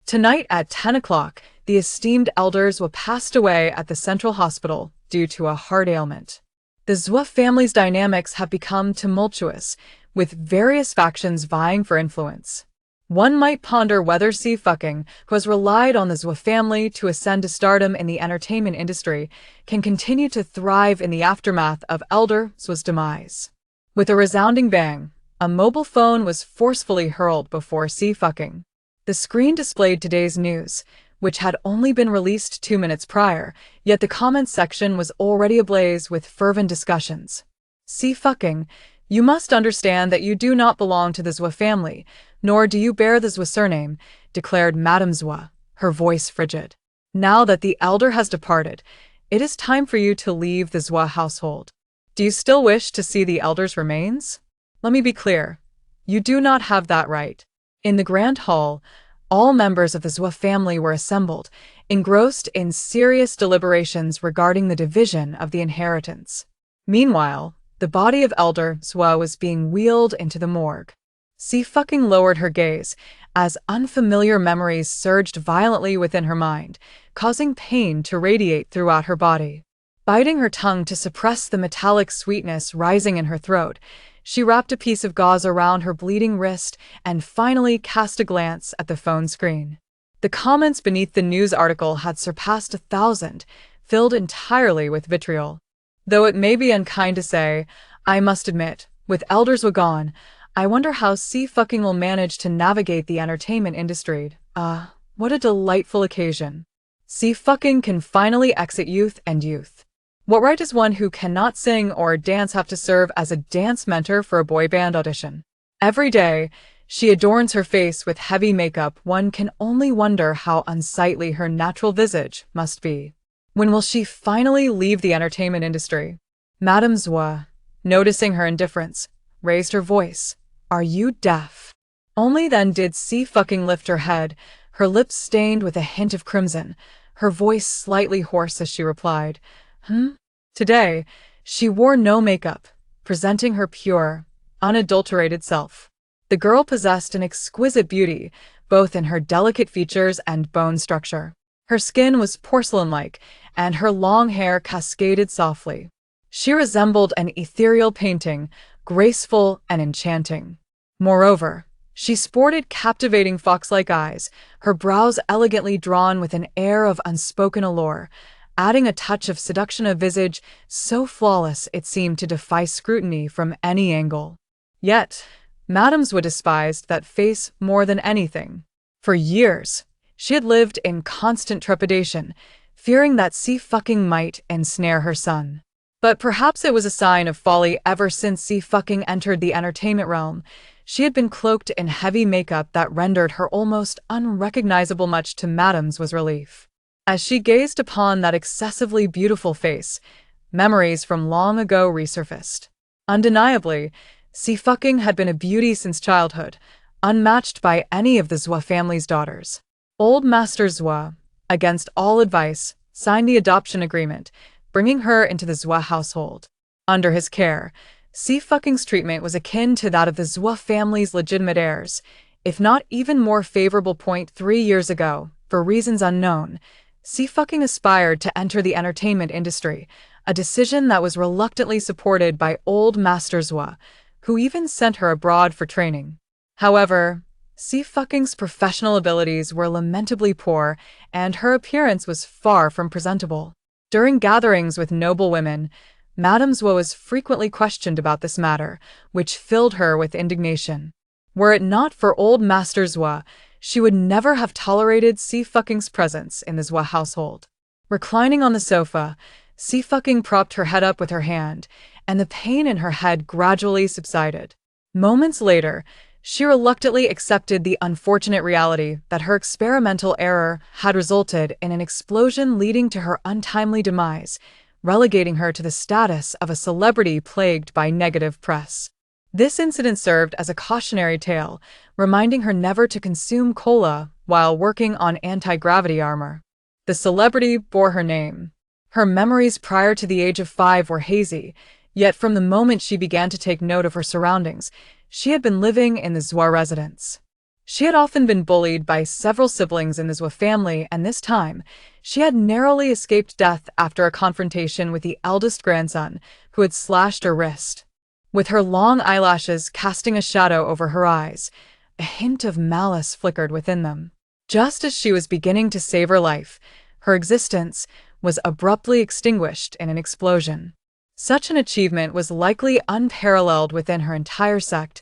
Tonight at 10 o'clock, the esteemed elders were passed away at the central hospital due to a heart ailment. The Xie family's dynamics have become tumultuous, with various factions vying for influence. One might ponder whether Xie Suiying, who has relied on the Xie family to ascend to stardom in the entertainment industry, can continue to thrive in the aftermath of Elder Xue's demise. With a resounding bang, a mobile phone was forcefully hurled before Xie Suiying. The screen displayed today's news, which had only been released 2 minutes prior, yet the comments section was already ablaze with fervent discussions. Xie Suiying, you must understand that you do not belong to the Xie family, nor do you bear the Xie surname, declared Madame Xie, her voice frigid. Now that the elder has departed, it is time for you to leave the Xie household. Do you still wish to see the elder's remains? Let me be clear. You do not have that right. In the grand hall, all members of the Xie family were assembled, engrossed in serious deliberations regarding the division of the inheritance. Meanwhile, the body of Elder Xie was being wheeled into the morgue. Xie Suiying lowered her gaze as unfamiliar memories surged violently within her mind, causing pain to radiate throughout her body. Biting her tongue to suppress the metallic sweetness rising in her throat, she wrapped a piece of gauze around her bleeding wrist and finally cast a glance at the phone screen. The comments beneath the news article had surpassed 1,000, filled entirely with vitriol. Though it may be unkind to say, I must admit, with Elder Xie gone, I wonder how Xie Suiying will manage to navigate the entertainment industry. What a delightful occasion. Xie Suiying can finally exit youth and youth. What right does one who cannot sing or dance have to serve as a dance mentor for a boy band audition? Every day, she adorns her face with heavy makeup. One can only wonder how unsightly her natural visage must be. When will she finally leave the entertainment industry? Madame Xie, noticing her indifference, raised her voice. Are you deaf? Only then did Xie Suiying lift her head, her lips stained with a hint of crimson, her voice slightly hoarse as she replied, Today, she wore no makeup, presenting her pure, unadulterated self. The girl possessed an exquisite beauty, both in her delicate features and bone structure. Her skin was porcelain-like, and her long hair cascaded softly. She resembled an ethereal painting, graceful and enchanting. Moreover, she sported captivating fox-like eyes, her brows elegantly drawn with an air of unspoken allure, adding a touch of seduction, a visage so flawless it seemed to defy scrutiny from any angle. Yet, Madame Xie despised that face more than anything. For years, she had lived in constant trepidation, fearing that Xie Suiying might ensnare her son. But perhaps it was a sign of folly. Ever since Xie Suiying entered the entertainment realm, she had been cloaked in heavy makeup that rendered her almost unrecognizable, much to Madame Xie's relief. As she gazed upon that excessively beautiful face, memories from long ago resurfaced. Undeniably, Xie Suiying had been a beauty since childhood, unmatched by any of the Xie family's daughters. Old Master Xie, against all advice, signed the adoption agreement, bringing her into the Xie household. Under his care, Xie Suiying's treatment was akin to that of the Xie family's legitimate heirs, if not even more favorable. 3 years ago, for reasons unknown, Xie Suiying aspired to enter the entertainment industry, a decision that was reluctantly supported by old Master Xie, who even sent her abroad for training. However, Xie Suiying's professional abilities were lamentably poor, and her appearance was far from presentable. During gatherings with noble women, Madame Xie was frequently questioned about this matter, which filled her with indignation. Were it not for old Master Xie, she would never have tolerated Xie Suiying's presence in the Xie household. Reclining on the sofa, Xie Suiying propped her head up with her hand, and the pain in her head gradually subsided. Moments later, she reluctantly accepted the unfortunate reality that her experimental error had resulted in an explosion leading to her untimely demise, relegating her to the status of a celebrity plagued by negative press. This incident served as a cautionary tale, reminding her never to consume cola while working on anti-gravity armor. The celebrity bore her name. Her memories prior to the age of 5 were hazy, yet from the moment she began to take note of her surroundings, she had been living in the Xie residence. She had often been bullied by several siblings in the Zhou family, and this time, she had narrowly escaped death after a confrontation with the eldest grandson, who had slashed her wrist. With her long eyelashes casting a shadow over her eyes, a hint of malice flickered within them. Just as she was beginning to save her life, her existence was abruptly extinguished in an explosion. Such an achievement was likely unparalleled within her entire sect,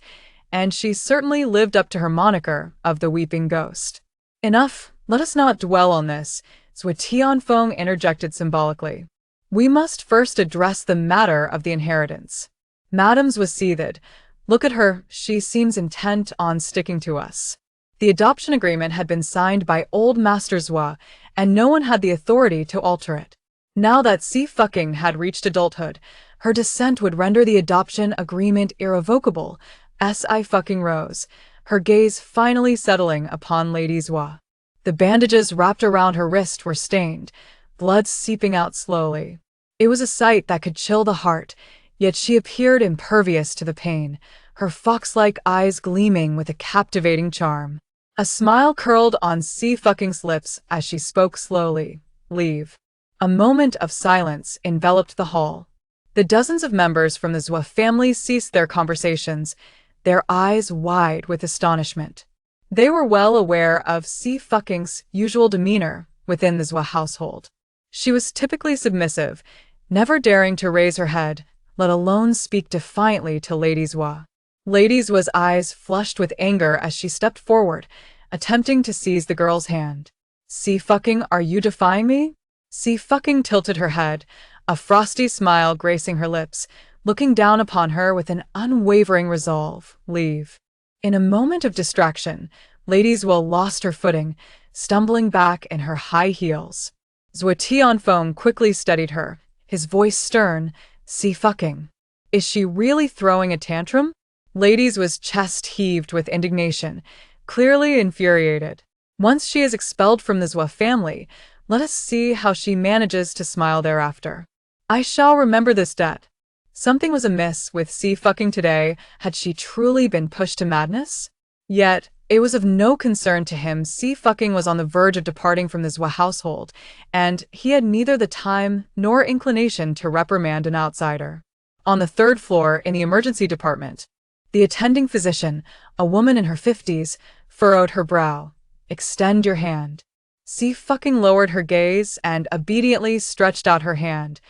and she certainly lived up to her moniker of the Weeping Ghost. Enough, let us not dwell on this, Xie Tianfeng interjected symbolically. We must first address the matter of the inheritance. Madam's was seethed. Look at her, she seems intent on sticking to us. The adoption agreement had been signed by old Master Xie, and no one had the authority to alter it. Now that Xie fucking had reached adulthood, her dissent would render the adoption agreement irrevocable. Si fucking rose, her gaze finally settling upon Lady Xie. The bandages wrapped around her wrist were stained, blood seeping out slowly. It was a sight that could chill the heart, yet she appeared impervious to the pain, her fox-like eyes gleaming with a captivating charm. A smile curled on Xie fucking's lips as she spoke slowly. Leave. A moment of silence enveloped the hall. The dozens of members from the Xie family ceased their conversations, their eyes wide with astonishment. They were well aware of Xie fucking's usual demeanor within the Xie household. She was typically submissive, never daring to raise her head, let alone speak defiantly to Lady Xie. Lady Xie's eyes flushed with anger as she stepped forward, attempting to seize the girl's hand. Xie fucking, are you defying me? Xie fucking tilted her head, a frosty smile gracing her lips, looking down upon her with an unwavering resolve. Leave. In a moment of distraction, Lady Xie lost her footing, stumbling back in her high heels. Xie Tianfeng quickly steadied her, his voice stern. Xie fucking. Is she really throwing a tantrum? Lady Xie's chest heaved with indignation, clearly infuriated. Once she is expelled from the Xie family, let us see how she manages to smile thereafter. I shall remember this debt. Something was amiss with Xie fucking today. Had she truly been pushed to madness? Yet, it was of no concern to him. Xie fucking was on the verge of departing from the Xie household, and he had neither the time nor inclination to reprimand an outsider. On the third floor in the emergency department, the attending physician, a woman in her 50s, furrowed her brow. Extend your hand. Xie fucking lowered her gaze and obediently stretched out her hand.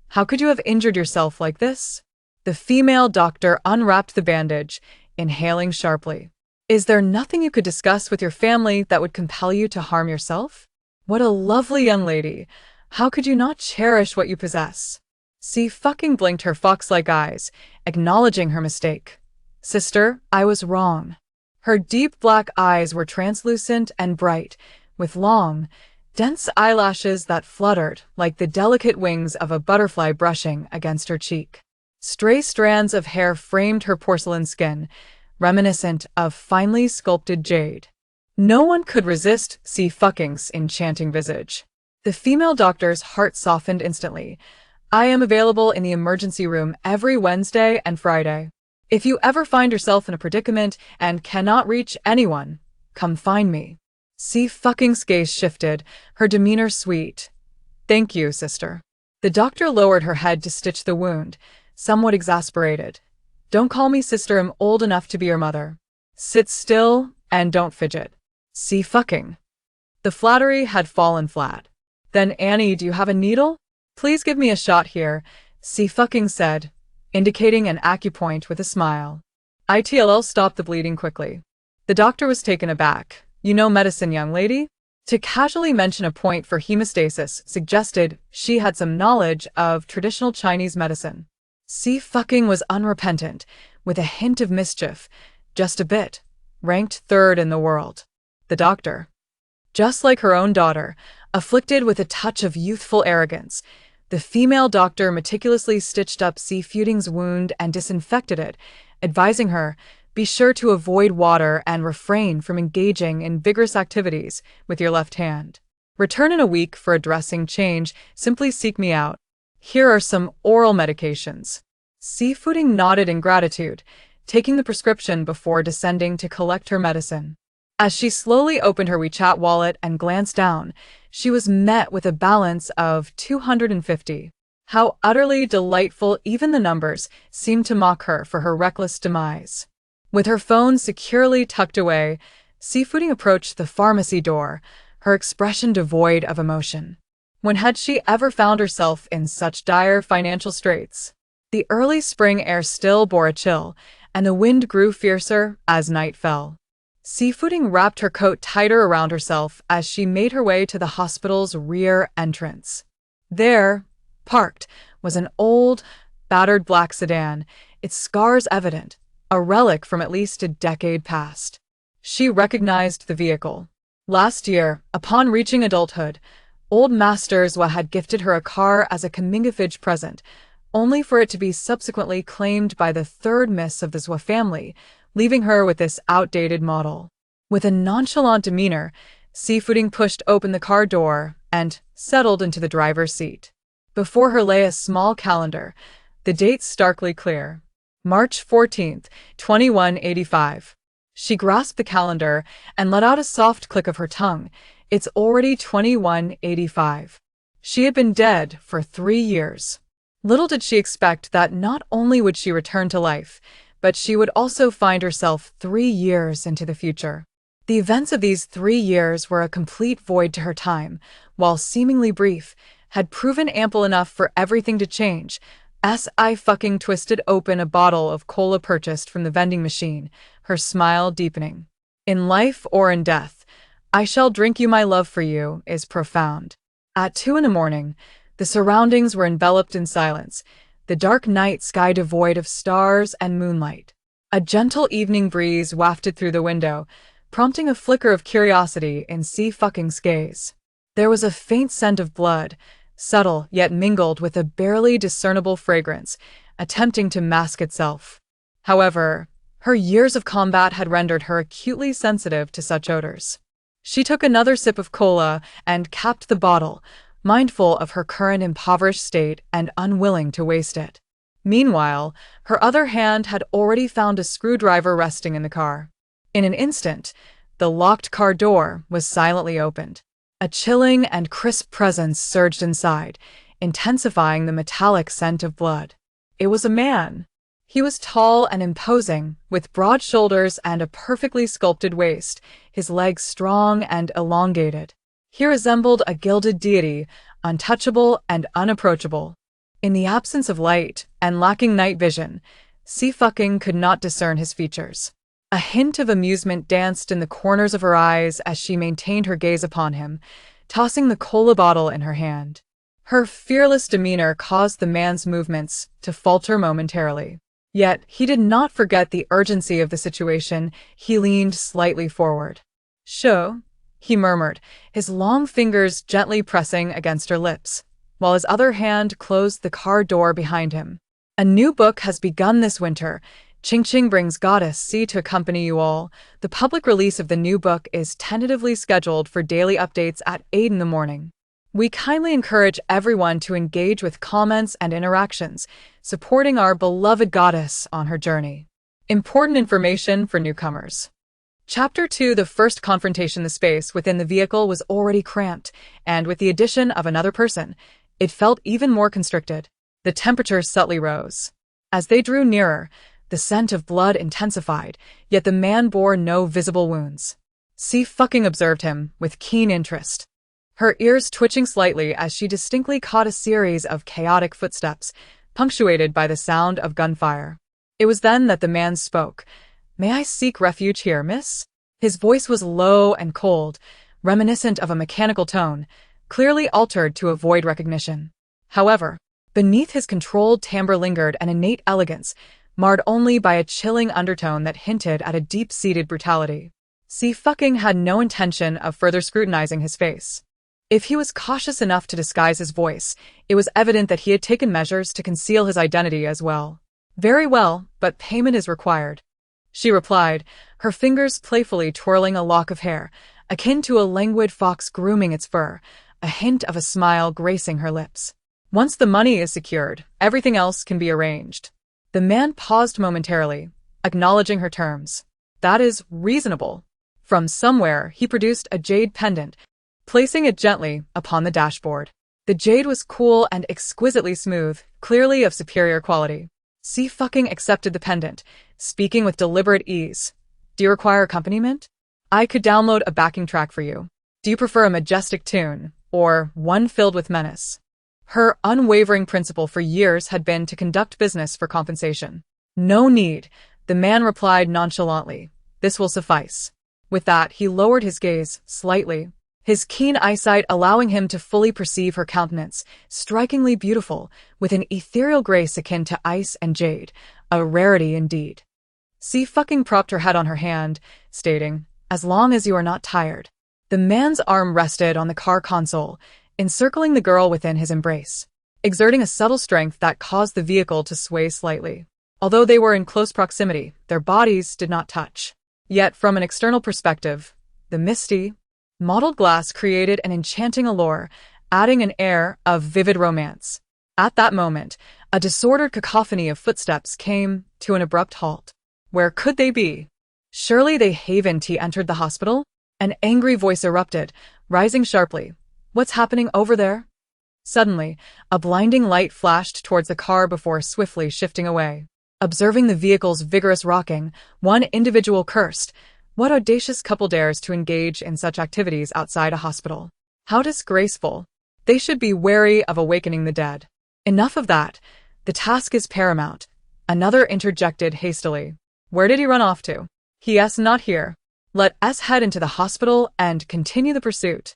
How could you have injured yourself like this? The female doctor unwrapped the bandage, inhaling sharply. Is there nothing you could discuss with your family that would compel you to harm yourself? What a lovely young lady. How could you not cherish what you possess? Xie fucking blinked her fox-like eyes, acknowledging her mistake. Sister, I was wrong. Her deep black eyes were translucent and bright, with long, dense eyelashes that fluttered like the delicate wings of a butterfly brushing against her cheek. Stray strands of hair framed her porcelain skin, reminiscent of finely sculpted jade. No one could resist Xie fucking's enchanting visage. The female doctor's heart softened instantly. I am available in the emergency room every Wednesday and Friday. If you ever find yourself in a predicament and cannot reach anyone, come find me. Xie fucking's gaze shifted, her demeanor sweet. Thank you, sister. The doctor lowered her head to stitch the wound, somewhat exasperated. Don't call me sister, I'm old enough to be your mother. Sit still and don't fidget. Xie fucking. The flattery had fallen flat. Then Annie, do you have a needle? Please give me a shot here, Xie fucking said, indicating an acupoint with a smile. ITLL stopped the bleeding quickly. The doctor was taken aback. You know medicine, young lady? To casually mention a point for hemostasis suggested she had some knowledge of traditional Chinese medicine. Xie fucking was unrepentant, with a hint of mischief, just a bit, ranked third in the world. The doctor. Just like her own daughter, afflicted with a touch of youthful arrogance, the female doctor meticulously stitched up Xie fucking's wound and disinfected it, advising her, be sure to avoid water and refrain from engaging in vigorous activities with your left hand. Return in a week for a dressing change, simply seek me out. Here are some oral medications. Xie fucking nodded in gratitude, taking the prescription before descending to collect her medicine. As she slowly opened her WeChat wallet and glanced down, she was met with a balance of 250. How utterly delightful even the numbers seemed to mock her for her reckless demise. With her phone securely tucked away, Xie Suiying approached the pharmacy door, her expression devoid of emotion. When had she ever found herself in such dire financial straits? The early spring air still bore a chill, and the wind grew fiercer as night fell. Xie Suiying wrapped her coat tighter around herself as she made her way to the hospital's rear entrance. There, parked, was an old, battered black sedan, its scars evident, a relic from at least a decade past. She recognized the vehicle. Last year, upon reaching adulthood, old Master Xie had gifted her a car as a coming-of-age present, only for it to be subsequently claimed by the third miss of the Xie family, leaving her with this outdated model. With a nonchalant demeanor, Xie Suiying pushed open the car door and settled into the driver's seat. Before her lay a small calendar, the date starkly clear. March 14th, 2185. She grasped the calendar and let out a soft click of her tongue. It's already 2185. She had been dead for 3 years. Little did she expect that not only would she return to life, but she would also find herself 3 years into the future. The events of these 3 years were a complete void to her time, while seemingly brief, had proven ample enough for everything to change. I fucking twisted open a bottle of cola purchased from the vending machine, her smile deepening. In life or in death, I shall drink you. My love for you is profound. At 2 in the morning, the surroundings were enveloped in silence, the dark night sky devoid of stars and moonlight. A gentle evening breeze wafted through the window, prompting a flicker of curiosity in Xie Suiying's gaze. There was a faint scent of blood, subtle yet mingled with a barely discernible fragrance, attempting to mask itself. However, her years of combat had rendered her acutely sensitive to such odors. She took another sip of cola and capped the bottle, mindful of her current impoverished state and unwilling to waste it. Meanwhile, her other hand had already found a screwdriver resting in the car. In an instant, the locked car door was silently opened. A chilling and crisp presence surged inside, intensifying the metallic scent of blood. It was a man. He was tall and imposing, with broad shoulders and a perfectly sculpted waist, his legs strong and elongated. He resembled a gilded deity, untouchable and unapproachable. In the absence of light and lacking night vision, Xie Suiying could not discern his features. A hint of amusement danced in the corners of her eyes as she maintained her gaze upon him, tossing the cola bottle in her hand. Her fearless demeanor caused the man's movements to falter momentarily. Yet he did not forget the urgency of the situation. He leaned slightly forward. "Sure," he murmured, his long fingers gently pressing against her lips, while his other hand closed the car door behind him. "A new book has begun this winter. Ching brings Goddess Xie to accompany you all. The public release of the new book is tentatively scheduled for daily updates at 8 in the morning. We kindly encourage everyone to engage with comments and interactions, supporting our beloved goddess on her journey." Important information for newcomers. Chapter 2. The first confrontation. The space within the vehicle was already cramped, and with the addition of another person, it felt even more constricted. The temperature subtly rose. As they drew nearer, the scent of blood intensified, yet the man bore no visible wounds. Xie Suiying observed him with keen interest, her ears twitching slightly as she distinctly caught a series of chaotic footsteps, punctuated by the sound of gunfire. It was then that the man spoke. "May I seek refuge here, miss?" His voice was low and cold, reminiscent of a mechanical tone, clearly altered to avoid recognition. However, beneath his controlled timbre lingered an innate elegance, marred only by a chilling undertone that hinted at a deep-seated brutality. Xie Suiying had no intention of further scrutinizing his face. If he was cautious enough to disguise his voice, it was evident that he had taken measures to conceal his identity as well. "Very well, but payment is required," she replied, her fingers playfully twirling a lock of hair, akin to a languid fox grooming its fur, a hint of a smile gracing her lips. "Once the money is secured, everything else can be arranged." The man paused momentarily, acknowledging her terms. "That is reasonable. From somewhere, he produced a jade pendant, placing it gently upon the dashboard. The jade was cool and exquisitely smooth, clearly of superior quality. Xie fucking accepted the pendant, speaking with deliberate ease. Do you require accompaniment? I could download a backing track for you. Do you prefer a majestic tune, or one filled with menace? Her unwavering principle for years had been to conduct business for compensation. No need, the man replied nonchalantly. This will suffice. With that, he lowered his gaze slightly, his keen eyesight allowing him to fully perceive her countenance, strikingly beautiful, with an ethereal grace akin to ice and jade, a rarity indeed. Xie fucking propped her head on her hand, stating, as long as you are not tired. The man's arm rested on the car console, encircling the girl within his embrace, exerting a subtle strength that caused the vehicle to sway slightly. Although they were in close proximity, their bodies did not touch. Yet, from an external perspective, the misty, mottled glass created an enchanting allure, adding an air of vivid romance. At that moment, a disordered cacophony of footsteps came to an abrupt halt. Where could they be? Surely they haven't entered the hospital? An angry voice erupted, rising sharply. What's happening over there? Suddenly, a blinding light flashed towards the car before swiftly shifting away. Observing the vehicle's vigorous rocking, one individual cursed. What audacious couple dares to engage in such activities outside a hospital? How disgraceful. They should be wary of awakening the dead. Enough of that. The task is paramount. Another interjected hastily. Where did he run off to? He.S. not here. Let us head into the hospital and continue the pursuit.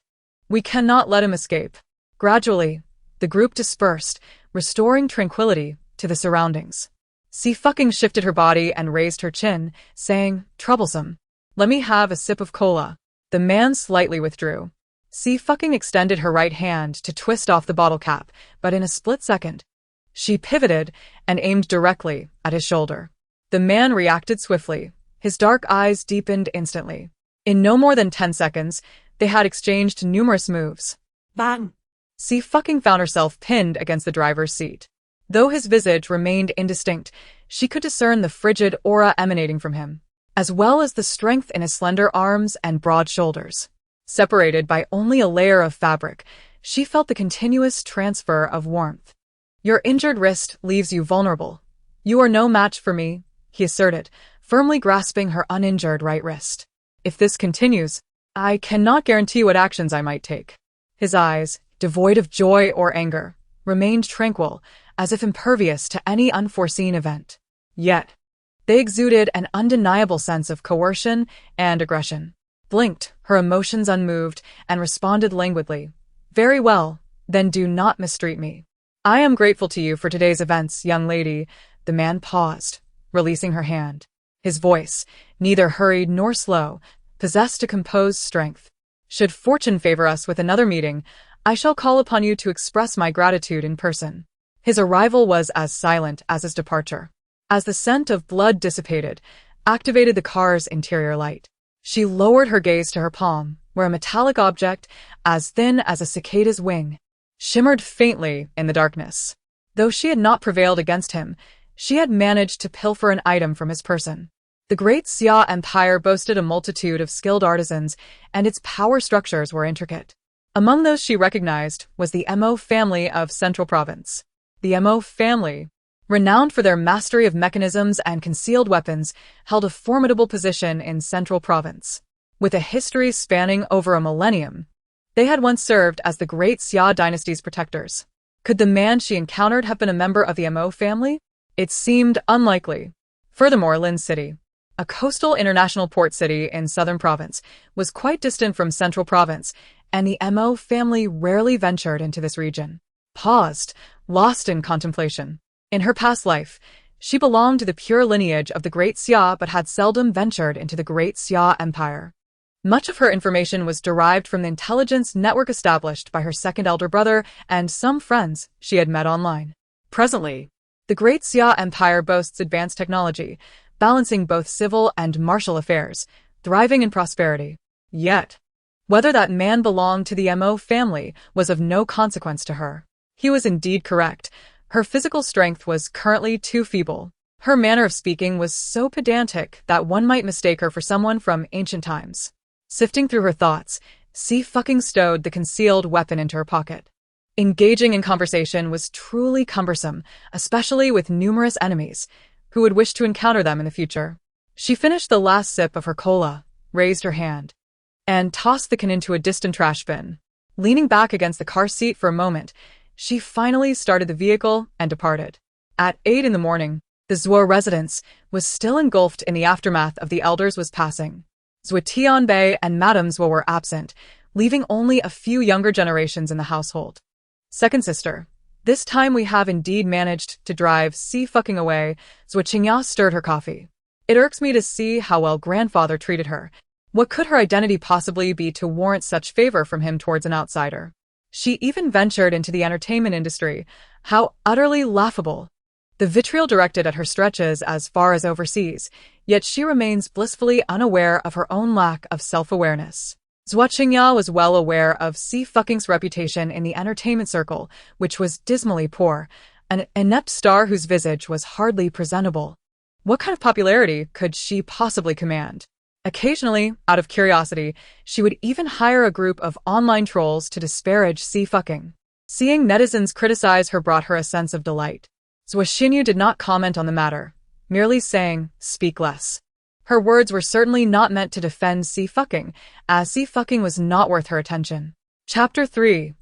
We cannot let him escape. Gradually, the group dispersed, restoring tranquility to the surroundings. Xie fucking shifted her body and raised her chin, saying, troublesome. Let me have a sip of cola. The man slightly withdrew. Xie fucking extended her right hand to twist off the bottle cap, but in a split second, she pivoted and aimed directly at his shoulder. The man reacted swiftly. His dark eyes deepened instantly. In no more than 10 seconds, they had exchanged numerous moves. Bang! Xie fucking found herself pinned against the driver's seat. Though his visage remained indistinct, she could discern the frigid aura emanating from him, as well as the strength in his slender arms and broad shoulders. Separated by only a layer of fabric, she felt the continuous transfer of warmth. Your injured wrist leaves you vulnerable. You are no match for me, he asserted, firmly grasping her uninjured right wrist. If this continues, I cannot guarantee what actions I might take. His eyes, devoid of joy or anger, remained tranquil, as if impervious to any unforeseen event. Yet, they exuded an undeniable sense of coercion and aggression. Blinked, her emotions unmoved, and responded languidly. Very well, then do not mistreat me. I am grateful to you for today's events, young lady. The man paused, releasing her hand. His voice, neither hurried nor slow, possessed a composed strength. Should fortune favor us with another meeting, I shall call upon you to express my gratitude in person. His arrival was as silent as his departure. As the scent of blood dissipated, activated the car's interior light. She lowered her gaze to her palm, where a metallic object, as thin as a cicada's wing, shimmered faintly in the darkness. Though she had not prevailed against him, she had managed to pilfer an item from his person. The great Xie Empire boasted a multitude of skilled artisans, and its power structures were intricate. Among those she recognized was the Mo family of Central Province. The Mo family, renowned for their mastery of mechanisms and concealed weapons, held a formidable position in Central Province. With a history spanning over a millennium, they had once served as the great Xie dynasty's protectors. Could the man she encountered have been a member of the Mo family? It seemed unlikely. Furthermore, Lin City, a coastal international port city in southern province, was quite distant from Central Province, and the Mo family rarely ventured into this region. Paused, lost in contemplation. In her past life, she belonged to the pure lineage of the Great Xie but had seldom ventured into the Great Xie Empire. Much of her information was derived from the intelligence network established by her second elder brother and some friends she had met online. Presently, the Great Xie Empire boasts advanced technology, balancing both civil and martial affairs, thriving in prosperity. Yet, whether that man belonged to the Mo family was of no consequence to her. He was indeed correct. Her physical strength was currently too feeble. Her manner of speaking was so pedantic that one might mistake her for someone from ancient times. Sifting through her thoughts, Xie fucking stowed the concealed weapon into her pocket. Engaging in conversation was truly cumbersome, especially with numerous enemies who would wish to encounter them in the future. She finished the last sip of her cola, raised her hand, and tossed the can into a distant trash bin. Leaning back against the car seat for a moment, she finally started the vehicle and departed. At 8 in the morning, the Zhuo residence was still engulfed in the aftermath of the elders was passing. Zhuo Tianbei and Madame Zhuo were absent, leaving only a few younger generations in the household. Second sister, this time we have indeed managed to drive Xie fucking away. Zhuo Qingya stirred her coffee. It irks me to see how well grandfather treated her. What could her identity possibly be to warrant such favor from him towards an outsider? She even ventured into the entertainment industry. How utterly laughable. The vitriol directed at her stretches as far as overseas, yet she remains blissfully unaware of her own lack of self-awareness. Zhuo Qingya was well aware of Xie fucking's reputation in the entertainment circle, which was dismally poor, an inept star whose visage was hardly presentable. What kind of popularity could she possibly command? Occasionally, out of curiosity, she would even hire a group of online trolls to disparage Xie fucking. Seeing netizens criticize her brought her a sense of delight. Zhuo Xinyu did not comment on the matter, merely saying, "Speak less." Her words were certainly not meant to defend Xie fucking, as Xie fucking was not worth her attention. Chapter 3.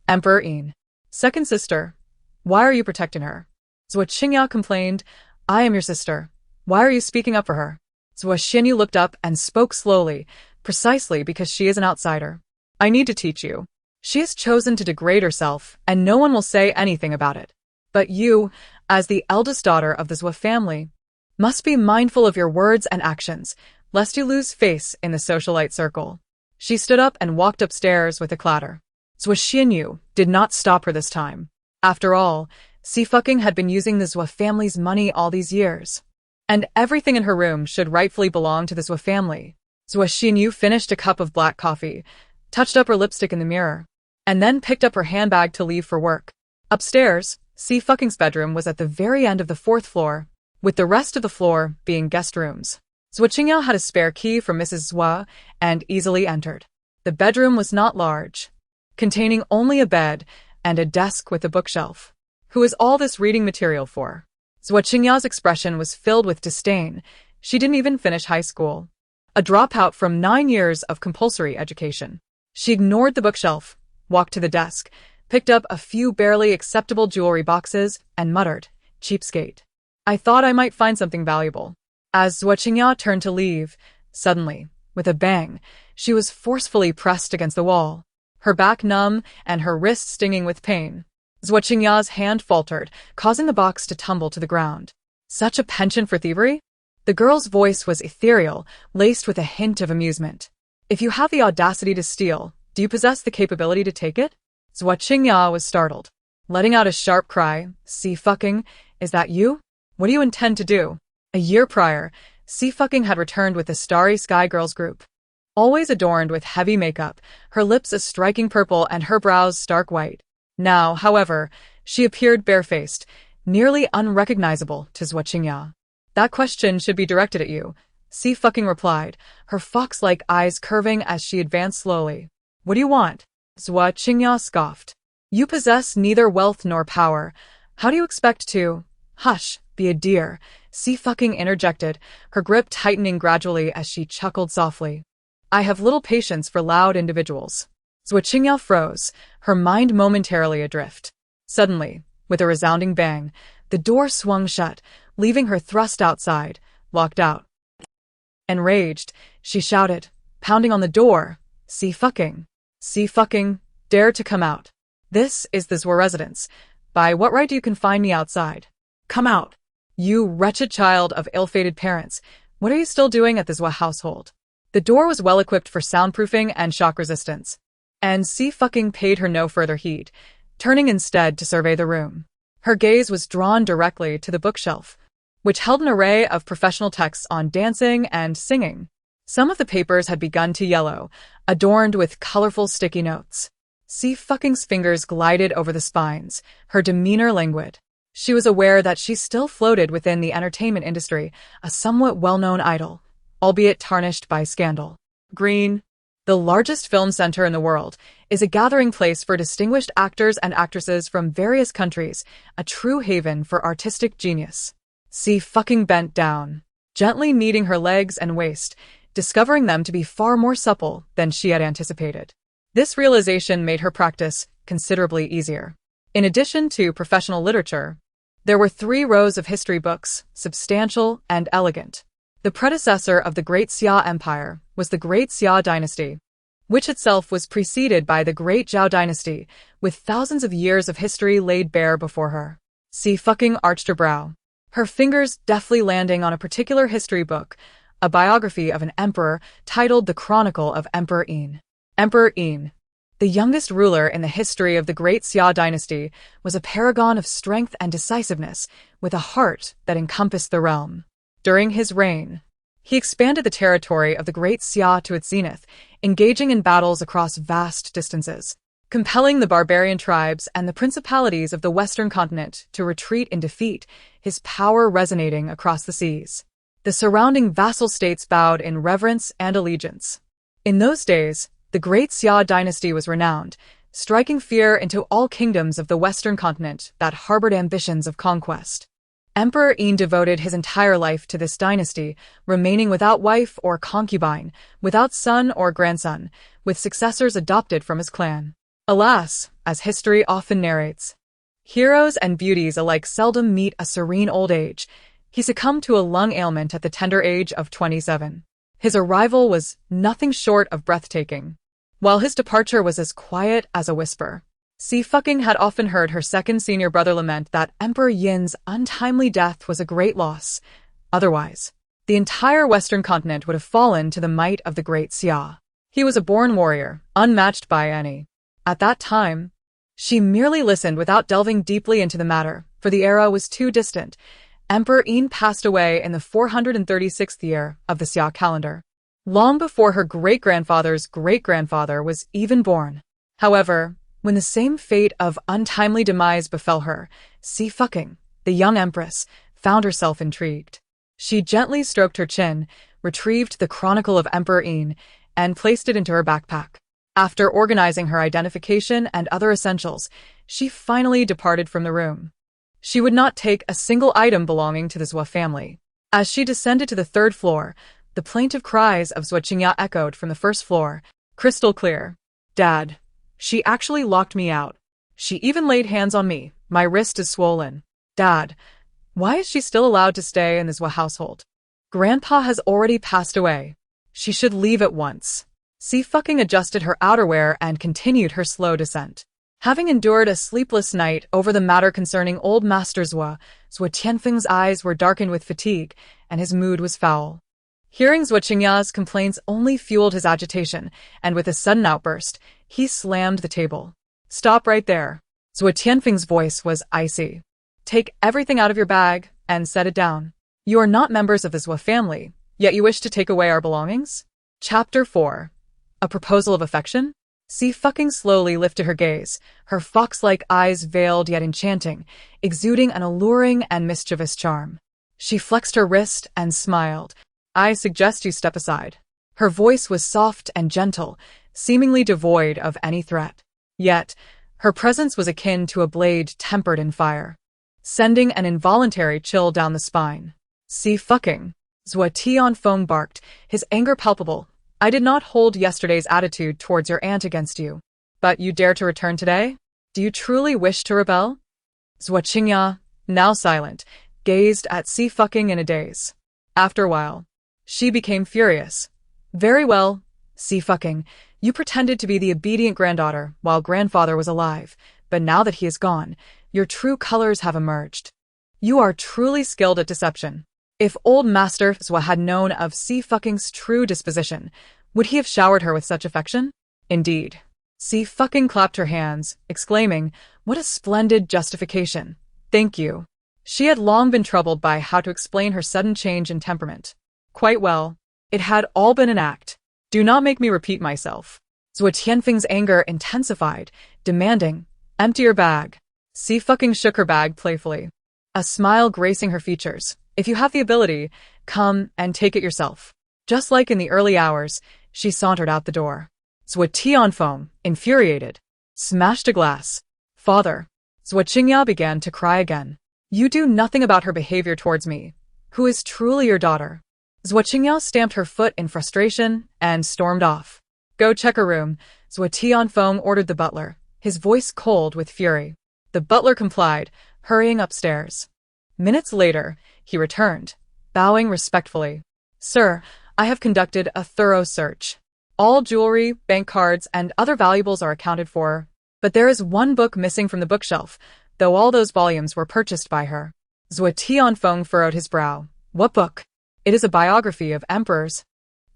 Emperor Yin. Second sister. Why are you protecting her? Zhuo Qingya complained. I am your sister. Why are you speaking up for her? Zhuo Xinyu looked up and spoke slowly, precisely because she is an outsider. I need to teach you. She has chosen to degrade herself, and no one will say anything about it. But you, as the eldest daughter of the Zhuo family, must be mindful of your words and actions, lest you lose face in the socialite circle. She stood up and walked upstairs with a clatter. Zhuo Xinyu did not stop her this time. After all, Xie fucking had been using the Zhuo family's money all these years, and everything in her room should rightfully belong to the Zhuo family. Zhuo Xinyu finished a cup of black coffee, touched up her lipstick in the mirror, and then picked up her handbag to leave for work. Upstairs, Xie fucking's bedroom was at the very end of the 4th floor, with the rest of the floor being guest rooms. Zhuo Qingya had a spare key from Mrs. Zhuo and easily entered. The bedroom was not large, containing only a bed and a desk with a bookshelf. Who is all this reading material for? Zhuo Qingya's expression was filled with disdain. She didn't even finish high school, a dropout from 9 years of compulsory education. She ignored the bookshelf, walked to the desk, picked up a few barely acceptable jewelry boxes, and muttered, "Cheapskate. I thought I might find something valuable." As Zhuo Qingya turned to leave, suddenly, with a bang, she was forcefully pressed against the wall, her back numb and her wrist stinging with pain. Zhuo Qingya's hand faltered, causing the box to tumble to the ground. Such a penchant for thievery? The girl's voice was ethereal, laced with a hint of amusement. If you have the audacity to steal, do you possess the capability to take it? Zhuo Qingya was startled, letting out a sharp cry. Xie fucking, is that you? What do you intend to do? A year prior, Xie fucking had returned with the Starry Sky Girls group. Always adorned with heavy makeup, her lips a striking purple and her brows stark white. Now, however, she appeared barefaced, nearly unrecognizable to Zhuo Qingya. That question should be directed at you, Xie fucking replied, her fox-like eyes curving as she advanced slowly. What do you want? Zhuo Qingya scoffed. You possess neither wealth nor power. How do you expect to? Hush, be a dear, Xie fucking interjected, her grip tightening gradually as she chuckled softly. I have little patience for loud individuals. Zhuo Qingya froze, her mind momentarily adrift. Suddenly, with a resounding bang, the door swung shut, leaving her thrust outside, locked out. Enraged, she shouted, pounding on the door, Xie fucking, dare to come out. This is the Zhuo residence. By what right do you confine me outside? Come out. You wretched child of ill-fated parents, what are you still doing at the Zhuo household? The door was well equipped for soundproofing and shock resistance, and Xie fucking paid her no further heed, turning instead to survey the room. Her gaze was drawn directly to the bookshelf, which held an array of professional texts on dancing and singing. Some of the papers had begun to yellow, adorned with colorful sticky notes. Xie fucking's fingers glided over the spines, her demeanor languid. She was aware that she still floated within the entertainment industry, a somewhat well-known idol, albeit tarnished by scandal. Green. the largest film center in the world, is a gathering place for distinguished actors and actresses from various countries, a true haven for artistic genius. Xie bent down, gently kneading her legs and waist, discovering them to be far more supple than she had anticipated. This realization made her practice considerably easier. In addition to professional literature, there were 3 rows of history books, substantial and elegant. The predecessor of the Great Xia Empire was the Great Xia Dynasty, which itself was preceded by the Great Zhou Dynasty, with thousands of years of history laid bare before her. Xie arched her brow, her fingers deftly landing on a particular history book, a biography of an emperor titled The Chronicle of Emperor Yin. Emperor Yin, the youngest ruler in the history of the Great Xia Dynasty, was a paragon of strength and decisiveness, with a heart that encompassed the realm. During his reign, he expanded the territory of the Great Xia to its zenith, engaging in battles across vast distances, compelling the barbarian tribes and the principalities of the Western continent to retreat in defeat, his power resonating across the seas. The surrounding vassal states bowed in reverence and allegiance. In those days, the Great Xia Dynasty was renowned, striking fear into all kingdoms of the Western continent that harbored ambitions of conquest. Emperor Yin devoted his entire life to this dynasty, remaining without wife or concubine, without son or grandson, with successors adopted from his clan. Alas, as history often narrates, heroes and beauties alike seldom meet a serene old age. He succumbed to a lung ailment at the tender age of 27. His arrival was nothing short of breathtaking, while his departure was as quiet as a whisper. Xie had often heard her second senior brother lament that Emperor Yin's untimely death was a great loss. Otherwise, the entire Western continent would have fallen to the might of the Great Xia. He was a born warrior, unmatched by any. At that time, she merely listened without delving deeply into the matter, for the era was too distant. Emperor Yin passed away in the 436th year of the Xia calendar, long before her great-grandfather's great-grandfather was even born. However, when the same fate of untimely demise befell her, Xie, the young empress, found herself intrigued. She gently stroked her chin, retrieved the Chronicle of Emperor Yin, and placed it into her backpack. After organizing her identification and other essentials, she finally departed from the room. She would not take a single item belonging to the Xie family. As she descended to the 3rd floor, the plaintive cries of Xie Suiying echoed from the 1st floor, crystal clear. "Dad, she actually locked me out. She even laid hands on me. My wrist is swollen. Dad, why is she still allowed to stay in the Xie household? Grandpa has already passed away. She should leave at once." Xie adjusted her outerwear and continued her slow descent. Having endured a sleepless night over the matter concerning old Master Xie Tianfeng's eyes were darkened with fatigue, and his mood was foul. Hearing Xie Suiying's complaints only fueled his agitation, and with a sudden outburst, he slammed the table. "Stop right there." Xie Tianfeng's voice was icy. "Take everything out of your bag and set it down. You are not members of the Xie family, yet you wish to take away our belongings?" Chapter 4. A Proposal of Affection? Xie slowly lifted her gaze, her fox-like eyes veiled yet enchanting, exuding an alluring and mischievous charm. She flexed her wrist and smiled. "I suggest you step aside." Her voice was soft and gentle, seemingly devoid of any threat. Yet, her presence was akin to a blade tempered in fire, sending an involuntary chill down the spine. "Xie Xie Tianfeng barked, his anger palpable. "I did not hold yesterday's attitude towards your aunt against you. But you dare to return today? Do you truly wish to rebel?" Xie Suiying, now silent, gazed at Xie in a daze. After a while, she became furious. "Very well, Xie, you pretended to be the obedient granddaughter while grandfather was alive, but now that he is gone, your true colors have emerged. You are truly skilled at deception. If old Master Xie had known of Xie's true disposition, would he have showered her with such affection? Indeed." Xie clapped her hands, exclaiming, "What a splendid justification. Thank you." She had long been troubled by how to explain her sudden change in temperament. Quite well. It had all been an act. "Do not make me repeat myself." Xie Tianfeng's anger intensified, demanding, "Empty your bag." Xie shook her bag playfully, a smile gracing her features. "If you have the ability, come and take it yourself." Just like in the early hours, she sauntered out the door. Zhua Tianfeng, infuriated, smashed a glass. Father. Zhua Qingya began to cry again. You do nothing about her behavior towards me. Who is truly your daughter? Zhua Qingya stamped her foot in frustration and stormed off. Go check her room, Zhua Tianfeng ordered the butler, his voice cold with fury. The butler complied, hurrying upstairs. Minutes later, he returned, bowing respectfully. Sir, I have conducted a thorough search. All jewelry, bank cards, and other valuables are accounted for, but there is one book missing from the bookshelf, though all those volumes were purchased by her. Zhua Tianfeng furrowed his brow. What book? It is a biography of emperors.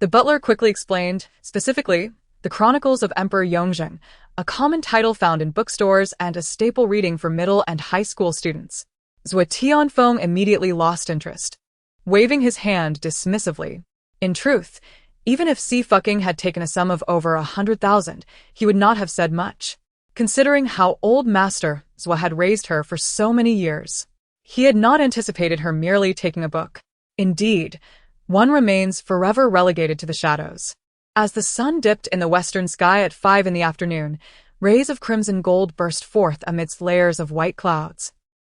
The butler quickly explained, specifically, The Chronicles of Emperor Yongzheng, a common title found in bookstores and a staple reading for middle and high school students. Zhua Tianfeng immediately lost interest, waving his hand dismissively. In truth, even if Xie Suiying had taken a sum of over 100,000, he would not have said much, considering how old Master Zhua had raised her for so many years. He had not anticipated her merely taking a book. Indeed, one remains forever relegated to the shadows. As the sun dipped in the western sky at 5 in the afternoon, rays of crimson gold burst forth amidst layers of white clouds,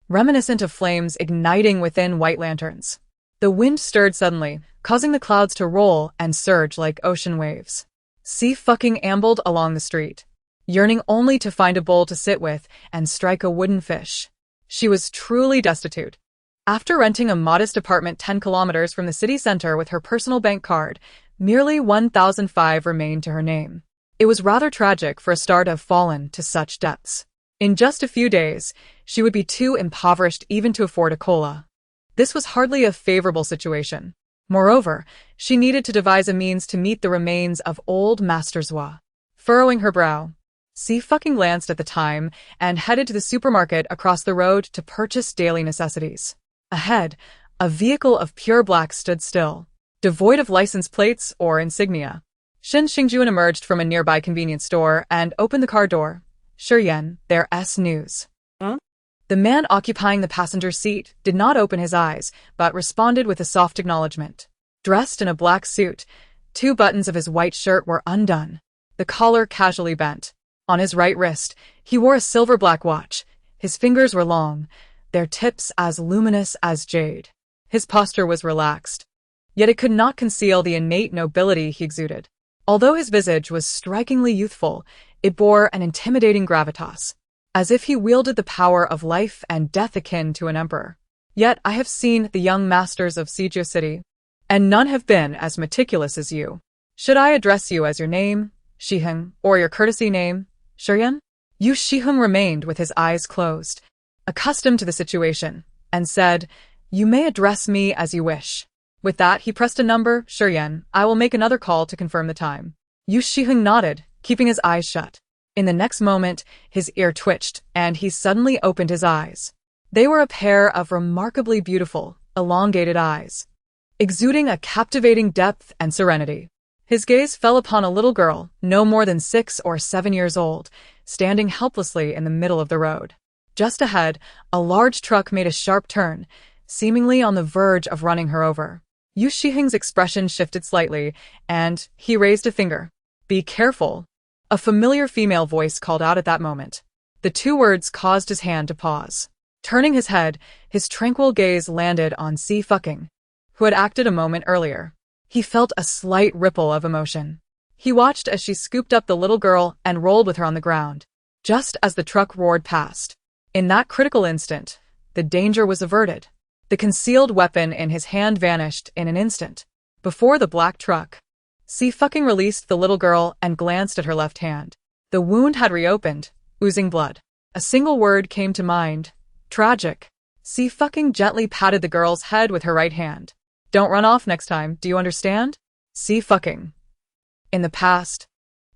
reminiscent of flames igniting within white lanterns. The wind stirred suddenly, causing the clouds to roll and surge like ocean waves. Xie Suiying ambled along the street, yearning only to find a bowl to sit with and strike a wooden fish. She was truly destitute. After renting a modest apartment 10 kilometers from the city center with her personal bank card, merely 1,005 remained to her name. It was rather tragic for a star to have fallen to such depths. In just a few days, she would be too impoverished even to afford a cola. This was hardly a favorable situation. Moreover, she needed to devise a means to meet the remains of old Master Zhua. Furrowing her brow, Xie Suiying glanced at the time and headed to the supermarket across the road to purchase daily necessities. Ahead, a vehicle of pure black stood still, devoid of license plates or insignia. Shen Xingjuan emerged from a nearby convenience store and opened the car door. Shurian, there's news. Huh? The man occupying the passenger seat did not open his eyes, but responded with a soft acknowledgement. Dressed in a black suit, 2 buttons of his white shirt were undone, the collar casually bent. On his right wrist, he wore a silver black watch. His fingers were long, their tips as luminous as jade. His posture was relaxed, yet it could not conceal the innate nobility he exuded. Although his visage was strikingly youthful, it bore an intimidating gravitas, as if he wielded the power of life and death akin to an emperor. Yet I have seen the young masters of Sijia City, and none have been as meticulous as you. Should I address you as your name, Xiheng, or your courtesy name, Shurian? Yu Xiheng remained with his eyes closed, accustomed to the situation, and said, You may address me as you wish. With that, he pressed a number. Shurian, I will make another call to confirm the time. Yu Xiheng nodded, keeping his eyes shut. In the next moment, his ear twitched, and he suddenly opened his eyes. They were a pair of remarkably beautiful, elongated eyes, exuding a captivating depth and serenity. His gaze fell upon a little girl, no more than 6 or 7 years old, standing helplessly in the middle of the road. Just ahead, a large truck made a sharp turn, seemingly on the verge of running her over. Yu Xiheng's expression shifted slightly, and he raised a finger. Be careful. A familiar female voice called out at that moment. The 2 words caused his hand to pause. Turning his head, his tranquil gaze landed on Xie Suiying, who had acted a moment earlier. He felt a slight ripple of emotion. He watched as she scooped up the little girl and rolled with her on the ground, just as the truck roared past. In that critical instant, the danger was averted. The concealed weapon in his hand vanished in an instant. Before the black truck, Xie Suiying released the little girl and glanced at her left hand. The wound had reopened, oozing blood. A single word came to mind. Tragic. Xie Suiying gently patted the girl's head with her right hand. Don't run off next time, do you understand? Xie Suiying. In the past,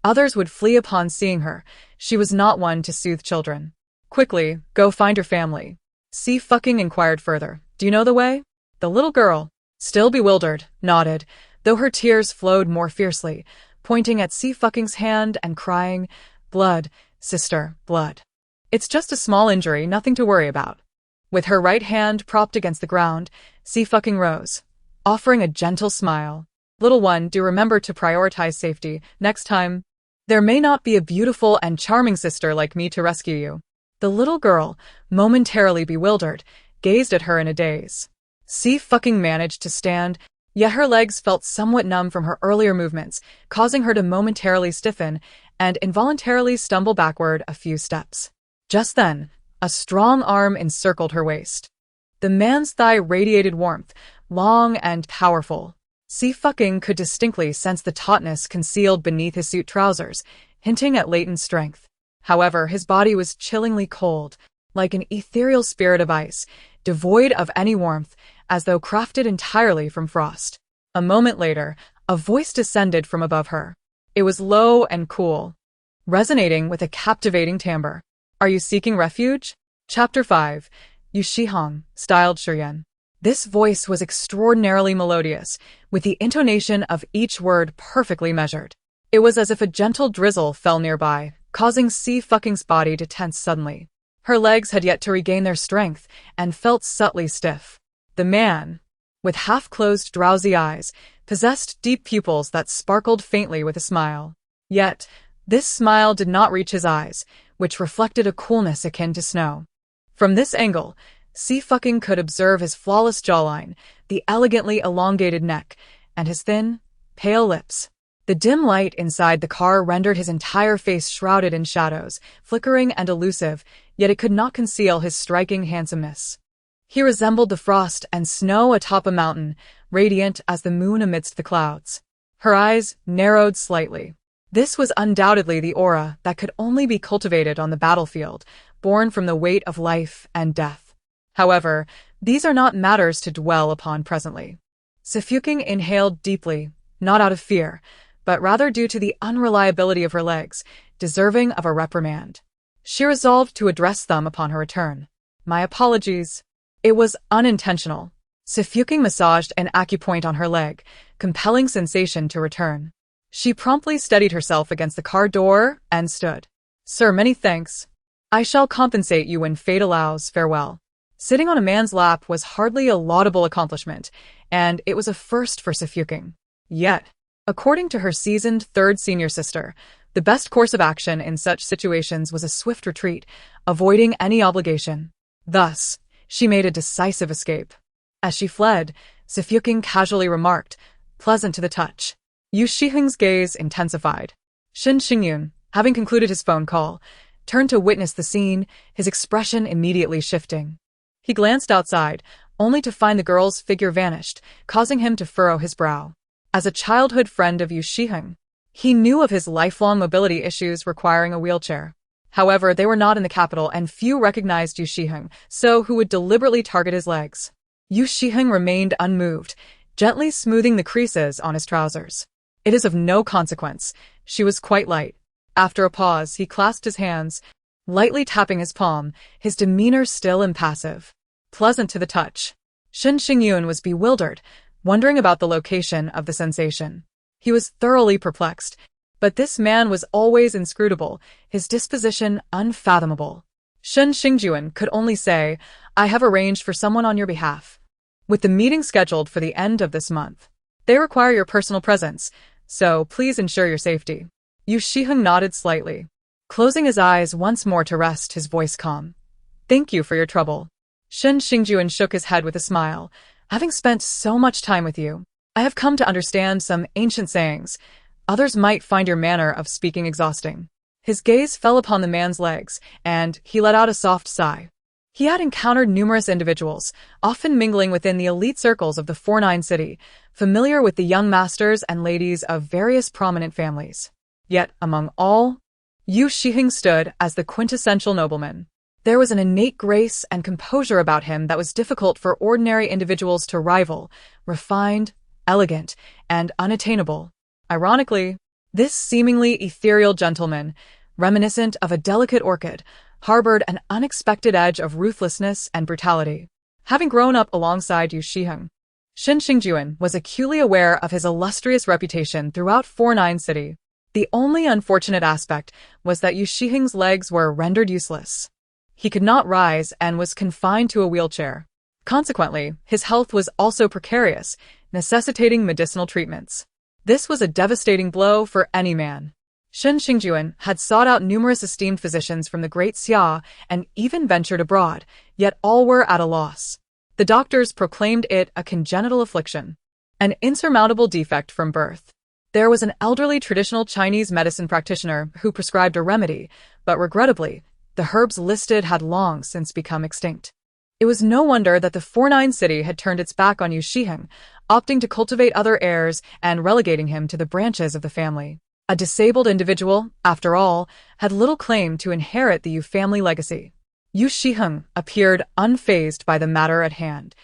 others would flee upon seeing her. She was not one to soothe children. Quickly, go find your family. Xie Suiying inquired further. Do you know the way? The little girl, still bewildered, nodded, though her tears flowed more fiercely, pointing at Xie Suiying's hand and crying, Blood, sister, blood. It's just a small injury, nothing to worry about. With her right hand propped against the ground, Xie Suiying rose, offering a gentle smile. Little one, do remember to prioritize safety. Next time. There may not be a beautiful and charming sister like me to rescue you. The little girl, momentarily bewildered, gazed at her in a daze. Xie fucking managed to stand, yet her legs felt somewhat numb from her earlier movements, causing her to momentarily stiffen and involuntarily stumble backward a few steps. Just then, a strong arm encircled her waist. The man's thigh radiated warmth, long and powerful. Xie fucking could distinctly sense the tautness concealed beneath his suit trousers, hinting at latent strength. However, his body was chillingly cold, like an ethereal spirit of ice, devoid of any warmth, as though crafted entirely from frost. A moment later, a voice descended from above her. It was low and cool, resonating with a captivating timbre. Are you seeking refuge? Chapter 5. Xie Suiying, styled Shiyan. This voice was extraordinarily melodious, with the intonation of each word perfectly measured. It was as if a gentle drizzle fell nearby, causing Xie fucking's body to tense suddenly. Her legs had yet to regain their strength and felt subtly stiff. The man, with half-closed drowsy eyes, possessed deep pupils that sparkled faintly with a smile. Yet, this smile did not reach his eyes, which reflected a coolness akin to snow. From this angle, Xie fucking could observe his flawless jawline, the elegantly elongated neck, and his thin, pale lips. The dim light inside the car rendered his entire face shrouded in shadows, flickering and elusive, yet it could not conceal his striking handsomeness. He resembled the frost and snow atop a mountain, radiant as the moon amidst the clouds. Her eyes narrowed slightly. This was undoubtedly the aura that could only be cultivated on the battlefield, born from the weight of life and death. However, these are not matters to dwell upon presently. Xie Suiying inhaled deeply, not out of fear, but rather due to the unreliability of her legs, deserving of a reprimand. She resolved to address them upon her return. My apologies. It was unintentional. Xie Suiying massaged an acupoint on her leg, compelling sensation to return. She promptly steadied herself against the car door and stood. Sir, many thanks. I shall compensate you when fate allows. Farewell. Sitting on a man's lap was hardly a laudable accomplishment, and it was a first for Xie Suiying. Yet, according to her seasoned third senior sister, the best course of action in such situations was a swift retreat, avoiding any obligation. Thus, she made a decisive escape. As she fled, Xie Suiying casually remarked, pleasant to the touch. Xie Suiying's gaze intensified. Xie Suiying, having concluded his phone call, turned to witness the scene, his expression immediately shifting. He glanced outside, only to find the girl's figure vanished, causing him to furrow his brow. As a childhood friend of Xie Suiying, he knew of his lifelong mobility issues requiring a wheelchair. However, they were not in the capital and few recognized Xie Suiying, so who would deliberately target his legs. Xie Suiying remained unmoved, gently smoothing the creases on his trousers. It is of no consequence. She was quite light. After a pause, he clasped his hands, lightly tapping his palm, his demeanor still impassive. Pleasant to the touch. Xie Suiying was bewildered, wondering about the location of the sensation. He was thoroughly perplexed, but this man was always inscrutable, his disposition unfathomable. Xie Suiying could only say, I have arranged for someone on your behalf. With the meeting scheduled for the end of this month. They require your personal presence, so please ensure your safety. Xie Suiying nodded slightly, closing his eyes once more to rest, his voice calm. Thank you for your trouble. Xie Suiying shook his head with a smile. Having spent so much time with you, I have come to understand some ancient sayings. Others might find your manner of speaking exhausting. His gaze fell upon the man's legs, and he let out a soft sigh. He had encountered numerous individuals, often mingling within the elite circles of the 49 city, familiar with the young masters and ladies of various prominent families. Yet, among all, Xie Suiying stood as the quintessential nobleman. There was an innate grace and composure about him that was difficult for ordinary individuals to rival, refined, elegant, and unattainable. Ironically, this seemingly ethereal gentleman, reminiscent of a delicate orchid, harbored an unexpected edge of ruthlessness and brutality. Having grown up alongside Xie Suiying, Xie Suiying was acutely aware of his illustrious reputation throughout 49 city. The only unfortunate aspect was that Xie Suiying's legs were rendered useless. He could not rise and was confined to a wheelchair. Consequently, his health was also precarious, necessitating medicinal treatments. This was a devastating blow for any man. Shen Xingjuan had sought out numerous esteemed physicians from the great Xia and even ventured abroad, yet all were at a loss. The doctors proclaimed it a congenital affliction, an insurmountable defect from birth. There was an elderly traditional Chinese medicine practitioner who prescribed a remedy, but regrettably, the herbs listed had long since become extinct. It was no wonder that the 49 city had turned its back on Xie Suiying, opting to cultivate other heirs and relegating him to the branches of the family. A disabled individual, after all, had little claim to inherit the Yu family legacy. Xie Suiying appeared unfazed by the matter at hand.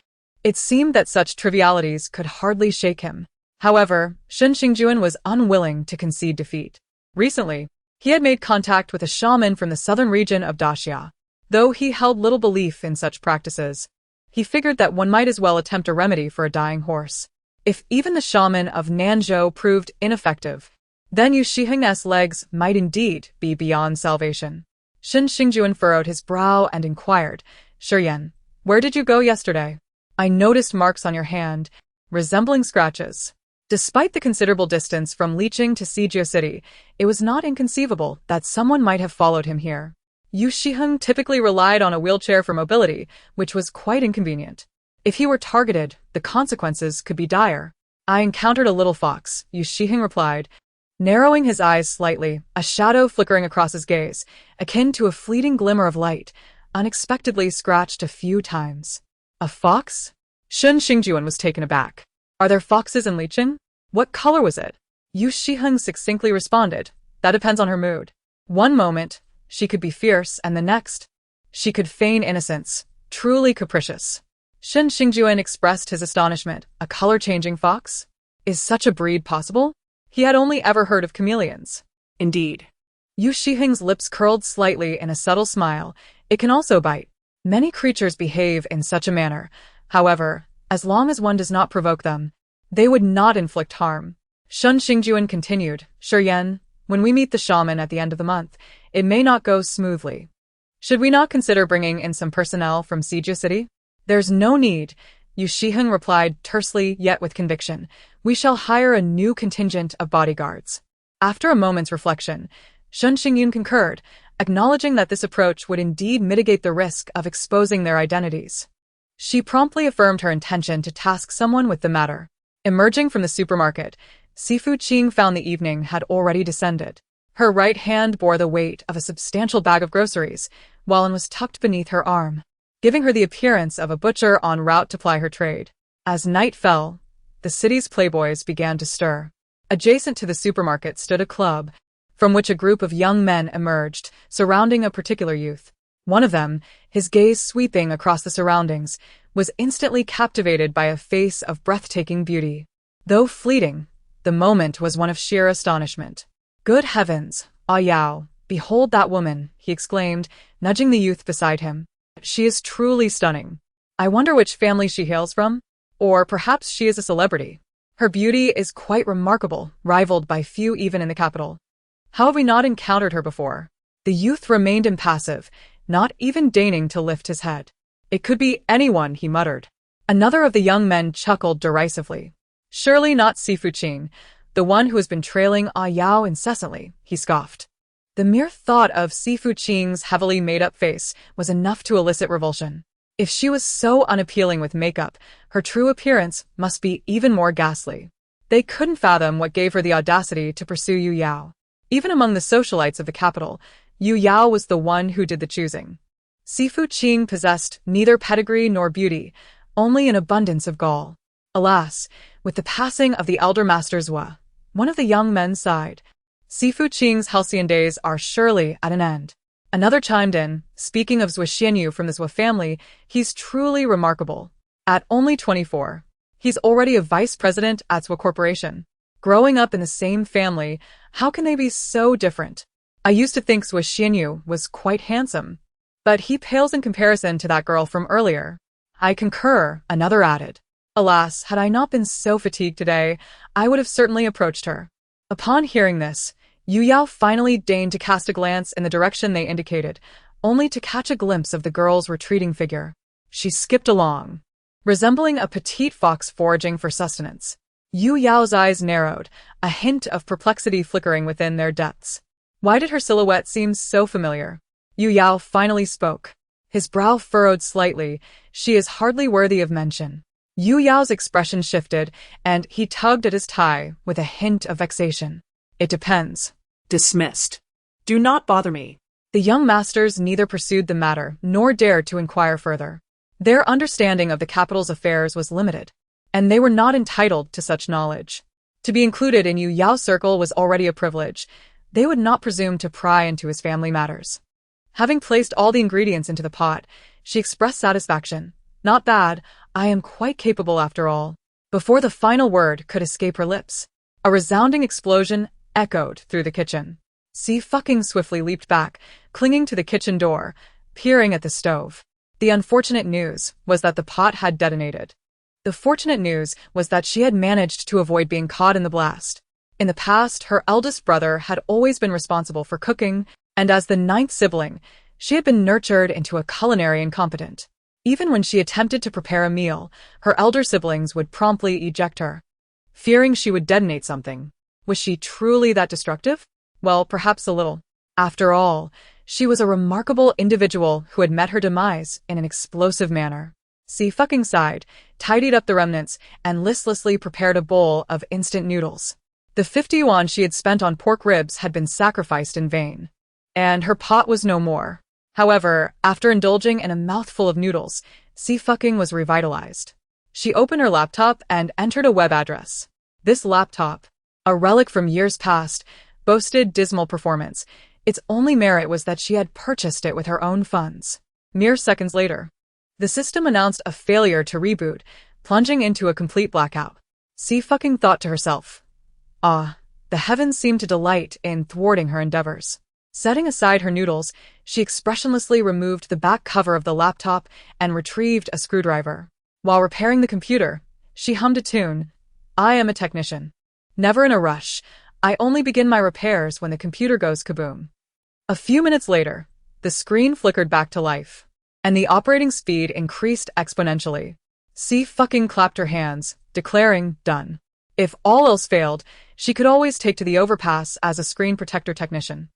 It seemed that such trivialities could hardly shake him. However, Shen Xingjuan was unwilling to concede defeat. Recently, he had made contact with a shaman from the southern region of Daxia. Though he held little belief in such practices, he figured that one might as well attempt a remedy for a dying horse. If even the shaman of Nanzhou proved ineffective, then Xie Suiying's legs might indeed be beyond salvation. Shen Xingjuan furrowed his brow and inquired, "Shiyan, where did you go yesterday? I noticed marks on your hand, resembling scratches." Despite the considerable distance from Liqing to Xie City, it was not inconceivable that someone might have followed him here. Xie Suiying typically relied on a wheelchair for mobility, which was quite inconvenient. If he were targeted, the consequences could be dire. "I encountered a little fox," Xie Suiying replied, narrowing his eyes slightly, a shadow flickering across his gaze, akin to a fleeting glimmer of light, unexpectedly scratched a few times. "A fox?" Shen Xingjuan was taken aback. "Are there foxes in Liqing? What color was it?" Xie Suiying succinctly responded, "That depends on her mood. One moment, she could be fierce, and the next, she could feign innocence, truly capricious." Shen Xingjuan expressed his astonishment. A color-changing fox? Is such a breed possible? He had only ever heard of chameleons. Indeed. Xie Suiying's lips curled slightly in a subtle smile. It can also bite. Many creatures behave in such a manner. However, as long as one does not provoke them, they would not inflict harm. Shen Xingjuan continued, "Shiyan, when we meet the shaman at the end of the month, it may not go smoothly. Should we not consider bringing in some personnel from Xie City?" "There's no need," Xie Suiying replied tersely yet with conviction. "We shall hire a new contingent of bodyguards." After a moment's reflection, Shen Xingjuan concurred, acknowledging that this approach would indeed mitigate the risk of exposing their identities. She promptly affirmed her intention to task someone with the matter. Emerging from the supermarket, Xie Suiying found the evening had already descended. Her right hand bore the weight of a substantial bag of groceries, while one was tucked beneath her arm, giving her the appearance of a butcher en route to ply her trade. As night fell, the city's playboys began to stir. Adjacent to the supermarket stood a club, from which a group of young men emerged, surrounding a particular youth. One of them, his gaze sweeping across the surroundings, was instantly captivated by a face of breathtaking beauty. Though fleeting, the moment was one of sheer astonishment. "Good heavens, Ah Yao, behold that woman," he exclaimed, nudging the youth beside him. "She is truly stunning. I wonder which family she hails from? Or perhaps she is a celebrity. Her beauty is quite remarkable, rivaled by few even in the capital. How have we not encountered her before?" The youth remained impassive, not even deigning to lift his head. "It could be anyone," he muttered. Another of the young men chuckled derisively. "Surely not Xie Suiying, the one who has been trailing Ah Yao incessantly," he scoffed. The mere thought of Xie Suiying's heavily made-up face was enough to elicit revulsion. If she was so unappealing with makeup, her true appearance must be even more ghastly. They couldn't fathom what gave her the audacity to pursue Yu Yao. Even among the socialites of the capital, Yu Yao was the one who did the choosing. Xie Suiying possessed neither pedigree nor beauty, only an abundance of gall. Alas, with the passing of the elder master Zhua, one of the young men sighed. Xie Suiying's halcyon days are surely at an end. Another chimed in, "Speaking of Zhua Xianyu from the Zhua family, he's truly remarkable. At only 24, he's already a vice president at Zhua Corporation. Growing up in the same family, how can they be so different? I used to think Zhua Xianyu was quite handsome, but he pales in comparison to that girl from earlier." "I concur," another added. "Alas, had I not been so fatigued today, I would have certainly approached her." Upon hearing this, Yu Yao finally deigned to cast a glance in the direction they indicated, only to catch a glimpse of the girl's retreating figure. She skipped along, resembling a petite fox foraging for sustenance. Yu Yao's eyes narrowed, a hint of perplexity flickering within their depths. Why did her silhouette seem so familiar? Yu Yao finally spoke. His brow furrowed slightly. She is hardly worthy of mention. Yu Yao's expression shifted, and he tugged at his tie with a hint of vexation. It depends. Dismissed. Do not bother me. The young masters neither pursued the matter nor dared to inquire further. Their understanding of the capital's affairs was limited, and they were not entitled to such knowledge. To be included in Yu Yao's circle was already a privilege. They would not presume to pry into his family matters. Having placed all the ingredients into the pot, she expressed satisfaction. Not bad, I am quite capable after all. Before the final word could escape her lips, a resounding explosion echoed through the kitchen. Xie swiftly leaped back, clinging to the kitchen door, peering at the stove. The unfortunate news was that the pot had detonated. The fortunate news was that she had managed to avoid being caught in the blast. In the past, her eldest brother had always been responsible for cooking, and as the ninth sibling, she had been nurtured into a culinary incompetent. Even when she attempted to prepare a meal, her elder siblings would promptly eject her, fearing she would detonate something. Was she truly that destructive? Well, perhaps a little. After all, she was a remarkable individual who had met her demise in an explosive manner. Xie sighed, tidied up the remnants, and listlessly prepared a bowl of instant noodles. The 50 yuan she had spent on pork ribs had been sacrificed in vain, and her pot was no more. However, after indulging in a mouthful of noodles, Xie was revitalized. She opened her laptop and entered a web address. This laptop, a relic from years past, boasted dismal performance. Its only merit was that she had purchased it with her own funds. Mere seconds later, the system announced a failure to reboot, plunging into a complete blackout. Xie thought to herself, "Ah, the heavens seem to delight in thwarting her endeavors." Setting aside her noodles, she expressionlessly removed the back cover of the laptop and retrieved a screwdriver. While repairing the computer, she hummed a tune. I am a technician. Never in a rush. I only begin my repairs when the computer goes kaboom. A few minutes later, the screen flickered back to life, and the operating speed increased exponentially. Xie clapped her hands, declaring, done. If all else failed, she could always take to the overpass as a screen protector technician.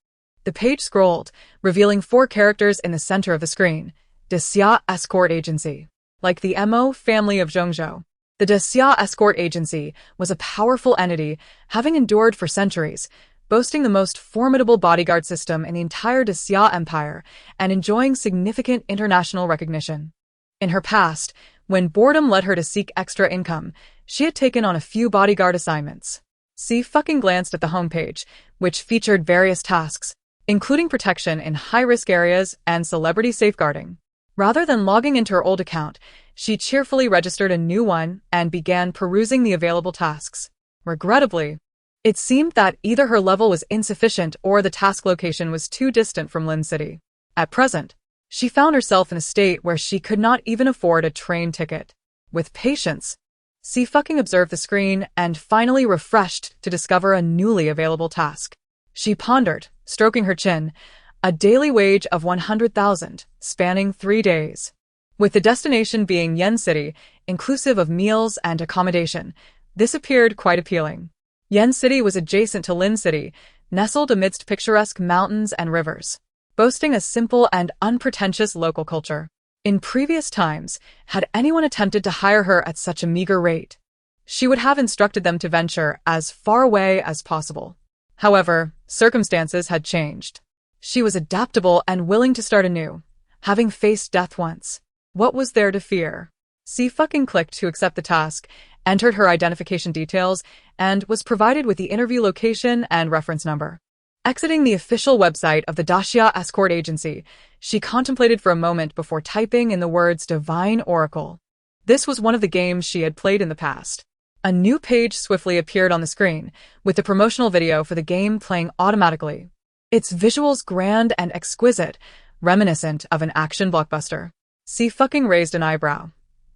The page scrolled, revealing 4 characters in the center of the screen. De Xie Escort Agency. Like the Mo family of Zhongzhou, the De Xie Escort Agency was a powerful entity, having endured for centuries, boasting the most formidable bodyguard system in the entire De Xie Empire, and enjoying significant international recognition. In her past, when boredom led her to seek extra income, she had taken on a few bodyguard assignments. Xie glanced at the homepage, which featured various tasks, including protection in high-risk areas and celebrity safeguarding. Rather than logging into her old account, she cheerfully registered a new one and began perusing the available tasks. Regrettably, it seemed that either her level was insufficient or the task location was too distant from Lin City. At present, she found herself in a state where she could not even afford a train ticket. With patience, Xie observed the screen and finally refreshed to discover a newly available task. She pondered, stroking her chin, a daily wage of 100,000, spanning 3 days. With the destination being Yen City, inclusive of meals and accommodation, this appeared quite appealing. Yen City was adjacent to Lin City, nestled amidst picturesque mountains and rivers, boasting a simple and unpretentious local culture. In previous times, had anyone attempted to hire her at such a meager rate, she would have instructed them to venture as far away as possible. However, circumstances had changed. She was adaptable and willing to start anew, having faced death once. What was there to fear? Xie clicked to accept the task, entered her identification details, and was provided with the interview location and reference number. Exiting the official website of the De Xie Escort Agency, she contemplated for a moment before typing in the words Divine Oracle. This was one of the games she had played in the past. A new page swiftly appeared on the screen, with the promotional video for the game playing automatically. Its visuals grand and exquisite, reminiscent of an action blockbuster. Xie raised an eyebrow.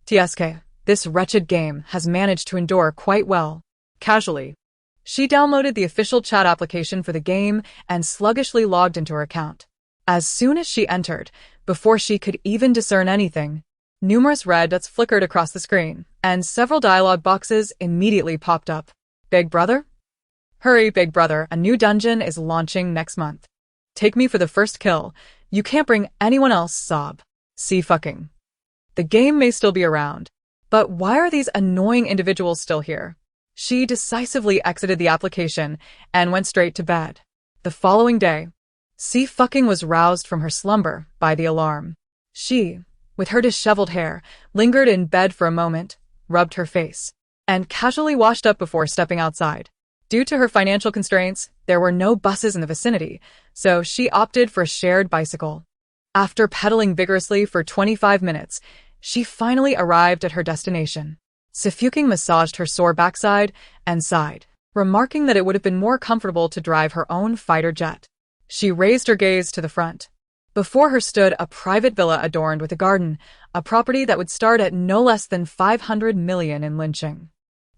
TSK, this wretched game has managed to endure quite well. Casually, she downloaded the official chat application for the game and sluggishly logged into her account. As soon as she entered, before she could even discern anything, Numerous red dots flickered across the screen, and several dialogue boxes immediately popped up. Big brother? Hurry, big brother, a new dungeon is launching next month. Take me for the first kill. You can't bring anyone else, sob. Xie fucking. The game may still be around, but why are these annoying individuals still here? She decisively exited the application and went straight to bed. The following day, Xie fucking was roused from her slumber by the alarm. She, with her disheveled hair, lingered in bed for a moment, rubbed her face, and casually washed up before stepping outside. Due to her financial constraints, there were no buses in the vicinity, so she opted for a shared bicycle. After pedaling vigorously for 25 minutes, she finally arrived at her destination. Xie Suiying massaged her sore backside and sighed, remarking that it would have been more comfortable to drive her own fighter jet. She raised her gaze to the front. Before her stood a private villa adorned with a garden, a property that would start at no less than 500 million in lynching.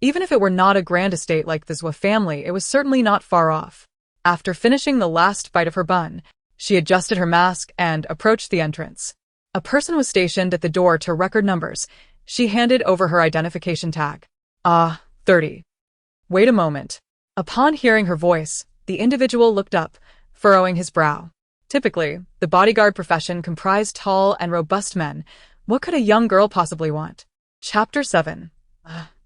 Even if it were not a grand estate like the Xie family, it was certainly not far off. After finishing the last bite of her bun, she adjusted her mask and approached the entrance. A person was stationed at the door to record numbers. She handed over her identification tag. 30. Wait a moment. Upon hearing her voice, the individual looked up, furrowing his brow. Typically, the bodyguard profession comprised tall and robust men. What could a young girl possibly want? Chapter 7.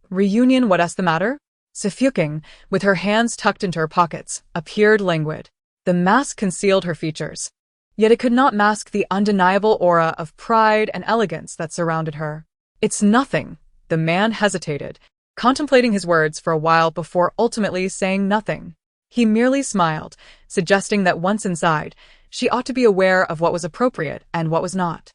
Reunion. What's the matter? Xie Suiying, with her hands tucked into her pockets, appeared languid. The mask concealed her features, yet it could not mask the undeniable aura of pride and elegance that surrounded her. It's nothing. The man hesitated, contemplating his words for a while before ultimately saying nothing. He merely smiled, suggesting that once inside, she ought to be aware of what was appropriate and what was not.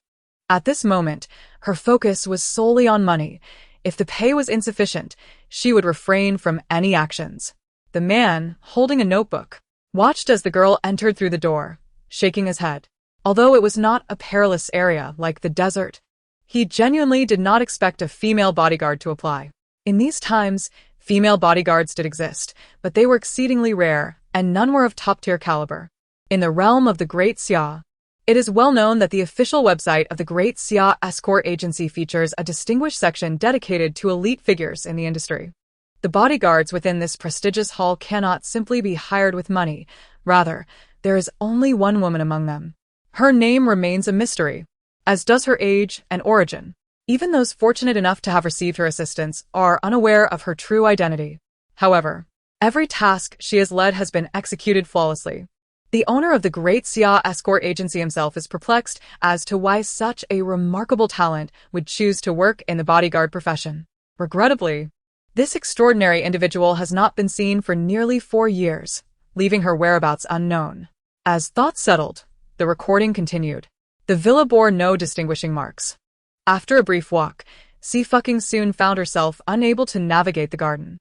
At this moment, her focus was solely on money. If the pay was insufficient, she would refrain from any actions. The man, holding a notebook, watched as the girl entered through the door, shaking his head. Although it was not a perilous area like the desert, he genuinely did not expect a female bodyguard to apply. In these times, female bodyguards did exist, but they were exceedingly rare, and none were of top-tier caliber. In the realm of the Great Xie, it is well known that the official website of the Great Xie Escort Agency features a distinguished section dedicated to elite figures in the industry. The bodyguards within this prestigious hall cannot simply be hired with money. Rather, there is only one woman among them. Her name remains a mystery, as does her age and origin. Even those fortunate enough to have received her assistance are unaware of her true identity. However, every task she has led has been executed flawlessly. The owner of the Great Xie Escort Agency himself is perplexed as to why such a remarkable talent would choose to work in the bodyguard profession. Regrettably, this extraordinary individual has not been seen for nearly 4 years, leaving her whereabouts unknown. As thoughts settled, the recording continued. The villa bore no distinguishing marks. After a brief walk, Xie fucking soon found herself unable to navigate the garden.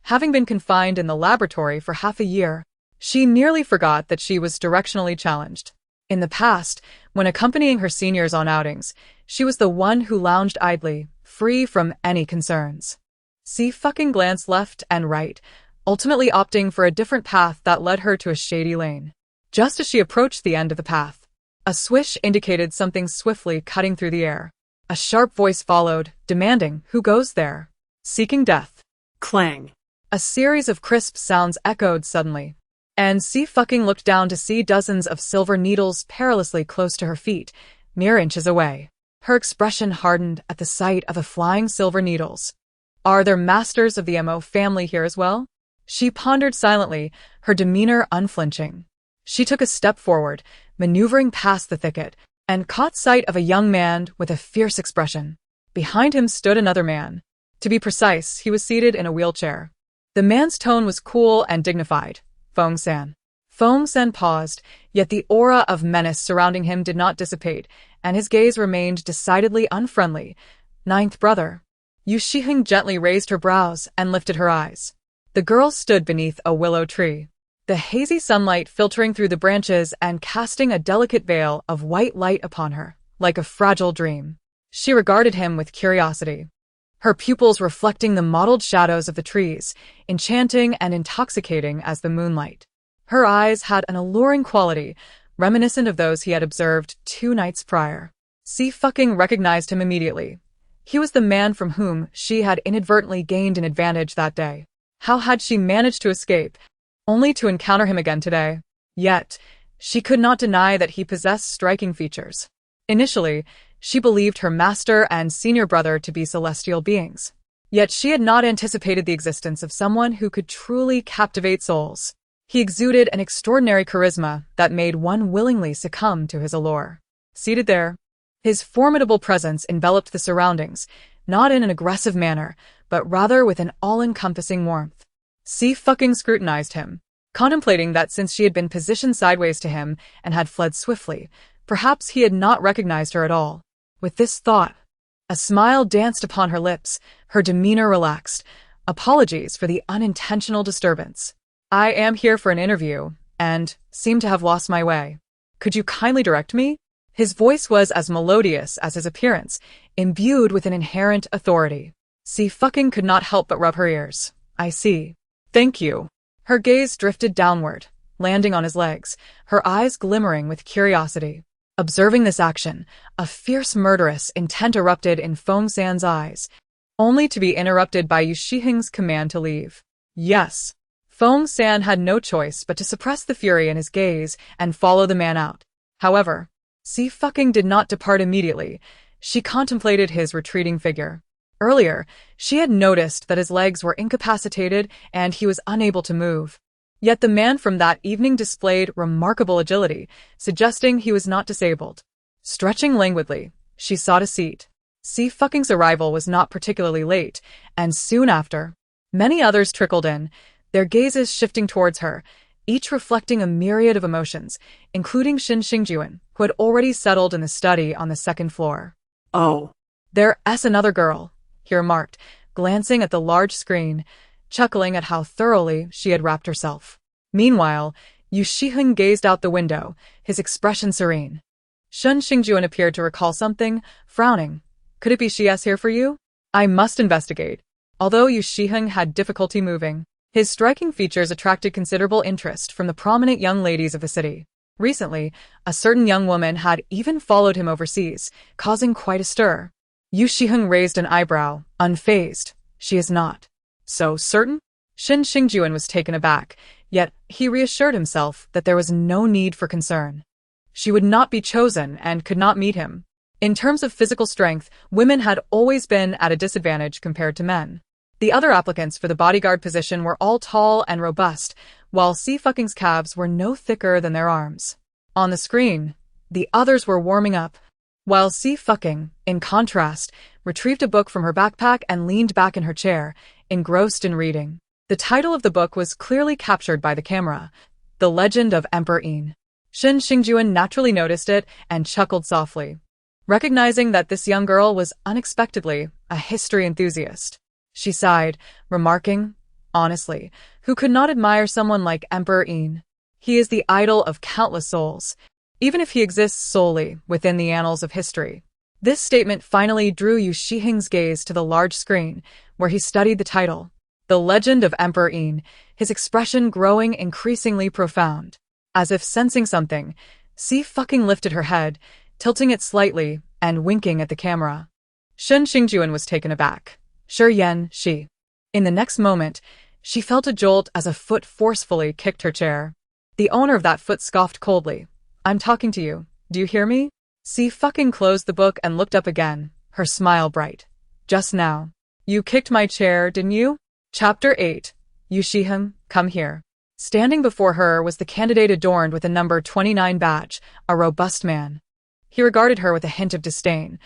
Having been confined in the laboratory for half a year, she nearly forgot that she was directionally challenged. In the past, when accompanying her seniors on outings, she was the one who lounged idly, free from any concerns. Xie fucking glanced left and right, ultimately opting for a different path that led her to a shady lane. Just as she approached the end of the path, a swish indicated something swiftly cutting through the air. A sharp voice followed, demanding, "Who goes there?" "Seeking death." Clang. A series of crisp sounds echoed suddenly, and Xie fucking looked down to see dozens of silver needles perilously close to her feet, mere inches away. Her expression hardened at the sight of the flying silver needles. Are there masters of the MO family here as well? She pondered silently, her demeanor unflinching. She took a step forward, maneuvering past the thicket, and caught sight of a young man with a fierce expression. Behind him stood another man. To be precise, he was seated in a wheelchair. The man's tone was cool and dignified. Feng-san. Feng-san paused, yet the aura of menace surrounding him did not dissipate, and his gaze remained decidedly unfriendly. "Ninth brother." Xie Suiying gently raised her brows and lifted her eyes. The girl stood beneath a willow tree, the hazy sunlight filtering through the branches and casting a delicate veil of white light upon her, like a fragile dream. She regarded him with curiosity, her pupils reflecting the mottled shadows of the trees, enchanting and intoxicating as the moonlight. Her eyes had an alluring quality, reminiscent of those he had observed 2 nights prior. Xie fucking recognized him immediately. He was the man from whom she had inadvertently gained an advantage that day. How had she managed to escape, only to encounter him again today? Yet, she could not deny that he possessed striking features. Initially, she believed her master and senior brother to be celestial beings. Yet she had not anticipated the existence of someone who could truly captivate souls. He exuded an extraordinary charisma that made one willingly succumb to his allure. Seated there, his formidable presence enveloped the surroundings, not in an aggressive manner, but rather with an all-encompassing warmth. Xie fucking scrutinized him, contemplating that since she had been positioned sideways to him and had fled swiftly, perhaps he had not recognized her at all. With this thought, a smile danced upon her lips, her demeanor relaxed. Apologies for the unintentional disturbance. I am here for an interview, and seem to have lost my way. Could you kindly direct me? His voice was as melodious as his appearance, imbued with an inherent authority. Xie fucking could not help but rub her ears. I see. Thank you. Her gaze drifted downward, landing on his legs, her eyes glimmering with curiosity. Observing this action, a fierce murderous intent erupted in Feng San's eyes, only to be interrupted by Xie Suiying's command to leave. Yes. Feng San had no choice but to suppress the fury in his gaze and follow the man out. However, Xie fucking did not depart immediately. She contemplated his retreating figure. Earlier, she had noticed that his legs were incapacitated and he was unable to move. Yet the man from that evening displayed remarkable agility, suggesting he was not disabled. Stretching languidly, she sought a seat. Xie fucking's arrival was not particularly late, and soon after, many others trickled in, their gazes shifting towards her, each reflecting a myriad of emotions, including Xie Suiying, who had already settled in the study on the second floor. Oh. There's another girl, he remarked, glancing at the large screen, chuckling at how thoroughly she had wrapped herself. Meanwhile, Xie Suiying gazed out the window, his expression serene. Xie Suiying appeared to recall something, frowning. Could it be she's here for you? I must investigate. Although Xie Suiying had difficulty moving, his striking features attracted considerable interest from the prominent young ladies of the city. Recently, a certain young woman had even followed him overseas, causing quite a stir. Xie Suiying raised an eyebrow, unfazed. She is not. So certain? Xie Suiying was taken aback, yet he reassured himself that there was no need for concern. She would not be chosen and could not meet him. In terms of physical strength, women had always been at a disadvantage compared to men. The other applicants for the bodyguard position were all tall and robust, while Xie fucking's calves were no thicker than their arms. On the screen, the others were warming up, while Xie fucking, in contrast, retrieved a book from her backpack and leaned back in her chair, engrossed in reading. The title of the book was clearly captured by the camera, The Legend of Emperor Xie. Xie Suiying naturally noticed it and chuckled softly, recognizing that this young girl was unexpectedly a history enthusiast. She sighed, remarking, honestly, who could not admire someone like Emperor Xie? He is the idol of countless souls, even if he exists solely within the annals of history. This statement finally drew Xie Suiying's gaze to the large screen, where he studied the title, The Legend of Emperor Xie, his expression growing increasingly profound. As if sensing something, Xie fucking lifted her head, tilting it slightly and winking at the camera. Xie Suiying was taken aback. She. In the next moment, she felt a jolt as a foot forcefully kicked her chair. The owner of that foot scoffed coldly. I'm talking to you. Do you hear me? Xie fucking closed the book and looked up again, her smile bright. Just now. You kicked my chair, didn't you? Chapter 8. Xie Suiying, come here. Standing before her was the candidate adorned with a number 29 badge, a robust man. He regarded her with a hint of disdain.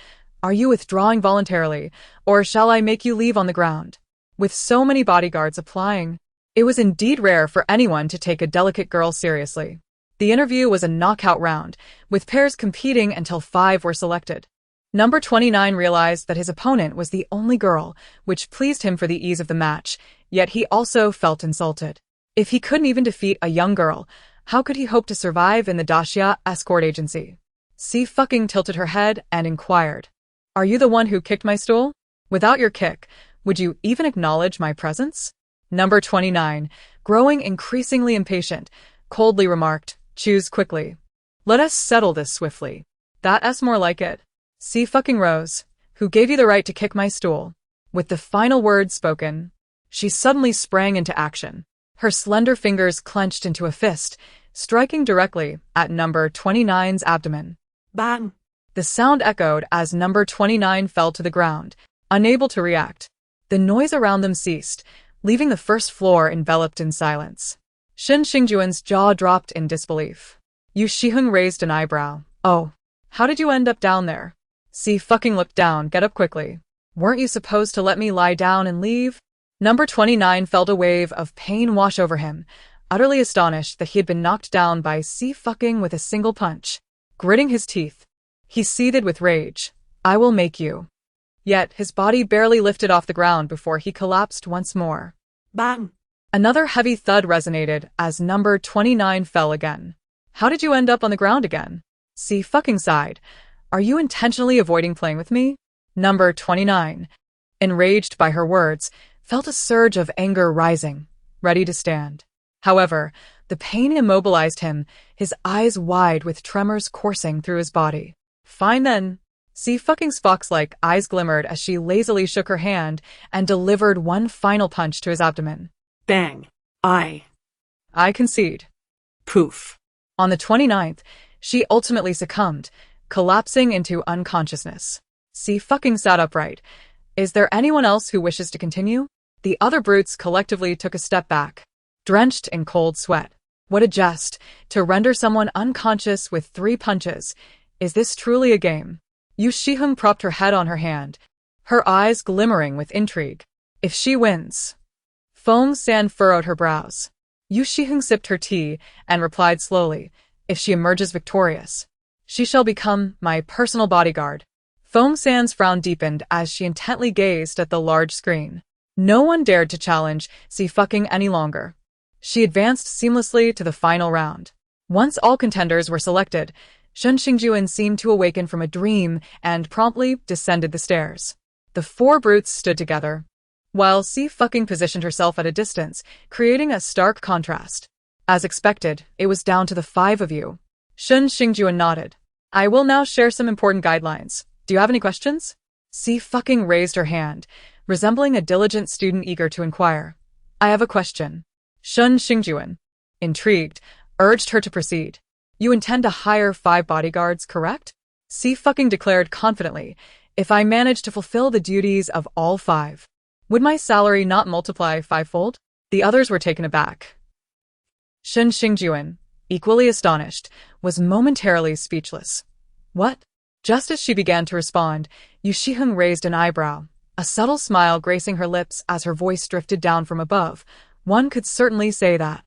Are you withdrawing voluntarily, or shall I make you leave on the ground? With so many bodyguards applying, it was indeed rare for anyone to take a delicate girl seriously. The interview was a knockout round, with pairs competing until 5 were selected. Number 29 realized that his opponent was the only girl, which pleased him for the ease of the match, yet he also felt insulted. If he couldn't even defeat a young girl, how could he hope to survive in the Daxia escort agency? Xie fucking tilted her head and inquired. Are you the one who kicked my stool? Without your kick, would you even acknowledge my presence? Number 29, growing increasingly impatient, coldly remarked, choose quickly. Let us settle this swiftly. That's more like it. Xie fucking Rose, who gave you the right to kick my stool? With the final words spoken, she suddenly sprang into action. Her slender fingers clenched into a fist, striking directly at number 29's abdomen. Bang! The sound echoed as number 29 fell to the ground, unable to react. The noise around them ceased, leaving the first floor enveloped in silence. Shen Xingjuan's jaw dropped in disbelief. Yu Shiheng raised an eyebrow. Oh, how did you end up down there? Xie fucking looked down. Get up quickly. Weren't you supposed to let me lie down and leave? Number 29 felt a wave of pain wash over him, utterly astonished that he had been knocked down by Xie fucking with a single punch. Gritting his teeth, he seethed with rage. I will make you. Yet his body barely lifted off the ground before he collapsed once more. Bang! Another heavy thud resonated as number 29 fell again. How did you end up on the ground again? Xie fucking sighed. Are you intentionally avoiding playing with me? Number 29, enraged by her words, felt a surge of anger rising, ready to stand. However, the pain immobilized him, his eyes wide with tremors coursing through his body. Fine then. Xie fucking's fox-like eyes glimmered as she lazily shook her hand and delivered one final punch to his abdomen. Bang! I concede. Poof. On the 29th, she ultimately succumbed, collapsing into unconsciousness. Xie fucking sat upright. Is there anyone else who wishes to continue? The other brutes collectively took a step back, drenched in cold sweat. What a jest, to render someone unconscious with 3 punches. Is this truly a game? Yu Shiheng propped her head on her hand, her eyes glimmering with intrigue. If she wins. Feng San furrowed her brows. Yu Shiheng sipped her tea and replied slowly, if she emerges victorious, she shall become my personal bodyguard. Feng San's frown deepened as she intently gazed at the large screen. No one dared to challenge Xie fucking any longer. She advanced seamlessly to the final round. Once all contenders were selected, Shen Xingjuan seemed to awaken from a dream and promptly descended the stairs. The 4 brutes stood together, while Xie fucking positioned herself at a distance, creating a stark contrast. As expected, it was down to the 5 of you. Shen Xingjuan nodded. I will now share some important guidelines. Do you have any questions? Xie fucking raised her hand, resembling a diligent student eager to inquire. I have a question. Shen Xingjuan, intrigued, urged her to proceed. You intend to hire 5 bodyguards, correct? Xie fucking declared confidently. If I manage to fulfill the duties of all 5, would my salary not multiply 5-fold? The others were taken aback. Shen Xingjuan, equally astonished, was momentarily speechless. What? Just as she began to respond, Yu Shiheng raised an eyebrow, a subtle smile gracing her lips as her voice drifted down from above. One could certainly say that.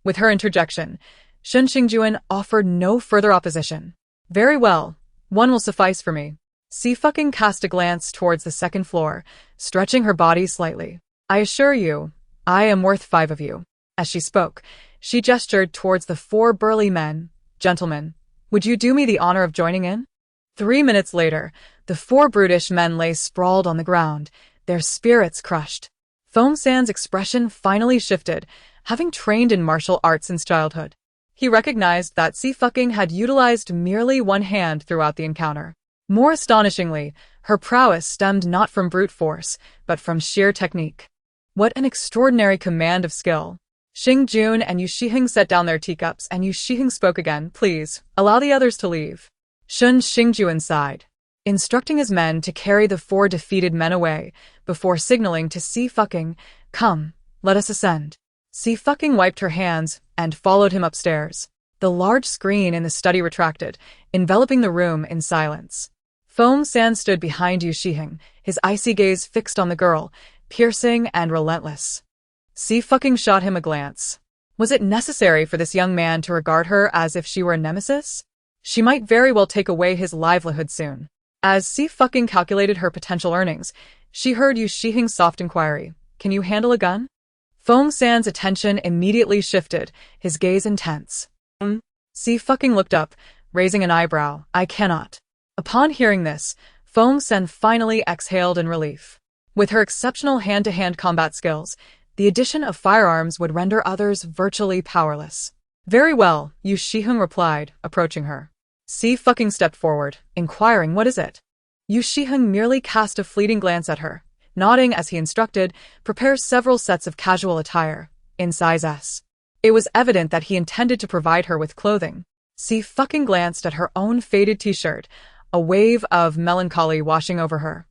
With her interjection, Shen Xingjuan offered no further opposition. Very well, 1 will suffice for me. Xie fucking cast a glance towards the 2nd floor, stretching her body slightly. I assure you, I am worth 5 of you. As she spoke, she gestured towards the 4 burly men. Gentlemen, would you do me the honor of joining in? 3 minutes later, the 4 brutish men lay sprawled on the ground, their spirits crushed. Feng San's expression finally shifted, having trained in martial arts since childhood. He recognized that Xie fucking had utilized merely 1 hand throughout the encounter. More astonishingly, her prowess stemmed not from brute force, but from sheer technique. What an extraordinary command of skill. Xingjun and Yu Shiheng set down their teacups and Yu Shiheng spoke again. Please, allow the others to leave. Shen Xingjuan sighed, instructing his men to carry the 4 defeated men away, before signaling to Xie fucking, come, let us ascend. Xie fucking wiped her hands and followed him upstairs. The large screen in the study retracted, enveloping the room in silence. Feng San stood behind Yu Shiheng, his icy gaze fixed on the girl, piercing and relentless. Xie fucking shot him a glance. Was it necessary for this young man to regard her as if she were a nemesis? She might very well take away his livelihood soon. As Xie fucking calculated her potential earnings, she heard Yu Shiheng's soft inquiry. Can you handle a gun? Feng San's attention immediately shifted, his gaze intense. Xie fucking looked up, raising an eyebrow. I cannot. Upon hearing this, Feng San finally exhaled in relief. With her exceptional hand-to-hand combat skills, the addition of firearms would render others virtually powerless. Very well, Yu Shiheng replied, approaching her. Xie fucking stepped forward, inquiring, what is it? Yu Shiheng merely cast a fleeting glance at her, nodding as he instructed, prepare several sets of casual attire, in size S. It was evident that he intended to provide her with clothing. Xie fucking glanced at her own faded t-shirt, a wave of melancholy washing over her,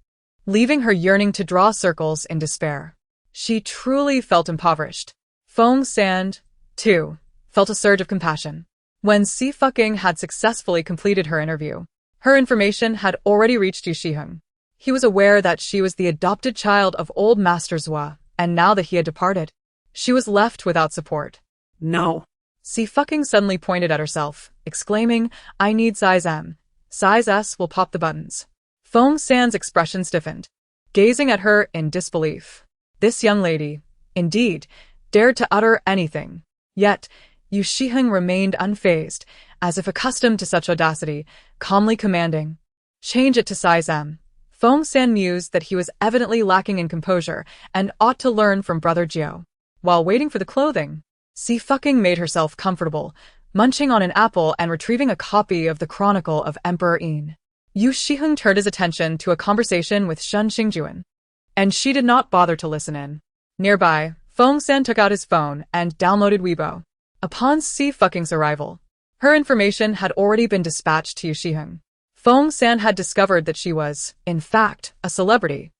leaving her yearning to draw circles in despair. She truly felt impoverished. Feng San, too, felt a surge of compassion. When Xie fucking had successfully completed her interview, her information had already reached Yu Shiheng. He was aware that she was the adopted child of old Master Zhua, and now that he had departed, she was left without support. No. Xie fucking suddenly pointed at herself, exclaiming, I need size M. Size S will pop the buttons. Feng San's expression stiffened, gazing at her in disbelief. This young lady, indeed, dared to utter anything. Yet, Yu Shiheng remained unfazed, as if accustomed to such audacity, calmly commanding, change it to size M. Feng San mused that he was evidently lacking in composure and ought to learn from Brother Jiao. While waiting for the clothing, Xie fucking made herself comfortable, munching on an apple and retrieving a copy of the Chronicle of Emperor Yin. Yu Shiheng turned his attention to a conversation with Shen Xingjuan, and she did not bother to listen in. Nearby, Feng San took out his phone and downloaded Weibo. Upon Xie fucking's arrival, her information had already been dispatched to Yu Shiheng. Feng San had discovered that she was, in fact, a celebrity.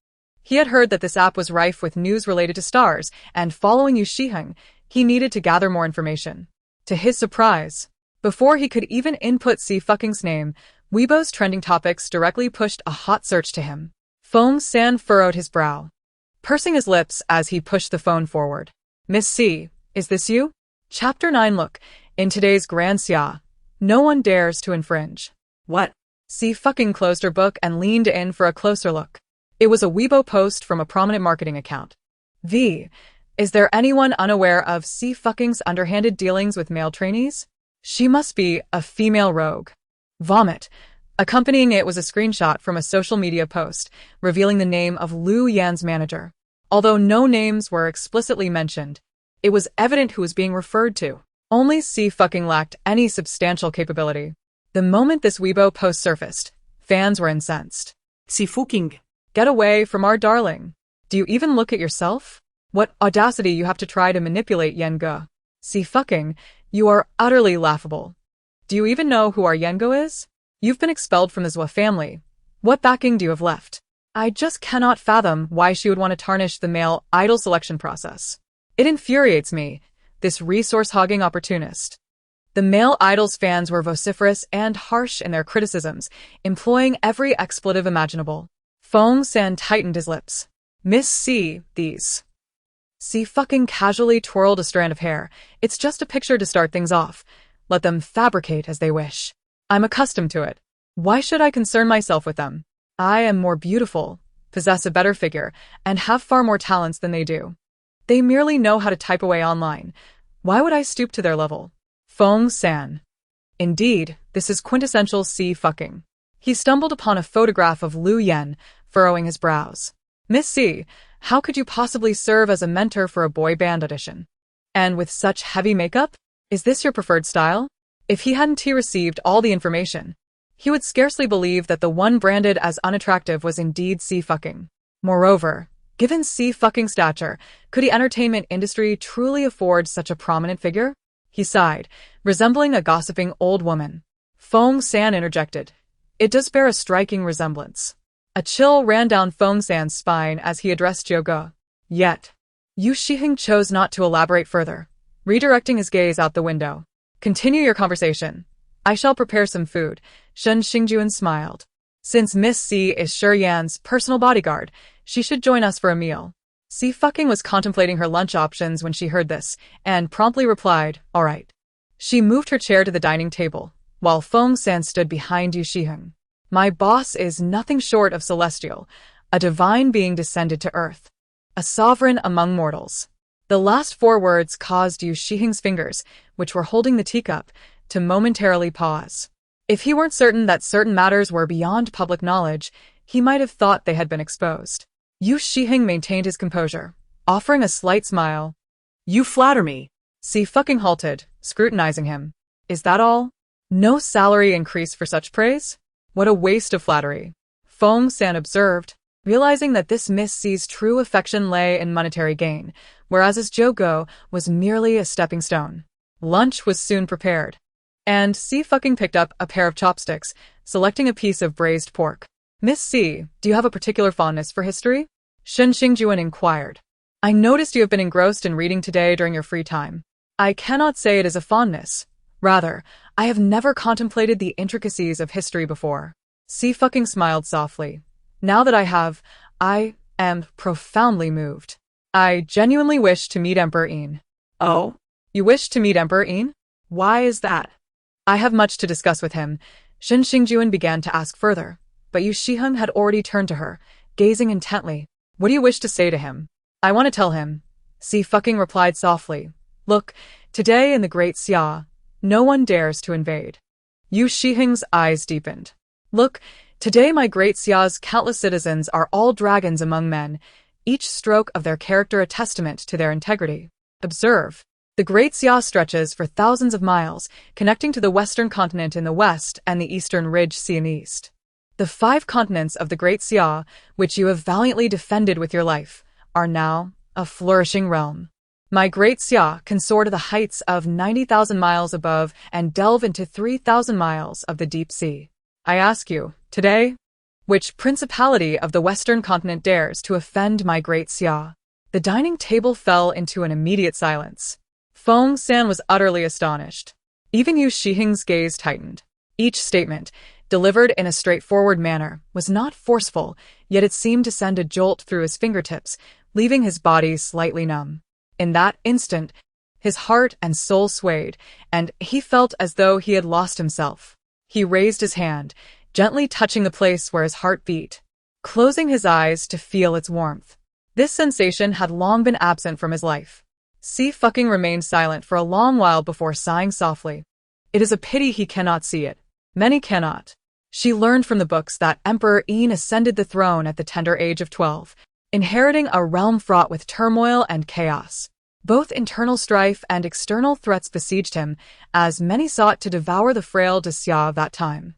He had heard that this app was rife with news related to stars, and following Yu Shiheng, he needed to gather more information. To his surprise, before he could even input Xie fucking's name, Weibo's trending topics directly pushed a hot search to him. Feng San furrowed his brow, pursing his lips as he pushed the phone forward. Miss Xie, is this you? Chapter 9. Look, in today's Grand Xia, no one dares to infringe. What? Xie fucking closed her book and leaned in for a closer look. It was a Weibo post from a prominent marketing account. Is there anyone unaware of Xie fucking's underhanded dealings with male trainees? She must be a female rogue. Vomit. Accompanying it was a screenshot from a social media post, revealing the name of Lu Yan's manager. Although no names were explicitly mentioned, it was evident who was being referred to. Only Xie fucking lacked any substantial capability. The moment this Weibo post surfaced, fans were incensed. Xie fucking. Get away from our darling. Do you even look at yourself? What audacity you have to try to manipulate Yengo. Xie fucking, you are utterly laughable. Do you even know who our Yengo is? You've been expelled from the Zhua family. What backing do you have left? I just cannot fathom why she would want to tarnish the male idol selection process. It infuriates me, this resource-hogging opportunist. The male idol's fans were vociferous and harsh in their criticisms, employing every expletive imaginable. Feng San tightened his lips. Miss Xie, these. Xie fucking casually twirled a strand of hair. It's just a picture to start things off. Let them fabricate as they wish. I'm accustomed to it. Why should I concern myself with them? I am more beautiful, possess a better figure, and have far more talents than they do. They merely know how to type away online. Why would I stoop to their level? Feng San. Indeed, this is quintessential Xie fucking. He stumbled upon a photograph of Lu Yan, furrowing his brows. Miss Xie, how could you possibly serve as a mentor for a boy band audition? And with such heavy makeup? Is this your preferred style? If he hadn't received all the information, he would scarcely believe that the one branded as unattractive was indeed Xie fucking. Moreover, given Xie fucking stature, could the entertainment industry truly afford such a prominent figure? He sighed, resembling a gossiping old woman. Feng San interjected. It does bear a striking resemblance. A chill ran down Feng San's spine as he addressed Zhou. Yet, Yu Shiheng chose not to elaborate further, redirecting his gaze out the window. Continue your conversation. I shall prepare some food. Shen Xingjuan smiled. Since Miss Xie is Shi Yan's personal bodyguard, she should join us for a meal. Xie fucking was contemplating her lunch options when she heard this, and promptly replied, all right. She moved her chair to the dining table, while Feng San stood behind Yu Shiheng. My boss is nothing short of celestial, a divine being descended to earth, a sovereign among mortals. The last 4 words caused Yu Shiheng's fingers, which were holding the teacup, to momentarily pause. If he weren't certain that certain matters were beyond public knowledge, he might have thought they had been exposed. Yu Shiheng maintained his composure, offering a slight smile. You flatter me. Xie fucking halted, scrutinizing him. Is that all? No salary increase for such praise? What a waste of flattery. Feng San observed, realizing that this Miss Xi's true affection lay in monetary gain, whereas his Jogo was merely a stepping stone. Lunch was soon prepared, and Xie fucking picked up a pair of chopsticks, selecting a piece of braised pork. Miss Xie, do you have a particular fondness for history? Shen Xingjuan inquired. I noticed you have been engrossed in reading today during your free time. I cannot say it is a fondness. Rather, I have never contemplated the intricacies of history before. Xie fucking smiled softly. Now that I am profoundly moved. I genuinely wish to meet Emperor Yin. Oh? You wish to meet Emperor Yin? Why is that? I have much to discuss with him. Shen Xingjuan began to ask further, but Yu Shiheng had already turned to her, gazing intently. What do you wish to say to him? I want to tell him. Xie fucking replied softly. Look, today in the Great Xia, no one dares to invade. Yu Shiheng's eyes deepened. Look, today my Great Xia's countless citizens are all dragons among men, each stroke of their character a testament to their integrity. Observe. The Great Xia stretches for thousands of miles, connecting to the western continent in the west and the eastern ridge sea in the east. The 5 continents of the Great Xia, which you have valiantly defended with your life, are now a flourishing realm. My Great Xia can soar to the heights of 90,000 miles above and delve into 3,000 miles of the deep sea. I ask you, today, which principality of the western continent dares to offend my Great Xia? The dining table fell into an immediate silence. Feng San was utterly astonished. Even Yu Shiheng's gaze tightened. Each statement, delivered in a straightforward manner, was not forceful, yet it seemed to send a jolt through his fingertips, leaving his body slightly numb. In that instant, his heart and soul swayed, and he felt as though he had lost himself. He raised his hand, gently touching the place where his heart beat, closing his eyes to feel its warmth. This sensation had long been absent from his life. Xie fucking remained silent for a long while before sighing softly. It is a pity he cannot see it. Many cannot. She learned from the books that Emperor Yin ascended the throne at the tender age of 12, inheriting a realm fraught with turmoil and chaos. Both internal strife and external threats besieged him, as many sought to devour the frail Xia of that time.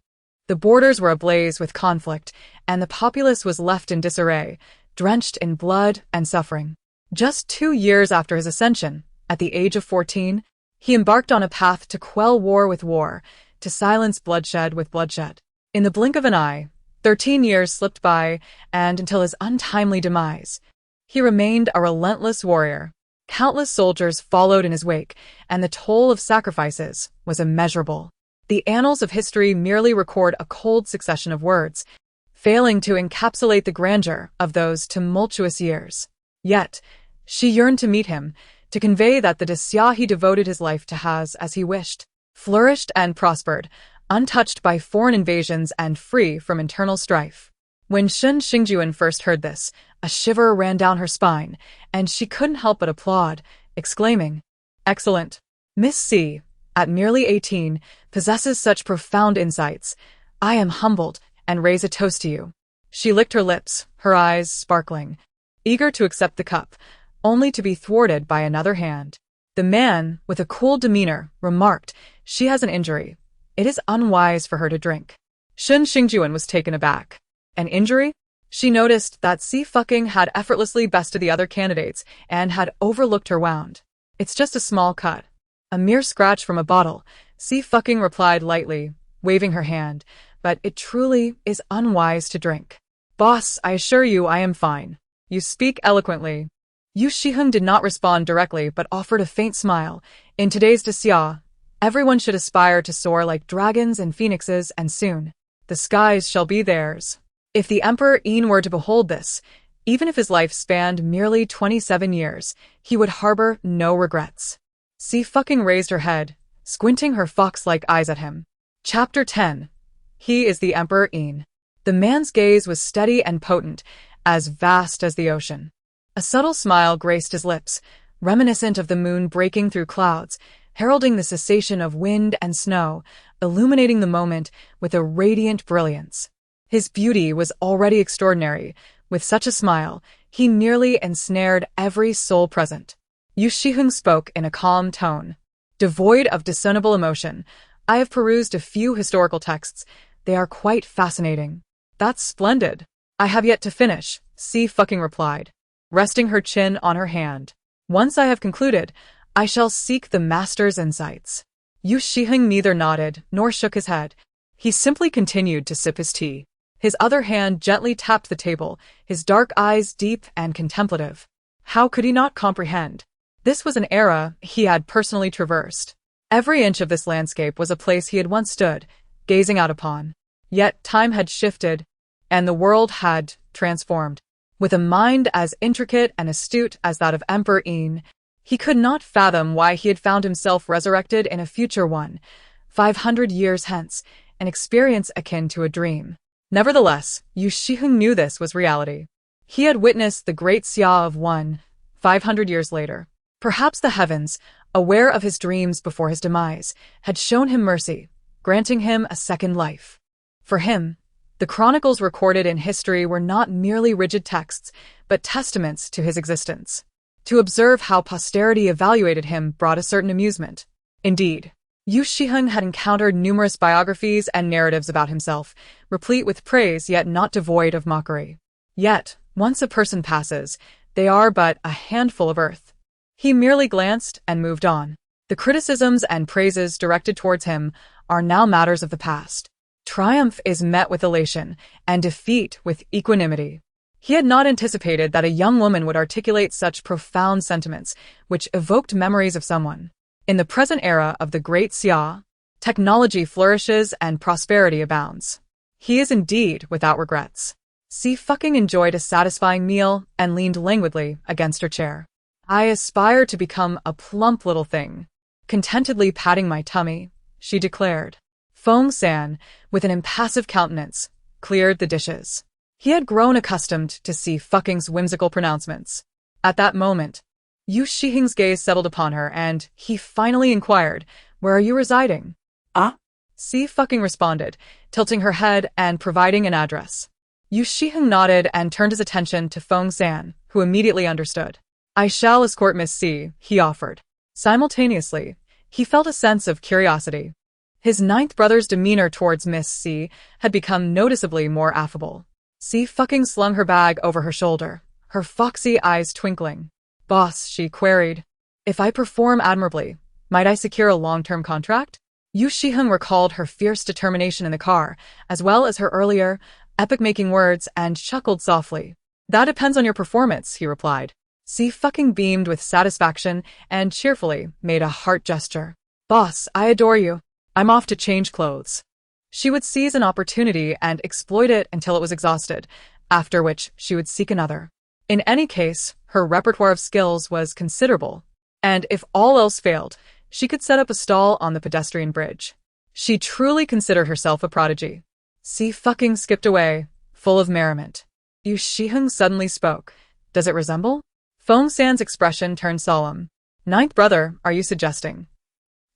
The borders were ablaze with conflict, and the populace was left in disarray, drenched in blood and suffering. Just 2 years after his ascension, at the age of 14, he embarked on a path to quell war with war, to silence bloodshed with bloodshed. In the blink of an eye, 13 years slipped by, and until his untimely demise, he remained a relentless warrior. Countless soldiers followed in his wake, and the toll of sacrifices was immeasurable. The annals of history merely record a cold succession of words, failing to encapsulate the grandeur of those tumultuous years. Yet, she yearned to meet him, to convey that the Xia he devoted his life to has, as he wished, flourished and prospered, untouched by foreign invasions and free from internal strife. When Shen Xingjuan first heard this, a shiver ran down her spine, and she couldn't help but applaud, exclaiming, "Excellent! Miss Xie, at merely 18, possesses such profound insights. I am humbled and raise a toast to you." She licked her lips, her eyes sparkling, eager to accept the cup, only to be thwarted by another hand. The man, with a cool demeanor, remarked, "She has an injury. It is unwise for her to drink." Shen Xingjuan was taken aback. An injury? She noticed that Xie fucking had effortlessly bested the other candidates and had overlooked her wound. "It's just a small cut. A mere scratch from a bottle," Xie fucking replied lightly, waving her hand, "but it truly is unwise to drink." "Boss, I assure you I am fine. You speak eloquently." Yu Shiheng did not respond directly but offered a faint smile. In today's Xia, everyone should aspire to soar like dragons and phoenixes, and soon, the skies shall be theirs. If the Emperor Yin were to behold this, even if his life spanned merely 27 years, he would harbor no regrets. Xie fucking raised her head, squinting her fox-like eyes at him. Chapter 10. He is the Emperor Yin. The man's gaze was steady and potent, as vast as the ocean. A subtle smile graced his lips, reminiscent of the moon breaking through clouds, heralding the cessation of wind and snow, illuminating the moment with a radiant brilliance. His beauty was already extraordinary. With such a smile, he nearly ensnared every soul present. Yu Shiheng spoke in a calm tone, devoid of discernible emotion. "I have perused a few historical texts. They are quite fascinating. That's splendid. I have yet to finish, Xie fucking replied, resting her chin on her hand. Once I have concluded, I shall seek the master's insights. Xie Suiying neither nodded nor shook his head. He simply continued to sip his tea. His other hand gently tapped the table, his dark eyes deep and contemplative. How could he not comprehend? This was an era he had personally traversed. Every inch of this landscape was a place he had once stood, gazing out upon. Yet time had shifted, and the world had transformed. With a mind as intricate and astute as that of Emperor Yin, he could not fathom why he had found himself resurrected in a future one, 500 years hence, an experience akin to a dream. Nevertheless, Xie Suiying knew this was reality. He had witnessed the great Xie of one, 500 years later. Perhaps the heavens, aware of his dreams before his demise, had shown him mercy, granting him a second life. For him, the chronicles recorded in history were not merely rigid texts, but testaments to his existence. To observe how posterity evaluated him brought a certain amusement. Indeed, Xie Suiying had encountered numerous biographies and narratives about himself, replete with praise yet not devoid of mockery. Yet, once a person passes, they are but a handful of earth. He merely glanced and moved on. The criticisms and praises directed towards him are now matters of the past. Triumph is met with elation, and defeat with equanimity. He had not anticipated that a young woman would articulate such profound sentiments, which evoked memories of someone. In the present era of the Great Xie, technology flourishes and prosperity abounds. He is indeed without regrets. Xie fucking enjoyed a satisfying meal and leaned languidly against her chair. I aspire to become a plump little thing. Contentedly patting my tummy, she declared. Feng San, with an impassive countenance, cleared the dishes. He had grown accustomed to Xie fucking's whimsical pronouncements. At that moment, Xie Suiying's gaze settled upon her and he finally inquired, "Where are you residing?" Ah? Xie fucking responded, tilting her head and providing an address. Xie Suiying nodded and turned his attention to Feng San, who immediately understood. I shall escort Miss Xie, he offered. Simultaneously, he felt a sense of curiosity. His ninth brother's demeanor towards Miss Xie had become noticeably more affable. Xie fucking slung her bag over her shoulder, her foxy eyes twinkling. Boss, she queried. If I perform admirably, might I secure a long-term contract? Xie Suiying recalled her fierce determination in the car, as well as her earlier, epic-making words, and chuckled softly. That depends on your performance, he replied. Xie fucking beamed with satisfaction and cheerfully made a heart gesture. Boss, I adore you. I'm off to change clothes. She would seize an opportunity and exploit it until it was exhausted, after which she would seek another. In any case, her repertoire of skills was considerable, and if all else failed, she could set up a stall on the pedestrian bridge. She truly considered herself a prodigy. Xie fucking skipped away, full of merriment. Xie Suiying suddenly spoke. Does it resemble? Feng San's expression turned solemn. Ninth brother, are you suggesting?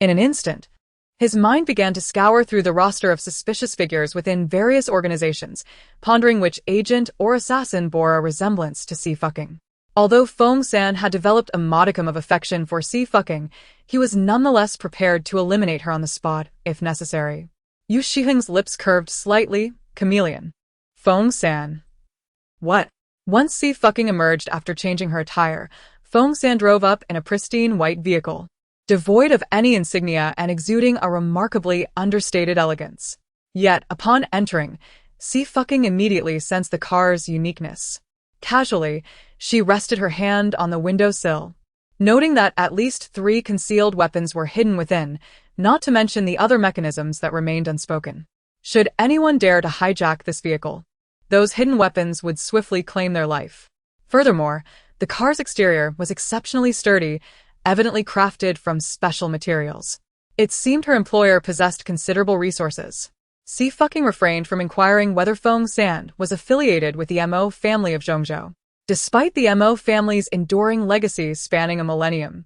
In an instant, his mind began to scour through the roster of suspicious figures within various organizations, pondering which agent or assassin bore a resemblance to Xie fucking. Although Feng San had developed a modicum of affection for Xie fucking, he was nonetheless prepared to eliminate her on the spot, if necessary. Xie Suiying's lips curved slightly, chameleon. Feng San. What? Once Xie fucking emerged after changing her attire, Feng San drove up in a pristine white vehicle, devoid of any insignia and exuding a remarkably understated elegance. Yet, upon entering, Xie fucking immediately sensed the car's uniqueness. Casually, she rested her hand on the windowsill, noting that at least 3 concealed weapons were hidden within, not to mention the other mechanisms that remained unspoken. Should anyone dare to hijack this vehicle, those hidden weapons would swiftly claim their life. Furthermore, the car's exterior was exceptionally sturdy, evidently crafted from special materials. It seemed her employer possessed considerable resources. Xie fucking refrained from inquiring whether Feng San was affiliated with the Mo family of Zhongzhou. Despite the Mo family's enduring legacy spanning a millennium,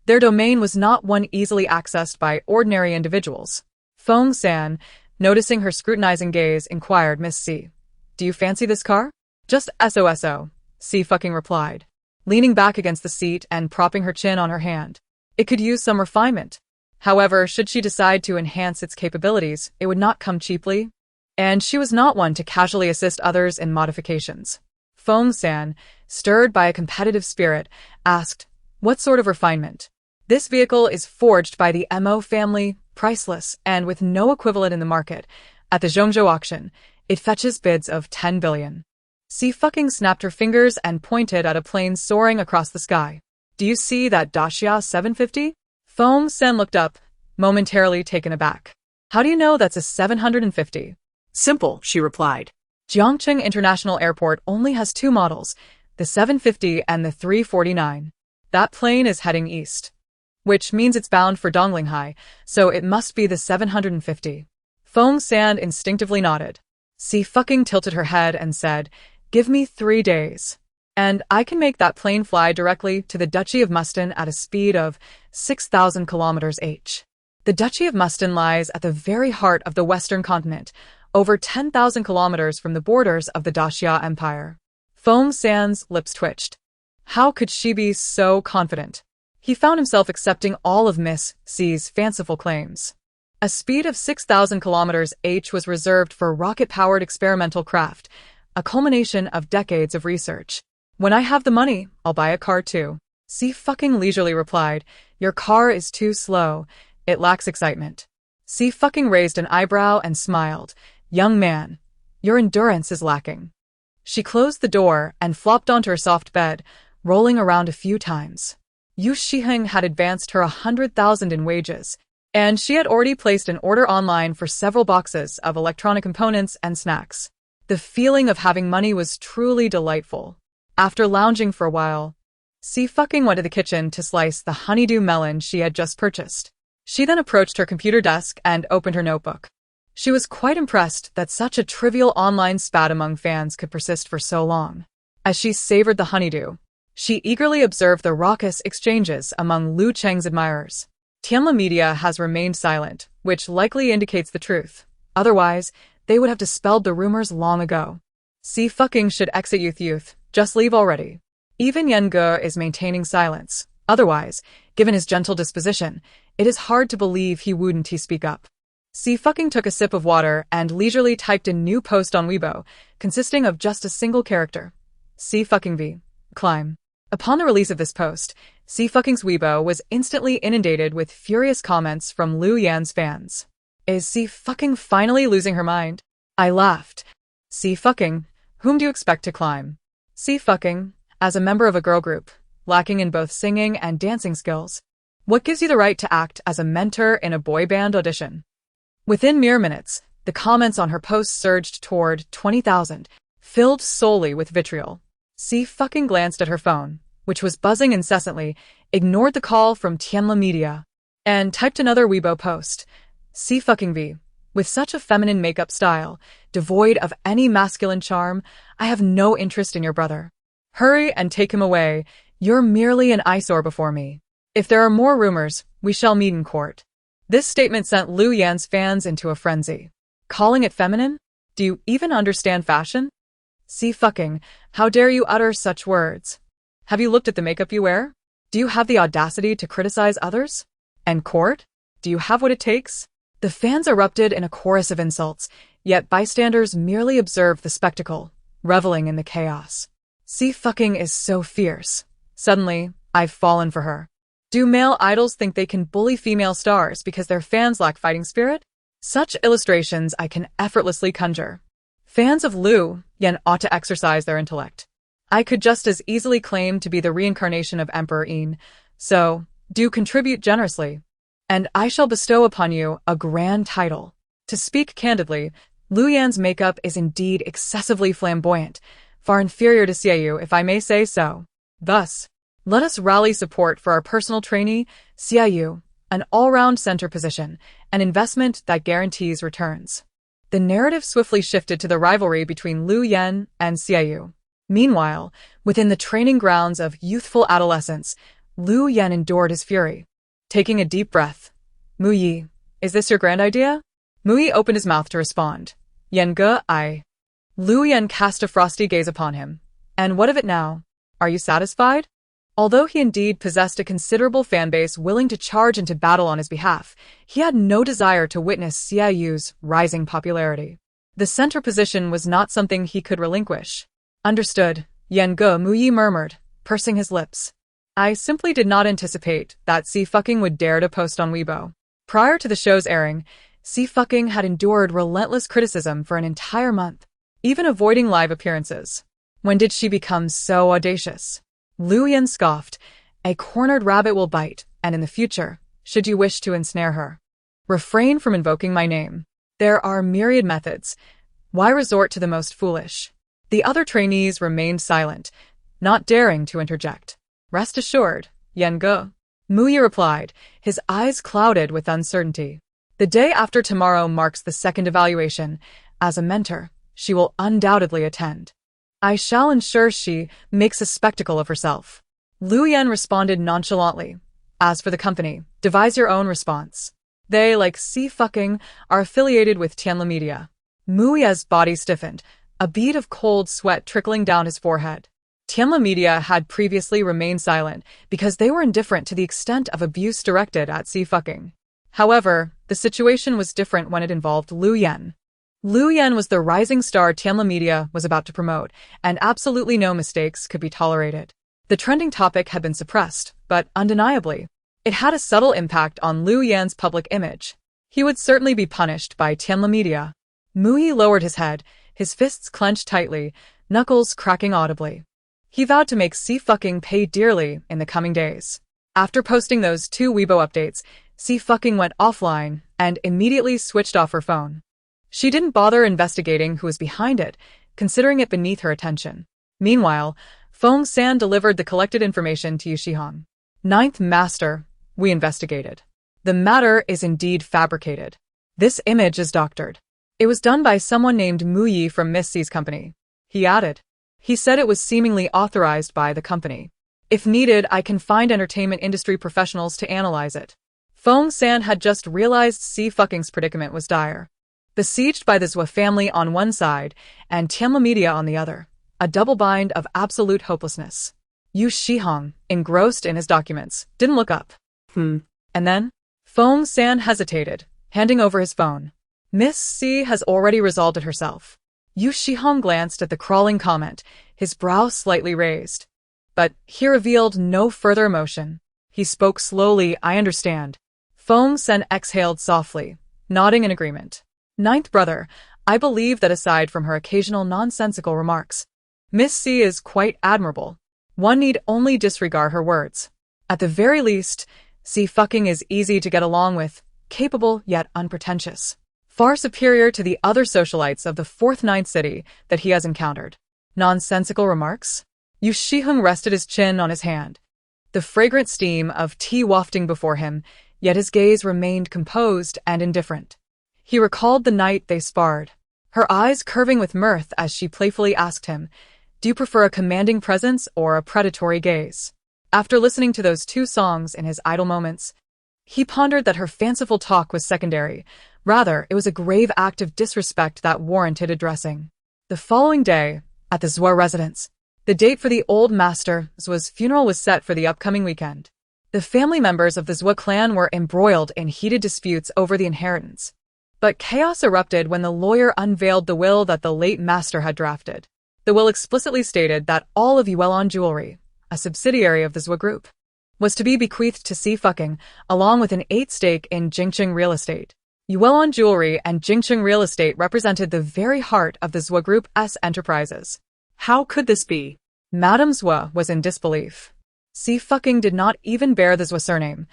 their domain was not one easily accessed by ordinary individuals. Feng San, noticing her scrutinizing gaze, inquired, Miss Xie, do you fancy this car? Just SOSO, Xie fucking replied, leaning back against the seat and propping her chin on her hand. It could use some refinement. However, should she decide to enhance its capabilities, it would not come cheaply. and she was not one to casually assist others in modifications. Feng San, stirred by a competitive spirit, asked, "What sort of refinement?" "This vehicle is forged by the Mo family, priceless, and with no equivalent in the market. At the Zhongzhou auction, it fetches bids of 10 billion. Xie fucking snapped her fingers and pointed at a plane soaring across the sky. "Do you see that Dacia 750? Feng San looked up, momentarily taken aback. "How do you know that's a 750? Simple, she replied. Jiangcheng International Airport only has two models, the 750 and the 349. That plane is heading east, which means it's bound for Donglinghi, so it must be the 750. Feng San instinctively nodded. Xie fucking tilted her head and said, "Give me 3 days, and I can make that plane fly directly to the Duchy of Mustin at a speed of 6,000 kilometers h. The Duchy of Mustin lies at the very heart of the Western continent, over 10,000 kilometers from the borders of the Dacia Empire." Feng San's lips twitched. How could she be so confident? He found himself accepting all of Miss Xie's fanciful claims. A speed of 6,000 kilometers h was reserved for rocket-powered experimental craft, a culmination of decades of research. "When I have the money, I'll buy a car too." Xie fucking leisurely replied, "Your car is too slow. It lacks excitement." Xie fucking raised an eyebrow and smiled. "Young man, your endurance is lacking." She closed the door and flopped onto her soft bed, rolling around a few times. Xie Suiying had advanced her 100,000 in wages, and she had already placed an order online for several boxes of electronic components and snacks. The feeling of having money was truly delightful. After lounging for a while, Xie fucking went to the kitchen to slice the honeydew melon she had just purchased. She then approached her computer desk and opened her notebook. She was quite impressed that such a trivial online spat among fans could persist for so long. As she savored the honeydew, she eagerly observed the raucous exchanges among Lu Cheng's admirers. Tianla Media has remained silent, which likely indicates the truth. Otherwise, they would have dispelled the rumors long ago. Xie fucking should exit youth, just leave already. Even Yan Ge is maintaining silence. Otherwise, given his gentle disposition, it is hard to believe he wouldn't speak up. Xie fucking took a sip of water and leisurely typed a new post on Weibo, consisting of just a single character. Xie fucking V. Climb. Upon the release of this post, Xie fucking's Weibo was instantly inundated with furious comments from Liu Yan's fans. Is Xie fucking finally losing her mind? I laughed. Xie fucking, whom do you expect to climb? Xie fucking, as a member of a girl group, lacking in both singing and dancing skills. What gives you the right to act as a mentor in a boy band audition? Within mere minutes, the comments on her post surged toward 20,000, filled solely with vitriol. Xie fucking glanced at her phone, which was buzzing incessantly, ignored the call from Tianla Media, and typed another Weibo post. Xie fucking V. With such a feminine makeup style, devoid of any masculine charm, I have no interest in your brother. Hurry and take him away. You're merely an eyesore before me. If there are more rumors, we shall meet in court. This statement sent Liu Yan's fans into a frenzy. Calling it feminine? Do you even understand fashion? Xie fucking, how dare you utter such words? Have you looked at the makeup you wear? Do you have the audacity to criticize others? And court? Do you have what it takes? The fans erupted in a chorus of insults, yet bystanders merely observed the spectacle, reveling in the chaos. Xie fucking is so fierce. Suddenly, I've fallen for her. Do male idols think they can bully female stars because their fans lack fighting spirit? Such illustrations I can effortlessly conjure. Fans of Liu Yan ought to exercise their intellect. I could just as easily claim to be the reincarnation of Emperor Yin, so do contribute generously, and I shall bestow upon you a grand title. To speak candidly, Liu Yan's makeup is indeed excessively flamboyant, far inferior to Xie, if I may say so. Thus, let us rally support for our personal trainee, Xie, an all-round center position, an investment that guarantees returns. The narrative swiftly shifted to the rivalry between Liu Yan and Xie. Meanwhile, within the training grounds of youthful adolescence, Liu Yan endured his fury. Taking a deep breath, Mu Yi, is this your grand idea? Mu Yi opened his mouth to respond. Yan Ge, I. Liu Yan cast a frosty gaze upon him. And what of it now? Are you satisfied? Although he indeed possessed a considerable fanbase willing to charge into battle on his behalf, he had no desire to witness Xie Yu's rising popularity. The center position was not something he could relinquish. Understood, Yan Ge Muyi murmured, pursing his lips. I simply did not anticipate that Xie Suiying would dare to post on Weibo. Prior to the show's airing, Xie Suiying had endured relentless criticism for an entire month, even avoiding live appearances. When did she become so audacious? Lu Yan scoffed. A cornered rabbit will bite, and in the future, should you wish to ensnare her, refrain from invoking my name. There are myriad methods. Why resort to the most foolish? The other trainees remained silent, not daring to interject. Rest assured, Yan Ge. Muyi replied, his eyes clouded with uncertainty. The day after tomorrow marks the second evaluation. As a mentor, she will undoubtedly attend. I shall ensure she makes a spectacle of herself. Lu Yan responded nonchalantly. As for the company, devise your own response. They, like Xie Suiying, are affiliated with Tianla Media. Muyi's body stiffened, a bead of cold sweat trickling down his forehead. Tianla Media had previously remained silent because they were indifferent to the extent of abuse directed at Xie Suiying. However, the situation was different when it involved Lu Yan. Lu Yan was the rising star Tianla Media was about to promote, and absolutely no mistakes could be tolerated. The trending topic had been suppressed, but undeniably, it had a subtle impact on Lu Yan's public image. He would certainly be punished by Tianla Media. Muyi lowered his head, his fists clenched tightly, knuckles cracking audibly. He vowed to make Xie Suiying pay dearly in the coming days. After posting those 2 Weibo updates, Xie Suiying went offline and immediately switched off her phone. She didn't bother investigating who was behind it, considering it beneath her attention. Meanwhile, Feng San delivered the collected information to Yushihong. Ninth Master, we investigated. The matter is indeed fabricated. This image is doctored. It was done by someone named Muyi from Miss Xi's company. He added. He said it was seemingly authorized by the company. If needed, I can find entertainment industry professionals to analyze it. Feng San had just realized Xie Suiying's predicament was dire. Besieged by the Xie family on one side and Tianla Media on the other, a double bind of absolute hopelessness. Yushihong, engrossed in his documents, didn't look up. And then? Feng San hesitated, handing over his phone. Miss Xie has already resolved it herself. Yushihong glanced at the crawling comment, his brow slightly raised. But he revealed no further emotion. He spoke slowly, I understand. Feng San exhaled softly, nodding in agreement. Ninth brother, I believe that aside from her occasional nonsensical remarks, Miss Xie is quite admirable. One need only disregard her words. At the very least, Xie Suiying is easy to get along with, capable yet unpretentious. Far superior to the other socialites of the 4th Ninth City that he has encountered. Nonsensical remarks? Yushihong rested his chin on his hand, the fragrant steam of tea wafting before him, yet his gaze remained composed and indifferent. He recalled the night they sparred, her eyes curving with mirth as she playfully asked him, do you prefer a commanding presence or a predatory gaze? After listening to those 2 songs in his idle moments, he pondered that her fanciful talk was secondary. Rather, it was a grave act of disrespect that warranted addressing. The following day, at the Xie residence, the date for the old master Xue's funeral was set for the upcoming weekend. The family members of the Xie clan were embroiled in heated disputes over the inheritance. But chaos erupted when the lawyer unveiled the will that the late master had drafted. The will explicitly stated that all of Yuelon Jewelry, a subsidiary of the Xie Group, was to be bequeathed to Xie Suiying, along with an 8% stake in Jingqing Real Estate. Yuelon Jewelry and Jingqing Real Estate represented the very heart of the Xie Group's enterprises. How could this be? Madame Xie was in disbelief. Xie Suiying did not even bear the Xie surname.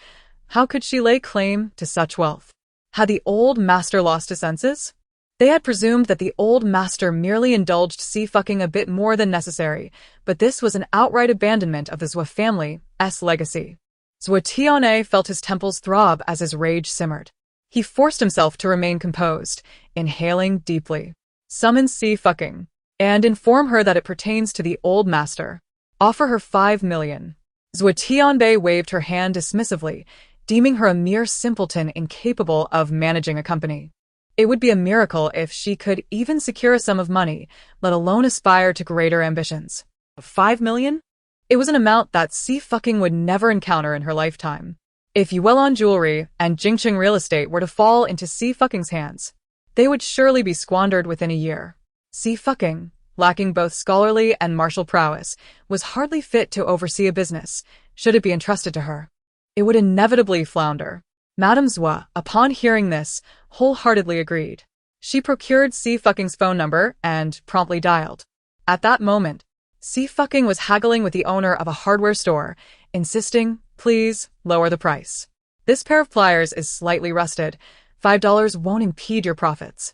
How could she lay claim to such wealth? Had the old master lost his senses? They had presumed that the old master merely indulged Xie Suiying a bit more than necessary, but this was an outright abandonment of the Xie family's legacy. Xie Tianhe felt his temples throb as his rage simmered. He forced himself to remain composed, inhaling deeply. Summon Xie Suiying, and inform her that it pertains to the old master. Offer her 5 million. Xie Tianhe waved her hand dismissively, deeming her a mere simpleton incapable of managing a company. It would be a miracle if she could even secure a sum of money, let alone aspire to greater ambitions. 5 million? It was an amount that Xie Suiying would never encounter in her lifetime. If Yuelon Jewelry and Jingqing Real Estate were to fall into Xie Suiying's hands, They would surely be squandered within a year. Xie Fuiying, lacking both scholarly and martial prowess, was hardly fit to oversee a business, should it be entrusted to her. It would inevitably flounder. Madame Xie, upon hearing this, wholeheartedly agreed. She procured Xie Fuiying's phone number and promptly dialed. At that moment, Xie Fuiying was haggling with the owner of a hardware store, insisting, "Please, lower the price. This pair of pliers is slightly rusted. $5 won't impede your profits."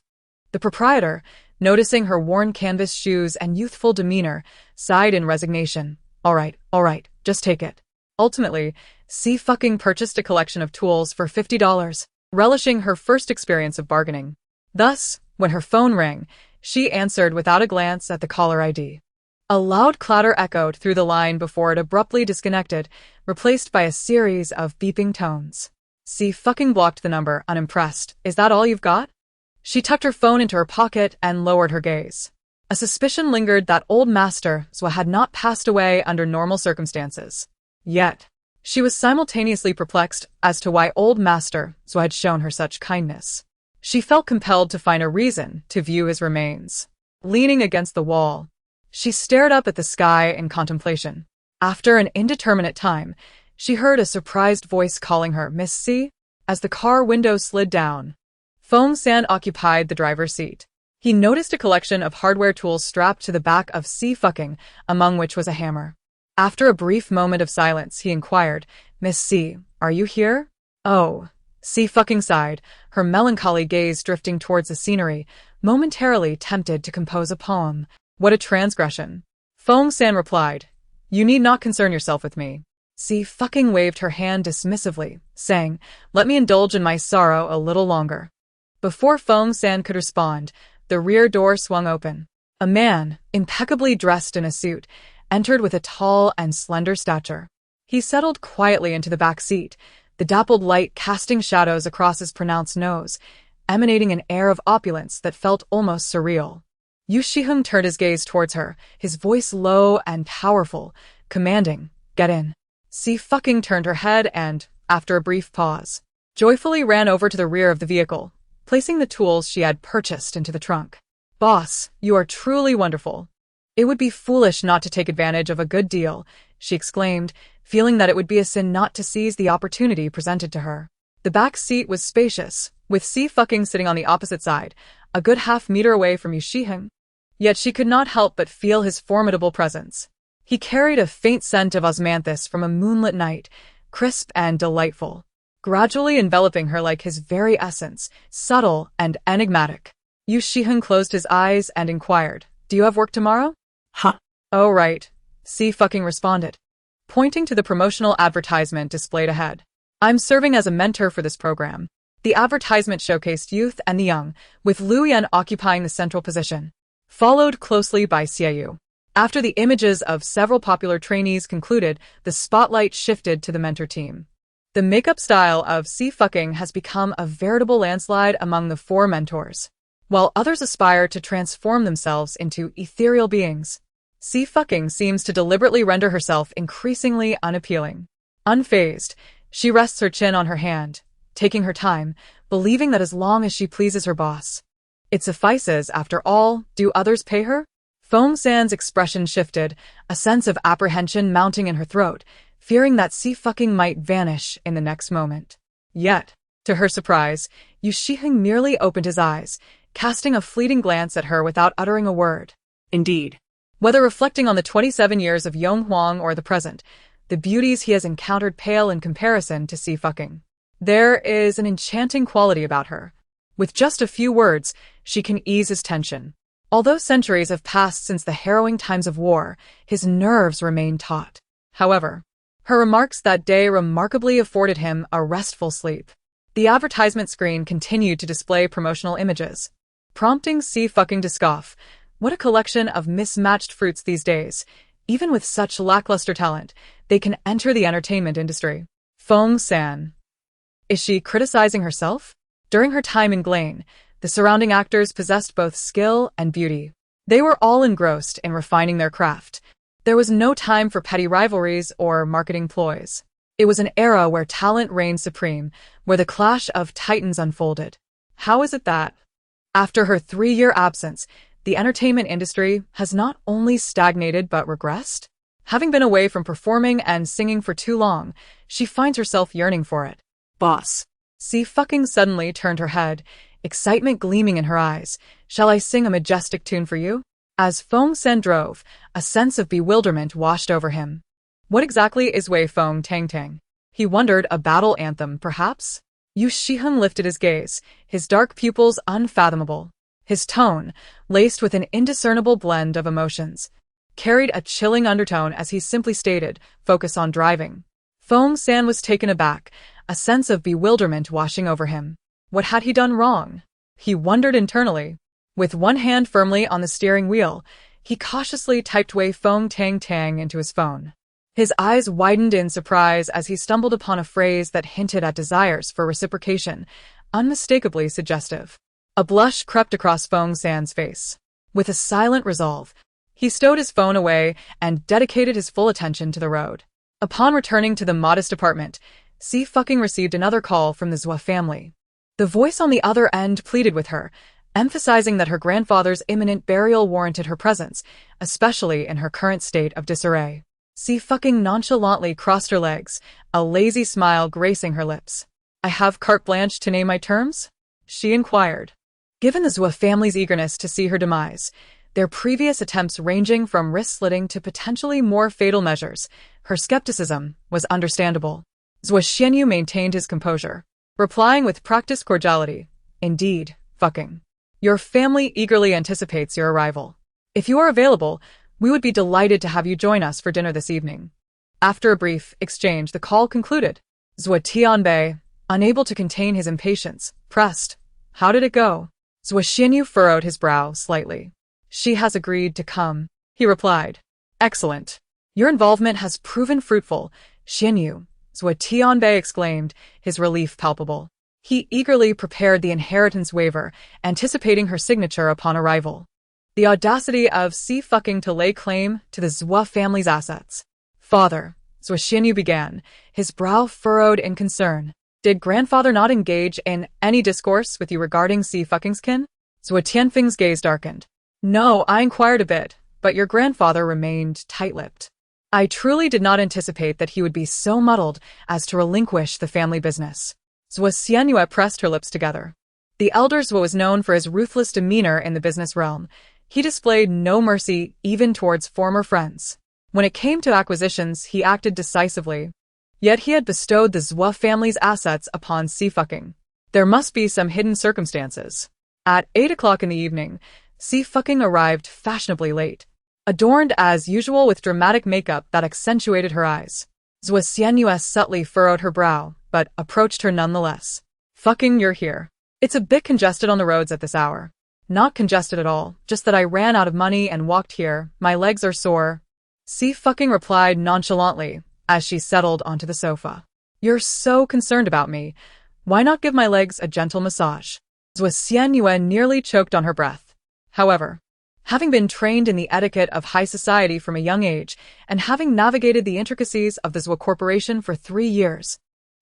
The proprietor, noticing her worn canvas shoes and youthful demeanor, sighed in resignation. All right, just take it." Ultimately, Xie Fuiying purchased a collection of tools for $50, relishing her first experience of bargaining. Thus, when her phone rang, she answered without a glance at the caller ID. A loud clatter echoed through the line before it abruptly disconnected, replaced by a series of beeping tones. Xie Fuiying blocked the number, unimpressed. "Is that all you've got?" She tucked her phone into her pocket and lowered her gaze. A suspicion lingered that old Master Xie had not passed away under normal circumstances. Yet, she was simultaneously perplexed as to why old Master Xie had shown her such kindness. She felt compelled to find a reason to view his remains. Leaning against the wall, she stared up at the sky in contemplation. After an indeterminate time, she heard a surprised voice calling her "Miss Xie." As the car window slid down, Feng San occupied the driver's seat. He noticed a collection of hardware tools strapped to the back of Xie Fuiying, among which was a hammer. After a brief moment of silence, he inquired, "Miss Xie, are you here?" "Oh." Xie Fuiying sighed, her melancholy gaze drifting towards the scenery, momentarily tempted to compose a poem. "What a transgression." Feng San replied, "You need not concern yourself with me." Xie Fuiying waved her hand dismissively, saying, "Let me indulge in my sorrow a little longer." Before Feng San could respond, the rear door swung open. A man, impeccably dressed in a suit, entered with a tall and slender stature. He settled quietly into the back seat, the dappled light casting shadows across his pronounced nose, emanating an air of opulence that felt almost surreal. Xie Suiying turned his gaze towards her, his voice low and powerful, commanding, "Get in." Xie Fuiying turned her head and, after a brief pause, joyfully ran over to the rear of the vehicle, placing the tools she had purchased into the trunk. "Boss, you are truly wonderful. It would be foolish not to take advantage of a good deal," she exclaimed, feeling that it would be a sin not to seize the opportunity presented to her. The back seat was spacious, with Xie Fuiying sitting on the opposite side, a good half-meter away from Xie Suiying. Yet she could not help but feel his formidable presence. He carried a faint scent of osmanthus from a moonlit night, crisp and delightful, gradually enveloping her like his very essence, subtle and enigmatic. Xie Suiying closed his eyes and inquired, "Do you have work tomorrow?" Huh. "Oh, right," Xie Fuiying responded, pointing to the promotional advertisement displayed ahead. "I'm serving as a mentor for this program." The advertisement showcased youth and the young, with Liu Yan occupying the central position, followed closely by Xie Yu. After the images of several popular trainees concluded, the spotlight shifted to the mentor team. The makeup style of Xie Fuiying has become a veritable landslide among the four mentors. While others aspire to transform themselves into ethereal beings, Xie Fuiying seems to deliberately render herself increasingly unappealing. Unfazed, she rests her chin on her hand, taking her time, believing that as long as she pleases her boss, it suffices. After all, do others pay her? Feng San's expression shifted, a sense of apprehension mounting in her throat, fearing that Xie Fuiying might vanish in the next moment. Yet, to her surprise, Xie Suiying merely opened his eyes, casting a fleeting glance at her without uttering a word. Indeed. Whether reflecting on the 27 years of Yong Huang or the present, the beauties he has encountered pale in comparison to Xie Fuiying. There is an enchanting quality about her. With just a few words, she can ease his tension. Although centuries have passed since the harrowing times of war, his nerves remain taut. However, her remarks that day remarkably afforded him a restful sleep. The advertisement screen continued to display promotional images, prompting Xie Fuiying to scoff. What a collection of mismatched fruits these days. Even with such lackluster talent, they can enter the entertainment industry. Feng San. Is she criticizing herself? During her time in Glane, the surrounding actors possessed both skill and beauty. They were all engrossed in refining their craft. There was no time for petty rivalries or marketing ploys. It was an era where talent reigned supreme, where the clash of titans unfolded. How is it that After her 3-year absence, the entertainment industry has not only stagnated but regressed. Having been away from performing and singing for too long, she finds herself yearning for it. Boss. Xie fucking suddenly turned her head, excitement gleaming in her eyes. Shall I sing a majestic tune for you? As Feng Sen drove, a sense of bewilderment washed over him. What exactly is Wei Feng Tang Tang? He wondered, a battle anthem, perhaps? Yu Shiheng lifted his gaze, his dark pupils unfathomable. His tone, laced with an indiscernible blend of emotions, carried a chilling undertone as he simply stated, focus on driving. Feng San was taken aback, a sense of bewilderment washing over him. What had he done wrong? He wondered internally. With one hand firmly on the steering wheel, he cautiously typed Wei Feng Tang Tang into his phone. His eyes widened in surprise as he stumbled upon a phrase that hinted at desires for reciprocation, unmistakably suggestive. A blush crept across Feng San's face. With a silent resolve, he stowed his phone away and dedicated his full attention to the road. Upon returning to the modest apartment, Xie fucking received another call from the Xie family. The voice on the other end pleaded with her, emphasizing that her grandfather's imminent burial warranted her presence, especially in her current state of disarray. Xie fucking nonchalantly crossed her legs, a lazy smile gracing her lips. I have carte blanche to name my terms? She inquired. Given the Xie family's eagerness to see her demise, their previous attempts ranging from wrist-slitting to potentially more fatal measures, her skepticism was understandable. Xie Xianyu maintained his composure, replying with practiced cordiality, Indeed, fucking. Your family eagerly anticipates your arrival. If you are available, we would be delighted to have you join us for dinner this evening. After a brief exchange, the call concluded. Xie Tianbei, unable to contain his impatience, pressed, How did it go? Xie Xianyu furrowed his brow slightly. She has agreed to come, he replied. Excellent. Your involvement has proven fruitful, Xianyu, Xie Tianbei exclaimed, his relief palpable. He eagerly prepared the inheritance waiver, anticipating her signature upon arrival. The audacity of Xie fucking to lay claim to the Xie family's assets. Father, Xie Xianyu began, his brow furrowed in concern. Did grandfather not engage in any discourse with you regarding Xie fucking's kin? Xie Tianfeng's gaze darkened. No, I inquired a bit, but your grandfather remained tight-lipped. I truly did not anticipate that he would be so muddled as to relinquish the family business. Xie Xianyu pressed her lips together. The elder Xie was known for his ruthless demeanor in the business realm. He displayed no mercy even towards former friends. When it came to acquisitions, he acted decisively. Yet he had bestowed the Xie family's assets upon Xie fucking. There must be some hidden circumstances. At 8 o'clock in the evening, Xie fucking arrived fashionably late, adorned as usual with dramatic makeup that accentuated her eyes. Xie Xianyu subtly furrowed her brow, but approached her nonetheless. Fucking, you're here. It's a bit congested on the roads at this hour. Not congested at all, just that I ran out of money and walked here. My legs are sore. Xie fucking replied nonchalantly, as she settled onto the sofa. You're so concerned about me. Why not give my legs a gentle massage? Xie Xianyu nearly choked on her breath. However, having been trained in the etiquette of high society from a young age, and having navigated the intricacies of the Xie Corporation for 3 years,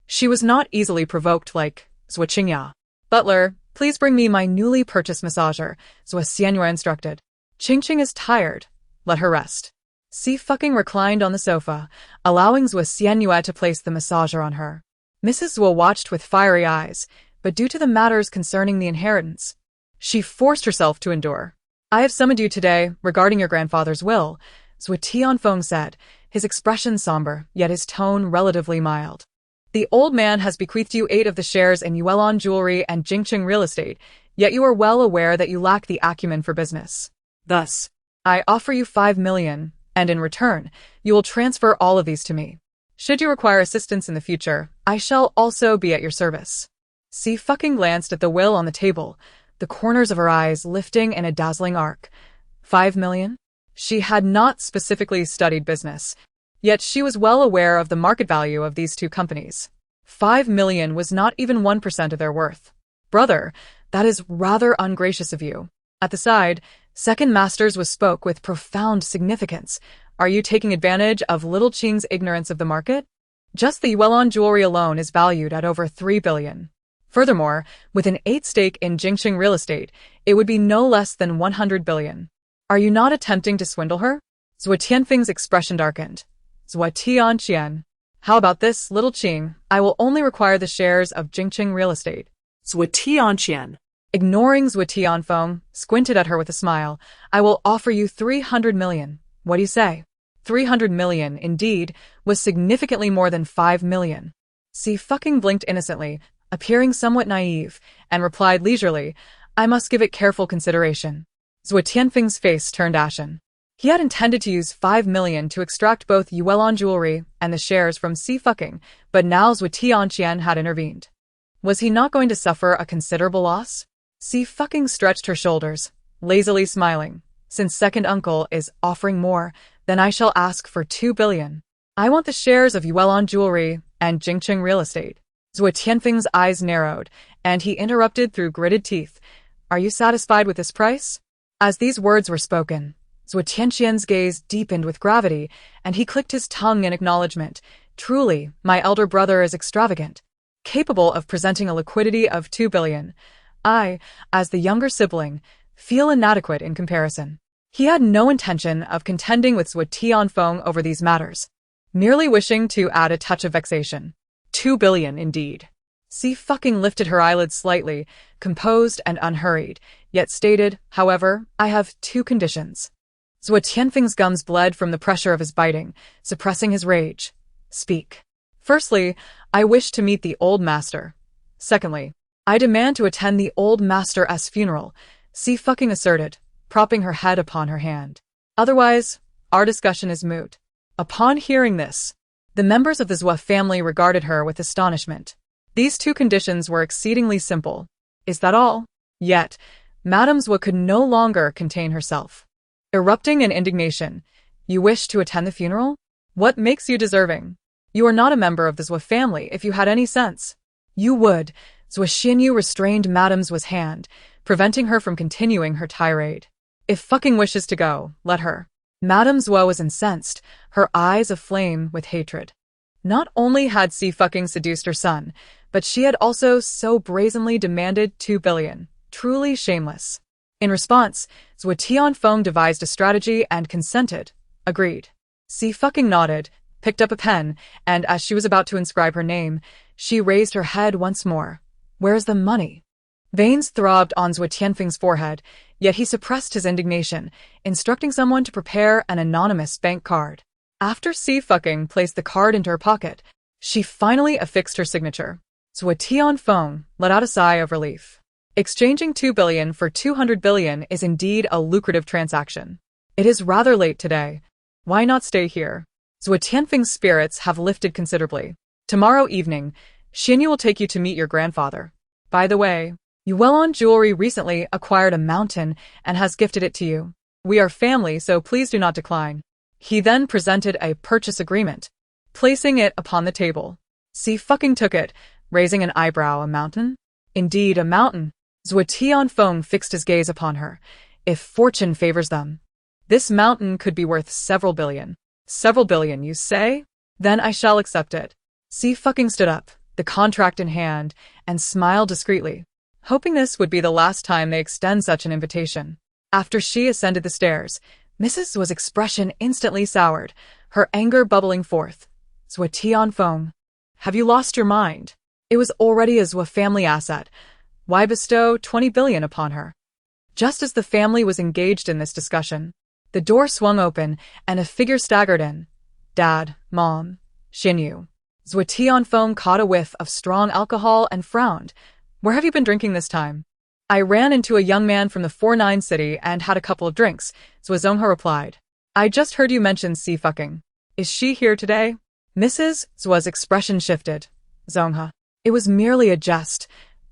she was not easily provoked like Xie Qingya. Butler, please bring me my newly purchased massager, Xie Xianyu instructed. Qingqing is tired. Let her rest. Xie fucking reclined on the sofa, allowing Xie Xianyu to place the massager on her. Mrs. Xie watched with fiery eyes, but due to the matters concerning the inheritance, she forced herself to endure. I have summoned you today regarding your grandfather's will, Xie Tianfeng said, his expression somber, yet his tone relatively mild. The old man has bequeathed you 8 of the shares in Yuelon Jewelry and Jingqing Real Estate, yet you are well aware that you lack the acumen for business. Thus, I offer you 5 million, and in return, you will transfer all of these to me. Should you require assistance in the future, I shall also be at your service. Xie fucking glanced at the will on the table, the corners of her eyes lifting in a dazzling arc. 5 million? She had not specifically studied business, yet she was well aware of the market value of these 2 companies. 5 million was not even 1% of their worth. Brother, that is rather ungracious of you. At the side, Second Masters spoke with profound significance. Are you taking advantage of little Qing's ignorance of the market? Just the Yuelon jewelry alone is valued at over 3 billion. Furthermore, with an 8 stake in Jingxing real estate, it would be no less than 100 billion. Are you not attempting to swindle her? Zhuo Tianfeng's expression darkened. Zhuo Tianqian. How about this, little Qing? I will only require the shares of Jingxing real estate. Zhuo Tianqian. Ignoring Zhuo Tianfeng, squinted at her with a smile. I will offer you 300 million. What do you say? 300 million, indeed, was significantly more than 5 million. Xie blinked innocently, appearing somewhat naive, and replied leisurely, I must give it careful consideration. Zhuo Tianfeng's face turned ashen. He had intended to use 5 million to extract both Yuelon jewelry and the shares from Xie, but now Zhuo Tianqian had intervened. Was he not going to suffer a considerable loss? Xie stretched her shoulders, lazily smiling. Since second uncle is offering more, then I shall ask for 2 billion. I want the shares of Yuelon jewelry and Jingxing real estate. Zhuo Tianfeng's eyes narrowed, and he interrupted through gritted teeth. Are you satisfied with this price? As these words were spoken, Zhuo Tianqian's gaze deepened with gravity, and he clicked his tongue in acknowledgement. Truly, my elder brother is extravagant, capable of presenting a liquidity of 2 billion. I, as the younger sibling, feel inadequate in comparison. He had no intention of contending with Zhuo Tianfeng over these matters, merely wishing to add a touch of vexation. 2 billion, indeed. Xie lifted her eyelids slightly, composed and unhurried, yet stated, however, I have 2 conditions. Zhuo Tianfeng's gums bled from the pressure of his biting, suppressing his rage. Speak. Firstly, I wish to meet the old master. Secondly, I demand to attend the old master's funeral, Xie asserted, propping her head upon her hand. Otherwise, our discussion is moot. Upon hearing this, the members of the Zhuo family regarded her with astonishment. These 2 conditions were exceedingly simple. Is that all? Yet, Madame Zhuo could no longer contain herself. Erupting in indignation, you wish to attend the funeral? What makes you deserving? You are not a member of the Zhuo family if you had any sense. You would. Zhuo Xinyu restrained Madame Zhuo's hand, preventing her from continuing her tirade. If wishes to go, let her. Madame Zhuo was incensed, her eyes aflame with hatred. Not only had Xie seduced her son, but she had also so brazenly demanded 2 billion. Truly shameless. In response, Zhuo Tianfeng devised a strategy and consented. Agreed. Xie nodded, picked up a pen, and as she was about to inscribe her name, she raised her head once more. Where's the money? Veins throbbed on Zhuo Tianfeng's forehead, yet he suppressed his indignation, instructing someone to prepare an anonymous bank card. After Xie placed the card into her pocket, she finally affixed her signature. Zhuo Tianfeng let out a sigh of relief. Exchanging 2 billion for 200 billion is indeed a lucrative transaction. It is rather late today. Why not stay here? Zhuo Tianfeng's spirits have lifted considerably. Tomorrow evening, Xinyu will take you to meet your grandfather. By the way, Yuelon Jewelry recently acquired a mountain and has gifted it to you. We are family, so please do not decline. He then presented a purchase agreement, placing it upon the table. Xie took it, raising an eyebrow. A mountain? Indeed, a mountain. Zhuo Tianfeng fixed his gaze upon her. If fortune favors them, this mountain could be worth several billion. Several billion, you say? Then I shall accept it. Xie stood up, the contract in hand, and smiled discreetly, hoping this would be the last time they extend such an invitation. After she ascended the stairs, Mrs. Zhuo's expression instantly soured, her anger bubbling forth. Zhuo Tianfeng, have you lost your mind? It was already a Zhuo family asset. Why bestow 20 billion upon her? Just as the family was engaged in this discussion, the door swung open and a figure staggered in. Dad, Mom, Xinyu. Zhuo Tianfeng caught a whiff of strong alcohol and frowned. Where have you been drinking this time? I ran into a young man from the 49 city and had a couple of drinks, Zhuo Zonghe replied. I just heard you mention Xie. Is she here today? Mrs. Zhuo's expression shifted. Zonghe. It was merely a jest.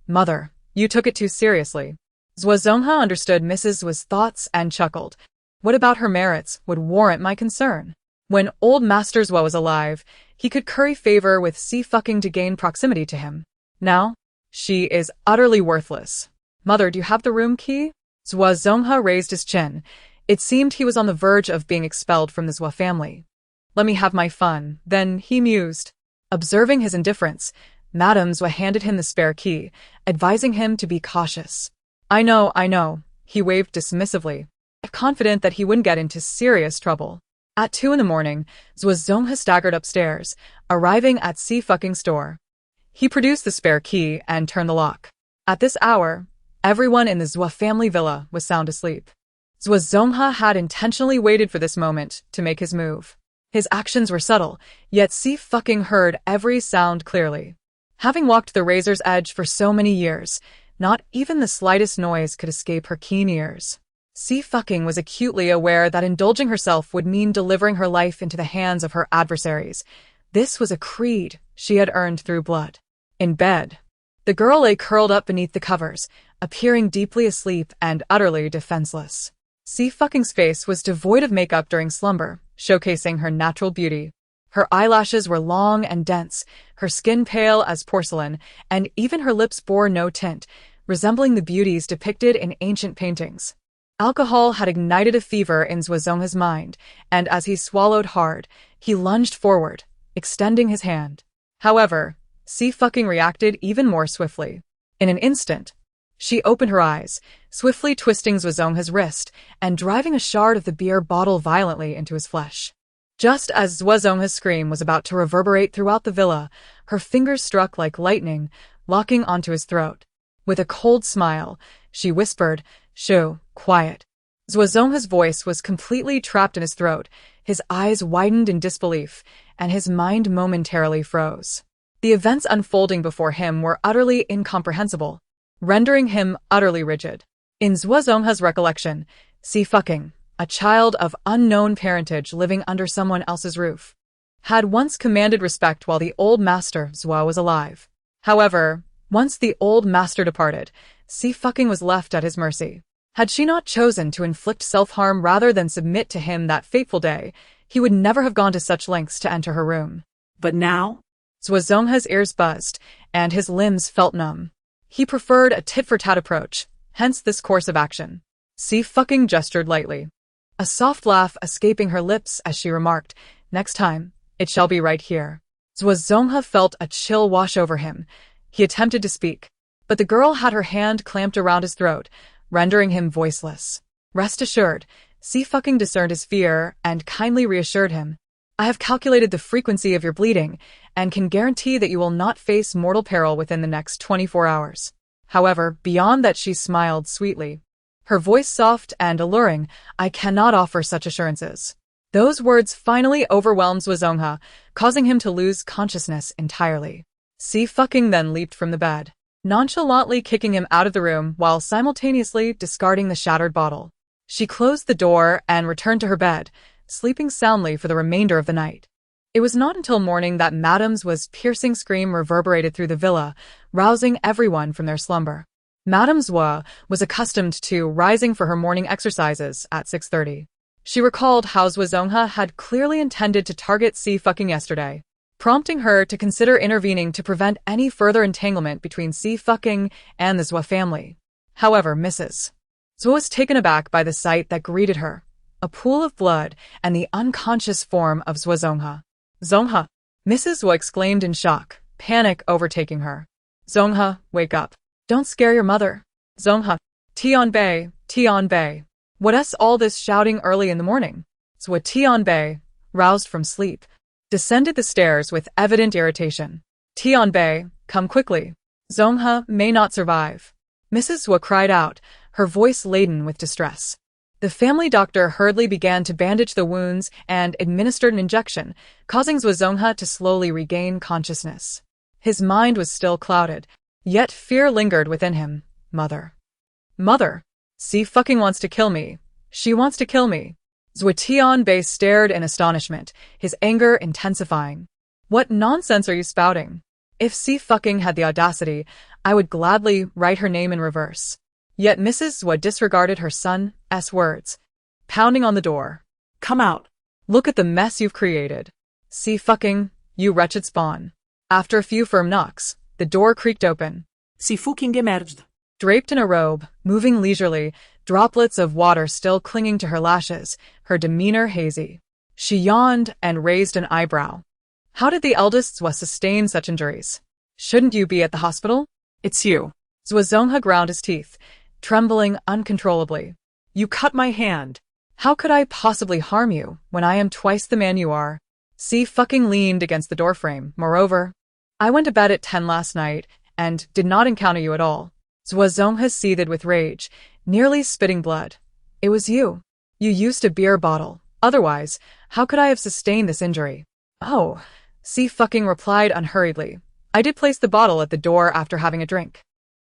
Mother, you took it too seriously. Zhuo Zonghe understood Mrs. Zhuo's thoughts and chuckled. What about her merits would warrant my concern? When old Master Zhuo was alive, he could curry favor with Xie to gain proximity to him. Now, she is utterly worthless. Mother, do you have the room key? Zhuo Zonghe raised his chin. It seemed he was on the verge of being expelled from the Zhuo family. Let me have my fun, then he mused. Observing his indifference, Madame Xie handed him the spare key, advising him to be cautious. I know, he waved dismissively, confident that he wouldn't get into serious trouble. At 2 in the morning, Xie Suiying staggered upstairs, arriving at Xie Suiying's door. He produced the spare key and turned the lock. At this hour, everyone in the Xie family villa was sound asleep. Xie Suiying had intentionally waited for this moment to make his move. His actions were subtle, yet Xie Suiying heard every sound clearly. Having walked the razor's edge for so many years, not even the slightest noise could escape her keen ears. Xie Suiying was acutely aware that indulging herself would mean delivering her life into the hands of her adversaries. This was a creed she had earned through blood. In bed, the girl lay curled up beneath the covers, appearing deeply asleep and utterly defenseless. Xie Suiying's face was devoid of makeup during slumber, showcasing her natural beauty. Her eyelashes were long and dense, her skin pale as porcelain, and even her lips bore no tint, resembling the beauties depicted in ancient paintings. Alcohol had ignited a fever in Xie Suiying's mind, and as he swallowed hard, he lunged forward, extending his hand. However, Xie Suiying reacted even more swiftly. In an instant, she opened her eyes, swiftly twisting Xie Suiying's wrist and driving a shard of the beer bottle violently into his flesh. Just as Xie Suiying's scream was about to reverberate throughout the villa, her fingers struck like lightning, locking onto his throat. With a cold smile, she whispered, "Shoo, quiet." Xie Suiying's voice was completely trapped in his throat, his eyes widened in disbelief, and his mind momentarily froze. The events unfolding before him were utterly incomprehensible, rendering him utterly rigid. In Xie Suiying's recollection, Xie Suiying, a child of unknown parentage living under someone else's roof, had once commanded respect while the old master Xie was alive. However, once the old master departed, Xie Suiying was left at his mercy. Had she not chosen to inflict self-harm rather than submit to him that fateful day, he would never have gone to such lengths to enter her room. But now? Xie Suiying's ears buzzed, and his limbs felt numb. He preferred a tit-for-tat approach, hence this course of action. Xie Suiying gestured lightly, a soft laugh escaping her lips as she remarked, "Next time, it shall be right here." Xie Suiying felt a chill wash over him. He attempted to speak, but the girl had her hand clamped around his throat, rendering him voiceless. Rest assured, Xie Suiying discerned his fear and kindly reassured him. "I have calculated the frequency of your bleeding and can guarantee that you will not face mortal peril within the next 24 hours. However, beyond that, she smiled sweetly, her voice soft and alluring. "I cannot offer such assurances." Those words finally overwhelmed Xie Suiying, causing him to lose consciousness entirely. Xie Suiying then leaped from the bed, nonchalantly kicking him out of the room while simultaneously discarding the shattered bottle. She closed the door and returned to her bed, sleeping soundly for the remainder of the night. It was not until morning that Madame Xue's piercing scream reverberated through the villa, rousing everyone from their slumber. Madame Xue was accustomed to rising for her morning exercises at 6:30. She recalled how Xie Suiying had clearly intended to target Xie Suiying yesterday, prompting her to consider intervening to prevent any further entanglement between Xie Suiying and the Xue family. However, Mrs. Xue was taken aback by the sight that greeted her, a pool of blood and the unconscious form of Xie Suiying. "Suiying!" Mrs. Xue exclaimed in shock, panic overtaking her. "Suiying, wake up. Don't scare your mother." "Suiying, Tianbei. What's all this shouting early in the morning?" Xue Tianbei, roused from sleep, descended the stairs with evident irritation. "Tianbei, come quickly. Suiying may not survive." Mrs. Xue cried out, her voice laden with distress. The family doctor hurriedly began to bandage the wounds and administered an injection, causing Xie Suiying to slowly regain consciousness. His mind was still clouded, yet fear lingered within him. Mother. Xie Suiying wants to kill me. She wants to kill me. Xue Tianbei stared in astonishment, his anger intensifying. "What nonsense are you spouting? If Xie Suiying had the audacity, I would gladly write her name in reverse." Yet Mrs. Xue disregarded her son's words, pounding on the door. "Come out. Look at the mess you've created. Xie Suiying, you wretched spawn." After a few firm knocks, the door creaked open. Xie Suiying emerged. Draped in a robe, moving leisurely, droplets of water still clinging to her lashes, her demeanor hazy. She yawned and raised an eyebrow. How did the eldest Xue sustain such injuries? Shouldn't you be at the hospital? It's you. Zhuozonghe ground his teeth, trembling uncontrollably. You cut my hand. How could I possibly harm you when I am twice the man you are? Xie leaned against the doorframe. Moreover, I went to bed at 10 last night and did not encounter you at all. Zhuozonghe seethed with rage, nearly spitting blood. It was you. You used a beer bottle. Otherwise, how could I have sustained this injury? Oh, Xie replied unhurriedly. I did place the bottle at the door after having a drink.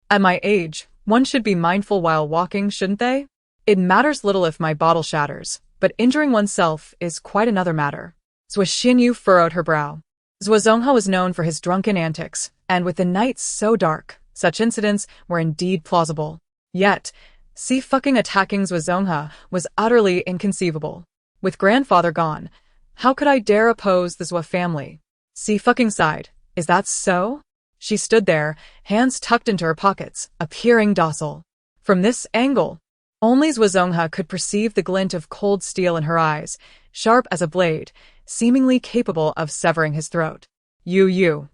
At my age, one should be mindful while walking, shouldn't they? It matters little if my bottle shatters, but injuring oneself is quite another matter. Xie furrowed her brow. Zhuozonghe was known for his drunken antics, and with the nights so dark, such incidents were indeed plausible. Yet, Xie attacking Zhuozonghe was utterly inconceivable. With grandfather gone, how could I dare oppose the Xie family? Xie sighed. Is that so? She stood there, hands tucked into her pockets, appearing docile. From this angle, only Zhuozonghe could perceive the glint of cold steel in her eyes, sharp as a blade, seemingly capable of severing his throat. You.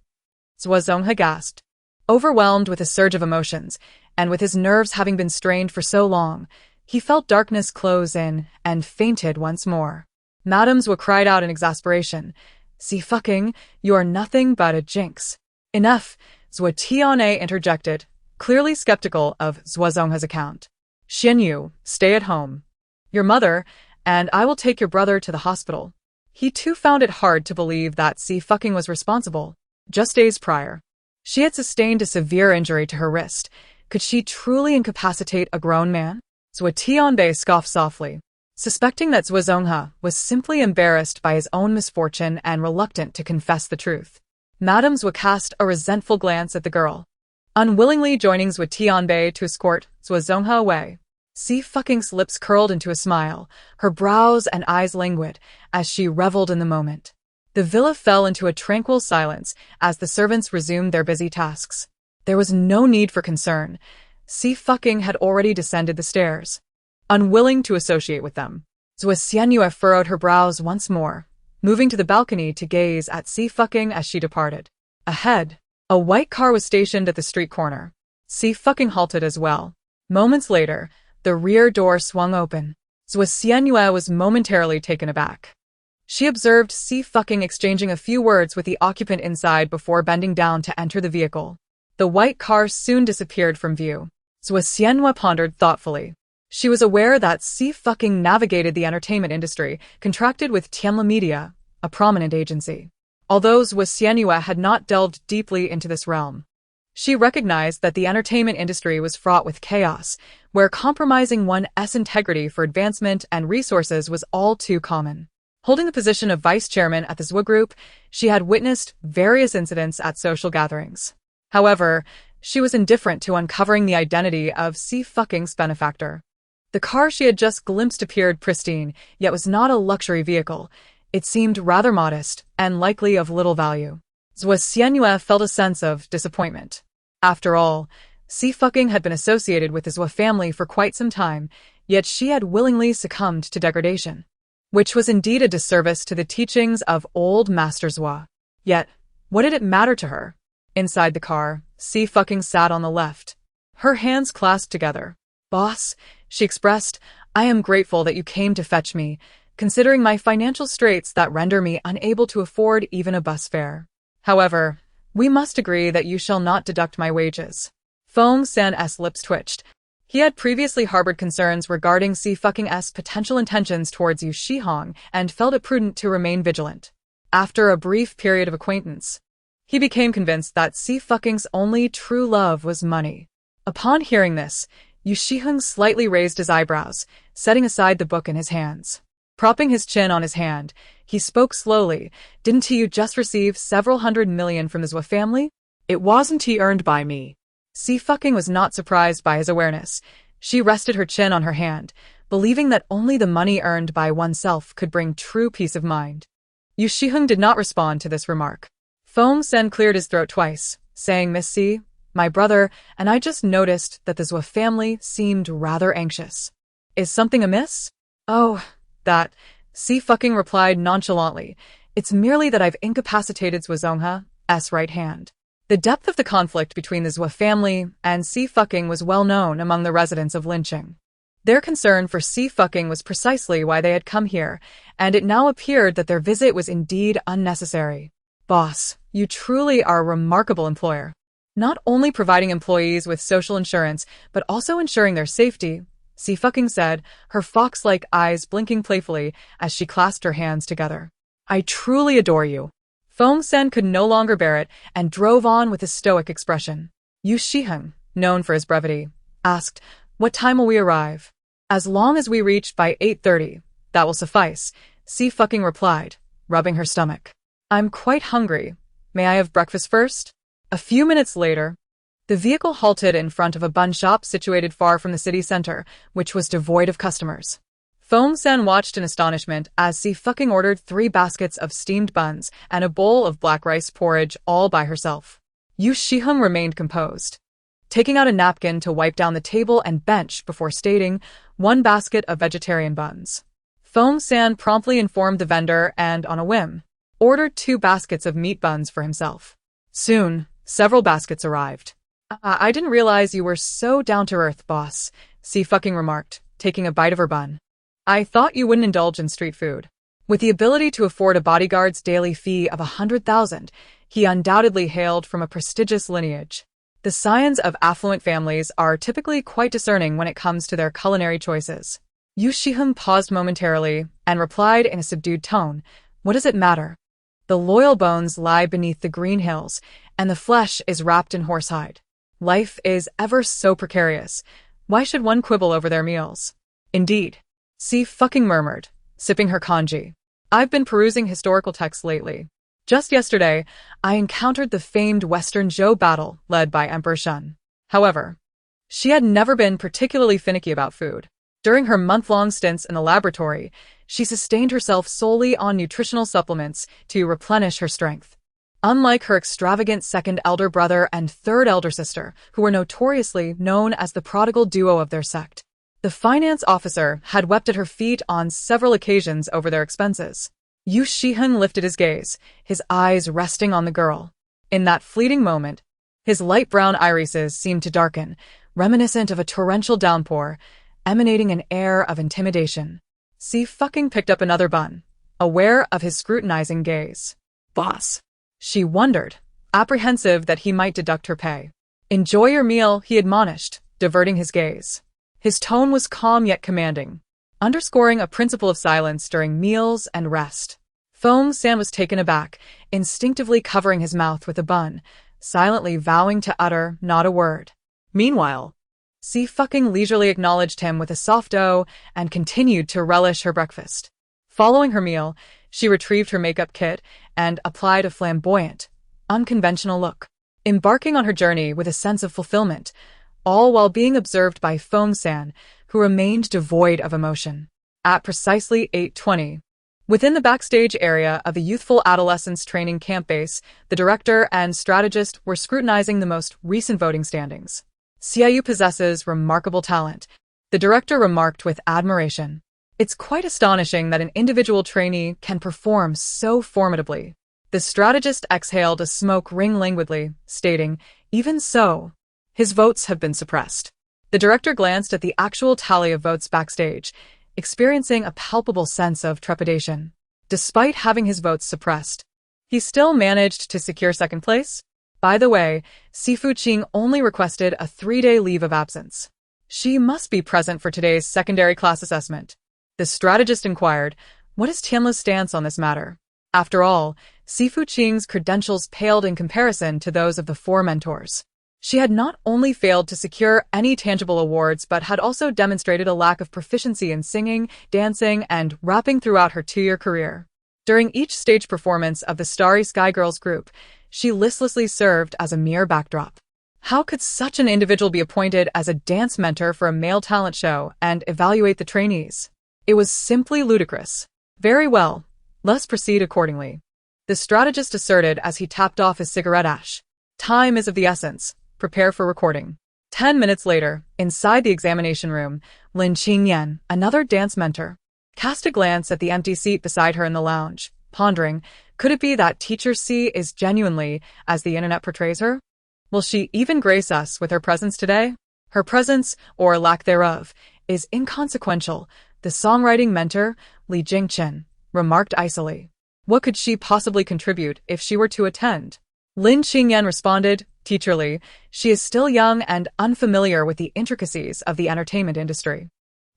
Zhuozonghe gasped. Overwhelmed with a surge of emotions, and with his nerves having been strained for so long, he felt darkness close in and fainted once more. Madame Zhua cried out in exasperation. Xie, you are nothing but a jinx. Enough, Zhua Tian'e interjected, clearly skeptical of Zhuozonghe's account. Xinyu, stay at home. Your mother, and I will take your brother to the hospital. He too found it hard to believe that Xie was responsible. Just days prior, she had sustained a severe injury to her wrist. Could she truly incapacitate a grown man? Zhua Tian'e scoffed softly, suspecting that Zhuozonghe was simply embarrassed by his own misfortune and reluctant to confess the truth. Madame Zhua cast a resentful glance at the girl, unwillingly joining Zhua Tian'e to escort Zhuozonghe away. Xie's lips curled into a smile, her brows and eyes languid, as she reveled in the moment. The villa fell into a tranquil silence as the servants resumed their busy tasks. There was no need for concern. Xie had already descended the stairs. Unwilling to associate with them, Xie furrowed her brows once more, moving to the balcony to gaze at Xie as she departed. Ahead, a white car was stationed at the street corner. Xie halted as well. Moments later, the rear door swung open. Xie was momentarily taken aback. She observed Xie exchanging a few words with the occupant inside before bending down to enter the vehicle. The white car soon disappeared from view. Xie pondered thoughtfully. She was aware that Xie navigated the entertainment industry, contracted with Tianla Media, a prominent agency. Although Xie had not delved deeply into this realm, she recognized that the entertainment industry was fraught with chaos, where compromising one's integrity for advancement and resources was all too common. Holding the position of vice chairman at the Zhua Group, she had witnessed various incidents at social gatherings. However, she was indifferent to uncovering the identity of Xie's benefactor. The car she had just glimpsed appeared pristine, yet was not a luxury vehicle. It seemed rather modest and likely of little value. Xie felt a sense of disappointment. After all, Xie had been associated with the Zhua family for quite some time, yet she had willingly succumbed to degradation, which was indeed a disservice to the teachings of old Master Zhua. Yet, what did it matter to her? Inside the car, Xie sat on the left, her hands clasped together. Boss, she expressed, I am grateful that you came to fetch me, considering my financial straits that render me unable to afford even a bus fare. However, we must agree that you shall not deduct my wages. Feng San's lips twitched. He had previously harbored concerns regarding Xie's potential intentions towards Yu Shihong and felt it prudent to remain vigilant. After a brief period of acquaintance, he became convinced that Xie's only true love was money. Upon hearing this, Yu Shihong slightly raised his eyebrows, setting aside the book in his hands. Propping his chin on his hand, he spoke slowly. Didn't you just receive several $100 million from the Zhua family? It wasn't he earned by me. Xie was not surprised by his awareness. She rested her chin on her hand, believing that only the money earned by oneself could bring true peace of mind. Yu Shihong did not respond to this remark. Feng San cleared his throat twice, saying, Miss Xie, my brother and I just noticed that the Zhua family seemed rather anxious. Is something amiss? Oh, that, Xie replied nonchalantly. It's merely that I've incapacitated Zhuozonghe's right hand. The depth of the conflict between the Xie family and Xie Suiying was well known among the residents of Linqing. Their concern for Xie Suiying was precisely why they had come here, and it now appeared that their visit was indeed unnecessary. Boss, you truly are a remarkable employer. Not only providing employees with social insurance, but also ensuring their safety, Xie Suiying said, her fox-like eyes blinking playfully as she clasped her hands together. I truly adore you. Feng Sen could no longer bear it and drove on with a stoic expression. Yu Shiheng, known for his brevity, asked, what time will we arrive? As long as we reach by 8:30, that will suffice, Xie Suiying replied, rubbing her stomach. I'm quite hungry. May I have breakfast first? A few minutes later, the vehicle halted in front of a bun shop situated far from the city center, which was devoid of customers. Feng Sen watched in astonishment as Xie Suiying ordered 3 baskets of steamed buns and a bowl of black rice porridge all by herself. Yu Shiheng remained composed, taking out a napkin to wipe down the table and bench before stating, 1 basket of vegetarian buns. Feng Sen promptly informed the vendor and, on a whim, ordered 2 baskets of meat buns for himself. Soon, several baskets arrived. I didn't realize you were so down-to-earth, boss, Xie Suiying remarked, taking a bite of her bun. I thought you wouldn't indulge in street food. With the ability to afford a bodyguard's daily fee of 100,000, he undoubtedly hailed from a prestigious lineage. The scions of affluent families are typically quite discerning when it comes to their culinary choices. Yu Shiheng paused momentarily and replied in a subdued tone, what does it matter? The loyal bones lie beneath the green hills, and the flesh is wrapped in horsehide. Life is ever so precarious. Why should one quibble over their meals? Indeed, Xie Suiying murmured, sipping her congee. I've been perusing historical texts lately. Just yesterday, I encountered the famed Western Zhou battle led by Emperor Shun. However, she had never been particularly finicky about food. During her month-long stints in the laboratory, she sustained herself solely on nutritional supplements to replenish her strength. Unlike her extravagant second elder brother and third elder sister, who were notoriously known as the prodigal duo of their sect, the finance officer had wept at her feet on several occasions over their expenses. Yu Shiheng lifted his gaze, his eyes resting on the girl. In that fleeting moment, his light brown irises seemed to darken, reminiscent of a torrential downpour, emanating an air of intimidation. Xie Suiying picked up another bun, aware of his scrutinizing gaze. Boss, she wondered, apprehensive that he might deduct her pay. Enjoy your meal, he admonished, diverting his gaze. His tone was calm yet commanding, underscoring a principle of silence during meals and rest. Feng Sen was taken aback, instinctively covering his mouth with a bun, silently vowing to utter not a word. Meanwhile, Xie Suiying leisurely acknowledged him with a soft O and continued to relish her breakfast. Following her meal, she retrieved her makeup kit and applied a flamboyant, unconventional look, embarking on her journey with a sense of fulfillment, all while being observed by Feng Sen, who remained devoid of emotion. At precisely 8:20, within the backstage area of the youthful adolescents training camp base, the director and strategist were scrutinizing the most recent voting standings. Xie possesses remarkable talent, the director remarked with admiration. It's quite astonishing that an individual trainee can perform so formidably. The strategist exhaled a smoke ring languidly, stating, even so, his votes have been suppressed. The director glanced at the actual tally of votes backstage, experiencing a palpable sense of trepidation. Despite having his votes suppressed, he still managed to secure second place. By the way, Xie Suiying only requested a 3-day leave of absence. She must be present for today's secondary class assessment. The strategist inquired, what is Tianla's stance on this matter? After all, Xie Suiying's credentials paled in comparison to those of the 4 mentors. She had not only failed to secure any tangible awards but had also demonstrated a lack of proficiency in singing, dancing, and rapping throughout her 2-year career. During each stage performance of the Starry Sky Girls group, she listlessly served as a mere backdrop. How could such an individual be appointed as a dance mentor for a male talent show and evaluate the trainees? It was simply ludicrous. Very well, let's proceed accordingly, the strategist asserted as he tapped off his cigarette ash. Time is of the essence. Prepare for recording. 10 minutes later, inside the examination room, Lin Qingyan, another dance mentor, cast a glance at the empty seat beside her in the lounge, pondering, Could it be that teacher C is genuinely as the internet portrays her? Will she even grace us with her presence today? Her presence, or lack thereof, is inconsequential, the songwriting mentor, Li Jingchen, remarked icily. What could she possibly contribute if she were to attend? Lin Qingyan responded, teacherly, she is still young and unfamiliar with the intricacies of the entertainment industry.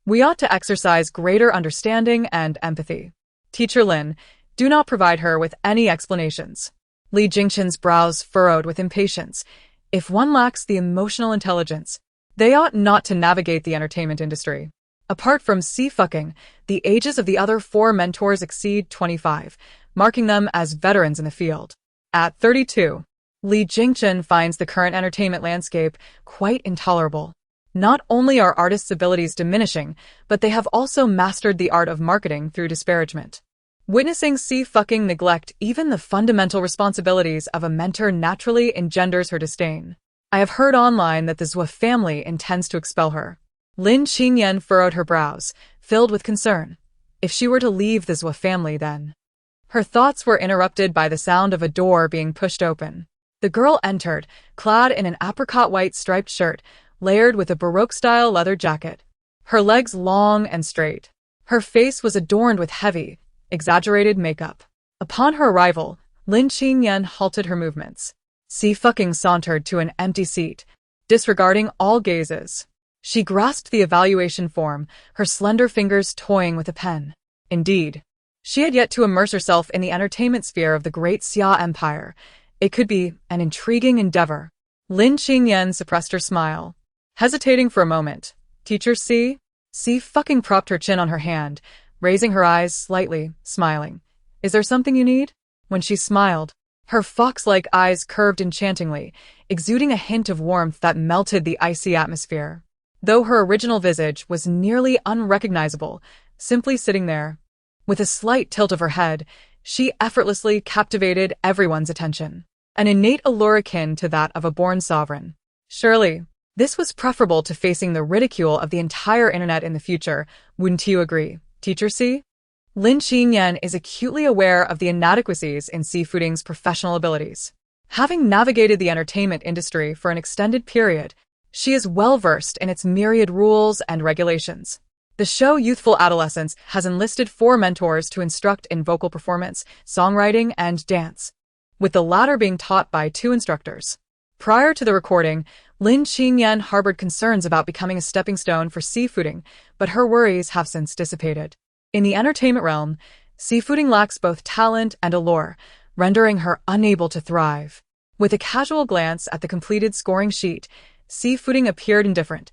We ought to exercise greater understanding and empathy. Teacher Lin, do not provide her with any explanations. Li Jingchen's brows furrowed with impatience. If one lacks the emotional intelligence, they ought not to navigate the entertainment industry. Apart from Xie Suiying, the ages of the other 4 mentors exceed 25, marking them as veterans in the field. At 32, Li Jingchen finds the current entertainment landscape quite intolerable. Not only are artists' abilities diminishing, but they have also mastered the art of marketing through disparagement. Witnessing Xie Suiying neglect even the fundamental responsibilities of a mentor naturally engenders her disdain. I have heard online that the Xie family intends to expel her. Lin Qingyan furrowed her brows, filled with concern. If she were to leave the Xie family, then... Her thoughts were interrupted by the sound of a door being pushed open. The girl entered, clad in an apricot-white striped shirt, layered with a Baroque-style leather jacket. Her legs long and straight. Her face was adorned with heavy, exaggerated makeup. Upon her arrival, Lin Qingyan halted her movements. Xie Suiying sauntered to an empty seat, disregarding all gazes. She grasped the evaluation form, her slender fingers toying with a pen. Indeed, she had yet to immerse herself in the entertainment sphere of the great Xia Empire. It could be an intriguing endeavor. Lin Qingyan suppressed her smile. Hesitating for a moment, Teacher C? Xie Suiying propped her chin on her hand, raising her eyes slightly, smiling. Is there something you need? When she smiled, her fox-like eyes curved enchantingly, exuding a hint of warmth that melted the icy atmosphere. Though her original visage was nearly unrecognizable, simply sitting there, with a slight tilt of her head, she effortlessly captivated everyone's attention. An innate allure akin to that of a born sovereign. Surely, this was preferable to facing the ridicule of the entire internet in the future, wouldn't you agree, Teacher C? Lin Qingyan is acutely aware of the inadequacies in Xie Suiying's professional abilities. Having navigated the entertainment industry for an extended period, she is well-versed in its myriad rules and regulations. The show Youthful Adolescence has enlisted 4 mentors to instruct in vocal performance, songwriting, and dance, with the latter being taught by 2 instructors. Prior to the recording, Lin Qingyan harbored concerns about becoming a stepping stone for Xie Suiying, but her worries have since dissipated. In the entertainment realm, Xie Suiying lacks both talent and allure, rendering her unable to thrive. With a casual glance at the completed scoring sheet, Xie Suiying appeared indifferent,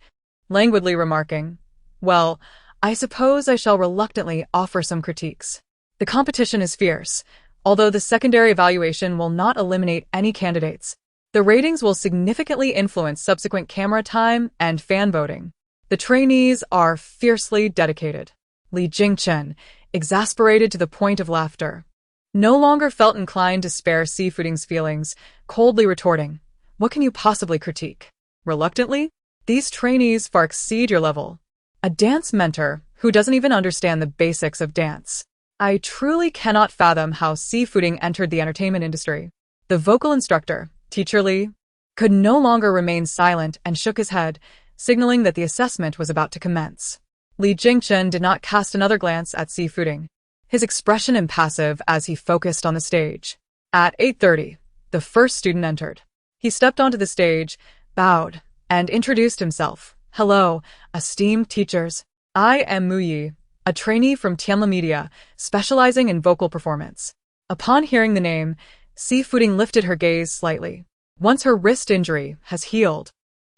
languidly remarking, "Well, I suppose I shall reluctantly offer some critiques. The competition is fierce, although the secondary evaluation will not eliminate any candidates. The ratings will significantly influence subsequent camera time and fan voting. The trainees are fiercely dedicated." Li Jingchen, exasperated to the point of laughter, no longer felt inclined to spare Xie Suiying's feelings, coldly retorting, "What can you possibly critique? Reluctantly? These trainees far exceed your level. A dance mentor who doesn't even understand the basics of dance. I truly cannot fathom how Xie Suiying entered the entertainment industry." The vocal instructor, Teacher Li, could no longer remain silent and shook his head, signaling that the assessment was about to commence. Li Jingchen did not cast another glance at Xie Suiying, his expression impassive as he focused on the stage. At 8:30, the first student entered. He stepped onto the stage, bowed, and introduced himself. "Hello, esteemed teachers. I am Mu Yi, a trainee from Tianla Media, specializing in vocal performance." Upon hearing the name, Xie Suiying lifted her gaze slightly. Once her wrist injury has healed,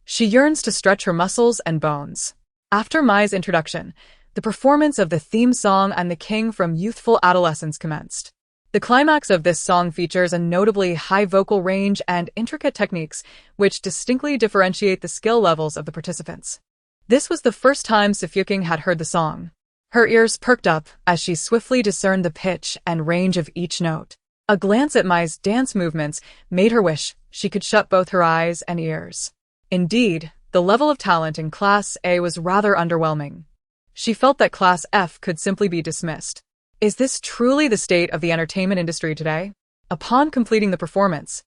she yearns to stretch her muscles and bones. After Mai's introduction, the performance of the theme song and the King from Youthful Adolescence commenced. The climax of this song features a notably high vocal range and intricate techniques, which distinctly differentiate the skill levels of the participants. This was the first time Xie Suiying had heard the song. Her ears perked up as she swiftly discerned the pitch and range of each note. A glance at Mai's dance movements made her wish she could shut both her eyes and ears. Indeed, the level of talent in Class A was rather underwhelming. She felt that Class F could simply be dismissed. Is this truly the state of the entertainment industry today? Upon completing the performance,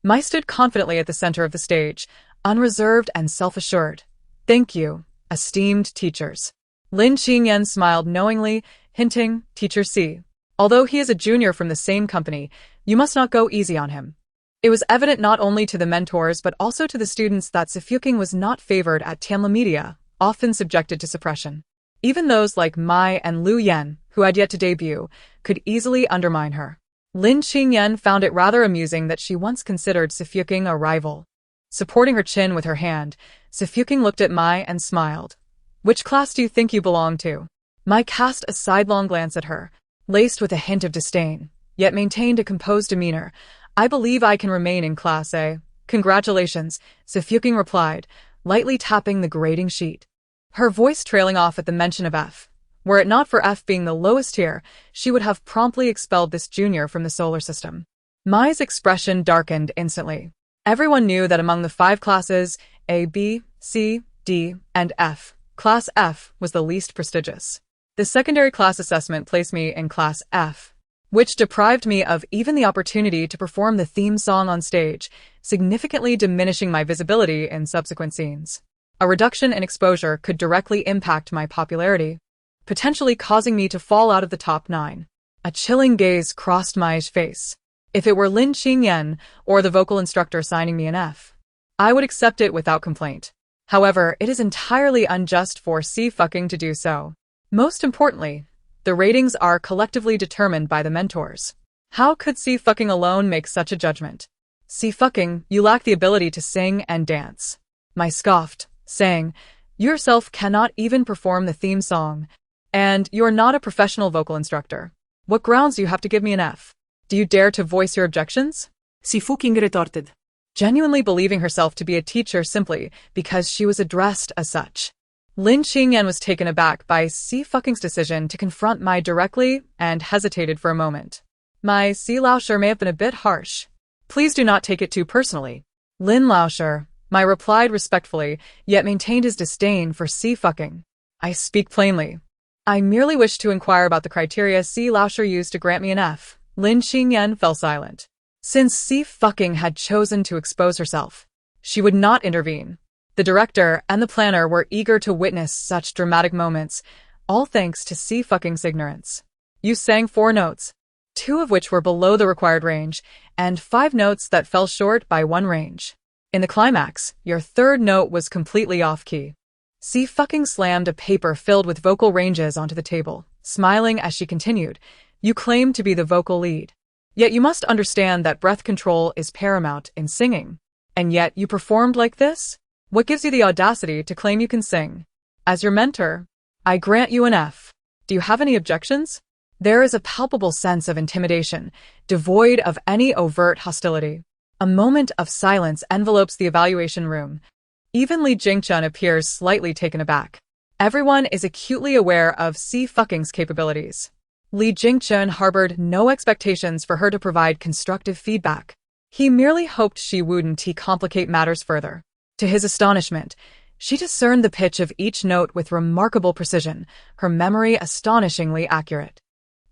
Mai stood confidently at the center of the stage, unreserved and self-assured. Thank you, esteemed teachers. Lin Xingyan smiled knowingly, hinting, Teacher C. Although he is a junior from the same company, you must not go easy on him. It was evident not only to the mentors but also to the students that Xie Suiying was not favored at Tianla Media, often subjected to suppression. Even those like Mai and Liu Yan, who had yet to debut, could easily undermine her. Lin Xingyan found it rather amusing that she once considered Xie Suiying a rival. Supporting her chin with her hand, Xie Suiying looked at Mai and smiled. Which class do you think you belong to? Mai cast a sidelong glance at her, laced with a hint of disdain, yet maintained a composed demeanor. I believe I can remain in Class A. Congratulations, Xie Suiying replied, lightly tapping the grading sheet. Her voice trailing off at the mention of F. Were it not for F being the lowest tier, she would have promptly expelled this junior from the solar system. Mai's expression darkened instantly. Everyone knew that among the 5 classes, A, B, C, D, and F, Class F was the least prestigious. The secondary class assessment placed me in Class F, which deprived me of even the opportunity to perform the theme song on stage, significantly diminishing my visibility in subsequent scenes. A reduction in exposure could directly impact my popularity, potentially causing me to fall out of the top 9. A chilling gaze crossed Mai's face. If it were Lin Xingyan or the vocal instructor signing me an F, I would accept it without complaint. However, it is entirely unjust for Xie Suiying to do so. Most importantly, the ratings are collectively determined by the mentors. How could Xie Suiying alone make such a judgment? Xie Suiying, you lack the ability to sing and dance. Mai scoffed, saying, you yourself cannot even perform the theme song, and you're not a professional vocal instructor. What grounds do you have to give me an F? Do you dare to voice your objections? Xie Suiying retorted, genuinely believing herself to be a teacher simply because she was addressed as such. Lin Xingyan was taken aback by Xie Suiying's decision to confront Mai directly and hesitated for a moment. My Xie Laosher may have been a bit harsh. Please do not take it too personally. Lin Laosher, Mai replied respectfully, yet maintained his disdain for Xie Suiying. I speak plainly. I merely wish to inquire about the criteria Xie Laosher used to grant me an F. Lin Xingyan fell silent. Since Xie Suiying had chosen to expose herself, she would not intervene. The director and the planner were eager to witness such dramatic moments, all thanks to Xie Suiying's ignorance. You sang 4 notes, 2 of which were below the required range, and 5 notes that fell short by 1 range. In the climax, your 3rd note was completely off-key. Xie Suiying slammed a paper filled with vocal ranges onto the table, smiling as she continued, you claim to be the vocal lead. Yet you must understand that breath control is paramount in singing. And yet you performed like this? What gives you the audacity to claim you can sing? As your mentor, I grant you an F. Do you have any objections? There is a palpable sense of intimidation, devoid of any overt hostility. A moment of silence envelopes the evaluation room. Even Li Jingchun appears slightly taken aback. Everyone is acutely aware of Xie Suiying's capabilities. Li Jingchun harbored no expectations for her to provide constructive feedback. He merely hoped she wouldn't complicate matters further. To his astonishment, she discerned the pitch of each note with remarkable precision, her memory astonishingly accurate.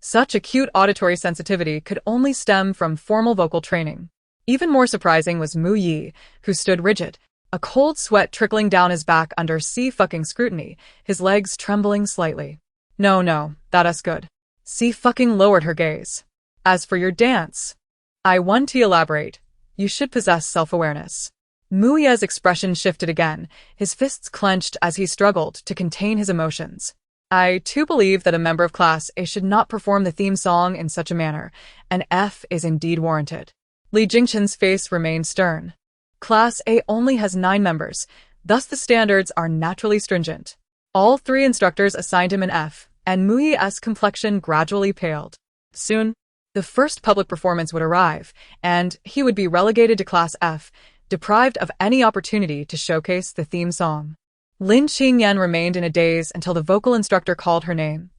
Such acute auditory sensitivity could only stem from formal vocal training. Even more surprising was Mu Yi, who stood rigid, a cold sweat trickling down his back under Xie Suiying's scrutiny, his legs trembling slightly. No, that's good. Xie Suiying lowered her gaze. As for your dance, I want to elaborate. You should possess self-awareness. Mu Yi's expression shifted again, his fists clenched as he struggled to contain his emotions. I too believe that a member of Class A should not perform the theme song in such a manner. An F is indeed warranted. Li Jingchun's face remained stern. Class A only has 9 members, thus the standards are naturally stringent. All 3 instructors assigned him an F, and Mu Yi's complexion gradually paled. Soon, the first public performance would arrive, and he would be relegated to Class F, deprived of any opportunity to showcase the theme song. Lin Xingyan remained in a daze until the vocal instructor called her name.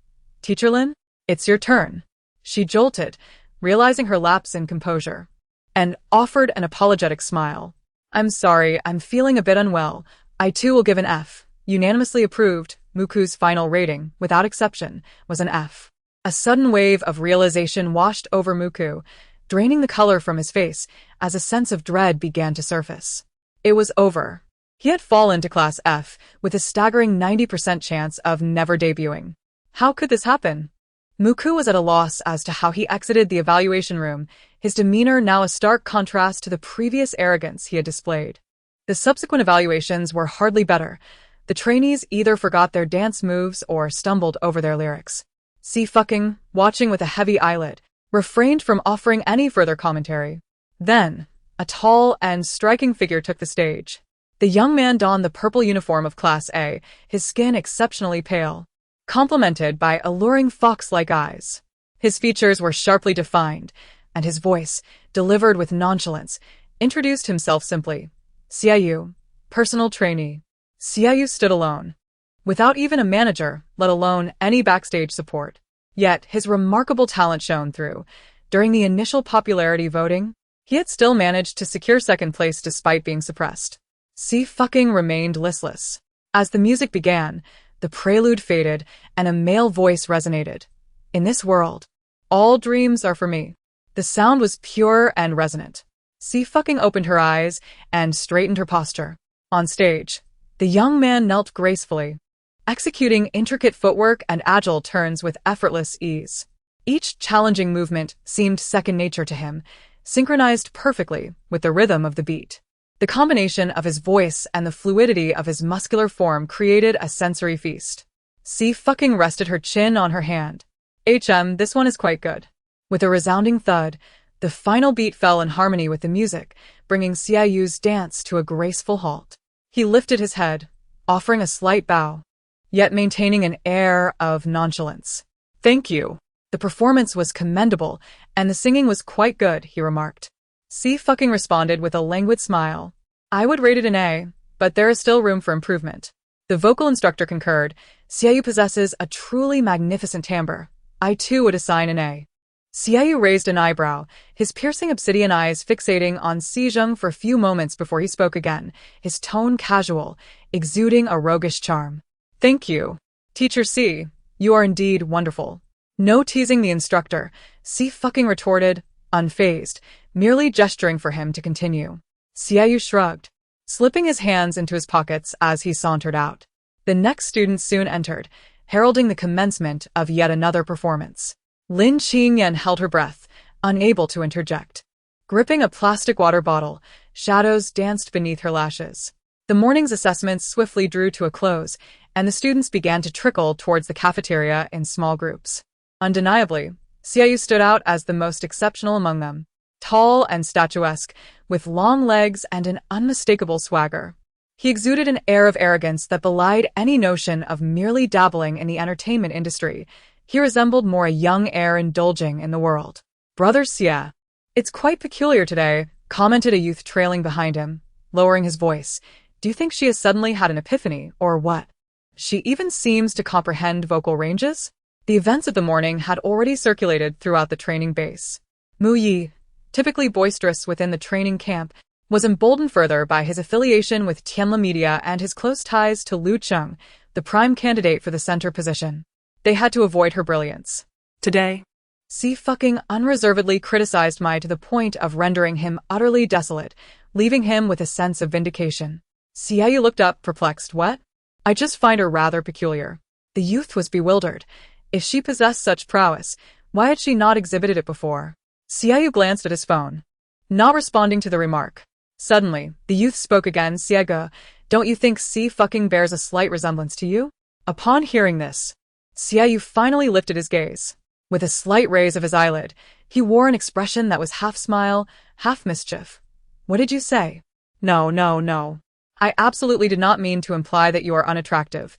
Teacher Lin, it's your turn. She jolted, realizing her lapse in composure, and offered an apologetic smile. I'm sorry, I'm feeling a bit unwell. I too will give an F. Unanimously approved, Muku's final rating, without exception, was an F. A sudden wave of realization washed over Muku, draining the color from his face as a sense of dread began to surface. It was over. He had fallen to Class F with a staggering 90% chance of never debuting. How could this happen? Muku was at a loss as to how he exited the evaluation room, his demeanor now a stark contrast to the previous arrogance he had displayed. The subsequent evaluations were hardly better. The trainees either forgot their dance moves or stumbled over their lyrics. Xie Suiying, watching with a heavy eyelid, refrained from offering any further commentary. Then, a tall and striking figure took the stage. The young man donned the purple uniform of Class A, his skin exceptionally pale, complemented by alluring fox-like eyes. His features were sharply defined, and his voice, delivered with nonchalance, introduced himself simply. Xie, personal trainee. Xie stood alone, without even a manager, let alone any backstage support. Yet his remarkable talent shone through. During the initial popularity voting, he had still managed to secure second place despite being suppressed. Xie Suiying remained listless. As the music began, the prelude faded and a male voice resonated. In this world, all dreams are for me. The sound was pure and resonant. Xie Suiying opened her eyes and straightened her posture. On stage, the young man knelt gracefully, executing intricate footwork and agile turns with effortless ease. Each challenging movement seemed second nature to him, synchronized perfectly with the rhythm of the beat. The combination of his voice and the fluidity of his muscular form created a sensory feast. Xie Suiying rested her chin on her hand. This one is quite good. With a resounding thud, the final beat fell in harmony with the music, bringing Xiaoyu's dance to a graceful halt. He lifted his head, offering a slight bow, yet maintaining an air of nonchalance. Thank you. The performance was commendable, and the singing was quite good, he remarked. Xie Suiying responded with a languid smile. I would rate it an A, but there is still room for improvement. The vocal instructor concurred. Xiaoyu possesses a truly magnificent timbre. I too would assign an A. Xiaoyu raised an eyebrow, his piercing obsidian eyes fixating on Xie for a few moments before he spoke again, his tone casual, exuding a roguish charm. Thank you. Teacher Xie, you are indeed wonderful. No teasing the instructor, Xie Suiying retorted, unfazed, merely gesturing for him to continue. Xiaoyu shrugged, slipping his hands into his pockets as he sauntered out. The next student soon entered, heralding the commencement of yet another performance. Lin Qingyan held her breath, unable to interject. Gripping a plastic water bottle, shadows danced beneath her lashes. The morning's assessments swiftly drew to a close, and the students began to trickle towards the cafeteria in small groups. Undeniably, Xiaoyu stood out as the most exceptional among them. Tall and statuesque, with long legs and an unmistakable swagger. He exuded an air of arrogance that belied any notion of merely dabbling in the entertainment industry. He resembled more a young heir indulging in the world. Brother Xie. It's quite peculiar today, commented a youth trailing behind him, lowering his voice. Do you think she has suddenly had an epiphany, or what? She even seems to comprehend vocal ranges? The events of the morning had already circulated throughout the training base. Mu Yi, typically boisterous within the training camp, was emboldened further by his affiliation with Tianla Media and his close ties to Lu Cheng, the prime candidate for the center position. They had to avoid her brilliance. Today, Xie Suiying unreservedly criticized Mai to the point of rendering him utterly desolate, leaving him with a sense of vindication. Xiaoyu looked up, perplexed. What? I just find her rather peculiar. The youth was bewildered. If she possessed such prowess, why had she not exhibited it before? Xiaoyu glanced at his phone, not responding to the remark. Suddenly, the youth spoke again. Xiege, don't you think Xie Suiying bears a slight resemblance to you? Upon hearing this, Xiaoyu finally lifted his gaze. With a slight raise of his eyelid, he wore an expression that was half smile, half mischief. What did you say? No. I absolutely did not mean to imply that you are unattractive.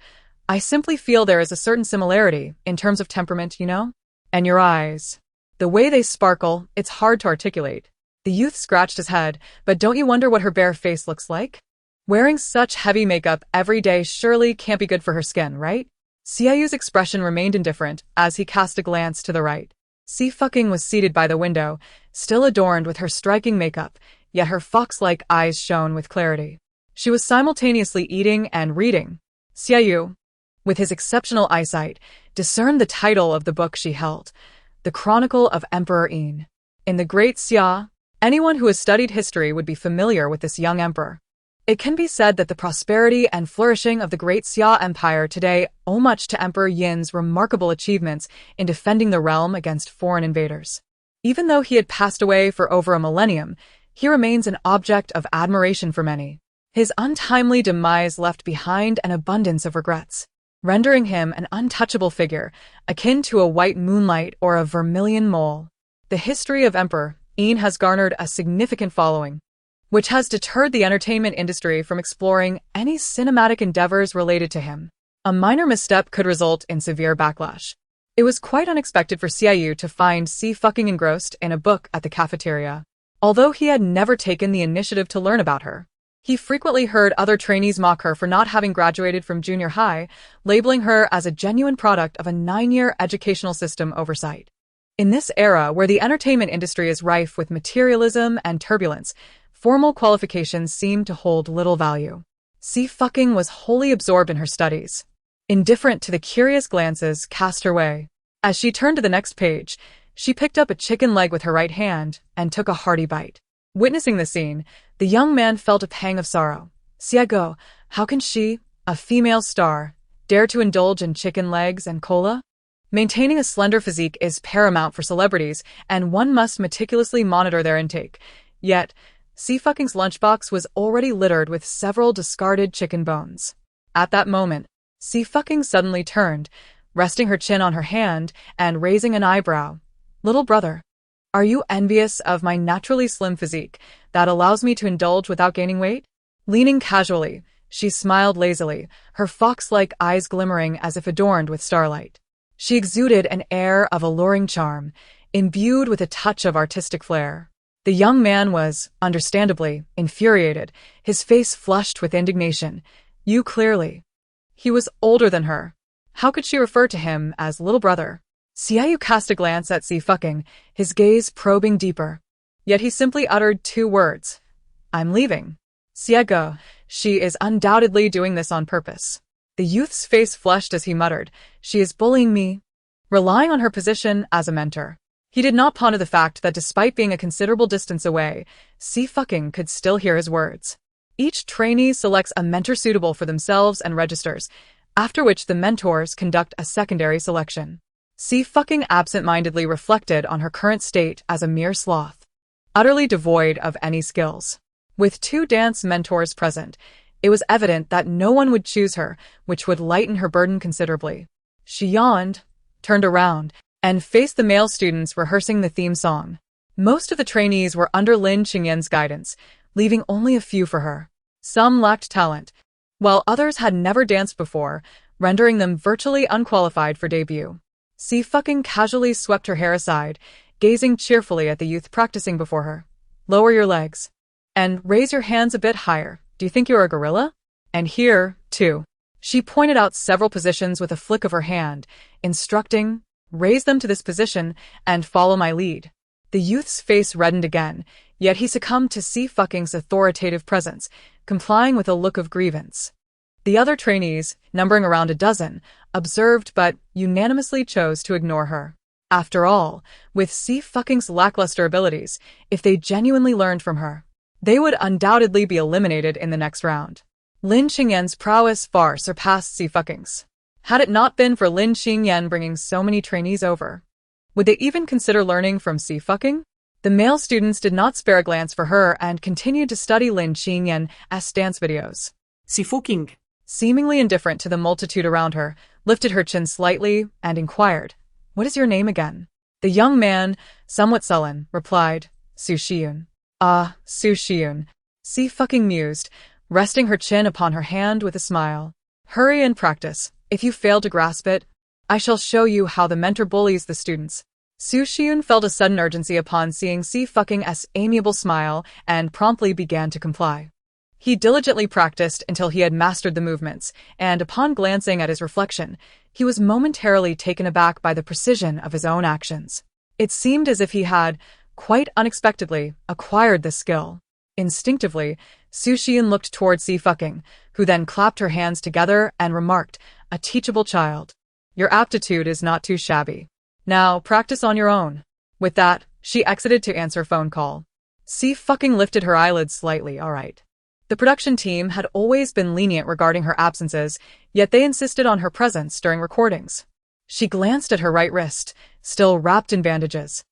I simply feel there is a certain similarity, in terms of temperament, you know? And your eyes. The way they sparkle, it's hard to articulate. The youth scratched his head, but don't you wonder what her bare face looks like? Wearing such heavy makeup every day surely can't be good for her skin, right? Xiaoyu's expression remained indifferent as he cast a glance to the right. Xie Suiying was seated by the window, still adorned with her striking makeup, yet her fox-like eyes shone with clarity. She was simultaneously eating and reading. Xiaoyu, with his exceptional eyesight, discerned the title of the book she held, The Chronicle of Emperor Yin. In the Great Xia, anyone who has studied history would be familiar with this young emperor. It can be said that the prosperity and flourishing of the Great Xia Empire today owe much to Emperor Yin's remarkable achievements in defending the realm against foreign invaders. Even though he had passed away for over a millennium, he remains an object of admiration for many. His untimely demise left behind an abundance of regrets, rendering him an untouchable figure, akin to a white moonlight or a vermilion mole. The history of Emperor Yin has garnered a significant following, which has deterred the entertainment industry from exploring any cinematic endeavors related to him. A minor misstep could result in severe backlash. It was quite unexpected for Xie to find Xie fucking engrossed in a book at the cafeteria. Although he had never taken the initiative to learn about her, he frequently heard other trainees mock her for not having graduated from junior high, labeling her as a genuine product of a 9-year educational system oversight. In this era where the entertainment industry is rife with materialism and turbulence, formal qualifications seemed to hold little value. Xie fucking was wholly absorbed in her studies, indifferent to the curious glances cast her way. As she turned to the next page, she picked up a chicken leg with her right hand and took a hearty bite. Witnessing the scene, the young man felt a pang of sorrow. Xie, how can she, a female star, dare to indulge in chicken legs and cola? Maintaining a slender physique is paramount for celebrities, and one must meticulously monitor their intake. Yet, Xie fucking's lunchbox was already littered with several discarded chicken bones. At that moment, Xie fucking suddenly turned, resting her chin on her hand and raising an eyebrow. Little brother, are you envious of my naturally slim physique that allows me to indulge without gaining weight? Leaning casually, she smiled lazily, her fox-like eyes glimmering as if adorned with starlight. She exuded an air of alluring charm, imbued with a touch of artistic flair. The young man was, understandably, infuriated, his face flushed with indignation. You clearly. He was older than her. How could she refer to him as little brother? Xie cast a glance at Xie fucking, his gaze probing deeper. Yet he simply uttered 2 words. I'm leaving. Xie, she is undoubtedly doing this on purpose. The youth's face flushed as he muttered, she is bullying me. Relying on her position as a mentor, he did not ponder the fact that despite being a considerable distance away, Xie fucking could still hear his words. Each trainee selects a mentor suitable for themselves and registers, after which the mentors conduct a secondary selection. Xie fucking absent-mindedly reflected on her current state as a mere sloth, utterly devoid of any skills. With 2 dance mentors present, it was evident that no one would choose her, which would lighten her burden considerably. She yawned, turned around, and faced the male students rehearsing the theme song. Most of the trainees were under Lin Qingyan's guidance, leaving only a few for her. Some lacked talent, while others had never danced before, rendering them virtually unqualified for debut. Xie fucking casually swept her hair aside, gazing cheerfully at the youth practicing before her. Lower your legs. And raise your hands a bit higher. Do you think you're a gorilla? And here, too. She pointed out several positions with a flick of her hand, instructing, raise them to this position and follow my lead. The youth's face reddened again, yet he succumbed to Xie fucking's authoritative presence, complying with a look of grievance. The other trainees, numbering around a dozen, observed but unanimously chose to ignore her. After all, with Xie fucking's lackluster abilities, if they genuinely learned from her, they would undoubtedly be eliminated in the next round. Lin Qingyan's prowess far surpassed Xie fucking's. Had it not been for Lin Qingyan bringing so many trainees over, would they even consider learning from Xie fucking? The male students did not spare a glance for her and continued to study Lin Qingyan's dance videos. Xie fucking, seemingly indifferent to the multitude around her, lifted her chin slightly and inquired, "What is your name again?" The young man, somewhat sullen, replied, Xie Suiying. Ah, Xie Suiying. Xie fucking mused, resting her chin upon her hand with a smile. Hurry and practice. If you fail to grasp it, I shall show you how the mentor bullies the students. Xie Suiying felt a sudden urgency upon seeing Xie fucking's amiable smile and promptly began to comply. He diligently practiced until he had mastered the movements, and upon glancing at his reflection, he was momentarily taken aback by the precision of his own actions. It seemed as if he had, quite unexpectedly, acquired this skill. Instinctively, Xie Suiying looked toward Xie fucking, who then clapped her hands together and remarked, a teachable child. Your aptitude is not too shabby. Now, practice on your own. With that, she exited to answer a phone call. Xie lifted her eyelids slightly, alright. The production team had always been lenient regarding her absences, yet they insisted on her presence during recordings. She glanced at her right wrist, still wrapped in bandages.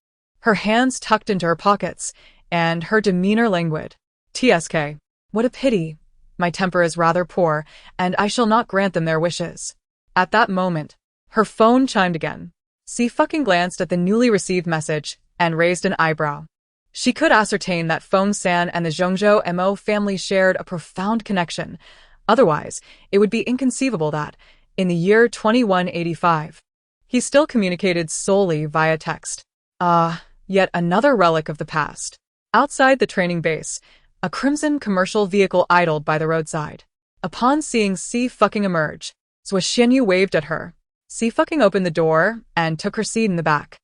Her hands tucked into her pockets, and her demeanor languid. TSK. What a pity. My temper is rather poor, and I shall not grant them their wishes. At that moment, her phone chimed again. Xie glanced at the newly received message and raised an eyebrow. She could ascertain that Feng San and the Zhongzhou Mo family shared a profound connection. Otherwise, it would be inconceivable that, in the year 2185, he still communicated solely via text. Yet another relic of the past. Outside the training base, a crimson commercial vehicle idled by the roadside. Upon seeing Xie emerge, Xie Suiying waved at her. Xie opened the door and took her seat in the back.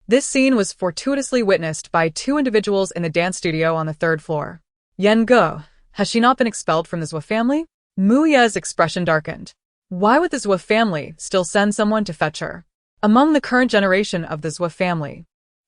This scene was fortuitously witnessed by two individuals in the dance studio on the third floor. Yan Ge, has she not been expelled from the Xie family? Mu Ye's expression darkened. Why would the Xie family still send someone to fetch her? Among the current generation of the Xie family,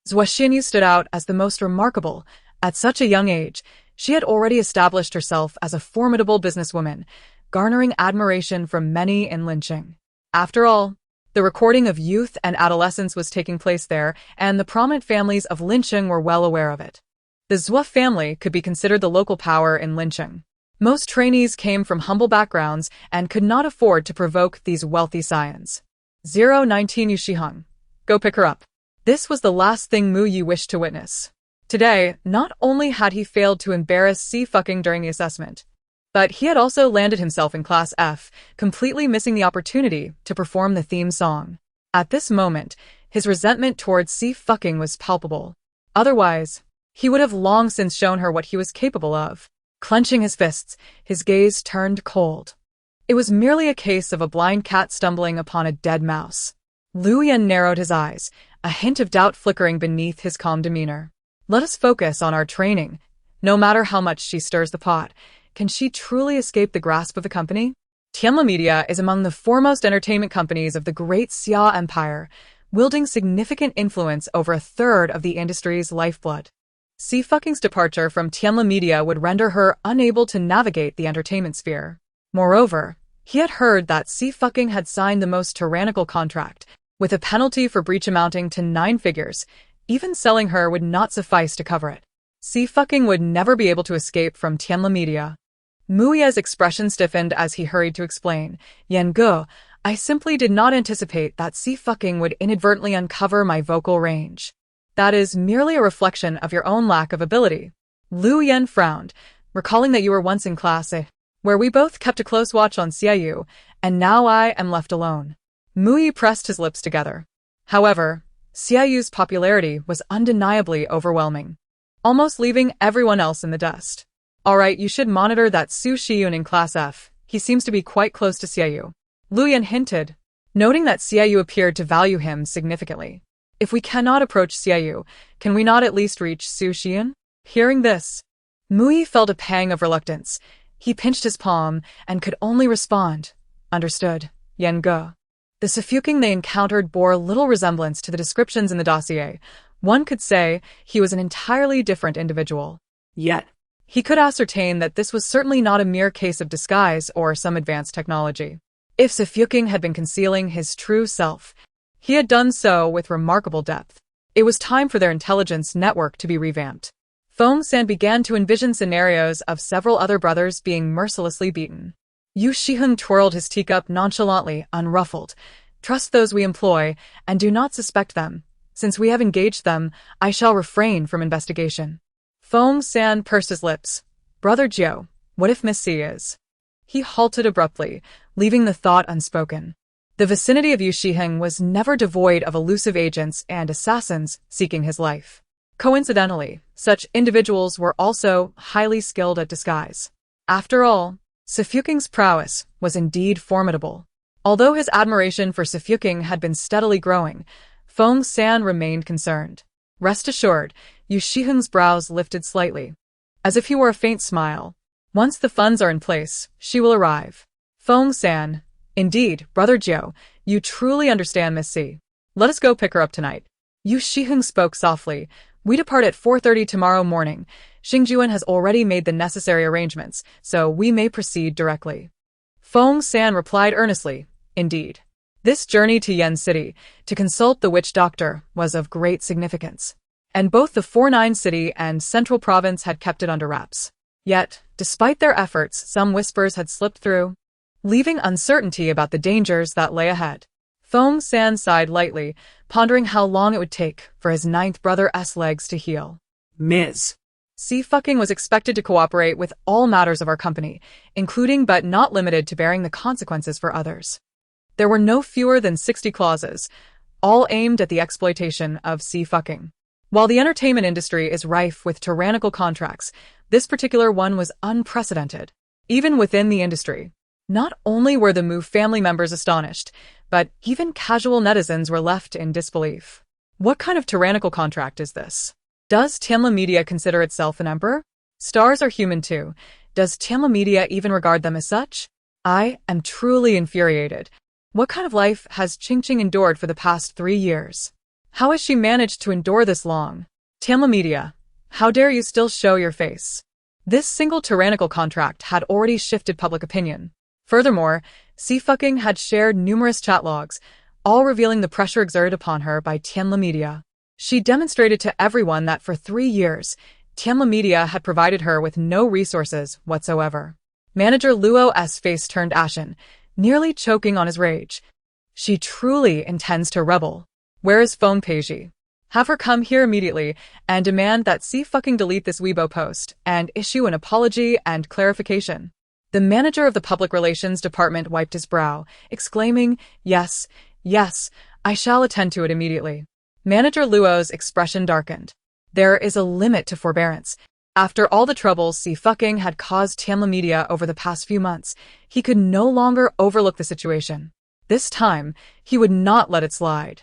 Xie Suiying stood out as the most remarkable. At such a young age, she had already established herself as a formidable businesswoman, garnering admiration from many in Linqing. After all, the recording of youth and adolescence was taking place there, and the prominent families of Linqing were well aware of it. The Xie family could be considered the local power in Linqing. Most trainees came from humble backgrounds and could not afford to provoke these wealthy scions. 019 Yushiheng. Go pick her up. This was the last thing Mu Yi wished to witness. Today, not only had he failed to embarrass Xie during the assessment, but he had also landed himself in Class F, completely missing the opportunity to perform the theme song. At this moment, his resentment towards Xie was palpable. Otherwise, he would have long since shown her what he was capable of. Clenching his fists, his gaze turned cold. It was merely a case of a blind cat stumbling upon a dead mouse. Lu Yan narrowed his eyes, a hint of doubt flickering beneath his calm demeanor. Let us focus on our training. No matter how much she stirs the pot, can she truly escape the grasp of the company? Tianla Media is among the foremost entertainment companies of the great Xia Empire, wielding significant influence over a third of the industry's lifeblood. Xie's departure from Tianla Media would render her unable to navigate the entertainment sphere. Moreover, he had heard that Xie had signed the most tyrannical contract, with a penalty for breach amounting to 9 figures. Even selling her would not suffice to cover it. Xie would never be able to escape from Tianla Media. Mu Ye's expression stiffened as he hurried to explain. Yan Ge, I simply did not anticipate that Xie would inadvertently uncover my vocal range. That is merely a reflection of your own lack of ability. Lu Yan frowned, recalling that you were once in Class A, where we both kept a close watch on Xie, and now I am left alone. Mu Yi pressed his lips together. However, Xie's popularity was undeniably overwhelming, almost leaving everyone else in the dust. Alright, you should monitor that Xie Suiying in Class F. He seems to be quite close to Xie. Lu Yan hinted, noting that Xie appeared to value him significantly. If we cannot approach Xie, can we not at least reach Xie Suiying? Hearing this, Mu Yi felt a pang of reluctance. He pinched his palm and could only respond. Understood, Yan Ge. The Xie they encountered bore little resemblance to the descriptions in the dossier. One could say he was an entirely different individual. Yet, he could ascertain that this was certainly not a mere case of disguise or some advanced technology. If Xie had been concealing his true self, he had done so with remarkable depth. It was time for their intelligence network to be revamped. Feng San began to envision scenarios of several other brothers being mercilessly beaten. Yushiheng twirled his teacup nonchalantly, unruffled. Trust those we employ, and do not suspect them. Since we have engaged them, I shall refrain from investigation. Feng San pursed his lips. Brother Jiu, what if Miss C is? He halted abruptly, leaving the thought unspoken. The vicinity of Yushiheng was never devoid of elusive agents and assassins seeking his life. Coincidentally, such individuals were also highly skilled at disguise. After all, Xie prowess was indeed formidable. Although his admiration for Xie had been steadily growing, Feng San remained concerned. Rest assured, Yushiheng's brows lifted slightly, as if he wore a faint smile. Once the funds are in place, she will arrive. Feng San, Indeed, Brother Jiu, you truly understand Miss C. Let us go pick her up tonight. Yu Shiheng spoke softly. We depart at 4:30 tomorrow morning. Xingjuan has already made the necessary arrangements, so we may proceed directly. Feng San replied earnestly, indeed. This journey to Yen City, to consult the witch doctor, was of great significance. And both the 49 City and Central Province had kept it under wraps. Yet, despite their efforts, some whispers had slipped through, leaving uncertainty about the dangers that lay ahead. Feng San sighed lightly, pondering how long it would take for his ninth brother's legs to heal. Ms. Xie Suiying was expected to cooperate with all matters of our company, including but not limited to bearing the consequences for others. There were no fewer than 60 clauses, all aimed at the exploitation of Xie Suiying. While the entertainment industry is rife with tyrannical contracts, this particular one was unprecedented. Even within the industry, not only were the Mu family members astonished, but even casual netizens were left in disbelief. What kind of tyrannical contract is this? Does Tianla Media consider itself an emperor? Stars are human too. Does Tianla Media even regard them as such? I am truly infuriated. What kind of life has Qingqing endured for the past 3 years? How has she managed to endure this long? Tianla Media, how dare you still show your face? This single tyrannical contract had already shifted public opinion. Furthermore, Xie Suiying had shared numerous chat logs, all revealing the pressure exerted upon her by Tianla Media. She demonstrated to everyone that for 3 years, Tianla Media had provided her with no resources whatsoever. Manager Luo's face turned ashen, nearly choking on his rage. She truly intends to rebel. Where is Feng Peiji? Have her come here immediately and demand that Xie Suiying delete this Weibo post and issue an apology and clarification. The manager of the public relations department wiped his brow, exclaiming, yes, I shall attend to it immediately. Manager Luo's expression darkened. There is a limit to forbearance. After all the troubles Xie Suiying had caused Tianla Media over the past few months, he could no longer overlook the situation. This time, he would not let it slide.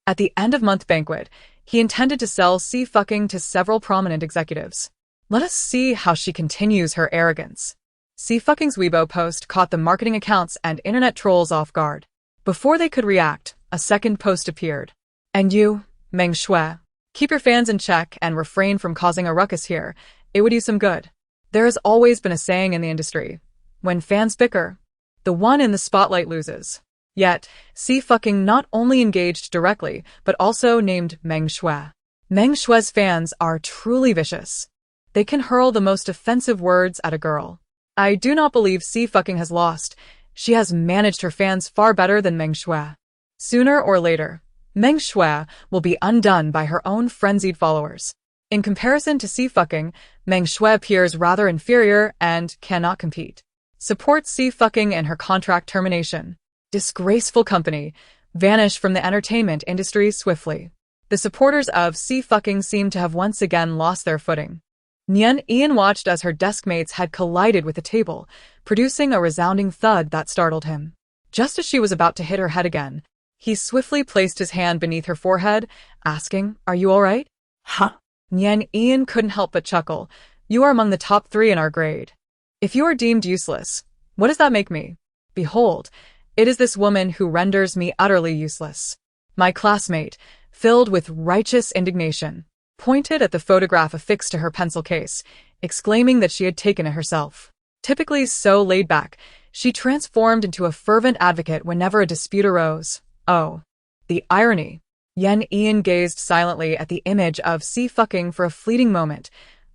At the end-of-month banquet, he intended to sell Xie Suiying to several prominent executives. Let us see how she continues her arrogance. Xie Suiying's Weibo post caught the marketing accounts and internet trolls off guard. Before they could react, a second post appeared. And you, Meng Shui, keep your fans in check and refrain from causing a ruckus here. It would do some good. There has always been a saying in the industry. When fans bicker, the one in the spotlight loses. Yet, Xie Suiying not only engaged directly, but also named Meng Shui. Meng Shui's fans are truly vicious. They can hurl the most offensive words at a girl. I do not believe Xie Suiying has lost. She has managed her fans far better than Meng Shui. Sooner or later, Meng Shui will be undone by her own frenzied followers. In comparison to Xie Suiying, Meng Shui appears rather inferior and cannot compete. Support Xie Suiying in her contract termination. Disgraceful company, vanish from the entertainment industry swiftly. The supporters of Xie Suiying seem to have once again lost their footing. Ian watched as her desk mates had collided with the table, producing a resounding thud that startled him. Just as she was about to hit her head again, he swiftly placed his hand beneath her forehead, asking, "Are you all right?" Huh? Ian couldn't help but chuckle. You are among the top 3 in our grade. If you are deemed useless, what does that make me? Behold, it is this woman who renders me utterly useless. My classmate, filled with righteous indignation, pointed at the photograph affixed to her pencil case, exclaiming that she had taken it herself. Typically so laid back, she transformed into a fervent advocate whenever a dispute arose. Oh, the irony. Ian gazed silently at the image of Xie Suiying for a fleeting moment.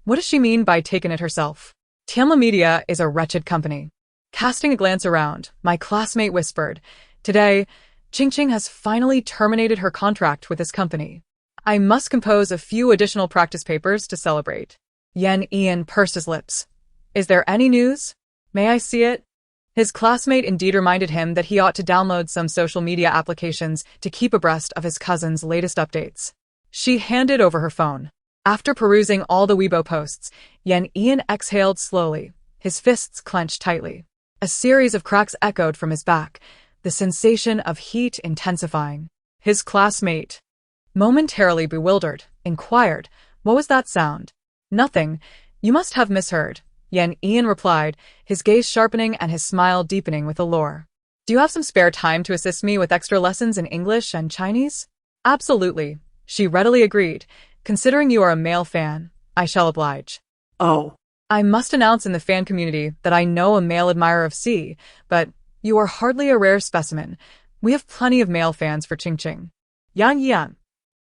What does she mean by taken it herself? Tianla Media is a wretched company. Casting a glance around, my classmate whispered, today, Qingqing has finally terminated her contract with this company. I must compose a few additional practice papers to celebrate. Ian pursed his lips. Is there any news? May I see it? His classmate indeed reminded him that he ought to download some social media applications to keep abreast of his cousin's latest updates. She handed over her phone. After perusing all the Weibo posts, Ian exhaled slowly, his fists clenched tightly. A series of cracks echoed from his back, the sensation of heat intensifying. His classmate, momentarily bewildered, inquired, "What was that sound?" "Nothing. You must have misheard," Ian replied, his gaze sharpening and his smile deepening with allure. Do you have some spare time to assist me with extra lessons in English and Chinese? Absolutely, she readily agreed. Considering you are a male fan, I shall oblige. Oh. I must announce in the fan community that I know a male admirer of Xie, but you are hardly a rare specimen. We have plenty of male fans for Qingqing. Yang Yan.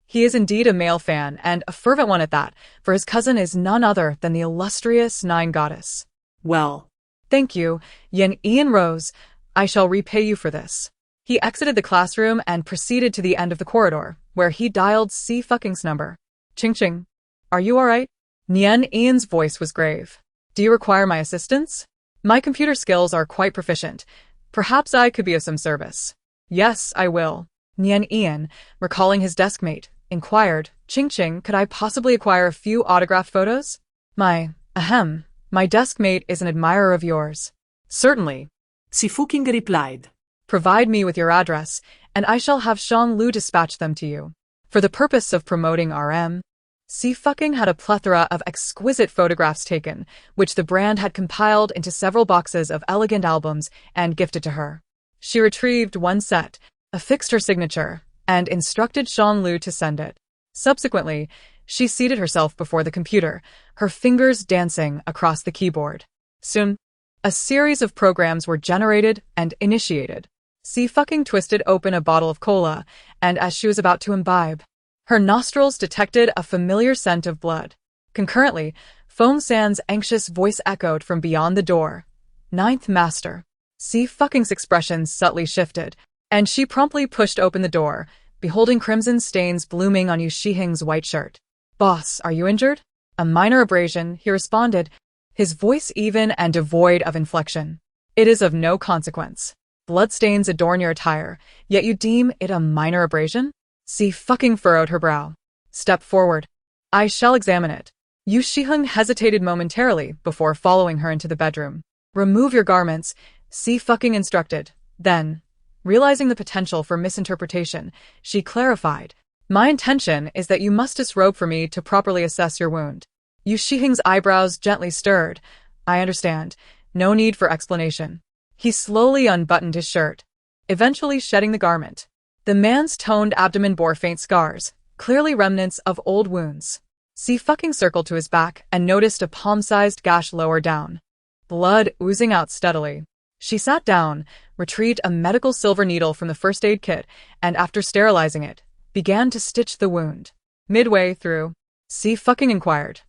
He is indeed a male fan, and a fervent one at that, for his cousin is none other than the illustrious Nine Goddess. Well. Thank you, Yin Ian Rose. I shall repay you for this. He exited the classroom and proceeded to the end of the corridor, where he dialed Xie number. Qingqing, are you alright? Nian Ian's voice was grave. Do you require my assistance? My computer skills are quite proficient. Perhaps I could be of some service. Yes, I will. Nian Ian, recalling his deskmate, inquired, Qingqing, could I possibly acquire a few autographed photos? My deskmate is an admirer of yours. Certainly. Xie Suiying replied. Provide me with your address, and I shall have Shang Lu dispatch them to you. For the purpose of promoting RM, Xie Suiying had a plethora of exquisite photographs taken, which the brand had compiled into several boxes of elegant albums and gifted to her. She retrieved one set, affixed her signature, and instructed Shang Lu to send it. Subsequently, she seated herself before the computer, her fingers dancing across the keyboard. Soon, a series of programs were generated and initiated. Xie Suiying twisted open a bottle of cola, and as she was about to imbibe, her nostrils detected a familiar scent of blood. Concurrently, Feng San's anxious voice echoed from beyond the door. Ninth Master. Xie Suiying's expression subtly shifted, and she promptly pushed open the door, beholding crimson stains blooming on Xie Suiying's white shirt. Boss, are you injured? A minor abrasion, he responded, his voice even and devoid of inflection. It is of no consequence. Bloodstains adorn your attire, yet you deem it a minor abrasion? Xie Suiying furrowed her brow. Step forward. I shall examine it. Xie Suiying hesitated momentarily before following her into the bedroom. Remove your garments, Xie Suiying instructed. Then, realizing the potential for misinterpretation, she clarified. My intention is that you must disrobe for me to properly assess your wound. Xie Suiying's eyebrows gently stirred. I understand. No need for explanation. He slowly unbuttoned his shirt, eventually shedding the garment. The man's toned abdomen bore faint scars, clearly remnants of old wounds. Xie Suiying circled to his back and noticed a palm-sized gash lower down. Blood oozing out steadily. She sat down, retrieved a medical silver needle from the first aid kit, and after sterilizing it, began to stitch the wound. Midway through, Xie Suiying inquired,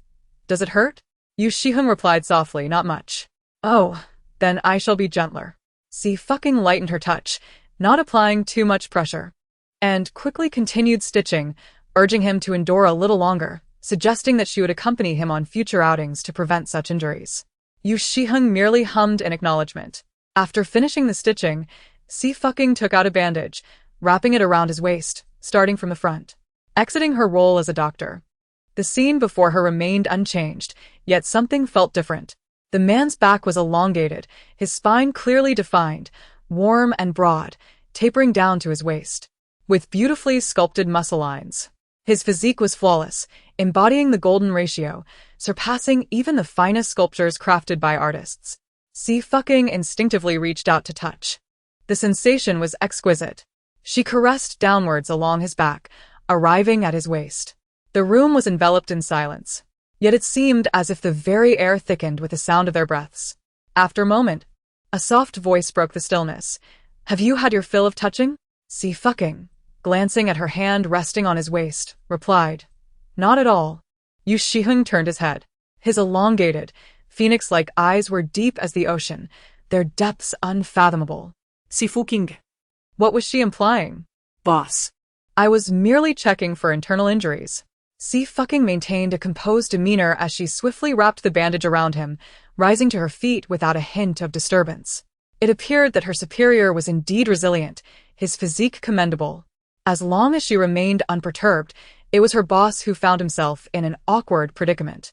Does it hurt? Xie Suiying replied softly, Not much. Oh, then I shall be gentler. Xie Suiying lightened her touch, not applying too much pressure, and quickly continued stitching, urging him to endure a little longer, suggesting that she would accompany him on future outings to prevent such injuries. Xie Suiying merely hummed in acknowledgement. After finishing the stitching, Xie Suiying took out a bandage, wrapping it around his waist, starting from the front. Exiting her role as a doctor, the scene before her remained unchanged, yet something felt different. The man's back was elongated, his spine clearly defined, warm and broad, tapering down to his waist, with beautifully sculpted muscle lines. His physique was flawless, embodying the golden ratio, surpassing even the finest sculptures crafted by artists. Xie Suiying instinctively reached out to touch. The sensation was exquisite. She caressed downwards along his back, arriving at his waist. The room was enveloped in silence, yet it seemed as if the very air thickened with the sound of their breaths. After a moment, a soft voice broke the stillness. Have you had your fill of touching? Xie Suiying, glancing at her hand resting on his waist, replied, Not at all. Xie Suiying turned his head. His elongated, phoenix-like eyes were deep as the ocean, their depths unfathomable. Xie Suiying. What was she implying? Boss. I was merely checking for internal injuries. Xie Suiying maintained a composed demeanor as she swiftly wrapped the bandage around him, rising to her feet without a hint of disturbance. It appeared that her superior was indeed resilient, his physique commendable. As long as she remained unperturbed, it was her boss who found himself in an awkward predicament.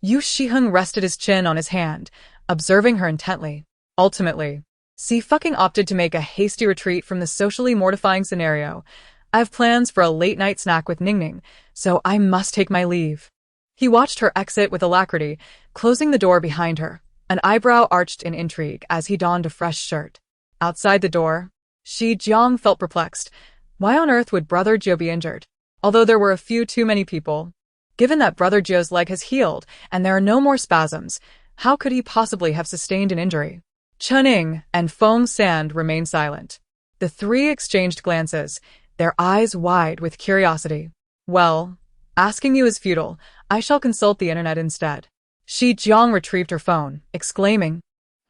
Xie Suiying rested his chin on his hand, observing her intently. Ultimately, Xie Suiying opted to make a hasty retreat from the socially mortifying scenario. I have plans for a late-night snack with Ningning, so I must take my leave. He watched her exit with alacrity, closing the door behind her, an eyebrow arched in intrigue as he donned a fresh shirt. Outside the door, Xie Jiang felt perplexed. Why on earth would Brother Zhou be injured? Although there were a few too many people. Given that Brother Zhou's leg has healed and there are no more spasms, how could he possibly have sustained an injury? Chuning and Feng San remained silent. The three exchanged glances, their eyes wide with curiosity. Well, asking you is futile. I shall consult the internet instead. Xie Jiang retrieved her phone, exclaiming,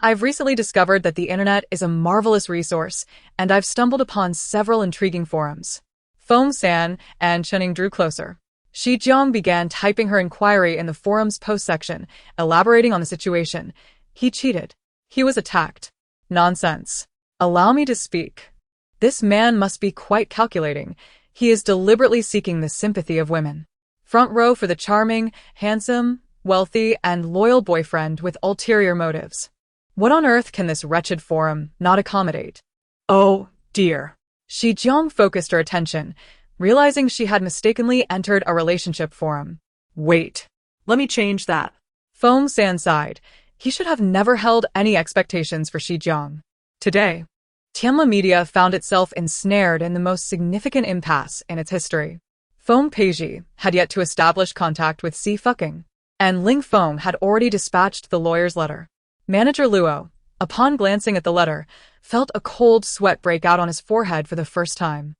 I've recently discovered that the internet is a marvelous resource, and I've stumbled upon several intriguing forums. Feng San and Chuning drew closer. Xie Jiang began typing her inquiry in the forum's post section, elaborating on the situation. He cheated. He was attacked. Nonsense. Allow me to speak. This man must be quite calculating. He is deliberately seeking the sympathy of women. Front row for the charming, handsome, wealthy, and loyal boyfriend with ulterior motives. What on earth can this wretched forum not accommodate? Oh, dear. Xie Jiang focused her attention, realizing she had mistakenly entered a relationship forum. Wait. Let me change that. Feng San sighed. He should have never held any expectations for Xie Jiang. Today, Tianla Media found itself ensnared in the most significant impasse in its history. Feng Peizhi had yet to establish contact with Xie Suiying, and Ling Feng had already dispatched the lawyer's letter. Manager Luo, upon glancing at the letter, felt a cold sweat break out on his forehead for the first time.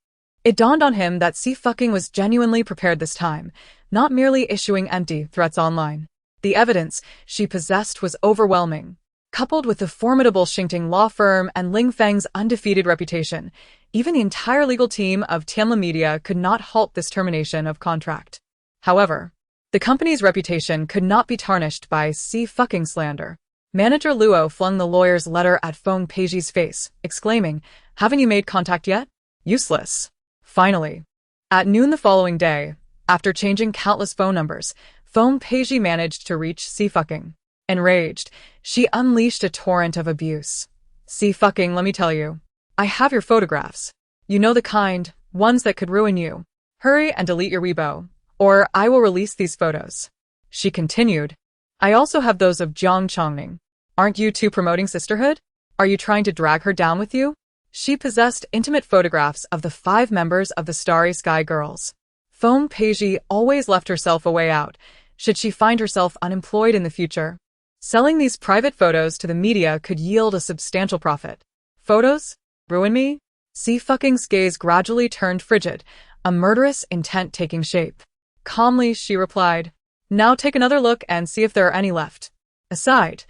It dawned on him that Xie Suiying was genuinely prepared this time, not merely issuing empty threats online. The evidence she possessed was overwhelming. Coupled with the formidable Xingting law firm and Ling Feng's undefeated reputation, even the entire legal team of Tianla Media could not halt this termination of contract. However, the company's reputation could not be tarnished by Xie Suiying slander. Manager Luo flung the lawyer's letter at Feng Peizhi's face, exclaiming, Haven't you made contact yet? Useless. Finally, at noon the following day, after changing countless phone numbers, Feng Peizhi managed to reach Xie Suiying. Enraged, she unleashed a torrent of abuse. Xie Suiying, let me tell you. I have your photographs. You know the kind, ones that could ruin you. Hurry and delete your Weibo, or I will release these photos. She continued. I also have those of Jiang Chongning. Aren't you two promoting sisterhood? Are you trying to drag her down with you? She possessed intimate photographs of the 5 members of the Starry Sky Girls. Feng Peizhi always left herself a way out, should she find herself unemployed in the future. Selling these private photos to the media could yield a substantial profit. Photos? Ruin me? Xie Suiying's gaze gradually turned frigid, a murderous intent taking shape. Calmly, she replied, Now take another look and see if there are any left. Aside,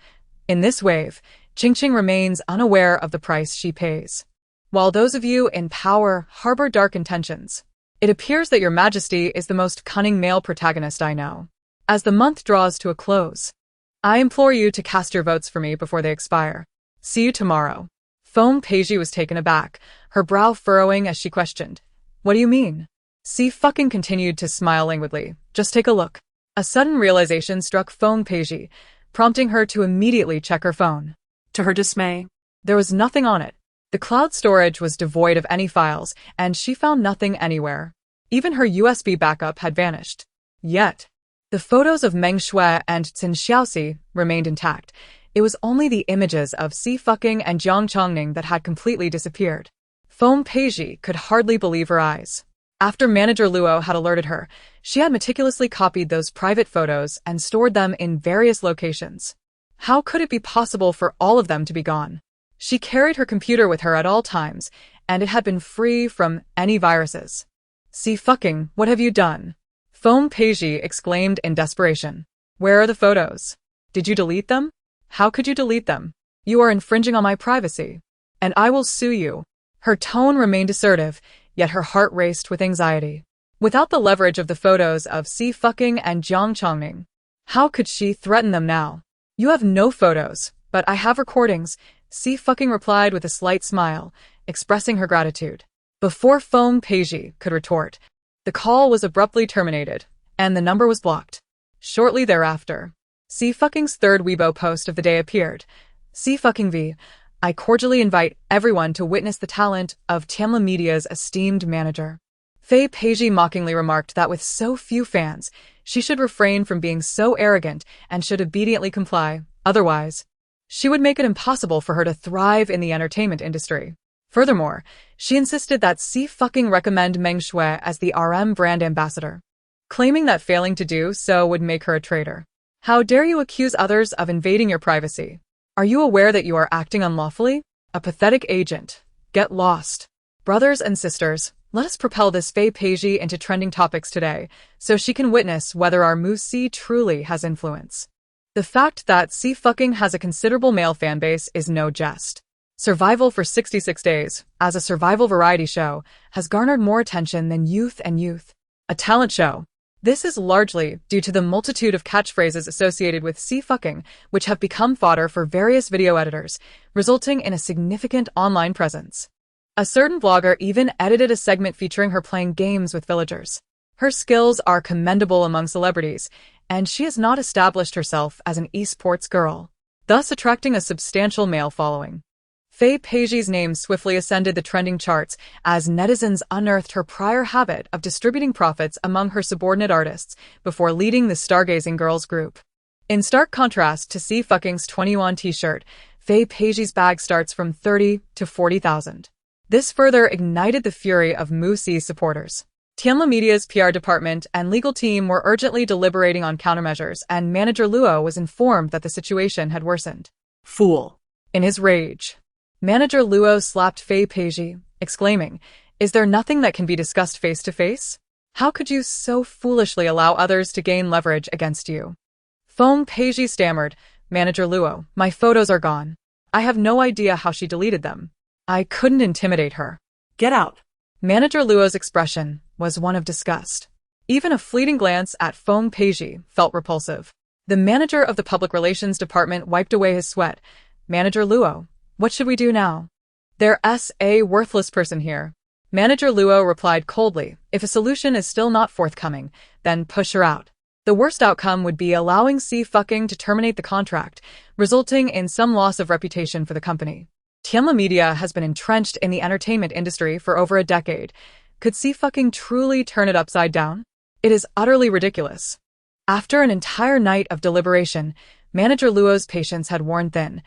in this wave, Qingqing remains unaware of the price she pays. While those of you in power harbor dark intentions, it appears that your majesty is the most cunning male protagonist I know. As the month draws to a close, I implore you to cast your votes for me before they expire. See you tomorrow. Feng Peizhi was taken aback, her brow furrowing as she questioned, What do you mean? Xie Suiying continued to smile languidly. Just take a look. A sudden realization struck Feng Peizhi, prompting her to immediately check her phone. To her dismay, there was nothing on it. The cloud storage was devoid of any files, and she found nothing anywhere. Even her USB backup had vanished. Yet, the photos of Meng Shui and Qin Xiaoxi remained intact. It was only the images of Xie Suiying and Jiang Chongning that had completely disappeared. Feng Peizhi could hardly believe her eyes. After Manager Luo had alerted her, she had meticulously copied those private photos and stored them in various locations. How could it be possible for all of them to be gone? She carried her computer with her at all times, and it had been free from any viruses. Xie Suiying, what have you done? Feng Peizhi exclaimed in desperation. Where are the photos? Did you delete them? How could you delete them? You are infringing on my privacy. And I will sue you. Her tone remained assertive, yet her heart raced with anxiety. Without the leverage of the photos of Xie Suiying and Jiang Chongning, how could she threaten them now? You have no photos, but I have recordings, Xie Suiying replied with a slight smile, expressing her gratitude. Before Feng Peizhi could retort, the call was abruptly terminated, and the number was blocked. Shortly thereafter, Xie Suiying's third Weibo post of the day appeared. Xie Suiying V. I cordially invite everyone to witness the talent of Tianla Media's esteemed manager. Fei Peizhi mockingly remarked that with so few fans, she should refrain from being so arrogant and should obediently comply. Otherwise, She would make it impossible for her to thrive in the entertainment industry. Furthermore, she insisted that Xie fucking recommend Meng Shui as the RM brand ambassador, claiming that failing to do so would make her a traitor. How dare you accuse others of invading your privacy? Are you aware that you are acting unlawfully? A pathetic agent. Get lost. Brothers and sisters, let us propel this Fei Peiji into trending topics today, so she can witness whether our Xie truly has influence. The fact that Xie fucking has a considerable male fanbase is no jest. Survival for 66 Days, as a survival variety show, has garnered more attention than Youth and Youth, a talent show. This is largely due to the multitude of catchphrases associated with Xie fucking, which have become fodder for various video editors, resulting in a significant online presence. A certain vlogger even edited a segment featuring her playing games with villagers. Her skills are commendable among celebrities, and she has not established herself as an esports girl, thus attracting a substantial male following. Fei Peiji's name swiftly ascended the trending charts as netizens unearthed her prior habit of distributing profits among her subordinate artists before leading the stargazing girls group. In stark contrast to Xie fucking's 20 yuan t-shirt, Fei Peiji's bag starts from 30 to 40,000. This further ignited the fury of Xie supporters. Tianla Media's PR department and legal team were urgently deliberating on countermeasures, and manager Luo was informed that the situation had worsened. Fool. In his rage, manager Luo slapped Fei Peiji, exclaiming, "Is there nothing that can be discussed face to face? How could you so foolishly allow others to gain leverage against you?" Feng Peiji stammered, "Manager Luo, my photos are gone. I have no idea how she deleted them. I couldn't intimidate her." Get out. Manager Luo's expression was one of disgust. Even a fleeting glance at Feng Peiji felt repulsive. The manager of the public relations department wiped away his sweat. "Manager Luo, what should we do now? There's a worthless person here." Manager Luo replied coldly, "If a solution is still not forthcoming, then push her out." The worst outcome would be allowing Xie fucking to terminate the contract, resulting in some loss of reputation for the company. Tianla Media has been entrenched in the entertainment industry for over a decade. Could Xie fucking truly turn it upside down? It is utterly ridiculous. After an entire night of deliberation, Manager Luo's patience had worn thin.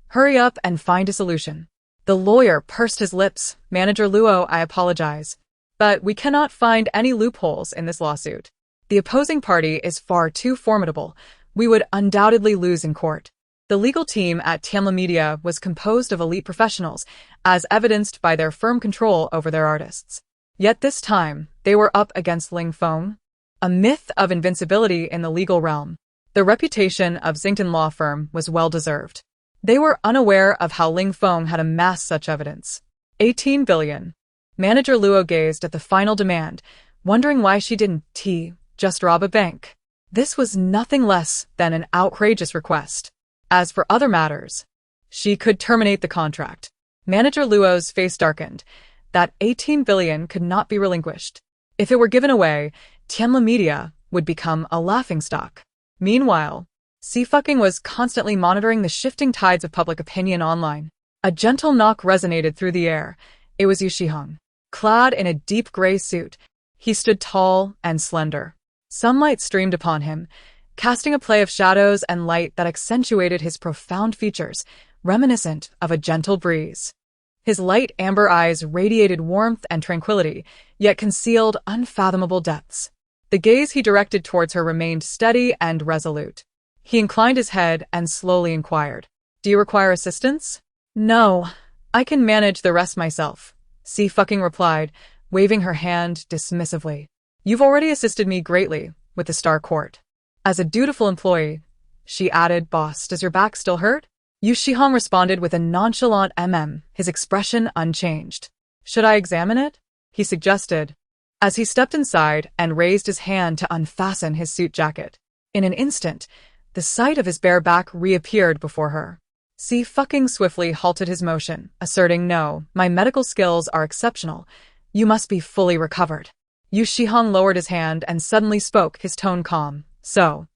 "Hurry up and find a solution." The lawyer pursed his lips. "Manager Luo, I apologize, but we cannot find any loopholes in this lawsuit. The opposing party is far too formidable. We would undoubtedly lose in court." The legal team at Tianla Media was composed of elite professionals, as evidenced by their firm control over their artists. Yet this time, they were up against Ling Feng, a myth of invincibility in the legal realm. The reputation of Xington law firm was well-deserved. They were unaware of how Ling Feng had amassed such evidence. 18 billion. Manager Luo gazed at the final demand, wondering why she didn't just rob a bank. This was nothing less than an outrageous request. As for other matters, she could terminate the contract. Manager Luo's face darkened. That 18 billion could not be relinquished. If it were given away, Tianla Media would become a laughingstock. Meanwhile, Xie fucking was constantly monitoring the shifting tides of public opinion online. A gentle knock resonated through the air. It was Xie. Clad in a deep gray suit, he stood tall and slender. Sunlight streamed upon him, casting a play of shadows and light that accentuated his profound features, reminiscent of a gentle breeze. His light amber eyes radiated warmth and tranquility, yet concealed unfathomable depths. The gaze he directed towards her remained steady and resolute. He inclined his head and slowly inquired, "Do you require assistance?" "No, I can manage the rest myself," Xie fucking replied, waving her hand dismissively. "You've already assisted me greatly with the Star Court." As a dutiful employee, she added, "Boss, does your back still hurt?" Yu Shihong responded with a nonchalant his expression unchanged. "Should I examine it?" he suggested, as he stepped inside and raised his hand to unfasten his suit jacket. In an instant, the sight of his bare back reappeared before her. Xie fucking swiftly halted his motion, asserting, "No, my medical skills are exceptional. You must be fully recovered." Yu Shihong lowered his hand and suddenly spoke, his tone calm. "So,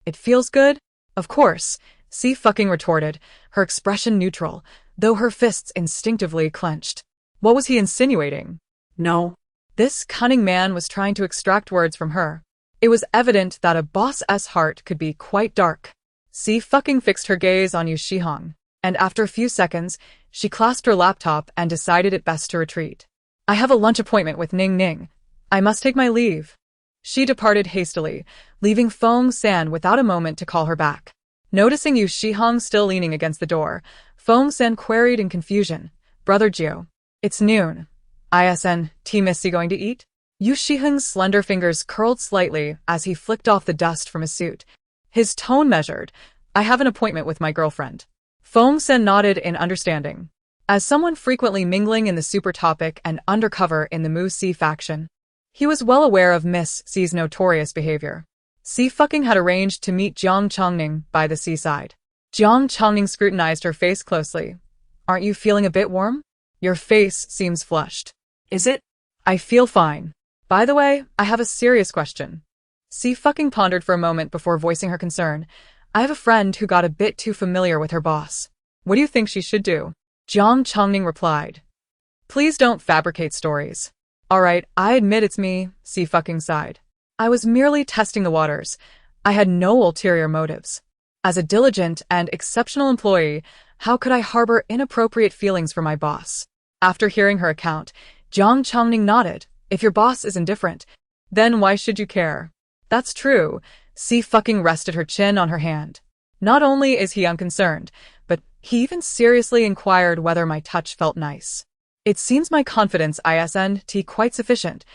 it feels good?" "Of course," Xie fucking retorted, her expression neutral, though her fists instinctively clenched. What was he insinuating? No. This cunning man was trying to extract words from her. It was evident that a boss's heart could be quite dark. Xie fucking fixed her gaze on Yu Shihong. And after a few seconds, she clasped her laptop and decided it best to retreat. I have a lunch appointment with Ning Ning. I must take my leave. She departed hastily, leaving Feng San without a moment to call her back. Noticing Yu Shihong still leaning against the door, Feng San queried in confusion, Brother Jiu, it's noon. Isn't going to eat? Yu Shihong's slender fingers curled slightly as he flicked off the dust from his suit. His tone measured, I have an appointment with my girlfriend. Feng San nodded in understanding. As someone frequently mingling in the Super Topic and undercover in the Mu Si faction, he was well aware of Miss Xi's notorious behavior. Xie fucking had arranged to meet Jiang Chongning by the seaside. Jiang Chongning scrutinized her face closely. Aren't you feeling a bit warm? Your face seems flushed. Is it? I feel fine. By the way, I have a serious question. Xie fucking pondered for a moment before voicing her concern. I have a friend who got a bit too familiar with her boss. What do you think she should do? Jiang Chongning replied. Please don't fabricate stories. Alright, I admit it's me, Xie fucking sighed. I was merely testing the waters. I had no ulterior motives. As a diligent and exceptional employee, how could I harbor inappropriate feelings for my boss? After hearing her account, Jiang Chongning nodded. If your boss is indifferent, then why should you care? That's true. Xie fucking rested her chin on her hand. Not only is he unconcerned, but he even seriously inquired whether my touch felt nice. It seems my confidence isn't quite sufficient.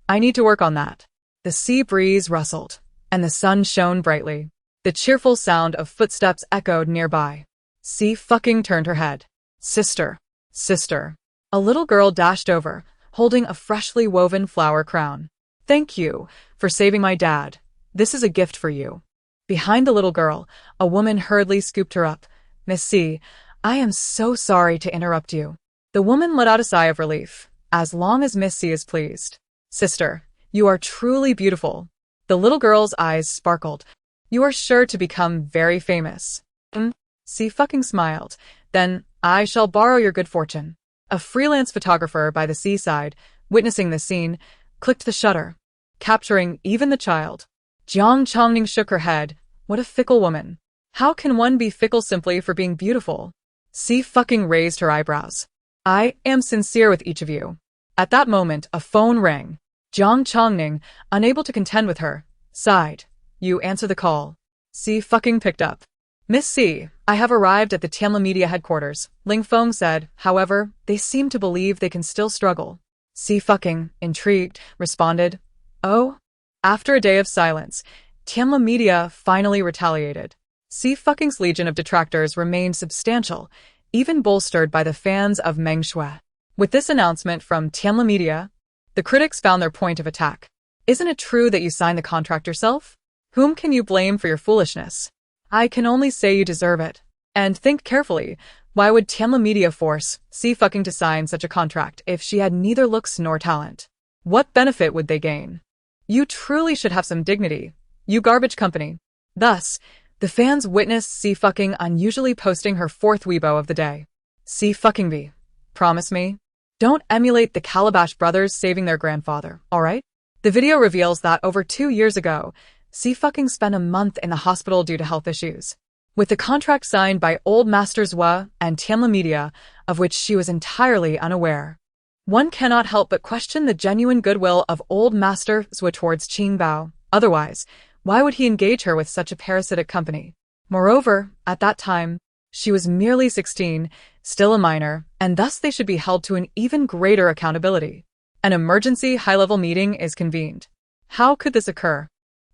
I need to work on that. The sea breeze rustled, and the sun shone brightly. The cheerful sound of footsteps echoed nearby. Xie fucking turned her head. Sister. Sister. A little girl dashed over, holding a freshly woven flower crown. Thank you for saving my dad. This is a gift for you. Behind the little girl, a woman hurriedly scooped her up. Miss Xie, I am so sorry to interrupt you. The woman let out a sigh of relief. As long as Miss Xie is pleased. Sister, you are truly beautiful. The little girl's eyes sparkled. You are sure to become very famous. Xie fucking smiled. Then, I shall borrow your good fortune. A freelance photographer by the seaside, witnessing the scene, clicked the shutter, capturing even the child. Jiang Chongning shook her head. What a fickle woman. How can one be fickle simply for being beautiful? Xie fucking raised her eyebrows. I am sincere with each of you. At that moment, a phone rang. Jiang Chongning, unable to contend with her, sighed. You answer the call. Xie fucking picked up. Miss Xie, I have arrived at the Tianla Media headquarters, Ling Feng said. However, they seem to believe they can still struggle. Xie fucking, intrigued, responded. Oh? After a day of silence, Tianla Media finally retaliated. Xie fucking's legion of detractors remained substantial, even bolstered by the fans of Meng Shui. With this announcement from Tianla Media, the critics found their point of attack. Isn't it true that you signed the contract yourself? Whom can you blame for your foolishness? I can only say you deserve it. And think carefully, why would Tianla Media force Xie fucking to sign such a contract if she had neither looks nor talent? What benefit would they gain? You truly should have some dignity, you garbage company. Thus, the fans witnessed Xie fucking unusually posting her fourth Weibo of the day. Xie fucking B. Promise me? Don't emulate the Calabash brothers saving their grandfather, alright? The video reveals that over 2 years ago, Xie fucking spent a month in the hospital due to health issues. With the contract signed by Old Master Zhua and Tianla Media, of which she was entirely unaware. One cannot help but question the genuine goodwill of Old Master Zhua towards Qingbao. Otherwise, why would he engage her with such a parasitic company? Moreover, at that time, she was merely 16, still a minor, and thus they should be held to an even greater accountability. An emergency high-level meeting is convened. How could this occur?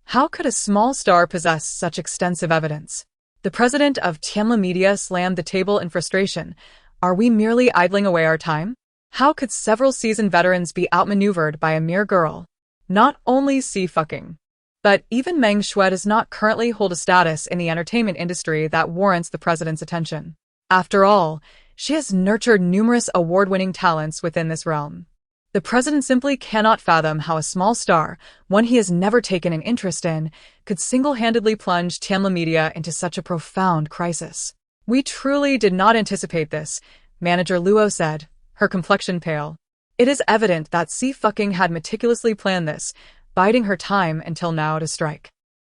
How could a small star possess such extensive evidence? The president of Tianla Media slammed the table in frustration. Are we merely idling away our time? How could several seasoned veterans be outmaneuvered by a mere girl? Not only Xie fucking, but even Meng Shui does not currently hold a status in the entertainment industry that warrants the president's attention. After all, she has nurtured numerous award-winning talents within this realm. The president simply cannot fathom how a small star, one he has never taken an interest in, could single-handedly plunge Tianla Media into such a profound crisis. We truly did not anticipate this, Manager Luo said, her complexion pale. It is evident that Xie fucking had meticulously planned this, biding her time until now to strike.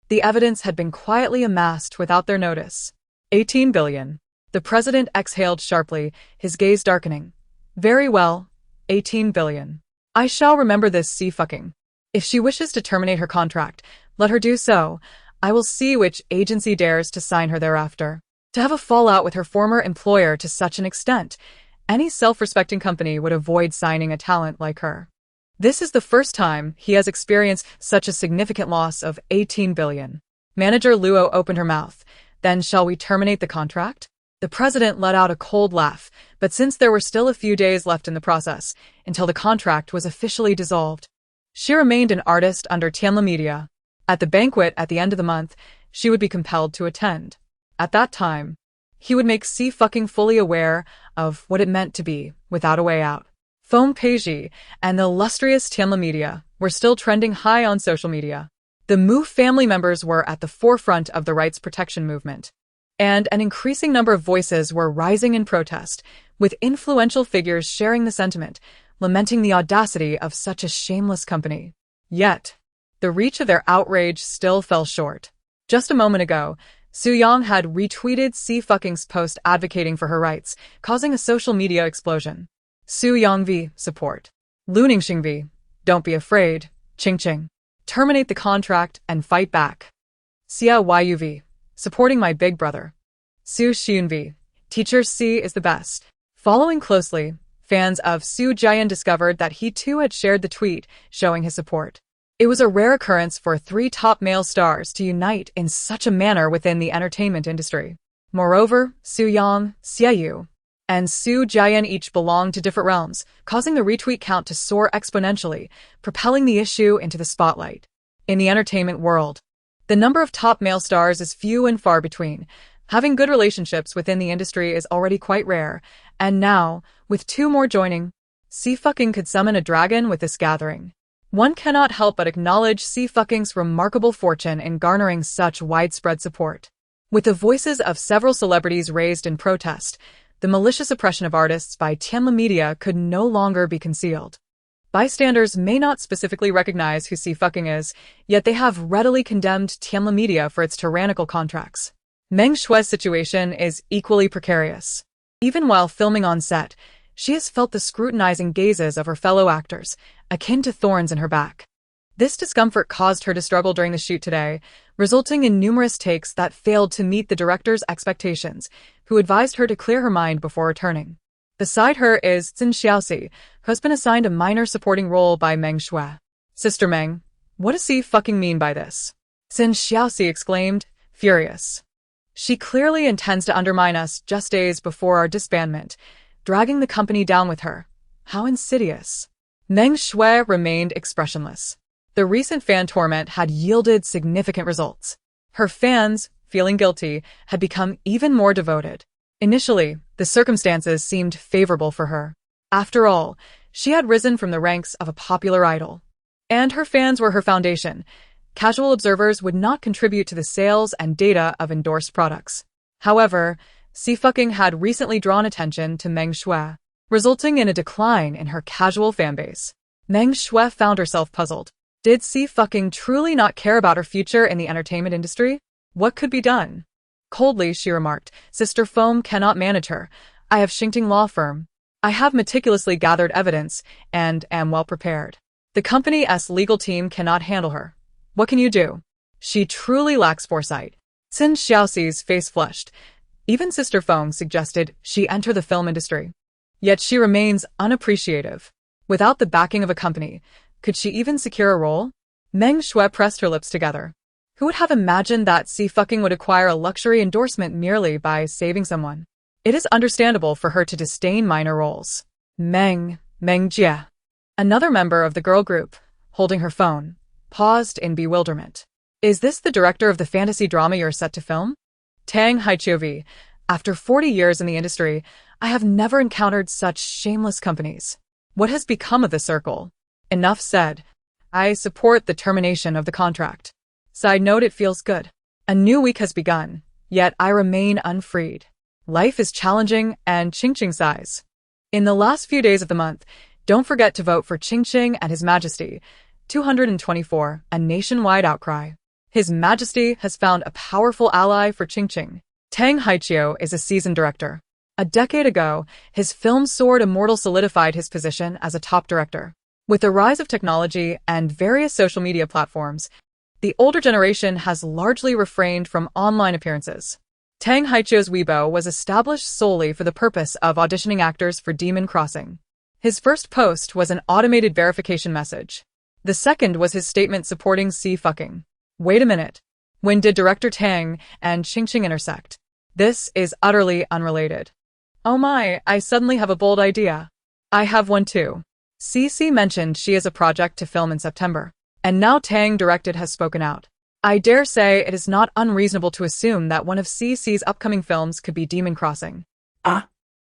The evidence had been quietly amassed without their notice. 18 billion. The president exhaled sharply, his gaze darkening. Very well, 18 billion. I shall remember this Xie fucking. If she wishes to terminate her contract, let her do so. I will see which agency dares to sign her thereafter. To have a fallout with her former employer to such an extent, any self-respecting company would avoid signing a talent like her. This is the first time he has experienced such a significant loss of 18 billion. Manager Luo opened her mouth. Then shall we terminate the contract? The president let out a cold laugh, but since there were still a few days left in the process, until the contract was officially dissolved, she remained an artist under Tianla Media. At the banquet at the end of the month, she would be compelled to attend. At that time, he would make Xie fucking fully aware of what it meant to be without a way out. Feng Peiji and the illustrious Tianla Media were still trending high on social media. The Mu family members were at the forefront of the rights protection movement, and an increasing number of voices were rising in protest, with influential figures sharing the sentiment, lamenting the audacity of such a shameless company. Yet, the reach of their outrage still fell short. Just a moment ago, Suiying had retweeted Xie fucking's post advocating for her rights, causing a social media explosion. Suiying v. Support. Lu Ningxing v. Don't be afraid. Qingqing. Terminate the contract and fight back. Xie Suiying v. Supporting my big brother. Xie Suiying v. Teacher Xie is the best. Following closely, fans of Xie Suiying discovered that he too had shared the tweet, showing his support. It was a rare occurrence for 3 top male stars to unite in such a manner within the entertainment industry. Moreover, Suiying, Xie and Xie Suiying each belonged to different realms, causing the retweet count to soar exponentially, propelling the issue into the spotlight. In the entertainment world, the number of top male stars is few and far between. Having good relationships within the industry is already quite rare, and now, with 2 more joining, Xie fucking could summon a dragon with this gathering. One cannot help but acknowledge Xie fucking's remarkable fortune in garnering such widespread support. With the voices of several celebrities raised in protest, the malicious oppression of artists by Tianla Media could no longer be concealed. Bystanders may not specifically recognize who Xie fucking is, yet they have readily condemned Tianla Media for its tyrannical contracts. Meng Shue's situation is equally precarious. Even while filming on set, she has felt the scrutinizing gazes of her fellow actors, akin to thorns in her back. This discomfort caused her to struggle during the shoot today, resulting in numerous takes that failed to meet the director's expectations, who advised her to clear her mind before returning. Beside her is Xie Suiying, who has been assigned a minor supporting role by Meng Shuai. Sister Meng, what does Xie fucking mean by this? Xie Suiying exclaimed, furious. She clearly intends to undermine us just days before our disbandment, dragging the company down with her. How insidious. Meng Shuai remained expressionless. The recent fan torment had yielded significant results. Her fans, feeling guilty, had become even more devoted. Initially, the circumstances seemed favorable for her. After all, she had risen from the ranks of a popular idol. And her fans were her foundation. Casual observers would not contribute to the sales and data of endorsed products. However, Xie fucking had recently drawn attention to Meng Shuai, resulting in a decline in her casual fanbase. Meng Shuai found herself puzzled. Did Xie fucking truly not care about her future in the entertainment industry? What could be done? Coldly, she remarked, Sister Foam cannot manage her. I have Xingting law firm. I have meticulously gathered evidence and am well prepared. The company's legal team cannot handle her. What can you do? She truly lacks foresight. Xie Suiying's face flushed. Even Sister Foam suggested she enter the film industry. Yet she remains unappreciative. Without the backing of a company, could she even secure a role? Meng Shuai pressed her lips together. Who would have imagined that Xie fucking would acquire a luxury endorsement merely by saving someone? It is understandable for her to disdain minor roles. Meng Jie, another member of the girl group, holding her phone, paused in bewilderment. Is this the director of the fantasy drama you're set to film? Tang Haichiovi, after 40 years in the industry, I have never encountered such shameless companies. What has become of the circle? Enough said. I support the termination of the contract. Side note, it feels good. A new week has begun, yet I remain unfreed. Life is challenging and Qingqing sighs. In the last few days of the month, don't forget to vote for Qingqing and His Majesty. 224, a nationwide outcry. His Majesty has found a powerful ally for Qingqing. Tang Haiqiu is a seasoned director. A decade ago, his film Sword Immortal solidified his position as a top director. With the rise of technology and various social media platforms, the older generation has largely refrained from online appearances. Tang Haiqiu's Weibo was established solely for the purpose of auditioning actors for Demon Crossing. His first post was an automated verification message. The second was his statement supporting Xie Suiying. Wait a minute. When did director Tang and Qingqing intersect? This is utterly unrelated. Oh my, I suddenly have a bold idea. I have one too. Xie mentioned she has a project to film in September, and now Tang directed has spoken out. I dare say it is not unreasonable to assume that one of Xi's upcoming films could be Demon Crossing. Ah.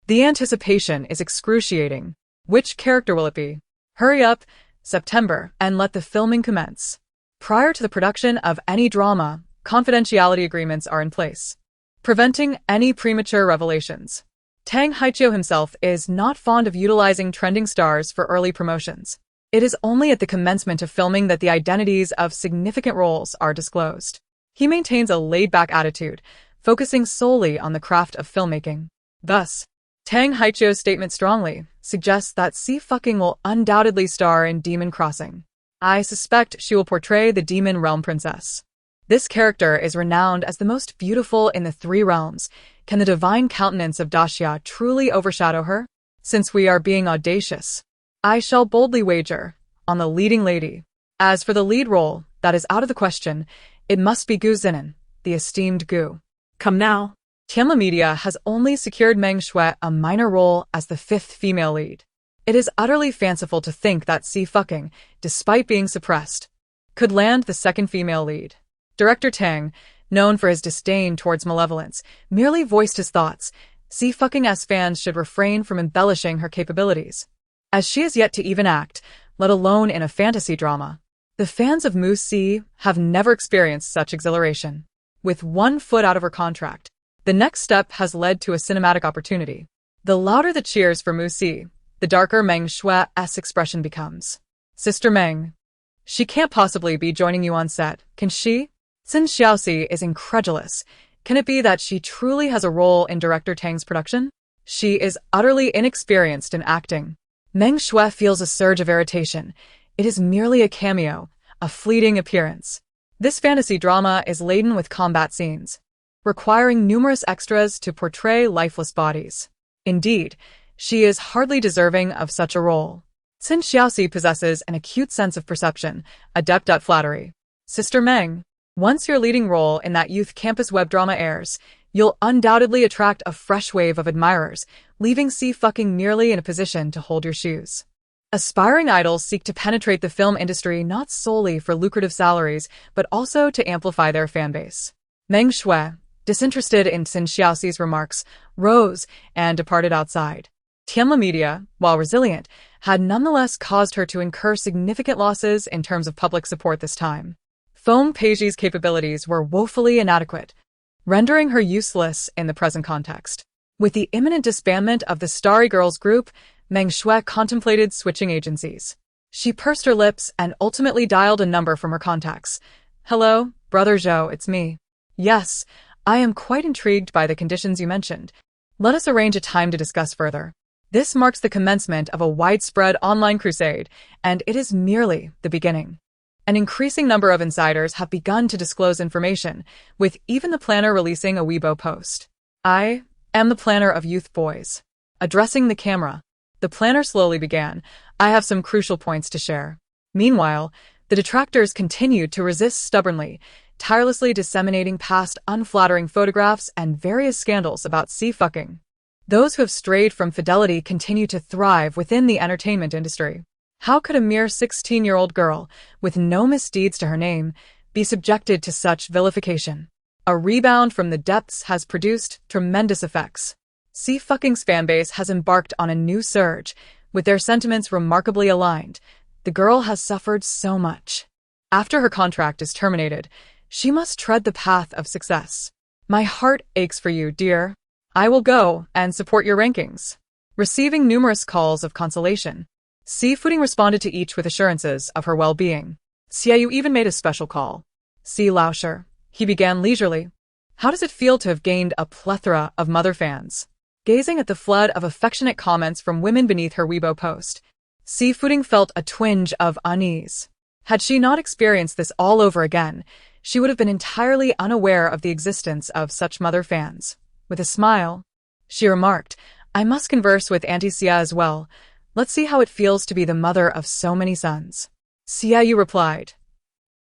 The anticipation is excruciating. Which character will it be? Hurry up, September, and let the filming commence. Prior to the production of any drama, confidentiality agreements are in place, preventing any premature revelations. Tang Haiqiu himself is not fond of utilizing trending stars for early promotions. It is only at the commencement of filming that the identities of significant roles are disclosed. He maintains a laid-back attitude, focusing solely on the craft of filmmaking. Thus, Tang Haiqiu's statement strongly suggests that Xie Suiying will undoubtedly star in Demon Crossing. I suspect she will portray the Demon Realm Princess. This character is renowned as the most beautiful in the three realms. Can the divine countenance of Daxia truly overshadow her? Since we are being audacious, I shall boldly wager on the leading lady. As for the lead role, that is out of the question. It must be Gu Zinan, the esteemed Gu. Come now. Tianma Media has only secured Meng Shui a minor role as the fifth female lead. It is utterly fanciful to think that Xie Suiying, despite being suppressed, could land the second female lead. Director Tang, known for his disdain towards malevolence, merely voiced his thoughts. Xie Suiying's fans should refrain from embellishing her capabilities, as she has yet to even act, let alone in a fantasy drama. The fans of Mu Si have never experienced such exhilaration. With 1 foot out of her contract, the next step has led to a cinematic opportunity. The louder the cheers for Mu Si, the darker Meng Shui's expression becomes. Sister Meng, she can't possibly be joining you on set, can she? Xin Xiaoxi is incredulous. Can it be that she truly has a role in director Tang's production? She is utterly inexperienced in acting. Meng Shui feels a surge of irritation. It is merely a cameo, a fleeting appearance. This fantasy drama is laden with combat scenes, requiring numerous extras to portray lifeless bodies. Indeed, she is hardly deserving of such a role. Xin Xiaoxi possesses an acute sense of perception, adept at flattery. Sister Meng, once your leading role in that youth campus web drama airs, you'll undoubtedly attract a fresh wave of admirers, leaving Xie Suiying merely in a position to hold your shoes. Aspiring idols seek to penetrate the film industry not solely for lucrative salaries, but also to amplify their fanbase. Meng Shui, disinterested in Xin Xiaoxi's remarks, rose and departed outside. Tianma Media, while resilient, had nonetheless caused her to incur significant losses in terms of public support this time. Foam Peiji's capabilities were woefully inadequate, rendering her useless in the present context. With the imminent disbandment of the Starry Girls group, Meng Shui contemplated switching agencies. She pursed her lips and ultimately dialed a number from her contacts. Hello, Brother Zhou, it's me. Yes, I am quite intrigued by the conditions you mentioned. Let us arrange a time to discuss further. This marks the commencement of a widespread online crusade, and it is merely the beginning. An increasing number of insiders have begun to disclose information, with even the planner releasing a Weibo post. I am the planner of Youth Boys. Addressing the camera, the planner slowly began. I have some crucial points to share. Meanwhile, the detractors continued to resist stubbornly, tirelessly disseminating past unflattering photographs and various scandals about Xie Suiying. Those who have strayed from fidelity continue to thrive within the entertainment industry. How could a mere 16-year-old girl, with no misdeeds to her name, be subjected to such vilification? A rebound from the depths has produced tremendous effects. Xie Suiying's fanbase has embarked on a new surge, with their sentiments remarkably aligned. The girl has suffered so much. After her contract is terminated, she must tread the path of success. My heart aches for you, dear. I will go and support your rankings. Receiving numerous calls of consolation, Xie Suiying responded to each with assurances of her well-being. Xie, you even made a special call. Xie Laosher, he began leisurely. How does it feel to have gained a plethora of mother fans? Gazing at the flood of affectionate comments from women beneath her Weibo post, Xie Suiying felt a twinge of unease. Had she not experienced this all over again, she would have been entirely unaware of the existence of such mother fans. With a smile, she remarked, I must converse with Auntie Xie as well. Let's see how it feels to be the mother of so many sons. Xie replied.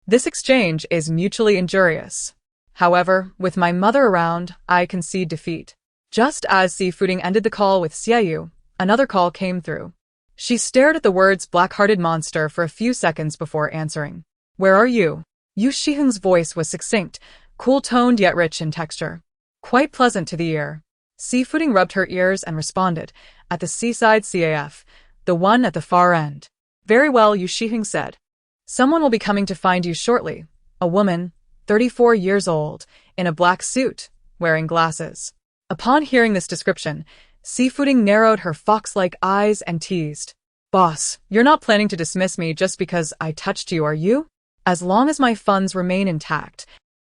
This exchange is mutually injurious. However, with my mother around, I concede defeat. Just as Xie Suiying ended the call with Xie, another call came through. She stared at the words black-hearted monster for a few seconds before answering. Where are you? Xie Suiying's voice was succinct, cool-toned yet rich in texture. Quite pleasant to the ear. Xie Suiying rubbed her ears and responded, at the seaside CAF, the one at the far end. Very well, Xie Suiying said. Someone will be coming to find you shortly. A woman, 34 years old, in a black suit, wearing glasses. Upon hearing this description, Xie Suiying narrowed her fox-like eyes and teased. Boss, you're not planning to dismiss me just because I touched you, are you? As long as my funds remain intact,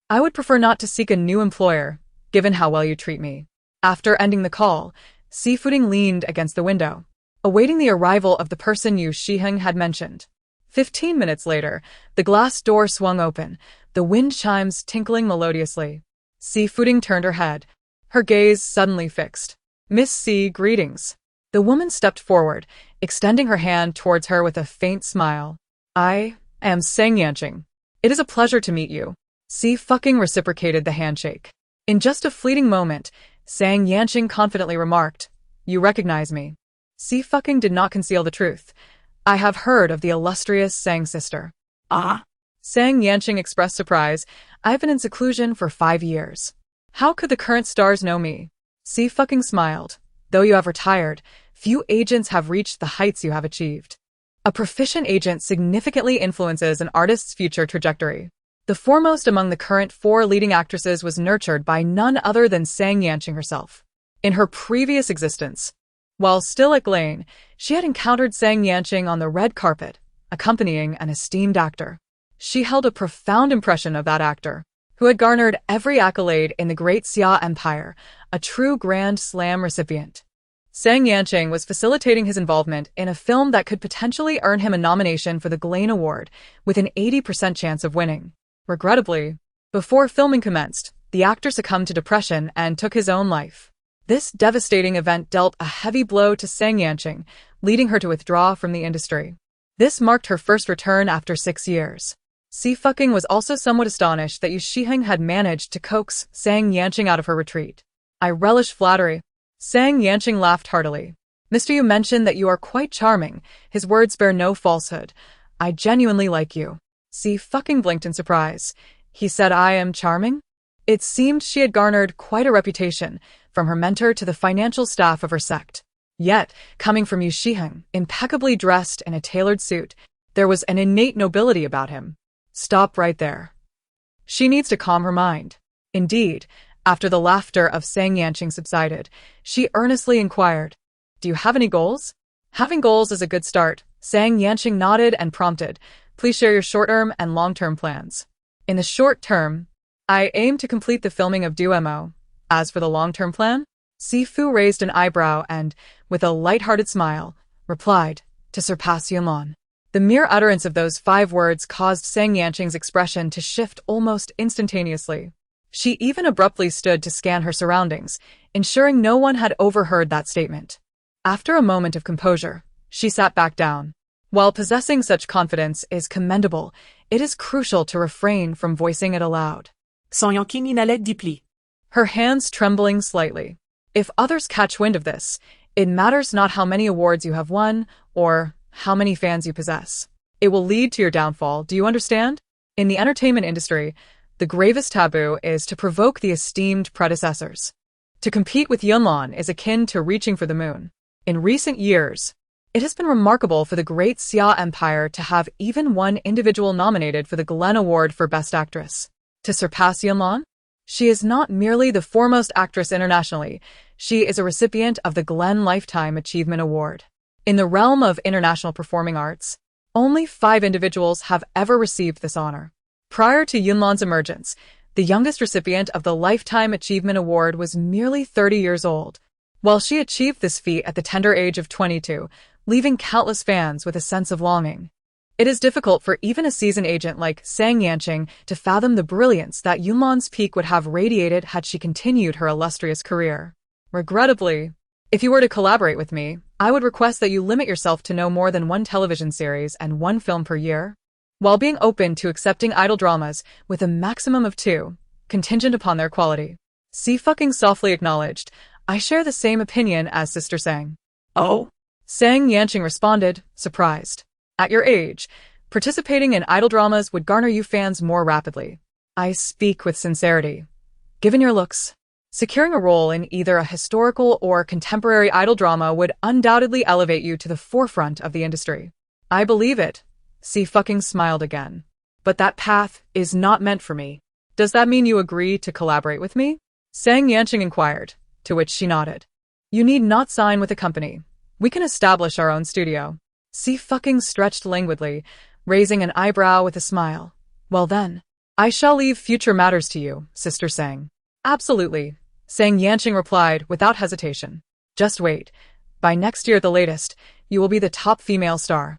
I would prefer not to seek a new employer, given how well you treat me. After ending the call, Xie Suiying leaned against the window, awaiting the arrival of the person Xie Suiying had mentioned. 15 minutes later, the glass door swung open, the wind chimes tinkling melodiously. Xie Suiying turned her head, her gaze suddenly fixed. Miss Xie, greetings. The woman stepped forward, extending her hand towards her with a faint smile. I am Xie Suiying. It is a pleasure to meet you. Xie fucking reciprocated the handshake. In just a fleeting moment, Xie Suiying confidently remarked, You recognize me. Xie fucking did not conceal the truth. I have heard of the illustrious Sang sister. Ah? Xie Suiying expressed surprise. I've been in seclusion for 5 years. How could the current stars know me? Xie fucking smiled. Though you have retired, few agents have reached the heights you have achieved. A proficient agent significantly influences an artist's future trajectory. The foremost among the current 4 leading actresses was nurtured by none other than Xie Suiying herself. In her previous existence, while still at Glane, she had encountered Xie Suiying on the red carpet, accompanying an esteemed actor. She held a profound impression of that actor, who had garnered every accolade in the great Xia Empire, a true Grand Slam recipient. Xie Suiying was facilitating his involvement in a film that could potentially earn him a nomination for the Glane Award, with an 80% chance of winning. Regrettably, before filming commenced, the actor succumbed to depression and took his own life. This devastating event dealt a heavy blow to Xie Suiying, leading her to withdraw from the industry. This marked her first return after 6 years. Xie fucking was also somewhat astonished that Xie Suiying had managed to coax Xie Suiying out of her retreat. I relish flattery. Xie Suiying laughed heartily. Mr. Yu mentioned that you are quite charming. His words bear no falsehood. I genuinely like you. Xie fucking blinked in surprise. He said I am charming? It seemed she had garnered quite a reputation, from her mentor to the financial staff of her sect. Yet, coming from Xie Suiying, impeccably dressed in a tailored suit, there was an innate nobility about him. Stop right there. She needs to calm her mind. Indeed, after the laughter of Xie Suiying subsided, she earnestly inquired, Do you have any goals? Having goals is a good start. Xie Suiying nodded and prompted, Please share your short-term and long-term plans. In the short term, I aim to complete the filming of Duemo. As for the long-term plan, Sifu raised an eyebrow and, with a light-hearted smile, replied, To surpass Yunlon. The mere utterance of those 5 words caused Xie Suiying's expression to shift almost instantaneously. She even abruptly stood to scan her surroundings, ensuring no one had overheard that statement. After a moment of composure, she sat back down. While possessing such confidence is commendable, it is crucial to refrain from voicing it aloud. Her hands trembling slightly. If others catch wind of this, it matters not how many awards you have won, or how many fans you possess. It will lead to your downfall, do you understand? In the entertainment industry, the gravest taboo is to provoke the esteemed predecessors. To compete with Yunlon is akin to reaching for the moon. In recent years, it has been remarkable for the great Xia Empire to have even one individual nominated for the Glen Award for Best Actress. To surpass Yunlon? She is not merely the foremost actress internationally, she is a recipient of the Glen Lifetime Achievement Award. In the realm of international performing arts, only 5 individuals have ever received this honor. Prior to Yunlon's emergence, The youngest recipient of the Lifetime Achievement Award was merely 30 years old. While she achieved this feat at the tender age of 22, leaving countless fans with a sense of longing. It is difficult for even a seasoned agent like Xie Suiying to fathom the brilliance that Yunlan's peak would have radiated had she continued her illustrious career. Regrettably, if you were to collaborate with me, I would request that you limit yourself to no more than one television series and one film per year, while being open to accepting idol dramas with a maximum of 2, contingent upon their quality. Xie fucking softly acknowledged, I share the same opinion as Sister Sang. Oh? Xie Suiying responded, surprised. At your age, participating in idol dramas would garner you fans more rapidly. I speak with sincerity. Given your looks, securing a role in either a historical or contemporary idol drama would undoubtedly elevate you to the forefront of the industry. I believe it. Xie fucking smiled again. But that path is not meant for me. Does that mean you agree to collaborate with me? Xie Suiying inquired, to which she nodded. You need not sign with a company. We can establish our own studio. Xie fucking stretched languidly, raising an eyebrow with a smile. Well then, I shall leave future matters to you, Sister Sang. Absolutely, Xie Suiying replied without hesitation. Just wait. By next year at the latest, you will be the top female star.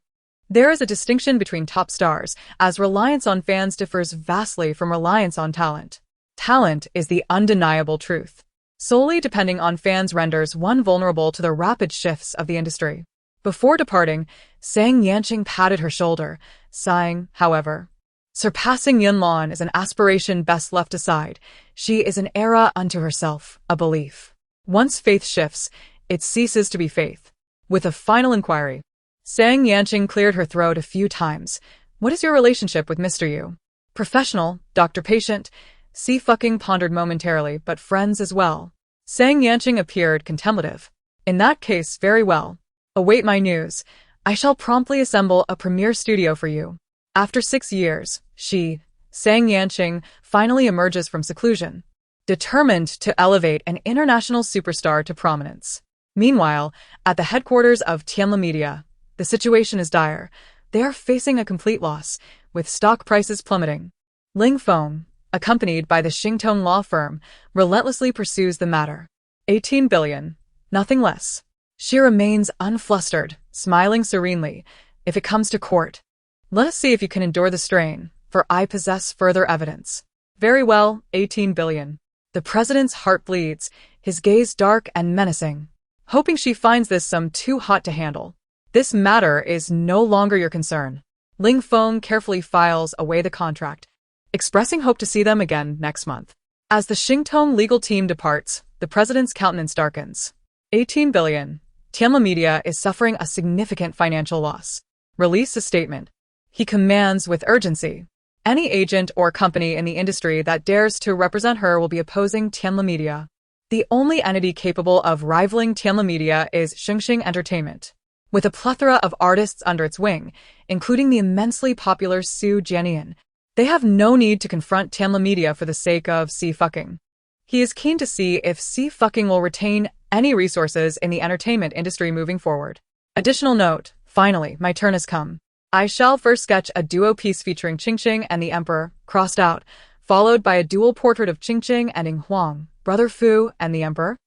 There is a distinction between top stars, as reliance on fans differs vastly from reliance on talent. Talent is the undeniable truth. Solely depending on fans renders one vulnerable to the rapid shifts of the industry. Before departing, Xie Suiying patted her shoulder, sighing, however. Surpassing Yunlan is an aspiration best left aside. She is an era unto herself, a belief. Once faith shifts, it ceases to be faith. With a final inquiry, Xie Suiying cleared her throat a few times. What is your relationship with Mr. Yu? Professional, doctor-patient. Xie fucking pondered momentarily, but friends as well. Xie Suiying appeared contemplative. In that case, very well. Await my news. I shall promptly assemble a premier studio for you. After 6 years, Xie Suiying finally emerges from seclusion, determined to elevate an international superstar to prominence. Meanwhile, at the headquarters of Tianla Media, the situation is dire. They are facing a complete loss, with stock prices plummeting. Ling Feng, accompanied by the Xingtong law firm, relentlessly pursues the matter. 18 billion. Nothing less. She remains unflustered, smiling serenely. If it comes to court, let us see if you can endure the strain, for I possess further evidence. Very well, 18 billion. The president's heart bleeds, his gaze dark and menacing. Hoping she finds this sum too hot to handle. This matter is no longer your concern. Ling Feng carefully files away the contract, expressing hope to see them again next month. As the Xingtong legal team departs, the president's countenance darkens. 18 billion. Tianla Media is suffering a significant financial loss. Release a statement. He commands with urgency. Any agent or company in the industry that dares to represent her will be opposing Tianla Media. The only entity capable of rivaling Tianla Media is Xingxing Entertainment. With a plethora of artists under its wing, including the immensely popular Su Jianian, they have no need to confront Tianla Media for the sake of Xie fucking. He is keen to see if Xie fucking will retain any resources in the entertainment industry moving forward. Additional note, finally, my turn has come. I shall first sketch a duo piece featuring Qingqing and the Emperor, crossed out, followed by a dual portrait of Qingqing and Ing Huang, brother Fu and the Emperor.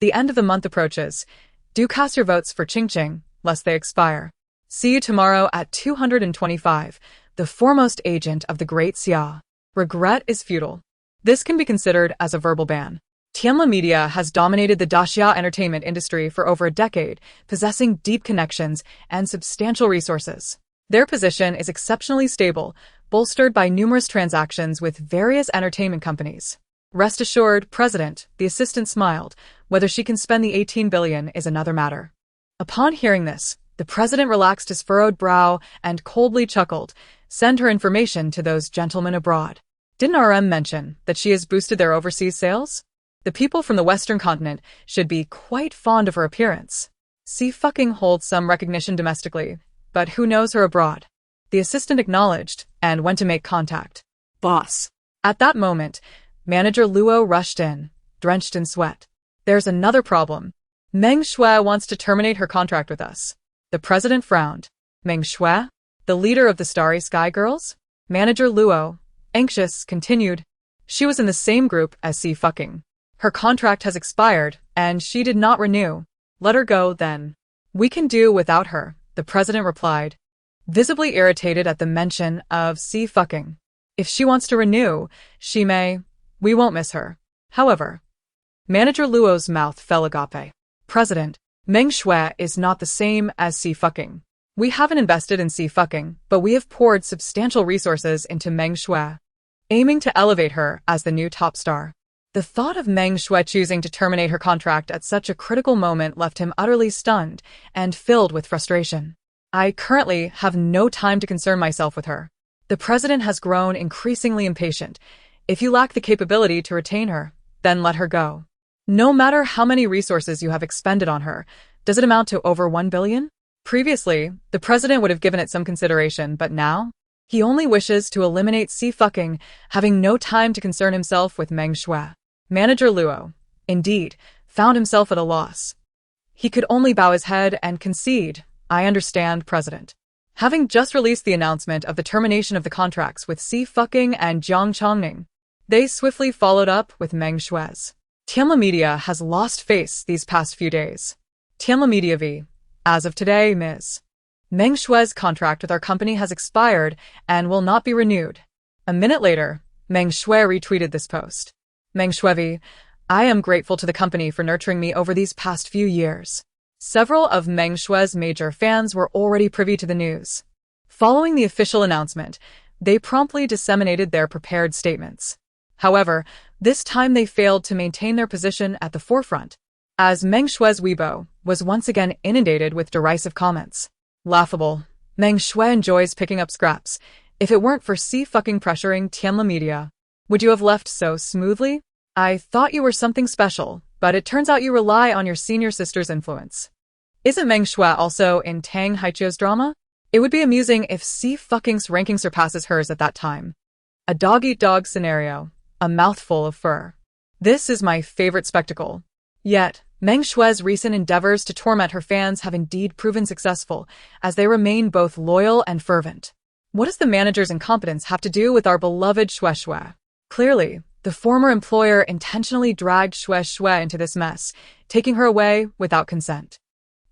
The end of the month approaches. Do cast your votes for Qingqing, lest they expire. See you tomorrow at 225, the foremost agent of the Great Xia. Regret is futile. This can be considered as a verbal ban. Tianla Media has dominated the Daxia entertainment industry for over a decade, possessing deep connections and substantial resources. Their position is exceptionally stable, bolstered by numerous transactions with various entertainment companies. Rest assured, President, the assistant smiled. Whether she can spend the 18 billion is another matter. Upon hearing this, the president relaxed his furrowed brow and coldly chuckled. Send her information to those gentlemen abroad. Didn't RM mention that she has boosted their overseas sales? The people from the Western continent should be quite fond of her appearance. Xie fucking holds some recognition domestically, but who knows her abroad? The assistant acknowledged and went to make contact. Boss. At that moment, manager Luo rushed in, drenched in sweat. There's another problem. Meng Shui wants to terminate her contract with us. The president frowned. Meng Shui? The leader of the Starry Sky Girls? Manager Luo, anxious, continued. She was in the same group as Xie Suiying. Her contract has expired, and she did not renew. Let her go, then. We can do without her, the president replied, visibly irritated at the mention of Xie Suiying. If she wants to renew, she may. We won't miss her. However, Manager Luo's mouth fell agape. President, Meng Shui is not the same as Xie Suiying. We haven't invested in Xie Suiying, but we have poured substantial resources into Meng Shui, aiming to elevate her as the new top star. The thought of Meng Shui choosing to terminate her contract at such a critical moment left him utterly stunned and filled with frustration. I currently have no time to concern myself with her. The president has grown increasingly impatient. If you lack the capability to retain her, then let her go. No matter how many resources you have expended on her, does it amount to over 1 billion? Previously, the president would have given it some consideration, but now? He only wishes to eliminate Xie Suiying, having no time to concern himself with Meng Shui. Manager Luo, indeed, found himself at a loss. He could only bow his head and concede, I understand, President. Having just released the announcement of the termination of the contracts with Xie Suiying and Jiang Chongning, they swiftly followed up with Meng Shui's. Tianla Media has lost face these past few days. Tianla Media v. As of today, Ms. Meng Shui's contract with our company has expired and will not be renewed. A minute later, Meng Shui retweeted this post. Meng Shui v. I am grateful to the company for nurturing me over these past few years. Several of Meng Shui's major fans were already privy to the news. Following the official announcement, they promptly disseminated their prepared statements. However, this time they failed to maintain their position at the forefront, as Meng Shui's Weibo was once again inundated with derisive comments. Laughable. Meng Shui enjoys picking up scraps. If it weren't for Xie Suiying pressuring Tianla Media, would you have left so smoothly? I thought you were something special, but it turns out you rely on your senior sister's influence. Isn't Meng Shui also in Tang Haiqiu's drama? It would be amusing if Xie Suiying's ranking surpasses hers at that time. A dog-eat-dog scenario. A mouthful of fur. This is my favorite spectacle. Yet, Meng Shui's recent endeavors to torment her fans have indeed proven successful, as they remain both loyal and fervent. What does the manager's incompetence have to do with our beloved Shui? Clearly, the former employer intentionally dragged Shui into this mess, taking her away without consent.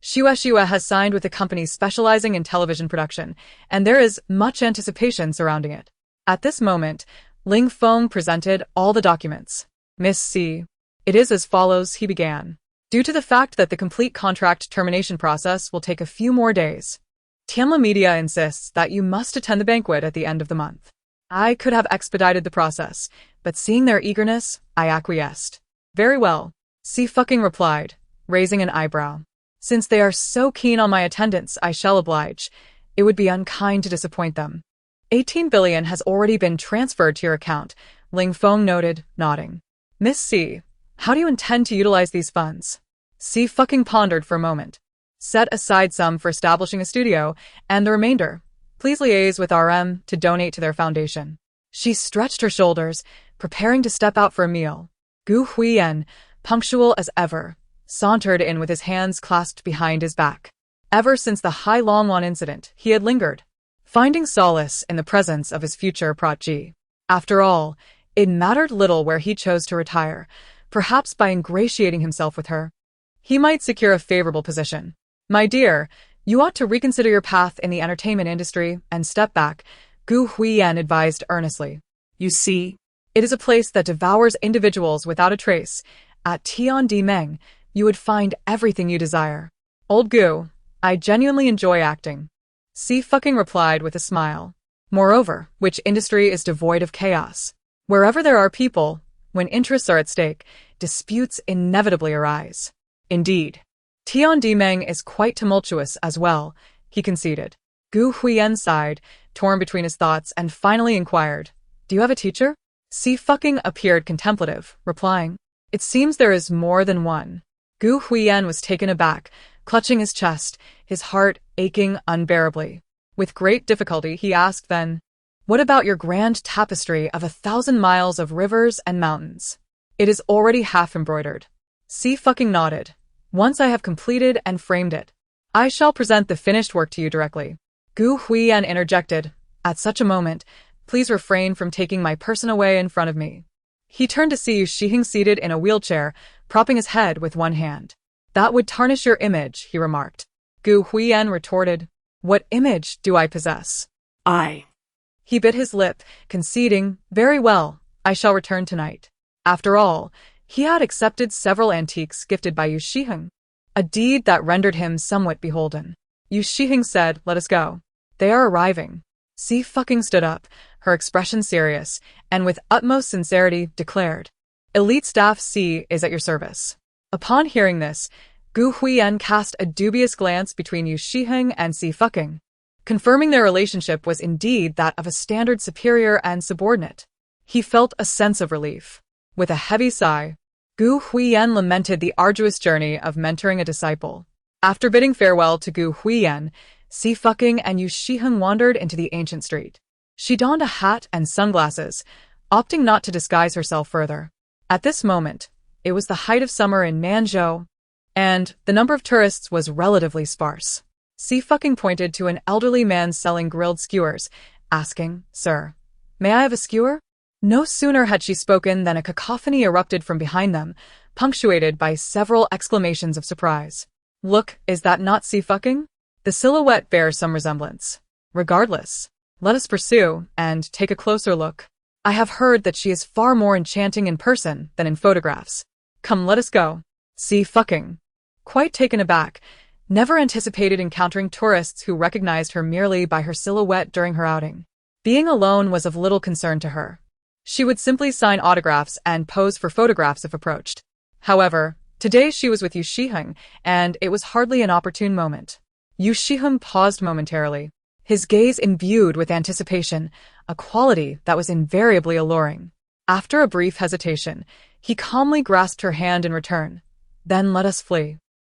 Xie has signed with a company specializing in television production, and there is much anticipation surrounding it. At this moment, Ling Feng presented all the documents. Miss C. It is as follows, he began. Due to the fact that the complete contract termination process will take a few more days, Tianla Media insists that you must attend the banquet at the end of the month. I could have expedited the process, but seeing their eagerness, I acquiesced. Very well, Xie Suiying replied, raising an eyebrow. Since they are so keen on my attendance, I shall oblige. It would be unkind to disappoint them. 18 billion has already been transferred to your account, Ling Feng noted, nodding. Miss C, how do you intend to utilize these funds? Xie Suiying pondered for a moment. Set aside some for establishing a studio, and the remainder, please liaise with RM to donate to their foundation. She stretched her shoulders, preparing to step out for a meal. Gu Huiyan, punctual as ever, sauntered in with his hands clasped behind his back. Ever since the Hai Longwan incident, he had lingered, finding solace in the presence of his future protege. After all, it mattered little where he chose to retire. Perhaps by ingratiating himself with her, he might secure a favorable position. My dear, you ought to reconsider your path in the entertainment industry and step back, Gu Huiyan advised earnestly. You see, it is a place that devours individuals without a trace. At Tiandimeng, you would find everything you desire. Old Gu, I genuinely enjoy acting. Xie Suiying replied with a smile. Moreover, which industry is devoid of chaos? Wherever there are people, when interests are at stake, disputes inevitably arise. Indeed, Tiandimeng is quite tumultuous as well, he conceded. Gu Huiyan sighed, torn between his thoughts, and finally inquired, Do you have a teacher? Xie Suiying appeared contemplative, replying, It seems there is more than one. Gu Huiyan was taken aback, clutching his chest, his heart aching unbearably. With great difficulty he asked then, What about your grand tapestry of 1,000 miles of rivers and mountains? It is already half embroidered. Xie Suiying nodded. Once I have completed and framed it, I shall present the finished work to you directly. Gu Huiyan interjected, At such a moment, please refrain from taking my person away in front of me. He turned to see Xie Suiying seated in a wheelchair, propping his head with one hand. That would tarnish your image, he remarked. GODHOOD retorted. What image do I possess? He bit his lip, conceding, very well, I shall return tonight. After all, he had accepted several antiques gifted by Xie Suiying, a deed that rendered him somewhat beholden. Xie Suiying said, let us go. They are arriving. Xie stood up, her expression serious, and with utmost sincerity declared, Elite staff C is at your service. Upon hearing this, GODHOOD cast a dubious glance between Xie Suiying and Xie, confirming their relationship was indeed that of a standard superior and subordinate. He felt a sense of relief. With a heavy sigh, GODHOOD lamented the arduous journey of mentoring a disciple. After bidding farewell to GODHOOD, Xie and Xie Suiying wandered into the ancient street. She donned a hat and sunglasses, opting not to disguise herself further. At this moment, it was the height of summer in Nanzhou, and the number of tourists was relatively sparse. Xie pointed to an elderly man selling grilled skewers, asking, Sir, may I have a skewer? No sooner had she spoken than a cacophony erupted from behind them, punctuated by several exclamations of surprise. Look, is that not Xie? The silhouette bears some resemblance. Regardless, let us pursue and take a closer look. I have heard that she is far more enchanting in person than in photographs. Come, let us go. Xie, quite taken aback, never anticipated encountering tourists who recognized her merely by her silhouette during her outing. Being alone was of little concern to her. She would simply sign autographs and pose for photographs if approached. However, today she was with Xie Suiying, and it was hardly an opportune moment. Xie Suiying paused momentarily, his gaze imbued with anticipation, a quality that was invariably alluring. After a brief hesitation, he calmly grasped her hand in return. Then let us flee.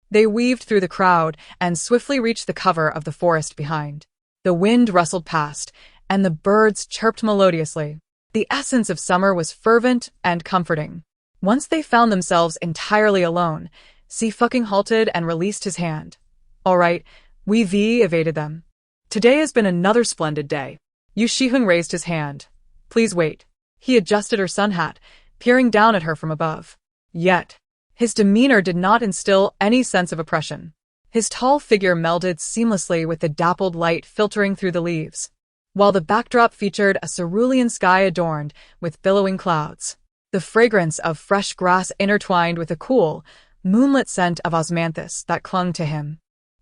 They weaved through the crowd and swiftly reached the cover of the forest behind. The wind rustled past, and the birds chirped melodiously. The essence of summer was fervent and comforting. Once they found themselves entirely alone, Xie halted and released his hand. All right, we've evaded them. Today has been another splendid day. Xie Suiying raised his hand. Please wait. He adjusted her sun hat, peering down at her from above. Yet, his demeanor did not instill any sense of oppression. His tall figure melded seamlessly with the dappled light filtering through the leaves, while the backdrop featured a cerulean sky adorned with billowing clouds. The fragrance of fresh grass intertwined with a cool, moonlit scent of osmanthus that clung to him.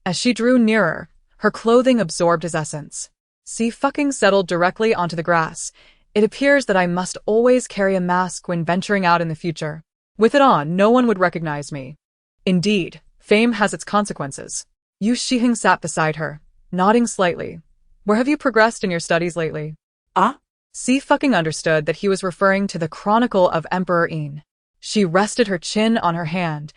As she drew nearer, her clothing absorbed his essence. Xie settled directly onto the grass. It appears that I must always carry a mask when venturing out in the future. With it on, no one would recognize me. Indeed, fame has its consequences. Xie Suiying sat beside her, nodding slightly. Where have you progressed in your studies lately? Xie understood that he was referring to the Chronicle of Emperor Yin. She rested her chin on her hand,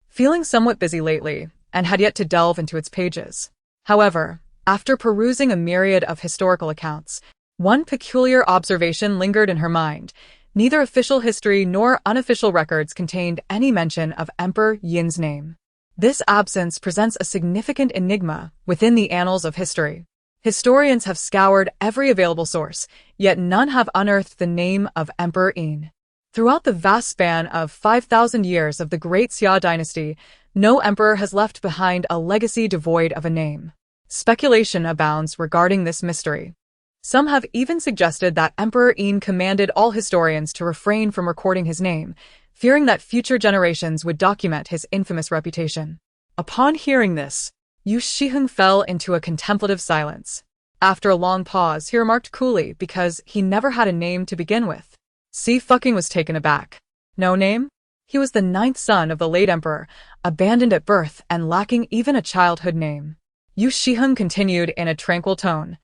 feeling somewhat busy lately, and had yet to delve into its pages. However, after perusing a myriad of historical accounts, one peculiar observation lingered in her mind. Neither official history nor unofficial records contained any mention of Emperor Yin's name. This absence presents a significant enigma within the annals of history. Historians have scoured every available source, yet none have unearthed the name of Emperor Yin. Throughout the vast span of 5,000 years of the Great Xia dynasty, no emperor has left behind a legacy devoid of a name. Speculation abounds regarding this mystery. Some have even suggested that Emperor Yin commanded all historians to refrain from recording his name, fearing that future generations would document his infamous reputation. Upon hearing this, Xie Suiying fell into a contemplative silence. After a long pause, he remarked coolly because he never had a name to begin with. Xie was taken aback. No name? He was the 9th son of the late emperor, abandoned at birth and lacking even a childhood name. Xie Suiying continued in a tranquil tone.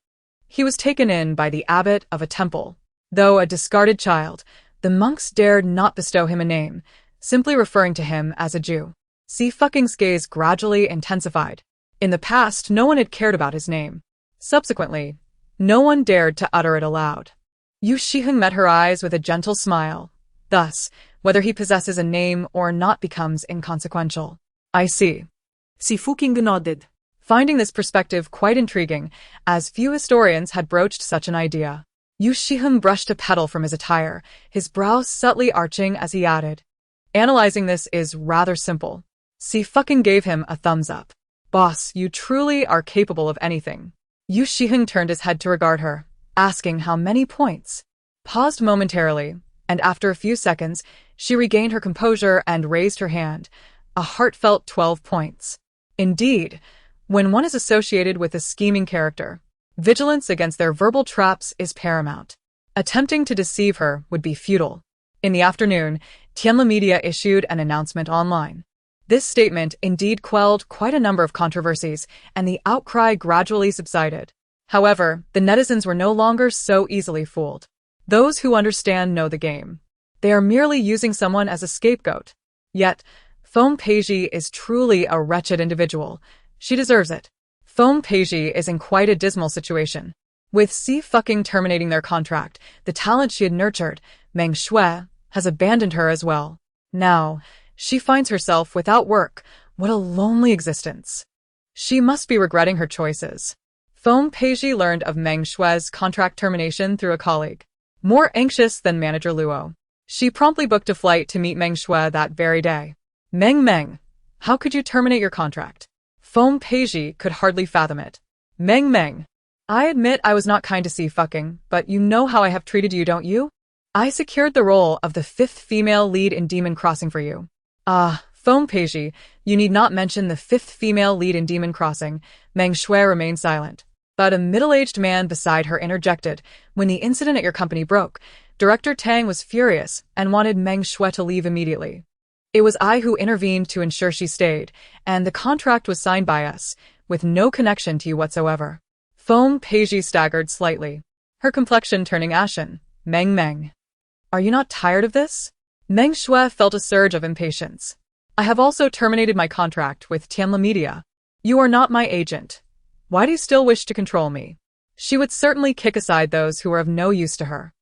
He was taken in by the abbot of a temple. Though a discarded child, the monks dared not bestow him a name, simply referring to him as a Jew. Xie's gaze gradually intensified. In the past, no one had cared about his name. Subsequently, no one dared to utter it aloud. Xie Suiying met her eyes with a gentle smile. Thus, whether he possesses a name or not becomes inconsequential. I see. Xie nodded, finding this perspective quite intriguing, as few historians had broached such an idea. Yu Shiheng brushed a petal from his attire, his brow subtly arching as he added. Analyzing this is rather simple. Xie fucking gave him a thumbs up. Boss, you truly are capable of anything. Yu Shiheng turned his head to regard her, asking how many points. Paused momentarily, and after a few seconds, she regained her composure and raised her hand. A heartfelt 12 points. Indeed, when one is associated with a scheming character, vigilance against their verbal traps is paramount. Attempting to deceive her would be futile. In the afternoon, Tianla Media issued an announcement online. This statement indeed quelled quite a number of controversies, and the outcry gradually subsided. However, the netizens were no longer so easily fooled. Those who understand know the game. They are merely using someone as a scapegoat. Yet, Feng Peizhi is truly a wretched individual. She deserves it. Feng Peizhi is in quite a dismal situation. With Xie fucking terminating their contract, the talent she had nurtured, Meng Shui, has abandoned her as well. Now, she finds herself without work. What a lonely existence. She must be regretting her choices. Feng Peizhi learned of Meng Shui's contract termination through a colleague. More anxious than manager Luo, she promptly booked a flight to meet Meng Shui that very day. Meng, how could you terminate your contract? Feng Peizhi could hardly fathom it. Meng, I admit I was not kind to Xie fucking, but you know how I have treated you, don't you? I secured the role of the 5th female lead in Demon Crossing for you. Feng Peizhi, you need not mention the 5th female lead in Demon Crossing. Meng Shui remained silent. But a middle-aged man beside her interjected. When the incident at your company broke, Director Tang was furious and wanted Meng Shui to leave immediately. It was I who intervened to ensure she stayed, and the contract was signed by us, with no connection to you whatsoever. Feng Peizhi staggered slightly, her complexion turning ashen. Meng. Are you not tired of this? Meng Shui felt a surge of impatience. I have also terminated my contract with Tianla Media. You are not my agent. Why do you still wish to control me? She would certainly kick aside those who were of no use to her.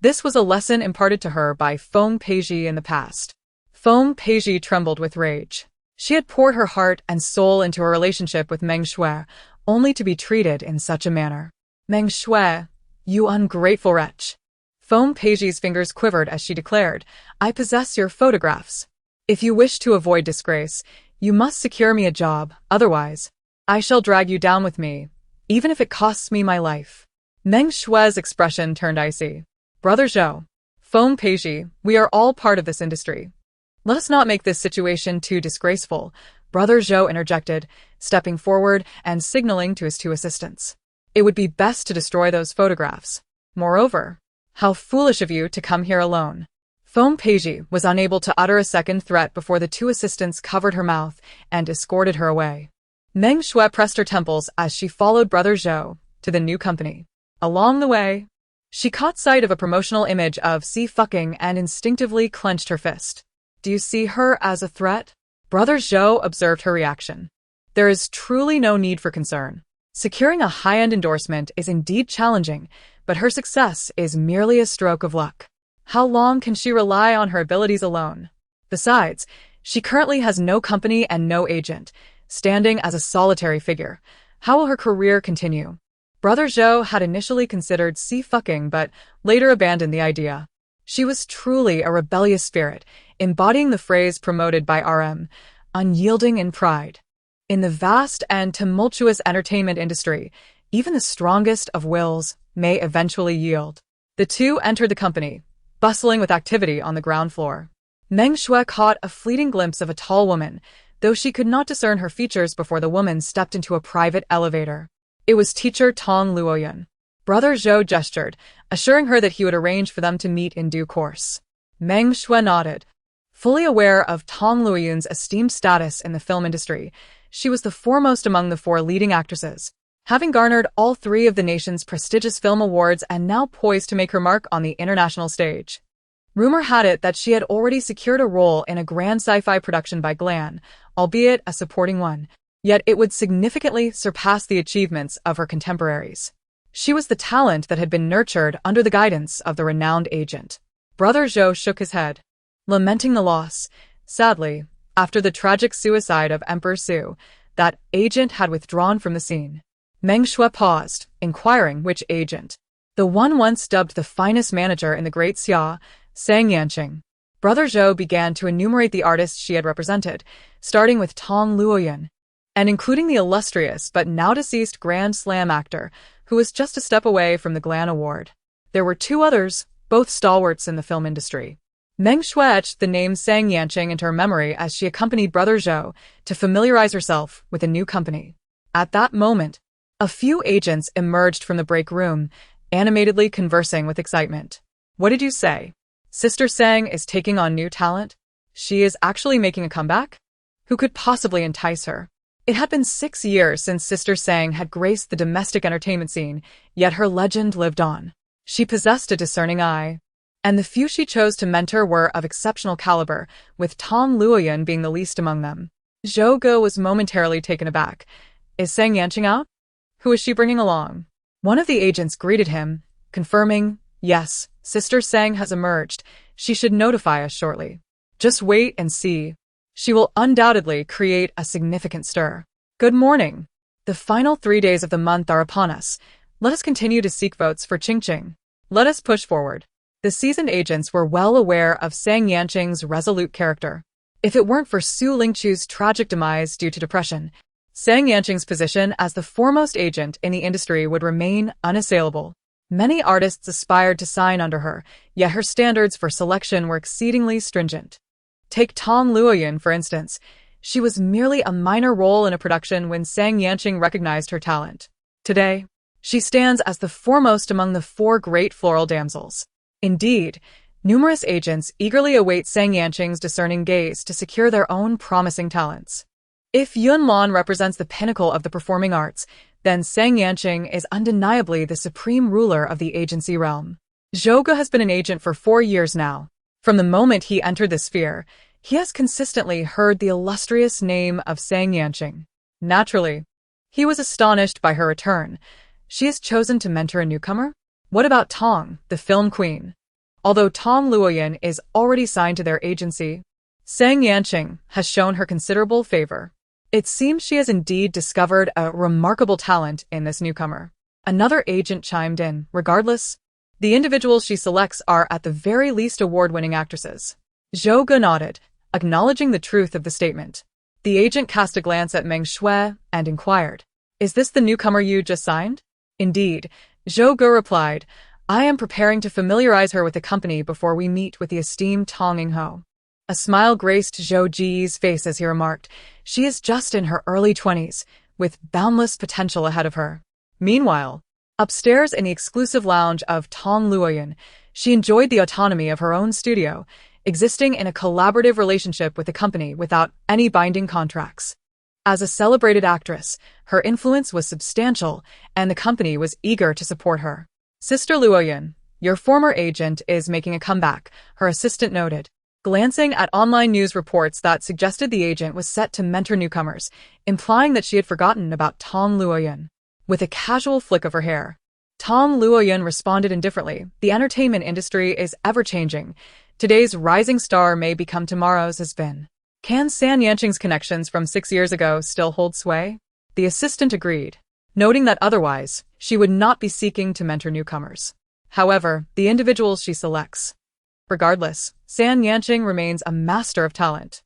This was a lesson imparted to her by Feng Peizhi in the past. Feng Peizhi trembled with rage. She had poured her heart and soul into a relationship with Meng Shui, only to be treated in such a manner. Meng Shui, you ungrateful wretch. Feng Peizhi's fingers quivered as she declared, I possess your photographs. If you wish to avoid disgrace, you must secure me a job, otherwise, I shall drag you down with me, even if it costs me my life. Meng Shui's expression turned icy. Brother Zhou, Feng Peizhi, we are all part of this industry. Let us not make this situation too disgraceful, Brother Zhou interjected, stepping forward and signaling to his 2 assistants. It would be best to destroy those photographs. Moreover, how foolish of you to come here alone. Feng Peizhi was unable to utter a second threat before the 2 assistants covered her mouth and escorted her away. Meng Shui pressed her temples as she followed Brother Zhou to the new company. Along the way, she caught sight of a promotional image of Xie fucking and instinctively clenched her fist. Do you see her as a threat? Brother Zhou observed her reaction. There is truly no need for concern. Securing a high-end endorsement is indeed challenging, but her success is merely a stroke of luck. How long can she rely on her abilities alone? Besides, she currently has no company and no agent, standing as a solitary figure. How will her career continue? Brother Zhou had initially considered Xie fucking but later abandoned the idea. She was truly a rebellious spirit, embodying the phrase promoted by RM, unyielding in pride. In the vast and tumultuous entertainment industry, even the strongest of wills may eventually yield. The 2 entered the company, bustling with activity on the ground floor. Meng Shui caught a fleeting glimpse of a tall woman, though she could not discern her features before the woman stepped into a private elevator. It was teacher Tong Luoyun. Brother Zhou gestured, assuring her that he would arrange for them to meet in due course. Meng Shui nodded. Fully aware of Tong Luoyun's esteemed status in the film industry, she was the foremost among the 4 leading actresses, having garnered all 3 of the nation's prestigious film awards and now poised to make her mark on the international stage. Rumor had it that she had already secured a role in a grand sci-fi production by Glan, albeit a supporting one, yet it would significantly surpass the achievements of her contemporaries. She was the talent that had been nurtured under the guidance of the renowned agent. Brother Zhou shook his head, lamenting the loss. Sadly, after the tragic suicide of Emperor Su, that agent had withdrawn from the scene. Meng Shui paused, inquiring which agent. the one once dubbed the finest manager in the great Xie Suiying. Brother Zhou began to enumerate the artists she had represented, starting with Tong Luoyuan, and including the illustrious but now deceased Grand Slam actor, who was just a step away from the Glan Award. There were two others, both stalwarts in the film industry. Meng Shui etched the name Sang Yanqing into her memory as she accompanied Brother Zhou to familiarize herself with a new company. At that moment, a few agents emerged from the break room, animatedly conversing with excitement. "What did you say? Sister Sang is taking on new talent? She is actually making a comeback? Who could possibly entice her?" It had been 6 years since Sister Sang had graced the domestic entertainment scene, yet her legend lived on. She possessed a discerning eye, and the few she chose to mentor were of exceptional caliber, with Tong Luoyuan being the least among them. Zhou Ge was momentarily taken aback. "Is Sang Yanqing out? Who is she bringing along?" One of the agents greeted him, confirming, "Yes, Sister Sang has emerged. She should notify us shortly. Just wait and see. She will undoubtedly create a significant stir." Good morning. The final 3 days of the month are upon us. Let us continue to seek votes for Qingqing. Let us push forward. The seasoned agents were well aware of Sang Yanqing's resolute character. If it weren't for Su Lingchu's tragic demise due to depression, Sang Yanqing's position as the foremost agent in the industry would remain unassailable. Many artists aspired to sign under her, yet her standards for selection were exceedingly stringent. Take Tong Luoyuan, for instance. She was merely a minor role in a production when Sang Yanqing recognized her talent. Today, she stands as the foremost among the 4 great floral damsels. Indeed, numerous agents eagerly await Sang Yanqing's discerning gaze to secure their own promising talents. If Yunlan represents the pinnacle of the performing arts, then Sang Yanqing is undeniably the supreme ruler of the agency realm. Zhou Ge has been an agent for 4 years now. From the moment he entered the sphere, he has consistently heard the illustrious name of Sang Yanqing. Naturally, he was astonished by her return. She has chosen to mentor a newcomer? What about Tong, the film queen? Although Tong Luoyuan is already signed to their agency, Sang Yanqing has shown her considerable favor. It seems she has indeed discovered a remarkable talent in this newcomer. Another agent chimed in. Regardless, the individuals she selects are at the very least award-winning actresses. Zhou Ge nodded, acknowledging the truth of the statement. The agent cast a glance at Meng Shui and inquired, "Is this the newcomer you just signed?" "Indeed," Zhou Ge replied. "I am preparing to familiarize her with the company before we meet with the esteemed Tong Yingho." A smile graced Zhou Ji's face as he remarked, "She is just in her early 20s, with boundless potential ahead of her." Meanwhile, upstairs in the exclusive lounge of Tong Luoyuan, she enjoyed the autonomy of her own studio, existing in a collaborative relationship with the company without any binding contracts. As a celebrated actress, her influence was substantial, and the company was eager to support her. "Sister Luoyuan, your former agent is making a comeback," her assistant noted, glancing at online news reports that suggested the agent was set to mentor newcomers, implying that she had forgotten about Tong Luoyuan. With a casual flick of her hair, Tong Luoyuan responded indifferently. "The entertainment industry is ever-changing. Today's rising star may become tomorrow's has been. Can Sang Yanqing's connections from 6 years ago still hold sway?" The assistant agreed, noting that otherwise, she would not be seeking to mentor newcomers. However, the individuals she selects. Regardless, Sang Yanqing remains a master of talent.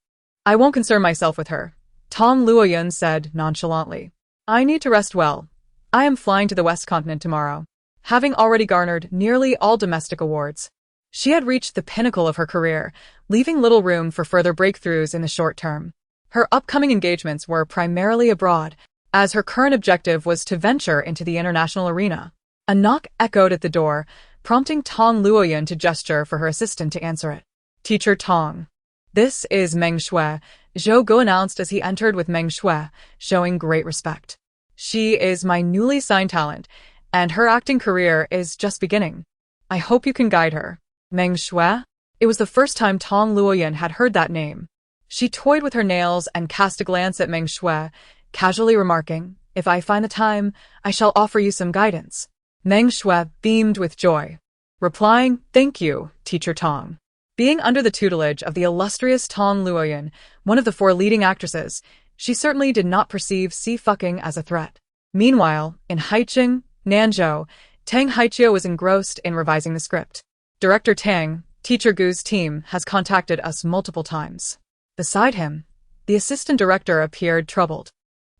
"I won't concern myself with her," Tong Luoyuan said nonchalantly. "I need to rest well. I am flying to the West Continent tomorrow." Having already garnered nearly all domestic awards, she had reached the pinnacle of her career, leaving little room for further breakthroughs in the short term. Her upcoming engagements were primarily abroad, as her current objective was to venture into the international arena. A knock echoed at the door, prompting Tong Luoyuan to gesture for her assistant to answer it. "Teacher Tong." "This is Meng Shui," Zhou Ge announced as he entered with Meng Shui, showing great respect. "She is my newly signed talent, and her acting career is just beginning. I hope you can guide her." Meng Shui? It was the first time Tong Luoyuan had heard that name. She toyed with her nails and cast a glance at Meng Shui, casually remarking, "If I find the time, I shall offer you some guidance." Meng Shui beamed with joy, replying, "Thank you, Teacher Tong." Being under the tutelage of the illustrious Tong Luoyuan, one of the 4 leading actresses, she certainly did not perceive Xie Suiying as a threat. Meanwhile, in Haicheng, Nanzhou, Tang Haiqiu was engrossed in revising the script. Director Tang, Teacher Gu's team, has contacted us multiple times. Beside him, the assistant director appeared troubled.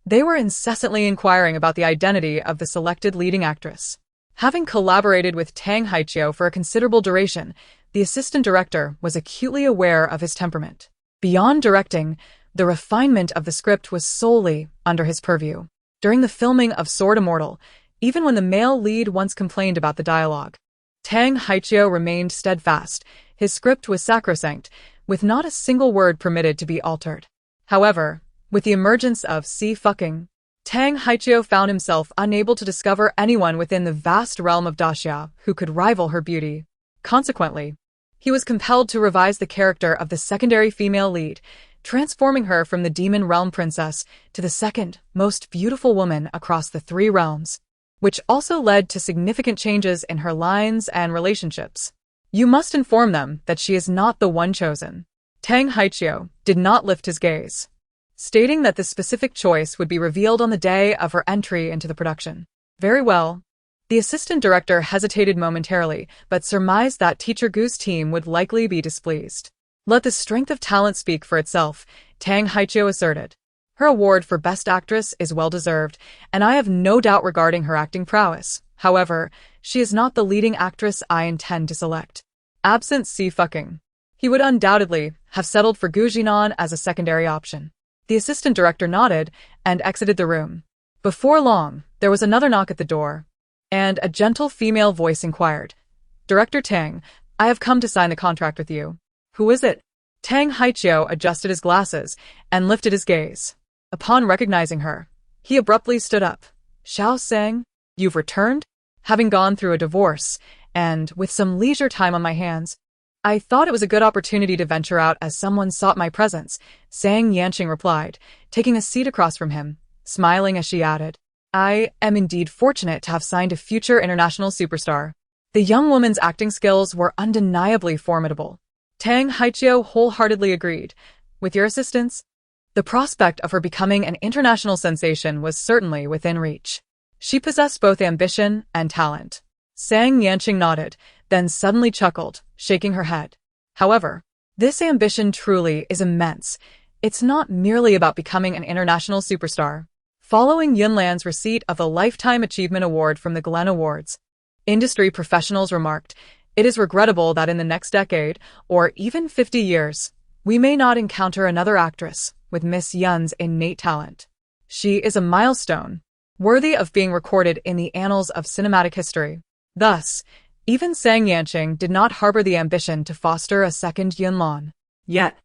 They were incessantly inquiring about the identity of the selected leading actress. Having collaborated with Tang Haiqiu for a considerable duration, the assistant director was acutely aware of his temperament. Beyond directing, the refinement of the script was solely under his purview. During the filming of Sword Immortal, even when the male lead once complained about the dialogue, Tang Haiqiu remained steadfast. His script was sacrosanct, with not a single word permitted to be altered. However, with the emergence of Xie Suiying, Tang Haiqiu found himself unable to discover anyone within the vast realm of Daxia who could rival her beauty. Consequently, he was compelled to revise the character of the secondary female lead, transforming her from the demon realm princess to the second most beautiful woman across the three realms, which also led to significant changes in her lines and relationships. You must inform them that she is not the one chosen. Tang Haiqiu did not lift his gaze, stating that the specific choice would be revealed on the day of her entry into the production. Very well. The assistant director hesitated momentarily, but surmised that Teacher Gu's team would likely be displeased. Let the strength of talent speak for itself, Tang Haiqiu asserted. Her award for Best Actress is well-deserved, and I have no doubt regarding her acting prowess. However, she is not the leading actress I intend to select. Absent Xie Suiying, he would undoubtedly have settled for Gu Jinan as a secondary option. The assistant director nodded and exited the room. Before long, there was another knock at the door, and a gentle female voice inquired, "Director Tang, I have come to sign the contract with you." "Who is it?" Tang Haiqiu adjusted his glasses and lifted his gaze. Upon recognizing her, he abruptly stood up. "Xiao Sang, you've returned? Having gone through a divorce, and with some leisure time on my hands, I thought it was a good opportunity to venture out as someone sought my presence," Sang Yanqing replied, taking a seat across from him, smiling as she added, "I am indeed fortunate to have signed a future international superstar." The young woman's acting skills were undeniably formidable. Tang Haiqiu wholeheartedly agreed. With your assistance, the prospect of her becoming an international sensation was certainly within reach. She possessed both ambition and talent. Sang Yanqing nodded, then suddenly chuckled, shaking her head. However, this ambition truly is immense. It's not merely about becoming an international superstar. Following Yunlan's receipt of the Lifetime Achievement Award from the Glen Awards, industry professionals remarked, "It is regrettable that in the next decade, or even 50 years, we may not encounter another actress with Miss Yun's innate talent. She is a milestone, worthy of being recorded in the annals of cinematic history." Thus, even Sang Yanqing did not harbor the ambition to foster a second Yunlan. Yet,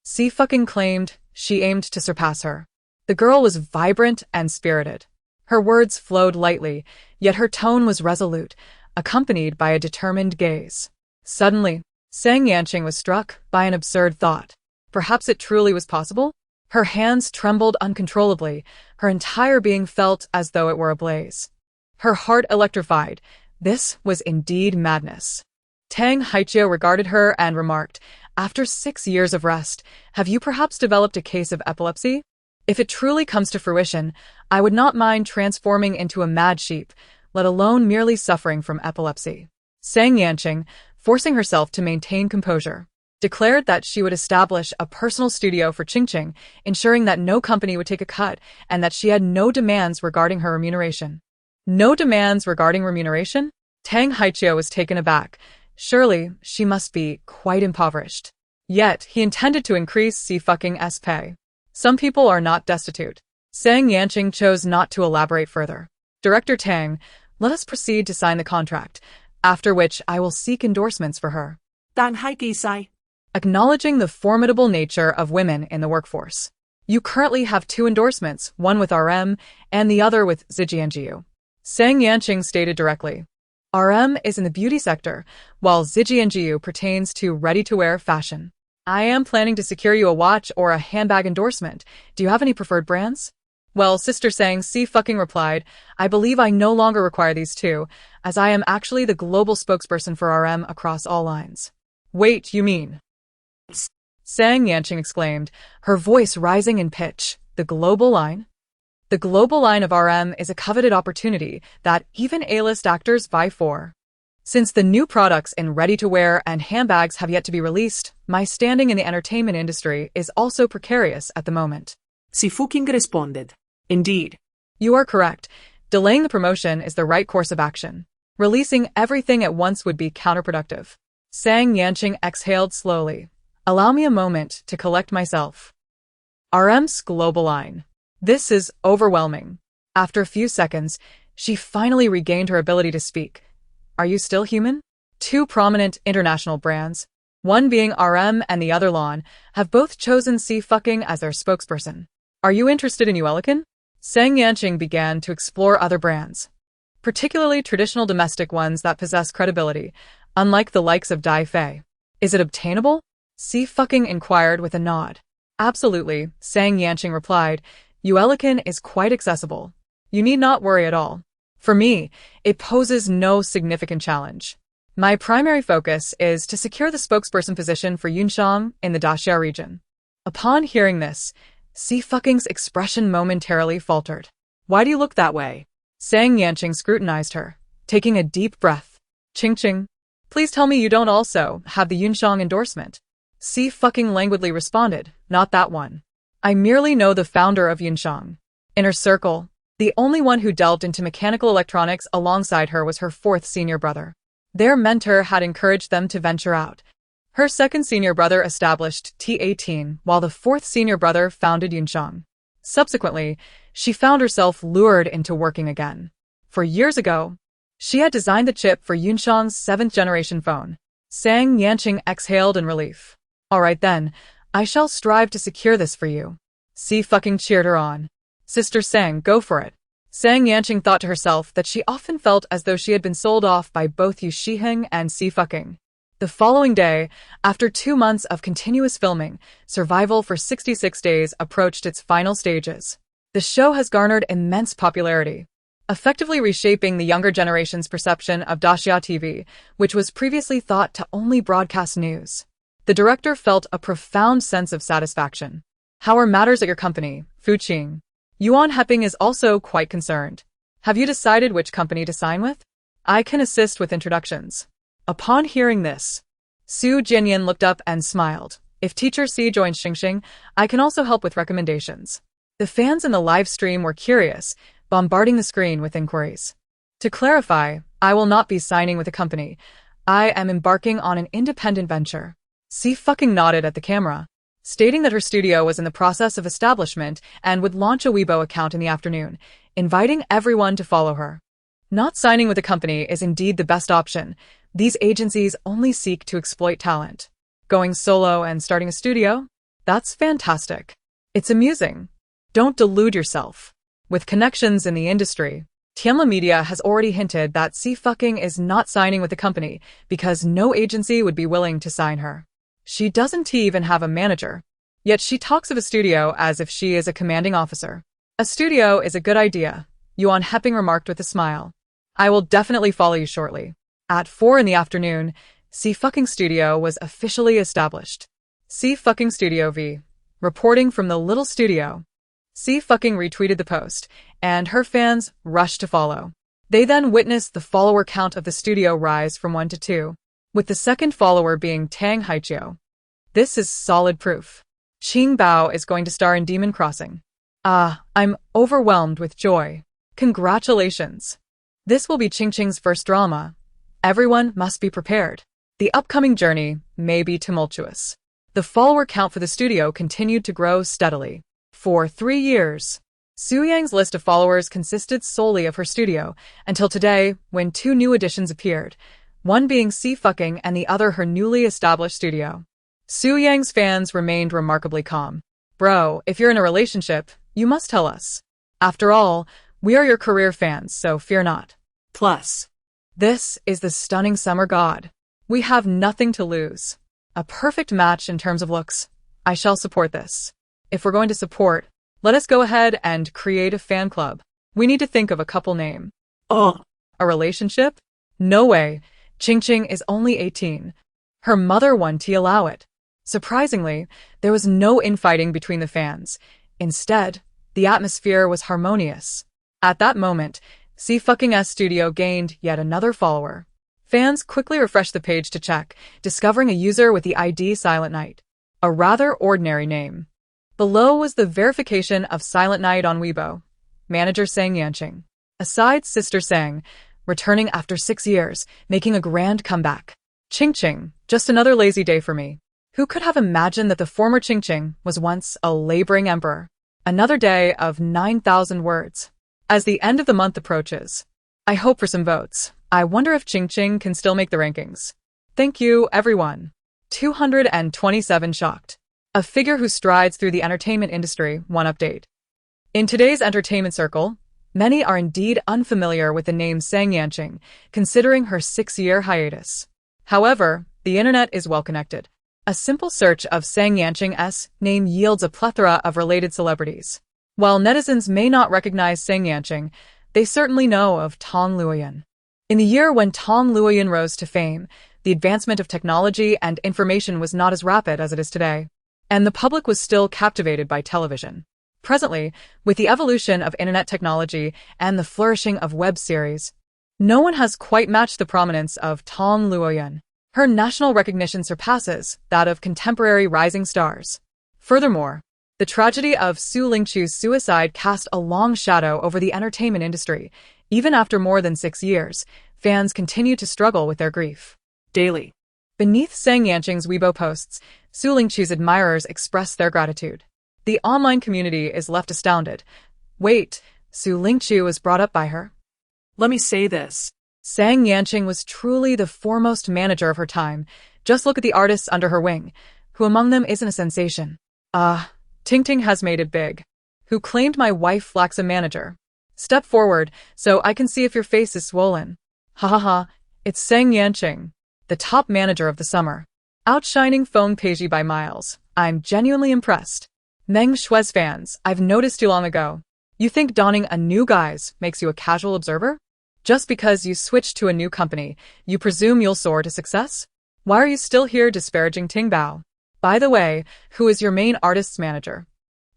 Xie Suiying claimed she aimed to surpass her. The girl was vibrant and spirited. Her words flowed lightly, yet her tone was resolute, accompanied by a determined gaze. Suddenly, Sang Yanqing was struck by an absurd thought. Perhaps it truly was possible? Her hands trembled uncontrollably, her entire being felt as though it were ablaze. Her heart electrified. This was indeed madness. Tang Haiqiu regarded her and remarked, "After 6 years of rest, have you perhaps developed a case of epilepsy? If it truly comes to fruition, I would not mind transforming into a mad sheep, let alone merely suffering from epilepsy." Sang Yanqing, forcing herself to maintain composure, declared that she would establish a personal studio for Qingqing, ensuring that no company would take a cut and that she had no demands regarding her remuneration. No demands regarding remuneration? Tang Haiqiu was taken aback. Surely, she must be quite impoverished. Yet, he intended to increase Xie Suiying's pay. Some people are not destitute. Sang Yanqing chose not to elaborate further. "Director Tang, let us proceed to sign the contract, after which I will seek endorsements for her." Tang Haiqiu. Acknowledging the formidable nature of women in the workforce. "You currently have 2 endorsements, one with RM and the other with Zijianjiu." Sang Yanqing stated directly. "RM is in the beauty sector, while Zijianjiu pertains to ready-to-wear fashion. I am planning to secure you a watch or a handbag endorsement. Do you have any preferred brands?" "Well, Sister Sang," Xie Suiying replied, "I believe I no longer require these 2, as I am actually the global spokesperson for RM across all lines." "Wait, you mean?" Sang Yanqing exclaimed, her voice rising in pitch. "The global line?" The global line of RM is a coveted opportunity that even A-list actors vie for. Since the new products in ready-to-wear and handbags have yet to be released, my standing in the entertainment industry is also precarious at the moment. Xie Suiying responded. Indeed. You are correct. Delaying the promotion is the right course of action. Releasing everything at once would be counterproductive. Sang Yanqing exhaled slowly. Allow me a moment to collect myself. RM's global line. This is overwhelming. After a few seconds, she finally regained her ability to speak. Are you still human? Two prominent international brands, one being RM and the other Lon, have both chosen Xie Suiying as their spokesperson. Are you interested in Uelican? Sang Yanqing began to explore other brands, particularly traditional domestic ones that possess credibility, unlike the likes of Dai Fei. Is it obtainable? Xie Suiying inquired with a nod. Absolutely, Sang Yanqing replied. Uelican is quite accessible. You need not worry at all. For me, it poses no significant challenge. My primary focus is to secure the spokesperson position for Yunxiang in the Daxia region. Upon hearing this, Xie Suiying's expression momentarily faltered. Why do you look that way? Sang Yanqing scrutinized her, taking a deep breath. Qingqing, please tell me you don't also have the Yunxiang endorsement. Xie Suiying languidly responded, not that one. I merely know the founder of Yunxiang. In her circle, the only one who delved into mechanical electronics alongside her was her fourth senior brother. Their mentor had encouraged them to venture out. Her second senior brother established T18, while the fourth senior brother founded Yunxiang. Subsequently, she found herself lured into working again. 4 years ago, she had designed the chip for Yunxiang's 7th-generation phone. Sang Yanqing exhaled in relief. All right then, I shall strive to secure this for you. Xie Suiying cheered her on. Sister Sang, go for it. Sang Yanqing thought to herself that she often felt as though she had been sold off by both Xie Suiying and Xie Suiying. The following day, after 2 months of continuous filming, Survival for 66 Days approached its final stages. The show has garnered immense popularity, effectively reshaping the younger generation's perception of Daxia TV, which was previously thought to only broadcast news. The director felt a profound sense of satisfaction. How are matters at your company, Fuqing? Yuan Heping is also quite concerned. Have you decided which company to sign with? I can assist with introductions. Upon hearing this, Su Jinyan looked up and smiled. If Teacher C joins Xingxing, I can also help with recommendations. The fans in the live stream were curious, bombarding the screen with inquiries. To clarify, I will not be signing with a company. I am embarking on an independent venture. Xie Suiying nodded at the camera, stating that her studio was in the process of establishment and would launch a Weibo account in the afternoon, inviting everyone to follow her. Not signing with a company is indeed the best option. These agencies only seek to exploit talent. Going solo and starting a studio? That's fantastic. It's amusing. Don't delude yourself. With connections in the industry, Tianla Media has already hinted that Xie Suiying is not signing with the company because no agency would be willing to sign her. She doesn't even have a manager. Yet she talks of a studio as if she is a commanding officer. A studio is a good idea, Yuan Heping remarked with a smile. I will definitely follow you shortly. At 4 in the afternoon, Xie Suiying Studio was officially established. Xie Suiying Studio V. Reporting from the little studio. Xie Suiying retweeted the post, and her fans rushed to follow. They then witnessed the follower count of the studio rise from 1 to 2. With the second follower being Tang Haiqiu. This is solid proof. Qing Bao is going to star in Demon Crossing. I'm overwhelmed with joy. Congratulations. This will be Qingqing's first drama. Everyone must be prepared. The upcoming journey may be tumultuous. The follower count for the studio continued to grow steadily. For 3 years, Suiyang's list of followers consisted solely of her studio, until today, when 2 new additions appeared. One being Xie Suiying and the other her newly established studio. Suiyang's fans remained remarkably calm. Bro, if you're in a relationship, you must tell us. After all, we are your career fans, so fear not. Plus, this is the stunning summer god. We have nothing to lose. A perfect match in terms of looks. I shall support this. If we're going to support, let us go ahead and create a fan club. We need to think of a couple name. A relationship? No way. Qingqing is only 18. Her mother wanted to allow it. Surprisingly, there was no infighting between the fans. Instead, The atmosphere was harmonious. At that moment, Xie Studio gained yet another follower. Fans quickly refreshed the page to check, discovering a user with the ID Silent Night. A rather ordinary name. Below was the verification of Silent Night on Weibo. Manager Xie. Aside Sister Sang, returning after 6 years, making a grand comeback. Ching, just another lazy day for me. Who could have imagined that the former Ching was once a laboring emperor? Another day of 9,000 words. As the end of the month approaches, I hope for some votes. I wonder if Ching can still make the rankings. Thank you, everyone. 227 shocked. A figure who strides through the entertainment industry, one update. In today's entertainment circle, many are indeed unfamiliar with the name Xie, considering her 6-year hiatus. However, the internet is well connected. A simple search of Xie name yields a plethora of related celebrities. While netizens may not recognize Xie, they certainly know of Tong Luoyuan. In the year when Tong Luoyuan rose to fame, the advancement of technology and information was not as rapid as it is today, and the public was still captivated by television. Presently, with the evolution of internet technology and the flourishing of web series, no one has quite matched the prominence of Tong Luoyuan. Her national recognition surpasses that of contemporary rising stars. Furthermore, the tragedy of Su Lingqiu's suicide cast a long shadow over the entertainment industry. Even after more than 6 years, fans continue to struggle with their grief. Daily. Beneath Xie Weibo posts, Su Lingqiu's admirers express their gratitude. The online community is left astounded. Wait, Su Lingqiu was brought up by her? Let me say this. Xie was truly the foremost manager of her time. Just look at the artists under her wing. Who among them isn't a sensation? Ting has made it big. Who claimed my wife lacks a manager? Step forward, so I can see if your face is swollen. Ha, it's Xie, the top manager of the summer. Outshining Feng Peiji by miles. I'm genuinely impressed. Meng Shui's fans, I've noticed too long ago. You think donning a new guise makes you a casual observer? Just because you switched to a new company, you presume you'll soar to success? Why are you still here disparaging Ting Bao? By the way, who is your main artist's manager?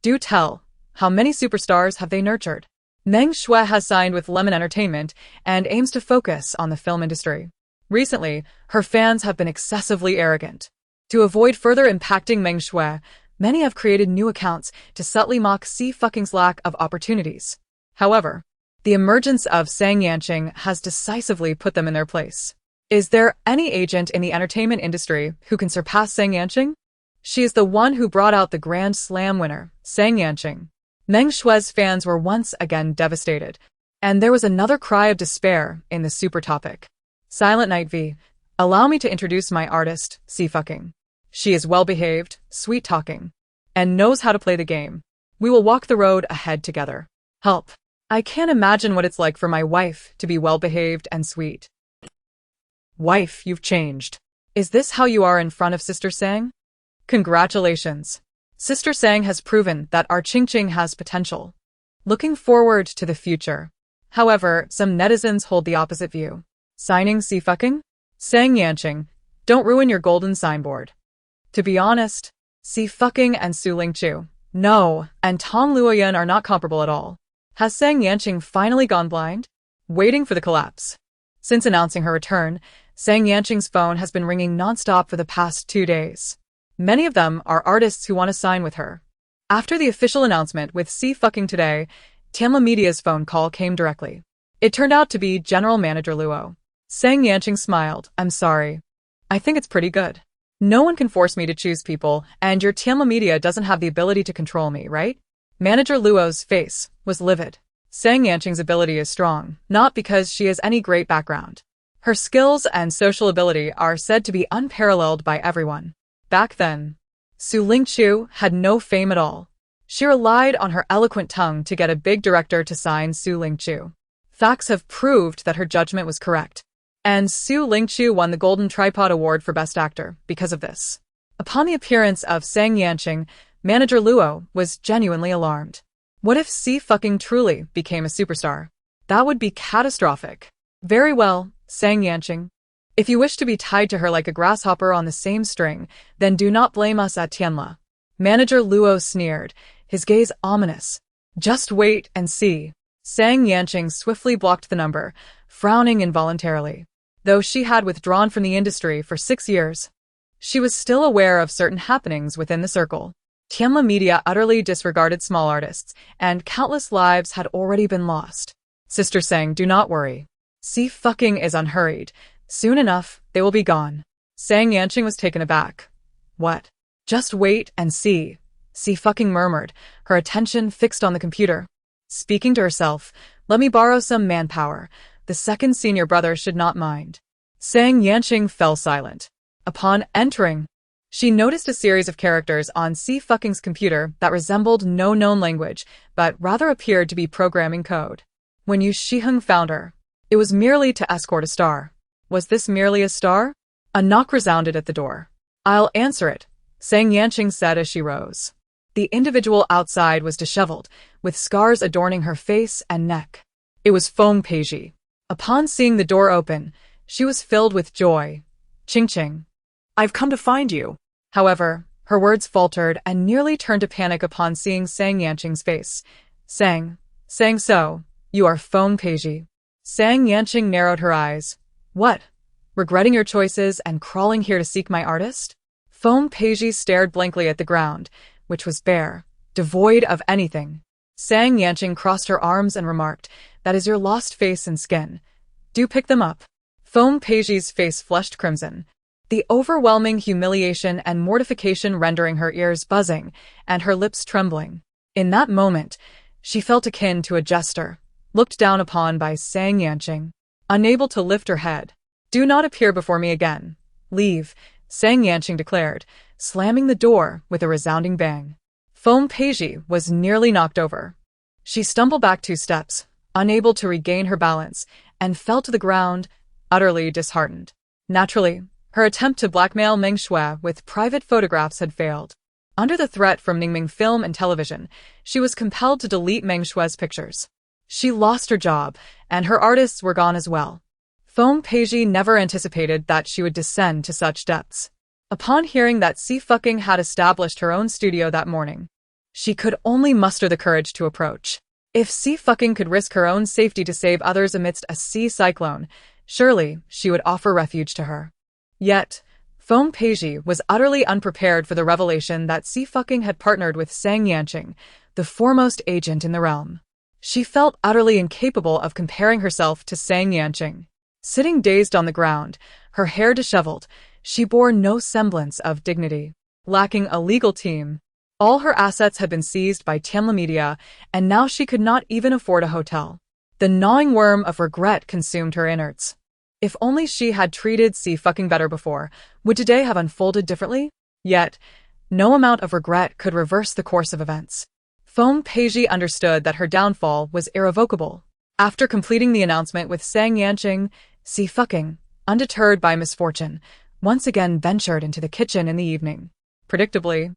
Do tell, how many superstars have they nurtured? Meng Shui has signed with Lemon Entertainment and aims to focus on the film industry. Recently, her fans have been excessively arrogant. To avoid further impacting Meng Shui, many have created new accounts to subtly mock Xie lack of opportunities. However, the emergence of Xie has decisively put them in their place. Is there any agent in the entertainment industry who can surpass Xie? She is the one who brought out the Grand Slam winner, Xie. Meng Shui's fans were once again devastated, and there was another cry of despair in the super topic. Silent Night V. Allow me to introduce my artist, Xie. She is well-behaved, sweet-talking, and knows how to play the game. We will walk the road ahead together. Help. I can't imagine what it's like for my wife to be well-behaved and sweet. Wife, you've changed. Is this how you are in front of Sister Sang? Congratulations. Sister Sang has proven that our Ching has potential. Looking forward to the future. However, some netizens hold the opposite view. Signing Xie? Xie, don't ruin your golden signboard. To be honest, Xie and Su Lingqiu, no, and Tong Luoyuan are not comparable at all. Has Xie finally gone blind? Waiting for the collapse. Since announcing her return, Xie phone has been ringing non-stop for the past 2 days. Many of them are artists who want to sign with her. After the official announcement with Xie today, Tianla Media's phone call came directly. It turned out to be General Manager Luo. Xie smiled. I'm sorry. I think it's pretty good. No one can force me to choose people, and your Tianla Media doesn't have the ability to control me, right? Manager Luo's face was livid. Xie's ability is strong, not because she has any great background. Her skills and social ability are said to be unparalleled by everyone. Back then, Su Lingqiu had no fame at all. She relied on her eloquent tongue to get a big director to sign Su Lingqiu. Facts have proved that her judgment was correct. And Su Lingqiu won the Golden Tripod Award for Best Actor because of this. Upon the appearance of Xie, Manager Luo was genuinely alarmed. What if Xie truly became a superstar? That would be catastrophic. Very well, Xie. If you wish to be tied to her like a grasshopper on the same string, then do not blame us at Tianla. Manager Luo sneered, his gaze ominous. Just wait and see. Sang Yanqing swiftly blocked the number, frowning involuntarily. Though she had withdrawn from the industry for 6 years, she was still aware of certain happenings within the circle. Tianla Media utterly disregarded small artists, and countless lives had already been lost. Sister Sang, do not worry. Xie Suiying is unhurried. Soon enough, they will be gone. Sang Yanqing was taken aback. What? Just wait and see. Xie Suiying murmured, her attention fixed on the computer. Speaking to herself, let me borrow some manpower. The second senior brother should not mind. Sang Yanqing fell silent. Upon entering, she noticed a series of characters on Xie Suiying's computer that resembled no known language, but rather appeared to be programming code. When Xie Suiying found her, it was merely to escort a star. Was this merely a star? A knock resounded at the door. I'll answer it, Sang Yanqing said as she rose. The individual outside was disheveled, with scars adorning her face and neck. It was Feng Peizhi. Upon seeing the door open, she was filled with joy. Ching. I've come to find you. However, her words faltered and nearly turned to panic upon seeing Sang Yanqing's face. Sang so, you are Feng Peizhi. Sang Yanqing narrowed her eyes. What? Regretting your choices and crawling here to seek my artist? Feng Peizhi stared blankly at the ground, which was bare, devoid of anything. Sang Yanqing crossed her arms and remarked, that is your lost face and skin. Do pick them up. Feng Peizhi's face flushed crimson, the overwhelming humiliation and mortification rendering her ears buzzing and her lips trembling. In that moment, she felt akin to a jester, looked down upon by Sang Yanqing. Unable to lift her head. Do not appear before me again. Leave, Sang Yanqing declared, slamming the door with a resounding bang. Feng Peizhi was nearly knocked over. She stumbled back 2 steps, unable to regain her balance, and fell to the ground, utterly disheartened. Naturally, her attempt to blackmail Meng Shui with private photographs had failed. Under the threat from Ningming Film and Television, she was compelled to delete Meng Shui's pictures. She lost her job, and her artists were gone as well. Feng Peizhi never anticipated that she would descend to such depths. Upon hearing that Xie Suiying had established her own studio that morning, she could only muster the courage to approach. If Xie Suiying could risk her own safety to save others amidst a sea cyclone, surely she would offer refuge to her. Yet, Feng Peizhi was utterly unprepared for the revelation that Xie Suiying had partnered with Sang Yanqing, the foremost agent in the realm. She felt utterly incapable of comparing herself to Sang Yanqing. Sitting dazed on the ground, her hair disheveled, she bore no semblance of dignity. Lacking a legal team, all her assets had been seized by Tianla Media, and now she could not even afford a hotel. The gnawing worm of regret consumed her innards. If only she had treated Xie Suiying better before, would today have unfolded differently? Yet, no amount of regret could reverse the course of events. Feng Peizhi understood that her downfall was irrevocable. After completing the announcement with Sang Yanqing, Xie Suiying, undeterred by misfortune, once again ventured into the kitchen in the evening. Predictably,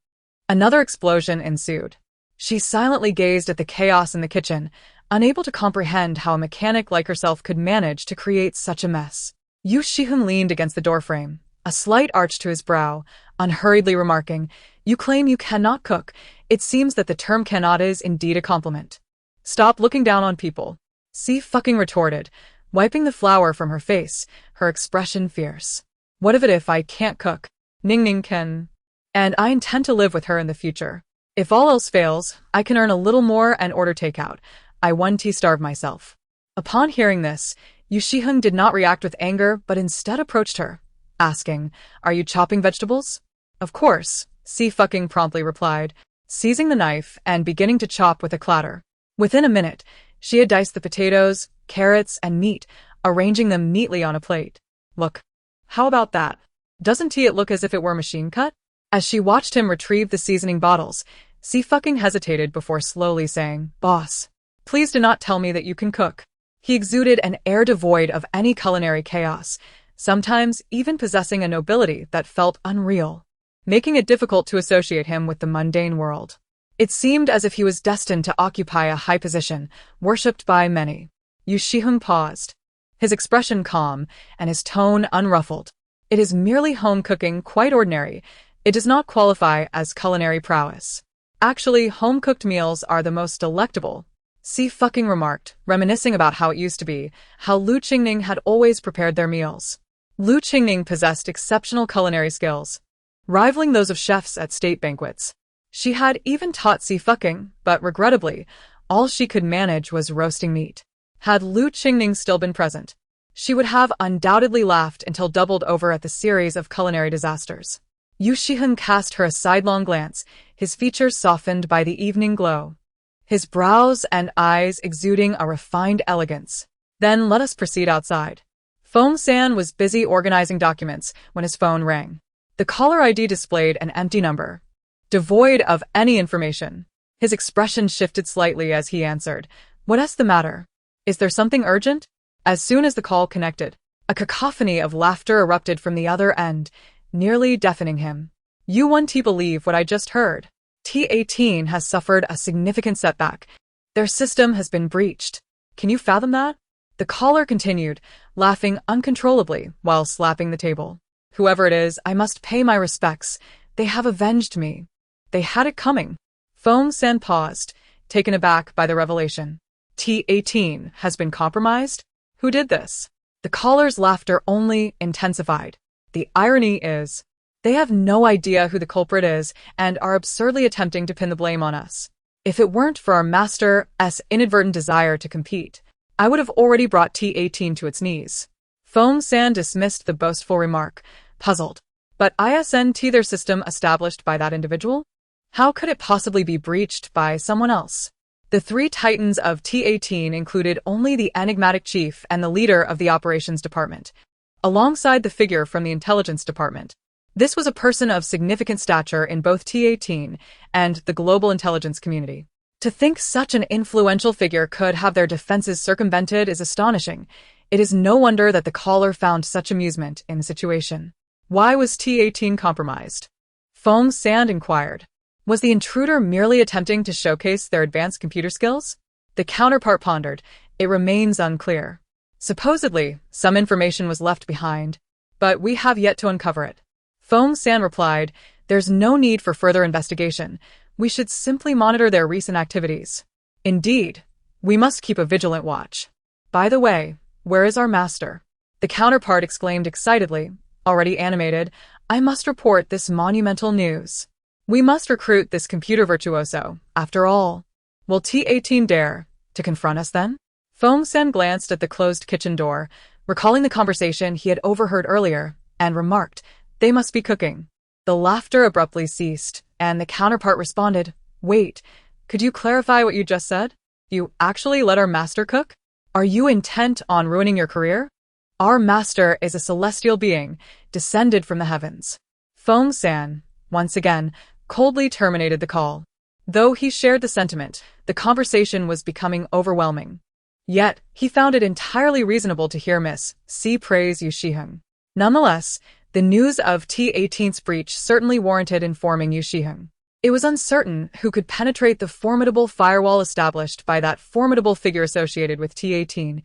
another explosion ensued. She silently gazed at the chaos in the kitchen, unable to comprehend how a mechanic like herself could manage to create such a mess. Xie Suiying leaned against the doorframe, a slight arch to his brow, unhurriedly remarking, "You claim you cannot cook. It seems that the term cannot is indeed a compliment. Stop looking down on people," Xie Suiying retorted, wiping the flour from her face, her expression fierce. "What of it if I can't cook? Ningning can. And I intend to live with her in the future. If all else fails, I can earn a little more and order takeout. I 1T starve myself." Upon hearing this, Xie Suiying did not react with anger but instead approached her, asking, "Are you chopping vegetables?" "Of course," Xie Suiying promptly replied, seizing the knife and beginning to chop with a clatter. Within a minute, she had diced the potatoes, carrots, and meat, arranging them neatly on a plate. "Look. How about that? Doesn't it look as if it were machine cut?" As she watched him retrieve the seasoning bottles, Xie Suiying hesitated before slowly saying, "Boss, please do not tell me that you can cook." He exuded an air devoid of any culinary chaos, sometimes even possessing a nobility that felt unreal, making it difficult to associate him with the mundane world. It seemed as if he was destined to occupy a high position, worshipped by many. Xie Suiying paused, his expression calm and his tone unruffled. "It is merely home cooking, quite ordinary. It does not qualify as culinary prowess." Actually, home-cooked meals are the most delectable. Xie fucking remarked, reminiscing about how it used to be, how Lu Qingning had always prepared their meals. Lu Qingning possessed exceptional culinary skills, rivaling those of chefs at state banquets. She had even taught Xie fucking, but regrettably, all she could manage was roasting meat. Had Lu Qingning still been present, she would have undoubtedly laughed until doubled over at the series of culinary disasters. Yu Shiheng cast her a sidelong glance, his features softened by the evening glow, his brows and eyes exuding a refined elegance. Then let us proceed outside. Feng San was busy organizing documents when his phone rang. The caller ID displayed an empty number, devoid of any information. His expression shifted slightly as he answered. What's the matter? Is there something urgent? As soon as the call connected, a cacophony of laughter erupted from the other end, nearly deafening him. You won't believe what I just heard. T18 has suffered a significant setback. Their system has been breached. Can you fathom that? The caller continued, laughing uncontrollably while slapping the table. Whoever it is, I must pay my respects. They have avenged me. They had it coming. Feng San paused, taken aback by the revelation. T18 has been compromised? Who did this? The caller's laughter only intensified. The irony is, they have no idea who the culprit is and are absurdly attempting to pin the blame on us. If it weren't for our master's inadvertent desire to compete, I would have already brought T18 to its knees. Feng San dismissed the boastful remark, puzzled. But isn't their system established by that individual? How could it possibly be breached by someone else? The three titans of T18 included only the enigmatic chief and the leader of the operations department, alongside the figure from the intelligence department. This was a person of significant stature in both T18 and the global intelligence community. To think such an influential figure could have their defenses circumvented is astonishing. It is no wonder that the caller found such amusement in the situation. Why was T18 compromised? Feng San inquired. Was the intruder merely attempting to showcase their advanced computer skills? The counterpart pondered. It remains unclear. Supposedly, some information was left behind, but we have yet to uncover it. Feng San replied, there's no need for further investigation. We should simply monitor their recent activities. Indeed, we must keep a vigilant watch. By the way, where is our master? The counterpart exclaimed excitedly, already animated, I must report this monumental news. We must recruit this computer virtuoso, after all. Will T18 dare to confront us then? Feng San glanced at the closed kitchen door, recalling the conversation he had overheard earlier, and remarked, they must be cooking. The laughter abruptly ceased, and the counterpart responded, wait, could you clarify what you just said? You actually let our master cook? Are you intent on ruining your career? Our master is a celestial being, descended from the heavens. Feng San, once again, coldly terminated the call. Though he shared the sentiment, the conversation was becoming overwhelming. Yet, he found it entirely reasonable to hear Miss Xie praise Yu Shiheng. Nonetheless, the news of T18's breach certainly warranted informing Yu Shiheng. It was uncertain who could penetrate the formidable firewall established by that formidable figure associated with T18.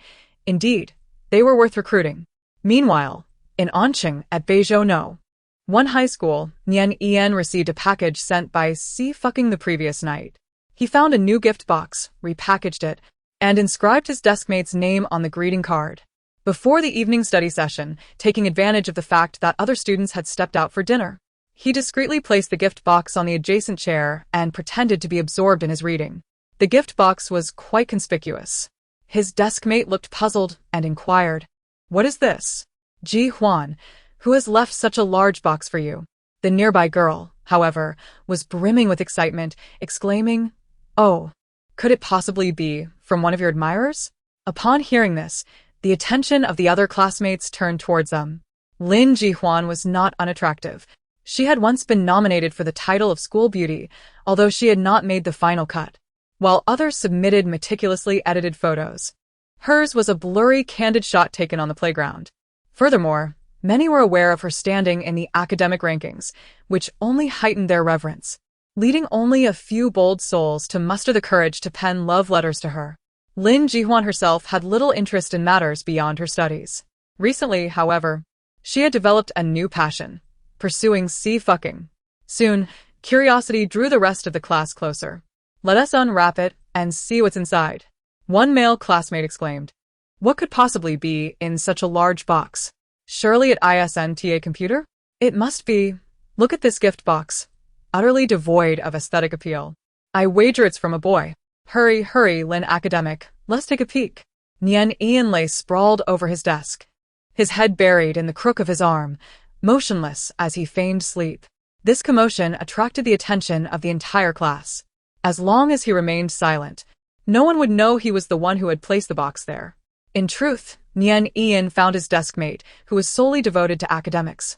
Indeed, they were worth recruiting. Meanwhile, in Anqing at Beizhou, one high school, Nian Ian received a package sent by Xie fucking the previous night. He found a new gift box, repackaged it, and inscribed his deskmate's name on the greeting card. Before the evening study session, taking advantage of the fact that other students had stepped out for dinner, he discreetly placed the gift box on the adjacent chair and pretended to be absorbed in his reading. The gift box was quite conspicuous. His deskmate looked puzzled and inquired, what is this? Ji Huan, who has left such a large box for you? The nearby girl, however, was brimming with excitement, exclaiming, oh, could it possibly be from one of your admirers? Upon hearing this, the attention of the other classmates turned towards them. Lin Jihuan was not unattractive. She had once been nominated for the title of school beauty, although she had not made the final cut. While others submitted meticulously edited photos, hers was a blurry, candid shot taken on the playground. Furthermore, many were aware of her standing in the academic rankings, which only heightened their reverence, leading only a few bold souls to muster the courage to pen love letters to her. Lin Jihuan herself had little interest in matters beyond her studies. Recently, however, she had developed a new passion, pursuing Xie fucking. Soon, Curiosity drew the rest of the class closer. "Let us unwrap it and see what's inside," one male classmate exclaimed. "What could possibly be in such a large box? Surely it isn't a computer? It must be. Look at this gift box. Utterly devoid of aesthetic appeal. I wager it's from a boy. Hurry, hurry, Lin academic. Let's take a peek." Nian Ian lay sprawled over his desk, his head buried in the crook of his arm, motionless as he feigned sleep. This commotion attracted the attention of the entire class. As long as he remained silent, no one would know he was the one who had placed the box there. In truth, Nian Ian found his deskmate, who was solely devoted to academics,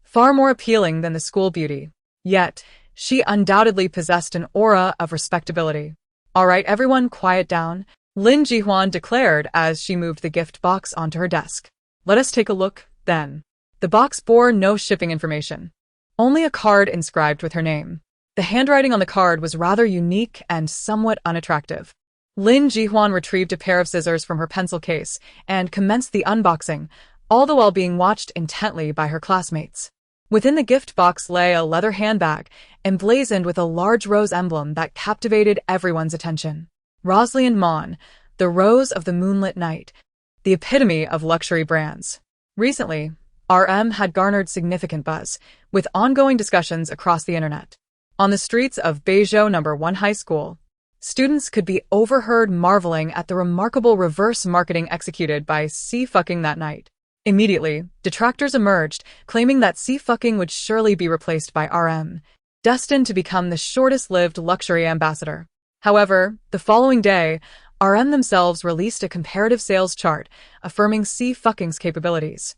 far more appealing than the school beauty. Yet, she undoubtedly possessed an aura of respectability. "All right, everyone, quiet down," Lin Jihuan declared as she moved the gift box onto her desk. "Let us take a look, then." The box bore no shipping information, only a card inscribed with her name. The handwriting on the card was rather unique and somewhat unattractive. Lin Jihuan retrieved a pair of scissors from her pencil case and commenced the unboxing, all the while being watched intently by her classmates. Within the gift box lay a leather handbag, emblazoned with a large rose emblem that captivated everyone's attention. Rosalind Mon, the rose of the moonlit night, the epitome of luxury brands. Recently, RM had garnered significant buzz, with ongoing discussions across the internet. On the streets of Beizhou No. 1 High School, students could be overheard marveling at the remarkable reverse marketing executed by Xie Suiying that night. Immediately, detractors emerged, claiming that Xie Suiying would surely be replaced by RM, destined to become the shortest-lived luxury ambassador. However, the following day, RM themselves released a comparative sales chart affirming Xie Suiying's capabilities,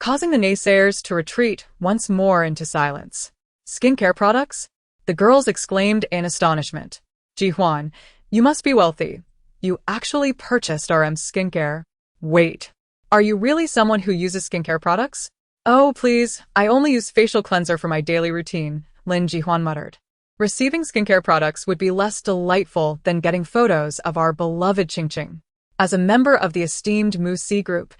causing the naysayers to retreat once more into silence. "Skincare products?" the girls exclaimed in astonishment. "Jihuan, you must be wealthy. You actually purchased RM's skincare. Wait, are you really someone who uses skincare products?" "Oh, please, I only use facial cleanser for my daily routine," Lin Jihuan muttered. Receiving skincare products would be less delightful than getting photos of our beloved Qingqing. As a member of the esteemed Mu Si group,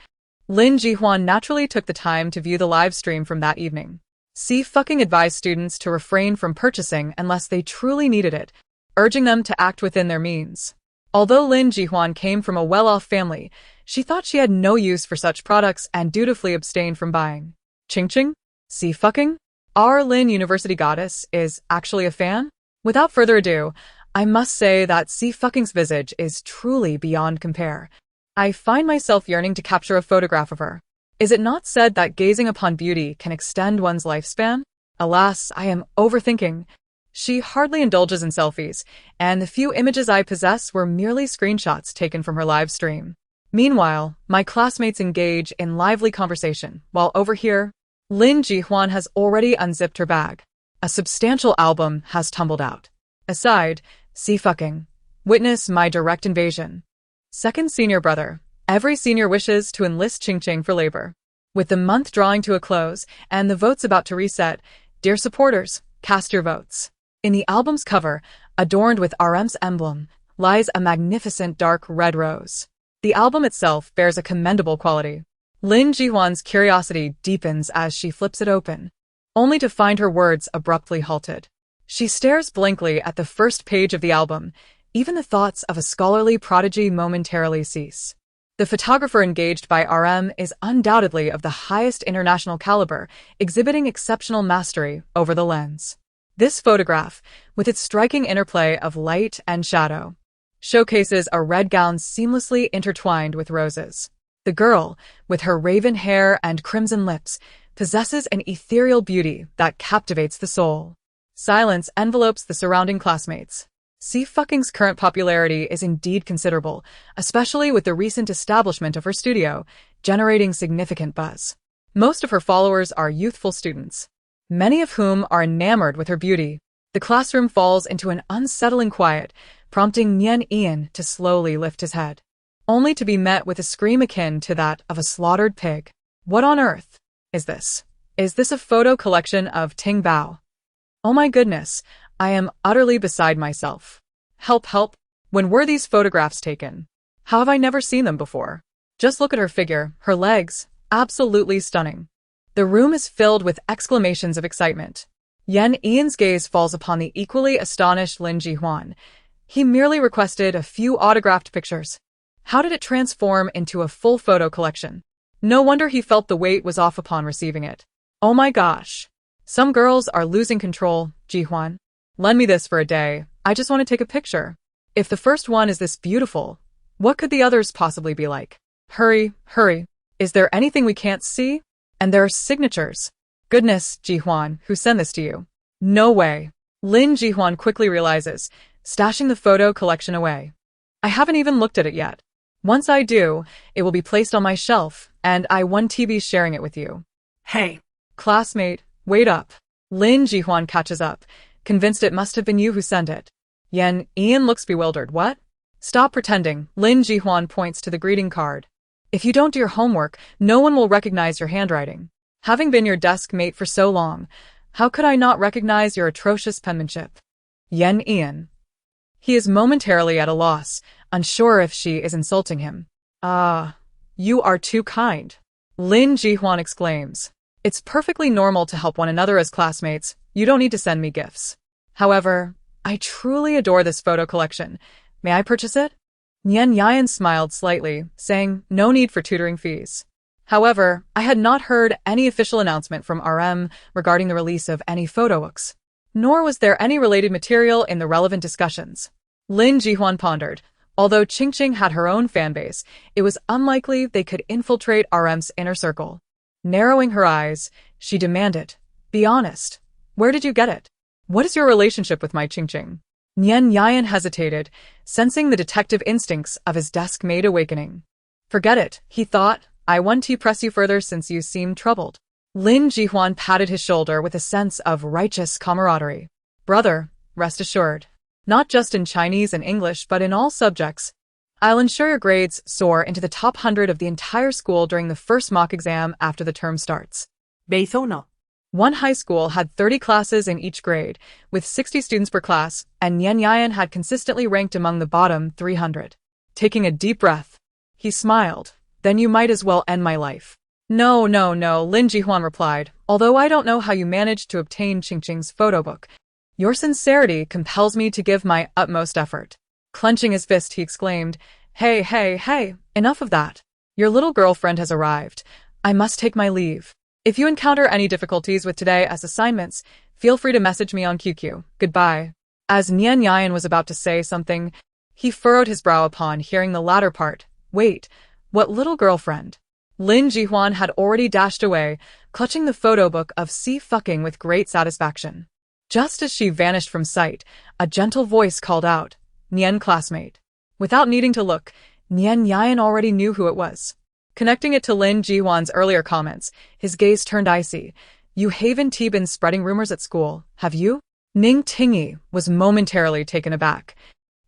Lin Jihuan naturally took the time to view the live stream from that evening. Xie Suiying advised students to refrain from purchasing unless they truly needed it, urging them to act within their means. Although Lin Jihuan came from a well-off family, she thought she had no use for such products and dutifully abstained from buying. "Qingqing? Xie Suiying? Our Lin University goddess is actually a fan?" Without further ado, I must say that Xie Suiying's visage is truly beyond compare. I find myself yearning to capture a photograph of her. Is it not said that gazing upon beauty can extend one's lifespan? Alas, I am overthinking. She hardly indulges in selfies, and the few images I possess were merely screenshots taken from her live stream. Meanwhile, my classmates engage in lively conversation, while over here, Lin Jihuan has already unzipped her bag. A substantial album has tumbled out. Aside, Xie Suiying. Witness my direct invasion. Second senior brother. Every senior wishes to enlist Qingqing for labor. With the month drawing to a close and the votes about to reset, dear supporters, cast your votes. In the album's cover, adorned with RM's emblem, lies a magnificent dark red rose. The album itself bears a commendable quality. Lin Jihuan's curiosity deepens as she flips it open, only to find her words abruptly halted. She stares blankly at the first page of the album. Even the thoughts of a scholarly prodigy momentarily cease. The photographer engaged by RM is undoubtedly of the highest international caliber, exhibiting exceptional mastery over the lens. This photograph, with its striking interplay of light and shadow, showcases a red gown seamlessly intertwined with roses. The girl, with her raven hair and crimson lips, possesses an ethereal beauty that captivates the soul. Silence envelopes the surrounding classmates. Xie Suiying's current popularity is indeed considerable, especially with the recent establishment of her studio, generating significant buzz. Most of her followers are youthful students, many of whom are enamored with her beauty. The classroom falls into an unsettling quiet, prompting Nian Ian to slowly lift his head, only to be met with a scream akin to that of a slaughtered pig. What on earth is this? Is this a photo collection of Ting Bao? Oh my goodness, I am utterly beside myself. Help, help. When were these photographs taken? How have I never seen them before? Just look at her figure, her legs, absolutely stunning. The room is filled with exclamations of excitement. Ian's gaze falls upon the equally astonished Lin Jihuan. He merely requested a few autographed pictures. How did it transform into a full photo collection? No wonder he felt the weight was off upon receiving it. Oh my gosh. Some girls are losing control, Jihuan. Lend me this for a day. I just want to take a picture. If the first one is this beautiful, what could the others possibly be like? Hurry, hurry. Is there anything we can't see? And there are signatures. Goodness, Jihuan, who sent this to you? No way. Lin Jihuan quickly realizes, stashing the photo collection away. I haven't even looked at it yet. Once I do, it will be placed on my shelf, and I won't be sharing it with you. Hey. Classmate, wait up. Lin Jihuan catches up, convinced it must have been you who sent it. Ian looks bewildered. What? Stop pretending. Lin Jihuan points to the greeting card. If you don't do your homework, no one will recognize your handwriting. Having been your desk mate for so long, how could I not recognize your atrocious penmanship? Ian. He is momentarily at a loss, unsure if she is insulting him. You are too kind. Lin Jihuan exclaims. It's perfectly normal to help one another as classmates. You don't need to send me gifts. However, I truly adore this photo collection. May I purchase it? Yan smiled slightly, saying no need for tutoring fees. However, I had not heard any official announcement from RM regarding the release of any photo books. Nor was there any related material in the relevant discussions. Lin Jihuan pondered. Although Qingqing had her own fanbase, it was unlikely they could infiltrate RM's inner circle. Narrowing her eyes, she demanded, be honest. Where did you get it? What is your relationship with my Qingqing? Yan hesitated, sensing the detective instincts of his desk mate awakening. Forget it, he thought. I want to press you further since you seem troubled. Lin Jihuan patted his shoulder with a sense of righteous camaraderie. Brother, rest assured. Not just in Chinese and English, but in all subjects. I'll ensure your grades soar into the top 100 of the entire school during the first mock exam after the term starts. Beithono. One high school had 30 classes in each grade, with 60 students per class, and Yan had consistently ranked among the bottom 300. Taking a deep breath, he smiled. Then you might as well end my life. No, Lin Jihuan replied, although I don't know how you managed to obtain Qingqing's photo book. Your sincerity compels me to give my utmost effort. Clenching his fist, he exclaimed, Hey, enough of that. Your little girlfriend has arrived. I must take my leave. If you encounter any difficulties with today's assignments, feel free to message me on QQ. Goodbye. As Yan was about to say something, he furrowed his brow upon hearing the latter part. Wait, what little girlfriend? Lin Jihuan had already dashed away, clutching the photo book of Xie Suiying with great satisfaction. Just as she vanished from sight, a gentle voice called out, Nian classmate. Without needing to look, Yan already knew who it was. Connecting it to Lin Jihuan's earlier comments, his gaze turned icy. You haven't been spreading rumors at school, have you? Ning Tingyi was momentarily taken aback,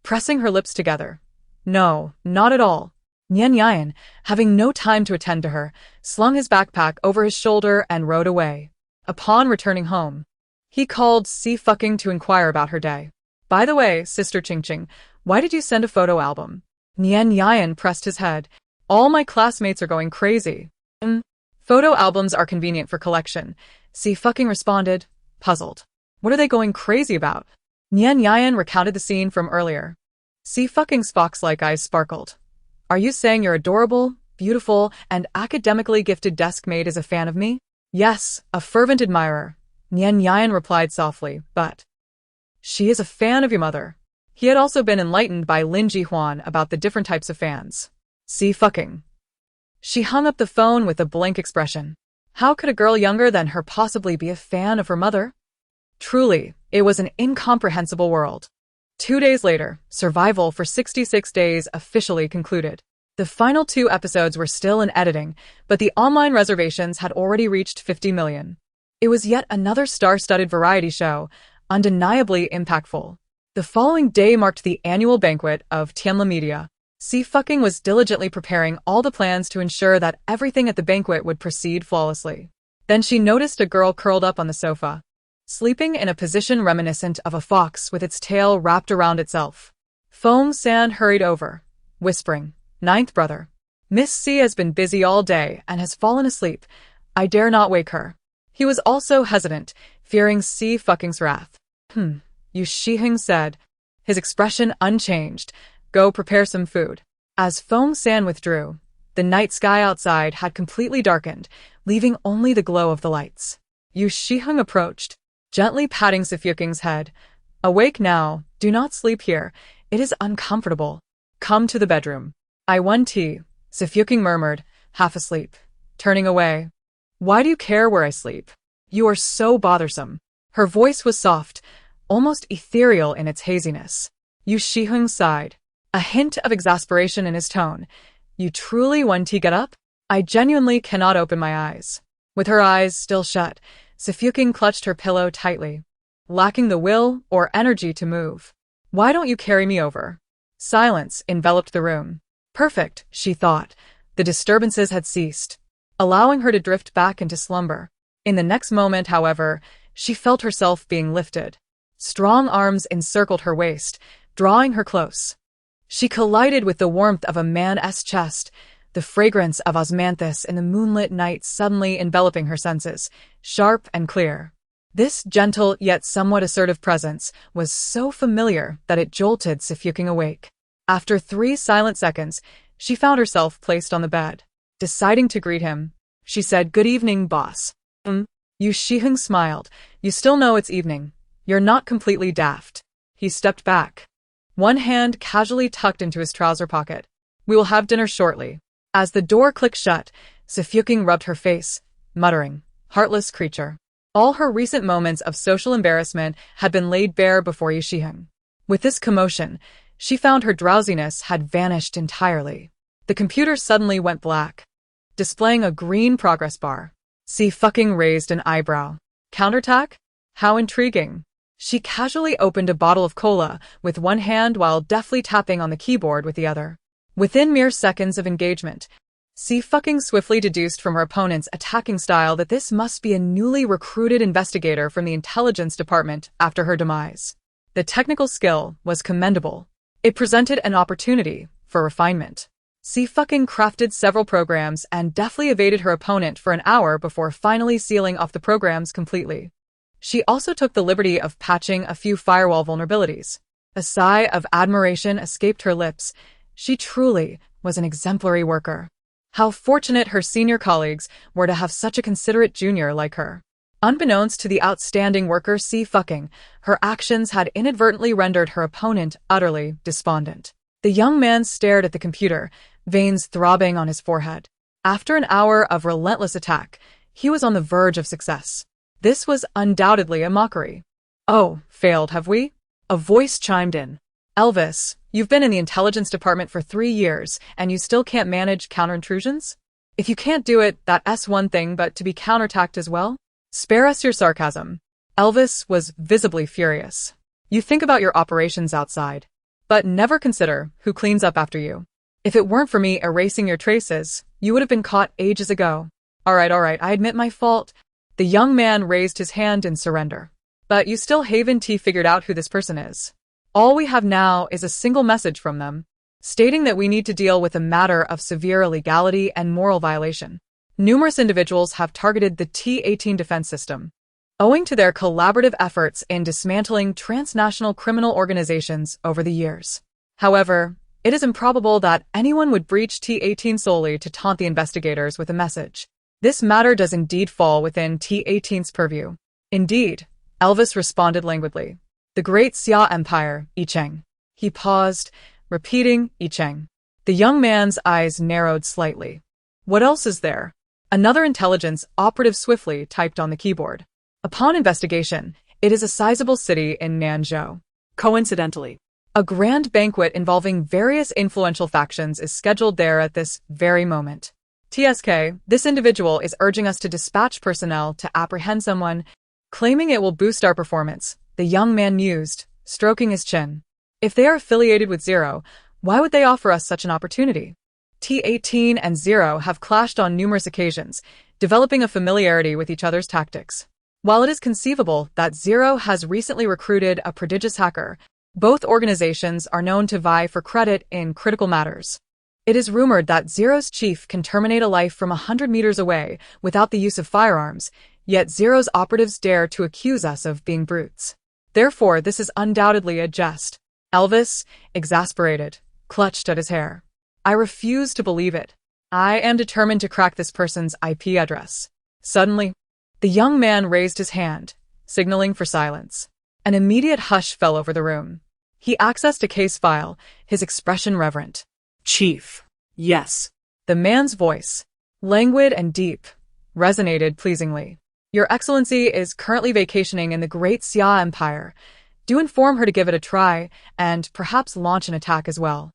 pressing her lips together. No, not at all. Yan, having no time to attend to her, slung his backpack over his shoulder and rode away. Upon returning home, he called Xie Suiying to inquire about her day. By the way, Sister Qingqing, why did you send a photo album? Yan pressed his head. All my classmates are going crazy. Photo albums are convenient for collection, Xie Suiying responded, puzzled. What are they going crazy about? Yan recounted the scene from earlier. Xie Suiying's fox-like eyes sparkled. Are you saying your adorable, beautiful, and academically gifted desk mate is a fan of me? Yes, a fervent admirer. Yan replied softly, but she is a fan of your mother. He had also been enlightened by Lin Jihuan about the different types of fans. Xie Suiying. She hung up the phone with a blank expression. How could a girl younger than her possibly be a fan of her mother? Truly, it was an incomprehensible world. 2 days later, survival for 66 days officially concluded. The final 2 episodes were still in editing, but the online reservations had already reached 50 million. It was yet another star-studded variety show, undeniably impactful. The following day marked the annual banquet of Tianla Media. Xie Suiying was diligently preparing all the plans to ensure that everything at the banquet would proceed flawlessly. Then she noticed a girl curled up on the sofa, sleeping in a position reminiscent of a fox with its tail wrapped around itself. Feng San hurried over, whispering, Ninth brother. Miss Xie has been busy all day and has fallen asleep. I dare not wake her. He was also hesitant, fearing Xie wrath. Xie Suiying said, his expression unchanged. Go prepare some food. As Feng San withdrew, the night sky outside had completely darkened, leaving only the glow of the lights. Xie Suiying approached, gently patting Xie Suiying's head. Awake now, do not sleep here. It is uncomfortable. Come to the bedroom. I want tea, Xie Suiying murmured, half asleep, turning away. Why do you care where I sleep? You are so bothersome. Her voice was soft, almost ethereal in its haziness. Xie Suiying sighed, a hint of exasperation in his tone. You truly want to get up? I genuinely cannot open my eyes. With her eyes still shut, Xie Suiying clutched her pillow tightly, lacking the will or energy to move. Why don't you carry me over? Silence enveloped the room. Perfect, she thought. The disturbances had ceased, allowing her to drift back into slumber. In the next moment, however, she felt herself being lifted. Strong arms encircled her waist, drawing her close. She collided with the warmth of a man's chest, the fragrance of osmanthus in the moonlit night suddenly enveloping her senses, sharp and clear. This gentle yet somewhat assertive presence was so familiar that it jolted Xie Suiying awake. After 3 silent seconds, she found herself placed on the bed. Deciding to greet him, she said, "Good evening, boss." Xie Suiying smiled. You still know it's evening. You're not completely daft. He stepped back, one hand casually tucked into his trouser pocket. We will have dinner shortly. As the door clicked shut, Xie Suiying rubbed her face, muttering, heartless creature. All her recent moments of social embarrassment had been laid bare before Xie Suiying. With this commotion, she found her drowsiness had vanished entirely. The computer suddenly went black, displaying a green progress bar. Xie Suiying raised an eyebrow. Counterattack? How intriguing. She casually opened a bottle of cola with one hand while deftly tapping on the keyboard with the other. Within mere seconds of engagement, Xie Suiying swiftly deduced from her opponent's attacking style that this must be a newly recruited investigator from the intelligence department after her demise. The technical skill was commendable. It presented an opportunity for refinement. Xie Suiying crafted several programs and deftly evaded her opponent for an hour before finally sealing off the programs completely. She also took the liberty of patching a few firewall vulnerabilities. A sigh of admiration escaped her lips. She truly was an exemplary worker. How fortunate her senior colleagues were to have such a considerate junior like her. Unbeknownst to the outstanding worker Xie Suiying, her actions had inadvertently rendered her opponent utterly despondent. The young man stared at the computer, veins throbbing on his forehead. After an hour of relentless attack, he was on the verge of success. This was undoubtedly a mockery. Oh, failed, have we? A voice chimed in. Elvis, you've been in the intelligence department for 3 years, and you still can't manage counterintrusions? If you can't do it, that's one thing, but to be counterattacked as well? Spare us your sarcasm. Elvis was visibly furious. You think about your operations outside, but never consider who cleans up after you. If it weren't for me erasing your traces, you would have been caught ages ago. All right, I admit my fault. The young man raised his hand in surrender. But you still haven't figured out who this person is. All we have now is a single message from them, stating that we need to deal with a matter of severe illegality and moral violation. Numerous individuals have targeted the T-18 defense system, owing to their collaborative efforts in dismantling transnational criminal organizations over the years. However, it is improbable that anyone would breach T-18 solely to taunt the investigators with a message. This matter does indeed fall within T-18's purview. Indeed, Elvis responded languidly. The great Xia Empire, Yicheng. He paused, repeating Yicheng. The young man's eyes narrowed slightly. What else is there? Another intelligence operative swiftly typed on the keyboard. Upon investigation, it is a sizable city in Nanzhou. Coincidentally, A grand banquet involving various influential factions is scheduled there at this very moment. TSK, this individual is urging us to dispatch personnel to apprehend someone, claiming it will boost our performance, the young man mused, stroking his chin. If they are affiliated with Zero, why would they offer us such an opportunity? T-18 and Zero have clashed on numerous occasions, developing a familiarity with each other's tactics. While it is conceivable that Zero has recently recruited a prodigious hacker, both organizations are known to vie for credit in critical matters. It is rumored that Zero's chief can terminate a life from 100 meters away without the use of firearms, Yet Zero's operatives dare to accuse us of being brutes. Therefore, this is undoubtedly a jest. Elvis, exasperated, clutched at his hair. I refuse to believe it. I am determined to crack this person's IP address. Suddenly, the young man raised his hand, signaling for silence. An immediate hush fell over the room. He accessed a case file, his expression reverent. Chief. Yes. The man's voice, languid and deep, resonated pleasingly. Your Excellency is currently vacationing in the Great Xie Empire. Do inform her to give it a try, and perhaps launch an attack as well.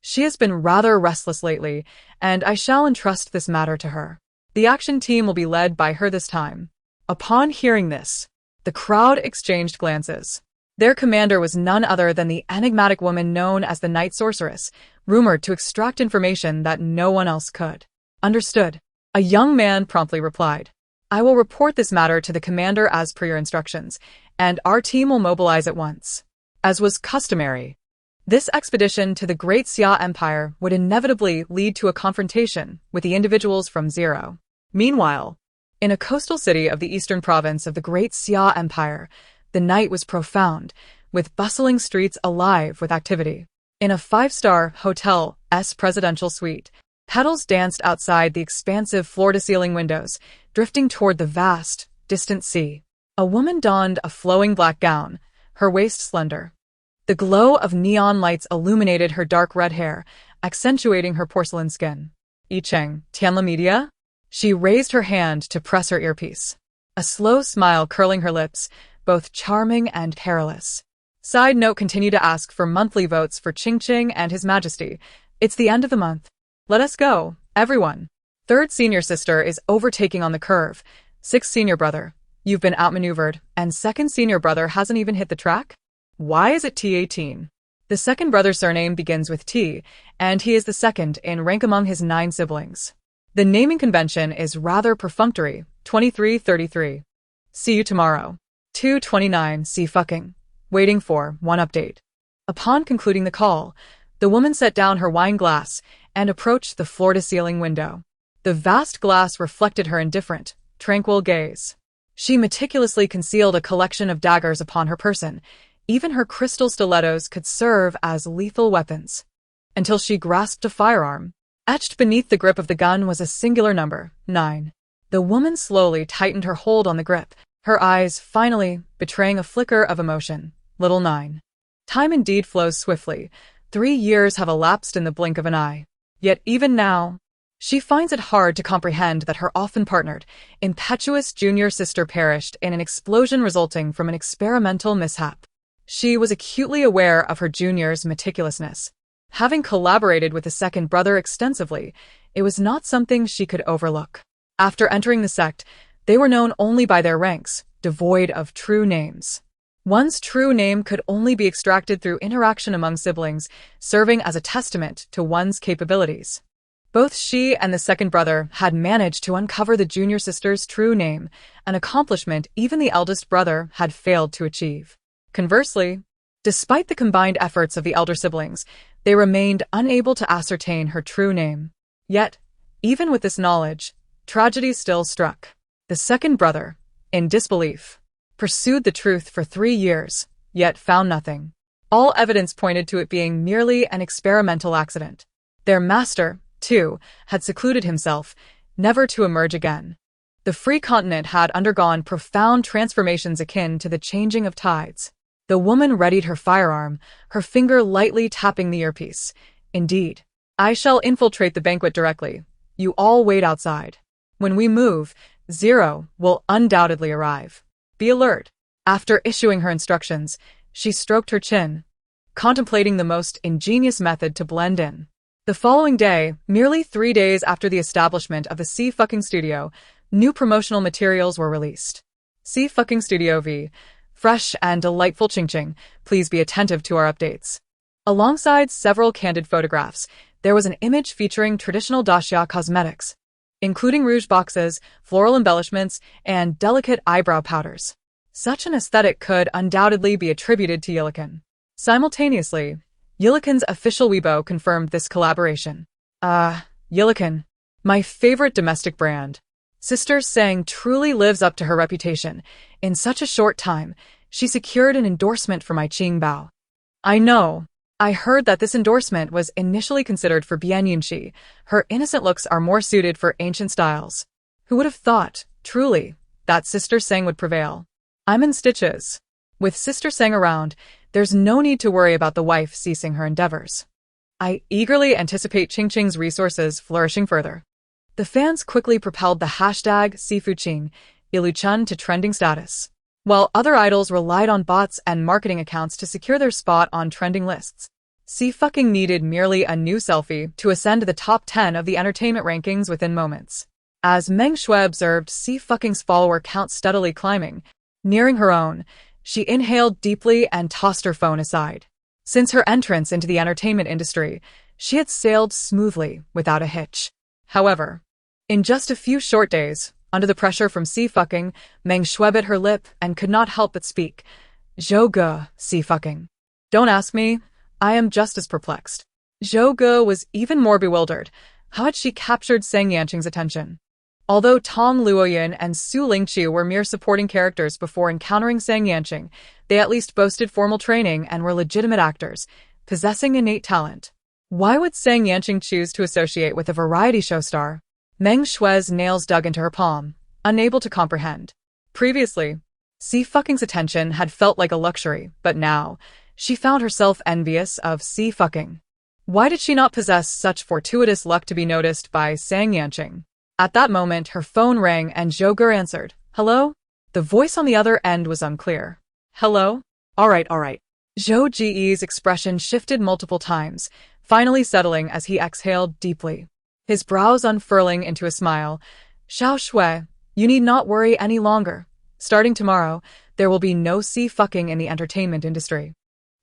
She has been rather restless lately, and I shall entrust this matter to her. The action team will be led by her this time. Upon hearing this, the crowd exchanged glances. Their commander was none other than the enigmatic woman known as the Night Sorceress, rumored to extract information that no one else could. Understood. A young man promptly replied. I will report this matter to the commander as per your instructions, and our team will mobilize at once. As was customary, this expedition to the Great Xie Empire would inevitably lead to a confrontation with the individuals from Zero. Meanwhile, in a coastal city of the eastern province of the Great Xie Empire, the night was profound, with bustling streets alive with activity. In a five-star hotel's presidential suite, petals danced outside the expansive floor-to-ceiling windows, drifting toward the vast, distant sea. A woman donned a flowing black gown, her waist slender. The glow of neon lights illuminated her dark red hair, accentuating her porcelain skin. Yicheng, Tianla Media? She raised her hand to press her earpiece. A slow smile curling her lips, both charming and perilous. Side note, continue to ask for monthly votes for Qingqing and His Majesty. It's the end of the month. Let us go, everyone. Third senior sister is overtaking on the curve. Sixth senior brother, you've been outmaneuvered, and second senior brother hasn't even hit the track? Why is it T18? The second brother's surname begins with T, and he is the second in rank among his 9 siblings. The naming convention is rather perfunctory. 2333. See you tomorrow. 229. See fucking. Waiting for 1 update. Upon concluding the call, the woman set down her wine glass and approached the floor-to-ceiling window. The vast glass reflected her indifferent, tranquil gaze. She meticulously concealed a collection of daggers upon her person. Even her crystal stilettos could serve as lethal weapons. Until she grasped a firearm. Etched beneath the grip of the gun was a singular number, 9. The woman slowly tightened her hold on the grip, her eyes finally betraying a flicker of emotion. Little 9. Time indeed flows swiftly. 3 years have elapsed in the blink of an eye. Yet even now, she finds it hard to comprehend that her often partnered, impetuous junior sister perished in an explosion resulting from an experimental mishap. She was acutely aware of her junior's meticulousness. Having collaborated with the second brother extensively, it was not something she could overlook. After entering the sect, they were known only by their ranks, devoid of true names. One's true name could only be extracted through interaction among siblings, serving as a testament to one's capabilities. Both she and the second brother had managed to uncover the junior sister's true name, an accomplishment even the eldest brother had failed to achieve. Conversely, despite the combined efforts of the elder siblings, they remained unable to ascertain her true name. Yet, even with this knowledge, tragedy still struck. The second brother, in disbelief, pursued the truth for 3 years, yet found nothing. All evidence pointed to it being merely an experimental accident. Their master, too, had secluded himself, never to emerge again. The free continent had undergone profound transformations akin to the changing of tides. The woman readied her firearm, her finger lightly tapping the earpiece. Indeed, I shall infiltrate the banquet directly. You all wait outside. When we move, Zero will undoubtedly arrive. Be alert. After issuing her instructions, she stroked her chin, contemplating the most ingenious method to blend in. The following day, merely 3 days after the establishment of the Xie Fucking Studio, new promotional materials were released. Xie Fucking Studio V. Fresh and delightful Qingqing, please be attentive to our updates. Alongside several candid photographs, there was an image featuring traditional Daxia cosmetics, including rouge boxes, floral embellishments, and delicate eyebrow powders. Such an aesthetic could undoubtedly be attributed to Yilikin. Simultaneously, Yilikin's official Weibo confirmed this collaboration. Yilikin, my favorite domestic brand. Sister Sang truly lives up to her reputation. In such a short time, she secured an endorsement for my Qingbao. I know. I heard that this endorsement was initially considered for Bian Yunxi. Her innocent looks are more suited for ancient styles. Who would have thought, truly, that Sister Sang would prevail? I'm in stitches. With Sister Sang around, there's no need to worry about the wife ceasing her endeavors. I eagerly anticipate Qingqing's resources flourishing further. The fans quickly propelled the hashtag Sifuqing Iluchun to trending status, while other idols relied on bots and marketing accounts to secure their spot on trending lists. Sifuqing needed merely a new selfie to ascend to the top 10 of the entertainment rankings within moments. As Meng Shui observed Sifuqing's follower count steadily climbing, nearing her own, she inhaled deeply and tossed her phone aside. Since her entrance into the entertainment industry, she had sailed smoothly without a hitch. However, in just a few short days, under the pressure from Sifuqing, Meng Shui bit her lip and could not help but speak. Zhou Ge, Sifuqing. Don't ask me, I am just as perplexed. Zhou Ge was even more bewildered. How had she captured Sang Yanqing's attention? Although Tong Luoyun and Su Lingqiu were mere supporting characters before encountering Sang Yanqing, they at least boasted formal training and were legitimate actors, possessing innate talent. Why would Sang Yanqing choose to associate with a variety show star? Meng Shui's nails dug into her palm, unable to comprehend. Previously, Sifuqing's attention had felt like a luxury, but now, she found herself envious of Sifuqing. Why did she not possess such fortuitous luck to be noticed by Sang Yanqing? At that moment, her phone rang and Zhou Ge answered. Hello? The voice on the other end was unclear. Hello? All right. Zhou Ge's expression shifted multiple times, finally settling as he exhaled deeply. His brows unfurling into a smile. Xiao Shui, you need not worry any longer. Starting tomorrow, there will be no Sifuqing in the entertainment industry.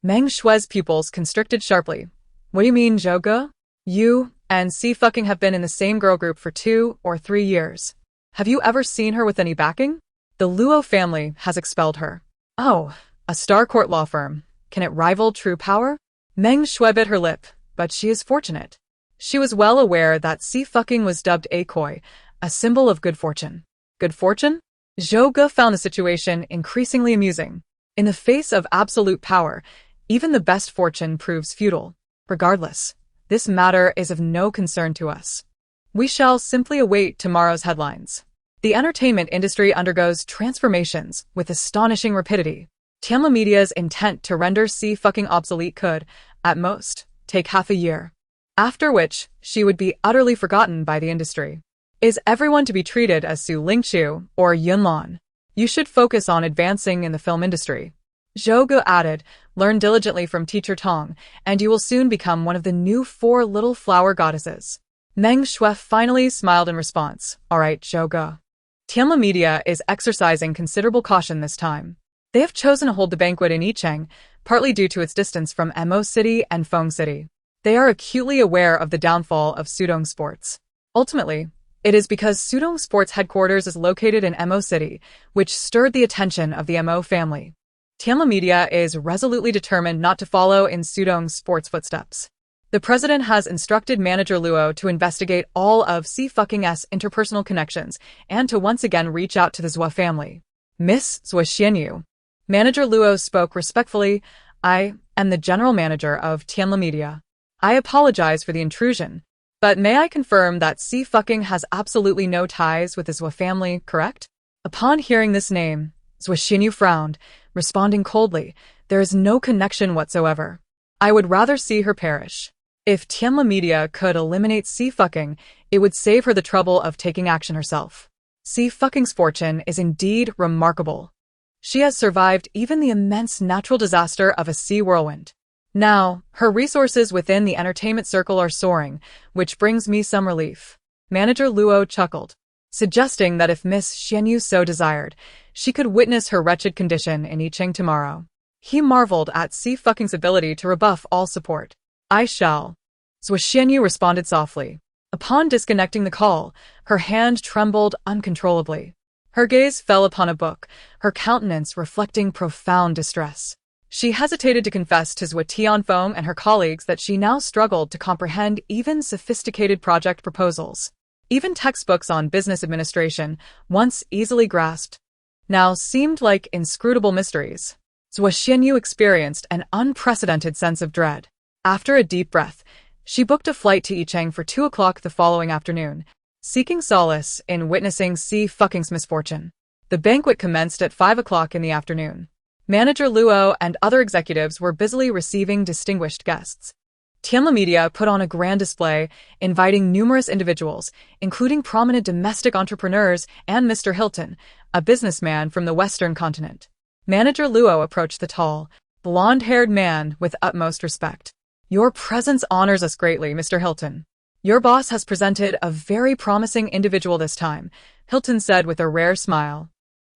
Meng Shui's pupils constricted sharply. What do you mean, Zhou Ge? You and Sifuqing have been in the same girl group for 2 or 3 years. Have you ever seen her with any backing? The Luo family has expelled her. Oh, a star court law firm. Can it rival true power? Meng Shui bit her lip, but she is fortunate. She was well aware that Sifuqing was dubbed Akoi, a symbol of good fortune. Good fortune? Zhou Ge found the situation increasingly amusing. In the face of absolute power, even the best fortune proves futile. Regardless, this matter is of no concern to us. We shall simply await tomorrow's headlines. The entertainment industry undergoes transformations with astonishing rapidity. Tianla Media's intent to render Sifuqing obsolete could, at most, take half a year, after which she would be utterly forgotten by the industry. Is everyone to be treated as Su Lingqiu or Yunlan? You should focus on advancing in the film industry. Zhou Ge added, learn diligently from teacher Tong, and you will soon become one of the new 4 little flower goddesses. Meng Shui finally smiled in response. All right, Zhou Ge. Tianla Media is exercising considerable caution this time. They have chosen to hold the banquet in Yicheng, partly due to its distance from Mo City and Feng City. They are acutely aware of the downfall of Sudong Sports. Ultimately, it is because Sudong Sports headquarters is located in Mo City, which stirred the attention of the Mo family. Tianla Media is resolutely determined not to follow in Sudong Sports' footsteps. The president has instructed manager Luo to investigate all of Sifuqing's interpersonal connections and to once again reach out to the Zhua family. Miss Xie Suiying. Manager Luo spoke respectfully. I am the general manager of Tianla Media. I apologize for the intrusion, but may I confirm that Sifuqing has absolutely no ties with the Zhua family, correct? Upon hearing this name, Xie Suiying frowned, responding coldly, there is no connection whatsoever. I would rather see her perish. If Tianla Media could eliminate Sifuqing, it would save her the trouble of taking action herself. Sifuqing's fortune is indeed remarkable. She has survived even the immense natural disaster of a sea whirlwind. Now, her resources within the entertainment circle are soaring, which brings me some relief. Manager Luo chuckled, suggesting that if Miss Xianyu so desired, she could witness her wretched condition in Yicheng tomorrow. He marveled at Sifuqing's ability to rebuff all support. I shall. Xie Suiying responded softly. Upon disconnecting the call, her hand trembled uncontrollably. Her gaze fell upon a book, her countenance reflecting profound distress. She hesitated to confess to Zhua Tianfeng and her colleagues that she now struggled to comprehend even sophisticated project proposals. Even textbooks on business administration, once easily grasped, now seemed like inscrutable mysteries. Xie Suiying experienced an unprecedented sense of dread. After a deep breath, she booked a flight to Yicheng for 2 o'clock the following afternoon, seeking solace in witnessing Xie Suiying's misfortune. The banquet commenced at 5 o'clock in the afternoon. Manager Luo and other executives were busily receiving distinguished guests. Tianla Media put on a grand display, inviting numerous individuals, including prominent domestic entrepreneurs and Mr. Hilton, a businessman from the Western continent. Manager Luo approached the tall, blonde-haired man with utmost respect. "Your presence honors us greatly, Mr. Hilton. Your boss has presented a very promising individual this time," Hilton said with a rare smile.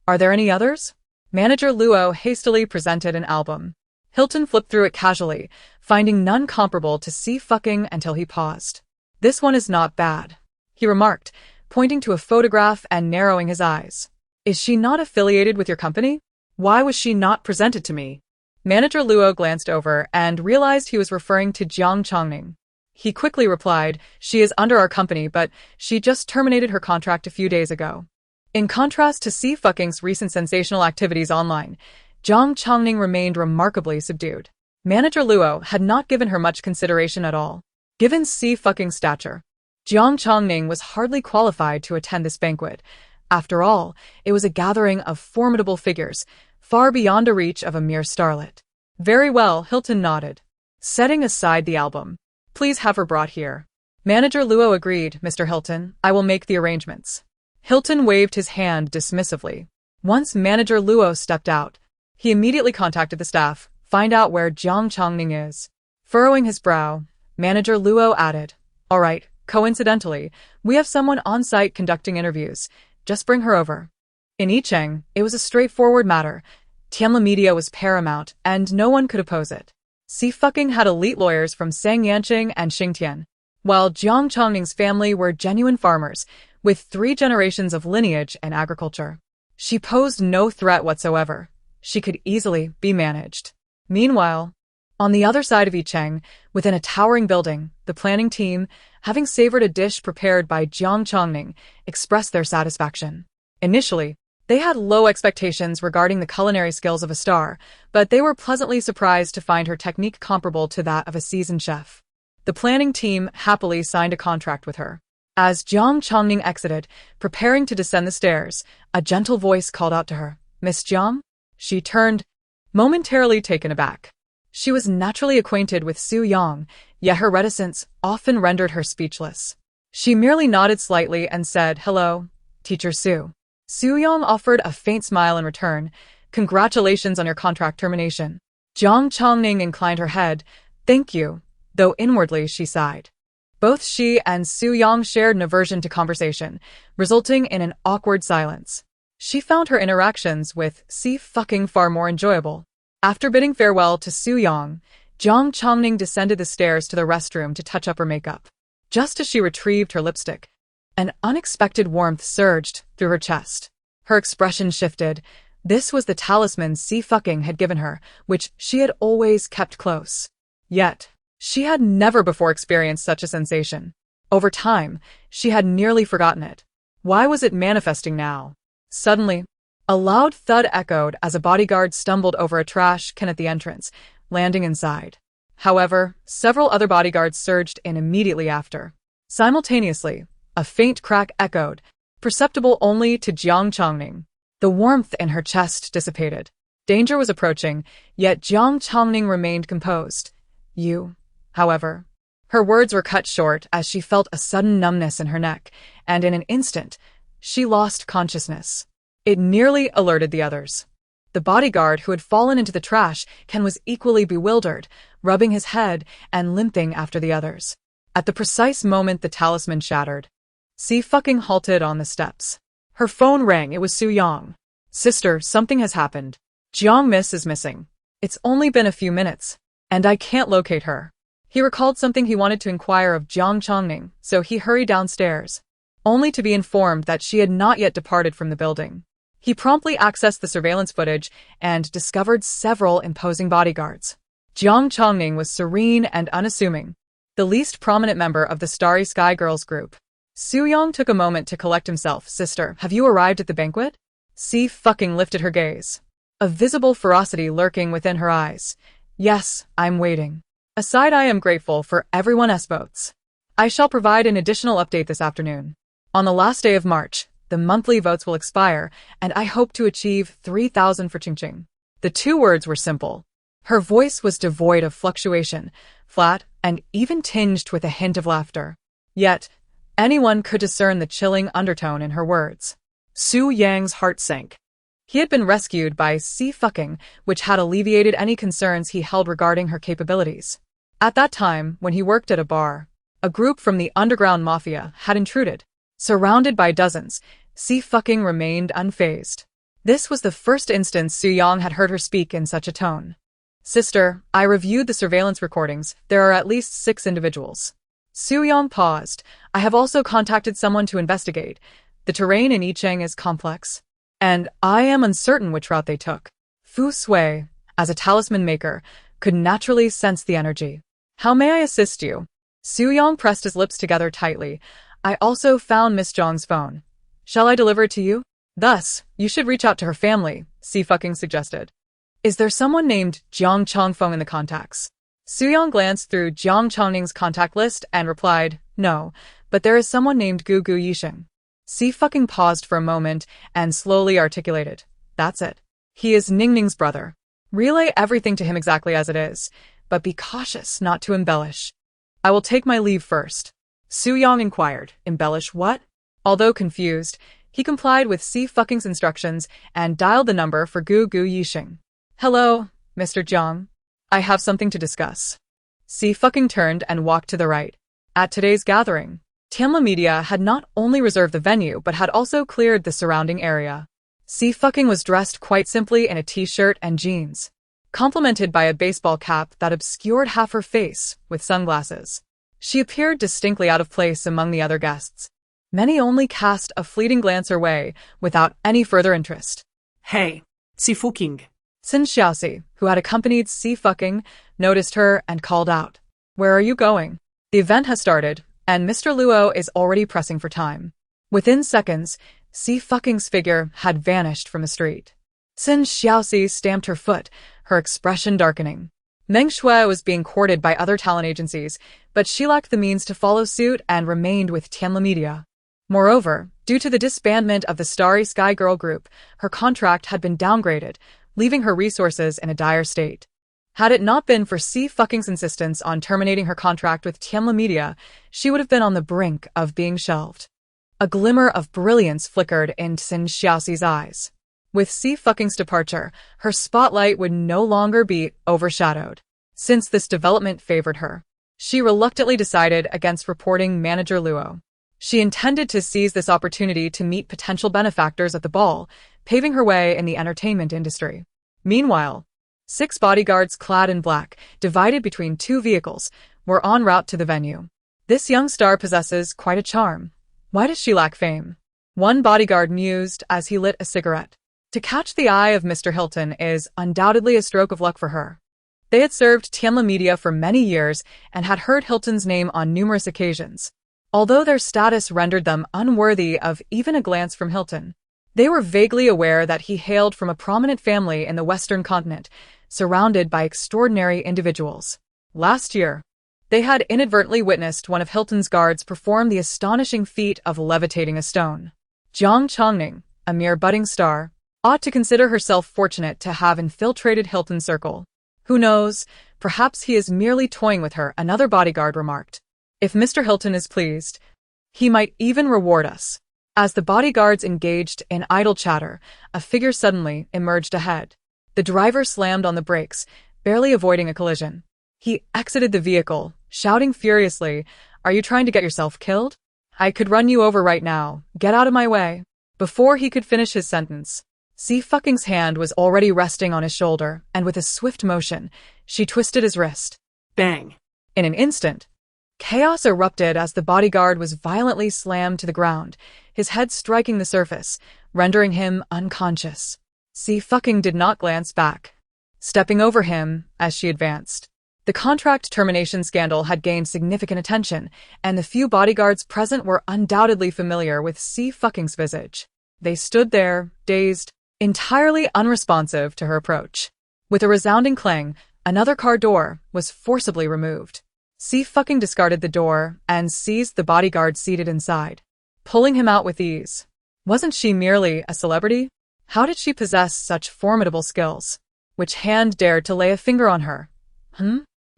"Are there any others?" Manager Luo hastily presented an album. Hilton flipped through it casually, finding none comparable to Xie Suiying until he paused. "This one is not bad," he remarked, pointing to a photograph and narrowing his eyes. "Is she not affiliated with your company? Why was she not presented to me?" Manager Luo glanced over and realized he was referring to Jiang Chongning. He quickly replied, "She is under our company, but she just terminated her contract a few days ago." In contrast to Xie Suiying's recent sensational activities online, Jiang Chongning remained remarkably subdued. Manager Luo had not given her much consideration at all. Given Xie Suiying's stature, Jiang Chongning was hardly qualified to attend this banquet. After all, it was a gathering of formidable figures, far beyond the reach of a mere starlet. "Very well," Hilton nodded. Setting aside the album, "Please have her brought here." Manager Luo agreed. "Mr. Hilton, I will make the arrangements." Hilton waved his hand dismissively. Once Manager Luo stepped out, he immediately contacted the staff, find out where Jiang Chongning is. Furrowing his brow, Manager Luo added, "All right, coincidentally, we have someone on site conducting interviews. Just bring her over." In Yicheng, it was a straightforward matter. Tianla Media was paramount, and no one could oppose it. Xie Suiying had elite lawyers from Sangyanqing and Xingtian, while Jiang Chongning's family were genuine farmers, with 3 generations of lineage and agriculture. She posed no threat whatsoever. She could easily be managed. Meanwhile, on the other side of Yicheng, within a towering building, the planning team, having savored a dish prepared by Jiang Chongning, expressed their satisfaction. Initially, they had low expectations regarding the culinary skills of a star, but they were pleasantly surprised to find her technique comparable to that of a seasoned chef. The planning team happily signed a contract with her. As Jiang Chongning exited, preparing to descend the stairs, a gentle voice called out to her, "Miss Jiang?" She turned, momentarily taken aback. She was naturally acquainted with Su Yang, yet her reticence often rendered her speechless. She merely nodded slightly and said, "Hello, Teacher Su." Su Yang offered a faint smile in return. "Congratulations on your contract termination." Jiang Chongning inclined her head. "Thank you," though inwardly she sighed. Both she and Su Yang shared an aversion to conversation, resulting in an awkward silence. She found her interactions with Xie Suiying far more enjoyable. After bidding farewell to Su Yang, Jiang Chongning descended the stairs to the restroom to touch up her makeup. Just as she retrieved her lipstick, an unexpected warmth surged through her chest. Her expression shifted. This was the talisman Xie Suiying had given her, which she had always kept close. Yet, she had never before experienced such a sensation. Over time, she had nearly forgotten it. Why was it manifesting now? Suddenly, a loud thud echoed as a bodyguard stumbled over a trash can at the entrance, landing inside. However, several other bodyguards surged in immediately after. Simultaneously, a faint crack echoed, perceptible only to Jiang Chongning. The warmth in her chest dissipated. Danger was approaching, yet Jiang Chongning remained composed. "You, however." Her words were cut short as she felt a sudden numbness in her neck, and in an instant, she lost consciousness. It nearly alerted the others. The bodyguard who had fallen into the trash can was equally bewildered, rubbing his head and limping after the others. At the precise moment the talisman shattered, Xie Suiying halted on the steps. Her phone rang. It was Su Yang. "Sister, something has happened. Jiang Miss is missing. It's only been a few minutes, and I can't locate her." He recalled something he wanted to inquire of Jiang Chongning, so he hurried downstairs, only to be informed that she had not yet departed from the building. He promptly accessed the surveillance footage and discovered several imposing bodyguards. Jiang Chongning was serene and unassuming, the least prominent member of the Starry Sky Girls group. Suiying took a moment to collect himself. Sister, have you arrived at the banquet? Xie fucking lifted her gaze, a visible ferocity lurking within her eyes. Yes, I'm waiting. Aside, I am grateful for everyone's votes. I shall provide an additional update this afternoon. On the last day of March, the monthly votes will expire, and I hope to achieve 3,000 for Qingqing. The two words were simple. Her voice was devoid of fluctuation, flat, and even tinged with a hint of laughter. Yet, anyone could discern the chilling undertone in her words. Suiying's heart sank. He had been rescued by Xie Fucking, which had alleviated any concerns he held regarding her capabilities. At that time, when he worked at a bar, a group from the underground mafia had intruded. Surrounded by dozens, Xie Fucking remained unfazed. This was the first instance Suiying had heard her speak in such a tone. Sister, I reviewed the surveillance recordings. There are at least 6 individuals. Suiying paused. I have also contacted someone to investigate. The terrain in Yicheng is complex, and I am uncertain which route they took. Fu Sui, as a talisman maker, could naturally sense the energy. How may I assist you? Suiying pressed his lips together tightly. I also found Miss Zhang's phone. Shall I deliver it to you? Thus, you should reach out to her family, Xie Fucking suggested. Is there someone named Jiang Chongfeng in the contacts? Suiying glanced through Jiang Chongning's contact list and replied, no, but there is someone named Gu Yisheng. Xie Fucking paused for a moment and slowly articulated. That's it. He is Ningning's brother. Relay everything to him exactly as it is, but be cautious not to embellish. I will take my leave first. Suiying inquired, embellish what? Although confused, he complied with Xie Fucking's instructions and dialed the number for Gu Yisheng. Hello, Mr. Jiang. I have something to discuss. Xie Fucking turned and walked to the right. At today's gathering, Tianla Media had not only reserved the venue but had also cleared the surrounding area. Xie Fucking was dressed quite simply in a t-shirt and jeans, complemented by a baseball cap that obscured half her face with sunglasses. She appeared distinctly out of place among the other guests. Many only cast a fleeting glance her way without any further interest. Hey, Xie Fuqing. Xin Xiaoxi, who had accompanied Xie Fucking, noticed her and called out. Where are you going? The event has started, and Mr. Luo is already pressing for time. Within seconds, Xie Fucking's figure had vanished from the street. Xin Xiaoxi stamped her foot, her expression darkening. Meng Shui was being courted by other talent agencies, but she lacked the means to follow suit and remained with Tianla Media. Moreover, due to the disbandment of the Starry Sky Girl group, her contract had been downgraded, leaving her resources in a dire state. Had it not been for Xie Fucking's insistence on terminating her contract with Tianla Media, she would have been on the brink of being shelved. A glimmer of brilliance flickered in Xin Xiaoxi's eyes. With Xie Fucking's departure, her spotlight would no longer be overshadowed. Since this development favored her, she reluctantly decided against reporting Manager Luo. She intended to seize this opportunity to meet potential benefactors at the ball, paving her way in the entertainment industry. Meanwhile, 6 bodyguards clad in black, divided between 2 vehicles, were en route to the venue. This young star possesses quite a charm. Why does she lack fame? One bodyguard mused as he lit a cigarette. To catch the eye of Mr. Hilton is undoubtedly a stroke of luck for her. They had served Tianla Media for many years and had heard Hilton's name on numerous occasions. Although their status rendered them unworthy of even a glance from Hilton, they were vaguely aware that he hailed from a prominent family in the Western continent, surrounded by extraordinary individuals. Last year, they had inadvertently witnessed one of Hilton's guards perform the astonishing feat of levitating a stone. Jiang Chongning, a mere budding star, ought to consider herself fortunate to have infiltrated Hilton's circle. Who knows, perhaps he is merely toying with her, another bodyguard remarked. If Mr. Hilton is pleased, he might even reward us. As the bodyguards engaged in idle chatter, a figure suddenly emerged ahead. The driver slammed on the brakes, barely avoiding a collision. He exited the vehicle, shouting furiously, "Are you trying to get yourself killed? I could run you over right now. Get out of my way." Before he could finish his sentence, Xie Fucking's hand was already resting on his shoulder, and with a swift motion, she twisted his wrist. Bang! In an instant, chaos erupted as the bodyguard was violently slammed to the ground, his head striking the surface, rendering him unconscious. Xie Fucking did not glance back, stepping over him as she advanced. The contract termination scandal had gained significant attention, and the few bodyguards present were undoubtedly familiar with Xie Suiying's visage. They stood there, dazed, entirely unresponsive to her approach. With a resounding clang, another car door was forcibly removed. Xie Suiying discarded the door and seized the bodyguard seated inside, pulling him out with ease. Wasn't she merely a celebrity? How did she possess such formidable skills? Which hand dared to lay a finger on her?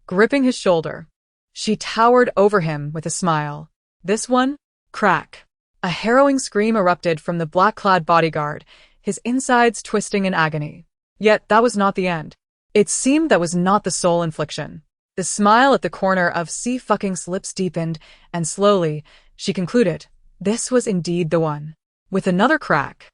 Gripping his shoulder, she towered over him with a smile. This one? Crack. A harrowing scream erupted from the black-clad bodyguard, his insides twisting in agony. Yet that was not the end. It seemed that was not the sole infliction. The smile at the corner of Xie Suiying's lips deepened, and slowly, she concluded, this was indeed the one. With another crack,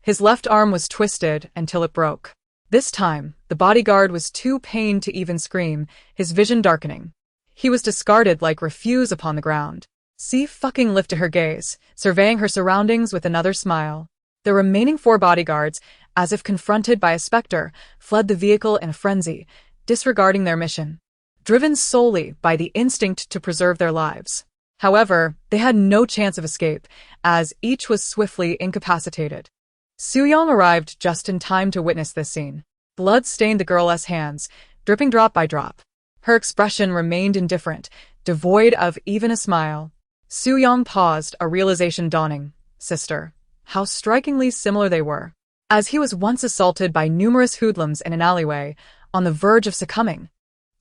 his left arm was twisted until it broke. This time, the bodyguard was too pained to even scream, his vision darkening. He was discarded like refuse upon the ground. Xie Suiying lifted her gaze, surveying her surroundings with another smile. The remaining 4 bodyguards, as if confronted by a specter, fled the vehicle in a frenzy, disregarding their mission, driven solely by the instinct to preserve their lives. However, they had no chance of escape, as each was swiftly incapacitated. Suiying arrived just in time to witness this scene. Blood stained the girl's hands, dripping drop by drop. Her expression remained indifferent, devoid of even a smile. Suiying paused, a realization dawning. Sister. How strikingly similar they were. As he was once assaulted by numerous hoodlums in an alleyway, on the verge of succumbing,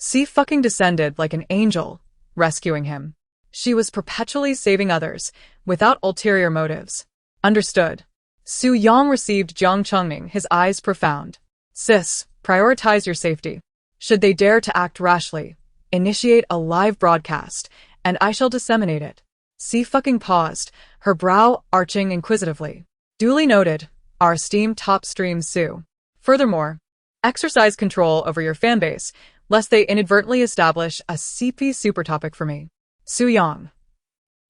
Xie Suiying descended like an angel, rescuing him. She was perpetually saving others, without ulterior motives. Understood. Suiying received Jiang Chengming, his eyes profound. Sis, prioritize your safety. Should they dare to act rashly, initiate a live broadcast, and I shall disseminate it. Xie Suiying paused, her brow arching inquisitively. Duly noted, our esteemed top stream Su. Furthermore, exercise control over your fanbase, lest they inadvertently establish a CP supertopic for me. Suiying.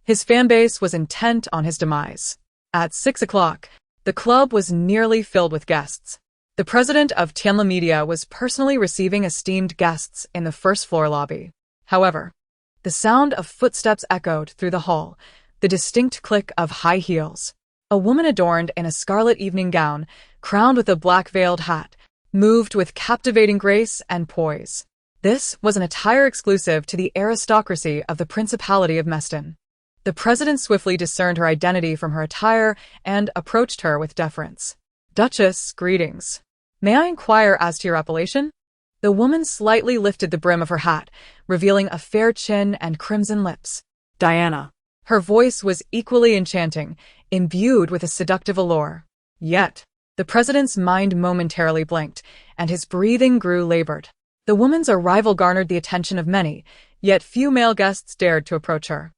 His fanbase was intent on his demise. At 6 o'clock, the club was nearly filled with guests. The president of Tianla Media was personally receiving esteemed guests in the first-floor lobby. However, the sound of footsteps echoed through the hall, the distinct click of high heels. A woman adorned in a scarlet evening gown, crowned with a black-veiled hat, moved with captivating grace and poise. This was an attire exclusive to the aristocracy of the Principality of Meston. The president swiftly discerned her identity from her attire and approached her with deference. Duchess, greetings. May I inquire as to your appellation? The woman slightly lifted the brim of her hat, revealing a fair chin and crimson lips. Diana. Her voice was equally enchanting, imbued with a seductive allure. Yet, the president's mind momentarily blanked, and his breathing grew labored. The woman's arrival garnered the attention of many, yet few male guests dared to approach her.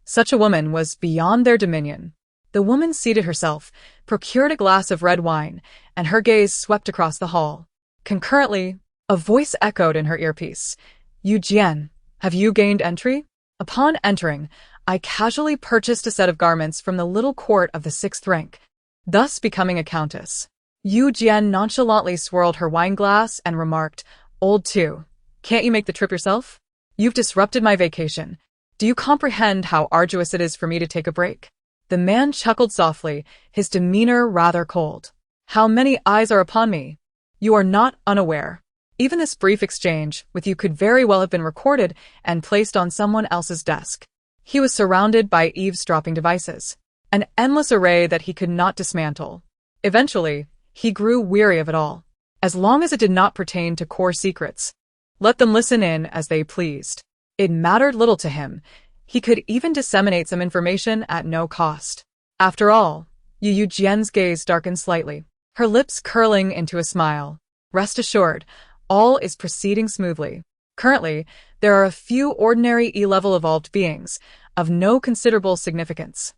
Such a woman was beyond their dominion. The woman seated herself, procured a glass of red wine, and her gaze swept across the hall. Concurrently, a voice echoed in her earpiece. Yu Jian, have you gained entry? Upon entering, I casually purchased a set of garments from the little court of the 6th rank, thus becoming a countess. Yu Jian nonchalantly swirled her wine glass and remarked, Old too. Can't you make the trip yourself? You've disrupted my vacation. Do you comprehend how arduous it is for me to take a break? The man chuckled softly, his demeanor rather cold. How many eyes are upon me? You are not unaware. Even this brief exchange with you could very well have been recorded and placed on someone else's desk. He was surrounded by eavesdropping devices, an endless array that he could not dismantle. Eventually, he grew weary of it all. As long as it did not pertain to core secrets, let them listen in as they pleased. It mattered little to him. He could even disseminate some information at no cost. After all, Yu Jian's gaze darkened slightly, her lips curling into a smile. Rest assured, all is proceeding smoothly. Currently, there are a few ordinary E-level evolved beings, of no considerable significance.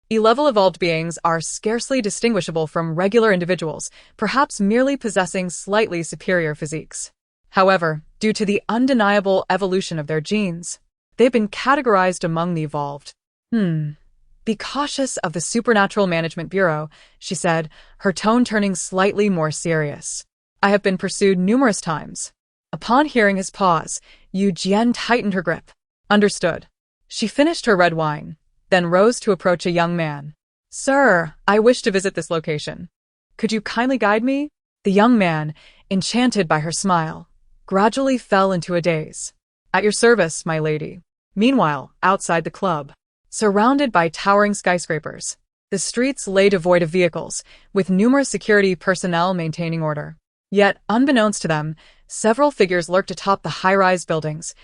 E-level evolved beings are scarcely distinguishable from regular individuals, perhaps merely possessing slightly superior physiques. However, due to the undeniable evolution of their genes, they've been categorized among the evolved. Be cautious of the Supernatural Management Bureau, she said, her tone turning slightly more serious. I have been pursued numerous times. Upon hearing his pause, Yu Jian tightened her grip. Understood. She finished her red wine, then rose to approach a young man. Sir, I wish to visit this location. Could you kindly guide me? The young man, enchanted by her smile, gradually fell into a daze. At your service, my lady. Meanwhile, outside the club, surrounded by towering skyscrapers, the streets lay devoid of vehicles, with numerous security personnel maintaining order. Yet, unbeknownst to them, several figures lurked atop the high-rise buildings,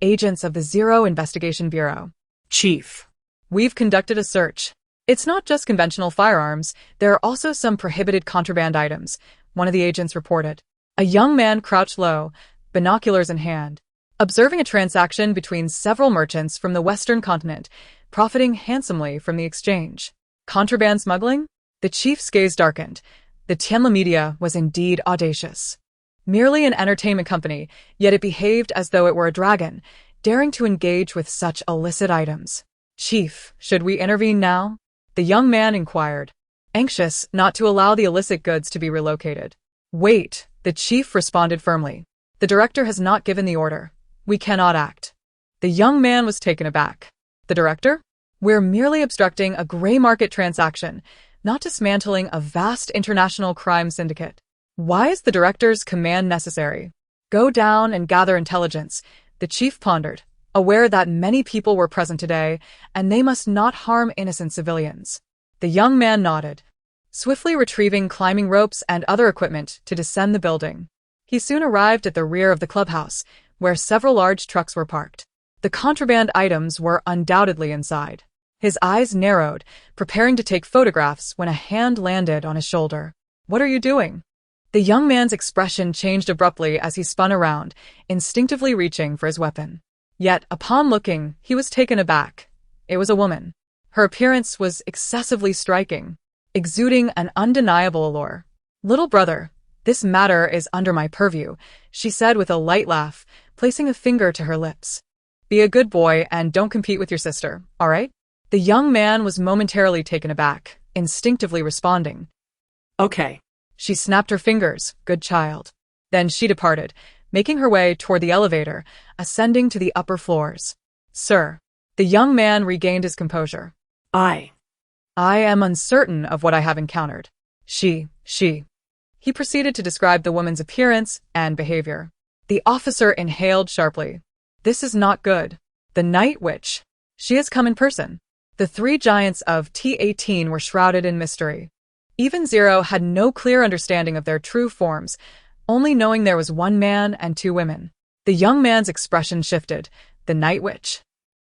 agents of the Zero Investigation Bureau. Chief. We've conducted a search. It's not just conventional firearms, there are also some prohibited contraband items, one of the agents reported. A young man crouched low, binoculars in hand, observing a transaction between several merchants from the Western continent, profiting handsomely from the exchange. Contraband smuggling? The chief's gaze darkened. The Tianla media was indeed audacious. Merely an entertainment company, yet it behaved as though it were a dragon, daring to engage with such illicit items. Chief, should we intervene now? The young man inquired, anxious not to allow the illicit goods to be relocated. Wait, the chief responded firmly. The director has not given the order. We cannot act. The young man was taken aback. The director? We're merely obstructing a gray market transaction, not dismantling a vast international crime syndicate. Why is the director's command necessary? Go down and gather intelligence, the chief pondered, aware that many people were present today, and they must not harm innocent civilians. The young man nodded, swiftly retrieving climbing ropes and other equipment to descend the building. He soon arrived at the rear of the clubhouse, where several large trucks were parked. The contraband items were undoubtedly inside. His eyes narrowed, preparing to take photographs when a hand landed on his shoulder. What are you doing? The young man's expression changed abruptly as he spun around, instinctively reaching for his weapon. Yet, upon looking, he was taken aback. It was a woman. Her appearance was excessively striking, exuding an undeniable allure. Little brother, this matter is under my purview, she said with a light laugh, placing a finger to her lips. Be a good boy and don't compete with your sister, all right? The young man was momentarily taken aback, instinctively responding. Okay. She snapped her fingers, good child. Then she departed, making her way toward the elevator, ascending to the upper floors. Sir. The young man regained his composure. I am uncertain of what I have encountered. She. He proceeded to describe the woman's appearance and behavior. The officer inhaled sharply. This is not good. The Night Witch. She has come in person. The three giants of T-18 were shrouded in mystery. Even Zero had no clear understanding of their true forms, only knowing there was one man and two women. The young man's expression shifted. The Night Witch.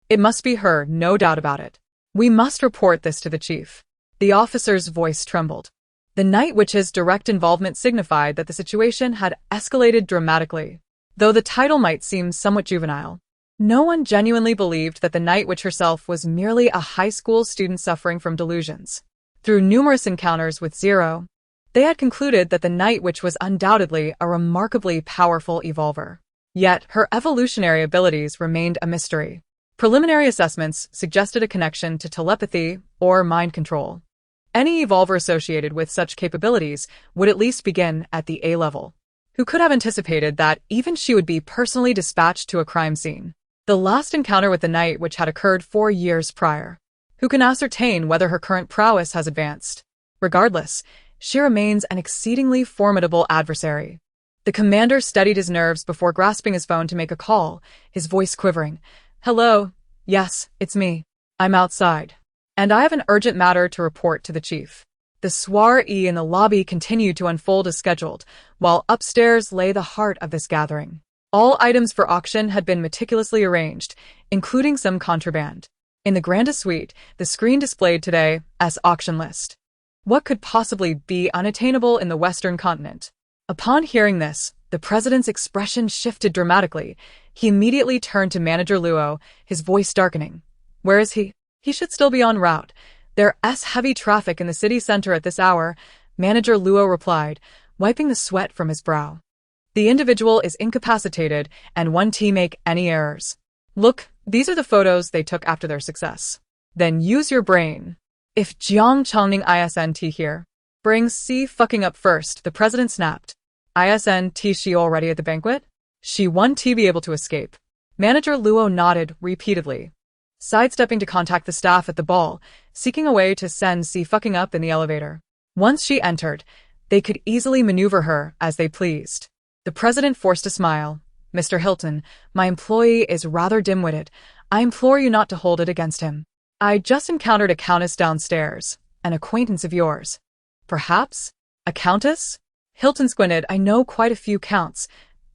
It must be her, no doubt about it. We must report this to the chief. The officer's voice trembled. The Night Witch's direct involvement signified that the situation had escalated dramatically. Though the title might seem somewhat juvenile, no one genuinely believed that the Night Witch herself was merely a high school student suffering from delusions. Through numerous encounters with Zero, they had concluded that the Night Witch was undoubtedly a remarkably powerful evolver. Yet, her evolutionary abilities remained a mystery. Preliminary assessments suggested a connection to telepathy or mind control. Any evolver associated with such capabilities would at least begin at the A level. Who could have anticipated that even she would be personally dispatched to a crime scene? The last encounter with the Night Witch had occurred 4 years prior. Who can ascertain whether her current prowess has advanced? Regardless, she remains an exceedingly formidable adversary. The commander steadied his nerves before grasping his phone to make a call, his voice quivering. Hello? Yes, it's me. I'm outside. And I have an urgent matter to report to the chief. The soiree in the lobby continued to unfold as scheduled, while upstairs lay the heart of this gathering. All items for auction had been meticulously arranged, including some contraband. In the grandest suite, the screen displayed today as auction list. What could possibly be unattainable in the Western continent? Upon hearing this, the president's expression shifted dramatically. He immediately turned to Manager Luo, his voice darkening. Where is he? He should still be en route. There's heavy traffic in the city center at this hour, Manager Luo replied, wiping the sweat from his brow. The individual is incapacitated and won't make any errors. Look, these are the photos they took after their success. Then use your brain. If Jiang Chongning ISNT here brings C fucking up first, the president snapped. ISNT she already at the banquet? She won't be able to escape. Manager Luo nodded repeatedly, sidestepping to contact the staff at the ball, seeking a way to send Xie fucking up in the elevator. Once she entered, they could easily maneuver her as they pleased. The president forced a smile. Mr. Hilton, my employee is rather dim-witted. I implore you not to hold it against him. I just encountered a countess downstairs, an acquaintance of yours. Perhaps? A countess? Hilton squinted. I know quite a few counts.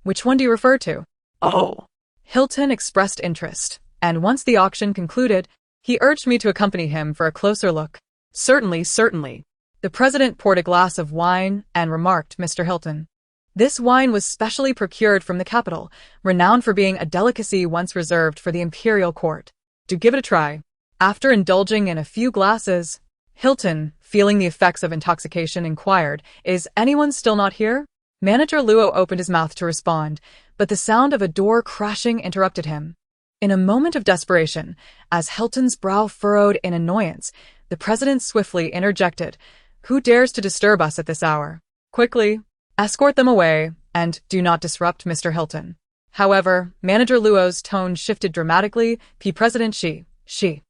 Which one do you refer to? Oh. Hilton expressed interest, and once the auction concluded, he urged me to accompany him for a closer look. Certainly, certainly. The president poured a glass of wine and remarked, Mr. Hilton. This wine was specially procured from the capital, renowned for being a delicacy once reserved for the imperial court. Do give it a try. After indulging in a few glasses, Hilton, feeling the effects of intoxication, inquired, Is anyone still not here? Manager Luo opened his mouth to respond, but the sound of a door crashing interrupted him. In a moment of desperation, as Hilton's brow furrowed in annoyance, the president swiftly interjected, Who dares to disturb us at this hour? Quickly, escort them away, and do not disrupt Mr. Hilton. However, Manager Luo's tone shifted dramatically. President Xie.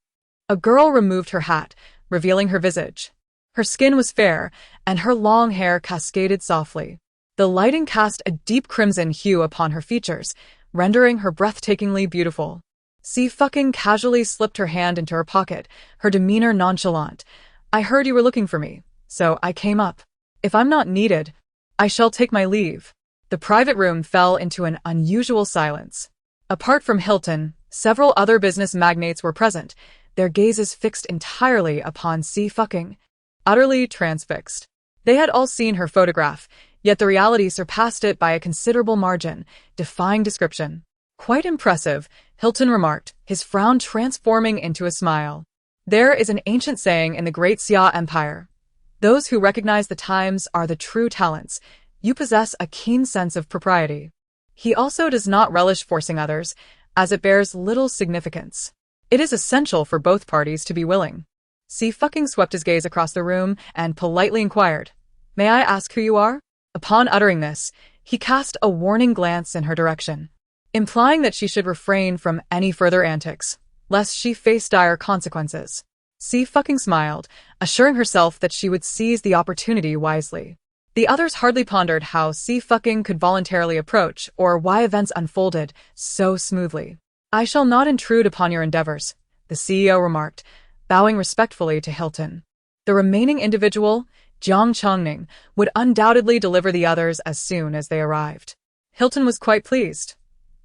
A girl removed her hat, revealing her visage. Her skin was fair, and her long hair cascaded softly. The lighting cast a deep crimson hue upon her features, rendering her breathtakingly beautiful. Xie fucking casually slipped her hand into her pocket, her demeanor nonchalant. I heard you were looking for me, so I came up. If I'm not needed, I shall take my leave. The private room fell into an unusual silence. Apart from Hilton, several other business magnates were present, their gazes fixed entirely upon Xie fucking, utterly transfixed. They had all seen her photograph, yet the reality surpassed it by a considerable margin, defying description. Quite impressive, Hilton remarked, his frown transforming into a smile. There is an ancient saying in the great Xia Empire. Those who recognize the times are the true talents. You possess a keen sense of propriety. He also does not relish forcing others, as it bears little significance. It is essential for both parties to be willing. Xie fucking swept his gaze across the room and politely inquired, May I ask who you are? Upon uttering this, he cast a warning glance in her direction, implying that she should refrain from any further antics, lest she face dire consequences. Xie fucking smiled, assuring herself that she would seize the opportunity wisely. The others hardly pondered how Xie fucking could voluntarily approach or why events unfolded so smoothly. I shall not intrude upon your endeavors, the CEO remarked, bowing respectfully to Hilton. The remaining individual, Jiang Chongning, would undoubtedly deliver the others as soon as they arrived. Hilton was quite pleased.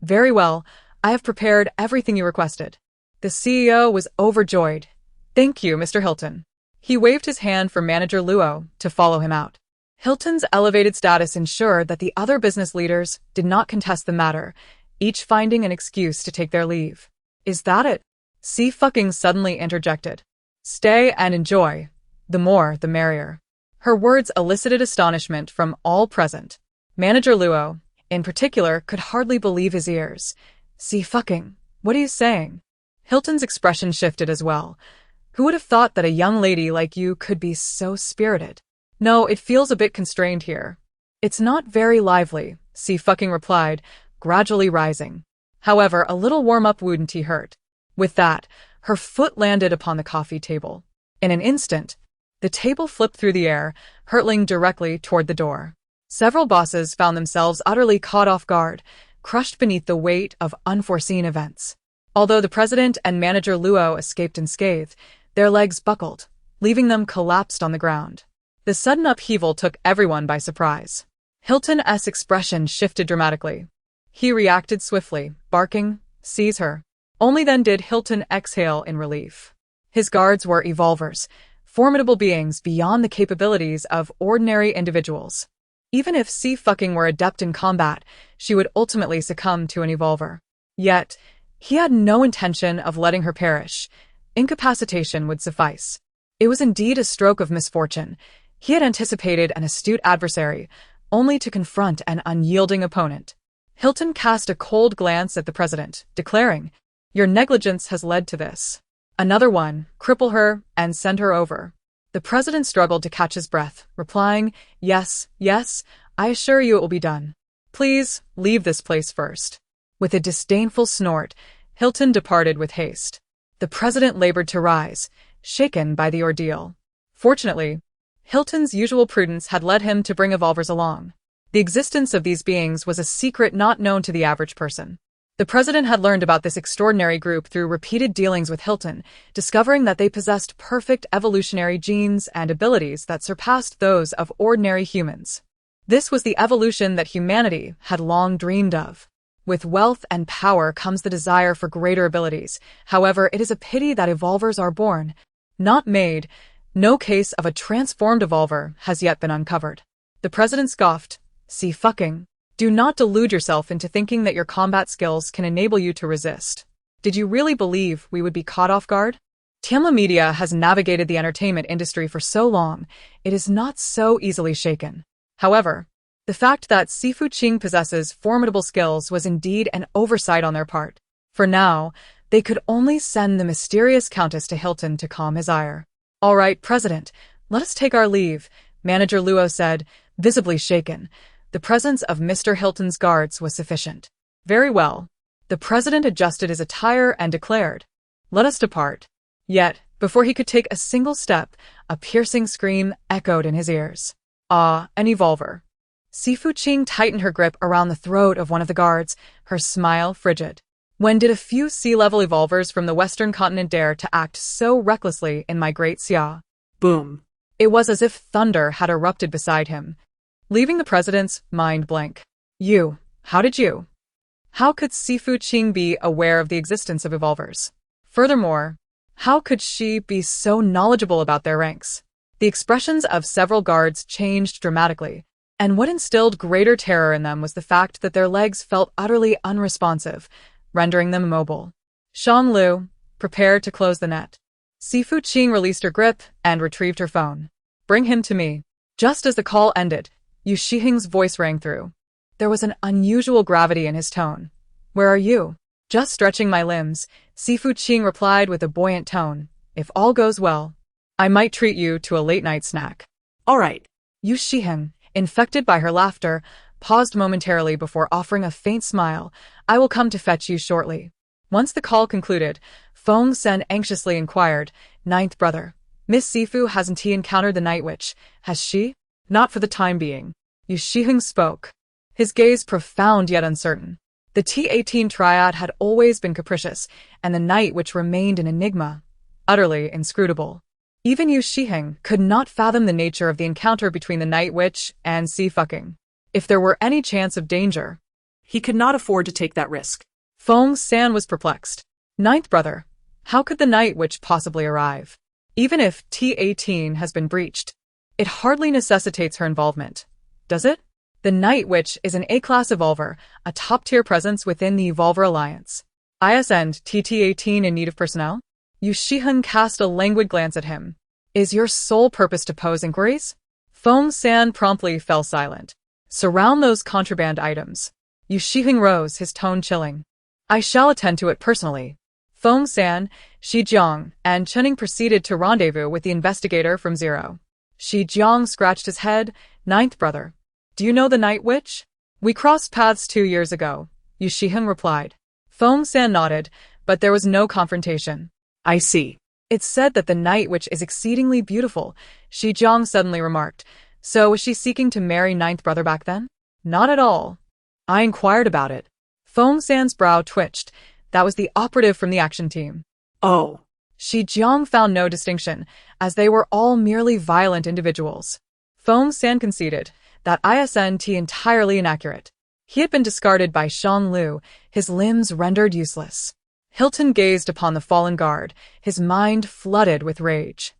Very well, I have prepared everything you requested. The CEO was overjoyed. Thank you, Mr. Hilton. He waved his hand for Manager Luo to follow him out. Hilton's elevated status ensured that the other business leaders did not contest the matter, each finding an excuse to take their leave. Is that it? Xie fucking suddenly interjected. Stay and enjoy. The more, the merrier. Her words elicited astonishment from all present. Manager Luo, in particular, could hardly believe his ears. Xie fucking, what are you saying? Hilton's expression shifted as well. Who would have thought that a young lady like you could be so spirited? No, it feels a bit constrained here. It's not very lively, Xie fucking replied, gradually rising. However, a little warm-up wouldn't hurt. With that, her foot landed upon the coffee table. In an instant, the table flipped through the air, hurtling directly toward the door. Several bosses found themselves utterly caught off guard, crushed beneath the weight of unforeseen events. Although the president and Manager Luo escaped unscathed, their legs buckled, leaving them collapsed on the ground. The sudden upheaval took everyone by surprise. Hilton's expression shifted dramatically. He reacted swiftly, barking, Seize her. Only then did Hilton exhale in relief. His guards were evolvers, formidable beings beyond the capabilities of ordinary individuals. Even if Xie fucking were adept in combat, she would ultimately succumb to an evolver. Yet, he had no intention of letting her perish. Incapacitation would suffice. It was indeed a stroke of misfortune. He had anticipated an astute adversary, only to confront an unyielding opponent. Hilton cast a cold glance at the president, declaring, Your negligence has led to this. Another one, cripple her and send her over. The president struggled to catch his breath, replying, Yes, I assure you it will be done. Please, leave this place first. With a disdainful snort, Hilton departed with haste. The president labored to rise, shaken by the ordeal. Fortunately, Hilton's usual prudence had led him to bring evolvers along. The existence of these beings was a secret not known to the average person. The president had learned about this extraordinary group through repeated dealings with Hilton, discovering that they possessed perfect evolutionary genes and abilities that surpassed those of ordinary humans. This was the evolution that humanity had long dreamed of. With wealth and power comes the desire for greater abilities. However, it is a pity that evolvers are born, not made. No case of a transformed evolver has yet been uncovered. The president scoffed. Xie fucking. Do not delude yourself into thinking that your combat skills can enable you to resist. Did you really believe we would be caught off guard? Tianma Media has navigated the entertainment industry for so long, it is not so easily shaken. However, the fact that Xie Suiying possesses formidable skills was indeed an oversight on their part. For now, they could only send the mysterious Countess to Hilton to calm his ire. All right, President, let us take our leave, Manager Luo said, visibly shaken. The presence of Mr. Hilton's guards was sufficient. Very well. The president adjusted his attire and declared, let us depart. Yet, before he could take a single step, a piercing scream echoed in his ears. Ah, an evolver. Xie Suiying tightened her grip around the throat of one of the guards, her smile frigid. When did a few sea-level evolvers from the western continent dare to act so recklessly in my great Xia? Boom. It was as if thunder had erupted beside him, leaving the president's mind blank. How could Xie Suiying be aware of the existence of evolvers? Furthermore, how could she be so knowledgeable about their ranks? The expressions of several guards changed dramatically, and what instilled greater terror in them was the fact that their legs felt utterly unresponsive, rendering them immobile. Shanglu, prepare to close the net. Xie Suiying released her grip and retrieved her phone. Bring him to me. Just as the call ended, Xie Suiying's voice rang through. There was an unusual gravity in his tone. Where are you? Just stretching my limbs, Xie Suiying replied with a buoyant tone. If all goes well, I might treat you to a late-night snack. All right. Xie Suiying, infected by her laughter, paused momentarily before offering a faint smile. I will come to fetch you shortly. Once the call concluded, Feng Sen anxiously inquired, Ninth brother, Miss Sifu hasn't he encountered the Night Witch? Has she? Not for the time being. Xie Suiying spoke, his gaze profound yet uncertain. The T-18 triad had always been capricious, and the Night Witch remained an enigma, utterly inscrutable. Even Xie Suiying could not fathom the nature of the encounter between the Night Witch and Xie Fucking. If there were any chance of danger, he could not afford to take that risk. Feng San was perplexed. Ninth brother, how could the Night Witch possibly arrive? Even if T-18 has been breached, it hardly necessitates her involvement, does it? The Night Witch is an A-class evolver, a top-tier presence within the Evolver Alliance. ISN TT-18 in need of personnel? Xie Suiying cast a languid glance at him. Is your sole purpose to pose inquiries? Feng San promptly fell silent. Surround those contraband items. Xie Suiying rose, his tone chilling. I shall attend to it personally. Feng San, Shi Jiang, and Chenning proceeded to rendezvous with the investigator from Zero. Shi Jiang scratched his head. Ninth brother, do you know the Night Witch? We crossed paths 2 years ago, Xie Suiying replied. Feng San nodded, but there was no confrontation. I see. It's said that the Night Witch is exceedingly beautiful, Shi Jiang suddenly remarked. So was she seeking to marry Ninth brother back then? Not at all. I inquired about it. Feng San's brow twitched. That was the operative from the action team. Oh. Shi Jiang found no distinction, as they were all merely violent individuals. Feng San conceded that ISNT entirely inaccurate. He had been discarded by Shang Lu, his limbs rendered useless. Hilton gazed upon the fallen guard, his mind flooded with rage.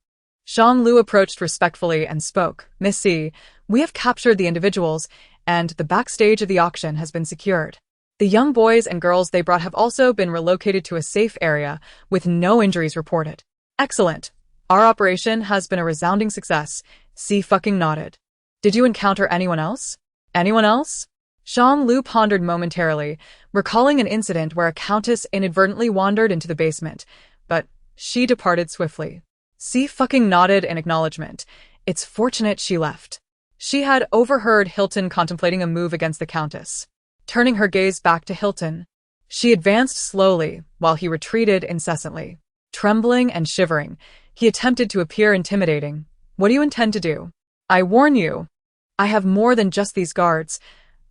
Shang Lu approached respectfully and spoke. Miss C, we have captured the individuals, and the backstage of the auction has been secured. The young boys and girls they brought have also been relocated to a safe area, with no injuries reported. Excellent. Our operation has been a resounding success. Xie fucking nodded. Did you encounter anyone else? Anyone else? Shang Lu pondered momentarily, recalling an incident where a countess inadvertently wandered into the basement, but she departed swiftly. Xie fucking nodded in acknowledgement. It's fortunate she left. She had overheard Hilton contemplating a move against the countess. Turning her gaze back to Hilton, She advanced slowly, while he retreated incessantly. Trembling and shivering, he attempted to appear intimidating. What do you intend to do? I warn you. I have more than just these guards.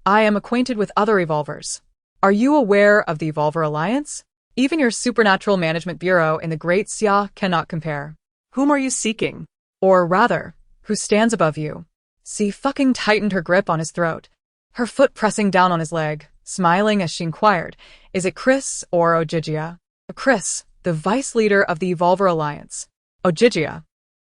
I am acquainted with other evolvers. Are you aware of the Evolver Alliance? Even your supernatural management bureau in the Great Xia cannot compare. Whom are you seeking? Or rather, who stands above you? Xie fucking tightened her grip on his throat, her foot pressing down on his leg, smiling as she inquired, is it Chris or Ojigia? Chris, the vice leader of the Evolver Alliance. Ojigia,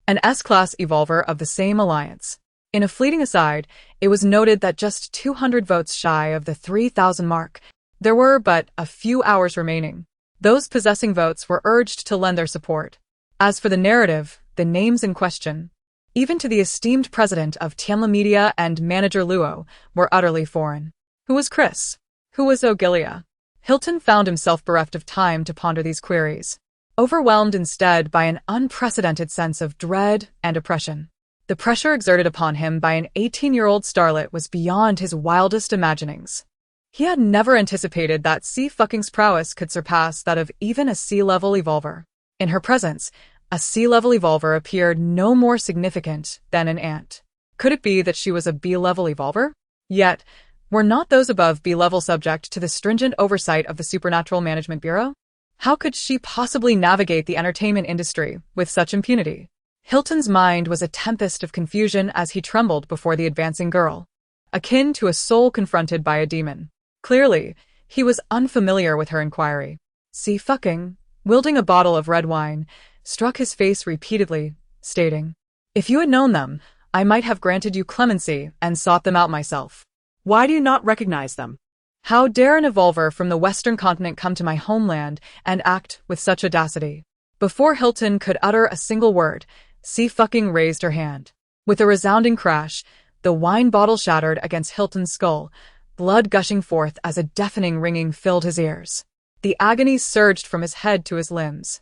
an S-class evolver of the same alliance. In a fleeting aside, it was noted that just 200 votes shy of the 3,000 mark, there were but a few hours remaining. Those possessing votes were urged to lend their support. As for the narrative, the names in question, even to the esteemed president of Tianla Media and manager Luo, were utterly foreign. Who was Chris? Who was Ogilia? Hilton found himself bereft of time to ponder these queries, overwhelmed instead by an unprecedented sense of dread and oppression. The pressure exerted upon him by an 18-year-old starlet was beyond his wildest imaginings. He had never anticipated that Xie Fuiying's prowess could surpass that of even a C-level evolver. In her presence, a C-level evolver appeared no more significant than an ant. Could it be that she was a B-level evolver? Yet, were not those above B-level subject to the stringent oversight of the Supernatural Management Bureau? How could she possibly navigate the entertainment industry with such impunity? Hilton's mind was a tempest of confusion as he trembled before the advancing girl, akin to a soul confronted by a demon. Clearly, he was unfamiliar with her inquiry. Xie Fuiying, wielding a bottle of red wine, struck his face repeatedly, stating, "If you had known them, I might have granted you clemency and sought them out myself. Why do you not recognize them? How dare an evolver from the Western continent come to my homeland and act with such audacity?" Before Hilton could utter a single word, Xie Fuiying raised her hand. With a resounding crash, the wine bottle shattered against Hilton's skull, blood gushing forth as a deafening ringing filled his ears. The agony surged from his head to his limbs,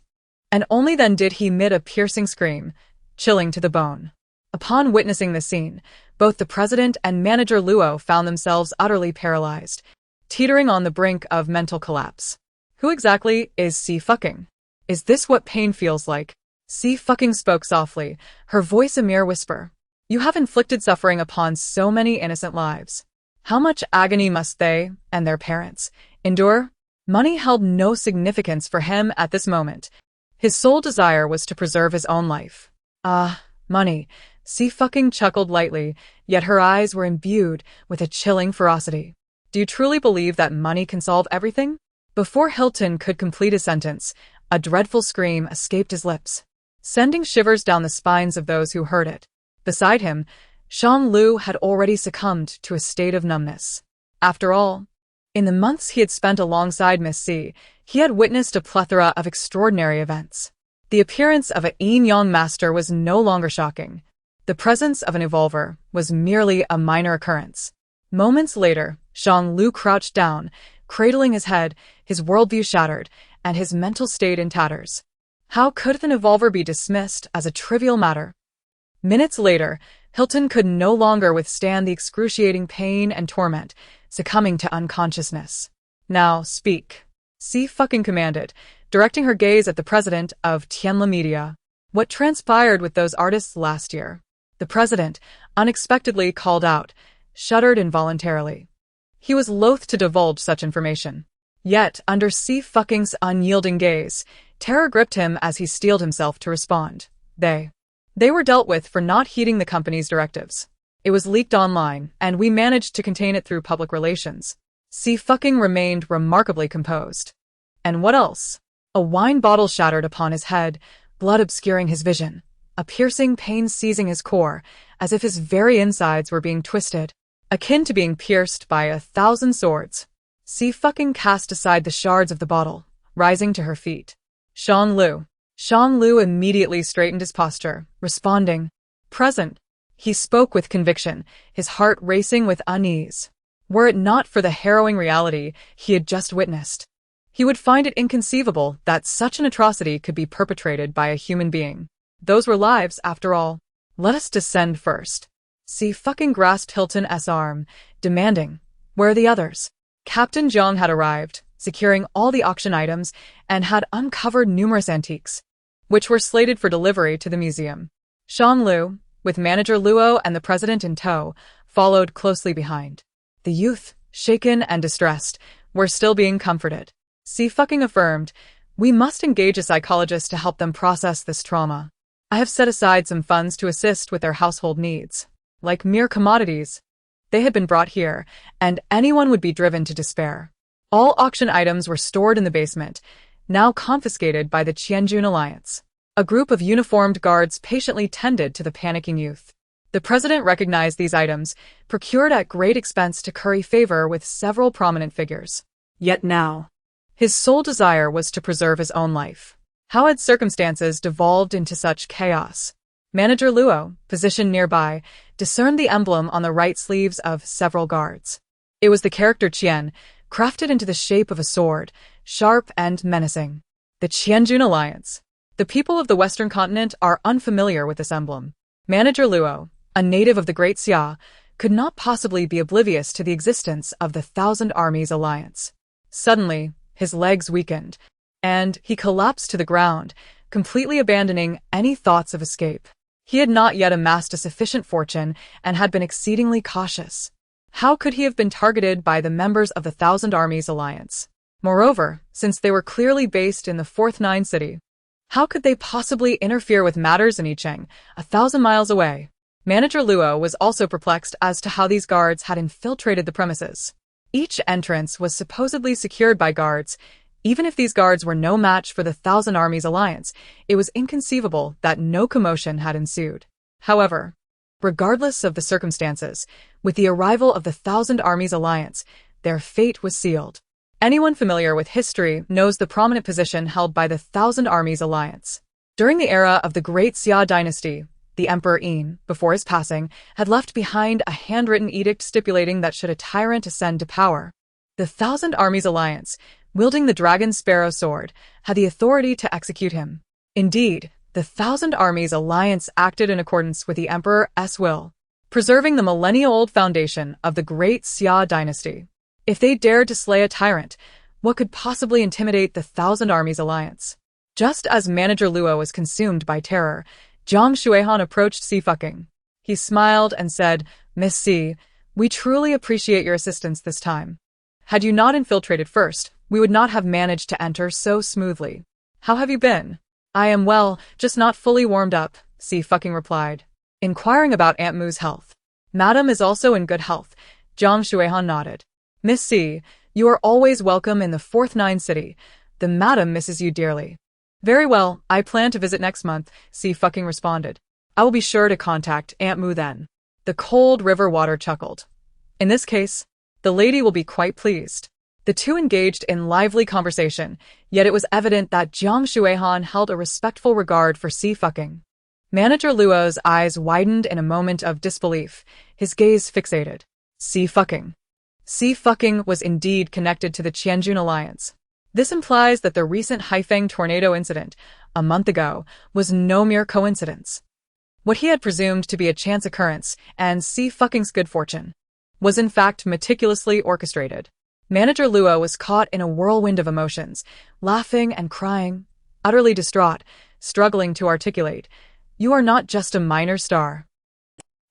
and only then did he emit a piercing scream, chilling to the bone. Upon witnessing the scene, both the president and manager Luo found themselves utterly paralyzed, teetering on the brink of mental collapse. Who exactly is Xie Fuiying? Is this what pain feels like? Xie Fuiying spoke softly, her voice a mere whisper. You have inflicted suffering upon so many innocent lives. How much agony must they, and their parents, endure? Money held no significance for him at this moment. His sole desire was to preserve his own life. Ah, money. Xie Fuiying chuckled lightly, yet her eyes were imbued with a chilling ferocity. Do you truly believe that money can solve everything? Before Hilton could complete his sentence, a dreadful scream escaped his lips, sending shivers down the spines of those who heard it. Beside him, Shang Lu had already succumbed to a state of numbness. After all, in the months he had spent alongside Miss Xie, he had witnessed a plethora of extraordinary events. The appearance of a yin-yang master was no longer shocking. The presence of an evolver was merely a minor occurrence. Moments later, Shang Lu crouched down, cradling his head, his worldview shattered, and his mental state in tatters. How could an evolver be dismissed as a trivial matter? Minutes later, Hilton could no longer withstand the excruciating pain and torment, succumbing to unconsciousness. Now, speak. Xie Fuiying commanded, directing her gaze at the president of Tianla Media. What transpired with those artists last year? The president, unexpectedly called out, shuddered involuntarily. He was loath to divulge such information. Yet, under Xie Fuiying's unyielding gaze, terror gripped him as he steeled himself to respond. They were dealt with for not heeding the company's directives. It was leaked online, and we managed to contain it through public relations. Xie Fuiying remained remarkably composed. And what else? A wine bottle shattered upon his head, blood obscuring his vision, a piercing pain seizing his core, as if his very insides were being twisted, akin to being pierced by 1,000 swords. Xie Fuiying cast aside the shards of the bottle, rising to her feet. Shang Lu immediately straightened his posture, responding, "Present." He spoke with conviction, his heart racing with unease. Were it not for the harrowing reality he had just witnessed, he would find it inconceivable that such an atrocity could be perpetrated by a human being. Those were lives, after all. Let us descend first. Xie Fuiying grasped Hilton's arm, demanding, "Where are the others?" Captain Zhang had arrived, securing all the auction items and had uncovered numerous antiques, which were slated for delivery to the museum. Xianglu, with manager Luo and the president in tow, followed closely behind. The youth, shaken and distressed, were still being comforted. Xie affirmed, "We must engage a psychologist to help them process this trauma. I have set aside some funds to assist with their household needs. Like mere commodities, they had been brought here, and anyone would be driven to despair." All auction items were stored in the basement, now confiscated by the Qianjun Alliance. A group of uniformed guards patiently tended to the panicking youth. The president recognized these items, procured at great expense to curry favor with several prominent figures. Yet now, his sole desire was to preserve his own life. How had circumstances devolved into such chaos? Manager Luo, positioned nearby, discerned the emblem on the right sleeves of several guards. It was the character Qian, crafted into the shape of a sword, sharp and menacing. The Qianjun Alliance. The people of the Western continent are unfamiliar with this emblem. Manager Luo, a native of the Great Xia, could not possibly be oblivious to the existence of the Thousand Armies Alliance. Suddenly, his legs weakened, and he collapsed to the ground, completely abandoning any thoughts of escape. He had not yet amassed a sufficient fortune and had been exceedingly cautious. How could he have been targeted by the members of the Thousand Armies Alliance? Moreover, since they were clearly based in the Fourth Nine City, how could they possibly interfere with matters in Yicheng, 1,000 miles away? Manager Luo was also perplexed as to how these guards had infiltrated the premises. Each entrance was supposedly secured by guards. Even if these guards were no match for the Thousand Armies Alliance, it was inconceivable that no commotion had ensued. However, regardless of the circumstances, with the arrival of the Thousand Armies Alliance, their fate was sealed. Anyone familiar with history knows the prominent position held by the Thousand Armies Alliance. During the era of the Great Xia dynasty, the Emperor Yin, before his passing, had left behind a handwritten edict stipulating that should a tyrant ascend to power, the Thousand Armies Alliance, wielding the Dragon Sparrow sword, had the authority to execute him. Indeed, the Thousand Armies Alliance acted in accordance with the Emperor's will, preserving the millennia-old foundation of the Great Xia dynasty. If they dared to slay a tyrant, what could possibly intimidate the Thousand Armies Alliance? Just as Manager Luo was consumed by terror, Jiang Shuihan approached Xie. He smiled and said, "Miss Xie, we truly appreciate your assistance this time. Had you not infiltrated first, we would not have managed to enter so smoothly. How have you been?" "I am well, just not fully warmed up," Xie replied, inquiring about Aunt Mu's health. "Madam is also in good health," Jiang Shuihan nodded. "Miss Xie, you are always welcome in the Fourth Nine City. The madam misses you dearly." "Very well, I plan to visit next month," Xie responded. "I will be sure to contact Aunt Mu then." The cold river water chuckled. "In this case, the lady will be quite pleased." The two engaged in lively conversation, yet it was evident that Jiang Shuihan held a respectful regard for Xie. Manager Luo's eyes widened in a moment of disbelief, his gaze fixated. Xie was indeed connected to the Qianjun Alliance. This implies that the recent Haifeng tornado incident, a month ago, was no mere coincidence. What he had presumed to be a chance occurrence, and Xie's good fortune, was in fact meticulously orchestrated. Manager Luo was caught in a whirlwind of emotions, laughing and crying, utterly distraught, struggling to articulate, "You are not just a minor star.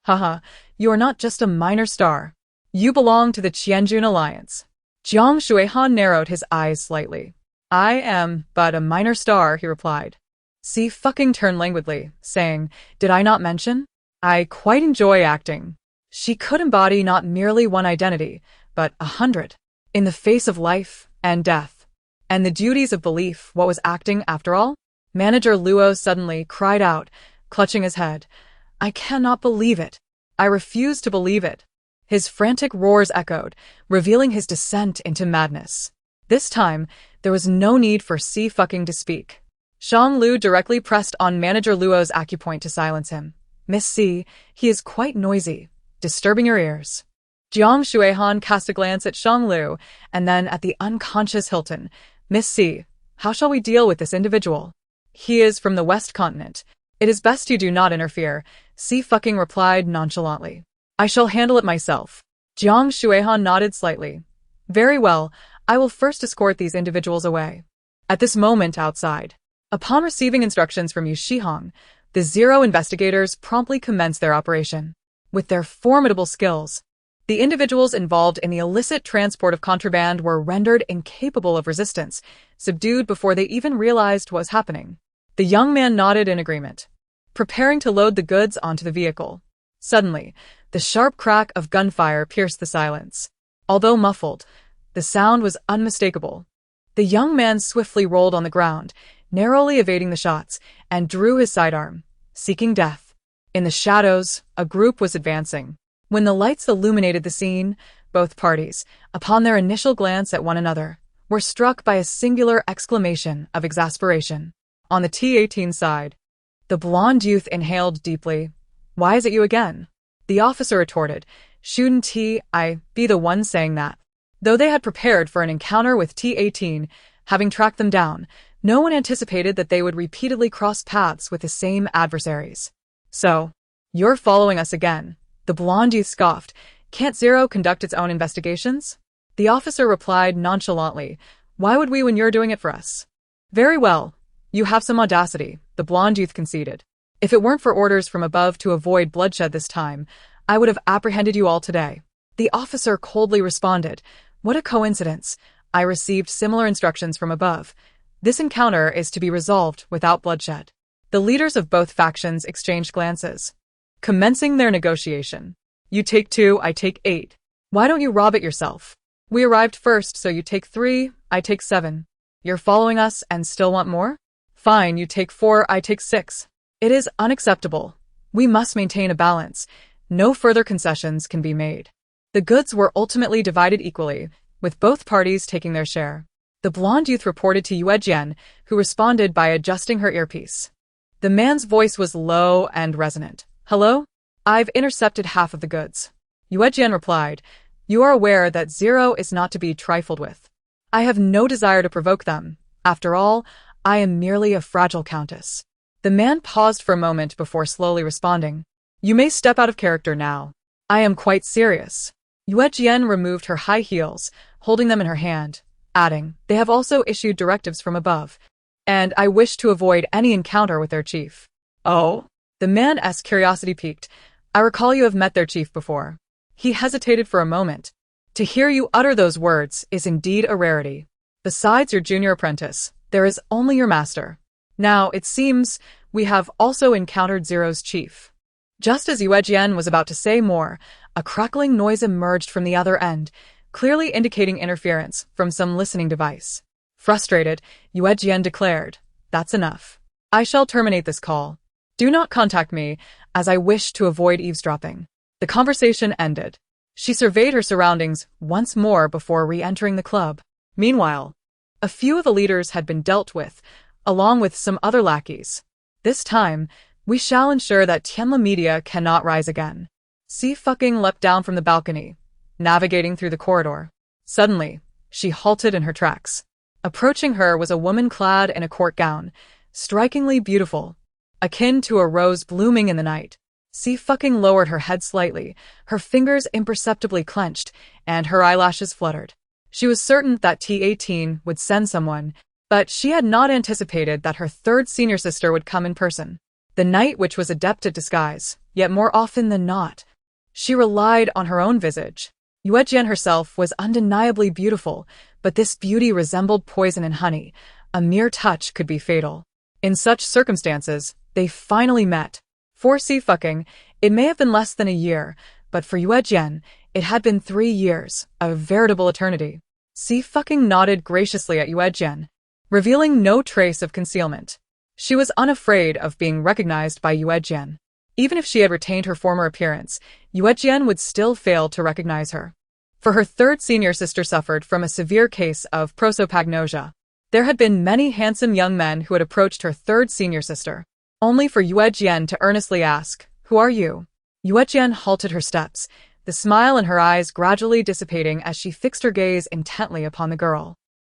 Haha, you are not just a minor star. You belong to the Qianjun Alliance." Jiang Shuihan narrowed his eyes slightly. "I am but a minor star," he replied. Xie turned languidly, saying, "Did I not mention? I quite enjoy acting." She could embody not merely one identity, but 100, in the face of life and death. And the duties of belief, what was acting after all? Manager Luo suddenly cried out, clutching his head. "I cannot believe it. I refuse to believe it." His frantic roars echoed, revealing his descent into madness. This time, there was no need for Xie to speak. Shang Lu directly pressed on Manager Luo's acupoint to silence him. "Miss Xie, he is quite noisy, disturbing your ears." Jiang Shuihan cast a glance at Shang Lu, and then at the unconscious Hilton. "Miss Xie, how shall we deal with this individual? He is from the West Continent. It is best you do not interfere," Xie replied nonchalantly. "I shall handle it myself." Jiang Shuihan nodded slightly. "Very well, I will first escort these individuals away. At this moment outside, upon receiving instructions from Xie Suiying, the Zero investigators promptly commenced their operation. With their formidable skills, the individuals involved in the illicit transport of contraband were rendered incapable of resistance, subdued before they even realized what was happening. The young man nodded in agreement, preparing to load the goods onto the vehicle. Suddenly, the sharp crack of gunfire pierced the silence. Although muffled, the sound was unmistakable. The young man swiftly rolled on the ground, narrowly evading the shots, and drew his sidearm, seeking death. In the shadows, a group was advancing. When the lights illuminated the scene, both parties, upon their initial glance at one another, were struck by a singular exclamation of exasperation. On the T-18 side, the blonde youth inhaled deeply. "Why is it you again?" The officer retorted, "Shouldn't I be the one saying that?" Though they had prepared for an encounter with T-18, having tracked them down, no one anticipated that they would repeatedly cross paths with the same adversaries. "So, you're following us again," the blonde youth scoffed. "Can't Zero conduct its own investigations?" The officer replied nonchalantly, "Why would we when you're doing it for us?" "Very well, you have some audacity," the blonde youth conceded. "If it weren't for orders from above to avoid bloodshed this time, I would have apprehended you all today." The officer coldly responded, "What a coincidence. I received similar instructions from above. This encounter is to be resolved without bloodshed." The leaders of both factions exchanged glances, commencing their negotiation. "You take 2, I take 8. Why don't you rob it yourself? We arrived first, so you take 3, I take 7. You're following us and still want more? Fine, you take 4, I take 6. It is unacceptable. We must maintain a balance. No further concessions can be made." The goods were ultimately divided equally, with both parties taking their share. The blonde youth reported to Xie Suiying, who responded by adjusting her earpiece. The man's voice was low and resonant. "Hello? I've intercepted half of the goods." Xie Suiying replied, "You are aware that Zero is not to be trifled with. I have no desire to provoke them. After all, I am merely a fragile countess." The man paused for a moment before slowly responding, "You may step out of character now. I am quite serious." Xie Suiying removed her high heels, holding them in her hand, adding, "They have also issued directives from above, and I wish to avoid any encounter with their chief." "Oh?" The man's curiosity piqued. "I recall you have met their chief before." He hesitated for a moment. "To hear you utter those words is indeed a rarity. Besides your junior apprentice, there is only your master. Now, it seems, we have also encountered Zero's chief." Just as Xie Suiying was about to say more, a crackling noise emerged from the other end, clearly indicating interference from some listening device. Frustrated, Xie Suiying declared, "That's enough. I shall terminate this call. Do not contact me, as I wish to avoid eavesdropping." The conversation ended. She surveyed her surroundings once more before re-entering the club. Meanwhile, a few of the leaders had been dealt with, along with some other lackeys. "This time, we shall ensure that Tianla Media cannot rise again." Xie Suiying leapt down from the balcony, navigating through the corridor. Suddenly, she halted in her tracks. Approaching her was a woman clad in a court gown, strikingly beautiful, akin to a rose blooming in the night. Xie Suiying lowered her head slightly, her fingers imperceptibly clenched, and her eyelashes fluttered. She was certain that T-18 would send someone, but she had not anticipated that her third senior sister would come in person. The night witch was adept at disguise, yet more often than not, she relied on her own visage. Xie Suiying herself was undeniably beautiful, but this beauty resembled poison and honey. A mere touch could be fatal. In such circumstances, they finally met. For Xie Suiying, it may have been less than a year, but for Xie Suiying, it had been 3 years, a veritable eternity. Xie Suiying nodded graciously at Xie Suiying, revealing no trace of concealment. She was unafraid of being recognized by Xie Suiying. Even if she had retained her former appearance, Xie Suiying would still fail to recognize her. For her third senior sister suffered from a severe case of prosopagnosia. There had been many handsome young men who had approached her third senior sister, only for Xie Suiying to earnestly ask, "Who are you?" Xie Suiying halted her steps, the smile in her eyes gradually dissipating as she fixed her gaze intently upon the girl.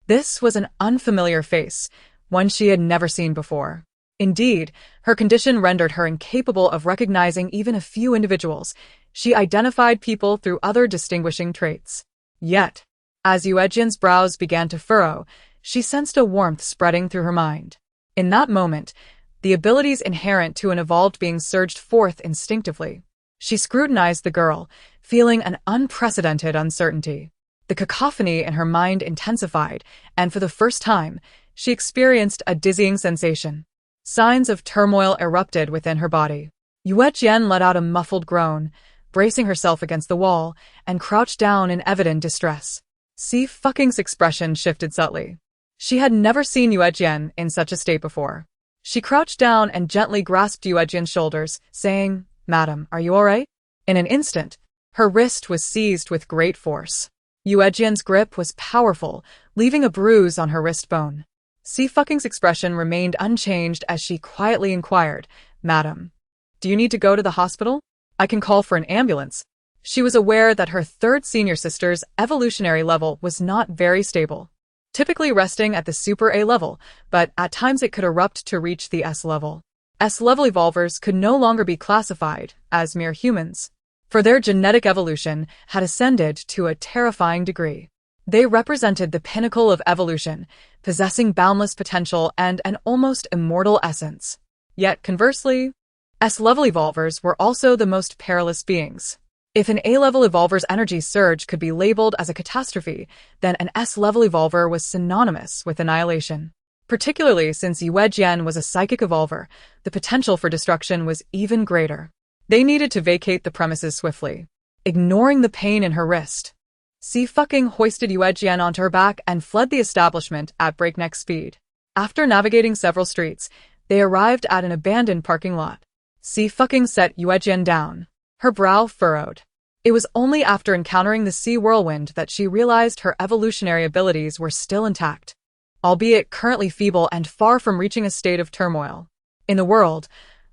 This was an unfamiliar face, one she had never seen before. Indeed, her condition rendered her incapable of recognizing even a few individuals. She identified people through other distinguishing traits. Yet, As Yuejian's brows began to furrow, she sensed a warmth spreading through her mind. In that moment, the abilities inherent to an evolved being surged forth instinctively. She scrutinized the girl, feeling an unprecedented uncertainty. The cacophony in her mind intensified, and for the first time, she experienced a dizzying sensation. Signs of turmoil erupted within her body. Yuejian let out a muffled groan, bracing herself against the wall, and crouched down in evident distress. Xie Suiying's expression shifted subtly. She had never seen Yuejian in such a state before. She crouched down and gently grasped Yuejian's shoulders, saying, "Madam, are you all right?" In an instant, her wrist was seized with great force. Yuejian's grip was powerful, leaving a bruise on her wrist bone. Xie Suiying's expression remained unchanged as she quietly inquired, "Madam, do you need to go to the hospital? I can call for an ambulance." She was aware that her third senior sister's evolutionary level was not very stable, typically resting at the Super A level, but at times it could erupt to reach the S level. S-level evolvers could no longer be classified as mere humans, for their genetic evolution had ascended to a terrifying degree. They represented the pinnacle of evolution, possessing boundless potential and an almost immortal essence. Yet, conversely, S-level evolvers were also the most perilous beings. If an A-level evolver's energy surge could be labeled as a catastrophe, then an S-level evolver was synonymous with annihilation. Particularly since Yuejian was a psychic evolver, the potential for destruction was even greater. They needed to vacate the premises swiftly. Ignoring the pain in her wrist, Xie Suiying hoisted Yuejian onto her back and fled the establishment at breakneck speed. After navigating several streets, they arrived at an abandoned parking lot. Xie Suiying set Yuejian down, her brow furrowed. It was only after encountering the sea whirlwind that she realized her evolutionary abilities were still intact, albeit currently feeble and far from reaching a state of turmoil. In the world,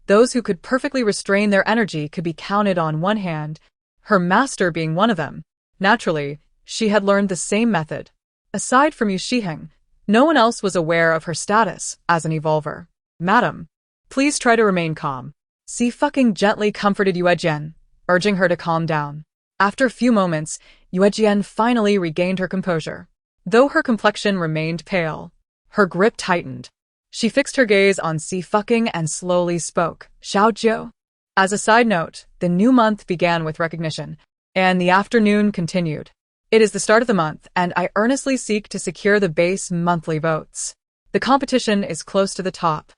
those who could perfectly restrain their energy could be counted on one hand, her master being one of them. Naturally, she had learned the same method. Aside from Xie Suiying, no one else was aware of her status as an evolver. "Madam, please try to remain calm." Xie Suiying gently comforted Yuejian, urging her to calm down. After a few moments, Yuejian finally regained her composure. Though her complexion remained pale, her grip tightened. She fixed her gaze on Xie Suiying and slowly spoke, "Xiaojiu." As a side note, the new month began with recognition, and the afternoon continued. It is the start of the month, and I earnestly seek to secure the base monthly votes. The competition is close to the top,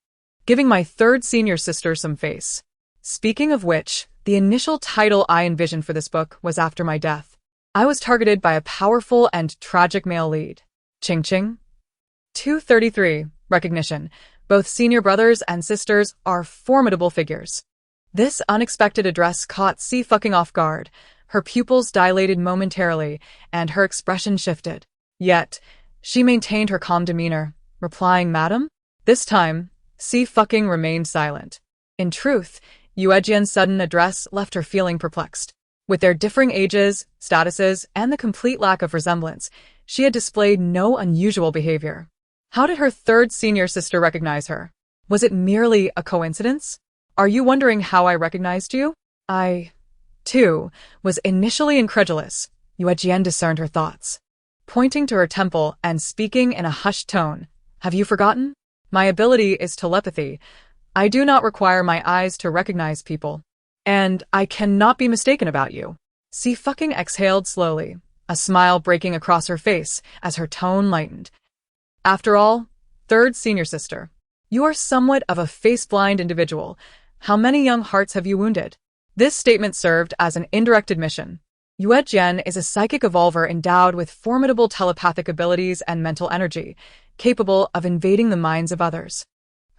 giving my third senior sister some face. Speaking of which, the initial title I envisioned for this book was after my death. I was targeted by a powerful and tragic male lead. Ching Ching. 233. Recognition. Both senior brothers and sisters are formidable figures. This unexpected address caught Xie Suiying off guard. Her pupils dilated momentarily, and her expression shifted. Yet, she maintained her calm demeanor, replying, "Madam?" This time, Xie Suiying remained silent. In truth, Yuejian's sudden address left her feeling perplexed. With their differing ages, statuses, and the complete lack of resemblance, she had displayed no unusual behavior. How did her third senior sister recognize her? Was it merely a coincidence? "Are you wondering how I recognized you?" I, too, was initially incredulous. Yuejian discerned her thoughts. Pointing to her temple and speaking in a hushed tone, "Have you forgotten? My ability is telepathy. I do not require my eyes to recognize people. And I cannot be mistaken about you." Xie Suiying exhaled slowly, a smile breaking across her face as her tone lightened. "After all, third senior sister, you are somewhat of a face-blind individual. How many young hearts have you wounded?" This statement served as an indirect admission. Yuejian is a psychic evolver endowed with formidable telepathic abilities and mental energy, capable of invading the minds of others.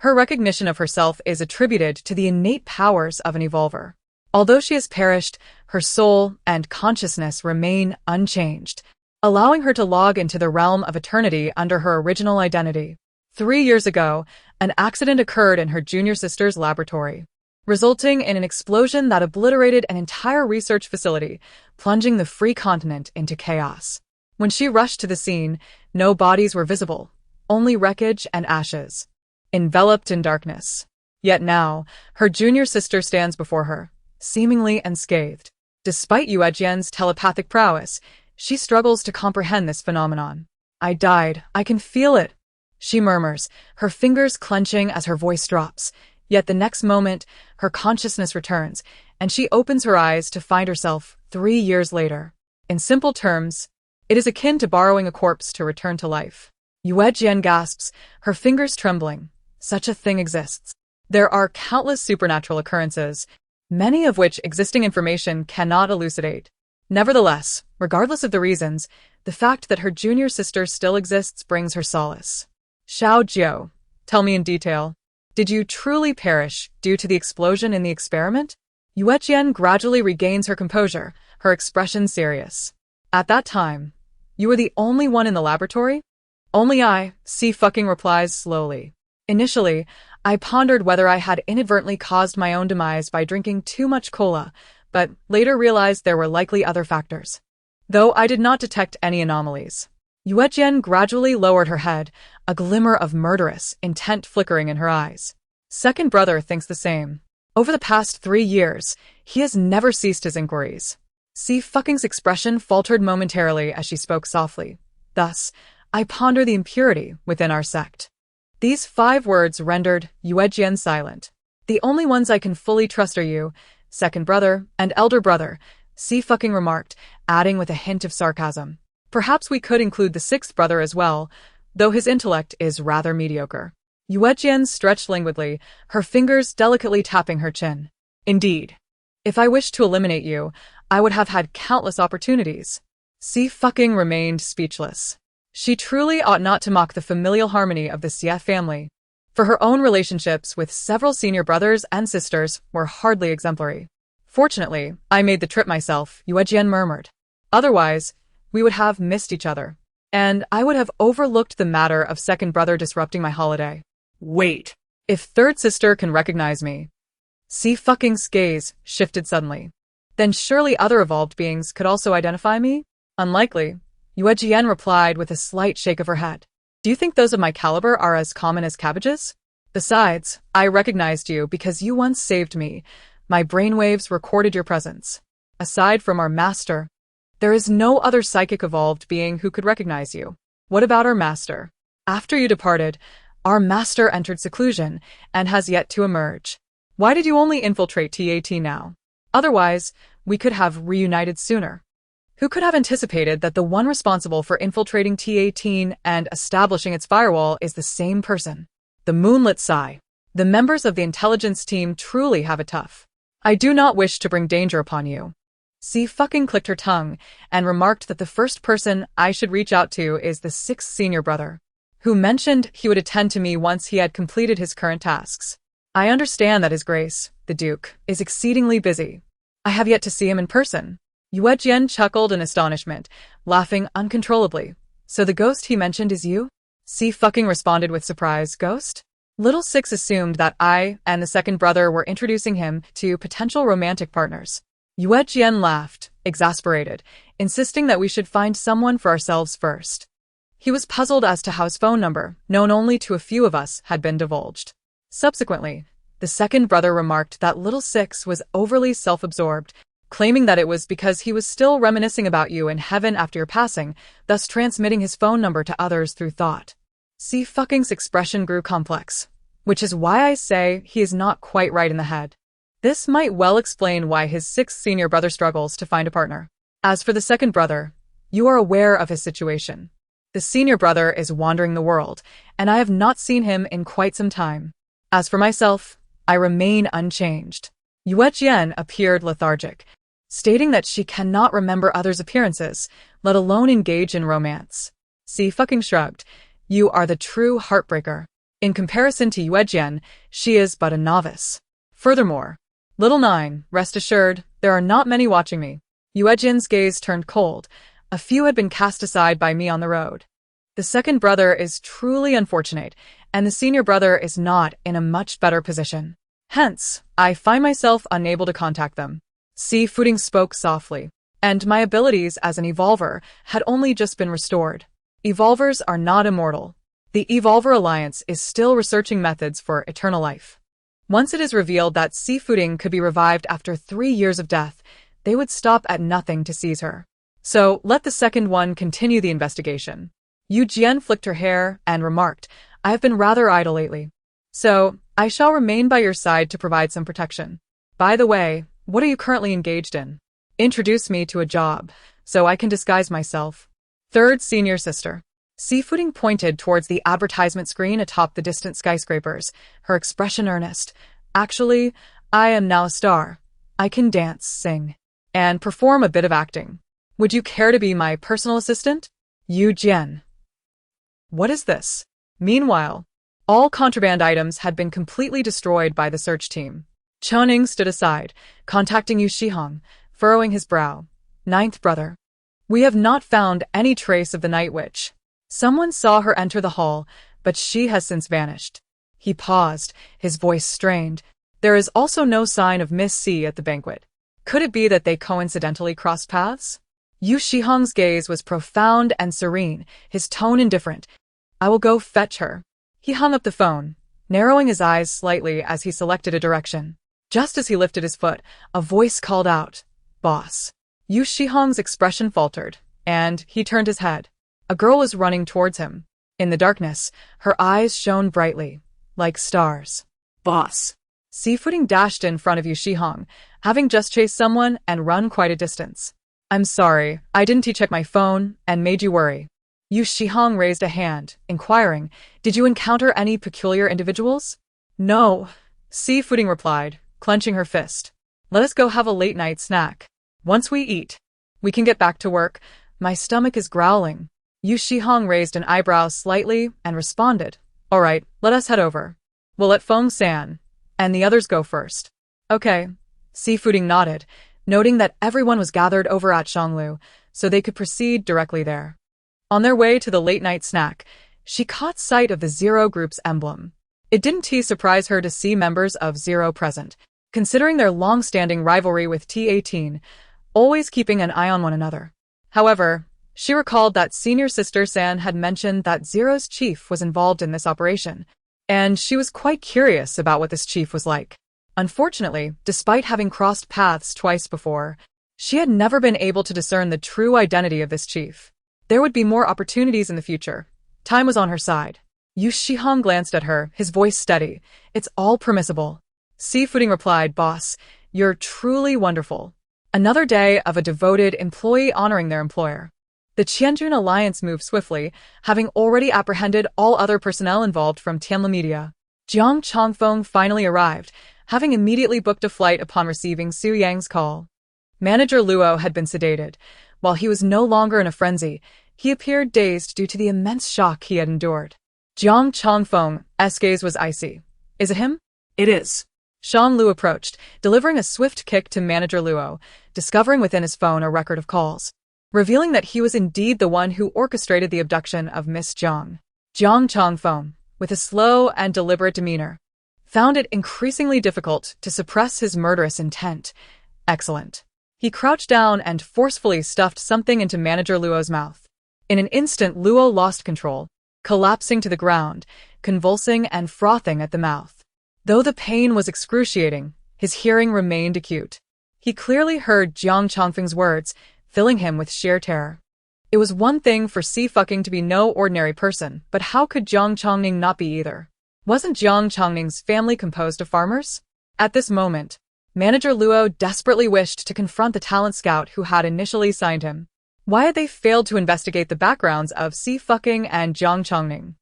Her recognition of herself is attributed to the innate powers of an evolver. Although she has perished, her soul and consciousness remain unchanged, allowing her to log into the realm of eternity under her original identity. 3 years ago, an accident occurred in her junior sister's laboratory, resulting in an explosion that obliterated an entire research facility, plunging the free continent into chaos. When she rushed to the scene, no bodies were visible, only wreckage and ashes, enveloped in darkness. Yet now, her junior sister stands before her, seemingly unscathed. Despite Yuejian's telepathic prowess, She struggles to comprehend this phenomenon. I died. I can feel it, she murmurs, her fingers clenching as her voice drops. Yet the next moment, her consciousness returns, and she opens her eyes to find herself 3 years later. In simple terms, it is akin to borrowing a corpse to return to life. Yue Jian gasps, her fingers trembling. Such a thing exists. There are countless supernatural occurrences, many of which existing information cannot elucidate. Nevertheless, regardless of the reasons, the fact that her junior sister still exists brings her solace. Xiao Jiao, tell me in detail. Did you truly perish due to the explosion in the experiment? Yue Jian gradually regains her composure, her expression serious. At that time, you were the only one in the laboratory? Only I, Xie fucking replies slowly. Initially, I pondered whether I had inadvertently caused my own demise by drinking too much cola, but later realized there were likely other factors. Though I did not detect any anomalies. Yue Jian gradually lowered her head, a glimmer of murderous intent flickering in her eyes. Second brother thinks the same. Over the past 3 years, he has never ceased his inquiries. Xie fucking's expression faltered momentarily as she spoke softly. Thus, I ponder the impurity within our sect. These 5 words rendered Yue Jian silent. The only ones I can fully trust are you, second brother, and elder brother, Xie fucking remarked, adding with a hint of sarcasm. Perhaps we could include the 6th brother as well, though his intellect is rather mediocre. Yue Jian stretched languidly, her fingers delicately tapping her chin. Indeed. If I wished to eliminate you, I would have had countless opportunities. Xie fucking remained speechless. She truly ought not to mock the familial harmony of the Xie family, for her own relationships with several senior brothers and sisters were hardly exemplary. Fortunately, I made the trip myself, Yue Jian murmured. Otherwise, we would have missed each other, and I would have overlooked the matter of second brother disrupting my holiday. Wait. If third sister can recognize me. Xie fucking's gaze shifted suddenly. Then surely other evolved beings could also identify me? Unlikely. Yue Jian replied with a slight shake of her head. Do you think those of my caliber are as common as cabbages? Besides, I recognized you because you once saved me. My brainwaves recorded your presence. Aside from our master, there is no other psychic evolved being who could recognize you. What about our master? After you departed, our master entered seclusion and has yet to emerge. Why did you only infiltrate TAT now? Otherwise, we could have reunited sooner. Who could have anticipated that the one responsible for infiltrating T18 and establishing its firewall is the same person? The moonlit sigh. The members of the intelligence team truly have it tough. I do not wish to bring danger upon you. Xie fucking clicked her tongue and remarked that the first person I should reach out to is the 6th senior brother, who mentioned he would attend to me once he had completed his current tasks. I understand that His Grace, the Duke, is exceedingly busy. I have yet to see him in person. Yue Jian chuckled in astonishment, laughing uncontrollably. So the ghost he mentioned is you? Xie fucking responded with surprise. Ghost? Little Six assumed that I and the second brother were introducing him to potential romantic partners. Yue Jian laughed, exasperated, insisting that we should find someone for ourselves first. He was puzzled as to how his phone number, known only to a few of us, had been divulged. Subsequently, the second brother remarked that Little Six was overly self-absorbed, claiming that it was because he was still reminiscing about you in heaven after your passing, thus transmitting his phone number to others through thought. Xie fucking's expression grew complex, which is why I say he is not quite right in the head. This might well explain why his 6th senior brother struggles to find a partner. As for the second brother, you are aware of his situation. The senior brother is wandering the world, and I have not seen him in quite some time. As for myself, I remain unchanged. Yue Jian appeared lethargic, stating that she cannot remember others' appearances, let alone engage in romance. Xie fucking shrugged. You are the true heartbreaker. In comparison to Yue Jian, she is but a novice. Furthermore, Little Nine, rest assured, there are not many watching me. Yue Jian's gaze turned cold. A few had been cast aside by me on the road. The second brother is truly unfortunate, and the senior brother is not in a much better position. Hence, I find myself unable to contact them. Xie Fuiying spoke softly, and my abilities as an evolver had only just been restored. Evolvers are not immortal. The Evolver Alliance is still researching methods for eternal life. Once it is revealed that Xie Fuiying could be revived after 3 years of death, they would stop at nothing to seize her. So let the second one continue the investigation. Yu Jian flicked her hair and remarked, I have been rather idle lately. So, I shall remain by your side to provide some protection. By the way, what are you currently engaged in? Introduce me to a job, so I can disguise myself. Third senior sister. Xie Suiying pointed towards the advertisement screen atop the distant skyscrapers, her expression earnest. Actually, I am now a star. I can dance, sing, and perform a bit of acting. Would you care to be my personal assistant? Yu Jian. What is this? Meanwhile, all contraband items had been completely destroyed by the search team. Chuning stood aside, contacting Yu Shihong, furrowing his brow. Ninth brother. We have not found any trace of the Night Witch. Someone saw her enter the hall, but she has since vanished. He paused, his voice strained. There is also no sign of Miss C at the banquet. Could it be that they coincidentally crossed paths? Yu Shihong's gaze was profound and serene, his tone indifferent. I will go fetch her. He hung up the phone, narrowing his eyes slightly as he selected a direction. Just as he lifted his foot, a voice called out, Boss. Yu Shihong's expression faltered, and he turned his head. A girl was running towards him. In the darkness, her eyes shone brightly, like stars. Boss. Xie Suiying dashed in front of Yu Shihong, having just chased someone and run quite a distance. I'm sorry, I didn't check my phone and made you worry. Yu Shihong raised a hand, inquiring, Did you encounter any peculiar individuals? No, Xie Suiying replied, clenching her fist. Let us go have a late-night snack. Once we eat, we can get back to work. My stomach is growling. Yu Shihong raised an eyebrow slightly and responded, All right, let us head over. We'll let Feng San and the others go first. Okay. Xie Suiying nodded, noting that everyone was gathered over at Shanglu, so they could proceed directly there. On their way to the late-night snack, she caught sight of the Zero Group's emblem. It didn't surprise her to see members of Zero present, considering their long-standing rivalry with T18, always keeping an eye on one another. However, she recalled that Senior Sister San had mentioned that Zero's chief was involved in this operation, and she was quite curious about what this chief was like. Unfortunately, despite having crossed paths twice before, she had never been able to discern the true identity of this chief. There would be more opportunities in the future. Time was on her side. Yu Shihong glanced at her, his voice steady. It's all permissible. Xie Suiying replied, Boss, you're truly wonderful. Another day of a devoted employee honoring their employer. The Qianjun Alliance moved swiftly, having already apprehended all other personnel involved from Tianla Media. Jiang Chongfeng finally arrived, having immediately booked a flight upon receiving Su Yang's call. Manager Luo had been sedated. While he was no longer in a frenzy, he appeared dazed due to the immense shock he had endured. Jiang Chongfeng's gaze was icy. Is it him? It is. Shang Lu approached, delivering a swift kick to Manager Luo, discovering within his phone a record of calls, revealing that he was indeed the one who orchestrated the abduction of Miss Jiang. Jiang Chongfeng, with a slow and deliberate demeanor, found it increasingly difficult to suppress his murderous intent. Excellent. He crouched down and forcefully stuffed something into Manager Luo's mouth. In an instant, Luo lost control, collapsing to the ground, convulsing and frothing at the mouth. Though the pain was excruciating, his hearing remained acute. He clearly heard Jiang Chongfeng's words, filling him with sheer terror. It was one thing for Xie Suiying to be no ordinary person, but how could Jiang Chongning not be either? Wasn't Jiang Chongning's family composed of farmers? At this moment, Manager Luo desperately wished to confront the talent scout who had initially signed him. Why had they failed to investigate the backgrounds of Xie Suiying and Jiang Chongning?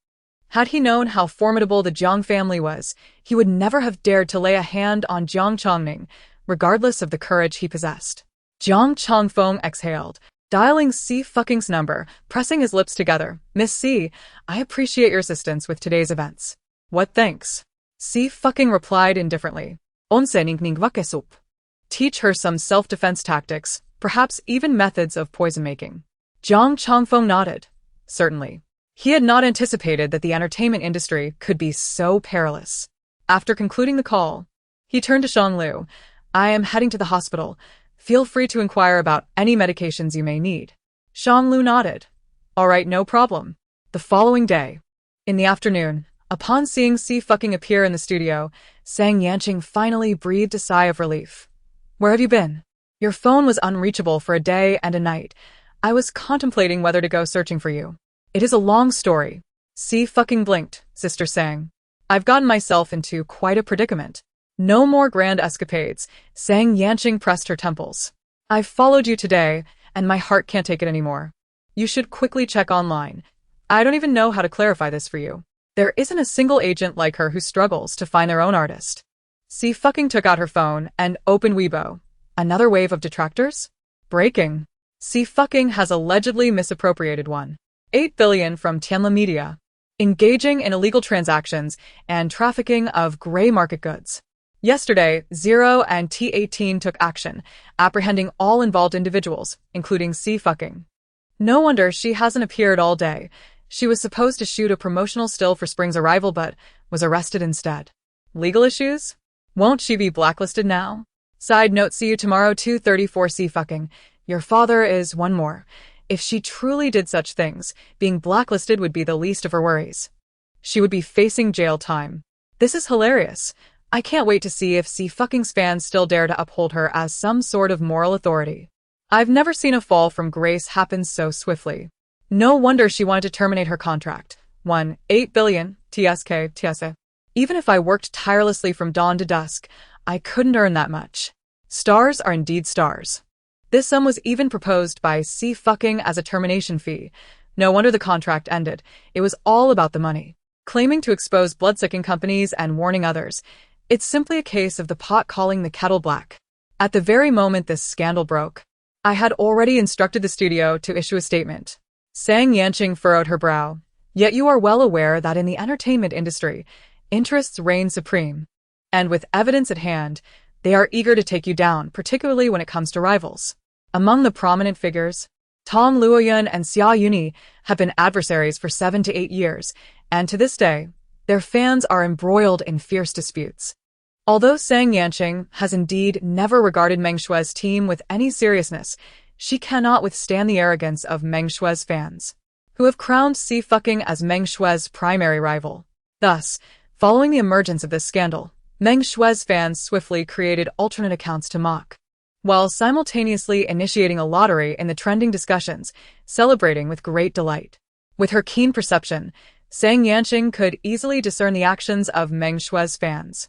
Had he known how formidable the Jiang family was, he would never have dared to lay a hand on Jiang Chongning, regardless of the courage he possessed. Jiang Chongfeng exhaled, dialing Xie Suiying's number, pressing his lips together. Miss C, I appreciate your assistance with today's events. What thanks? Xie Suiying replied indifferently. Teach her some self-defense tactics, perhaps even methods of poison-making. Jiang Chongfeng nodded. Certainly. He had not anticipated that the entertainment industry could be so perilous. After concluding the call, he turned to Shanglu. I am heading to the hospital. Feel free to inquire about any medications you may need. Shanglu nodded. All right, no problem. The following day, in the afternoon, upon seeing Xie Suiying appear in the studio, Sang Yanqing finally breathed a sigh of relief. Where have you been? Your phone was unreachable for a day and a night. I was contemplating whether to go searching for you. It is a long story. Xie fucking blinked, Sister sang. I've gotten myself into quite a predicament. No more grand escapades, Sang Yanqing pressed her temples. I've followed you today, and my heart can't take it anymore. You should quickly check online. I don't even know how to clarify this for you. There isn't a single agent like her who struggles to find their own artist. Xie fucking took out her phone and opened Weibo. Another wave of detractors? Breaking. Xie fucking has allegedly misappropriated 8 billion from Tianla Media, engaging in illegal transactions and trafficking of gray market goods. Yesterday, Zero and T18 took action, apprehending all involved individuals, including Xie fucking. No wonder she hasn't appeared all day. She was supposed to shoot a promotional still for Spring's arrival but was arrested instead. Legal issues? Won't she be blacklisted now? Side note, see you tomorrow 2:34 Xie fucking. Your father is one more. If she truly did such things, being blacklisted would be the least of her worries. She would be facing jail time. This is hilarious. I can't wait to see if Xie fucking's fans still dare to uphold her as some sort of moral authority. I've never seen a fall from grace happen so swiftly. No wonder she wanted to terminate her contract. 8 billion, TSK. Even if I worked tirelessly from dawn to dusk, I couldn't earn that much. Stars are indeed stars. This sum was even proposed by Xie fucking as a termination fee. No wonder the contract ended. It was all about the money. Claiming to expose bloodsucking companies and warning others. It's simply a case of the pot calling the kettle black. At the very moment this scandal broke, I had already instructed the studio to issue a statement. Sang Yanqing furrowed her brow. Yet you are well aware that in the entertainment industry, interests reign supreme. And with evidence at hand, they are eager to take you down, particularly when it comes to rivals. Among the prominent figures, Tong Luoyun and Xie Suiying have been adversaries for 7 to 8 years, and to this day, their fans are embroiled in fierce disputes. Although Sang Yanqing has indeed never regarded Meng Shui's team with any seriousness, she cannot withstand the arrogance of Meng Shui's fans, who have crowned Xie fucking as Meng Shui's primary rival. Thus, following the emergence of this scandal, Meng Shui's fans swiftly created alternate accounts to mock, while simultaneously initiating a lottery in the trending discussions, celebrating with great delight. With her keen perception, Sang Yanqing could easily discern the actions of Meng Shui's fans,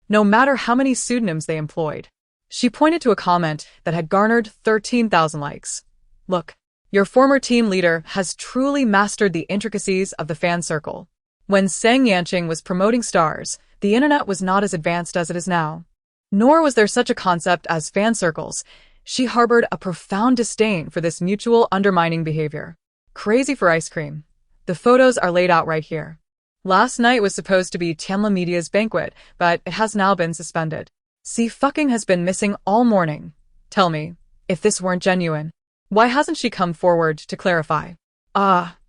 no matter how many pseudonyms they employed. She pointed to a comment that had garnered 13,000 likes. Look, your former team leader has truly mastered the intricacies of the fan circle. When Sang Yanqing was promoting stars, the internet was not as advanced as it is now. Nor was there such a concept as fan circles. She harbored a profound disdain for this mutual undermining behavior. Crazy for ice cream. The photos are laid out right here. Last night was supposed to be Tianla Media's banquet, but it has now been suspended. Xie fucking has been missing all morning. Tell me, if this weren't genuine, why hasn't she come forward to clarify?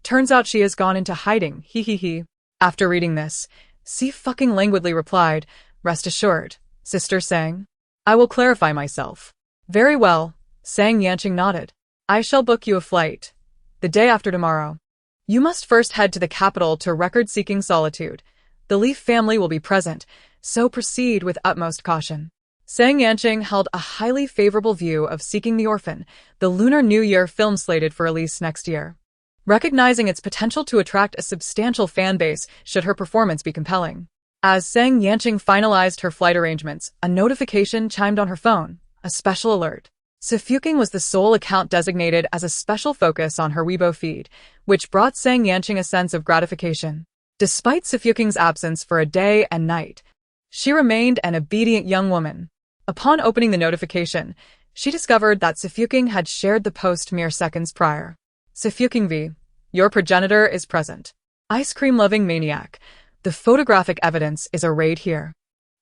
Turns out she has gone into hiding, he. After reading this, Xie fucking languidly replied, rest assured, Sister Sang. I will clarify myself. Very well, Sang Yanqing nodded. I shall book you a flight. The day after tomorrow. You must first head to the capital to record-seeking solitude. The Leaf family will be present, so proceed with utmost caution. Sang Yanqing held a highly favorable view of Seeking the Orphan, the Lunar New Year film slated for release next year, recognizing its potential to attract a substantial fan base should her performance be compelling. As Sang Yanqing finalized her flight arrangements, a notification chimed on her phone, a special alert. Xie Suiying was the sole account designated as a special focus on her Weibo feed, which brought Sang Yanqing a sense of gratification. Despite Xie Suiying's absence for a day and night, she remained an obedient young woman. Upon opening the notification, she discovered that Xie Suiying had shared the post mere seconds prior. Xie Suiying v. Your progenitor is present. Ice cream-loving maniac. The photographic evidence is arrayed here.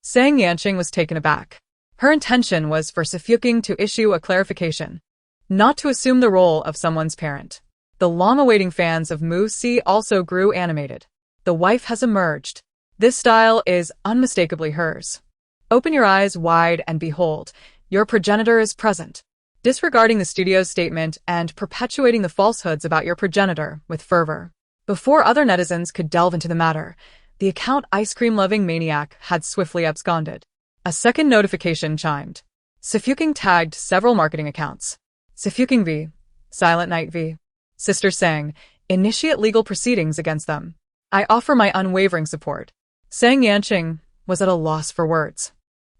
Sang Yanqing was taken aback. Her intention was for Xie Suiying to issue a clarification, not to assume the role of someone's parent. The long-awaiting fans of Mu Si also grew animated. The wife has emerged. This style is unmistakably hers. Open your eyes wide and behold, your progenitor is present. Disregarding the studio's statement and perpetuating the falsehoods about your progenitor with fervor. Before other netizens could delve into the matter, the account Ice Cream-Loving Maniac had swiftly absconded. A second notification chimed. Xie Suiying tagged several marketing accounts. Xie Suiying v. Silent Night v. Sister Sang, initiate legal proceedings against them. I offer my unwavering support. Sang Yanqing was at a loss for words.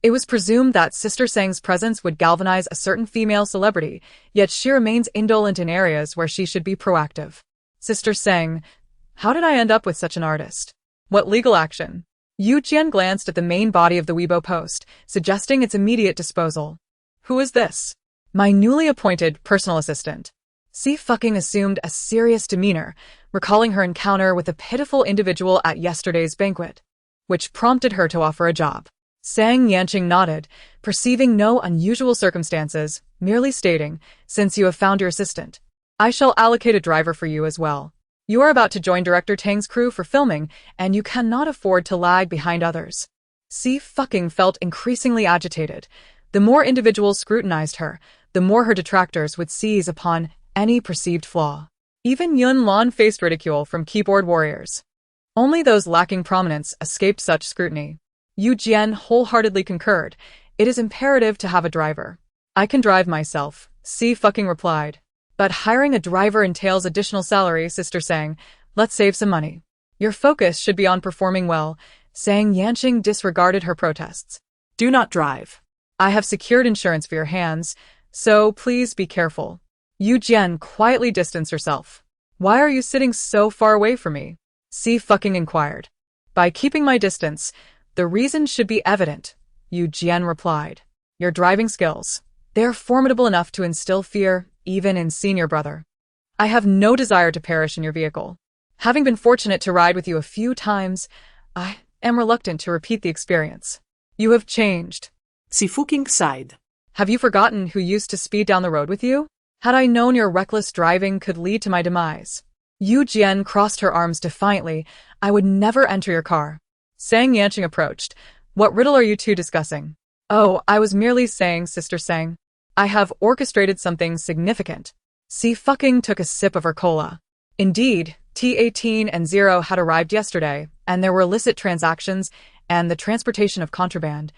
It was presumed that Sister Sang's presence would galvanize a certain female celebrity, yet she remains indolent in areas where she should be proactive. Sister Sang, how did I end up with such an artist? What legal action? Yu Jian glanced at the main body of the Weibo post, suggesting its immediate disposal. Who is this? My newly appointed personal assistant. Xie fucking assumed a serious demeanor, recalling her encounter with a pitiful individual at yesterday's banquet, which prompted her to offer a job. Sang Yanqing nodded, perceiving no unusual circumstances, merely stating, since you have found your assistant, I shall allocate a driver for you as well. You are about to join Director Tang's crew for filming, and you cannot afford to lag behind others. Xie fucking felt increasingly agitated. The more individuals scrutinized her, the more her detractors would seize upon any perceived flaw. Even Yun Lan faced ridicule from keyboard warriors. Only those lacking prominence escaped such scrutiny. Yu Jian wholeheartedly concurred. It is imperative to have a driver. I can drive myself, Xie fucking replied. But hiring a driver entails additional salary, Sister Sang. Let's save some money. Your focus should be on performing well. Sang Yanqing disregarded her protests. Do not drive. I have secured insurance for your hands, so please be careful. Yu Jian quietly distanced herself. Why are you sitting so far away from me? Xie fucking inquired. By keeping my distance, the reason should be evident, Yu Jian replied. Your driving skills. They are formidable enough to instill fear, even in senior brother. I have no desire to perish in your vehicle. Having been fortunate to ride with you a few times, I am reluctant to repeat the experience. You have changed. Xie fucking sighed. Have you forgotten who used to speed down the road with you? Had I known your reckless driving could lead to my demise. Yu Jian crossed her arms defiantly. I would never enter your car. Sang Yanqing approached. What riddle are you two discussing? Oh, I was merely saying, Sister Sang. I have orchestrated something significant. Xie fucking took a sip of her cola. Indeed, T18 and 0 had arrived yesterday, and there were illicit transactions and the transportation of contraband,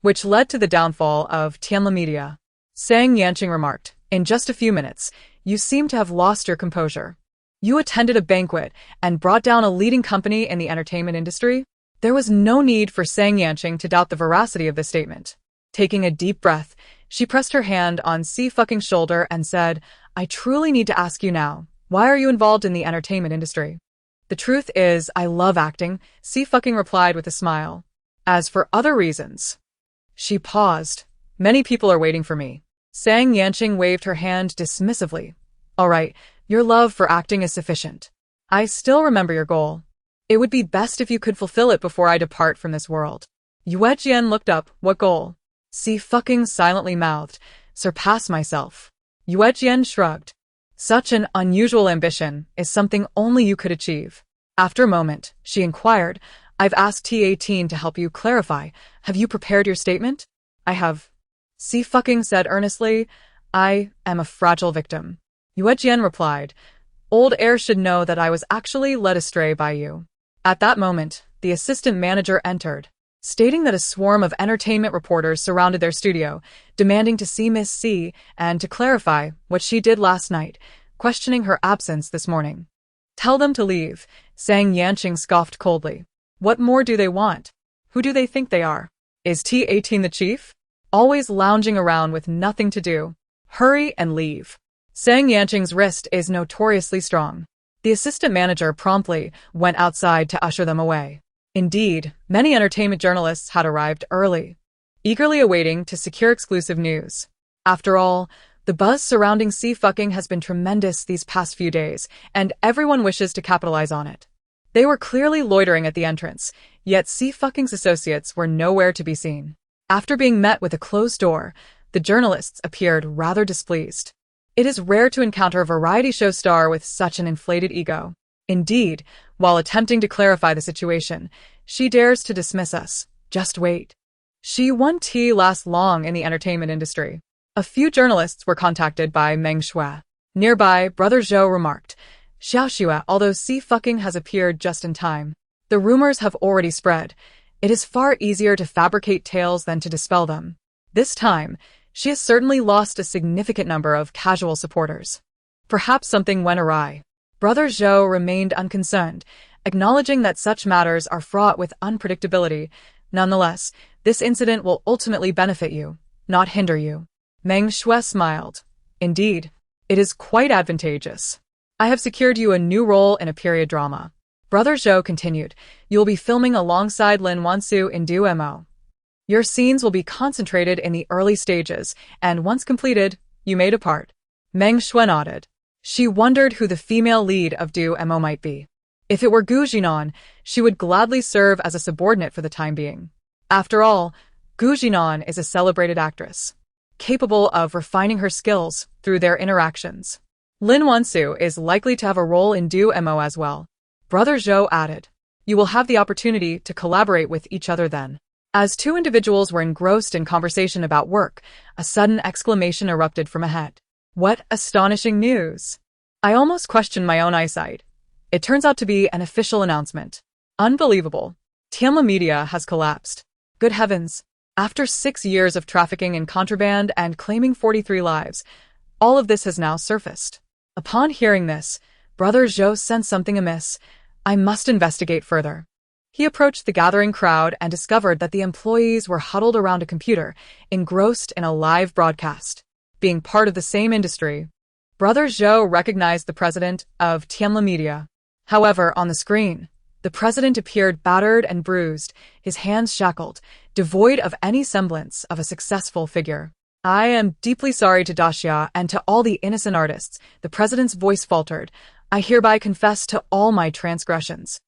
which led to the downfall of Tianla Media. Sang Yanqing remarked, in just a few minutes, you seem to have lost your composure. You attended a banquet and brought down a leading company in the entertainment industry? There was no need for Sang Yanqing to doubt the veracity of this statement. Taking a deep breath, she pressed her hand on Xie fucking shoulder and said, I truly need to ask you now, why are you involved in the entertainment industry? The truth is, I love acting, Xie fucking replied with a smile. As for other reasons. She paused. Many people are waiting for me. Sang Yanqing waved her hand dismissively. All right, your love for acting is sufficient. I still remember your goal. It would be best if you could fulfill it before I depart from this world. Yue Jian looked up. What goal? Xie fucking silently mouthed. Surpass myself. Yue Jian shrugged. Such an unusual ambition is something only you could achieve. After a moment, she inquired, I've asked T18 to help you clarify. Have you prepared your statement? I have. Xie fucking said earnestly, I am a fragile victim. Yue Jian replied, Old heir should know that I was actually led astray by you. At that moment, the assistant manager entered, stating that a swarm of entertainment reporters surrounded their studio, demanding to see Miss Xie and to clarify what she did last night, questioning her absence this morning. Tell them to leave, Sang Yanqing scoffed coldly. What more do they want? Who do they think they are? Is T18 the chief? Always lounging around with nothing to do. Hurry and leave. Sang Yanqing's wrist is notoriously strong. The assistant manager promptly went outside to usher them away. Indeed, many entertainment journalists had arrived early, eagerly awaiting to secure exclusive news. After all, the buzz surrounding Xie fucking has been tremendous these past few days, and everyone wishes to capitalize on it. They were clearly loitering at the entrance, yet Xie fucking's associates were nowhere to be seen. After being met with a closed door, the journalists appeared rather displeased. It is rare to encounter a variety show star with such an inflated ego. Indeed, while attempting to clarify the situation, she dares to dismiss us. Just wait. She won't last long in the entertainment industry. A few journalists were contacted by Meng Shui. Nearby, Brother Zhou remarked, Xiao Xue, although Xie fucking has appeared just in time. The rumors have already spread. It is far easier to fabricate tales than to dispel them. This time, she has certainly lost a significant number of casual supporters. Perhaps something went awry. Brother Zhou remained unconcerned, acknowledging that such matters are fraught with unpredictability. Nonetheless, this incident will ultimately benefit you, not hinder you. Meng Shui smiled. Indeed, it is quite advantageous. I have secured you a new role in a period drama. Brother Zhou continued. You will be filming alongside Lin Wansu in Duo. Your scenes will be concentrated in the early stages, and once completed, you may depart. Meng Shui nodded. She wondered who the female lead of Duo might be. If it were Gu Jinan, she would gladly serve as a subordinate for the time being. After all, Gu Jinan is a celebrated actress, capable of refining her skills through their interactions. Lin Wansu is likely to have a role in Duo as well. Brother Zhou added. You will have the opportunity to collaborate with each other then. As two individuals were engrossed in conversation about work, a sudden exclamation erupted from ahead. What astonishing news! I almost questioned my own eyesight. It turns out to be an official announcement. Unbelievable. Tianma Media has collapsed. Good heavens. After 6 years of trafficking in contraband and claiming 43 lives, all of this has now surfaced. Upon hearing this, Brother Zhou sensed something amiss. I must investigate further. He approached the gathering crowd and discovered that the employees were huddled around a computer, engrossed in a live broadcast. Being part of the same industry, Brother Zhou recognized the president of Tianma Media. However, on the screen, the president appeared battered and bruised, his hands shackled, devoid of any semblance of a successful figure. I am deeply sorry to Daxia and to all the innocent artists, the president's voice faltered. I hereby confess to all my transgressions.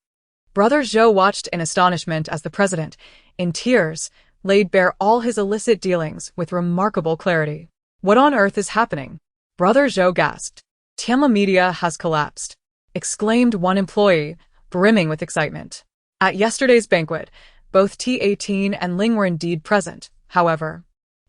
Brother Zhou watched in astonishment as the president, in tears, laid bare all his illicit dealings with remarkable clarity. What on earth is happening? Brother Zhou gasped. Tianma Media has collapsed, exclaimed one employee, brimming with excitement. At yesterday's banquet, both T18 and Ling were indeed present, however.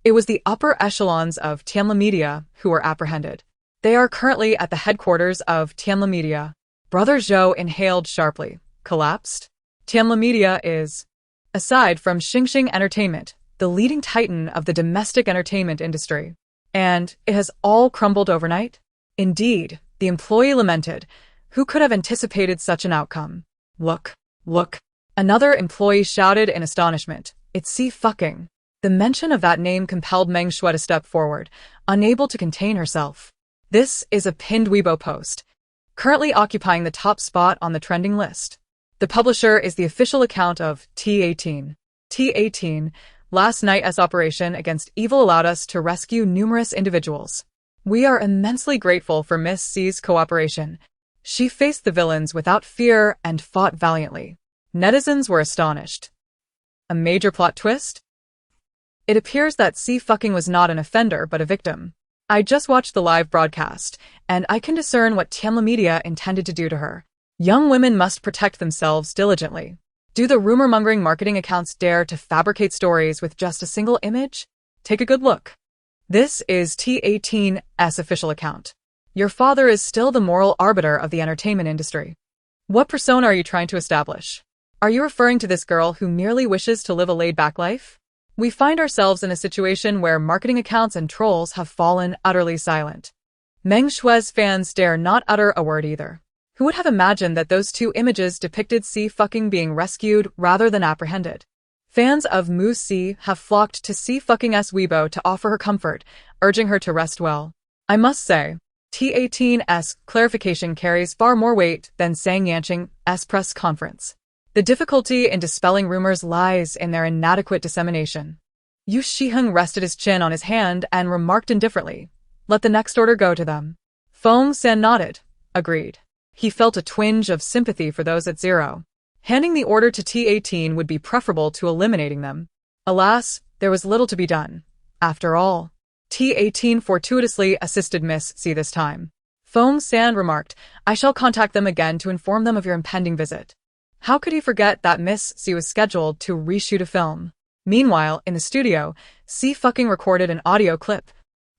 It was the upper echelons of Tianma Media who were apprehended. They are currently at the headquarters of Tianma Media. Brother Zhou inhaled sharply. Collapsed? Tianma Media is, aside from Xingxing Entertainment, the leading titan of the domestic entertainment industry. And it has all crumbled overnight? Indeed, the employee lamented. Who could have anticipated such an outcome? Look, look. Another employee shouted in astonishment. It's Xie Suiying. The mention of that name compelled Meng Shui to step forward, unable to contain herself. This is a pinned Weibo post, currently occupying the top spot on the trending list. The publisher is the official account of T18. T18, last night's operation against evil allowed us to rescue numerous individuals. We are immensely grateful for Miss Xie's cooperation. She faced the villains without fear and fought valiantly. Netizens were astonished. A major plot twist? It appears that Xie Suiying was not an offender but a victim. I just watched the live broadcast, and I can discern what Tianma Media intended to do to her. Young women must protect themselves diligently. Do the rumor-mongering marketing accounts dare to fabricate stories with just a single image? Take a good look. This is T18's official account. Your father is still the moral arbiter of the entertainment industry. What persona are you trying to establish? Are you referring to this girl who merely wishes to live a laid-back life? We find ourselves in a situation where marketing accounts and trolls have fallen utterly silent. Meng Shui's fans dare not utter a word either. Who would have imagined that those two images depicted Xie Suiying being rescued rather than apprehended? Fans of Mu Xie have flocked to Xie Suiying's Weibo to offer her comfort, urging her to rest well. I must say, T18's clarification carries far more weight than Sang Yanqing's press conference. The difficulty in dispelling rumors lies in their inadequate dissemination. Yu Shiheng rested his chin on his hand and remarked indifferently, "Let the next order go to them." Feng San nodded, agreed. He felt a twinge of sympathy for those at zero. Handing the order to T18 would be preferable to eliminating them. Alas, there was little to be done. After all, T18 fortuitously assisted Miss Xie this time. Feng San remarked, "I shall contact them again to inform them of your impending visit." How could he forget that Miss Xie was scheduled to reshoot a film? Meanwhile, in the studio, Xie Suiying recorded an audio clip,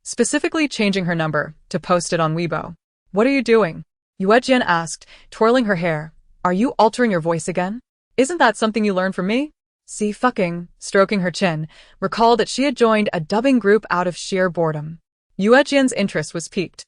specifically changing her number to post it on Weibo. "What are you doing?" Yuejian asked, twirling her hair. "Are you altering your voice again? Isn't that something you learned from me?" Xie Suiying, stroking her chin, recalled that she had joined a dubbing group out of sheer boredom. Yuejian's interest was piqued.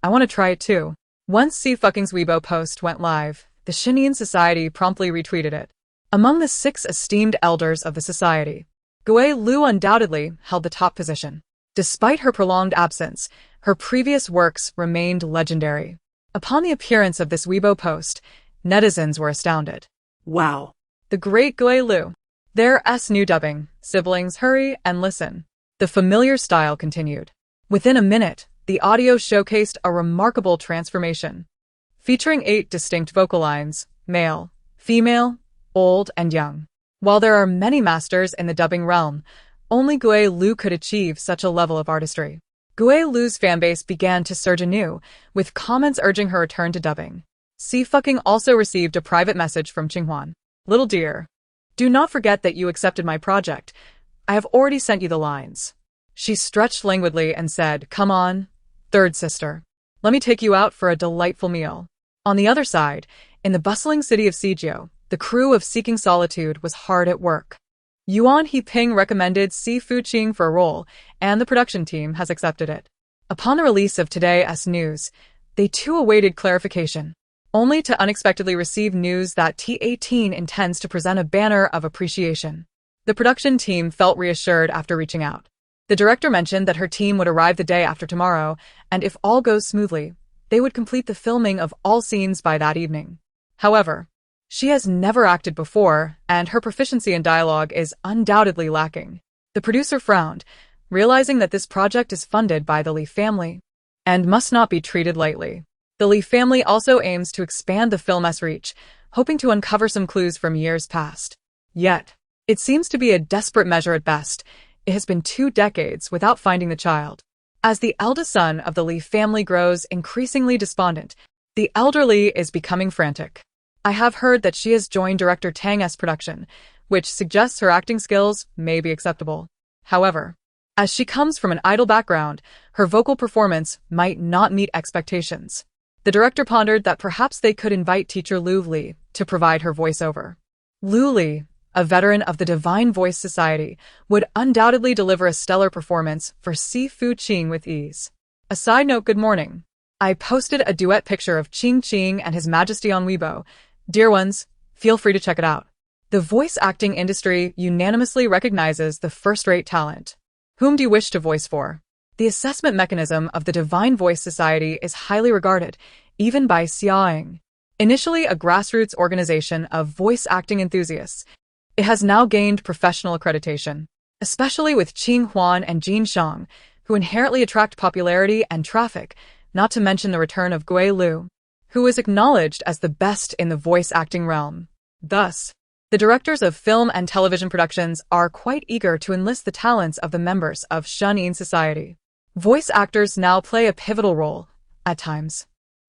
I want to try it too. Once Xie Suiying's Weibo post went live, the Xie Society promptly retweeted it. Among the 6 esteemed elders of the society, Gui Lu undoubtedly held the top position. Despite her prolonged absence, her previous works remained legendary. Upon the appearance of this Weibo post, netizens were astounded. Wow. The great Gui Lu. Their new dubbing, siblings hurry and listen. The familiar style continued. Within a minute, the audio showcased a remarkable transformation. Featuring 8 distinct vocal lines, male, female, old, and young. While there are many masters in the dubbing realm, only Gui Lu could achieve such a level of artistry. Gui Lu's fanbase began to surge anew, with comments urging her return to dubbing. Xie Suiying also received a private message from Qinghuan. Little dear, do not forget that you accepted my project. I have already sent you the lines. She stretched languidly and said, come on, third sister. Let me take you out for a delightful meal. On the other side, in the bustling city of Sijio, the crew of Seeking Solitude was hard at work. Yuan Heping recommended Xie Suiying for a role, and the production team has accepted it. Upon the release of today's news, they too awaited clarification, only to unexpectedly receive news that T18 intends to present a banner of appreciation. The production team felt reassured after reaching out. The director mentioned that her team would arrive the day after tomorrow, and if all goes smoothly, they would complete the filming of all scenes by that evening. However, she has never acted before, and her proficiency in dialogue is undoubtedly lacking. The producer frowned, realizing that this project is funded by the Li family and must not be treated lightly. The Li family also aims to expand the film's reach, hoping to uncover some clues from years past. Yet, it seems to be a desperate measure at best. It has been 2 decades without finding the child. As the eldest son of the Li family grows increasingly despondent, the elder Li is becoming frantic. I have heard that she has joined director Tang's production, which suggests her acting skills may be acceptable. However, as she comes from an idol background, her vocal performance might not meet expectations. The director pondered that perhaps they could invite teacher Lu Li to provide her voiceover. Lu Li, a veteran of the Divine Voice Society, would undoubtedly deliver a stellar performance for Xie Suiying with ease. A side note, good morning. I posted a duet picture of Qing and His Majesty on Weibo. Dear ones, feel free to check it out. The voice acting industry unanimously recognizes the first-rate talent. Whom do you wish to voice for? The assessment mechanism of the Divine Voice Society is highly regarded, even by Xie Suiying. Initially a grassroots organization of voice acting enthusiasts, it has now gained professional accreditation, especially with Qing Huan and Jin Shang, who inherently attract popularity and traffic, not to mention the return of Gui Lu, who is acknowledged as the best in the voice acting realm. Thus, the directors of film and television productions are quite eager to enlist the talents of the members of Xie Society. Voice actors now play a pivotal role, at times.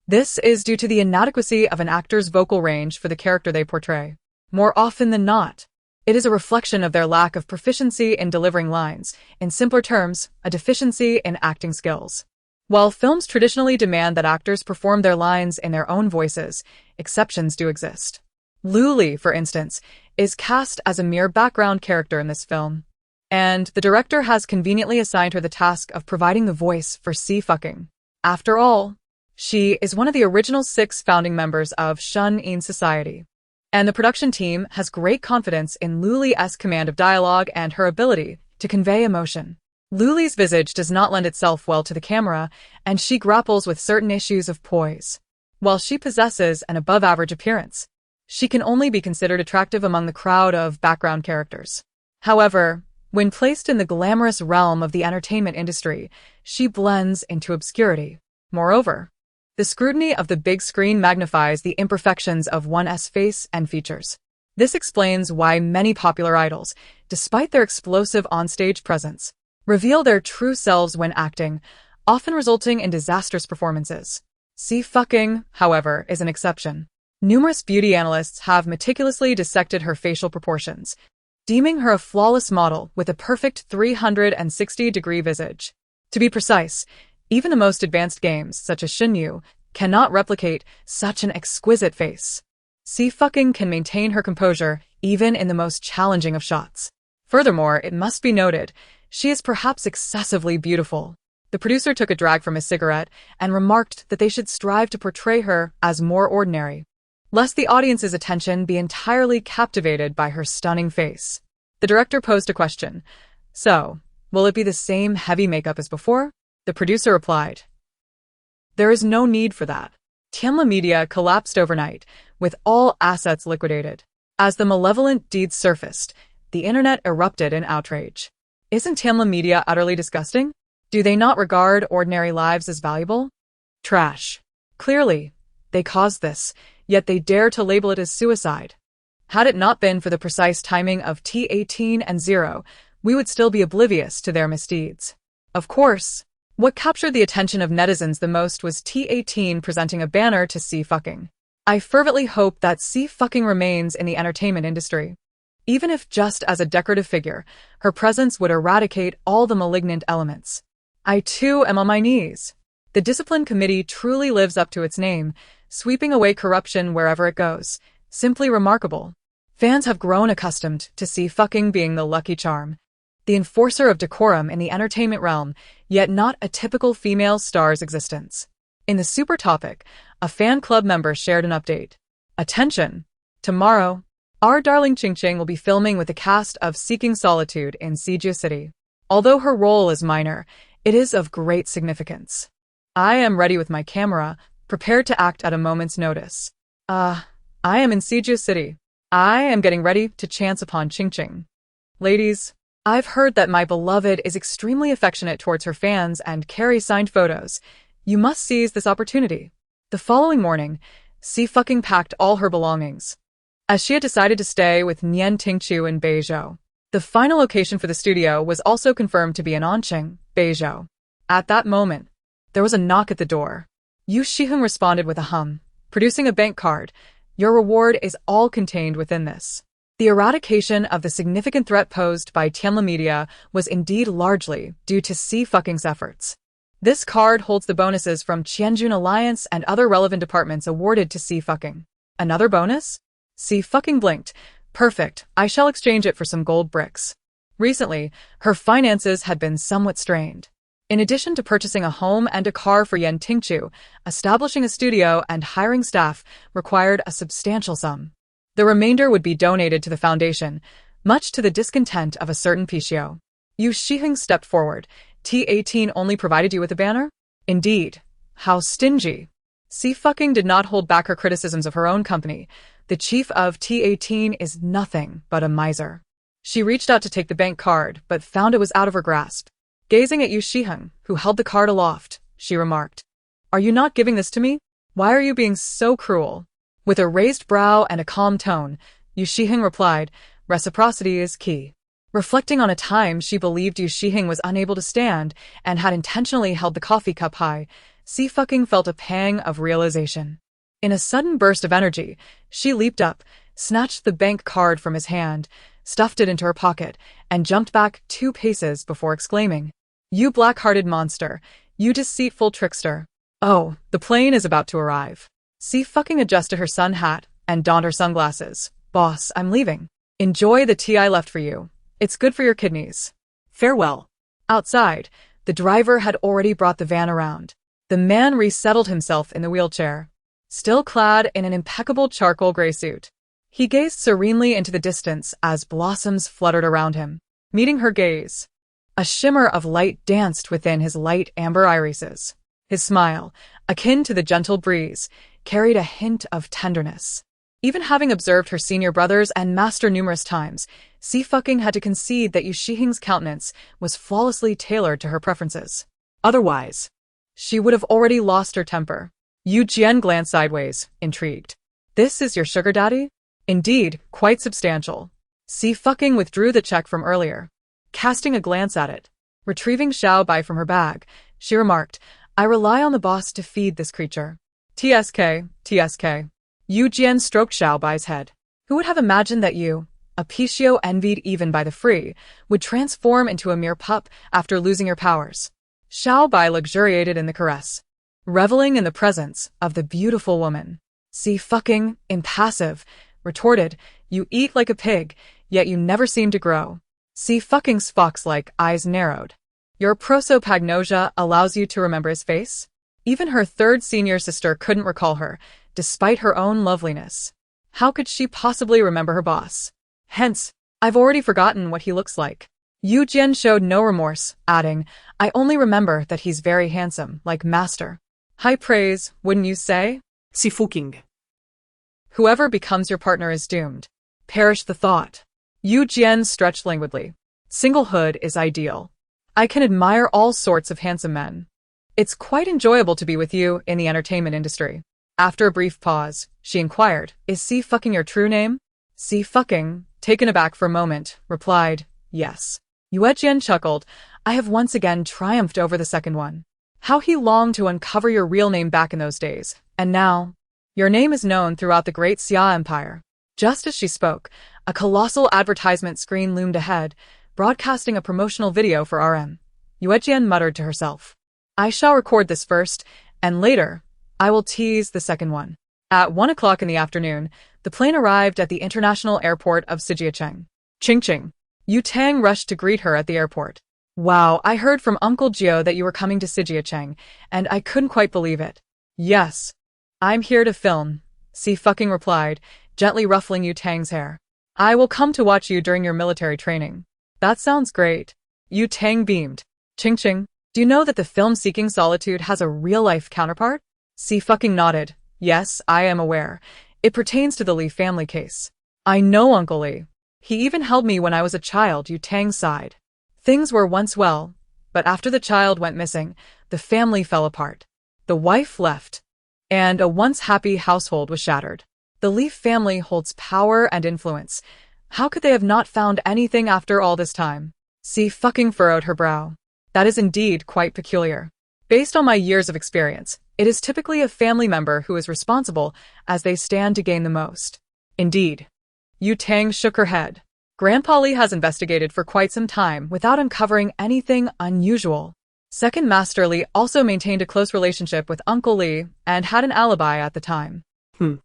This is due to the inadequacy of an actor's vocal range for the character they portray. More often than not, it is a reflection of their lack of proficiency in delivering lines, in simpler terms, a deficiency in acting skills. While films traditionally demand that actors perform their lines in their own voices, exceptions do exist. Lu Li, for instance, is cast as a mere background character in this film, and the director has conveniently assigned her the task of providing the voice for Xie Suiying. After all, she is one of the original 6 founding members of Xie Society, and the production team has great confidence in Lu Li's command of dialogue and her ability to convey emotion. Lu Li's visage does not lend itself well to the camera, and she grapples with certain issues of poise. While she possesses an above-average appearance, she can only be considered attractive among the crowd of background characters. However, when placed in the glamorous realm of the entertainment industry, she blends into obscurity. Moreover, the scrutiny of the big screen magnifies the imperfections of one's face and features. This explains why many popular idols, despite their explosive onstage presence, reveal their true selves when acting, often resulting in disastrous performances. Xie Suiying, however, is an exception. Numerous beauty analysts have meticulously dissected her facial proportions, deeming her a flawless model with a perfect 360-degree visage. To be precise, even the most advanced games, such as Xinyu, cannot replicate such an exquisite face. Xie Suiying can maintain her composure even in the most challenging of shots. Furthermore, it must be noted, she is perhaps excessively beautiful. The producer took a drag from his cigarette and remarked that they should strive to portray her as more ordinary, lest the audience's attention be entirely captivated by her stunning face. The director posed a question. So, will it be the same heavy makeup as before? The producer replied, there is no need for that. Tianma Media collapsed overnight, with all assets liquidated. As the malevolent deeds surfaced, the internet erupted in outrage. Isn't Tianma Media utterly disgusting? Do they not regard ordinary lives as valuable? Trash. Clearly, they caused this, yet they dare to label it as suicide. Had it not been for the precise timing of T18 and 0, we would still be oblivious to their misdeeds. Of course, what captured the attention of netizens the most was T18 presenting a banner to Xie Suiying. I fervently hope that Xie Suiying remains in the entertainment industry. Even if just as a decorative figure, her presence would eradicate all the malignant elements. I too am on my knees. The discipline committee truly lives up to its name, sweeping away corruption wherever it goes. Simply remarkable. Fans have grown accustomed to Xie Suiying being the lucky charm, the enforcer of decorum in the entertainment realm, yet not a typical female star's existence. In the super topic, a fan club member shared an update. Attention! Tomorrow, our darling Qingqing will be filming with the cast of Seeking Solitude in Xie City. Although her role is minor, it is of great significance. I am ready with my camera, prepared to act at a moment's notice. I am in Xie City. I am getting ready to chance upon Qingqing. Ladies, I've heard that my beloved is extremely affectionate towards her fans and carries signed photos. You must seize this opportunity. The following morning, Xie Suiying packed all her belongings, as she had decided to stay with Nian Tingqiu in Beizhou. The final location for the studio was also confirmed to be in Anqing, Beizhou. At that moment, there was a knock at the door. Yu Shiheng responded with a hum, producing a bank card. Your reward is all contained within this. The eradication of the significant threat posed by Tianma Media was indeed largely due to Xie Suiying's efforts. This card holds the bonuses from Qianjun Alliance and other relevant departments awarded to Xie Suiying. Another bonus? Xie Suiying blinked. Perfect, I shall exchange it for some gold bricks. Recently, her finances had been somewhat strained. In addition to purchasing a home and a car for Yan Tingqiu, establishing a studio and hiring staff required a substantial sum. The remainder would be donated to the foundation, much to the discontent of a certain Pichio. Yu Shiheng stepped forward. T18 only provided you with a banner? Indeed. How stingy. Xie Suiying did not hold back her criticisms of her own company. The chief of T18 is nothing but a miser. She reached out to take the bank card, but found it was out of her grasp. Gazing at Yu Shiheng, who held the card aloft, she remarked, "Are you not giving this to me? Why are you being so cruel?" With a raised brow and a calm tone, Yu Shiheng replied, "Reciprocity is key." Reflecting on a time she believed Yu Shiheng was unable to stand and had intentionally held the coffee cup high, Xie Suiying felt a pang of realization. In a sudden burst of energy, she leaped up, snatched the bank card from his hand, stuffed it into her pocket, and jumped back 2 paces before exclaiming, "You black-hearted monster! You deceitful trickster! Oh, the plane is about to arrive." Xie Suiying adjusted her sun hat and donned her sunglasses. "Boss, I'm leaving. Enjoy the tea I left for you. It's good for your kidneys. Farewell." Outside, the driver had already brought the van around. The man resettled himself in the wheelchair, still clad in an impeccable charcoal gray suit. He gazed serenely into the distance as blossoms fluttered around him, meeting her gaze. A shimmer of light danced within his light amber irises. His smile, akin to the gentle breeze, carried a hint of tenderness. Even having observed her senior brothers and master numerous times, Xie Suiying had to concede that Yu Shiheng's countenance was flawlessly tailored to her preferences. Otherwise, she would have already lost her temper. Yu Jian glanced sideways, intrigued. "This is your sugar daddy?" "Indeed, quite substantial." Xie Suiying withdrew the check from earlier. Casting a glance at it, retrieving Xiao Bai from her bag, she remarked, "I rely on the boss to feed this creature." TSK. Yu Jian stroked Xiao Bai's head. Who would have imagined that you, a Pichio envied even by the free, would transform into a mere pup after losing your powers? Xiao Bai luxuriated in the caress, reveling in the presence of the beautiful woman. Xie Suiying, impassive, retorted, "You eat like a pig, yet you never seem to grow." Xie Suiying's fox-like eyes narrowed. Your prosopagnosia allows you to remember his face? Even her third senior sister couldn't recall her, despite her own loveliness. How could she possibly remember her boss? Hence, I've already forgotten what he looks like. Yu Jian showed no remorse, adding, I only remember that he's very handsome, like master. High praise, wouldn't you say? Xie Suiying. Whoever becomes your partner is doomed. Perish the thought. Yu Jian stretched languidly. Singlehood is ideal. I can admire all sorts of handsome men. It's quite enjoyable to be with you in the entertainment industry. After a brief pause, she inquired, Is Xie fucking your true name? Xie fucking, taken aback for a moment, replied, Yes. Yue Jian chuckled. I have once again triumphed over the second one. How he longed to uncover your real name back in those days. And now, your name is known throughout the great Xia Empire. Just as she spoke, a colossal advertisement screen loomed ahead, broadcasting a promotional video for RM. Yue Jian muttered to herself. I shall record this first, and later, I will tease the second one. At 1 o'clock in the afternoon, the plane arrived at the international airport of Xie. Ching. Yu Tang rushed to greet her at the airport. Wow, I heard from Uncle Gio that you were coming to Xie, and I couldn't quite believe it. Yes. I'm here to film, Xie fucking replied, gently ruffling Yu Tang's hair. I will come to watch you during your military training. That sounds great. Yu Tang beamed. Ching. Do you know that the film Seeking Solitude has a real-life counterpart? Xie fucking nodded. Yes, I am aware. It pertains to the Li family case. I know Uncle Li. He even held me when I was a child, Yu Tang sighed. Things were once well, but after the child went missing, the family fell apart. The wife left, and a once happy household was shattered. The Li family holds power and influence. How could they have not found anything after all this time? Xie fucking furrowed her brow. That is indeed quite peculiar. Based on my years of experience, it is typically a family member who is responsible as they stand to gain the most. Indeed. Yu Tang shook her head. Grandpa Li has investigated for quite some time without uncovering anything unusual. Second Master Li also maintained a close relationship with Uncle Li and had an alibi at the time. Xie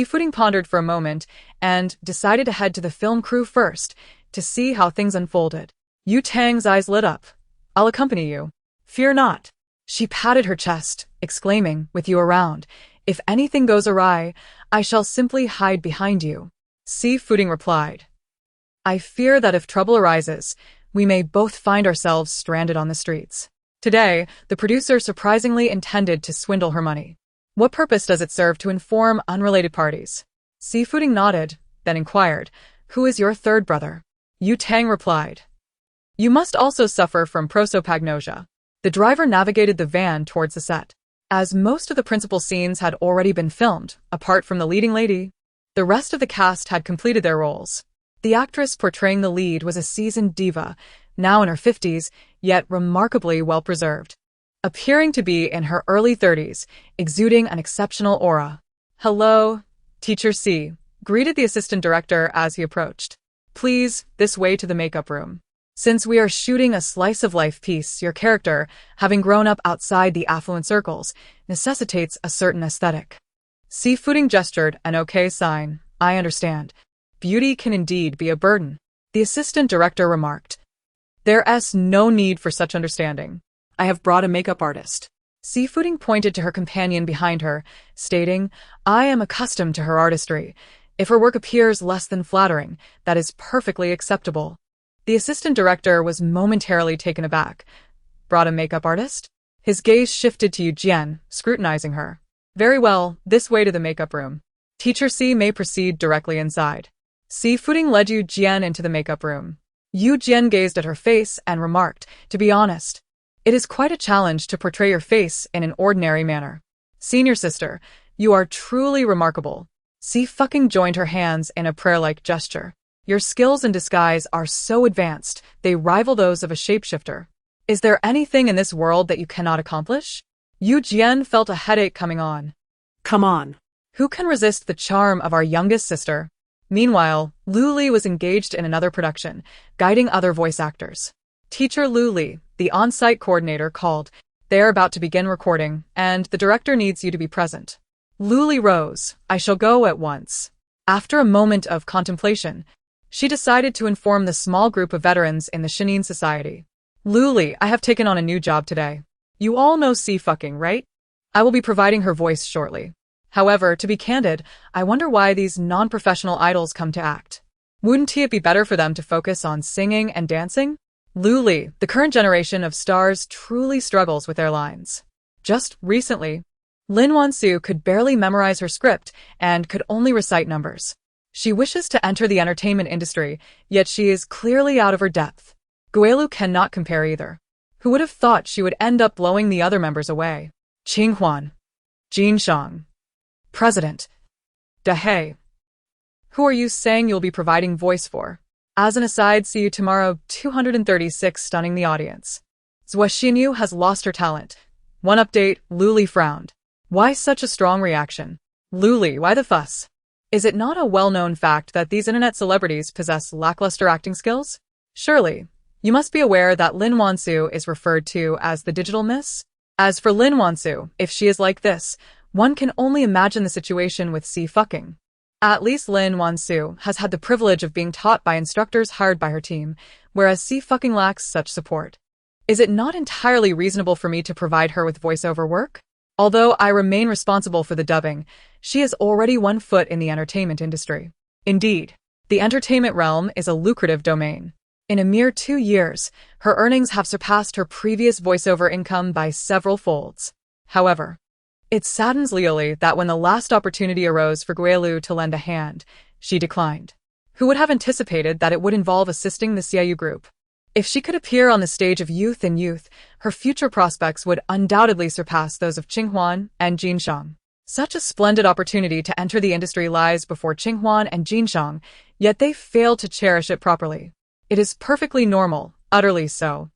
Suiying pondered for a moment and decided to head to the film crew first to see how things unfolded. Yu Tang's eyes lit up. I'll accompany you. Fear not. She patted her chest, exclaiming, with you around, if anything goes awry, I shall simply hide behind you. Xie Suiying replied. I fear that if trouble arises, we may both find ourselves stranded on the streets. Today, the producer surprisingly intended to swindle her money. What purpose does it serve to inform unrelated parties? Xie Suiying nodded, then inquired, Who is your third brother? Yu Tang replied. You must also suffer from prosopagnosia. The driver navigated the van towards the set. As most of the principal scenes had already been filmed, apart from the leading lady, the rest of the cast had completed their roles. The actress portraying the lead was a seasoned diva, now in her 50s, yet remarkably well-preserved. Appearing to be in her early 30s, exuding an exceptional aura. Hello, Teacher Xie, greeted the assistant director as he approached. Please, this way to the makeup room. Since we are shooting a slice-of-life piece, your character, having grown up outside the affluent circles, necessitates a certain aesthetic. Xie Suiying gestured an okay sign. I understand. Beauty can indeed be a burden. The assistant director remarked. There's no need for such understanding. I have brought a makeup artist. Xie Suiying pointed to her companion behind her, stating, I am accustomed to her artistry. If her work appears less than flattering, that is perfectly acceptable. The assistant director was momentarily taken aback. Brought a makeup artist? His gaze shifted to Yu Jian, scrutinizing her. Very well, this way to the makeup room. Teacher Xie may proceed directly inside. Xie Suiying led Yu Jian into the makeup room. Yu Jian gazed at her face and remarked, to be honest, it is quite a challenge to portray your face in an ordinary manner. Senior sister, you are truly remarkable. Xie fucking joined her hands in a prayer-like gesture. Your skills in disguise are so advanced, they rival those of a shapeshifter. Is there anything in this world that you cannot accomplish? Yu Jian felt a headache coming on. Come on. Who can resist the charm of our youngest sister? Meanwhile, Lu Li was engaged in another production, guiding other voice actors. Teacher Lu Li, the on-site coordinator, called. They are about to begin recording, and the director needs you to be present. Lu Li rose. I shall go at once. After a moment of contemplation, she decided to inform the small group of veterans in the Shinin Society. Luli, I have taken on a new job today. You all know Xie Fuiying, right? I will be providing her voice shortly. However, to be candid, I wonder why these non-professional idols come to act. Wouldn't it be better for them to focus on singing and dancing? Luli, the current generation of stars truly struggles with their lines. Just recently, Lin Wansu could barely memorize her script and could only recite numbers. She wishes to enter the entertainment industry, yet she is clearly out of her depth. Guelu cannot compare either. Who would have thought she would end up blowing the other members away? Qinghuan. Jinshang. President. Dahei. Who are you saying you'll be providing voice for? As an aside, see you tomorrow. 236 stunning the audience. Xie Suiying has lost her talent. One update, Luli frowned. Why such a strong reaction? Luli, why the fuss? Is it not a well-known fact that these internet celebrities possess lackluster acting skills? Surely, you must be aware that Lin Wansu is referred to as the digital miss? As for Lin Wansu, if she is like this, one can only imagine the situation with Xie Fuiying. At least Lin Wansu has had the privilege of being taught by instructors hired by her team, whereas Xie Fuiying lacks such support. Is it not entirely reasonable for me to provide her with voiceover work? Although I remain responsible for the dubbing, she has already 1 foot in the entertainment industry. Indeed, the entertainment realm is a lucrative domain. In a mere 2 years, her earnings have surpassed her previous voiceover income by several folds. However, it saddens Liuli that when the last opportunity arose for Guelu to lend a hand, she declined. Who would have anticipated that it would involve assisting the Xie group? If she could appear on the stage of youth in youth, her future prospects would undoubtedly surpass those of Qinghuan and Jinshang. Such a splendid opportunity to enter the industry lies before Qinghuan and Jinshang, yet they fail to cherish it properly. It is perfectly normal, utterly so,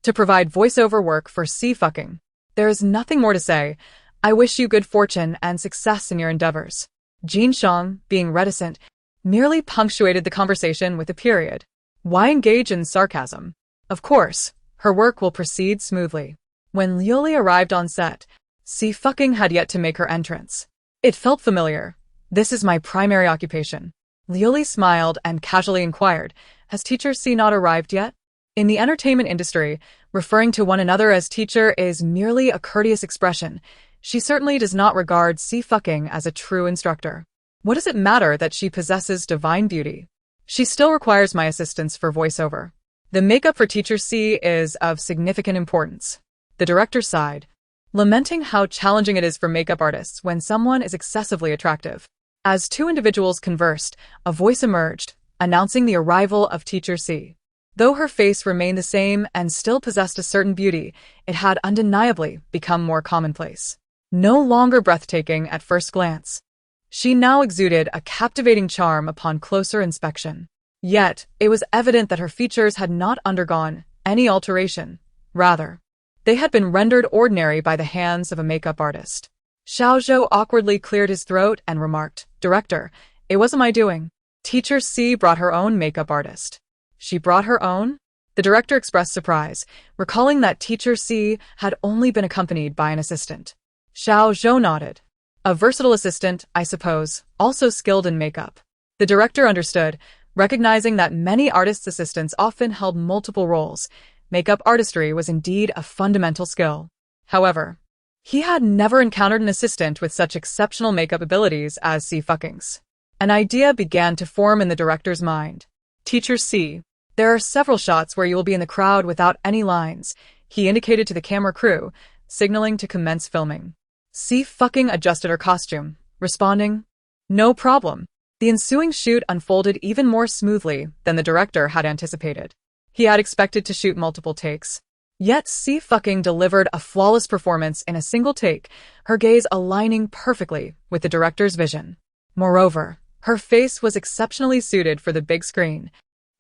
to provide voiceover work for Xie Fuiying. There is nothing more to say. I wish you good fortune and success in your endeavors. Jinshang, being reticent, merely punctuated the conversation with a period. Why engage in sarcasm? Of course, her work will proceed smoothly. When Liuli arrived on set, Xie Fuiying had yet to make her entrance. It felt familiar. This is my primary occupation. Liuli smiled and casually inquired, has teacher Xie not arrived yet? In the entertainment industry, referring to one another as teacher is merely a courteous expression. She certainly does not regard Xie Fuiying as a true instructor. What does it matter that she possesses divine beauty? She still requires my assistance for voiceover. The makeup for teacher Xie is of significant importance. The director sighed, lamenting how challenging it is for makeup artists when someone is excessively attractive. As 2 individuals conversed, a voice emerged, announcing the arrival of teacher Xie. Though her face remained the same and still possessed a certain beauty, it had undeniably become more commonplace. No longer breathtaking at first glance, she now exuded a captivating charm upon closer inspection. Yet, it was evident that her features had not undergone any alteration. Rather, they had been rendered ordinary by the hands of a makeup artist. Xiaozhou awkwardly cleared his throat and remarked, "Director, it wasn't my doing. Teacher Xie brought her own makeup artist." She brought her own? The director expressed surprise, recalling that teacher Xie had only been accompanied by an assistant. Xiaozhou nodded. A versatile assistant, I suppose, also skilled in makeup. The director understood, recognizing that many artists' assistants often held multiple roles. Makeup artistry was indeed a fundamental skill. However, he had never encountered an assistant with such exceptional makeup abilities as Xie Fuiying's. An idea began to form in the director's mind. Teacher Xie, there are several shots where you will be in the crowd without any lines. He indicated to the camera crew, signaling to commence filming. Xie Fuiying adjusted her costume, responding, "No problem." The ensuing shoot unfolded even more smoothly than the director had anticipated. He had expected to shoot multiple takes. Yet Xie Fuiying delivered a flawless performance in a single take, her gaze aligning perfectly with the director's vision. Moreover, her face was exceptionally suited for the big screen.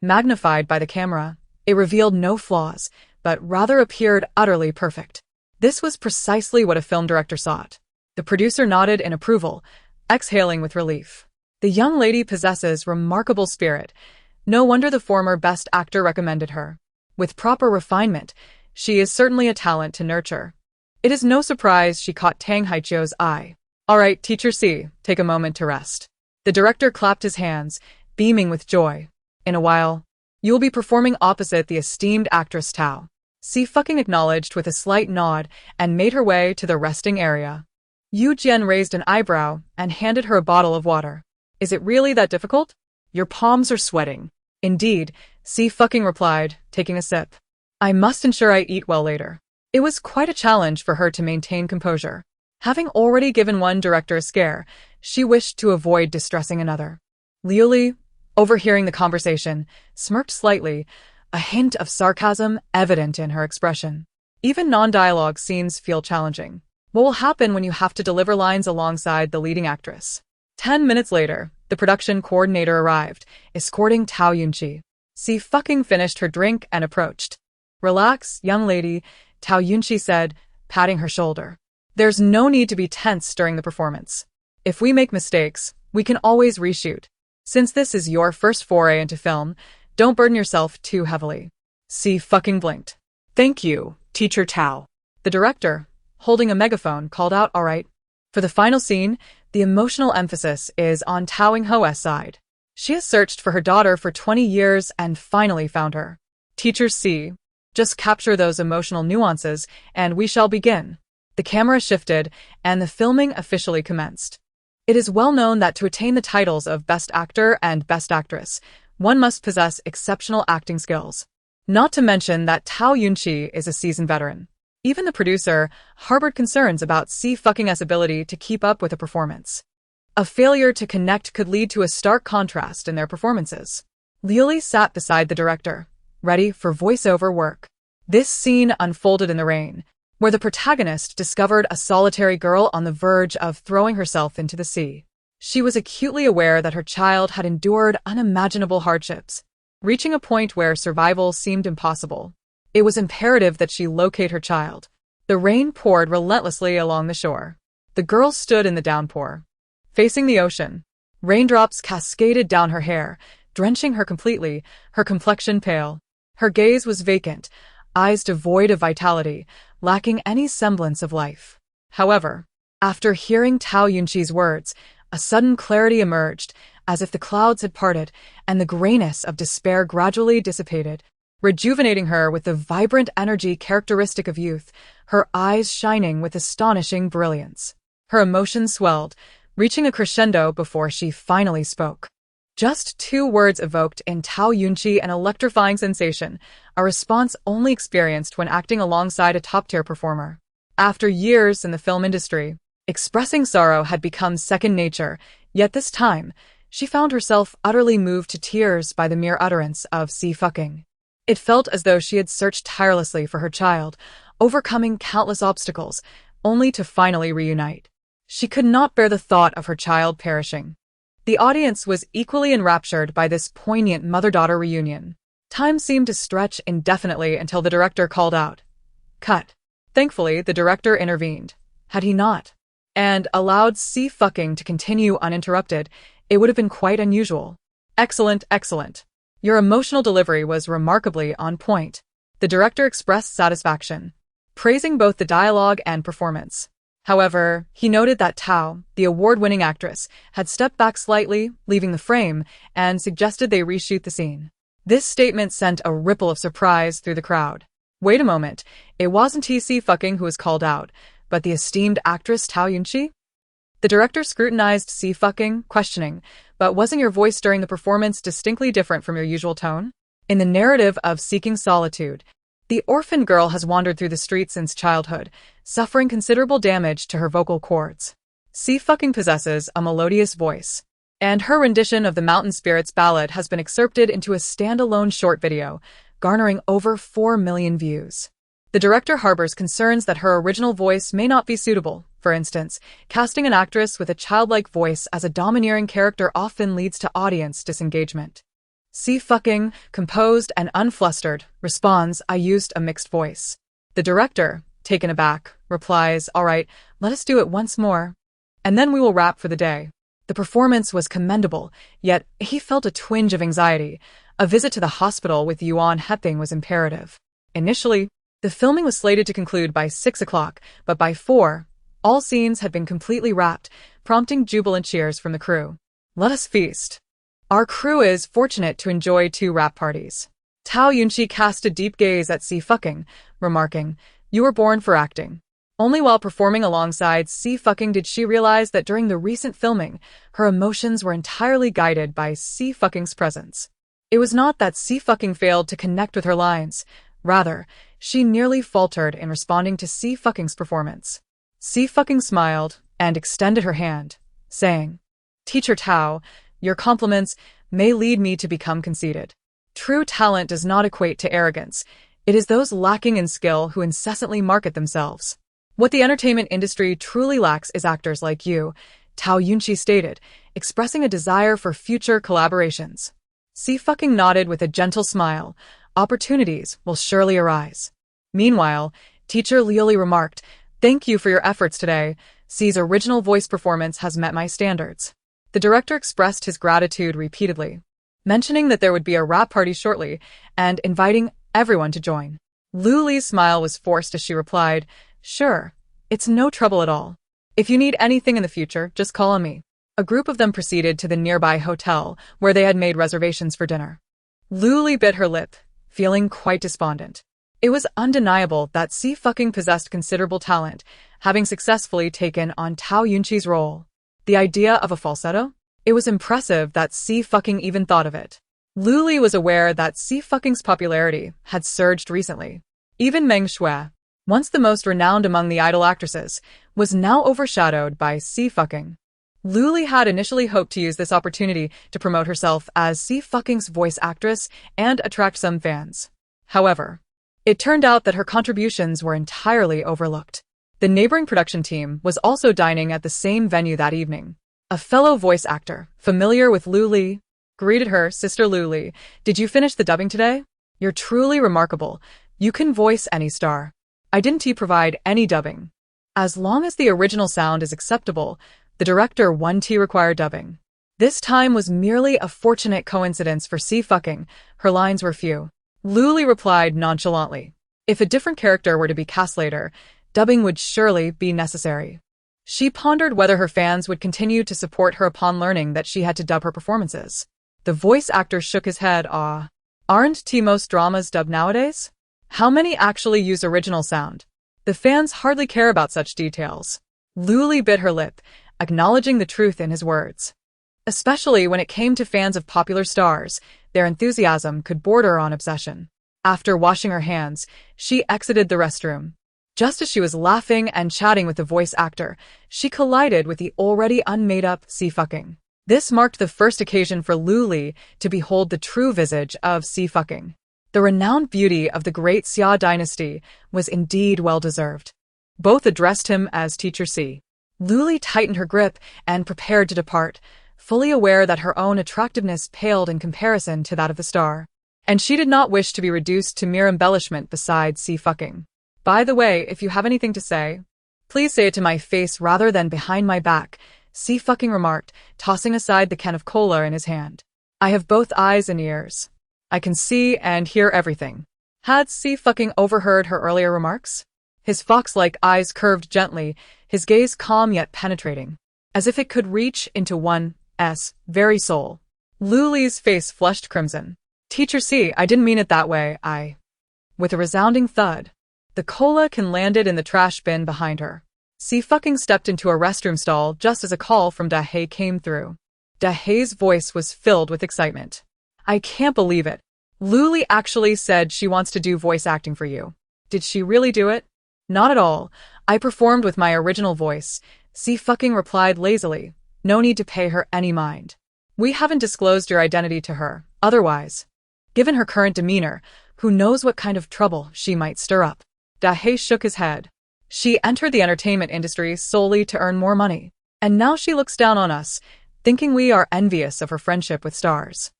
Magnified by the camera, it revealed no flaws, but rather appeared utterly perfect. This was precisely what a film director sought. The producer nodded in approval, exhaling with relief. The young lady possesses remarkable spirit. No wonder the former Best Actor recommended her. With proper refinement, she is certainly a talent to nurture. It is no surprise she caught Tang Haiqiu's eye. All right, teacher Xie, take a moment to rest. The director clapped his hands, beaming with joy. In a while, you will be performing opposite the esteemed actress Tao. Xie Fucking acknowledged with a slight nod and made her way to the resting area. Yu Jian raised an eyebrow and handed her a bottle of water. Is it really that difficult? Your palms are sweating. Indeed, Xie Fucking replied, taking a sip. I must ensure I eat well later. It was quite a challenge for her to maintain composure. Having already given one director a scare, she wished to avoid distressing another. Liu Li, overhearing the conversation, smirked slightly, a hint of sarcasm evident in her expression. Even non-dialogue scenes feel challenging. What will happen when you have to deliver lines alongside the leading actress? 10 minutes later, the production coordinator arrived, escorting Tao Yunqi. Xie Fucking finished her drink and approached. Relax, young lady, Tao Yunqi said, patting her shoulder. There's no need to be tense during the performance. If we make mistakes, we can always reshoot. Since this is your first foray into film, don't burden yourself too heavily. Xie Fucking blinked. Thank you, Teacher Tao. The director, holding a megaphone, called out, all right. For the final scene, the emotional emphasis is on Tao Yinghuo's side. She has searched for her daughter for 20 years and finally found her. Teacher C, just capture those emotional nuances and we shall begin. The camera shifted and the filming officially commenced. It is well known that to attain the titles of Best Actor and Best Actress, one must possess exceptional acting skills. Not to mention that Tao Yunqi is a seasoned veteran. Even the producer harbored concerns about Xie Fucking's ability to keep up with a performance. A failure to connect could lead to a stark contrast in their performances. Liu Li sat beside the director, ready for voiceover work. This scene unfolded in the rain, where the protagonist discovered a solitary girl on the verge of throwing herself into the sea. She was acutely aware that her child had endured unimaginable hardships, reaching a point where survival seemed impossible. It was imperative that she locate her child. The rain poured relentlessly along the shore. The girl stood in the downpour, facing the ocean. Raindrops cascaded down her hair, drenching her completely, her complexion pale. Her gaze was vacant, eyes devoid of vitality, lacking any semblance of life. However, after hearing Tao Yunqi's words, a sudden clarity emerged, as if the clouds had parted and the grayness of despair gradually dissipated, rejuvenating her with the vibrant energy characteristic of youth, her eyes shining with astonishing brilliance. Her emotions swelled, reaching a crescendo before she finally spoke. Just 2 words evoked in Tao Yunqi an electrifying sensation, a response only experienced when acting alongside a top-tier performer. After years in the film industry, expressing sorrow had become second nature, yet this time, she found herself utterly moved to tears by the mere utterance of Xie Fucking. It felt as though she had searched tirelessly for her child, overcoming countless obstacles, only to finally reunite. She could not bear the thought of her child perishing. The audience was equally enraptured by this poignant mother-daughter reunion. Time seemed to stretch indefinitely until the director called out, "Cut." Thankfully, the director intervened. Had he not, and allowed Xie Fucking to continue uninterrupted, it would have been quite unusual. Excellent, excellent. Your emotional delivery was remarkably on point. The director expressed satisfaction, praising both the dialogue and performance. However, he noted that Tao, the award-winning actress, had stepped back slightly, leaving the frame, and suggested they reshoot the scene. This statement sent a ripple of surprise through the crowd. Wait a moment, it wasn't Xie Fucking who was called out, but the esteemed actress Tao Yunqi? The director scrutinized Xie Fucking, questioning, but wasn't your voice during the performance distinctly different from your usual tone? In the narrative of Seeking Solitude, the orphan girl has wandered through the streets since childhood, suffering considerable damage to her vocal cords. Xie Fucking possesses a melodious voice, and her rendition of the Mountain Spirits ballad has been excerpted into a standalone short video, garnering over 4 million views. The director harbors concerns that her original voice may not be suitable. For instance, casting an actress with a childlike voice as a domineering character often leads to audience disengagement. Xie Fucking, composed and unflustered, responds, "I used a mixed voice." The director, taken aback, replies, "All right, let us do it once more, and then we will wrap for the day." The performance was commendable, yet he felt a twinge of anxiety. A visit to the hospital with Yuan Heping was imperative. Initially, the filming was slated to conclude by 6 o'clock, but by 4, all scenes had been completely wrapped, prompting jubilant cheers from the crew. "Let us feast. Our crew is fortunate to enjoy 2 wrap parties." Tao Yunqi cast a deep gaze at Xie Fuiying, remarking, "You were born for acting." Only while performing alongside Xie Fuiying did she realize that during the recent filming, her emotions were entirely guided by Xie Fuiying's presence. It was not that Xie Fuiying failed to connect with her lines. Rather, she nearly faltered in responding to Xie Fuiying's performance. Xie Fuiying smiled and extended her hand, saying, "Teacher Tao, your compliments may lead me to become conceited. True talent does not equate to arrogance. It is those lacking in skill who incessantly market themselves. What the entertainment industry truly lacks is actors like you," Tao Yunqi stated, expressing a desire for future collaborations. Xie Fuiying nodded with a gentle smile. "Opportunities will surely arise." Meanwhile, teacher Liuli remarked, "Thank you for your efforts today. Xi's original voice performance has met my standards." The director expressed his gratitude repeatedly, mentioning that there would be a wrap party shortly and inviting everyone to join. Liuli's smile was forced as she replied, "Sure, it's no trouble at all. If you need anything in the future, just call on me." A group of them proceeded to the nearby hotel where they had made reservations for dinner. Liuli bit her lip, feeling quite despondent. It was undeniable that Xie Fuiying possessed considerable talent, having successfully taken on Tao Yunqi's role. The idea of a falsetto? It was impressive that Xie Fuiying even thought of it. Liuli was aware that Xie Fuiying's popularity had surged recently. Even Meng Shui, once the most renowned among the idol actresses, was now overshadowed by Xie Fuiying. Liuli had initially hoped to use this opportunity to promote herself as Xie Fuiying's voice actress and attract some fans. However, it turned out that her contributions were entirely overlooked. The neighboring production team was also dining at the same venue that evening. A fellow voice actor, familiar with Liuli, greeted her, "Sister Liuli, did you finish the dubbing today? You're truly remarkable. You can voice any star. I didn't provide any dubbing. As long as the original sound is acceptable, the director won't require dubbing." This time was merely a fortunate coincidence for Xie Fuiying. Her lines were few. Liuli replied nonchalantly, "If a different character were to be cast later, dubbing would surely be necessary." She pondered whether her fans would continue to support her upon learning that she had to dub her performances. The voice actor shook his head. Aren't most dramas dubbed nowadays? How many actually use original sound? The fans hardly care about such details." Liuli bit her lip, acknowledging the truth in his words. Especially when it came to fans of popular stars, their enthusiasm could border on obsession. After washing her hands, she exited the restroom. Just as she was laughing and chatting with the voice actor, she collided with the already unmade-up Xie Fuiying. This marked the first occasion for Liuli to behold the true visage of Xie Fuiying. The renowned beauty of the great Xia dynasty was indeed well-deserved. Both addressed him as Teacher Xie. Liuli tightened her grip and prepared to depart, fully aware that her own attractiveness paled in comparison to that of the star. And she did not wish to be reduced to mere embellishment beside Xie Fuiying. "By the way, if you have anything to say, please say it to my face rather than behind my back," Xie Fuiying remarked, tossing aside the can of cola in his hand. "I have both eyes and ears. I can see and hear everything." Had Xie Fuiying overheard her earlier remarks? His fox-like eyes curved gently, his gaze calm yet penetrating, as if it could reach into one's very soul. Liuli's face flushed crimson. "Teacher Xie, I didn't mean it that way, With a resounding thud, the cola can landed in the trash bin behind her. Xie Fuiying stepped into a restroom stall just as a call from Dahe came through. Dahe's voice was filled with excitement. "I can't believe it. Liuli actually said she wants to do voice acting for you. Did she really do it?" "Not at all. I performed with my original voice," Xie Fuiying replied lazily. "No need to pay her any mind. We haven't disclosed your identity to her. Otherwise, given her current demeanor, who knows what kind of trouble she might stir up." Dahe shook his head. "She entered the entertainment industry solely to earn more money. And now she looks down on us, thinking we are envious of her friendship with stars.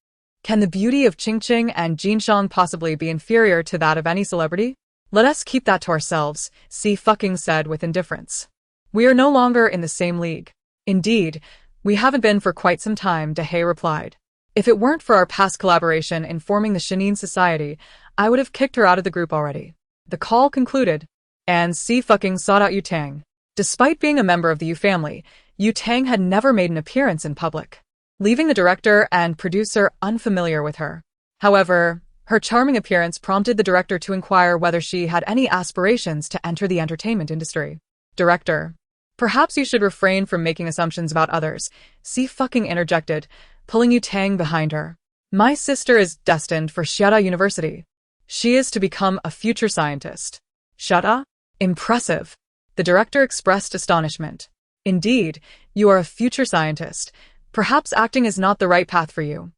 Can the beauty of Qingqing and Jinshang possibly be inferior to that of any celebrity? Let us keep that to ourselves," Xie Fuiying said with indifference. "We are no longer in the same league." "Indeed, we haven't been for quite some time," Dahe replied. "If it weren't for our past collaboration in forming the Shenin Society, I would have kicked her out of the group already." The call concluded, and Xie Fuiying sought out Yu Tang. Despite being a member of the Yu family, Yu Tang had never made an appearance in public, leaving the director and producer unfamiliar with her. However, Her charming appearance prompted the director to inquire whether she had any aspirations to enter the entertainment industry. Director. Perhaps you should refrain from making assumptions about others. Xie interjected, pulling Yu Tang behind her. My sister is destined for Xie University. She is to become a future scientist. Xie? Impressive. The director expressed astonishment. Indeed, you are a future scientist. Perhaps acting is not the right path for you.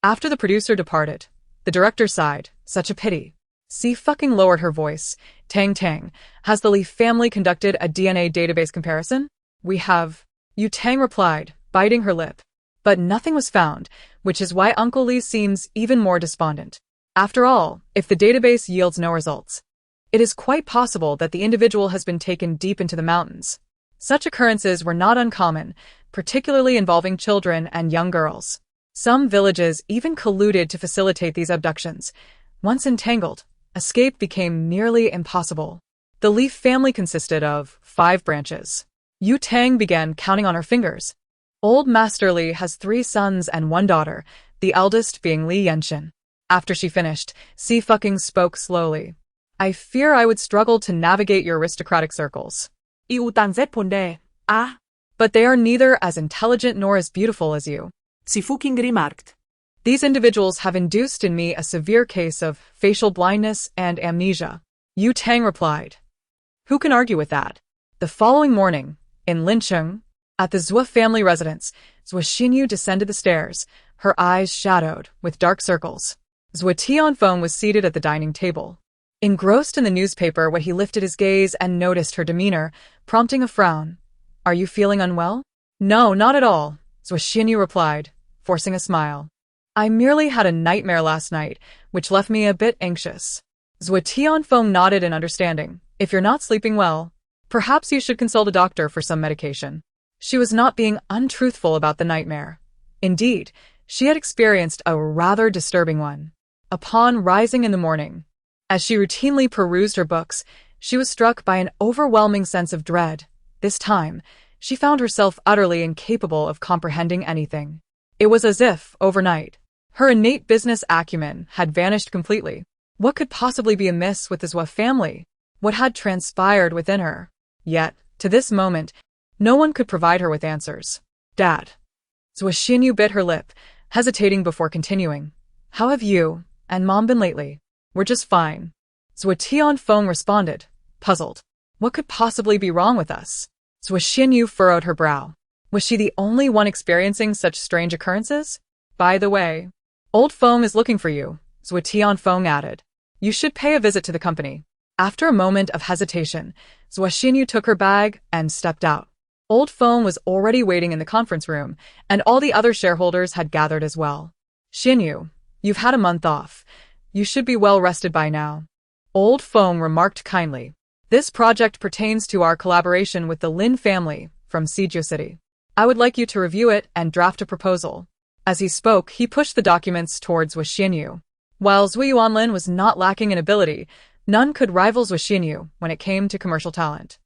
After the producer departed, the director sighed. Such a pity. Xie lowered her voice. Tang, has the Li family conducted a DNA database comparison? We have. Yu Tang replied, biting her lip. But nothing was found, which is why Uncle Li seems even more despondent. After all, if the database yields no results, it is quite possible that the individual has been taken deep into the mountains. Such occurrences were not uncommon, particularly involving children and young girls. Some villages even colluded to facilitate these abductions. Once entangled, escape became nearly impossible. The Li family consisted of 5 branches. Yu Tang began counting on her fingers. Old Master Li has 3 sons and 1 daughter, the eldest being Li Yenshin. After she finished, Xie spoke slowly. I fear I would struggle to navigate your aristocratic circles. But they are neither as intelligent nor as beautiful as you. Xie remarked. These individuals have induced in me a severe case of facial blindness and amnesia. Yu Tang replied. Who can argue with that? The following morning, in Lincheng, at the Xie family residence, Xie Suiying descended the stairs, her eyes shadowed with dark circles. Xie Tianfeng was seated at the dining table. Engrossed in the newspaper when he lifted his gaze and noticed her demeanor, prompting a frown. Are you feeling unwell? No, not at all, Xie Suiying replied, forcing a smile. I merely had a nightmare last night, which left me a bit anxious. Xie Tianfeng nodded in understanding. If you're not sleeping well, perhaps you should consult a doctor for some medication. She was not being untruthful about the nightmare. Indeed, she had experienced a rather disturbing one. Upon rising in the morning, as she routinely perused her books, she was struck by an overwhelming sense of dread. This time, she found herself utterly incapable of comprehending anything. It was as if, overnight, her innate business acumen had vanished completely. What could possibly be amiss with the Xie family? What had transpired within her? Yet, to this moment, no one could provide her with answers. Dad. Xie Suiying bit her lip, hesitating before continuing. How have you and Mom been lately? We're just fine. Xie Tianfeng responded, puzzled. What could possibly be wrong with us? Xie Suiying furrowed her brow. Was she the only one experiencing such strange occurrences? By the way, Old Feng is looking for you, Xie Tianfeng added. You should pay a visit to the company. After a moment of hesitation, Xie Suiying took her bag and stepped out. Old Feng was already waiting in the conference room, and all the other shareholders had gathered as well. Xinyu, you've had a month off. You should be well rested by now. Old Feng remarked kindly. This project pertains to our collaboration with the Lin family from Xie City. I would like you to review it and draft a proposal. As he spoke, he pushed the documents towards Xie Suiying. While Zui Yuanlin was not lacking in ability, none could rival Xie Suiying when it came to commercial talent.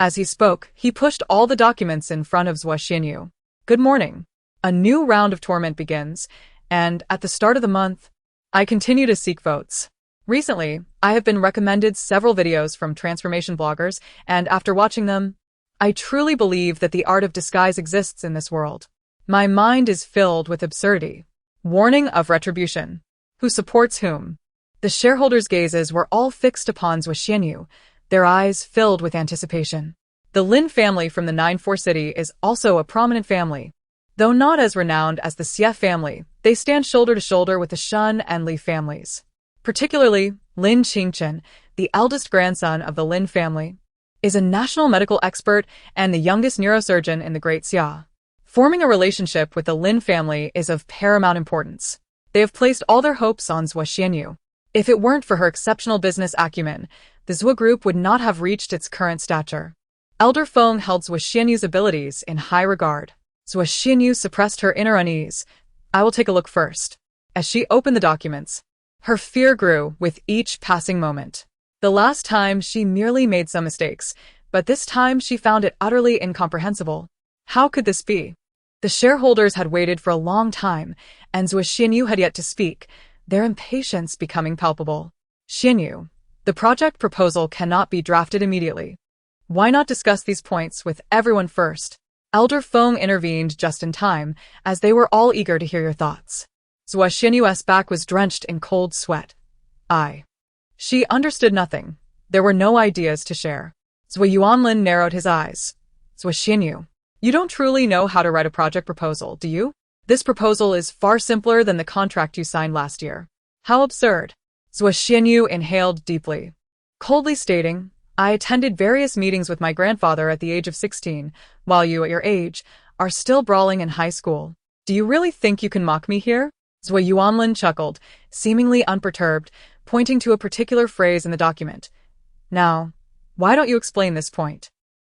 As he spoke, he pushed all the documents in front of Xie Suiying. Good morning. A new round of tournament begins, and at the start of the month, I continue to seek votes. Recently, I have been recommended several videos from transformation bloggers, and after watching them, I truly believe that the art of disguise exists in this world. My mind is filled with absurdity. Warning of retribution. Who supports whom? The shareholders' gazes were all fixed upon Xie Suiying, their eyes filled with anticipation. The Lin family from the 9-4 city is also a prominent family. Though not as renowned as the Xie family, they stand shoulder to shoulder with the Shun and Li families. Particularly, Lin Qingchen, the eldest grandson of the Lin family, is a national medical expert and the youngest neurosurgeon in the Great Xia. Forming a relationship with the Lin family is of paramount importance. They have placed all their hopes on Xie Suiying. If it weren't for her exceptional business acumen, the Xie group would not have reached its current stature. Elder Feng held Xie Suiying's abilities in high regard. Xie Suiying suppressed her inner unease. I will take a look first. As she opened the documents, her fear grew with each passing moment. The last time she merely made some mistakes, but this time she found it utterly incomprehensible. How could this be? The shareholders had waited for a long time, and Xie Suiying had yet to speak. their impatience becoming palpable. Xinyu, the project proposal cannot be drafted immediately. Why not discuss these points with everyone first? Elder Feng intervened just in time, as they were all eager to hear your thoughts. Zhou Xianyu's back was drenched in cold sweat. She understood nothing. There were no ideas to share. Zhou Yuanlin narrowed his eyes. Zhou Xianyu, you don't truly know how to write a project proposal, do you? This proposal is far simpler than the contract you signed last year. How absurd. Zhou Xianyu inhaled deeply, coldly stating, I attended various meetings with my grandfather at the age of 16, while you, at your age, are still brawling in high school. Do you really think you can mock me here? Zhou Yuanlin chuckled, seemingly unperturbed, pointing to a particular phrase in the document. Now, why don't you explain this point?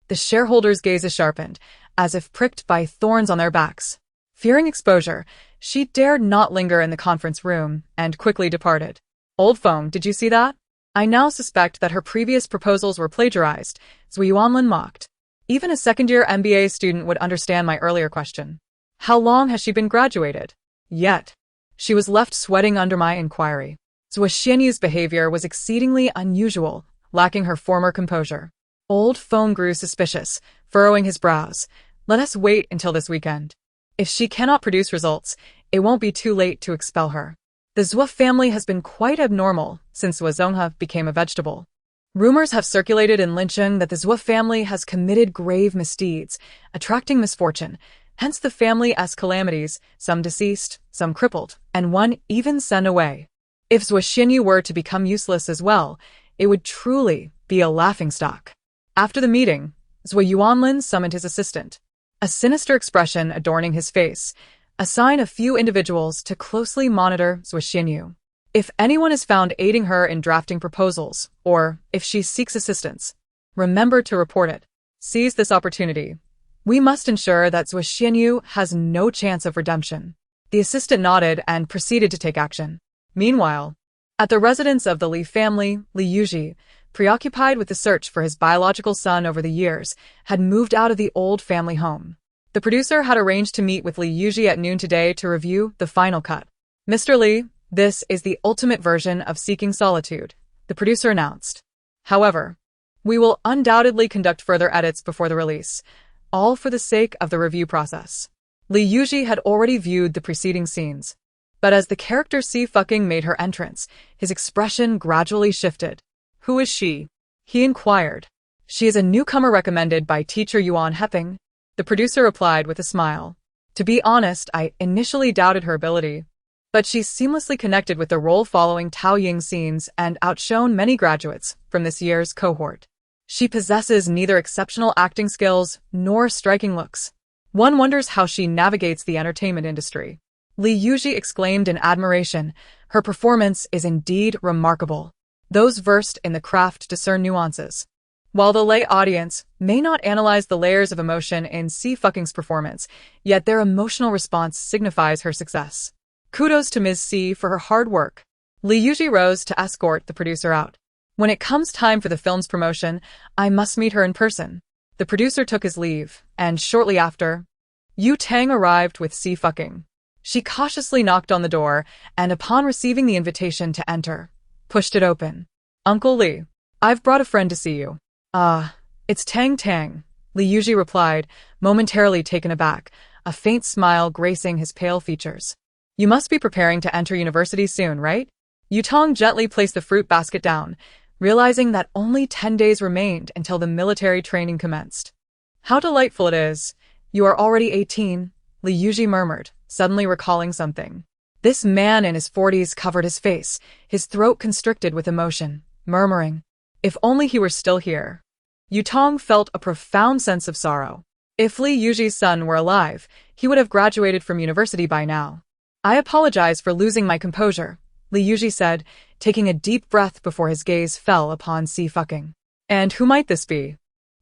The shareholders' gazes sharpened, as if pricked by thorns on their backs. Fearing exposure, she dared not linger in the conference room and quickly departed. Old Feng, did you see that? I now suspect that her previous proposals were plagiarized, Zhou Yuanlin mocked. Even a second-year MBA student would understand my earlier question. How long has she been graduated? Yet. She was left sweating under my inquiry. Zhou Xianyu's behavior was exceedingly unusual, lacking her former composure. Old Feng grew suspicious, furrowing his brows. Let us wait until this weekend. If she cannot produce results, it won't be too late to expel her. The Zhou family has been quite abnormal since Zhou Zonghe became a vegetable. Rumors have circulated in Lincheng that the Zhou family has committed grave misdeeds, attracting misfortune, hence the family's calamities, some deceased, some crippled, and one even sent away. If Zhou Xianyu were to become useless as well, it would truly be a laughingstock. After the meeting, Zhou Yuanlin summoned his assistant. A sinister expression adorning his face, assign a few individuals to closely monitor Zhou Xianyu. If anyone is found aiding her in drafting proposals, or if she seeks assistance, remember to report it. Seize this opportunity. We must ensure that Zhou Xianyu has no chance of redemption. The assistant nodded and proceeded to take action. Meanwhile, at the residence of the Li family, Li Yuji, preoccupied with the search for his biological son over the years, had moved out of the old family home. The producer had arranged to meet with Li Yuji at noon today to review the final cut. Mr. Li, this is the ultimate version of Seeking Solitude, the producer announced. However, we will undoubtedly conduct further edits before the release, all for the sake of the review process. Li Yuji had already viewed the preceding scenes, but as the character Xie Suiying made her entrance, his expression gradually shifted. Who is she? He inquired. She is a newcomer recommended by teacher Yuan Heping, the producer replied with a smile. To be honest, I initially doubted her ability, but she seamlessly connected with the role following Tao Ying scenes and outshone many graduates from this year's cohort. She possesses neither exceptional acting skills nor striking looks. One wonders how she navigates the entertainment industry. Li Yuji exclaimed in admiration. Her performance is indeed remarkable. Those versed in the craft discern nuances. While the lay audience may not analyze the layers of emotion in Xie Suiying's performance, yet their emotional response signifies her success. Kudos to Ms. Xie for her hard work. Li Yuji rose to escort the producer out. When it comes time for the film's promotion, I must meet her in person. The producer took his leave, and shortly after, Yu Tang arrived with Xie Suiying. She cautiously knocked on the door, and upon receiving the invitation to enter, pushed it open. Uncle Li, I've brought a friend to see you. It's Tang Tang, Li Yuji replied, momentarily taken aback, a faint smile gracing his pale features. You must be preparing to enter university soon, right? Yu Tang gently placed the fruit basket down, realizing that only 10 days remained until the military training commenced. How delightful it is. You are already 18, Li Yuji murmured, suddenly recalling something. This man in his 40s covered his face, his throat constricted with emotion, murmuring, if only he were still here. Yu Tang felt a profound sense of sorrow. If Li Yuji's son were alive, he would have graduated from university by now. I apologize for losing my composure, Li Yuji said, taking a deep breath before his gaze fell upon Xie Suiying. And who might this be?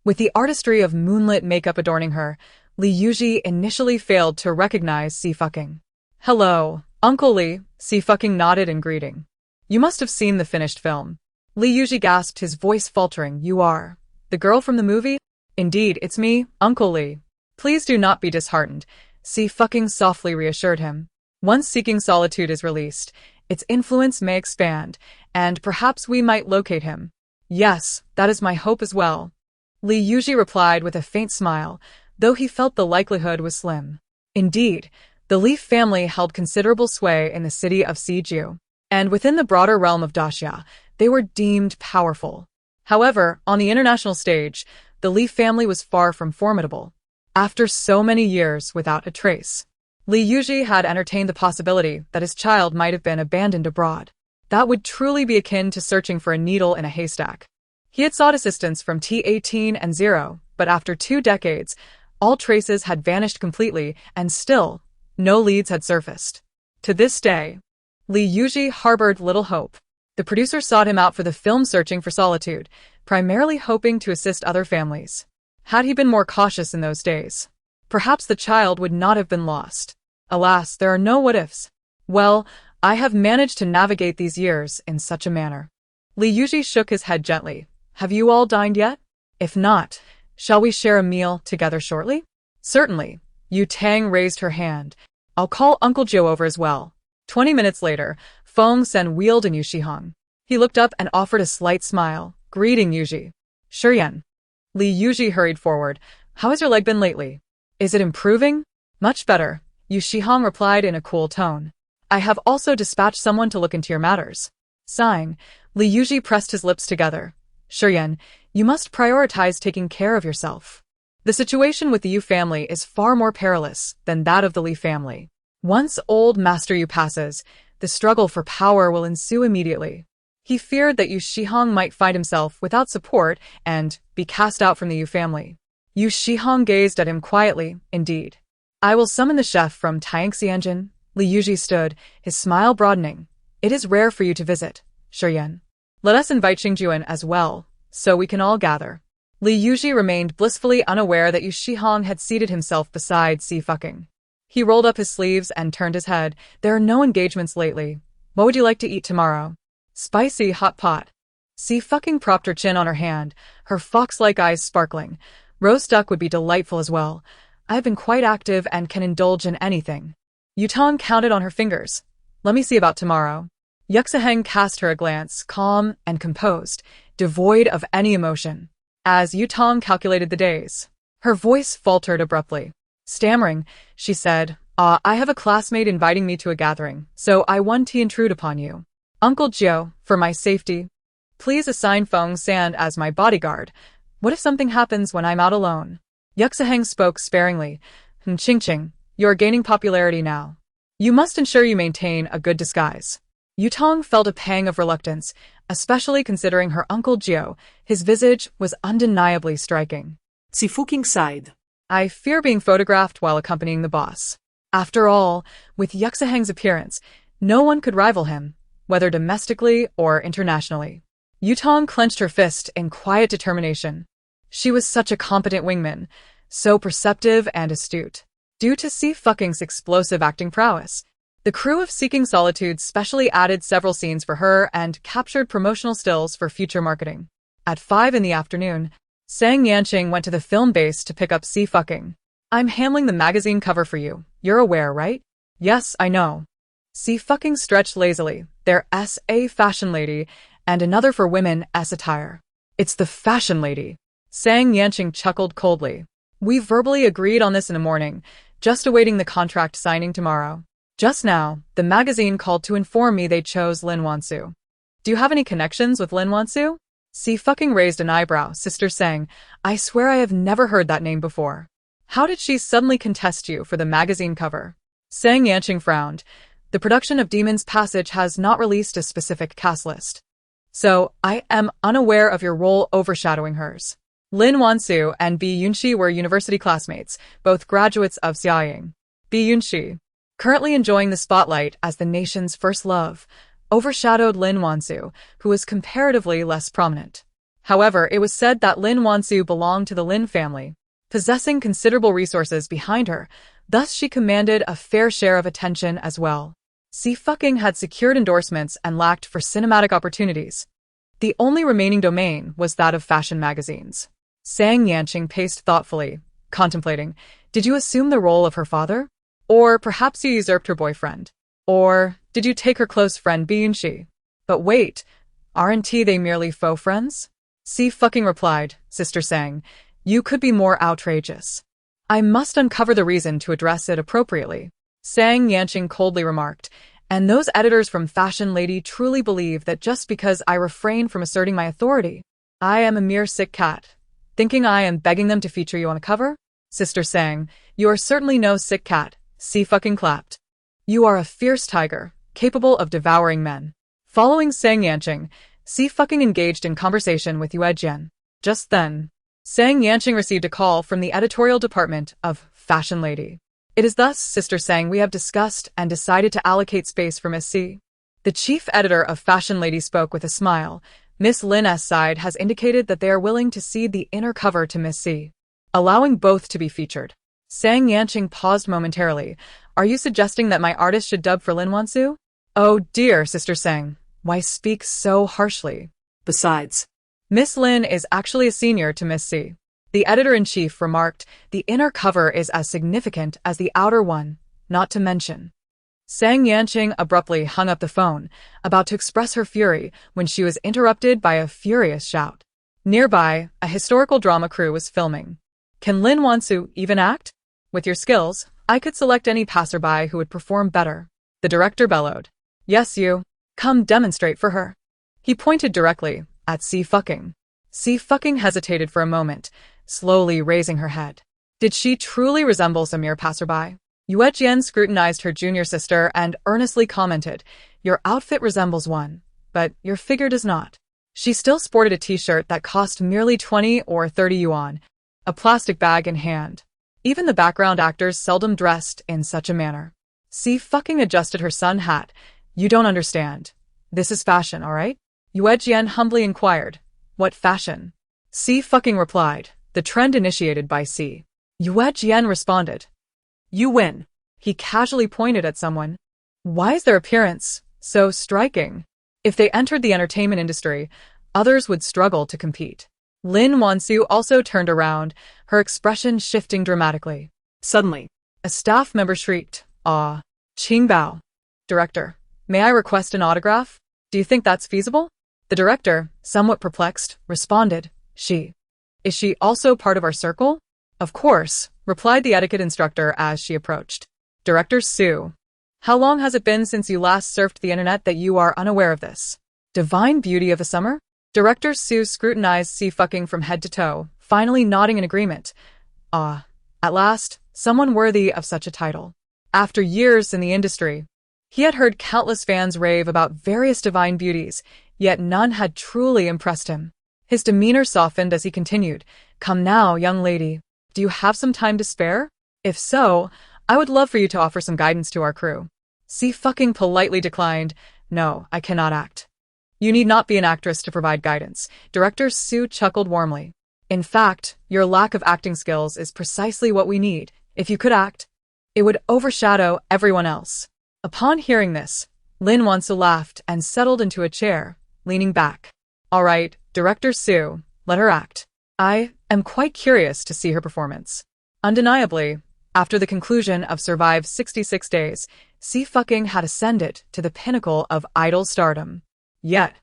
With the artistry of moonlit makeup adorning her, Li Yuji initially failed to recognize Xie Suiying. Hello, Uncle Li, Xie Suiying nodded in greeting. You must have seen the finished film. Li Yuji gasped, his voice faltering. You are the girl from the movie? Indeed, it's me, Uncle Li. Please do not be disheartened, Xie Suiying softly reassured him. Once Seeking Solitude is released, Its influence may expand, and perhaps we might locate him. Yes, that is my hope as well. Li Yuji replied with a faint smile, though he felt the likelihood was slim. Indeed, the Li family held considerable sway in the city of Siju, and within the broader realm of Daxia, they were deemed powerful. However, on the international stage, the Li family was far from formidable. After so many years without a trace, Li Yuji had entertained the possibility that his child might have been abandoned abroad. That would truly be akin to searching for a needle in a haystack. He had sought assistance from T-18 and Zero, but after 2 decades, all traces had vanished completely, and still, no leads had surfaced. To this day, Li Yuji harbored little hope. The producer sought him out for the film Searching for Solitude, primarily hoping to assist other families. Had he been more cautious in those days, perhaps the child would not have been lost. Alas, there are no what-ifs. Well, I have managed to navigate these years in such a manner. Li Yuji shook his head gently. Have you all dined yet? If not, shall we share a meal together shortly? Certainly. Yu Tang raised her hand. I'll call Uncle Joe over as well. 20 minutes later, Feng Sen wheeled in Yu Shihong. He looked up and offered a slight smile, greeting Yuji. Shurian. Li Yuji hurried forward. How has your leg been lately? Is it improving? Much better, Yu Shihong replied in a cool tone. I have also dispatched someone to look into your matters. Sighing, Li Yuji pressed his lips together. Shurian, you must prioritize taking care of yourself. The situation with the Yu family is far more perilous than that of the Li family. Once old Master Yu passes, the struggle for power will ensue immediately. He feared that Yu Shihong might find himself without support and be cast out from the Yu family. Yu Shihong gazed at him quietly, indeed. I will summon the chef from Tianxi Engine. Li Yuji stood, his smile broadening. It is rare for you to visit, Shurian. Let us invite Xingjuan as well, so we can all gather. Li Yuji remained blissfully unaware that Yu Shihong had seated himself beside Xie Suiying. He rolled up his sleeves and turned his head. There are no engagements lately. What would you like to eat tomorrow? Spicy hot pot. Xie Suiying propped her chin on her hand, her fox-like eyes sparkling. Roast duck would be delightful as well. I have been quite active and can indulge in anything. Yu Tang counted on her fingers. Let me see about tomorrow. Xie cast her a glance, calm and composed, devoid of any emotion. As Yu Tang calculated the days, her voice faltered abruptly. Stammering, she said, I have a classmate inviting me to a gathering, so I want to intrude upon you. Uncle Joe, for my safety, please assign Feng San as my bodyguard. What if something happens when I'm out alone? Xie spoke sparingly. Qingqing, you are gaining popularity now. You must ensure you maintain a good disguise. Yu Tang felt a pang of reluctance, especially considering her Uncle Joe. His visage was undeniably striking. Xie Suiying sighed. I fear being photographed while accompanying the boss. After all, with Xie's appearance, no one could rival him, whether domestically or internationally. Yu Tang clenched her fist in quiet determination. She was such a competent wingman, so perceptive and astute. Due to Xie Suiying's explosive acting prowess, the crew of Seeking Solitude specially added several scenes for her and captured promotional stills for future marketing. At 5 in the afternoon, Sang Yanqing went to the film base to pick up Xie Suiying. I'm handling the magazine cover for you. You're aware, right? Yes, I know. Xie Suiying stretched lazily. There's a fashion lady, and another for women S attire. It's the fashion lady. Sang Yanqing chuckled coldly. We verbally agreed on this in the morning, just awaiting the contract signing tomorrow. Just now, the magazine called to inform me they chose Lin Wansu. Do you have any connections with Lin Wansu? Xie Suiying raised an eyebrow. Sister Sang, I swear I have never heard that name before. How did she suddenly contest you for the magazine cover? Sang Yanqing frowned. The production of Demon's Passage has not released a specific cast list. So, I am unaware of your role overshadowing hers. Lin Wansu and Bi Yunxi were university classmates, both graduates of Xie Suiying. Bi Yunxi, currently enjoying the spotlight as the nation's first love, overshadowed Lin Wansu, who was comparatively less prominent. However, it was said that Lin Wansu belonged to the Lin family, possessing considerable resources behind her, thus she commanded a fair share of attention as well. Xie Suiying had secured endorsements and lacked for cinematic opportunities. The only remaining domain was that of fashion magazines. Sang Yanqing paced thoughtfully, contemplating. Did you assume the role of her father? Or perhaps you usurped her boyfriend? Or Did you take her close friend being she? But wait, aren't they merely faux friends? Xie fucking replied, Sister Sang, you could be more outrageous. I must uncover the reason to address it appropriately. Sang Yanqing coldly remarked, and those editors from Fashion Lady truly believe that just because I refrain from asserting my authority, I am a mere sick cat. Thinking I am begging them to feature you on the cover? Sister Sang, you are certainly no sick cat. Xie fucking clapped. You are a fierce tiger, capable of devouring men. Following Sang Yanqing, Xie fucking engaged in conversation with Yue Jian. Just then, Sang Yanqing received a call from the editorial department of Fashion Lady. It is thus, Sister Sang, we have discussed and decided to allocate space for Miss Xie. The chief editor of Fashion Lady spoke with a smile. Miss Lin's side has indicated that they are willing to cede the inner cover to Miss Xie, allowing both to be featured. Sang Yanqing paused momentarily. Are you suggesting that my artist should dub for Lin Wansu? Oh dear, Sister Sang, why speak so harshly? Besides, Miss Lin is actually a senior to Miss Xie. The editor-in-chief remarked, the inner cover is as significant as the outer one, not to mention. Sang Yanqing abruptly hung up the phone, about to express her fury when she was interrupted by a furious shout. Nearby, a historical drama crew was filming. Can Lin Wansu even act? With your skills, I could select any passerby who would perform better. The director bellowed. Yes, you. Come demonstrate for her. He pointed directly at Xie fucking. Xie fucking hesitated for a moment, slowly raising her head. Did she truly resemble a mere passerby? Yue Jian scrutinized her junior sister and earnestly commented, your outfit resembles one, but your figure does not. She still sported a t-shirt that cost merely 20 or 30 yuan, a plastic bag in hand. Even the background actors seldom dressed in such a manner. Xie fucking adjusted her sun hat. You don't understand. This is fashion, alright? Yue Jian humbly inquired. What fashion? Xie fucking replied. The trend initiated by Xie. Yue Jian responded. You win. He casually pointed at someone. Why is their appearance so striking? If they entered the entertainment industry, others would struggle to compete. Lin Wansu also turned around, her expression shifting dramatically. Suddenly, a staff member shrieked, Ah, Qingbao. Director, may I request an autograph? Do you think that's feasible? The director, somewhat perplexed, responded, She. Is she also part of our circle? Of course, replied the etiquette instructor as she approached. Director Su. How long has it been since you last surfed the internet that you are unaware of this? Divine beauty of the summer? Director Su scrutinized Xie fucking from head to toe, finally nodding in agreement. Ah, at last, someone worthy of such a title. After years in the industry, he had heard countless fans rave about various divine beauties, yet none had truly impressed him. His demeanor softened as he continued, Come now, young lady. Do you have some time to spare? If so, I would love for you to offer some guidance to our crew. Xie fucking politely declined. No, I cannot act. You need not be an actress to provide guidance. Director Su chuckled warmly. In fact, your lack of acting skills is precisely what we need. If you could act, it would overshadow everyone else. Upon hearing this, Lin Wansu laughed and settled into a chair, leaning back. All right, Director Su, let her act. I am quite curious to see her performance. Undeniably, after the conclusion of Survive 66 Days, Xie fucking had ascended to the pinnacle of idol stardom. Yet,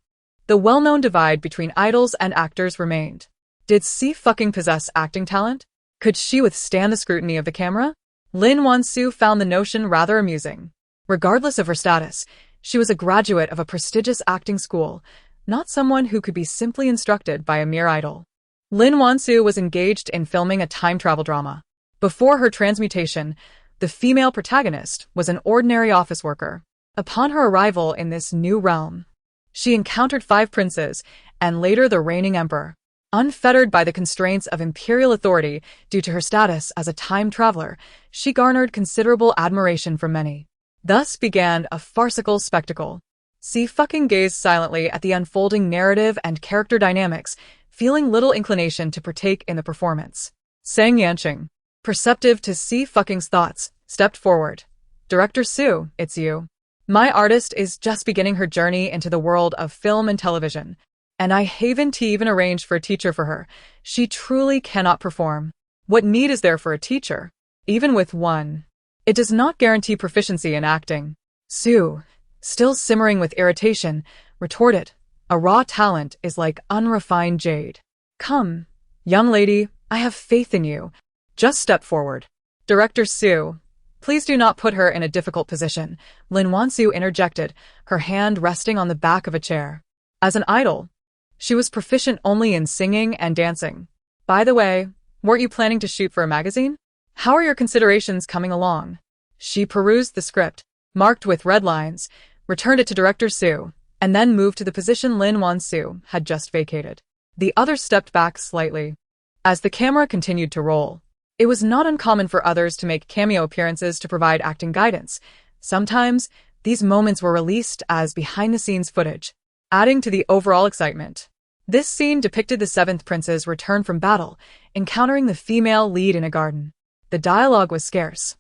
the well-known divide between idols and actors remained. Did Xie fucking possess acting talent? Could she withstand the scrutiny of the camera? Lin Wansu found the notion rather amusing. Regardless of her status, she was a graduate of a prestigious acting school, not someone who could be simply instructed by a mere idol. Lin Wansu was engaged in filming a time travel drama. Before her transmutation, the female protagonist was an ordinary office worker. Upon her arrival in this new realm, she encountered 5 princes and later the reigning emperor. Unfettered by the constraints of imperial authority due to her status as a time traveler, she garnered considerable admiration from many. Thus began a farcical spectacle. Xie fucking gazed silently at the unfolding narrative and character dynamics, feeling little inclination to partake in the performance. Sang Yanqing, perceptive to Xie fucking's thoughts, stepped forward. Director Su, it's you. My artist is just beginning her journey into the world of film and television, and I haven't even arranged for a teacher for her. She truly cannot perform. What need is there for a teacher? Even with one, it does not guarantee proficiency in acting. Su, still simmering with irritation, retorted, "A raw talent is like unrefined jade. Come, young lady, I have faith in you. Just step forward." "Director Su, please do not put her in a difficult position," Lin Wansu interjected, her hand resting on the back of a chair. As an idol, she was proficient only in singing and dancing. "By the way, weren't you planning to shoot for a magazine? How are your considerations coming along?" She perused the script, marked with red lines, returned it to Director Su, and then moved to the position Lin Wansu had just vacated. The others stepped back slightly. As the camera continued to roll, it was not uncommon for others to make cameo appearances to provide acting guidance. Sometimes, these moments were released as behind-the-scenes footage, adding to the overall excitement. This scene depicted the seventh prince's return from battle, encountering the female lead in a garden. The dialogue was scarce.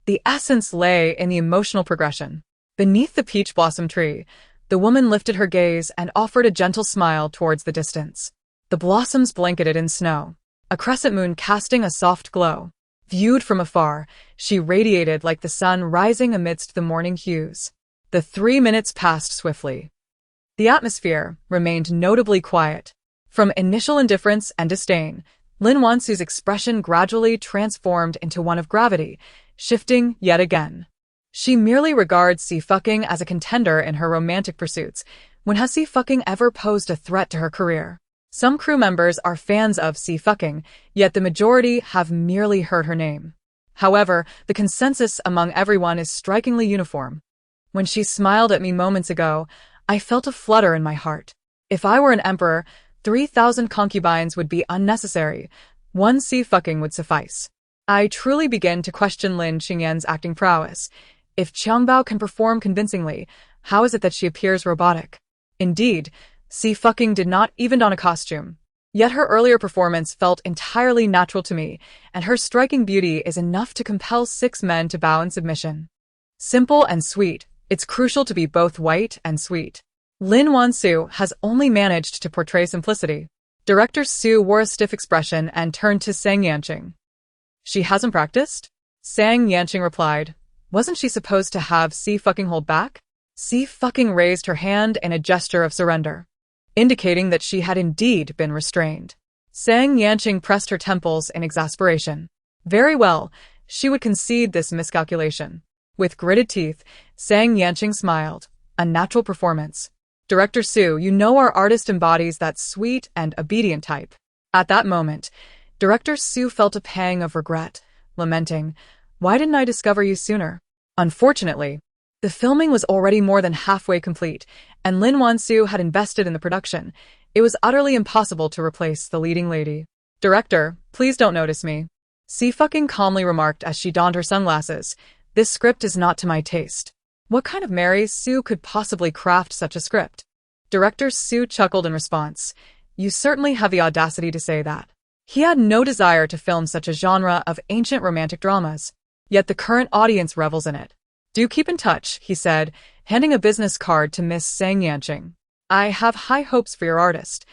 The essence lay in the emotional progression. Beneath the peach blossom tree, the woman lifted her gaze and offered a gentle smile towards the distance. The blossoms blanketed in snow, a crescent moon casting a soft glow. Viewed from afar, she radiated like the sun rising amidst the morning hues. The 3 minutes passed swiftly. The atmosphere remained notably quiet. From initial indifference and disdain, Lin Wansu's expression gradually transformed into one of gravity, shifting yet again. She merely regards Xie Suiying as a contender in her romantic pursuits. When has Xie Suiying ever posed a threat to her career? Some crew members are fans of Xie Suiying, yet the majority have merely heard her name. However, the consensus among everyone is strikingly uniform. When she smiled at me moments ago, I felt a flutter in my heart. If I were an emperor, 3,000 concubines would be unnecessary. One Xie Suiying would suffice. I truly begin to question Lin Qingyan's acting prowess. If Qiangbao can perform convincingly, how is it that she appears robotic? Indeed, Xie Suiying did not even don a costume. Yet her earlier performance felt entirely natural to me, and her striking beauty is enough to compel 6 men to bow in submission. Simple and sweet, it's crucial to be both white and sweet. Lin Wansu has only managed to portray simplicity. Director Su wore a stiff expression and turned to Sang Yanqing. "She hasn't practiced?" Sang Yanqing replied. "Wasn't she supposed to have Xie Suiying hold back?" Xie Suiying raised her hand in a gesture of surrender, indicating that she had indeed been restrained. Sang Yanqing pressed her temples in exasperation. Very well, she would concede this miscalculation. With gritted teeth, Sang Yanqing smiled. A natural performance. "Director Su, you know our artist embodies that sweet and obedient type." At that moment, Director Su felt a pang of regret, lamenting, "Why didn't I discover you sooner?" Unfortunately, the filming was already more than halfway complete, and Lin Wansu had invested in the production. It was utterly impossible to replace the leading lady. "Director, please don't notice me," Xie Suiying calmly remarked as she donned her sunglasses. "This script is not to my taste." What kind of Mary Sue could possibly craft such a script? Director Su chuckled in response. "You certainly have the audacity to say that." He had no desire to film such a genre of ancient romantic dramas, yet the current audience revels in it. "Do keep in touch," he said, handing a business card to Miss Sang Yanqing. "I have high hopes for your artist.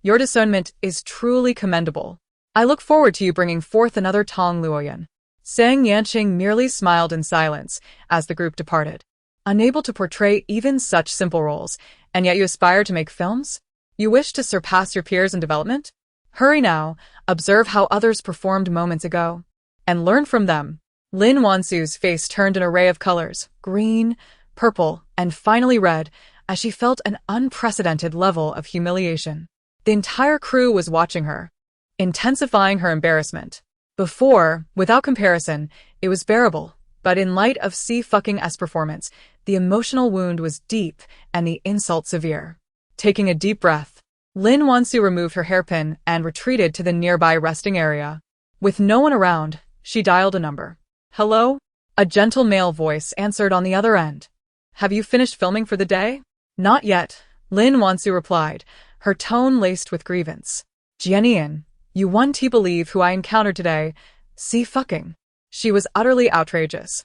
Your discernment is truly commendable. I look forward to you bringing forth another Tong Luoyan." Sang Yanqing merely smiled in silence as the group departed. Unable to portray even such simple roles, and yet you aspire to make films? You wish to surpass your peers in development? Hurry now, observe how others performed moments ago, and learn from them. Lin Wansu's face turned an array of colors, green, purple, and finally red, as she felt an unprecedented level of humiliation. The entire crew was watching her, intensifying her embarrassment. Before, without comparison, it was bearable, but in light of Xie Suiying's performance, the emotional wound was deep and the insult severe. Taking a deep breath, Lin Wansu removed her hairpin and retreated to the nearby resting area. With no one around, she dialed a number. "Hello?" A gentle male voice answered on the other end. "Have you finished filming for the day?" "Not yet," Lin Wansu replied, her tone laced with grievance. "Jianian, you won't believe who I encountered today, Xie Suiying. She was utterly outrageous.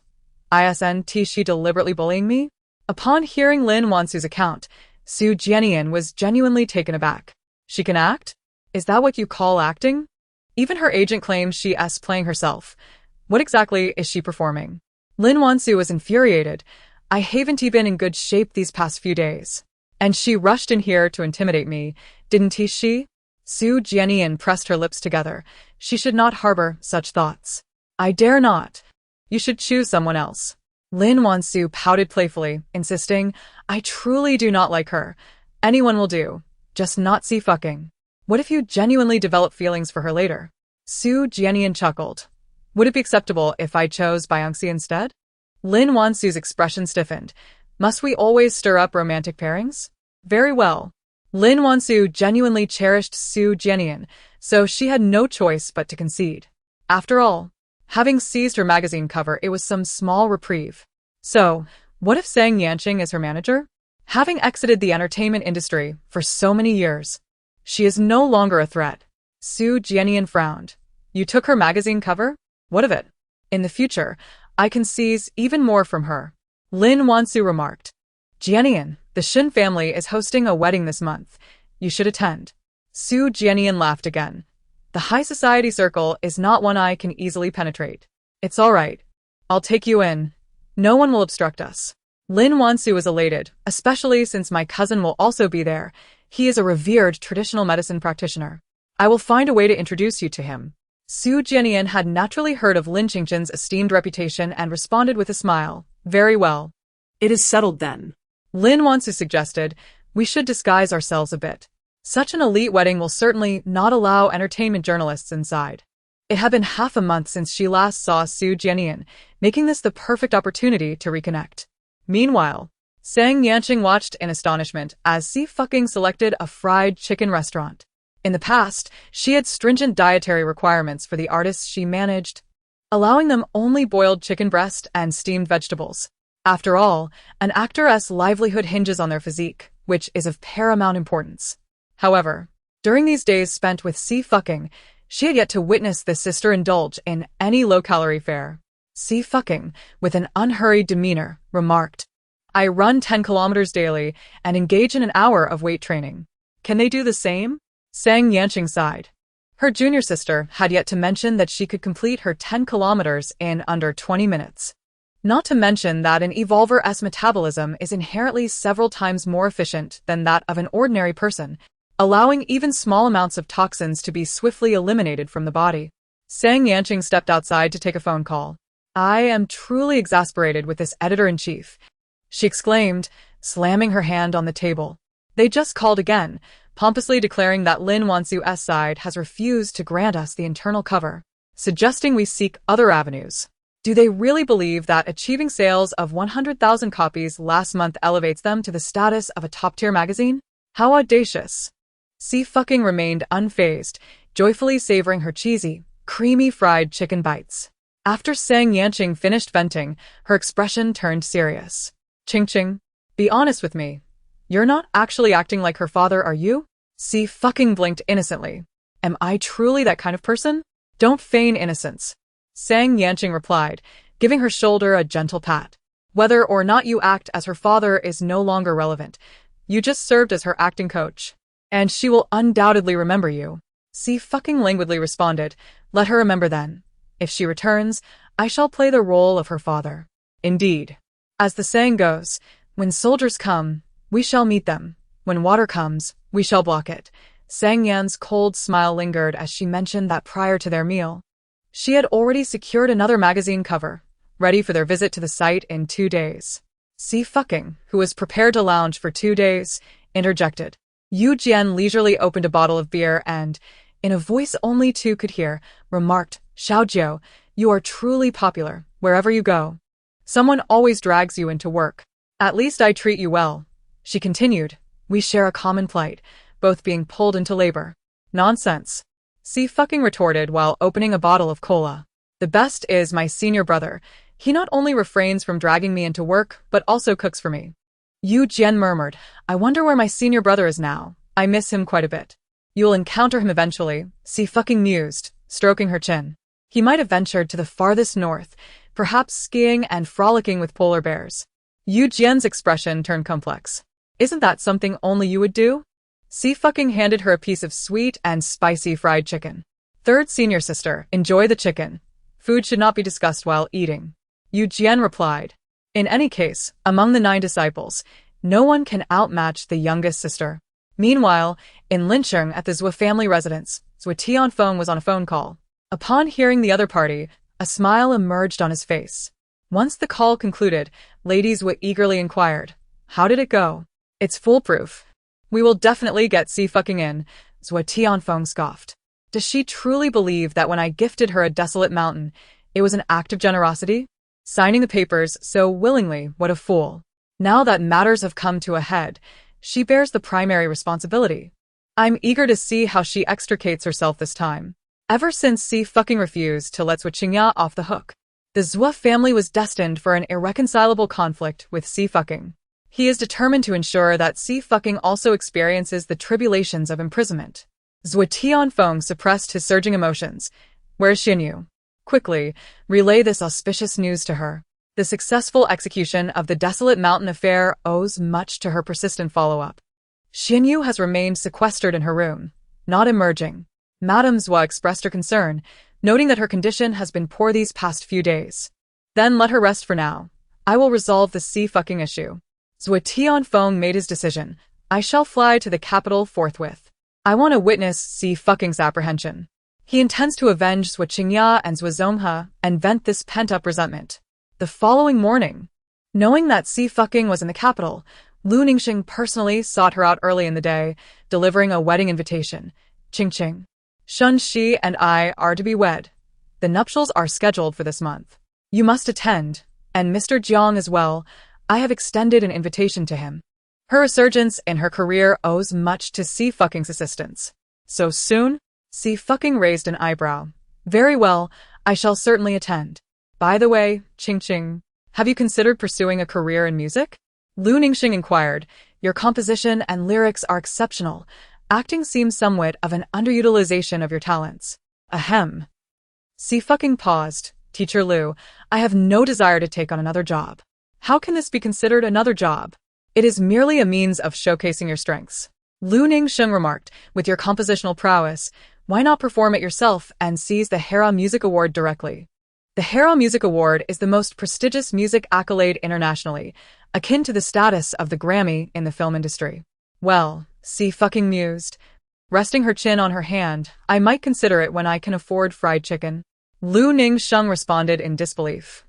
Isn't she deliberately bullying me?" Upon hearing Lin Wansu's account, Su Jianian was genuinely taken aback. "She can act? Is that what you call acting? Even her agent claims she's playing herself. What exactly is she performing?" Lin Wansu was infuriated. I haven't been in good shape these past few days. And she rushed in here to intimidate me, didn't she? Xie Suiying pressed her lips together. She should not harbor such thoughts. I dare not. You should choose someone else. Lin Wansu pouted playfully, insisting, I truly do not like her. Anyone will do. Just not Xie fucking. What if you genuinely develop feelings for her later? Xie Suiying chuckled. Would it be acceptable if I chose Byungxi instead? Lin Wansu's expression stiffened. Must we always stir up romantic pairings? Very well. Lin Wansu genuinely cherished Xie Suiying, so she had no choice but to concede. After all, having seized her magazine cover, it was some small reprieve. So, what if Sang Yanqing is her manager? Having exited the entertainment industry for so many years, she is no longer a threat. Xie Suiying frowned. You took her magazine cover? What of it? In the future, I can seize even more from her. Lin Wansu remarked. Jianian, the Shin family is hosting a wedding this month. You should attend. Xie Suiying laughed again. The high society circle is not one I can easily penetrate. It's all right. I'll take you in. No one will obstruct us. Lin Wansu was elated, especially since my cousin will also be there. He is a revered traditional medicine practitioner. I will find a way to introduce you to him. Xie Suiying had naturally heard of Lin Qingqian's esteemed reputation and responded with a smile. Very well. It is settled then. Lin Wansu suggested, we should disguise ourselves a bit. Such an elite wedding will certainly not allow entertainment journalists inside. It had been half a month since she last saw Xie Suiying, making this the perfect opportunity to reconnect. Meanwhile, Sang Yanqing watched in astonishment as Xie fucking selected a fried chicken restaurant. In the past, she had stringent dietary requirements for the artists she managed, allowing them only boiled chicken breast and steamed vegetables. After all, an actor's livelihood hinges on their physique, which is of paramount importance. However, during these days spent with Xie fucking, she had yet to witness the sister indulge in any low-calorie fare. Xie fucking, with an unhurried demeanor, remarked, I run 10 kilometers daily and engage in an hour of weight training. Can they do the same? Sang Yanqing sighed. Her junior sister had yet to mention that she could complete her 10 kilometers in under 20 minutes. Not to mention that an evolver's metabolism is inherently several times more efficient than that of an ordinary person, allowing even small amounts of toxins to be swiftly eliminated from the body. Sang Yanqing stepped outside to take a phone call. I am truly exasperated with this editor-in-chief, she exclaimed, slamming her hand on the table. They just called again, pompously declaring that Lin Wansu's side has refused to grant us the internal cover, suggesting we seek other avenues. Do they really believe that achieving sales of 100,000 copies last month elevates them to the status of a top-tier magazine? How audacious! Xie fucking remained unfazed, joyfully savoring her cheesy, creamy fried chicken bites. After Sang Yanqing finished venting, her expression turned serious. Qingqing, be honest with me. You're not actually acting like her father, are you? Xie fucking blinked innocently. Am I truly that kind of person? Don't feign innocence. Sang Yanqing replied, giving her shoulder a gentle pat. Whether or not you act as her father is no longer relevant. You just served as her acting coach. And she will undoubtedly remember you. Xie fucking languidly responded, let her remember then. If she returns, I shall play the role of her father. Indeed. As the saying goes, when soldiers come, we shall meet them. When water comes, we shall block it. Sang Yan's cold smile lingered as she mentioned that prior to their meal, she had already secured another magazine cover, ready for their visit to the site in 2 days. Xie fucking, who was prepared to lounge for 2 days, interjected. Yu Jian leisurely opened a bottle of beer and, in a voice only two could hear, remarked, Xiaojiu, you are truly popular, wherever you go. Someone always drags you into work. At least I treat you well. She continued, we share a common plight, both being pulled into labor. Nonsense. Xie fucking retorted while opening a bottle of cola. The best is my senior brother. He not only refrains from dragging me into work, but also cooks for me. Yu Jian murmured, I wonder where my senior brother is now. I miss him quite a bit. You'll encounter him eventually, Xie fucking mused, stroking her chin. He might have ventured to the farthest north, perhaps skiing and frolicking with polar bears. Yu Jian's expression turned complex. Isn't that something only you would do? Xie fucking handed her a piece of sweet and spicy fried chicken. Third senior sister, enjoy the chicken. Food should not be discussed while eating. Yu Jian replied. In any case, among the 9 disciples, no one can outmatch the youngest sister. Meanwhile, in Lincheng at the Xie family residence, Xue Tianfeng was on a phone call. Upon hearing the other party, a smile emerged on his face. Once the call concluded, Lady Xue eagerly inquired, "How did it go?" "It's foolproof. We will definitely get Xie fucking in," Xue Tianfeng scoffed. Does she truly believe that when I gifted her a desolate mountain, it was an act of generosity? Signing the papers so willingly, what a fool. Now that matters have come to a head, she bears the primary responsibility. I'm eager to see how she extricates herself this time. Ever since Xie fucking refused to let Xue Qingya off the hook, the Xue family was destined for an irreconcilable conflict with Xie fucking. He is determined to ensure that Xie fucking also experiences the tribulations of imprisonment. Xue Tianfeng suppressed his surging emotions. "Where's Xinyu? Quickly, relay this auspicious news to her." The successful execution of the Desolate Mountain affair owes much to her persistent follow-up. Xinyu has remained sequestered in her room, not emerging. Madame Xue expressed her concern, noting that her condition has been poor these past few days. "Then let her rest for now. I will resolve the Xie fucking issue." Xue Tianfeng made his decision. "I shall fly to the capital forthwith. I want to witness Xie fucking's apprehension." He intends to avenge Xue Qingya and Xue Zonghe and vent this pent-up resentment. The following morning, knowing that Xie fucking was in the capital, Lu Ningxing personally sought her out early in the day, delivering a wedding invitation. "Qingqing, Shun Shi and I are to be wed. The nuptials are scheduled for this month. You must attend, and Mr. Jiang as well. I have extended an invitation to him." Her resurgence in her career owes much to Xie fucking's assistance. "So soon?" Xie fucking raised an eyebrow. "Very well, I shall certainly attend. By the way, Qingqing, have you considered pursuing a career in music?" Lu Ningxing inquired. "Your composition and lyrics are exceptional. Acting seems somewhat of an underutilization of your talents." "Ahem." Xie fucking paused. "Teacher Lu, I have no desire to take on another job." "How can this be considered another job? It is merely a means of showcasing your strengths." Lu Ningxing remarked. "With your compositional prowess, why not perform it yourself and seize the Hera Music Award directly?" The Hera Music Award is the most prestigious music accolade internationally, akin to the status of the Grammy in the film industry. "Well," Xie fucking mused, resting her chin on her hand, "I might consider it when I can afford fried chicken." Lu Ningxing responded in disbelief.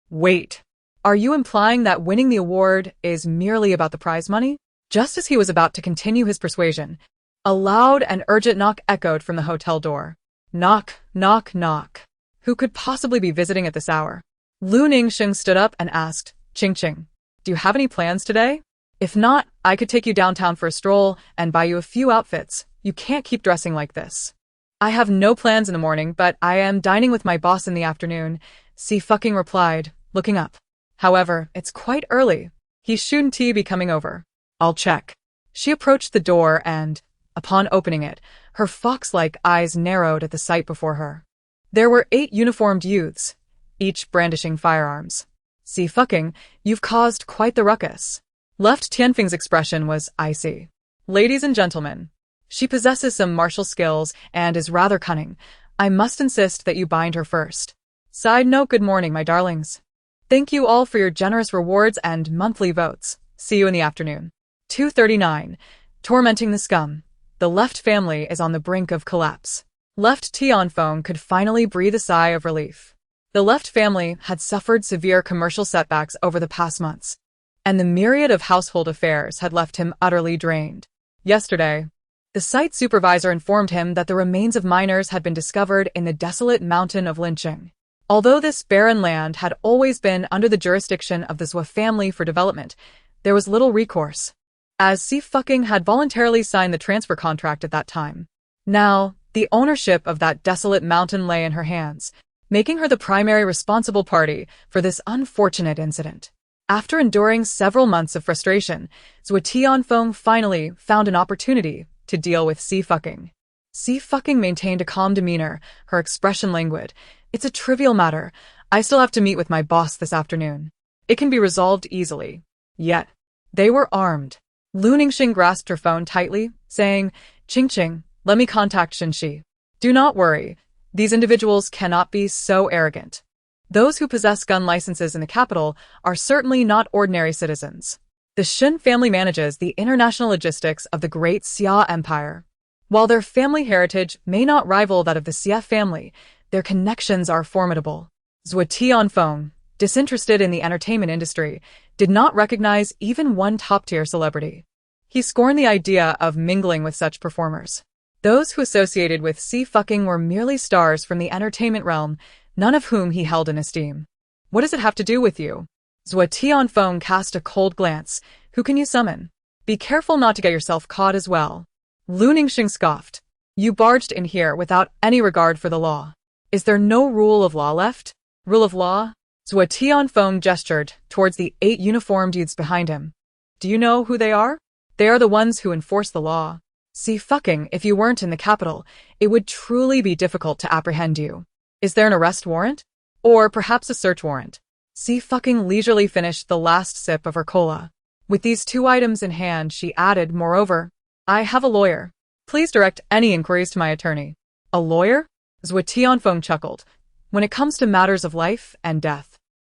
"Wait, are you implying that winning the award is merely about the prize money?" Just as he was about to continue his persuasion, a loud and urgent knock echoed from the hotel door. "Knock, knock, knock. Who could possibly be visiting at this hour?" Lu Ningxing stood up and asked, "Qingqing, do you have any plans today? If not, I could take you downtown for a stroll and buy you a few outfits. You can't keep dressing like this." "I have no plans in the morning, but I am dining with my boss in the afternoon," Xie fucking replied, looking up. "However, it's quite early. He shouldn't be coming over. I'll check." She approached the door and, upon opening it, her fox-like eyes narrowed at the sight before her. There were 8 uniformed youths, each brandishing firearms. "Xie fucking, you've caused quite the ruckus." Left Tianfeng's expression was icy. "Ladies and gentlemen, she possesses some martial skills and is rather cunning. I must insist that you bind her first. Side note, good morning, my darlings. Thank you all for your generous rewards and monthly votes. See you in the afternoon." 239. Tormenting the scum. The Left family is on the brink of collapse. Left Tianfeng could finally breathe a sigh of relief. The Left family had suffered severe commercial setbacks over the past months, and the myriad of household affairs had left him utterly drained. Yesterday, the site supervisor informed him that the remains of miners had been discovered in the desolate mountain of Lincheng. Although this barren land had always been under the jurisdiction of the Xue family for development, there was little recourse, as Xie fucking had voluntarily signed the transfer contract at that time. Now, the ownership of that desolate mountain lay in her hands, making her the primary responsible party for this unfortunate incident. After enduring several months of frustration, Xue Tianfeng finally found an opportunity to deal with Xie fucking. Xie fucking maintained a calm demeanor, her expression languid. "It's a trivial matter. I still have to meet with my boss this afternoon. It can be resolved easily." Yet, they were armed. Lu Ningxing grasped her phone tightly, saying, "Qingqing, let me contact Shinshi. Do not worry. These individuals cannot be so arrogant." Those who possess gun licenses in the capital are certainly not ordinary citizens. The Shen family manages the international logistics of the great Xia Empire. While their family heritage may not rival that of the Xie family, their connections are formidable. Xie Tianfeng, disinterested in the entertainment industry, did not recognize even one top-tier celebrity. He scorned the idea of mingling with such performers. Those who associated with Xie Suiying were merely stars from the entertainment realm, none of whom he held in esteem. What does it have to do with you? Xie Tianfeng cast a cold glance. Who can you summon? Be careful not to get yourself caught as well. Lu Ningxing scoffed. You barged in here without any regard for the law. Is there no rule of law left? Rule of law? Xie Tianfeng gestured towards the 8 uniformed youths behind him. Do you know who they are? They are the ones who enforce the law. Xie Suiying, if you weren't in the capital, it would truly be difficult to apprehend you. Is there an arrest warrant? Or perhaps a search warrant? Xie Suiying leisurely finished the last sip of her cola. With these 2 items in hand, she added, moreover, I have a lawyer. Please direct any inquiries to my attorney. A lawyer? Xie Tianfeng chuckled. When it comes to matters of life and death,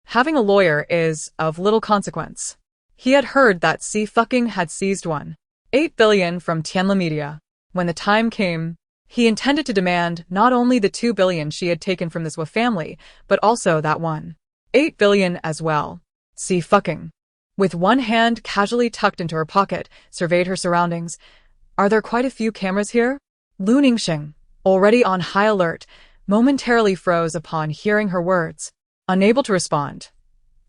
having a lawyer is of little consequence. He had heard that Xie Suiying had seized 1.8 billion from Tianla Media. When the time came, he intended to demand not only the 2 billion she had taken from the Xie family, but also that 1.8 billion as well. Xie Suiying, with one hand casually tucked into her pocket, surveyed her surroundings. Are there quite a few cameras here? Lu Ningxing, already on high alert, momentarily froze upon hearing her words, unable to respond.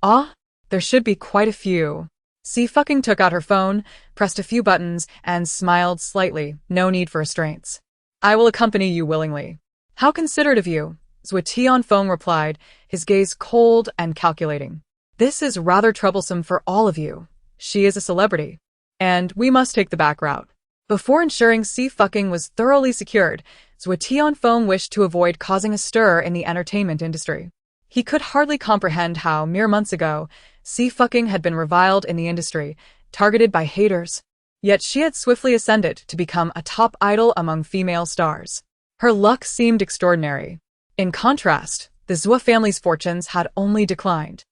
Ah, there should be quite a few. Xie Suiying took out her phone, pressed a few buttons, and smiled slightly. No need for restraints. I will accompany you willingly. How considerate of you, Xie Tianfeng replied, his gaze cold and calculating. This is rather troublesome for all of you. She is a celebrity, and we must take the back route. Before ensuring Xie Suiying was thoroughly secured, Xie Tianfeng wished to avoid causing a stir in the entertainment industry. He could hardly comprehend how, mere months ago, Xie Suiying had been reviled in the industry, targeted by haters. Yet she had swiftly ascended to become a top idol among female stars. Her luck seemed extraordinary. In contrast, the Xie family's fortunes had only declined.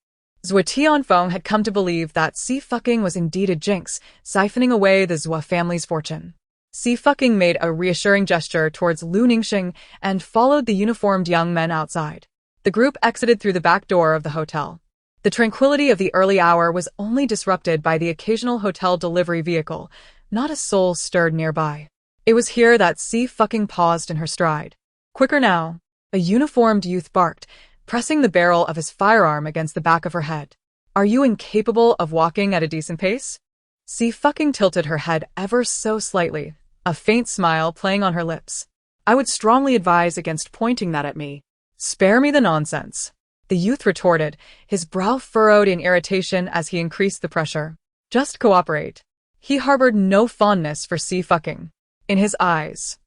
Xie Tianfeng had come to believe that Xie Suiying was indeed a jinx, siphoning away the Xie family's fortune. Xie Suiying made a reassuring gesture towards Lu Ningxing and followed the uniformed young men outside. The group exited through the back door of the hotel. The tranquility of the early hour was only disrupted by the occasional hotel delivery vehicle. Not a soul stirred nearby. It was here that Xie Suiying paused in her stride. Quicker now, a uniformed youth barked, pressing the barrel of his firearm against the back of her head. Are you incapable of walking at a decent pace? Xie Suiying tilted her head ever so slightly, a faint smile playing on her lips. I would strongly advise against pointing that at me. Spare me the nonsense. The youth retorted, his brow furrowed in irritation as he increased the pressure. Just cooperate. He harbored no fondness for Xie Suiying. In his eyes,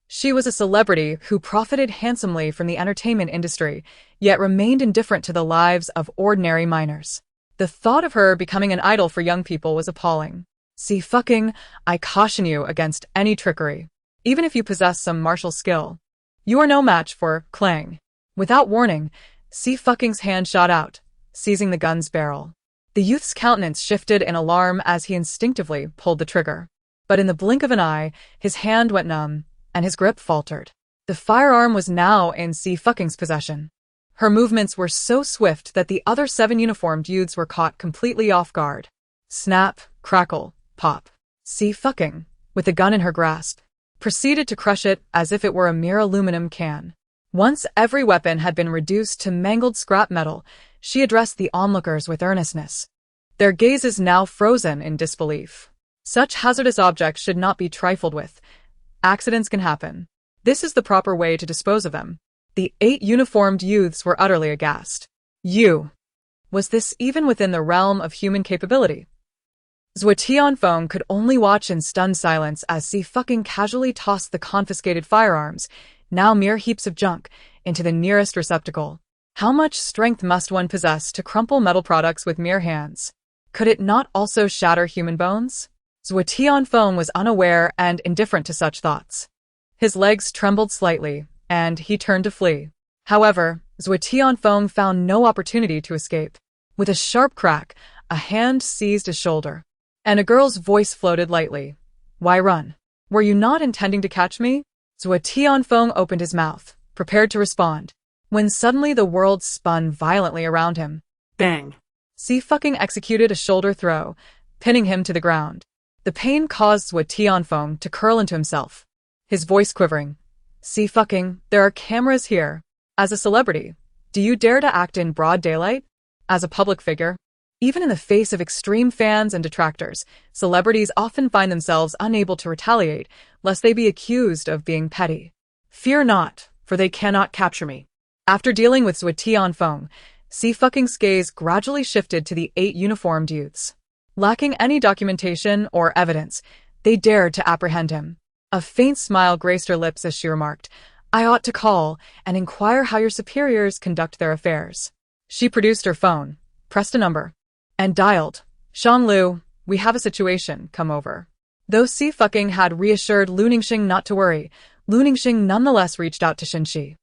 she was a celebrity who profited handsomely from the entertainment industry, yet remained indifferent to the lives of ordinary minors. The thought of her becoming an idol for young people was appalling. Xie Suiying, I caution you against any trickery. Even if you possess some martial skill, you are no match for Clang. Without warning, Xie Suiying's hand shot out, seizing the gun's barrel. The youth's countenance shifted in alarm as he instinctively pulled the trigger. But in the blink of an eye, his hand went numb, and his grip faltered. The firearm was now in Xie Suiying's possession. Her movements were so swift that the other 7 uniformed youths were caught completely off guard. Snap, crackle, pop. Xie Suiying, with the gun in her grasp, proceeded to crush it as if it were a mere aluminum can. Once every weapon had been reduced to mangled scrap metal, she addressed the onlookers with earnestness. Their gazes now frozen in disbelief. Such hazardous objects should not be trifled with. Accidents can happen. This is the proper way to dispose of them. The 8 uniformed youths were utterly aghast. Was this even within the realm of human capability? Xie Tianfeng could only watch in stunned silence as Xie Suiying casually tossed the confiscated firearms, now mere heaps of junk, into the nearest receptacle. How much strength must one possess to crumple metal products with mere hands? Could it not also shatter human bones? Xie Tianfeng was unaware and indifferent to such thoughts. His legs trembled slightly, and he turned to flee. However, Zhou Tianfeng found no opportunity to escape. With a sharp crack, a hand seized his shoulder, and a girl's voice floated lightly. Why run? Were you not intending to catch me? Zhou Tianfeng opened his mouth, prepared to respond, when suddenly the world spun violently around him. Bang. Xie executed a shoulder throw, pinning him to the ground. The pain caused Zhou Tianfeng to curl into himself, his voice quivering. Xie, there are cameras here. As a celebrity, do you dare to act in broad daylight? As a public figure? Even in the face of extreme fans and detractors, celebrities often find themselves unable to retaliate, lest they be accused of being petty. Fear not, for they cannot capture me. After dealing with Zhou Tianfeng, Xie's gaze gradually shifted to the 8 uniformed youths. Lacking any documentation or evidence, they dared to apprehend him. A faint smile graced her lips as she remarked, I ought to call and inquire how your superiors conduct their affairs. She produced her phone, pressed a number, and dialed. Shanglu, we have a situation, come over. Though Xie had reassured Lu Ningxing not to worry, Lu Ningxing nonetheless reached out to Xi.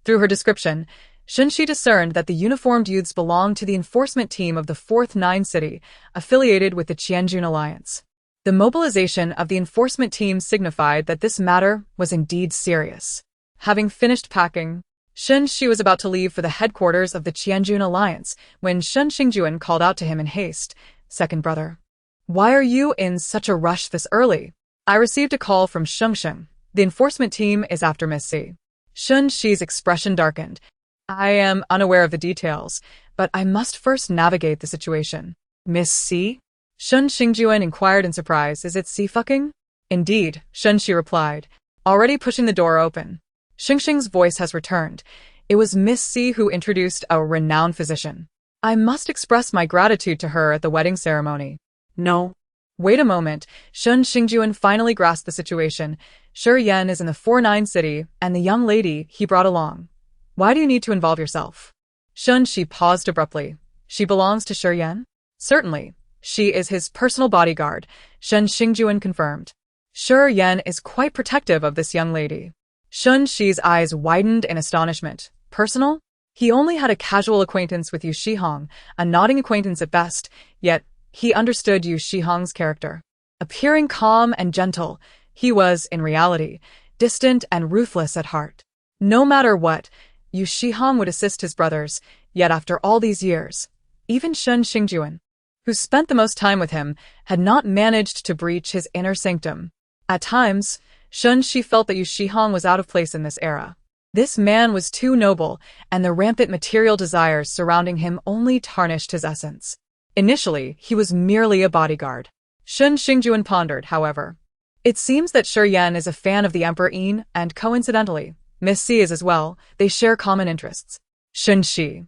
Through her description, Xi discerned that the uniformed youths belonged to the enforcement team of the 4th Nine City, affiliated with the Qianjun Alliance. The mobilization of the enforcement team signified that this matter was indeed serious. Having finished packing, Xi was about to leave for the headquarters of the Qianjun Alliance when Shen Xingjuan called out to him in haste, Second brother. Why are you in such a rush this early? I received a call from Shengsheng. The enforcement team is after Miss Xie. Xi's expression darkened. I am unaware of the details, but I must first navigate the situation. Miss Xie? Shen Xingjuan inquired in surprise. Is it Xie? Indeed, Shi replied, already pushing the door open. Xing's voice has returned. It was Miss Xie who introduced a renowned physician. I must express my gratitude to her at the wedding ceremony. No. Wait a moment. Shen Xingjuan finally grasped the situation. Shi Yan is in the 4-9 city, and the young lady he brought along. Why do you need to involve yourself? Shi paused abruptly. She belongs to Shi Yan? Certainly. She is his personal bodyguard, Shen Xingjuan confirmed. Shi Yan is quite protective of this young lady. Xi's eyes widened in astonishment. Personal? He only had a casual acquaintance with Yu Shihong, a nodding acquaintance at best, yet he understood Yu Shihong's character. Appearing calm and gentle, he was, in reality, distant and ruthless at heart. No matter what, Yu Shihong would assist his brothers, yet after all these years, even Shen Xingjuan, who spent the most time with him, had not managed to breach his inner sanctum. At times, Shi felt that Yu Shihong was out of place in this era. This man was too noble, and the rampant material desires surrounding him only tarnished his essence. Initially, he was merely a bodyguard. Shen Xingjuan pondered, however. It seems that Shi Yan is a fan of the Emperor Yin, and coincidentally, Miss Xie is as well. They share common interests. Shi.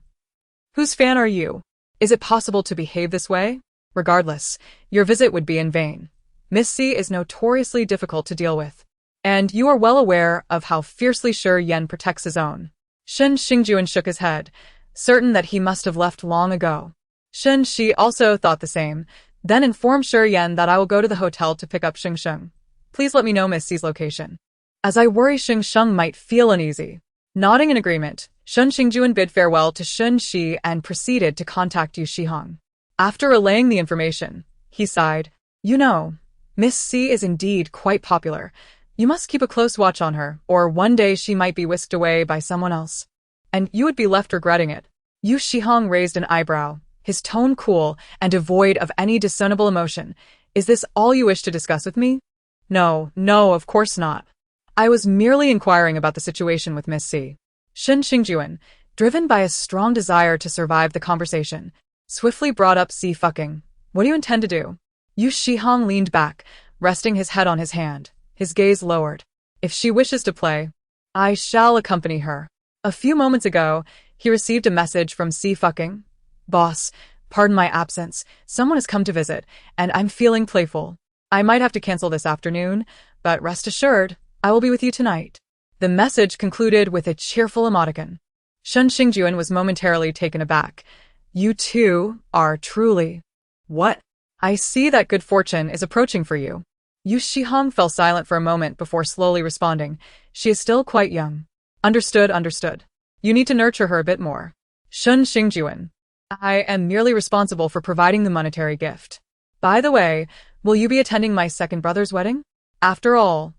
Whose fan are you? Is it possible to behave this way? Regardless, your visit would be in vain. Miss Xie is notoriously difficult to deal with. And you are well aware of how fiercely Shi Yan protects his own. Shen Xingjuan shook his head, certain that he must have left long ago. Shi also thought the same, then informed Shi Yan that I will go to the hotel to pick up Xingsheng. Please let me know Miss Xie's location, as I worry Xingsheng might feel uneasy. Nodding in agreement, Shen Xingjuan bid farewell to Shi and proceeded to contact Yu Shihong. After relaying the information, he sighed. You know, Miss Xie is indeed quite popular. You must keep a close watch on her, or one day she might be whisked away by someone else. And you would be left regretting it. Yu Shihong raised an eyebrow, his tone cool and devoid of any discernible emotion. Is this all you wish to discuss with me? No, of course not. I was merely inquiring about the situation with Miss Xie. Shen Xingjuan, driven by a strong desire to survive the conversation, swiftly brought up Xie. What do you intend to do? Yu Shihong leaned back, resting his head on his hand, his gaze lowered. If she wishes to play, I shall accompany her. A few moments ago, he received a message from Xie. Boss, pardon my absence. Someone has come to visit, and I'm feeling playful. I might have to cancel this afternoon, but rest assured, I will be with you tonight. The message concluded with a cheerful emoticon. Shen Xingjuan was momentarily taken aback. You two are truly... What? I see that good fortune is approaching for you. Yu Shihong fell silent for a moment before slowly responding. She is still quite young. Understood. You need to nurture her a bit more. Shun Xingjuan. I am merely responsible for providing the monetary gift. By the way, will you be attending my second brother's wedding? After all,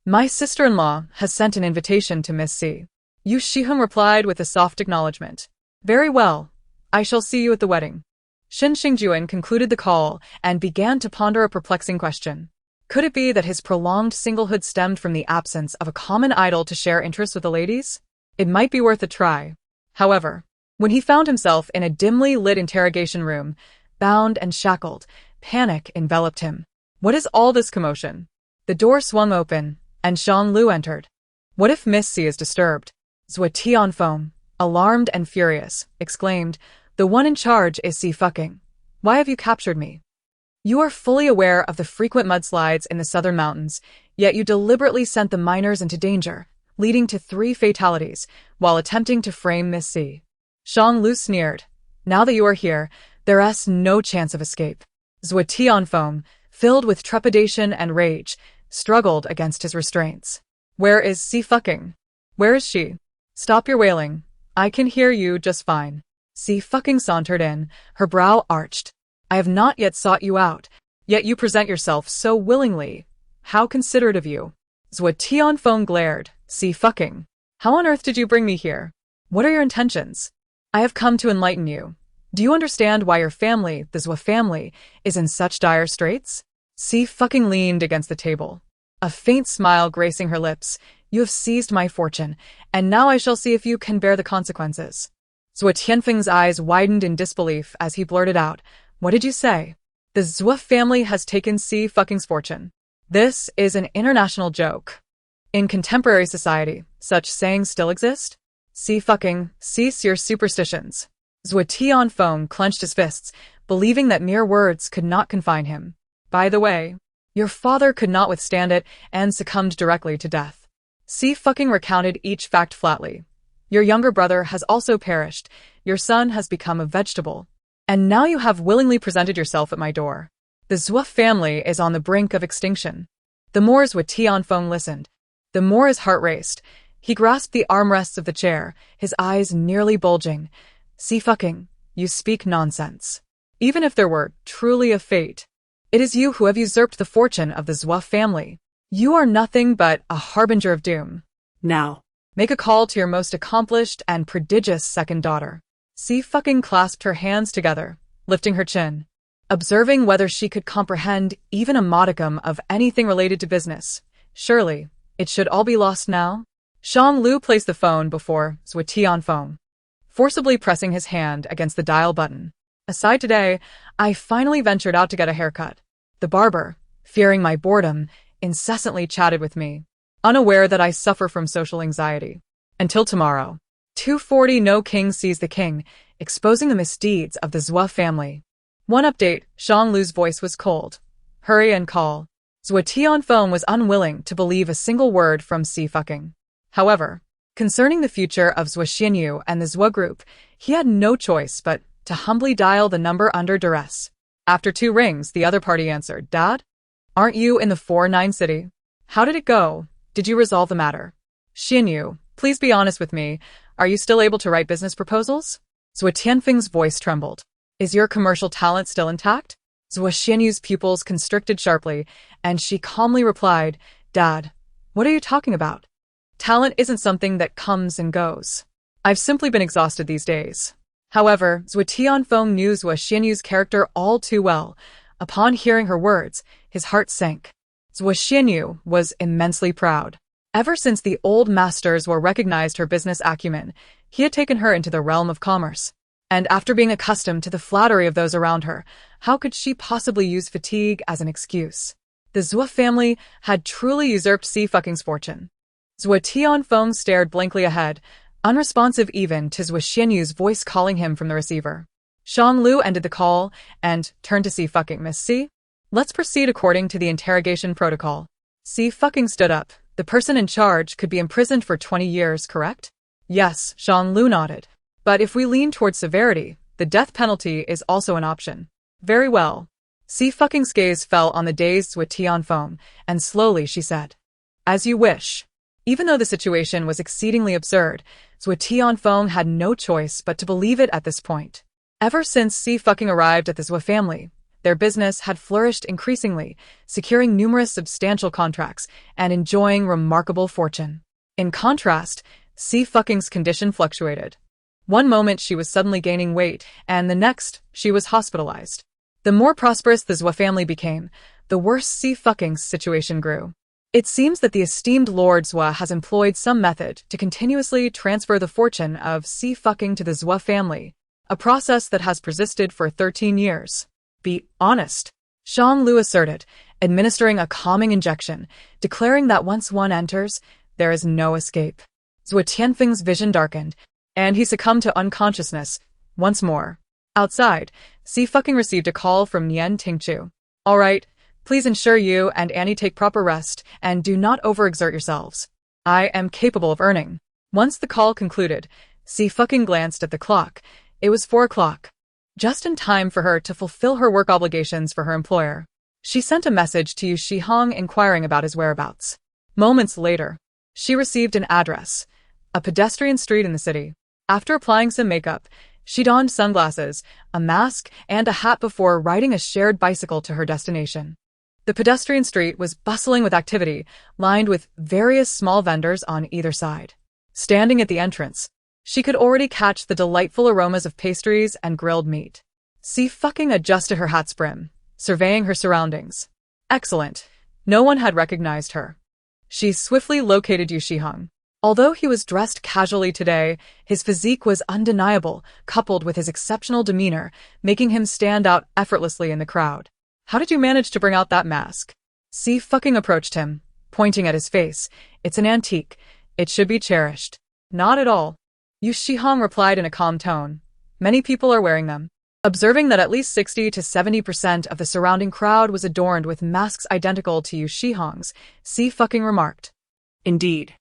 my sister-in-law has sent an invitation to Miss C. Yu Shihun replied with a soft acknowledgement. Very well. I shall see you at the wedding. Shin Xingjuan concluded the call and began to ponder a perplexing question. Could it be that his prolonged singlehood stemmed from the absence of a common idol to share interests with the ladies? It might be worth a try. However, when he found himself in a dimly lit interrogation room, bound and shackled, panic enveloped him. What is all this commotion? The door swung open, and Shang Lu entered. What if Miss C is disturbed? Zhou Tianfeng, alarmed and furious, exclaimed, the one in charge is Xie Suiying. Why have you captured me? You are fully aware of the frequent mudslides in the southern mountains, yet you deliberately sent the miners into danger, leading to 3 fatalities, while attempting to frame Miss C. Shang Lu sneered. Now that you are here, there is no chance of escape. Zhou Tianfeng, filled with trepidation and rage, struggled against his restraints. Where is Xie Suiying? Where is she? Stop your wailing. I can hear you just fine. Xie Suiying sauntered in, her brow arched. I have not yet sought you out, yet you present yourself so willingly. How considerate of you. Zhou Tianfeng glared. Xie Suiying, how on earth did you bring me here? What are your intentions? I have come to enlighten you. Do you understand why your family, the Zhou family, is in such dire straits? Xie Suiying leaned against the table, a faint smile gracing her lips. You have seized my fortune, and now I shall see if you can bear the consequences. Zhou Tianfeng's eyes widened in disbelief as he blurted out, what did you say? The Zhou family has taken Xie Suiying's fortune. This is an international joke. In contemporary society, such sayings still exist? Xie Suiying, cease your superstitions. Zhou Tianfeng clenched his fists, believing that mere words could not confine him. By the way, your father could not withstand it and succumbed directly to death. Xie Suiying recounted each fact flatly. Your younger brother has also perished, your son has become a vegetable, and now you have willingly presented yourself at my door. The Zhou family is on the brink of extinction. The more Zhou Tianfeng listened, the more his heart raced. He grasped the armrests of the chair, his eyes nearly bulging. Xie Suiying, you speak nonsense. Even if there were truly a fate, it is you who have usurped the fortune of the Zhou family. You are nothing but a harbinger of doom. Now, make a call to your most accomplished and prodigious second daughter. Xie Suiying clasped her hands together, lifting her chin, observing whether she could comprehend even a modicum of anything related to business. Surely, it should all be lost now? Shang Lu placed the phone before Zhou Tianfeng, forcibly pressing his hand against the dial button. Aside today, I finally ventured out to get a haircut. The barber, fearing my boredom, incessantly chatted with me, unaware that I suffer from social anxiety. Until tomorrow. 240 No King Sees the King, exposing the misdeeds of the Zhou family. One update, Shang Lu's voice was cold. Hurry and call. Zhou Tianfeng was unwilling to believe a single word from Xie Suiying. However, concerning the future of Zhou Xianyu and the Zhou group, he had no choice but to humbly dial the number under duress. After 2 rings, the other party answered, Dad? Aren't you in the 4-9 city? How did it go? Did you resolve the matter? Xianyu, please be honest with me. Are you still able to write business proposals? Zhou Tianfeng's voice trembled. Is your commercial talent still intact? Zhou Xianyu's pupils constricted sharply, and she calmly replied, Dad, what are you talking about? Talent isn't something that comes and goes. I've simply been exhausted these days. However, Zhou Tianfeng knew Zhou Xianyu's character all too well. Upon hearing her words, his heart sank. Zhou Xianyu was immensely proud. Ever since the old masters were recognized her business acumen, he had taken her into the realm of commerce. And after being accustomed to the flattery of those around her, how could she possibly use fatigue as an excuse? The Zhou family had truly usurped Xie Suiying's fortune. Zhou Tianfeng stared blankly ahead, unresponsive even to Zhou Xianyu's voice calling him from the receiver. Shang Lu ended the call and turned to Xie Suiying. Miss C? Let's proceed according to the interrogation protocol. Xie Suiying stood up. The person in charge could be imprisoned for 20 years, correct? Yes, Shang Lu nodded. But if we lean towards severity, the death penalty is also an option. Very well. Xie Suiying's gaze fell on the dazed Zhou Tianfeng, and slowly she said, As you wish. Even though the situation was exceedingly absurd, Xie Tianfeng had no choice but to believe it at this point. Ever since Xie arrived at the Xie family, their business had flourished increasingly, securing numerous substantial contracts and enjoying remarkable fortune. In contrast, Xi's condition fluctuated. One moment she was suddenly gaining weight, and the next, she was hospitalized. The more prosperous the Xie family became, the worse Xi's situation grew. It seems that the esteemed Lord Xie has employed some method to continuously transfer the fortune of Xie to the Xie family, a process that has persisted for 13 years. Be honest, Shang Lu asserted, administering a calming injection, declaring that once one enters, there is no escape. Xie Tianfeng's vision darkened, and he succumbed to unconsciousness once more. Outside, Xie received a call from Nian Tingchu. All right, please ensure you and Annie take proper rest and do not overexert yourselves. I am capable of earning. Once the call concluded, Xie glanced at the clock. It was 4 o'clock. Just in time for her to fulfill her work obligations for her employer. She sent a message to Yu Shihong inquiring about his whereabouts. Moments later, she received an address, a pedestrian street in the city. After applying some makeup, she donned sunglasses, a mask, and a hat before riding a shared bicycle to her destination. The pedestrian street was bustling with activity, lined with various small vendors on either side. Standing at the entrance, she could already catch the delightful aromas of pastries and grilled meat. Xie adjusted her hat's brim, surveying her surroundings. Excellent. No one had recognized her. She swiftly located Yu Shihong. Although he was dressed casually today, his physique was undeniable, coupled with his exceptional demeanor, making him stand out effortlessly in the crowd. How did you manage to bring out that mask? Xie approached him, pointing at his face. It's an antique. It should be cherished. Not at all. Yu Shihong replied in a calm tone. Many people are wearing them. Observing that at least 60 to 70% of the surrounding crowd was adorned with masks identical to Yu Shihong's, Xie remarked. Indeed.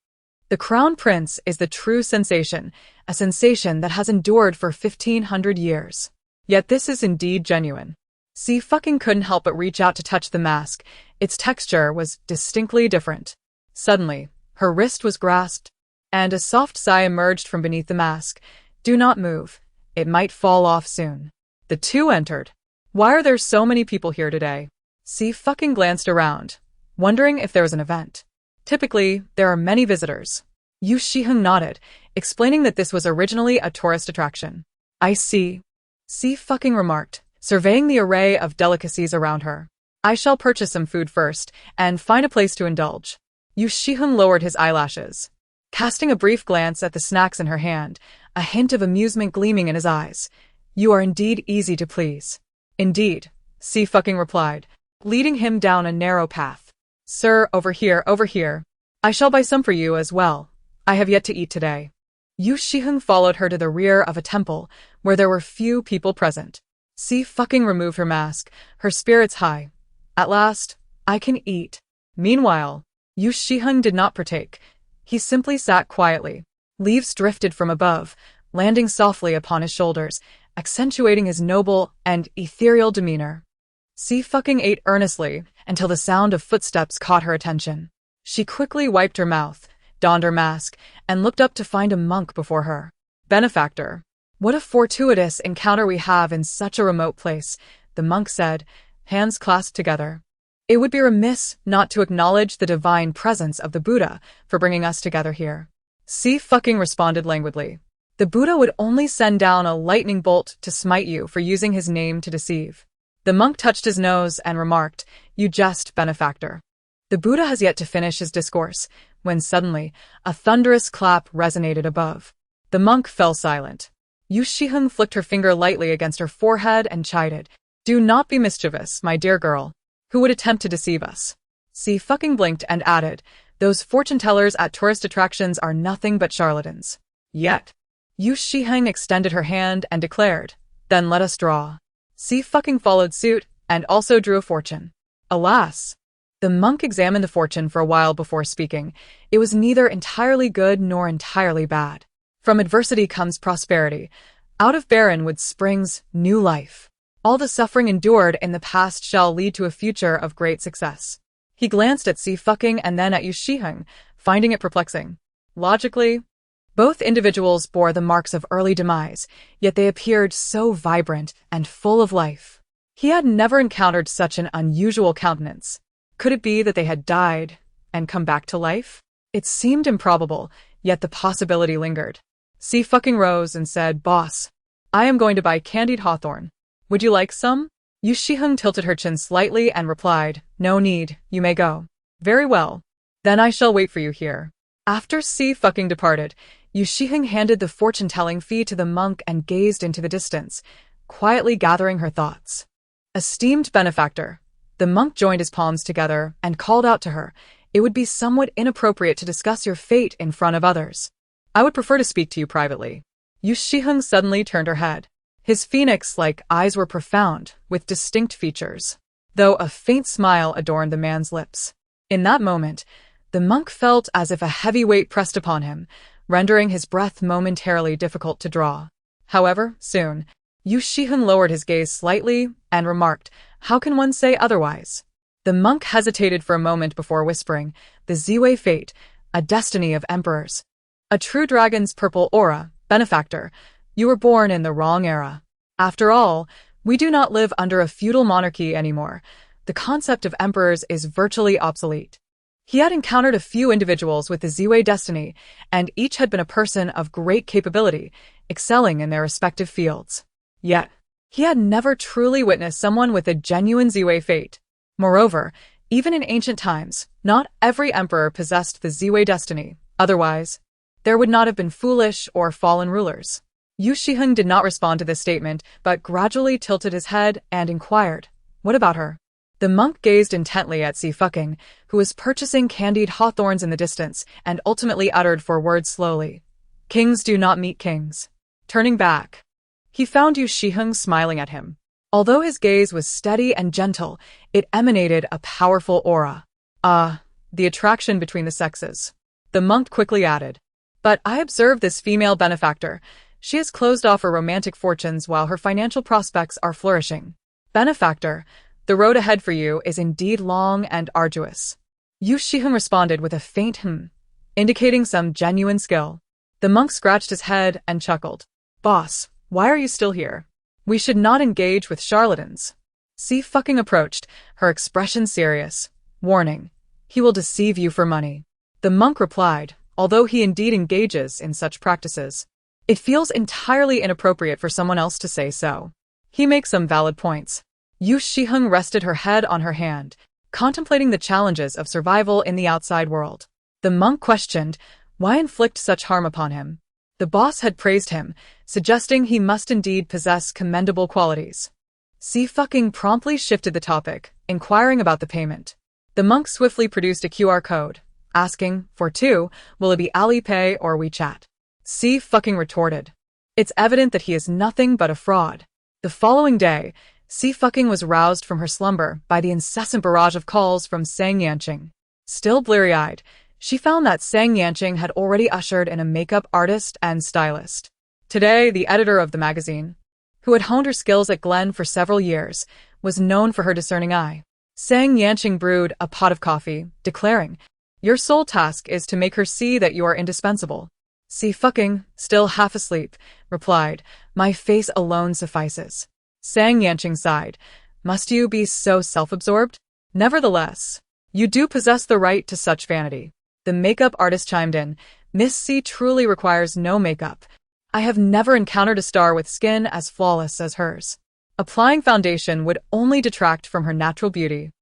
The Crown Prince is the true sensation, a sensation that has endured for 1,500 years. Yet this is indeed genuine. Xie couldn't help but reach out to touch the mask. Its texture was distinctly different. Suddenly, her wrist was grasped, and a soft sigh emerged from beneath the mask. Do not move. It might fall off soon. The two entered. Why are there so many people here today? Xie glanced around, wondering if there was an event. Typically, there are many visitors. Yu Shihong nodded, explaining that this was originally a tourist attraction. I see. Xie remarked, surveying the array of delicacies around her. I shall purchase some food first, and find a place to indulge. Yu Shihong lowered his eyelashes. Casting a brief glance at the snacks in her hand, a hint of amusement gleaming in his eyes. You are indeed easy to please. Indeed, Xie replied, leading him down a narrow path. Sir, over here. I shall buy some for you as well. I have yet to eat today. Yu Shihong followed her to the rear of a temple, where there were few people present. Xie removed her mask, her spirits high. At last, I can eat. Meanwhile, Yu Shihong did not partake. He simply sat quietly. Leaves drifted from above, landing softly upon his shoulders, accentuating his noble and ethereal demeanor. Xie ate earnestly until the sound of footsteps caught her attention. She quickly wiped her mouth, donned her mask, and looked up to find a monk before her. Benefactor. What a fortuitous encounter we have in such a remote place, the monk said, hands clasped together. It would be remiss not to acknowledge the divine presence of the Buddha for bringing us together here. Xie responded languidly. The Buddha would only send down a lightning bolt to smite you for using his name to deceive. The monk touched his nose and remarked, You jest, benefactor. The Buddha has yet to finish his discourse, when suddenly, a thunderous clap resonated above. The monk fell silent. Yu Shihong flicked her finger lightly against her forehead and chided, Do not be mischievous, my dear girl. Who would attempt to deceive us? Xie blinked and added, Those fortune-tellers at tourist attractions are nothing but charlatans. Yet. Yu Shihong extended her hand and declared, Then let us draw. Xie followed suit and also drew a fortune. Alas! The monk examined the fortune for a while before speaking. It was neither entirely good nor entirely bad. From adversity comes prosperity. Out of barren wood springs new life. All the suffering endured in the past shall lead to a future of great success. He glanced at Xie and then at Yu Shihong, finding it perplexing. Logically, both individuals bore the marks of early demise, yet they appeared so vibrant and full of life. He had never encountered such an unusual countenance. Could it be that they had died and come back to life? It seemed improbable, yet the possibility lingered. Xie fucking rose and said, "Boss, I am going to buy candied hawthorn. Would you like some?" Xie Suiying tilted her chin slightly and replied, "No need, you may go." "Very well. Then I shall wait for you here." After Xie fucking departed, Xie Suiying handed the fortune-telling fee to the monk and gazed into the distance, quietly gathering her thoughts. "Esteemed benefactor," the monk joined his palms together and called out to her, "It would be somewhat inappropriate to discuss your fate in front of others. I would prefer to speak to you privately." Xie Suiying suddenly turned her head. His phoenix-like eyes were profound, with distinct features, though a faint smile adorned the man's lips. In that moment, the monk felt as if a heavy weight pressed upon him, rendering his breath momentarily difficult to draw. However, soon, Xie Suiying lowered his gaze slightly and remarked, "How can one say otherwise?" The monk hesitated for a moment before whispering, "The Xie fate, a destiny of emperors. A true dragon's purple aura, benefactor. You were born in the wrong era. After all, we do not live under a feudal monarchy anymore. The concept of emperors is virtually obsolete." He had encountered a few individuals with the Xie destiny, and each had been a person of great capability, excelling in their respective fields. Yet, he had never truly witnessed someone with a genuine Xie fate. Moreover, even in ancient times, not every emperor possessed the Xie destiny. Otherwise, there would not have been foolish or fallen rulers. Xie Suiying did not respond to this statement, but gradually tilted his head and inquired, "What about her?" The monk gazed intently at Xie fucking, who was purchasing candied hawthorns in the distance, and ultimately uttered 4 words slowly. "Kings do not meet kings." Turning back, he found Xie Suiying smiling at him. Although his gaze was steady and gentle, it emanated a powerful aura. "Ah, the attraction between the sexes," the monk quickly added. "But I observe this female benefactor. She has closed off her romantic fortunes while her financial prospects are flourishing. Benefactor, the road ahead for you is indeed long and arduous." Xie Suiying responded with a faint indicating some genuine skill. The monk scratched his head and chuckled. "Boss, why are you still here? We should not engage with charlatans." Xie fucking approached, her expression serious. "Warning, he will deceive you for money." The monk replied, "Although he indeed engages in such practices, it feels entirely inappropriate for someone else to say so. He makes some valid points." Xie Suiying rested her head on her hand, contemplating the challenges of survival in the outside world. The monk questioned, why inflict such harm upon him? The boss had praised him, suggesting he must indeed possess commendable qualities. Xie fucking promptly shifted the topic, inquiring about the payment. The monk swiftly produced a QR code, asking, "For 2, will it be Alipay or WeChat?" Xie fucking retorted, "It's evident that he is nothing but a fraud." The following day, Xie fucking was roused from her slumber by the incessant barrage of calls from Sang Yanqing. Still bleary-eyed, she found that Sang Yanqing had already ushered in a makeup artist and stylist. Today, the editor of the magazine, who had honed her skills at Glen for several years, was known for her discerning eye. Sang Yanqing brewed a pot of coffee, declaring, "Your sole task is to make her see that you are indispensable." Xie fucking, still half asleep, replied, "My face alone suffices." Sang Yanqing sighed, "Must you be so self-absorbed? Nevertheless, you do possess the right to such vanity." The makeup artist chimed in, "Miss C truly requires no makeup. I have never encountered a star with skin as flawless as hers. Applying foundation would only detract from her natural beauty."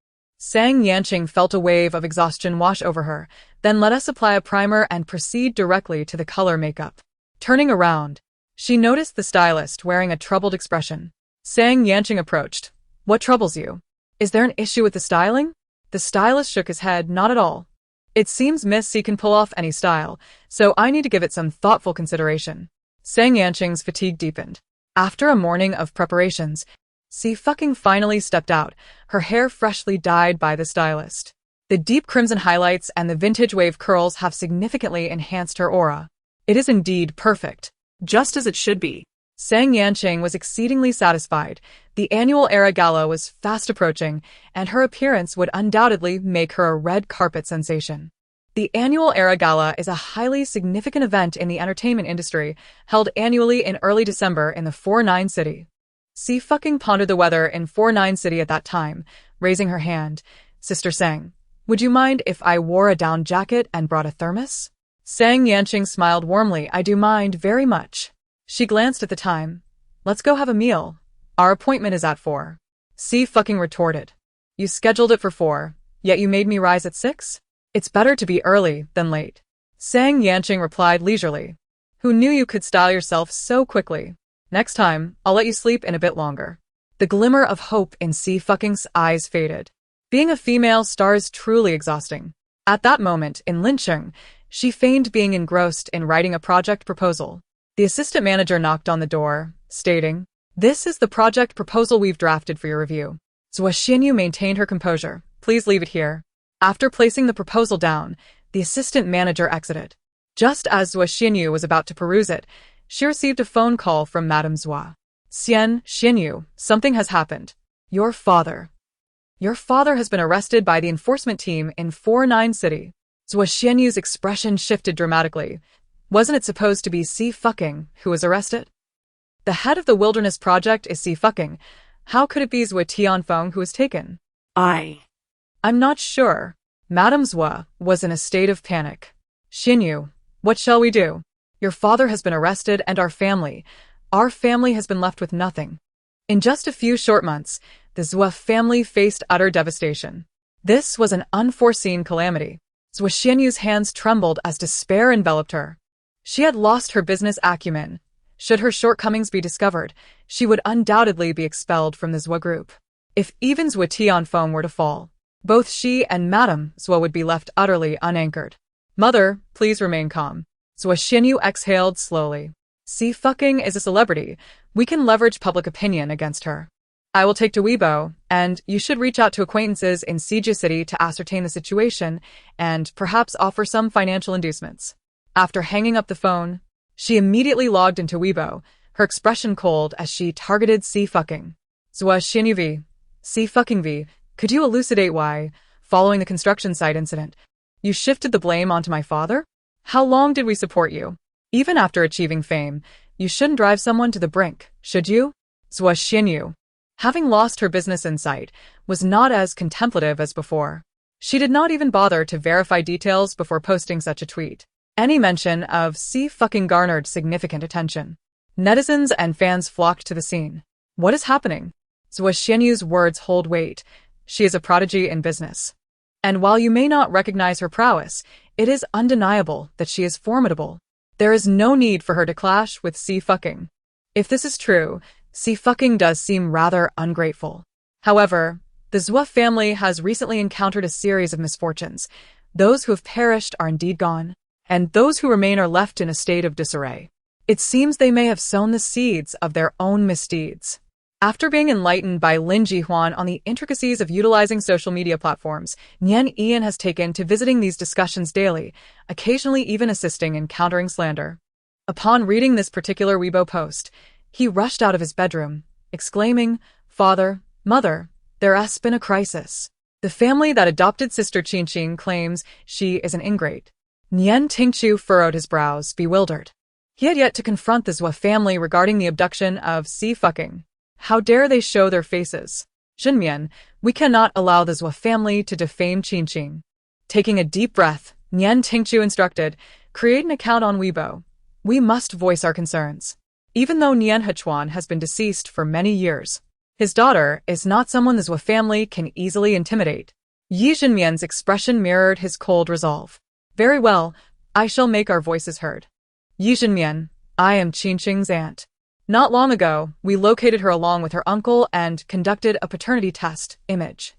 Sang Yanqing felt a wave of exhaustion wash over her, then let us apply a primer and proceed directly to the color makeup. Turning around, she noticed the stylist wearing a troubled expression. Sang Yanqing approached. "What troubles you? Is there an issue with the styling?" The stylist shook his head, "Not at all. It seems Miss C can pull off any style, so I need to give it some thoughtful consideration." Sang Yanqing's fatigue deepened. After a morning of preparations, Xie fucking finally stepped out, her hair freshly dyed by the stylist. The deep crimson highlights and the vintage wave curls have significantly enhanced her aura. It is indeed perfect, Just as it should be. Sang Yanqing was exceedingly satisfied. The annual Era Gala was fast approaching, and her appearance would undoubtedly make her a red carpet sensation. The annual Era Gala is a highly significant event in the entertainment industry, held annually in early December in the 49 city. Xie fucking pondered the weather in 49 city at that time, raising her hand. Sister Sang, would you mind if I wore a down jacket and brought a thermos? Sang Yanqing smiled warmly. I do mind very much. She glanced at the time. Let's go have a meal. Our appointment is at 4. Xie fucking retorted. You scheduled it for 4, yet you made me rise at 6? It's better to be early than late. Sang Yanqing replied leisurely. Who knew you could style yourself so quickly? Next time, I'll let you sleep in a bit longer. The glimmer of hope in Xie fucking's eyes faded. Being a female star is truly exhausting. At that moment, in Lincheng, she feigned being engrossed in writing a project proposal. The assistant manager knocked on the door, stating, This is the project proposal we've drafted for your review. Xie Suiying maintained her composure. Please leave it here. After placing the proposal down, the assistant manager exited. Just as Xie Suiying was about to peruse it, she received a phone call from Madame Xie. Xie Suiying, something has happened. Your father has been arrested by the enforcement team in 49 city. Xie Suiying's expression shifted dramatically. Wasn't it supposed to be Xie fucking who was arrested? The head of the wilderness project is Xie fucking. How could it be Xie Tianfeng who was taken? I'm not sure. Madame Xie was in a state of panic. Xinyu, what shall we do? Your father has been arrested and our family has been left with nothing. In just a few short months, the Xie family faced utter devastation. This was an unforeseen calamity. Xie Suiying's hands trembled as despair enveloped her. She had lost her business acumen. Should her shortcomings be discovered, she would undoubtedly be expelled from the Xie group. If even Xie Tianfeng were to fall, both she and Madame Xie would be left utterly unanchored. Mother, please remain calm. Xie Suiying exhaled slowly. Xie fucking is a celebrity. We can leverage public opinion against her. I will take to Weibo, and you should reach out to acquaintances in Xie City to ascertain the situation and perhaps offer some financial inducements. After hanging up the phone, she immediately logged into Weibo, her expression cold as she targeted Xie fucking. Xie Suiying V. Xie fucking V. Could you elucidate why, following the construction site incident, you shifted the blame onto my father? How long did we support you? Even after achieving fame, you shouldn't drive someone to the brink, should you? Xie Suiying, having lost her business insight, was not as contemplative as before. She did not even bother to verify details before posting such a tweet. Any mention of Xie fucking garnered significant attention. Netizens and fans flocked to the scene. What is happening? Xie Suiying's words hold weight. She is a prodigy in business. And while you may not recognize her prowess, it is undeniable that she is formidable. There is no need for her to clash with Xie fucking. If this is true, Xie fucking does seem rather ungrateful. However, the Xie family has recently encountered a series of misfortunes. Those who have perished are indeed gone, and those who remain are left in a state of disarray. It seems they may have sown the seeds of their own misdeeds. After being enlightened by Lin Jihuan on the intricacies of utilizing social media platforms, Nian Ian has taken to visiting these discussions daily, occasionally even assisting in countering slander. Upon reading this particular Weibo post, he rushed out of his bedroom, exclaiming, Father, Mother, there has been a crisis. The family that adopted Sister Qingqing claims she is an ingrate. Nian Tingchu furrowed his brows, bewildered. He had yet to confront the Xie family regarding the abduction of Xie fucking. How dare they show their faces? Xinmian, we cannot allow the Xie family to defame Qingqing. Taking a deep breath, Nian Tingchu instructed, create an account on Weibo. We must voice our concerns. Even though Nian Hechuan has been deceased for many years, his daughter is not someone the Xie family can easily intimidate. Yi Xinmian's expression mirrored his cold resolve. Very well, I shall make our voices heard. Yi Xinmian, I am Qingqing's aunt. Not long ago, we located her along with her uncle and conducted a paternity test, image.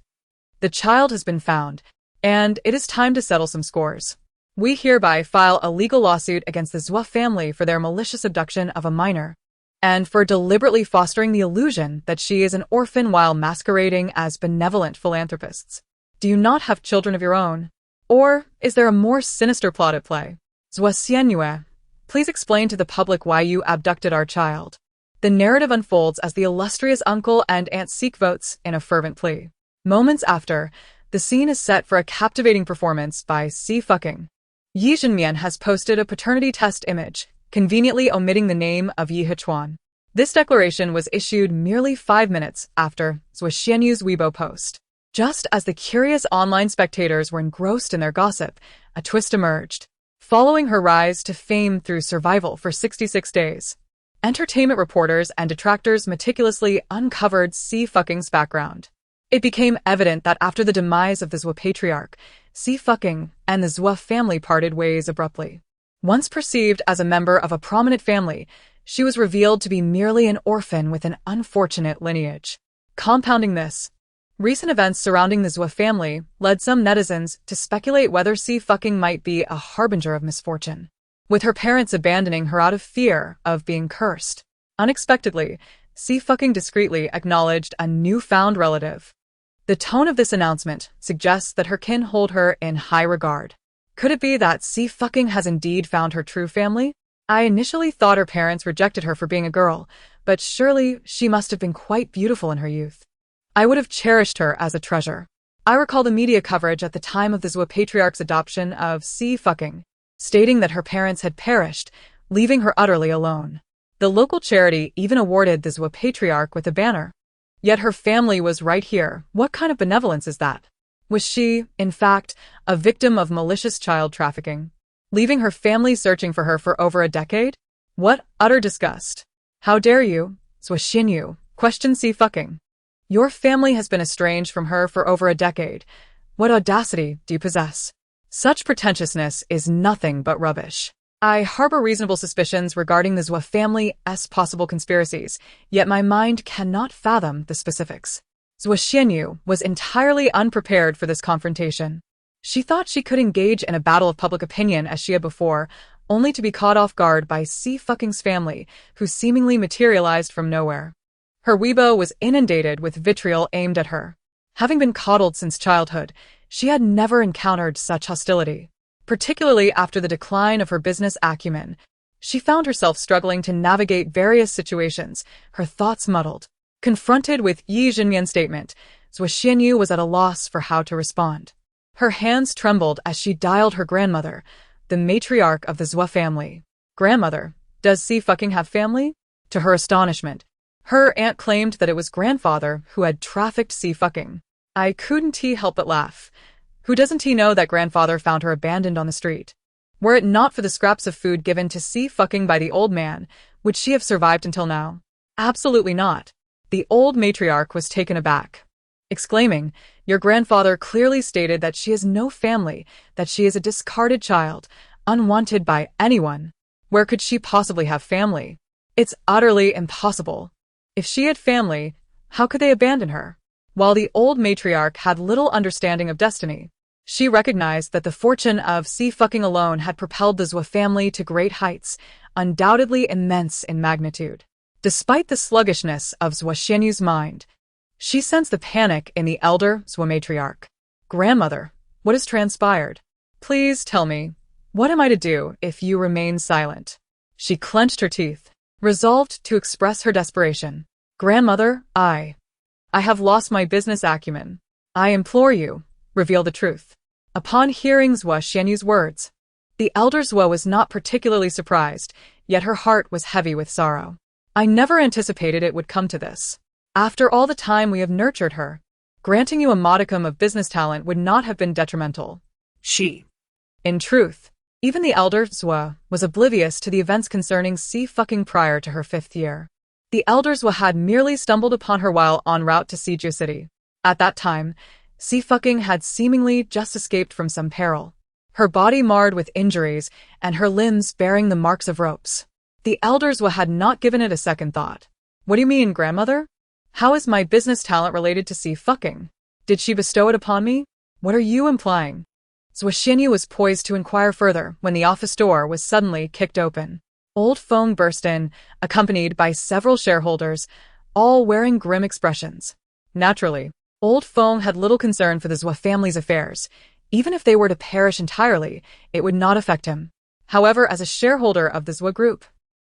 The child has been found, and it is time to settle some scores. We hereby file a legal lawsuit against the Xie family for their malicious abduction of a minor, and for deliberately fostering the illusion that she is an orphan while masquerading as benevolent philanthropists. Do you not have children of your own? Or is there a more sinister plot at play? Xie Suiying, please explain to the public why you abducted our child. The narrative unfolds as the illustrious uncle and aunt seek votes in a fervent plea. Moments after, The scene is set for a captivating performance by Xie Suiying. Yi Zhenmian has posted a paternity test image, conveniently omitting the name of Yi Hechuan. This declaration was issued merely 5 minutes after Xie Suiying's Weibo post. Just as the curious online spectators were engrossed in their gossip, a twist emerged. Following her rise to fame through survival for 66 days, entertainment reporters and detractors meticulously uncovered Xie Suiying's background. It became evident that after the demise of the Xie patriarch, Xie Suiying and the Xie family parted ways abruptly. Once perceived as a member of a prominent family, she was revealed to be merely an orphan with an unfortunate lineage. Compounding this, recent events surrounding the Xie family led some netizens to speculate whether Xie Suiying might be a harbinger of misfortune, with her parents abandoning her out of fear of being cursed. Unexpectedly, Xie Suiying discreetly acknowledged a newfound relative. The tone of this announcement suggests that her kin hold her in high regard. Could it be that Xie Suiying has indeed found her true family? I initially thought her parents rejected her for being a girl, but surely she must have been quite beautiful in her youth. I would have cherished her as a treasure. I recall the media coverage at the time of the Xie patriarch's adoption of Xie Suiying, stating that her parents had perished, leaving her utterly alone. The local charity even awarded the Xie patriarch with a banner. Yet her family was right here. What kind of benevolence is that? Was she, in fact, a victim of malicious child trafficking, leaving her family searching for her for over a decade? What utter disgust! How dare you, Xie Suiying, questioned Xie Suiying. Your family has been estranged from her for over a decade. What audacity do you possess? Such pretentiousness is nothing but rubbish. I harbor reasonable suspicions regarding the Xie family's possible conspiracies, yet my mind cannot fathom the specifics. Xie Suiying was entirely unprepared for this confrontation. She thought she could engage in a battle of public opinion as she had before, only to be caught off guard by Xie Suiying's family, who seemingly materialized from nowhere. Her Weibo was inundated with vitriol aimed at her. Having been coddled since childhood, she had never encountered such hostility. Particularly after the decline of her business acumen, she found herself struggling to navigate various situations, her thoughts muddled. Confronted with Yi Zhenmian's statement, Xie Suiying was at a loss for how to respond. Her hands trembled as she dialed her grandmother, the matriarch of the Xie family. Grandmother, does Xie Suiying have family? To her astonishment, her aunt claimed that it was grandfather who had trafficked Xie Suiying. I couldn't help but laugh. Who doesn't know that grandfather found her abandoned on the street? Were it not for the scraps of food given to Xie Suiying by the old man, would she have survived until now? Absolutely not. The old matriarch was taken aback, exclaiming, "Your grandfather clearly stated that she has no family, that she is a discarded child, unwanted by anyone. Where could she possibly have family? It's utterly impossible. If she had family, how could they abandon her?" While the old matriarch had little understanding of destiny, she recognized that the fortune of Xie Suiying alone had propelled the Xie family to great heights, undoubtedly immense in magnitude. Despite the sluggishness of Xie Suiying's mind, she sensed the panic in the elder Xie matriarch. "Grandmother, what has transpired? Please tell me, what am I to do if you remain silent?" She clenched her teeth, resolved to express her desperation. "Grandmother, I have lost my business acumen. I implore you, reveal the truth." Upon hearing Xie Suiying's words, the elder Xie was not particularly surprised, yet her heart was heavy with sorrow. "I never anticipated it would come to this. After all the time we have nurtured her, granting you a modicum of business talent would not have been detrimental." In truth, even the elder Xie was oblivious to the events concerning Xie Suiying prior to her 5th year. The elder Xie had merely stumbled upon her while en route to Xie City. At that time, Xie Suiying had seemingly just escaped from some peril, her body marred with injuries and her limbs bearing the marks of ropes. The elder Xie had not given it a second thought. "What do you mean, grandmother? How is my business talent related to Xie Suiying? Did she bestow it upon me? What are you implying?" Xie Suiying was poised to inquire further when the office door was suddenly kicked open. Old Feng burst in, accompanied by several shareholders, all wearing grim expressions. Naturally, Old Feng had little concern for the Xie family's affairs. Even if they were to perish entirely, it would not affect him. However, as a shareholder of the Xie group,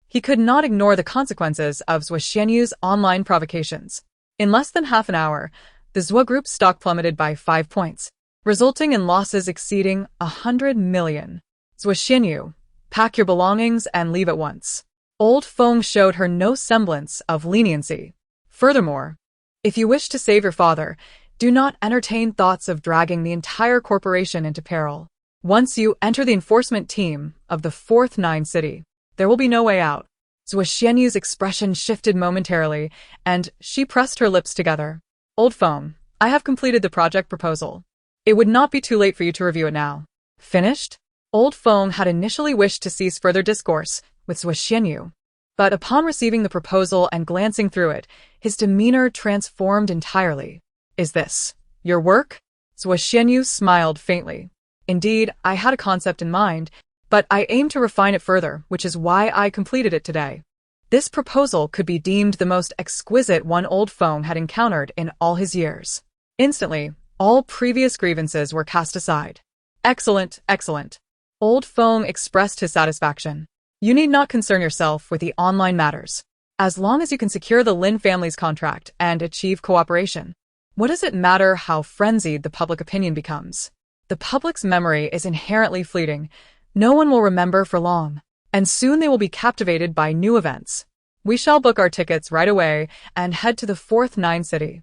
he could not ignore the consequences of Xie Suiying's online provocations. In less than half an hour, the The Zhua Group's stock plummeted by 5 points, resulting in losses exceeding 100 million. Xie Suiying, pack your belongings and leave at once. Old Feng showed her no semblance of leniency. Furthermore, if you wish to save your father, do not entertain thoughts of dragging the entire corporation into peril. Once you enter the enforcement team of the fourth Nine City, there will be no way out. Xie Suiying's expression shifted momentarily, and she pressed her lips together. Old Feng, I have completed the project proposal. It would not be too late for you to review it now. Finished? Old Feng had initially wished to cease further discourse with Xie Suiying, but upon receiving the proposal and glancing through it, his demeanor transformed entirely. Is this your work? Xie Suiying smiled faintly. Indeed, I had a concept in mind, but I aim to refine it further, which is why I completed it today. This proposal could be deemed the most exquisite one Old Feng had encountered in all his years. Instantly, all previous grievances were cast aside. Excellent, excellent. Old Feng expressed his satisfaction. You need not concern yourself with the online matters. As long as you can secure the Lin family's contract and achieve cooperation, what does it matter how frenzied the public opinion becomes? The public's memory is inherently fleeting. No one will remember for long, and soon they will be captivated by new events. We shall book our tickets right away and head to the fourth Nine City.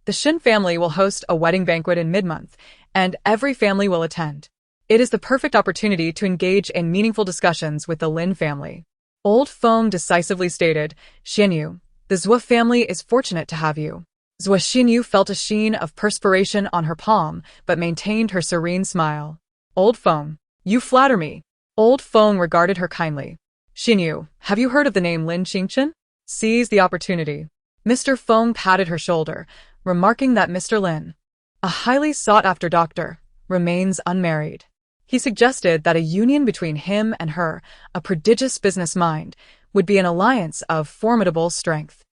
The Xin family will host a wedding banquet in mid-month, and every family will attend. It is the perfect opportunity to engage in meaningful discussions with the Lin family. Old Feng decisively stated, Xianyu, the Zhua family is fortunate to have you. Xie Suiying felt a sheen of perspiration on her palm, but maintained her serene smile. Old Feng, you flatter me. Old Feng regarded her kindly. Xianyu, have you heard of the name Lin Qingchen? Seize the opportunity. Mr. Feng patted her shoulder, remarking that Mr. Lin, a highly sought-after doctor, remains unmarried. He suggested that a union between him and her, a prodigious business mind, would be an alliance of formidable strength.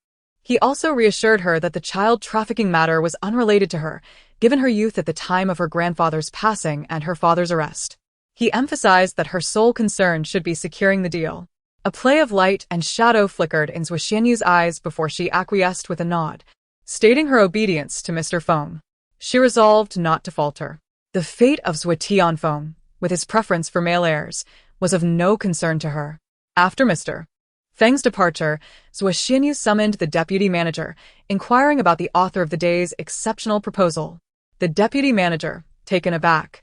He also reassured her that the child trafficking matter was unrelated to her, given her youth at the time of her grandfather's passing and her father's arrest. He emphasized that her sole concern should be securing the deal. A play of light and shadow flickered in Xie Suiying's eyes before she acquiesced with a nod, stating her obedience to Mr. Feng. She resolved not to falter. The fate of Xue Tianfeng, with his preference for male heirs, was of no concern to her. After Mr. Feng's departure, Xie Suiying summoned the deputy manager, inquiring about the author of the day's exceptional proposal. The deputy manager, taken aback,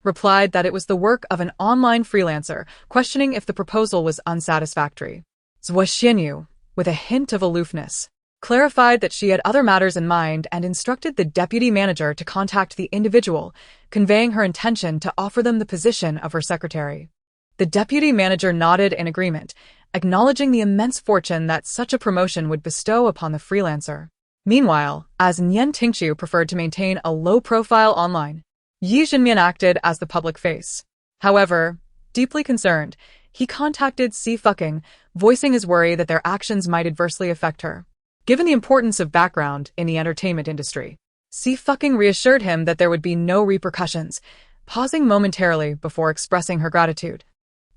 replied that it was the work of an online freelancer, questioning if the proposal was unsatisfactory. Xie Suiying, with a hint of aloofness, clarified that she had other matters in mind and instructed the deputy manager to contact the individual, conveying her intention to offer them the position of her secretary. The deputy manager nodded in agreement, acknowledging the immense fortune that such a promotion would bestow upon the freelancer. Meanwhile, as Nian Tingxiu preferred to maintain a low profile online, Yi Jinmian acted as the public face. However, deeply concerned, he contacted Xie Suiying, voicing his worry that their actions might adversely affect her. Given the importance of background in the entertainment industry, Xie Suiying reassured him that there would be no repercussions, pausing momentarily before expressing her gratitude.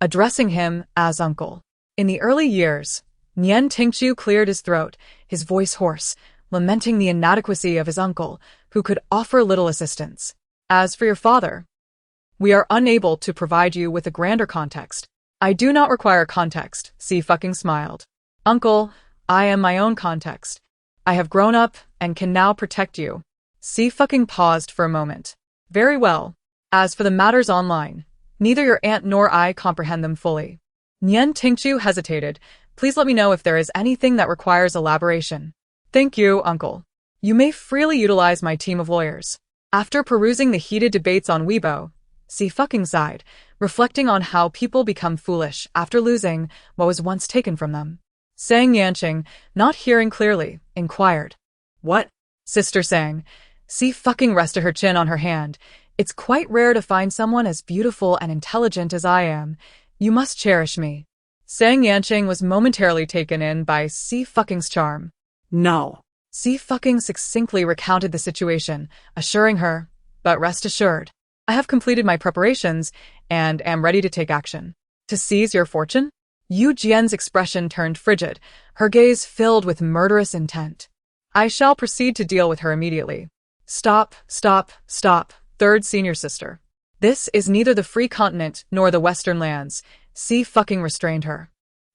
Addressing him as uncle. In the early years, Nian Tingxiu cleared his throat, his voice hoarse, lamenting the inadequacy of his uncle, who could offer little assistance. As for your father, we are unable to provide you with a grander context. I do not require context, Xie Suiying smiled. Uncle, I am my own context. I have grown up and can now protect you. Xie Suiying paused for a moment. Very well. As for the matters online, neither your aunt nor I comprehend them fully. Nian Tingxiu hesitated. Please let me know if there is anything that requires elaboration. Thank you, uncle. You may freely utilize my team of lawyers. After perusing the heated debates on Weibo, Xie Suiying sighed, reflecting on how people become foolish after losing what was once taken from them. Sang Yanqing, not hearing clearly, inquired. What? Sister Sang. Xie Suiying rested her chin on her hand. It's quite rare to find someone as beautiful and intelligent as I am. You must cherish me. Sang Yanqing was momentarily taken in by Xie Suiying's charm. No. Xie Suiying succinctly recounted the situation, assuring her, but rest assured, I have completed my preparations and am ready to take action. To seize your fortune? Yu Jian's expression turned frigid, her gaze filled with murderous intent. I shall proceed to deal with her immediately. Stop, stop, stop, third senior sister. This is neither the free continent nor the Western lands. Xie fucking restrained her.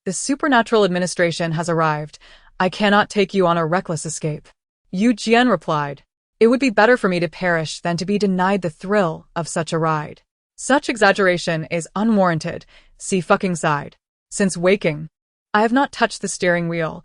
The supernatural administration has arrived. I cannot take you on a reckless escape. Yu Jian replied. It would be better for me to perish than to be denied the thrill of such a ride. Such exaggeration is unwarranted, Xie fucking sighed. Since waking, I have not touched the steering wheel.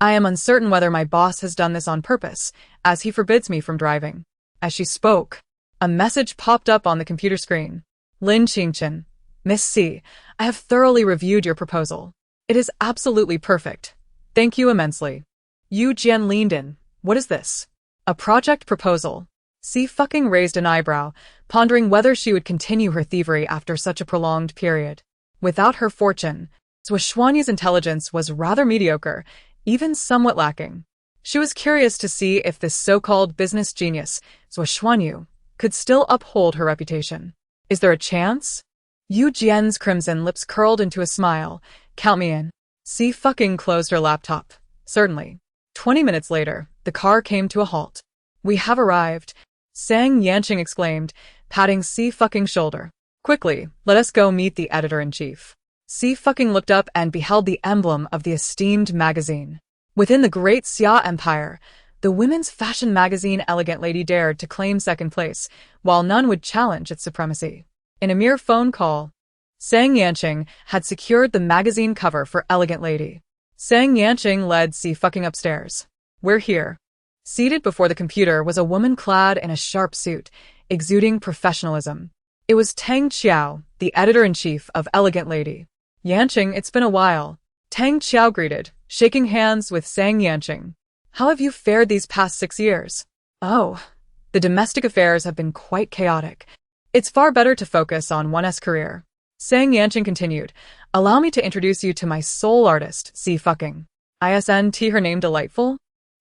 I am uncertain whether my boss has done this on purpose, as he forbids me from driving. As she spoke, a message popped up on the computer screen. Lin Qingchen, Miss C, I have thoroughly reviewed your proposal. It is absolutely perfect. Thank you immensely. Yu Jian leaned in. What is this? A project proposal. Xie fucking raised an eyebrow, pondering whether she would continue her thievery after such a prolonged period. Without her fortune, Xie Suiying's intelligence was rather mediocre, even somewhat lacking. She was curious to see if this so-called business genius, Xie Suiying, could still uphold her reputation. Is there a chance? Yu Jian's crimson lips curled into a smile. Count me in. Xie fucking closed her laptop. Certainly. 20 minutes later, the car came to a halt. We have arrived, Sang Yanqing exclaimed, patting Xie fucking's shoulder. Quickly, let us go meet the editor-in-chief. Xie fucking looked up and beheld the emblem of the esteemed magazine. Within the great Xia Empire, the women's fashion magazine Elegant Lady dared to claim second place, while none would challenge its supremacy. In a mere phone call, Sang Yanqing had secured the magazine cover for Elegant Lady. Sang Yanqing led Xie fucking upstairs. We're here. Seated before the computer was a woman clad in a sharp suit, exuding professionalism. It was Tang Qiao, the editor-in-chief of Elegant Lady. Yanqing, it's been a while. Tang Qiao greeted, shaking hands with Sang Yanqing. How have you fared these past 6 years? Oh, the domestic affairs have been quite chaotic. It's far better to focus on one's career. Sang Yanqing continued, allow me to introduce you to my soul artist, Xie fucking. Isn't her name delightful?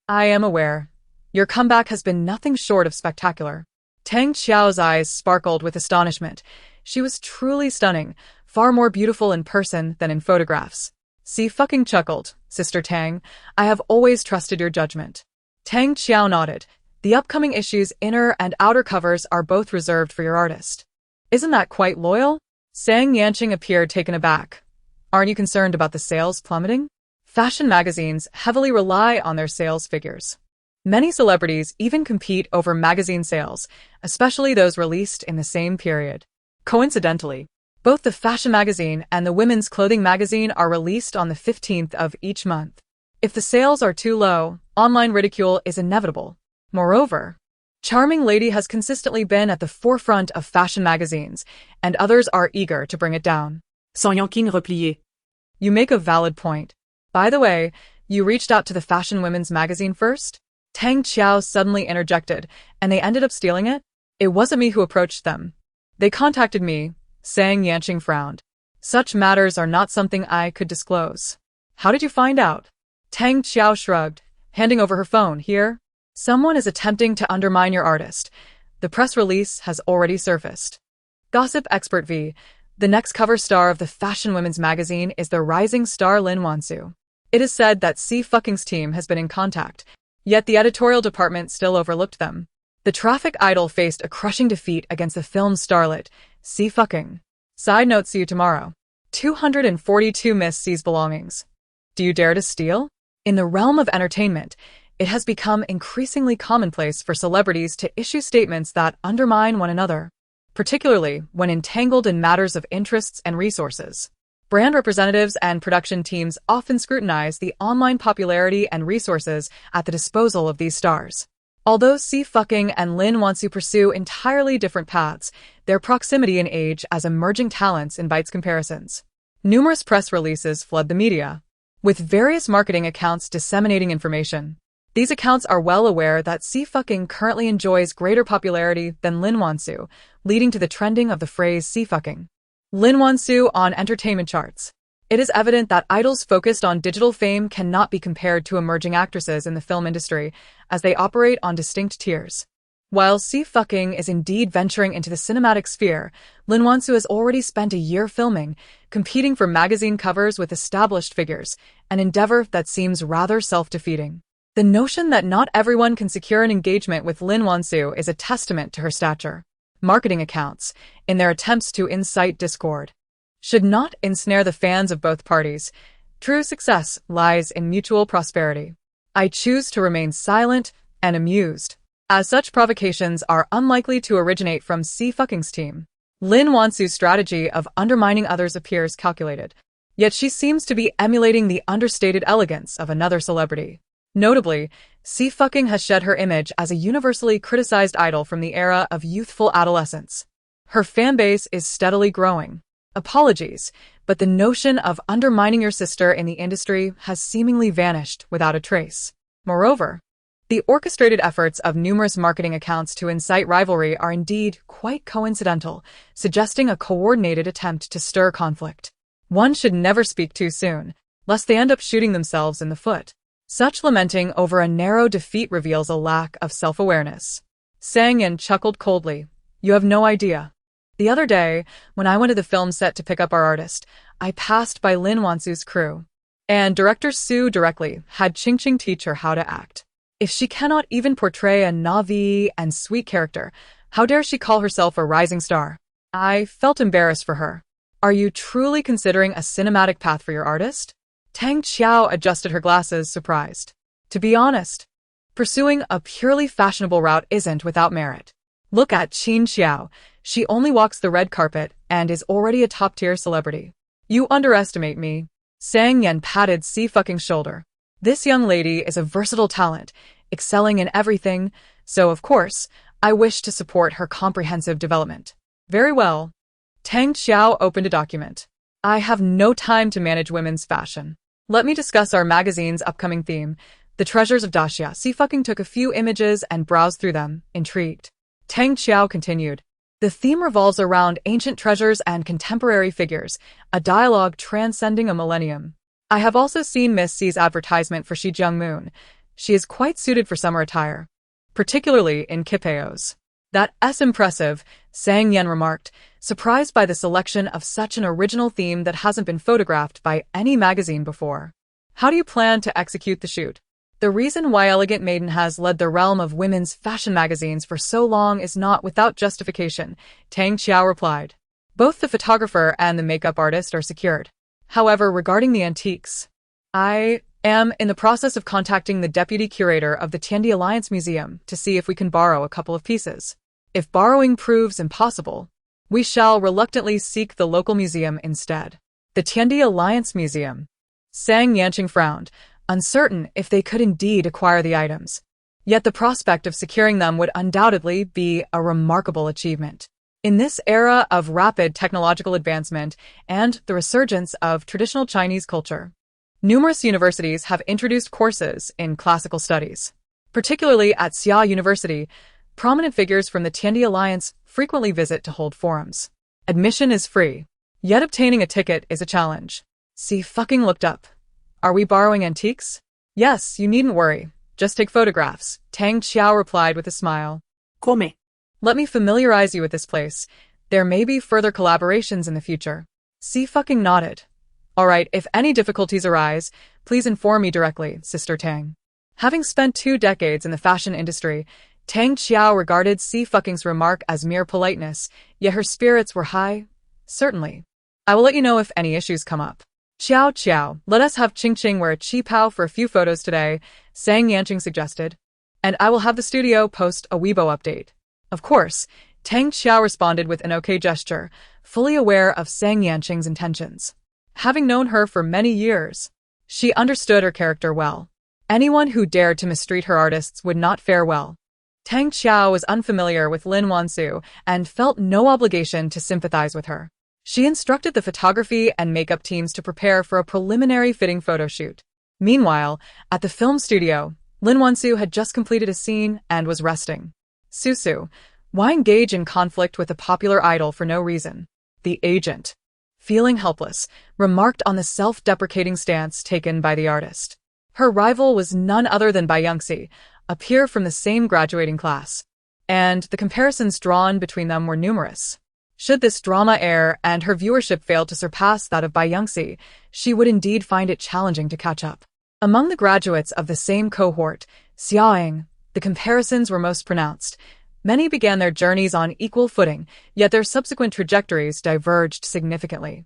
I am aware. Your comeback has been nothing short of spectacular. Tang Qiao's eyes sparkled with astonishment. She was truly stunning, far more beautiful in person than in photographs. Xie fucking chuckled, Sister Tang, I have always trusted your judgment. Tang Qiao nodded. The upcoming issue's inner and outer covers are both reserved for your artist. Isn't that quite loyal? Sang Yanqing appeared taken aback. Aren't you concerned about the sales plummeting? Fashion magazines heavily rely on their sales figures. Many celebrities even compete over magazine sales, especially those released in the same period. Coincidentally, both the fashion magazine and the women's clothing magazine are released on the 15th of each month. If the sales are too low, online ridicule is inevitable. Moreover, Charming Lady has consistently been at the forefront of fashion magazines, and others are eager to bring it down. Xie Suiying replié. You make a valid point. By the way, you reached out to the fashion women's magazine first? Tang Qiao suddenly interjected, and they ended up stealing it? It wasn't me who approached them. They contacted me, Sang Yanqing frowned. Such matters are not something I could disclose. How did you find out? Tang Qiao shrugged, handing over her phone. Here. Someone is attempting to undermine your artist. The press release has already surfaced. Gossip expert V. The next cover star of the fashion women's magazine is the rising star Lin Wansu. It is said that Xie fucking's team has been in contact, yet the editorial department still overlooked them. The traffic idol faced a crushing defeat against the film's starlet, Xie fucking. Side note, see you tomorrow. 242 Miss C's belongings. Do you dare to steal? In the realm of entertainment, it has become increasingly commonplace for celebrities to issue statements that undermine one another, particularly when entangled in matters of interests and resources. Brand representatives and production teams often scrutinize the online popularity and resources at the disposal of these stars. Although Xie fucking and Lin Wansu pursue entirely different paths, their proximity in age as emerging talents invites comparisons. Numerous press releases flood the media, with various marketing accounts disseminating information. These accounts are well aware that Xie fucking currently enjoys greater popularity than Lin Wansu, leading to the trending of the phrase Xie fucking. Lin Wansu on entertainment charts. It is evident that idols focused on digital fame cannot be compared to emerging actresses in the film industry, as they operate on distinct tiers. While Xie fucking is indeed venturing into the cinematic sphere, Lin Wansu has already spent a year filming, competing for magazine covers with established figures, an endeavor that seems rather self-defeating. The notion that not everyone can secure an engagement with Lin Wansu is a testament to her stature. Marketing accounts, in their attempts to incite discord, should not ensnare the fans of both parties. True success lies in mutual prosperity. I choose to remain silent and amused, as such provocations are unlikely to originate from Xie Suiying's team. Lin Wansu's strategy of undermining others appears calculated, yet she seems to be emulating the understated elegance of another celebrity. Notably, Xie Suiying has shed her image as a universally criticized idol from the era of youthful adolescence. Her fanbase is steadily growing. Apologies, but the notion of undermining your sister in the industry has seemingly vanished without a trace. Moreover, the orchestrated efforts of numerous marketing accounts to incite rivalry are indeed quite coincidental, suggesting a coordinated attempt to stir conflict. One should never speak too soon, lest they end up shooting themselves in the foot. Such lamenting over a narrow defeat reveals a lack of self-awareness. Sang Yin chuckled coldly. You have no idea. The other day, when I went to the film set to pick up our artist, I passed by Lin Wansu's crew. And director Su directly had Qingqing teach her how to act. If she cannot even portray a naive and sweet character, how dare she call herself a rising star? I felt embarrassed for her. Are you truly considering a cinematic path for your artist? Tang Qiao adjusted her glasses, surprised. To be honest, pursuing a purely fashionable route isn't without merit. Look at Qin Xiao. She only walks the red carpet and is already a top-tier celebrity. You underestimate me. Sang Yan patted Xie Suiying's shoulder. This young lady is a versatile talent, excelling in everything, so of course, I wish to support her comprehensive development. Very well. Tang Qiao opened a document. I have no time to manage women's fashion. Let me discuss our magazine's upcoming theme, the treasures of Daxia. Xie Suiying took a few images and browsed through them, intrigued. Tang Qiao continued. The theme revolves around ancient treasures and contemporary figures, a dialogue transcending a millennium. I have also seen Miss C's advertisement for Xi Jiangmoon. She is quite suited for summer attire, particularly in kipeos. That's impressive, Sang Yan remarked, surprised by the selection of such an original theme that hasn't been photographed by any magazine before. How do you plan to execute the shoot? The reason why Elegant Maiden has led the realm of women's fashion magazines for so long is not without justification, Tang Qiao replied. Both the photographer and the makeup artist are secured. However, regarding the antiques, I am in the process of contacting the deputy curator of the Tiandi Alliance Museum to see if we can borrow a couple of pieces. If borrowing proves impossible, we shall reluctantly seek the local museum instead. The Tiandi Alliance Museum. Sang Yanqing frowned, uncertain if they could indeed acquire the items. Yet the prospect of securing them would undoubtedly be a remarkable achievement. In this era of rapid technological advancement and the resurgence of traditional Chinese culture, numerous universities have introduced courses in classical studies. Particularly at Xie University, prominent figures from the Tiandi Alliance frequently visit to hold forums. Admission is free, yet obtaining a ticket is a challenge. Xie Suiying looked up. Are we borrowing antiques? Yes, you needn't worry. Just take photographs, Tang Qiao replied with a smile. Come. Let me familiarize you with this place. There may be further collaborations in the future. Xie Suiying nodded. All right, if any difficulties arise, please inform me directly, Sister Tang. Having spent 2 decades in the fashion industry, Tang Qiao regarded Xie Suiying's remark as mere politeness, yet her spirits were high. Certainly. I will let you know if any issues come up. Qiao, let us have Qingqing wear a qipao for a few photos today, Sang Yanqing suggested. And I will have the studio post a Weibo update. Of course, Tang Qiao responded with an okay gesture, fully aware of Sang Yanqing's intentions. Having known her for many years, she understood her character well. Anyone who dared to mistreat her artists would not fare well. Tang Qiao was unfamiliar with Lin Wansu and felt no obligation to sympathize with her. She instructed the photography and makeup teams to prepare for a preliminary fitting photo shoot. Meanwhile, at the film studio, Lin Wansu had just completed a scene and was resting. Susu, why engage in conflict with a popular idol for no reason? The agent, feeling helpless, remarked on the self-deprecating stance taken by the artist. Her rival was none other than Baiyangxi, a peer from the same graduating class, and the comparisons drawn between them were numerous. Should this drama air and her viewership fail to surpass that of Baiyangxi, she would indeed find it challenging to catch up. Among the graduates of the same cohort, Xiaoying, the comparisons were most pronounced. Many began their journeys on equal footing, yet their subsequent trajectories diverged significantly.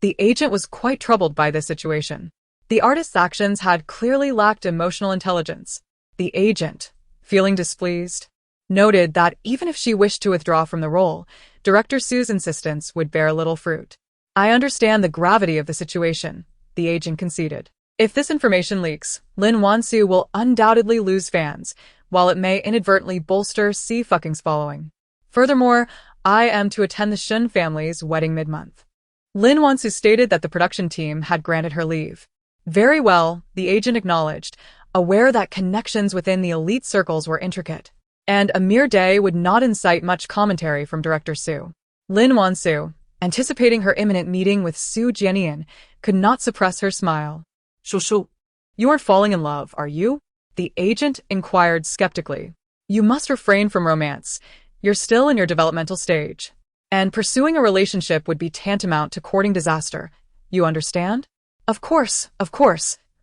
The agent was quite troubled by this situation. The artist's actions had clearly lacked emotional intelligence. The agent, feeling displeased, noted that even if she wished to withdraw from the role, Director Su's insistence would bear little fruit. I understand the gravity of the situation, the agent conceded. If this information leaks, Lin Wansu will undoubtedly lose fans, while it may inadvertently bolster Xie Suiying's following. Furthermore, I am to attend the Shun family's wedding mid-month. Lin Wansu stated that the production team had granted her leave. Very well, the agent acknowledged, aware that connections within the elite circles were intricate, and a mere day would not incite much commentary from Director Su. Lin Wansu, anticipating her imminent meeting with Su Jianian, could not suppress her smile. Shosho. You aren't falling in love, are you? The agent inquired skeptically. You must refrain from romance. You're still in your developmental stage. And pursuing a relationship would be tantamount to courting disaster. You understand? Of course,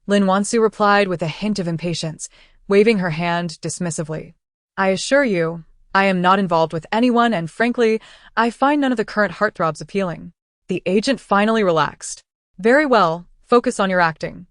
Lin Wansu replied with a hint of impatience, waving her hand dismissively. I assure you, I am not involved with anyone, and frankly, I find none of the current heartthrobs appealing. The agent finally relaxed. Very well, focus on your acting.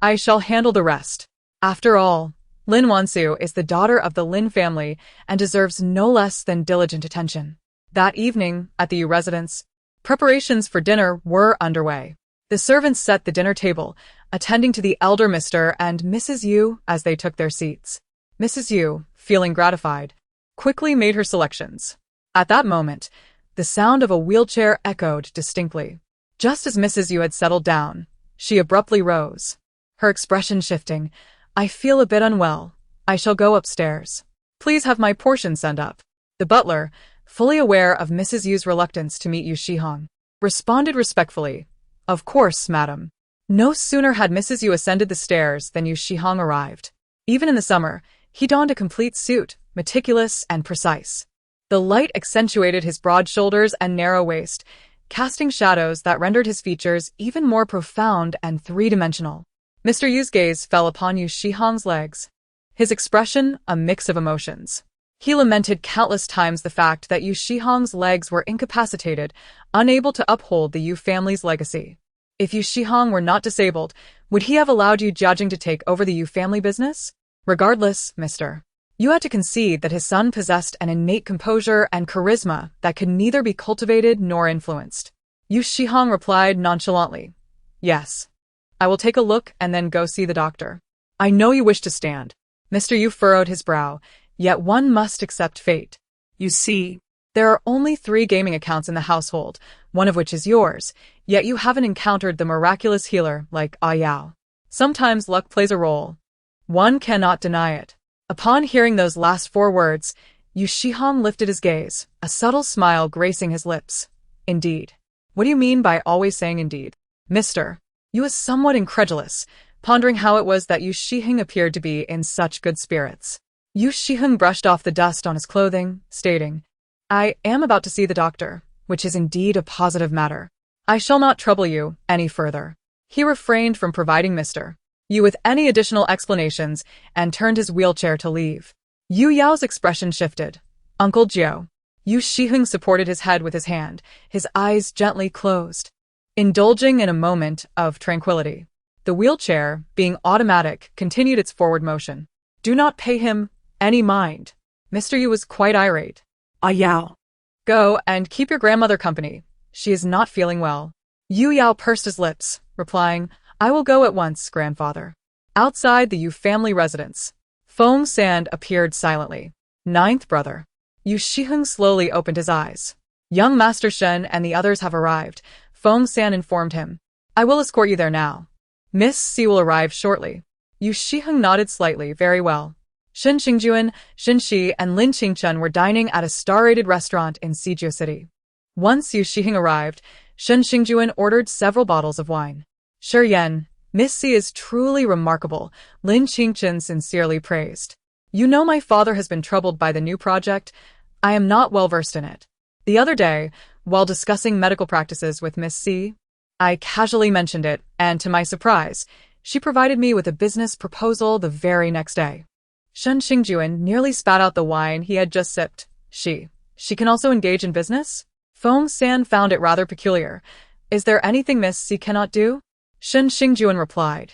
I shall handle the rest. After all, Lin Wansu is the daughter of the Lin family and deserves no less than diligent attention. That evening, at the Yu residence, preparations for dinner were underway. The servants set the dinner table, attending to the elder Mr. and Mrs. Yu as they took their seats. Mrs. Yu, feeling gratified, quickly made her selections. At that moment, the sound of a wheelchair echoed distinctly. Just as Mrs. Yu had settled down, she abruptly rose. Her expression shifting. I feel a bit unwell. I shall go upstairs. Please have my portion sent up. The butler, fully aware of Mrs. Yu's reluctance to meet Yu Shihong, responded respectfully. Of course, madam. No sooner had Mrs. Yu ascended the stairs than Yu Shihong arrived. Even in the summer, he donned a complete suit, meticulous and precise. The light accentuated his broad shoulders and narrow waist, casting shadows that rendered his features even more profound and three-dimensional. Mr. Yu's gaze fell upon Yu Shihong's legs. His expression, a mix of emotions. He lamented countless times the fact that Yu Shihong's legs were incapacitated, unable to uphold the Yu family's legacy. If Yu Shihong were not disabled, would he have allowed Yu Jiajing to take over the Yu family business? Regardless, Mr. Yu had to concede that his son possessed an innate composure and charisma that could neither be cultivated nor influenced. Yu Shihong replied nonchalantly, Yes. I will take a look and then go see the doctor. I know you wish to stand. Mr. Yu furrowed his brow, yet one must accept fate. You see, there are only 3 gaming accounts in the household, one of which is yours, yet you haven't encountered the miraculous healer like Yao. Sometimes luck plays a role. One cannot deny it. Upon hearing those last 4 words, Yu Shihong lifted his gaze, a subtle smile gracing his lips. Indeed. What do you mean by always saying indeed? Mr. Yu was somewhat incredulous, pondering how it was that Yu Shihong appeared to be in such good spirits. Yu Shihong brushed off the dust on his clothing, stating, I am about to see the doctor, which is indeed a positive matter. I shall not trouble you any further. He refrained from providing Mr. Yu with any additional explanations and turned his wheelchair to leave. Yu Yao's expression shifted. Uncle Jiao. Yu Shihong supported his head with his hand, his eyes gently closed, indulging in a moment of tranquility. The wheelchair, being automatic, continued its forward motion. Do not pay him any mind. Mr. Yu was quite irate. Yao. Go and keep your grandmother company. She is not feeling well. Yu Yao pursed his lips, replying, I will go at once, grandfather. Outside the Yu family residence, Feng San appeared silently. 9th brother. Yu Shihong slowly opened his eyes. Young Master Shen and the others have arrived, Feng San informed him. I will escort you there now. Miss C will arrive shortly. Yu Shihong nodded slightly. Very well. Shen Xingjuan, Shen Shi, and Lin Qingchen were dining at a star-rated restaurant in Sijio City. Once Yu Shihong arrived, Shen Xingjuan ordered several bottles of wine. Shi Yan, Miss C is truly remarkable, Lin Qingchen sincerely praised. You know my father has been troubled by the new project. I am not well versed in it. The other day, while discussing medical practices with Miss C, I casually mentioned it, and to my surprise, She provided me with a business proposal the very next day. Shen Xingjuan nearly spat out the wine he had just sipped. She can also engage in business? Feng San found it rather peculiar. Is there anything Miss Xie cannot do? Shen Xingjuan replied.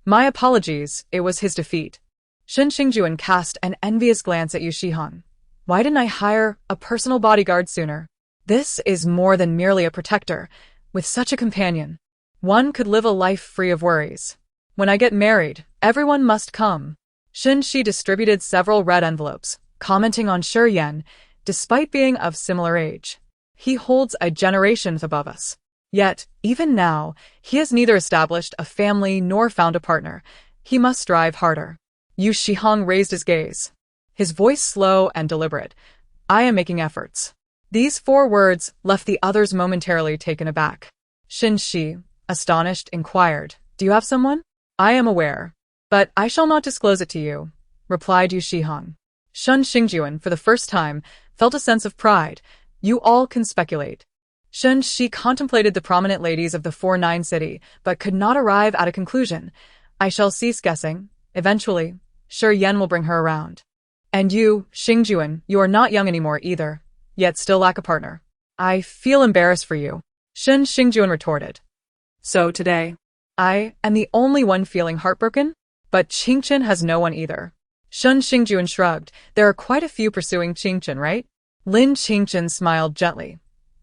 My apologies, it was his defeat. Shen Xingjuan cast an envious glance at Yu Shihong. Why didn't I hire a personal bodyguard sooner? This is more than merely a protector. With such a companion, one could live a life free of worries. When I get married, everyone must come. Shen Shi distributed several red envelopes, commenting on Shi Yan, despite being of similar age. He holds a generation above us. Yet, even now, he has neither established a family nor found a partner. He must strive harder. Yu Shihong raised his gaze, his voice slow and deliberate. I am making efforts. These 4 words left the others momentarily taken aback. Shen Shi, astonished, inquired, Do you have someone? I am aware, but I shall not disclose it to you, replied Yu Shihong. Shen Xingjuan, for the first time, felt a sense of pride. You all can speculate. Shen Shi contemplated the prominent ladies of the 4-9 city, but could not arrive at a conclusion. I shall cease guessing. Eventually, Shi Yan will bring her around. And you, Xingjuan, you are not young anymore either, yet still lack a partner. I feel embarrassed for you, Shen Xingjuan retorted. So today, I am the only one feeling heartbroken? But Qingchen has no one either. Shen Xingjuan shrugged. There are quite a few pursuing Qingchen, right? Lin Qingchen smiled gently.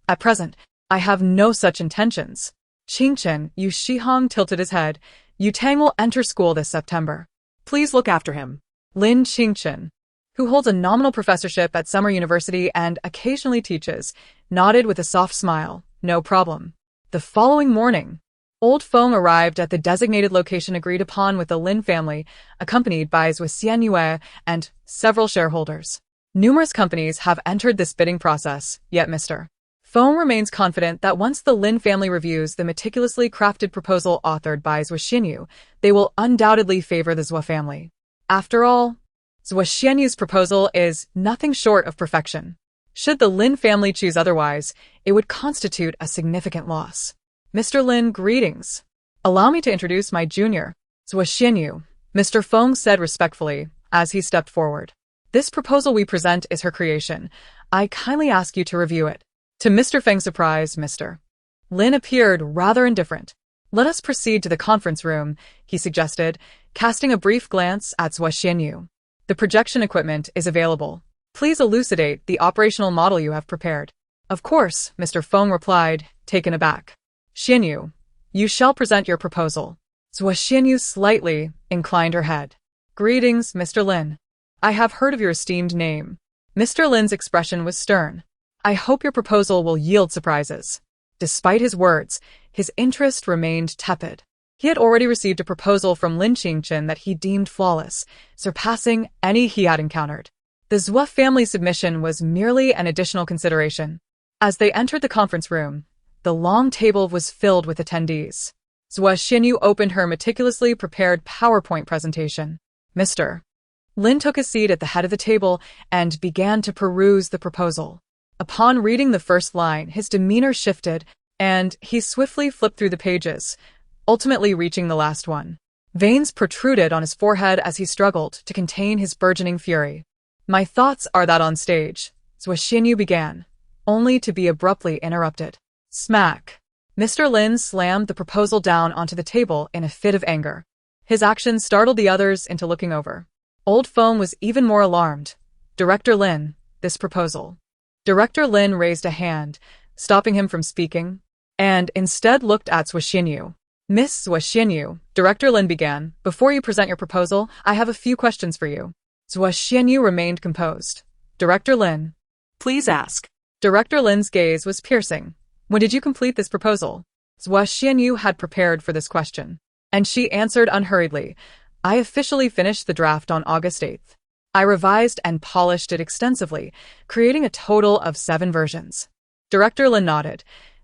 At present, I have no such intentions. Qingchen, Yu Shihong tilted his head. Yu Tang will enter school this September. Please look after him. Lin Qingchen, who holds a nominal professorship at Summer University and occasionally teaches, nodded with a soft smile. No problem. The following morning, Old Feng arrived at the designated location agreed upon with the Lin family, accompanied by Xie Suiying and several shareholders. Numerous companies have entered this bidding process, yet Mr. Feng remains confident that once the Lin family reviews the meticulously crafted proposal authored by Xie Suiying, they will undoubtedly favor the Xie family. After all, Xie Suiying's proposal is nothing short of perfection. Should the Lin family choose otherwise, it would constitute a significant loss. Mr. Lin, greetings. Allow me to introduce my junior, Xie Suiying, Mr. Feng said respectfully as he stepped forward. This proposal we present is her creation. I kindly ask you to review it. To Mr. Feng's surprise, Mr. Lin appeared rather indifferent. Let us proceed to the conference room, he suggested, casting a brief glance at Xie Suiying. The projection equipment is available. Please elucidate the operational model you have prepared. Of course, Mr. Feng replied, taken aback. Xianyu, you shall present your proposal. Xie Suiying slightly inclined her head. Greetings, Mr. Lin. I have heard of your esteemed name. Mr. Lin's expression was stern. I hope your proposal will yield surprises. Despite his words, his interest remained tepid. He had already received a proposal from Lin Qingchen that he deemed flawless, surpassing any he had encountered. The Xie family submission was merely an additional consideration. As they entered the conference room, the long table was filled with attendees. Xie Suiying opened her meticulously prepared PowerPoint presentation. Mr. Lin took a seat at the head of the table and began to peruse the proposal. Upon reading the first line, his demeanor shifted, and he swiftly flipped through the pages, ultimately reaching the last one. Veins protruded on his forehead as he struggled to contain his burgeoning fury. My thoughts are that on stage, Xie Suiying began, only to be abruptly interrupted. Smack! Mr. Lin slammed the proposal down onto the table in a fit of anger. His action startled the others into looking over. Old Feng was even more alarmed. Director Lin, this proposal. Director Lin raised a hand, stopping him from speaking, and instead looked at Xie Suiying. Miss Xie Suiying, Director Lin began, before you present your proposal, I have a few questions for you. Xie Suiying remained composed. Director Lin. Please ask. Director Lin's gaze was piercing. When did you complete this proposal? Xie Suiying had prepared for this question, and she answered unhurriedly. I officially finished the draft on August 8th. I revised and polished it extensively, creating a total of 7 versions. Director Lin nodded.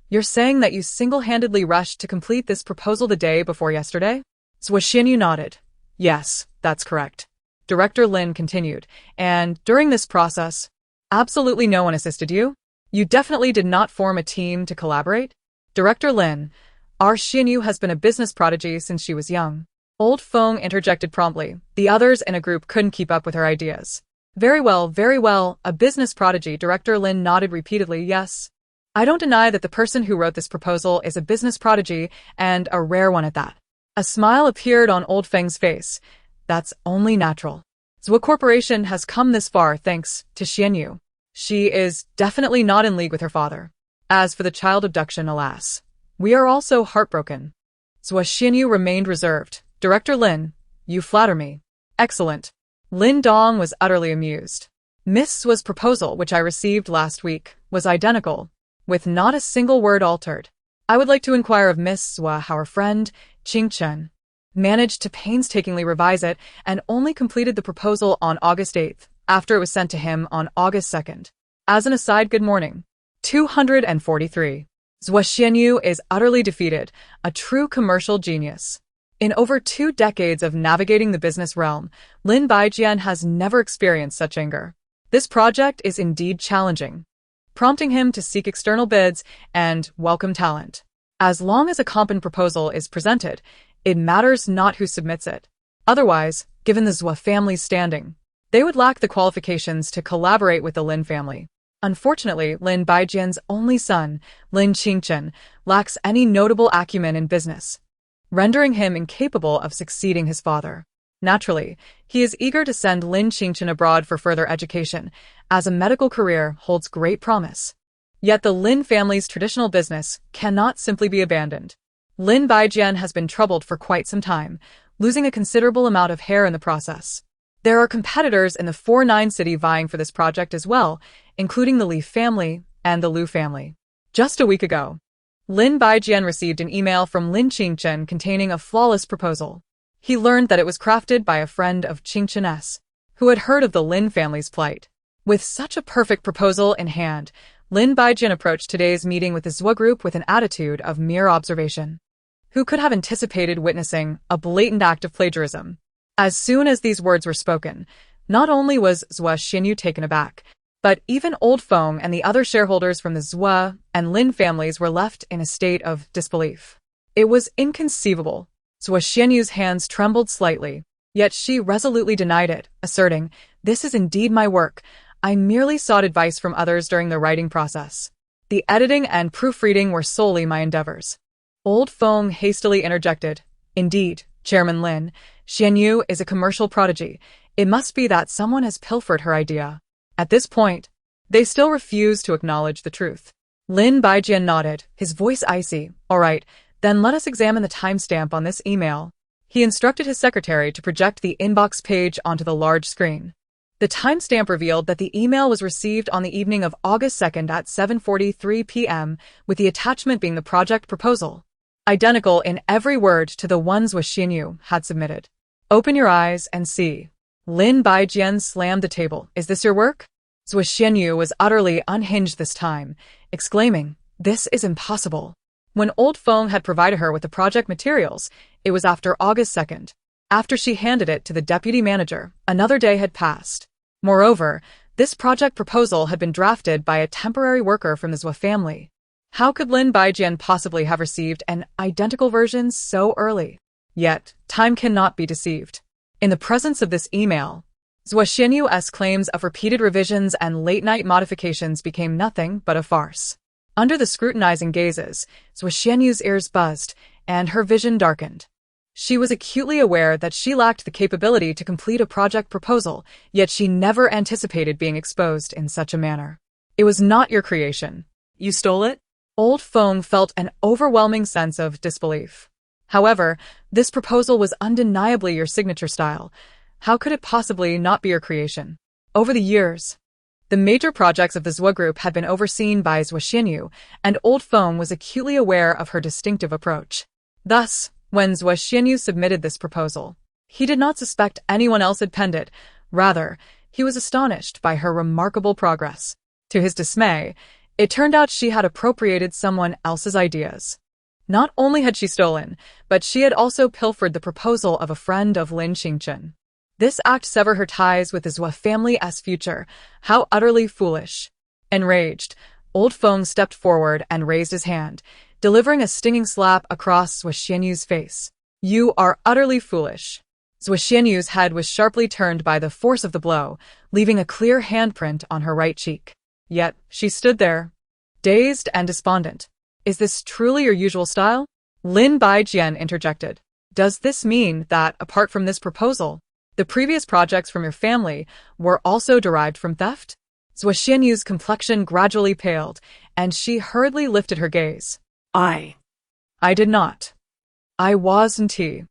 You're saying that you single-handedly rushed to complete this proposal the day before yesterday? Xie Suiying nodded. Yes, that's correct. Director Lin continued. And during this process, absolutely no one assisted you? You definitely did not form a team to collaborate? Director Lin. Our Xianyu has been a business prodigy since she was young. Old Feng interjected promptly. The others in a group couldn't keep up with her ideas. Very well, a business prodigy, Director Lin nodded repeatedly, yes. I don't deny that the person who wrote this proposal is a business prodigy, and a rare one at that. A smile appeared on Old Feng's face. That's only natural. Xie Corporation has come this far thanks to Xianyu. She is definitely not in league with her father. As for the child abduction, alas, we are also heartbroken. Xie Xianyu remained reserved. Director Lin, you flatter me. Excellent. Lin Dong was utterly amused. Miss Xue's proposal, which I received last week, was identical, with not a single word altered. I would like to inquire of Miss Xue how her friend, Qing Chen, managed to painstakingly revise it and only completed the proposal on August 8th, after it was sent to him on August 2nd. As an aside, good morning. 243. Xie Xianyu is utterly defeated, a true commercial genius. In over 2 decades of navigating the business realm, Lin Baijian has never experienced such anger. This project is indeed challenging, prompting him to seek external bids and welcome talent. As long as a competent proposal is presented, it matters not who submits it. Otherwise, given the Xue family's standing, they would lack the qualifications to collaborate with the Lin family. Unfortunately, Lin Baijian's only son, Lin Qingchen, lacks any notable acumen in business, rendering him incapable of succeeding his father. Naturally, he is eager to send Lin Qingchen abroad for further education, as a medical career holds great promise. Yet the Lin family's traditional business cannot simply be abandoned. Lin Baijian has been troubled for quite some time, losing a considerable amount of hair in the process. There are competitors in the 4-9 city vying for this project as well, including the Li family and the Lu family. Just a week ago, Lin Baijian received an email from Lin Qingchen containing a flawless proposal. He learned that it was crafted by a friend of Qingchen's, who had heard of the Lin family's plight. With such a perfect proposal in hand, Lin Baijian approached today's meeting with the Xue group with an attitude of mere observation. Who could have anticipated witnessing a blatant act of plagiarism? As soon as these words were spoken, not only was Xie Suiying taken aback, but even Old Feng and the other shareholders from the Xue and Lin families were left in a state of disbelief. It was inconceivable. Xie Suiying's hands trembled slightly, yet she resolutely denied it, asserting, "This is indeed my work. I merely sought advice from others during the writing process. The editing and proofreading were solely my endeavors." Old Feng hastily interjected, "Indeed, Chairman Lin, Xianyu is a commercial prodigy. It must be that someone has pilfered her idea." At this point, they still refused to acknowledge the truth. Lin Baijian nodded, his voice icy. "All right, then let us examine the timestamp on this email." He instructed his secretary to project the inbox page onto the large screen. The timestamp revealed that the email was received on the evening of August 2nd at 7:43 p.m., with the attachment being the project proposal, identical in every word to the ones Xie Xianyu had submitted. "Open your eyes and see." Lin Baijian slammed the table. "Is this your work?" Xie Xianyu was utterly unhinged this time, exclaiming, "This is impossible." When Old Feng had provided her with the project materials, it was after August 2nd. After she handed it to the deputy manager, another day had passed. Moreover, this project proposal had been drafted by a temporary worker from the Xue family. How could Lin Baijian possibly have received an identical version so early? Yet, time cannot be deceived. In the presence of this email, Xie Xianyu's claims of repeated revisions and late-night modifications became nothing but a farce. Under the scrutinizing gazes, Xie Xianyu's ears buzzed, and her vision darkened. She was acutely aware that she lacked the capability to complete a project proposal, yet she never anticipated being exposed in such a manner. "It was not your creation. You stole it?" Old Feng felt an overwhelming sense of disbelief. "However, this proposal was undeniably your signature style. How could it possibly not be your creation?" Over the years, the major projects of the Xue group had been overseen by Xie Xianyu, and Old Feng was acutely aware of her distinctive approach. Thus, when Xie Xianyu submitted this proposal, he did not suspect anyone else had penned it. Rather, he was astonished by her remarkable progress. To his dismay, it turned out she had appropriated someone else's ideas. Not only had she stolen, but she had also pilfered the proposal of a friend of Lin Qingchen. This act severed her ties with the Xue family's future. How utterly foolish. Enraged, Old Feng stepped forward and raised his hand, delivering a stinging slap across Xie Suiying's face. "You are utterly foolish." Xie Suiying's head was sharply turned by the force of the blow, leaving a clear handprint on her right cheek. Yet, she stood there, dazed and despondent. "Is this truly your usual style?" Lin Baijian interjected. "Does this mean that, apart from this proposal, the previous projects from your family were also derived from theft?" Xie Suiying's complexion gradually paled, and she hurriedly lifted her gaze. I did not. I wasn't he.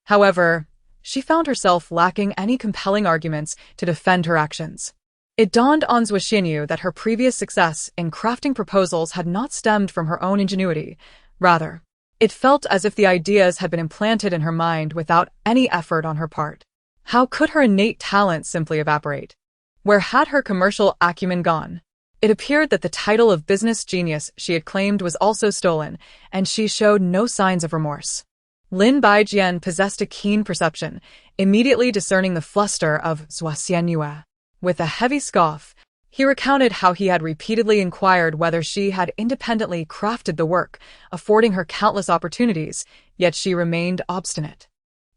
However, she found herself lacking any compelling arguments to defend her actions. It dawned on Xie Suiying that her previous success in crafting proposals had not stemmed from her own ingenuity. Rather, it felt as if the ideas had been implanted in her mind without any effort on her part. How could her innate talent simply evaporate? Where had her commercial acumen gone? It appeared that the title of business genius she had claimed was also stolen, and she showed no signs of remorse. Lin Baijian possessed a keen perception, immediately discerning the fluster of Xie Suiying. With a heavy scoff, he recounted how he had repeatedly inquired whether she had independently crafted the work, affording her countless opportunities, yet she remained obstinate.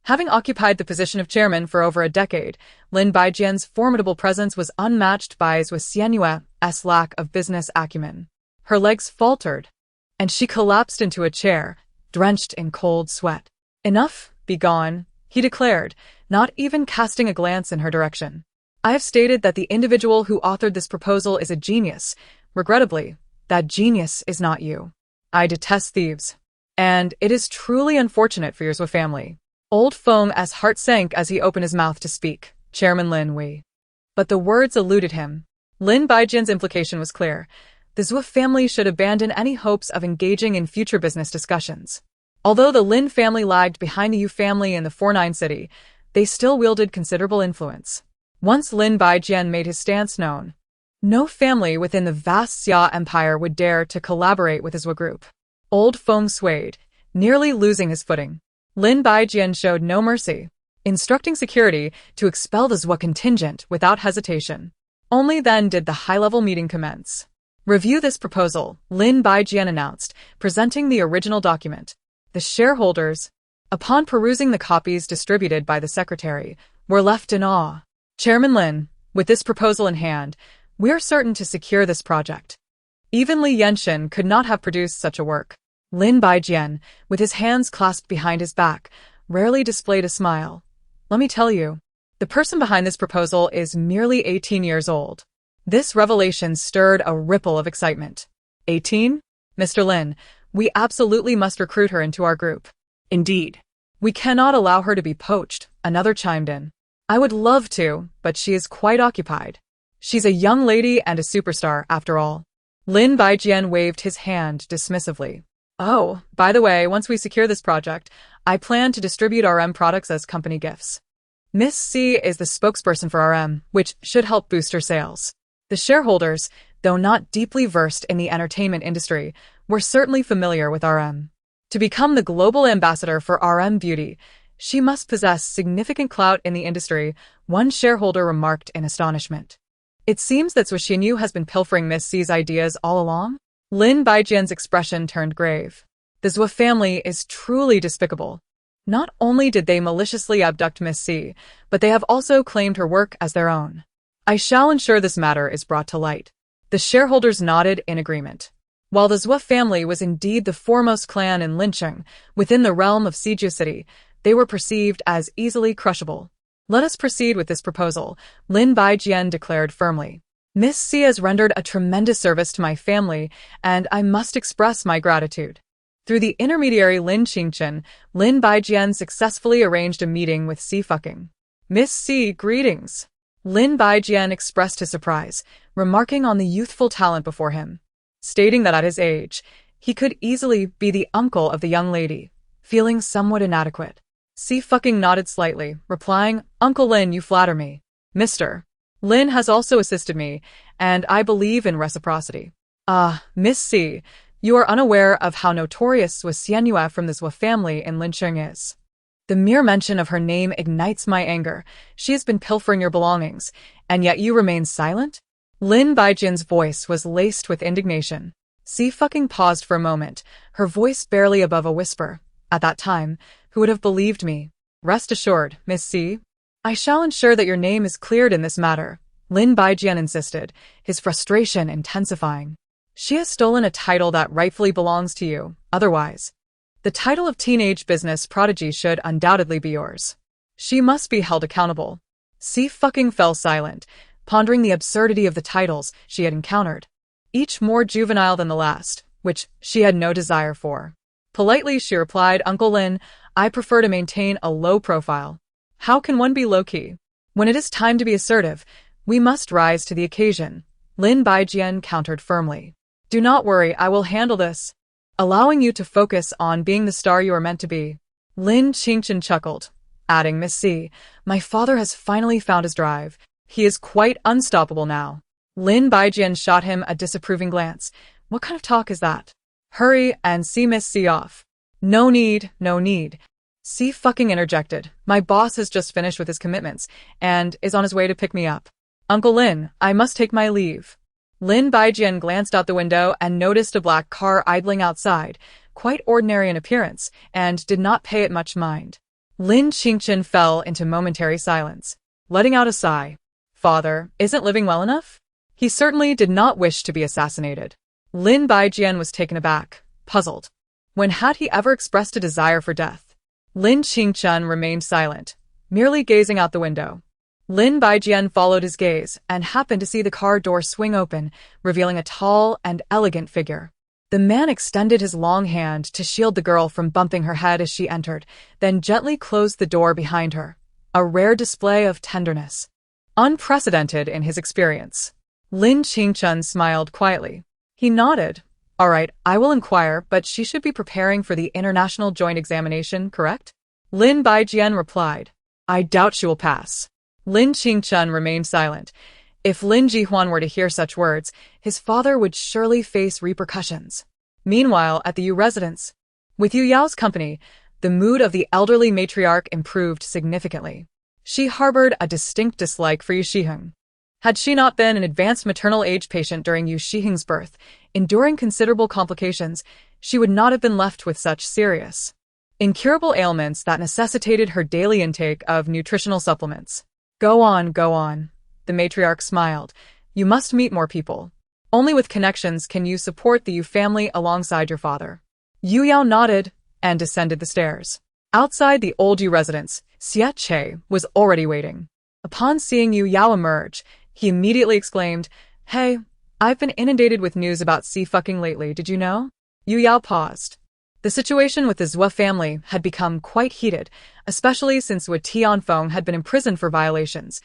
Having occupied the position of chairman for over a decade, Lin Baijian's formidable presence was unmatched by Xie Suiying's lack of business acumen. Her legs faltered, and she collapsed into a chair, drenched in cold sweat. "Enough, be gone," he declared, not even casting a glance in her direction. "I have stated that the individual who authored this proposal is a genius. Regrettably, that genius is not you. I detest thieves. And it is truly unfortunate for your Xie family." Old Feng's heart sank as he opened his mouth to speak. Chairman Lin Wei. But the words eluded him. Lin Baijian's implication was clear. The Xie family should abandon any hopes of engaging in future business discussions. Although the Lin family lagged behind the Yu family in the 49 city, they still wielded considerable influence. Once Lin Baijian made his stance known, no family within the vast Xia Empire would dare to collaborate with the Xie group. Old Feng swayed, nearly losing his footing. Lin Baijian showed no mercy, instructing security to expel the Xie contingent without hesitation. Only then did the high-level meeting commence. "Review this proposal," Lin Baijian announced, presenting the original document. The shareholders, upon perusing the copies distributed by the secretary, were left in awe. "Chairman Lin, with this proposal in hand, we're certain to secure this project. Even Li Yenshin could not have produced such a work." Lin Baijian, with his hands clasped behind his back, rarely displayed a smile. "Let me tell you, the person behind this proposal is merely 18 years old." This revelation stirred a ripple of excitement. 18? "Mr. Lin, we absolutely must recruit her into our group." Indeed. "We cannot allow her to be poached," another chimed in. "I would love to, but she is quite occupied. She's a young lady and a superstar, after all." Lin Baijian waved his hand dismissively. "Oh, by the way, once we secure this project, I plan to distribute RM products as company gifts. Miss Xie is the spokesperson for RM, which should help boost her sales." The shareholders, though not deeply versed in the entertainment industry, were certainly familiar with RM. To become the global ambassador for RM Beauty, she must possess significant clout in the industry, one shareholder remarked in astonishment. "It seems that Xie Suiying has been pilfering Miss Xie's ideas all along?" Lin Baijian's expression turned grave. "The Xie family is truly despicable. Not only did they maliciously abduct Miss Xie, but they have also claimed her work as their own. I shall ensure this matter is brought to light." The shareholders nodded in agreement. While the Xie family was indeed the foremost clan in Lincheng, within the realm of Siju City, they were perceived as easily crushable. "Let us proceed with this proposal," Lin Baijian declared firmly. "Miss Xie has rendered a tremendous service to my family, and I must express my gratitude." Through the intermediary Lin Qingchen, Lin Baijian successfully arranged a meeting with Xie Suiying. "Miss Xie, greetings." Lin Baijian expressed his surprise, remarking on the youthful talent before him, stating that at his age, he could easily be the uncle of the young lady, feeling somewhat inadequate. Xie Suiying nodded slightly, replying, "Uncle Lin, you flatter me. Mr. Lin has also assisted me, and I believe in reciprocity." "Ah, Miss Xie, you are unaware of how notorious Xie Suiying from the Xie family in Lincheng is. The mere mention of her name ignites my anger. She has been pilfering your belongings, and yet you remain silent?" Lin Baijian's voice was laced with indignation. Xie fucking paused for a moment, her voice barely above a whisper. At that time, who would have believed me? Rest assured, Miss Xie. I shall ensure that your name is cleared in this matter, Lin Baijian insisted, his frustration intensifying. She has stolen a title that rightfully belongs to you, otherwise. The title of teenage business prodigy should undoubtedly be yours. She must be held accountable. Xie fucking fell silent, pondering the absurdity of the titles she had encountered, each more juvenile than the last, which she had no desire for. Politely, she replied, Uncle Lin, I prefer to maintain a low profile. How can one be low-key? When it is time to be assertive, we must rise to the occasion, Lin Baijian countered firmly. Do not worry, I will handle this, allowing you to focus on being the star you are meant to be. Lin Qingchen chuckled, adding, Miss Xie, my father has finally found his drive. He is quite unstoppable now. Lin Baijian shot him a disapproving glance. What kind of talk is that? Hurry and see Miss Xie off. No need, no need. Xie fucking interjected. My boss has just finished with his commitments and is on his way to pick me up. Uncle Lin, I must take my leave. Lin Baijian glanced out the window and noticed a black car idling outside, quite ordinary in appearance, and did not pay it much mind. Lin Qingchen fell into momentary silence, letting out a sigh. Father, isn't living well enough? He certainly did not wish to be assassinated. Lin Baijian was taken aback, puzzled. When had he ever expressed a desire for death? Lin Qingchen remained silent, merely gazing out the window. Lin Baijian followed his gaze and happened to see the car door swing open, revealing a tall and elegant figure. The man extended his long hand to shield the girl from bumping her head as she entered, then gently closed the door behind her. A rare display of tenderness, unprecedented in his experience. Lin Qingchen smiled quietly. He nodded. All right, I will inquire, but she should be preparing for the international joint examination, correct? Lin Baijian replied. I doubt she will pass. Lin Qingchen remained silent. If Lin Jihuan were to hear such words, his father would surely face repercussions. Meanwhile, at the Yu residence, with Yu Yao's company, the mood of the elderly matriarch improved significantly. She harbored a distinct dislike for Yu Shiheng. Had she not been an advanced maternal age patient during Yu Shiheng's birth, enduring considerable complications, she would not have been left with such serious, incurable ailments that necessitated her daily intake of nutritional supplements. Go on, the matriarch smiled. You must meet more people. Only with connections can you support the Yu family alongside your father. Yu Yao nodded and descended the stairs. Outside the old Yu residence, Xie Che was already waiting. Upon seeing Yu Yao emerge, he immediately exclaimed, Hey, I've been inundated with news about Xie fucking lately, did you know? Yu Yao paused. The situation with the Zhou family had become quite heated, especially since Wu Tianfeng had been imprisoned for violations,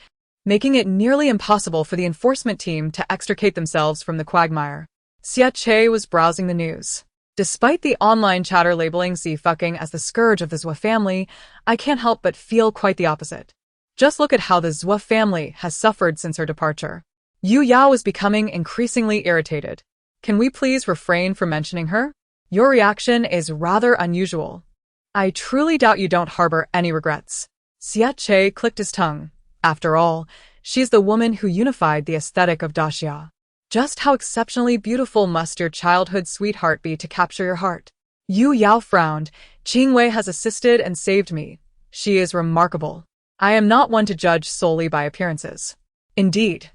making it nearly impossible for the enforcement team to extricate themselves from the quagmire. Xie Che was browsing the news. Despite the online chatter labeling Xie fucking as the scourge of the Zhou family, I can't help but feel quite the opposite. Just look at how the Zhou family has suffered since her departure. Yu Yao is becoming increasingly irritated. Can we please refrain from mentioning her? Your reaction is rather unusual. I truly doubt you don't harbor any regrets. Xie Che clicked his tongue. After all, she's the woman who unified the aesthetic of Daxia. Just how exceptionally beautiful must your childhood sweetheart be to capture your heart? Yu Yao frowned. Qing Wei has assisted and saved me. She is remarkable. I am not one to judge solely by appearances. Indeed,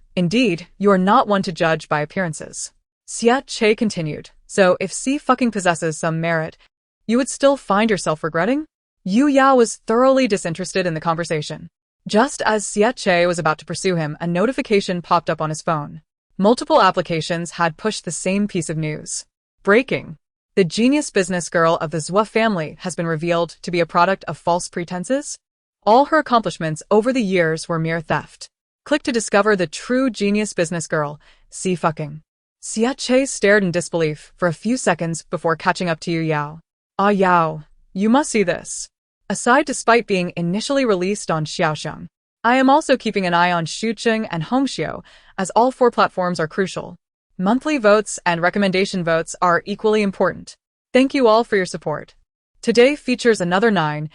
you are not one to judge by appearances. Xie Che continued. So if Xie fucking possesses some merit, you would still find yourself regretting? Yu Yao was thoroughly disinterested in the conversation. Just as Xie Che was about to pursue him, a notification popped up on his phone. Multiple applications had pushed the same piece of news. Breaking. The genius business girl of the Zhou family has been revealed to be a product of false pretenses. All her accomplishments over the years were mere theft. Click to discover the true genius business girl, Xie fucking. Xie Che stared in disbelief for a few seconds before catching up to Yu Yao. Ah Yao, you must see this. Aside despite being initially released on Xiaoxiang, I am also keeping an eye on Shuqing and Hongxiu, as all 4 platforms are crucial. Monthly votes and recommendation votes are equally important. Thank you all for your support. Today features another 9,000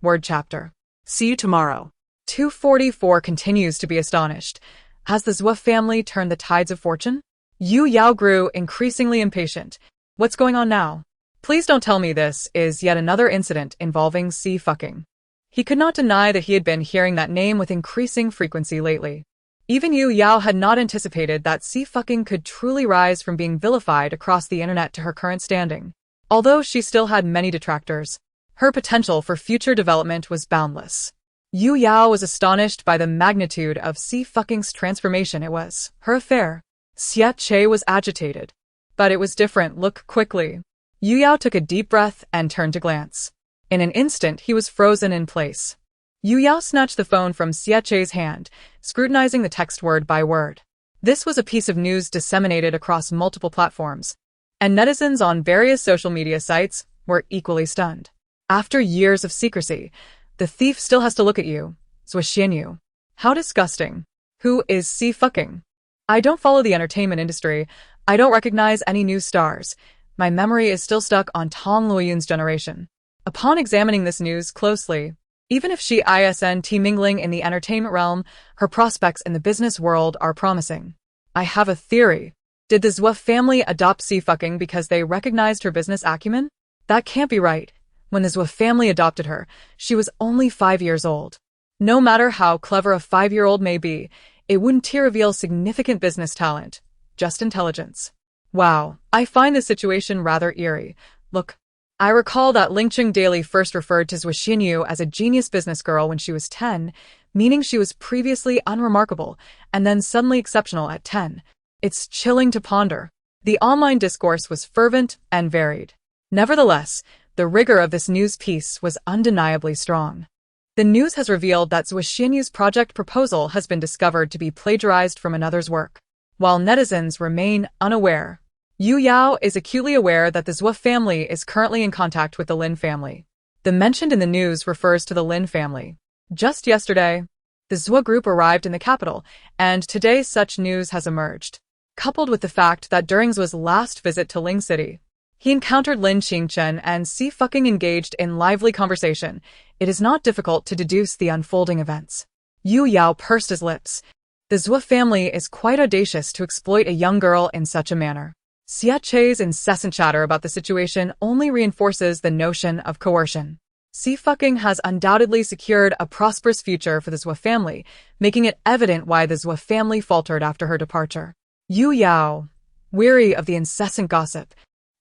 word chapter. See you tomorrow. 244 continues to be astonished. Has the Zhou family turned the tides of fortune? Yu Yao grew increasingly impatient. What's going on now? Please don't tell me this is yet another incident involving Xie Fuiying. He could not deny that he had been hearing that name with increasing frequency lately. Even Yu Yao had not anticipated that Xie Fuiying could truly rise from being vilified across the internet to her current standing. Although she still had many detractors, her potential for future development was boundless. Yu Yao was astonished by the magnitude of Xie Fuiying's transformation. It was her affair. Xie was agitated. But it was different. Look quickly. Yu Yao took a deep breath and turned to glance. In an instant, he was frozen in place. Yu Yao snatched the phone from Xie's hand, scrutinizing the text word by word. This was a piece of news disseminated across multiple platforms, and netizens on various social media sites were equally stunned. After years of secrecy, the thief still has to look at you, Xie Suiying. How disgusting. Who is Xie Fuiying? I don't follow the entertainment industry. I don't recognize any new stars. My memory is still stuck on Tong Luoyun's generation. Upon examining this news closely, even if she isn't mingling in the entertainment realm, her prospects in the business world are promising. I have a theory. Did the Xie family adopt Xie Fuiying because they recognized her business acumen? That can't be right. When the Xie family adopted her, she was only 5 years old. No matter how clever a 5-year-old may be, it wouldn't reveal significant business talent, just intelligence. Wow, I find this situation rather eerie. Look, I recall that Lingqing Daily first referred to Xie Suiying as a genius business girl when she was 10, meaning she was previously unremarkable and then suddenly exceptional at 10. It's chilling to ponder. The online discourse was fervent and varied. Nevertheless, the rigor of this news piece was undeniably strong. The news has revealed that Xie Suiying's project proposal has been discovered to be plagiarized from another's work. While netizens remain unaware, Yu Yao is acutely aware that the Xie family is currently in contact with the Lin family. The mentioned in the news refers to the Lin family. Just yesterday, the Xie group arrived in the capital, and today such news has emerged. Coupled with the fact that during Xue's last visit to Ling City, he encountered Lin Qingchen and Xie Fuiying engaged in lively conversation, it is not difficult to deduce the unfolding events. Yu Yao pursed his lips. The Xie family is quite audacious to exploit a young girl in such a manner. Xie's incessant chatter about the situation only reinforces the notion of coercion. Xie Fuiying has undoubtedly secured a prosperous future for the Xie family, making it evident why the Xie family faltered after her departure. Yu Yao, weary of the incessant gossip,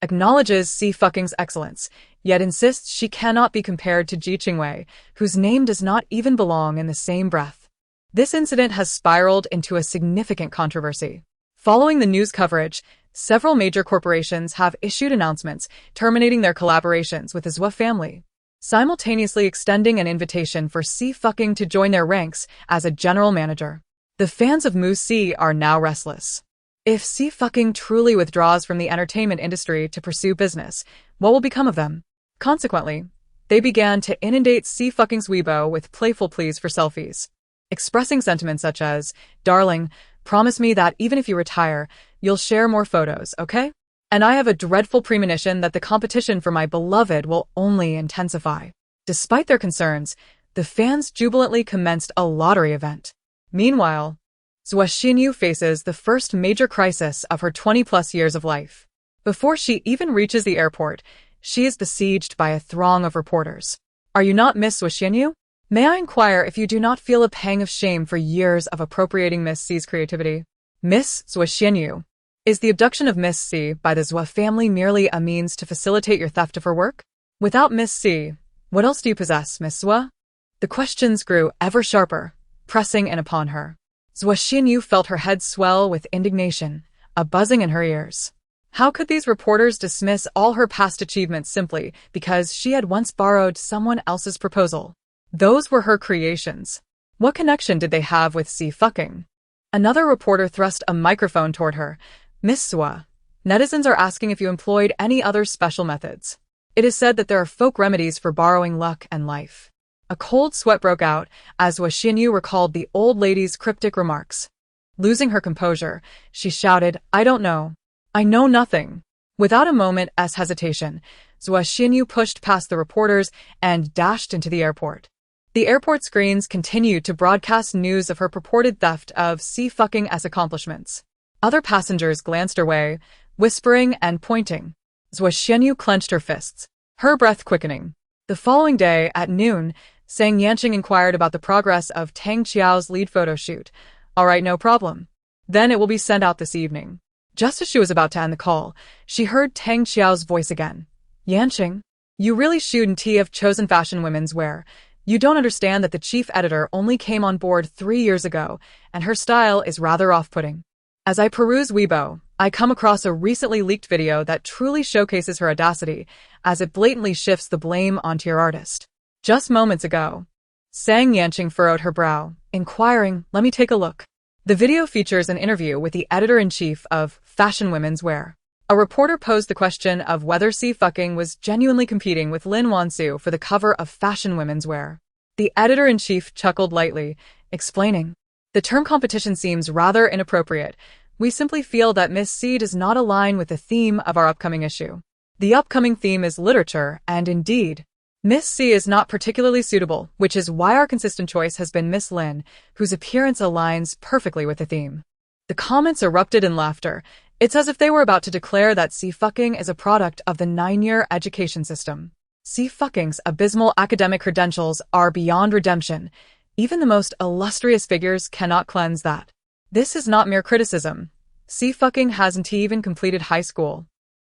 acknowledges Xie Fuiying's excellence, yet insists she cannot be compared to Ji Qingwei, whose name does not even belong in the same breath. This incident has spiraled into a significant controversy. Following the news coverage, several major corporations have issued announcements terminating their collaborations with the Xie family, simultaneously extending an invitation for Xie Fuiying to join their ranks as a general manager. The fans of Mu Xie are now restless. If Xie Fuiying truly withdraws from the entertainment industry to pursue business, what will become of them? Consequently, they began to inundate Xie Fuiying's Weibo with playful pleas for selfies, expressing sentiments such as, "Darling, promise me that even if you retire, you'll share more photos, okay? And I have a dreadful premonition that the competition for my beloved will only intensify." Despite their concerns, the fans jubilantly commenced a lottery event. Meanwhile, Xie Suiying faces the first major crisis of her 20-plus years of life. Before she even reaches the airport, she is besieged by a throng of reporters. "Are you not Miss Xie Suiying? May I inquire if you do not feel a pang of shame for years of appropriating Miss Xie's creativity?" Miss Xie Suiying, is the abduction of Miss Xie by the Xie family merely a means to facilitate your theft of her work? Without Miss Xie, what else do you possess, Miss Xie? The questions grew ever sharper, pressing in upon her. Xie Suiying felt her head swell with indignation, a buzzing in her ears. How could these reporters dismiss all her past achievements simply because she had once borrowed someone else's proposal? Those were her creations. What connection did they have with Xie Fuiying? Another reporter thrust a microphone toward her. "Miss Xie, netizens are asking if you employed any other special methods. It is said that there are folk remedies for borrowing luck and life." A cold sweat broke out as Xie Suiying recalled the old lady's cryptic remarks. Losing her composure, she shouted, "I don't know. I know nothing." Without a moment's hesitation, Xie Suiying pushed past the reporters and dashed into the airport. The airport screens continued to broadcast news of her purported theft of Xie Fuiying's accomplishments. Other passengers glanced her way, whispering and pointing. Xie Suiying clenched her fists, her breath quickening. The following day, at noon, Xie inquired about the progress of Tang Qiao's lead photo shoot. All right, no problem. Then it will be sent out this evening. Just as she was about to end the call, she heard Tang Qiao's voice again. Yanqing, you really shouldn't have chosen fashion women's wear. You don't understand that the chief editor only came on board 3 years ago, and her style is rather off-putting. As I peruse Weibo, I come across a recently leaked video that truly showcases her audacity, as it blatantly shifts the blame onto your artist. Just moments ago, Yanqing furrowed her brow, inquiring, let me take a look. The video features an interview with the editor-in-chief of Fashion Women's Wear. A reporter posed the question of whether Xie Suiying was genuinely competing with Lin Wansu for the cover of Fashion Women's Wear. The editor-in-chief chuckled lightly, explaining, the term competition seems rather inappropriate. We simply feel that Miss Xie does not align with the theme of our upcoming issue. The upcoming theme is literature, and indeed, Miss Xie is not particularly suitable, which is why our consistent choice has been Miss Lin, whose appearance aligns perfectly with the theme. The comments erupted in laughter. It's as if they were about to declare that Xie Suiying is a product of the 9-year education system. Xie Suiying's abysmal academic credentials are beyond redemption. Even the most illustrious figures cannot cleanse that. This is not mere criticism. Xie Suiying hasn't even completed high school,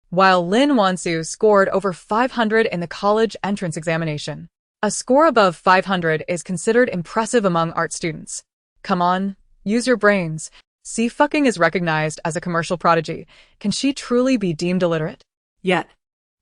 while Lin Wansu scored over 500 in the college entrance examination. A score above 500 is considered impressive among art students. Come on, use your brains. Xie Suiying is recognized as a commercial prodigy. Can she truly be deemed illiterate? Yet,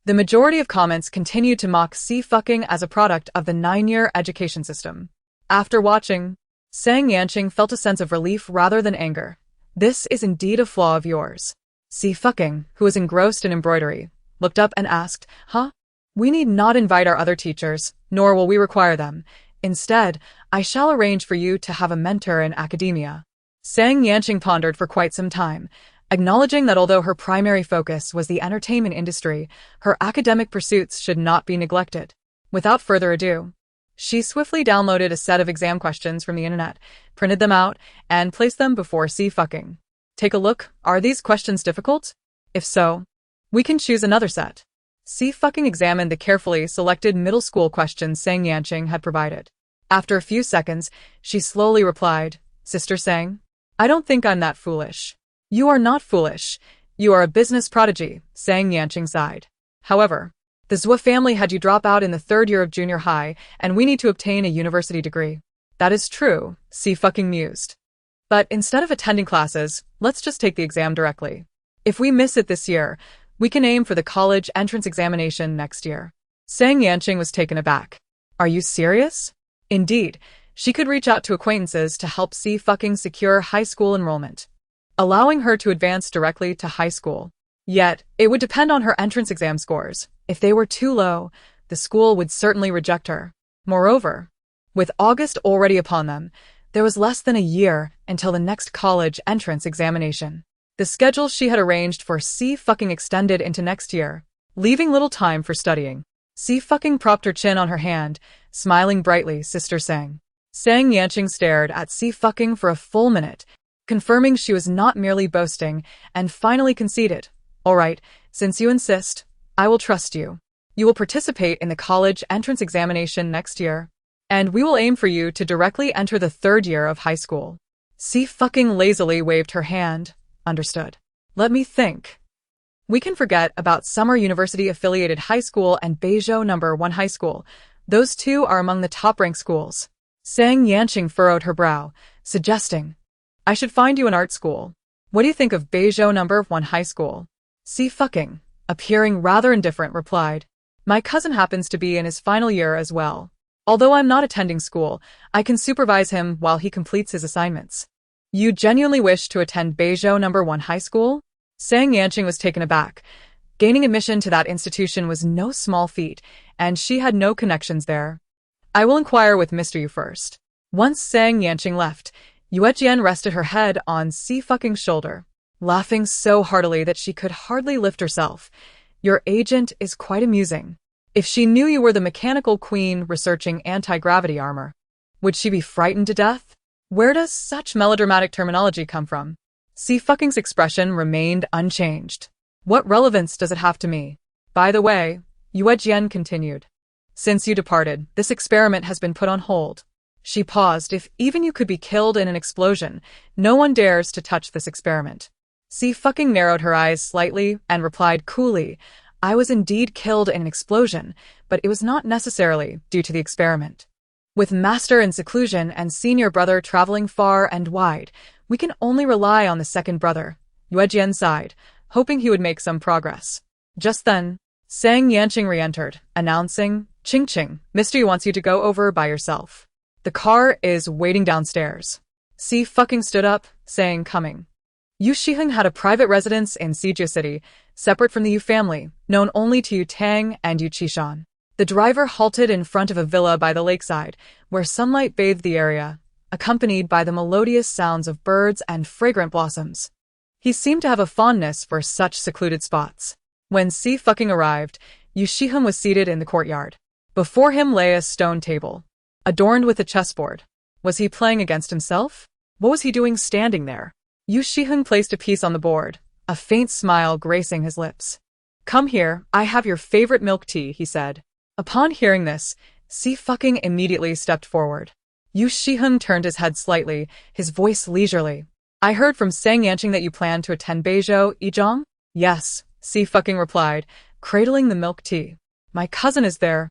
the majority of comments continued to mock Xie Suiying as a product of the 9-year education system. After watching, Yanqing felt a sense of relief rather than anger. This is indeed a flaw of yours. Xie Suiying, who was engrossed in embroidery, looked up and asked, huh? We need not invite our other teachers, nor will we require them. Instead, I shall arrange for you to have a mentor in academia. Yanqing pondered for quite some time, acknowledging that although her primary focus was the entertainment industry, her academic pursuits should not be neglected. Without further ado, she swiftly downloaded a set of exam questions from the internet, printed them out, and placed them before Xie Suiying. Take a look. Are these questions difficult? If so, we can choose another set. Xie Suiying examined the carefully selected middle school questions Yanqing had provided. After a few seconds, she slowly replied, Sister Sang, I don't think I'm that foolish. You are not foolish. You are a business prodigy, Yanqing sighed. However, the Xie family had you drop out in the 3rd year of junior high, and we need to obtain a university degree. That is true, Xie Suiying mused. But instead of attending classes, let's just take the exam directly. If we miss it this year, we can aim for the college entrance examination next year. Yanqing was taken aback. Are you serious? Indeed, she could reach out to acquaintances to help Xie Suiying secure high school enrollment, allowing her to advance directly to high school. Yet, it would depend on her entrance exam scores. If they were too low, the school would certainly reject her. Moreover, with August already upon them, there was less than a year until the next college entrance examination. The schedule she had arranged for Xie Suiying extended into next year, leaving little time for studying. Xie Suiying propped her chin on her hand, smiling brightly. Sister Sang. Yanqing stared at Xie Suiying for a full minute, confirming she was not merely boasting, and finally conceded. All right, since you insist, I will trust you. You will participate in the college entrance examination next year, and we will aim for you to directly enter the 3rd year of high school. Xie Suiying lazily waved her hand. Understood. Let me think. We can forget about Summer University-affiliated high school and Beizhou No. 1 high school. Those two are among the top-ranked schools. Yanqing furrowed her brow, suggesting, I should find you an art school. What do you think of Beizhou No. 1 high school? Xie Suiying, appearing rather indifferent, replied, My cousin happens to be in his final year as well. Although I'm not attending school, I can supervise him while he completes his assignments. You genuinely wish to attend Beizhou No. 1 high school? Yanqing was taken aback. Gaining admission to that institution was no small feat, and she had no connections there. I will inquire with Mr. Yu first. Once Yanqing left, Yuejian rested her head on Xie Suiying's shoulder, laughing so heartily that she could hardly lift herself. Your agent is quite amusing. If she knew you were the mechanical queen researching anti-gravity armor, would she be frightened to death? Where does such melodramatic terminology come from? Xie Fuiying's expression remained unchanged. What relevance does it have to me? By the way, Yue Jian continued. Since you departed, this experiment has been put on hold. She paused. If even you could be killed in an explosion, no one dares to touch this experiment. Xie Fuiying narrowed her eyes slightly and replied coolly, I was indeed killed in an explosion, but it was not necessarily due to the experiment. With master in seclusion and senior brother traveling far and wide, we can only rely on the second brother. Yue Jian sighed, hoping he would make some progress. Just then, Sang Yanqing re-entered, announcing, Ching Ching, Mr. Yu wants you to go over by yourself. The car is waiting downstairs. Xie Fuiying stood up, saying coming. Yu Shiheng had a private residence in Xie City, separate from the Yu family, known only to Yu Tang and Yu Qishan. The driver halted in front of a villa by the lakeside, where sunlight bathed the area, accompanied by the melodious sounds of birds and fragrant blossoms. He seemed to have a fondness for such secluded spots. When Xie Fuiying arrived, Yu Shiheng was seated in the courtyard. Before him lay a stone table, adorned with a chessboard. Was he playing against himself? What was he doing standing there? Yu Shiheng placed a piece on the board, a faint smile gracing his lips. Come here, I have your favorite milk tea, he said. Upon hearing this, Xie Fuiying immediately stepped forward. Yu Shiheng turned his head slightly, his voice leisurely. I heard from Sang Yanqing that you plan to attend Beizhou, Yizhang? Yes, Xie Fuiying replied, cradling the milk tea. My cousin is there,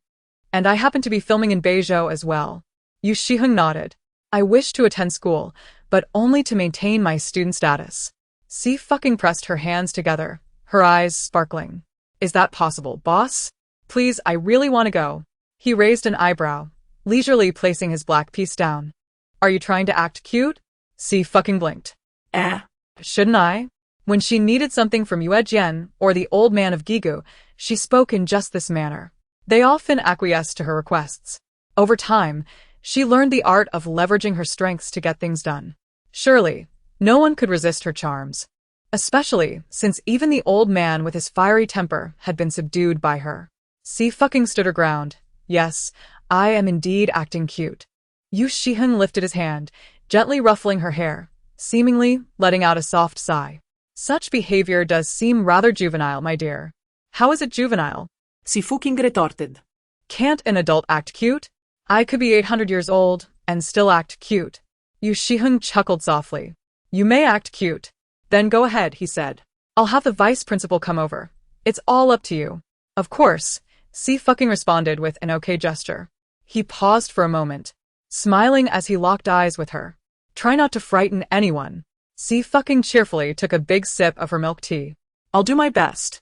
and I happen to be filming in Beizhou as well. Yu Shiheng nodded. I wish to attend school, but only to maintain my student status. Xie Fuiying pressed her hands together, her eyes sparkling. Is that possible, boss? Please, I really want to go. He raised an eyebrow, leisurely placing his black piece down. Are you trying to act cute? Xie Fuiying blinked. Shouldn't I? When she needed something from Yue Jian or the old man of Gigu, she spoke in just this manner. They often acquiesced to her requests. Over time, she learned the art of leveraging her strengths to get things done. Surely, no one could resist her charms. Especially since even the old man with his fiery temper had been subdued by her. Xie Fuiying stood her ground. Yes, I am indeed acting cute. Yu Shiheng lifted his hand, gently ruffling her hair, seemingly letting out a soft sigh. Such behavior does seem rather juvenile, my dear. How is it juvenile? Xie Fuiying retorted. Can't an adult act cute? I could be 800 years old and still act cute. Yu Shiheng chuckled softly. You may act cute. Then go ahead, he said. I'll have the vice principal come over. It's all up to you. Of course, Xie Fuiying responded with an okay gesture. He paused for a moment, smiling as he locked eyes with her. Try not to frighten anyone. Xie Fuiying cheerfully took a big sip of her milk tea. I'll do my best.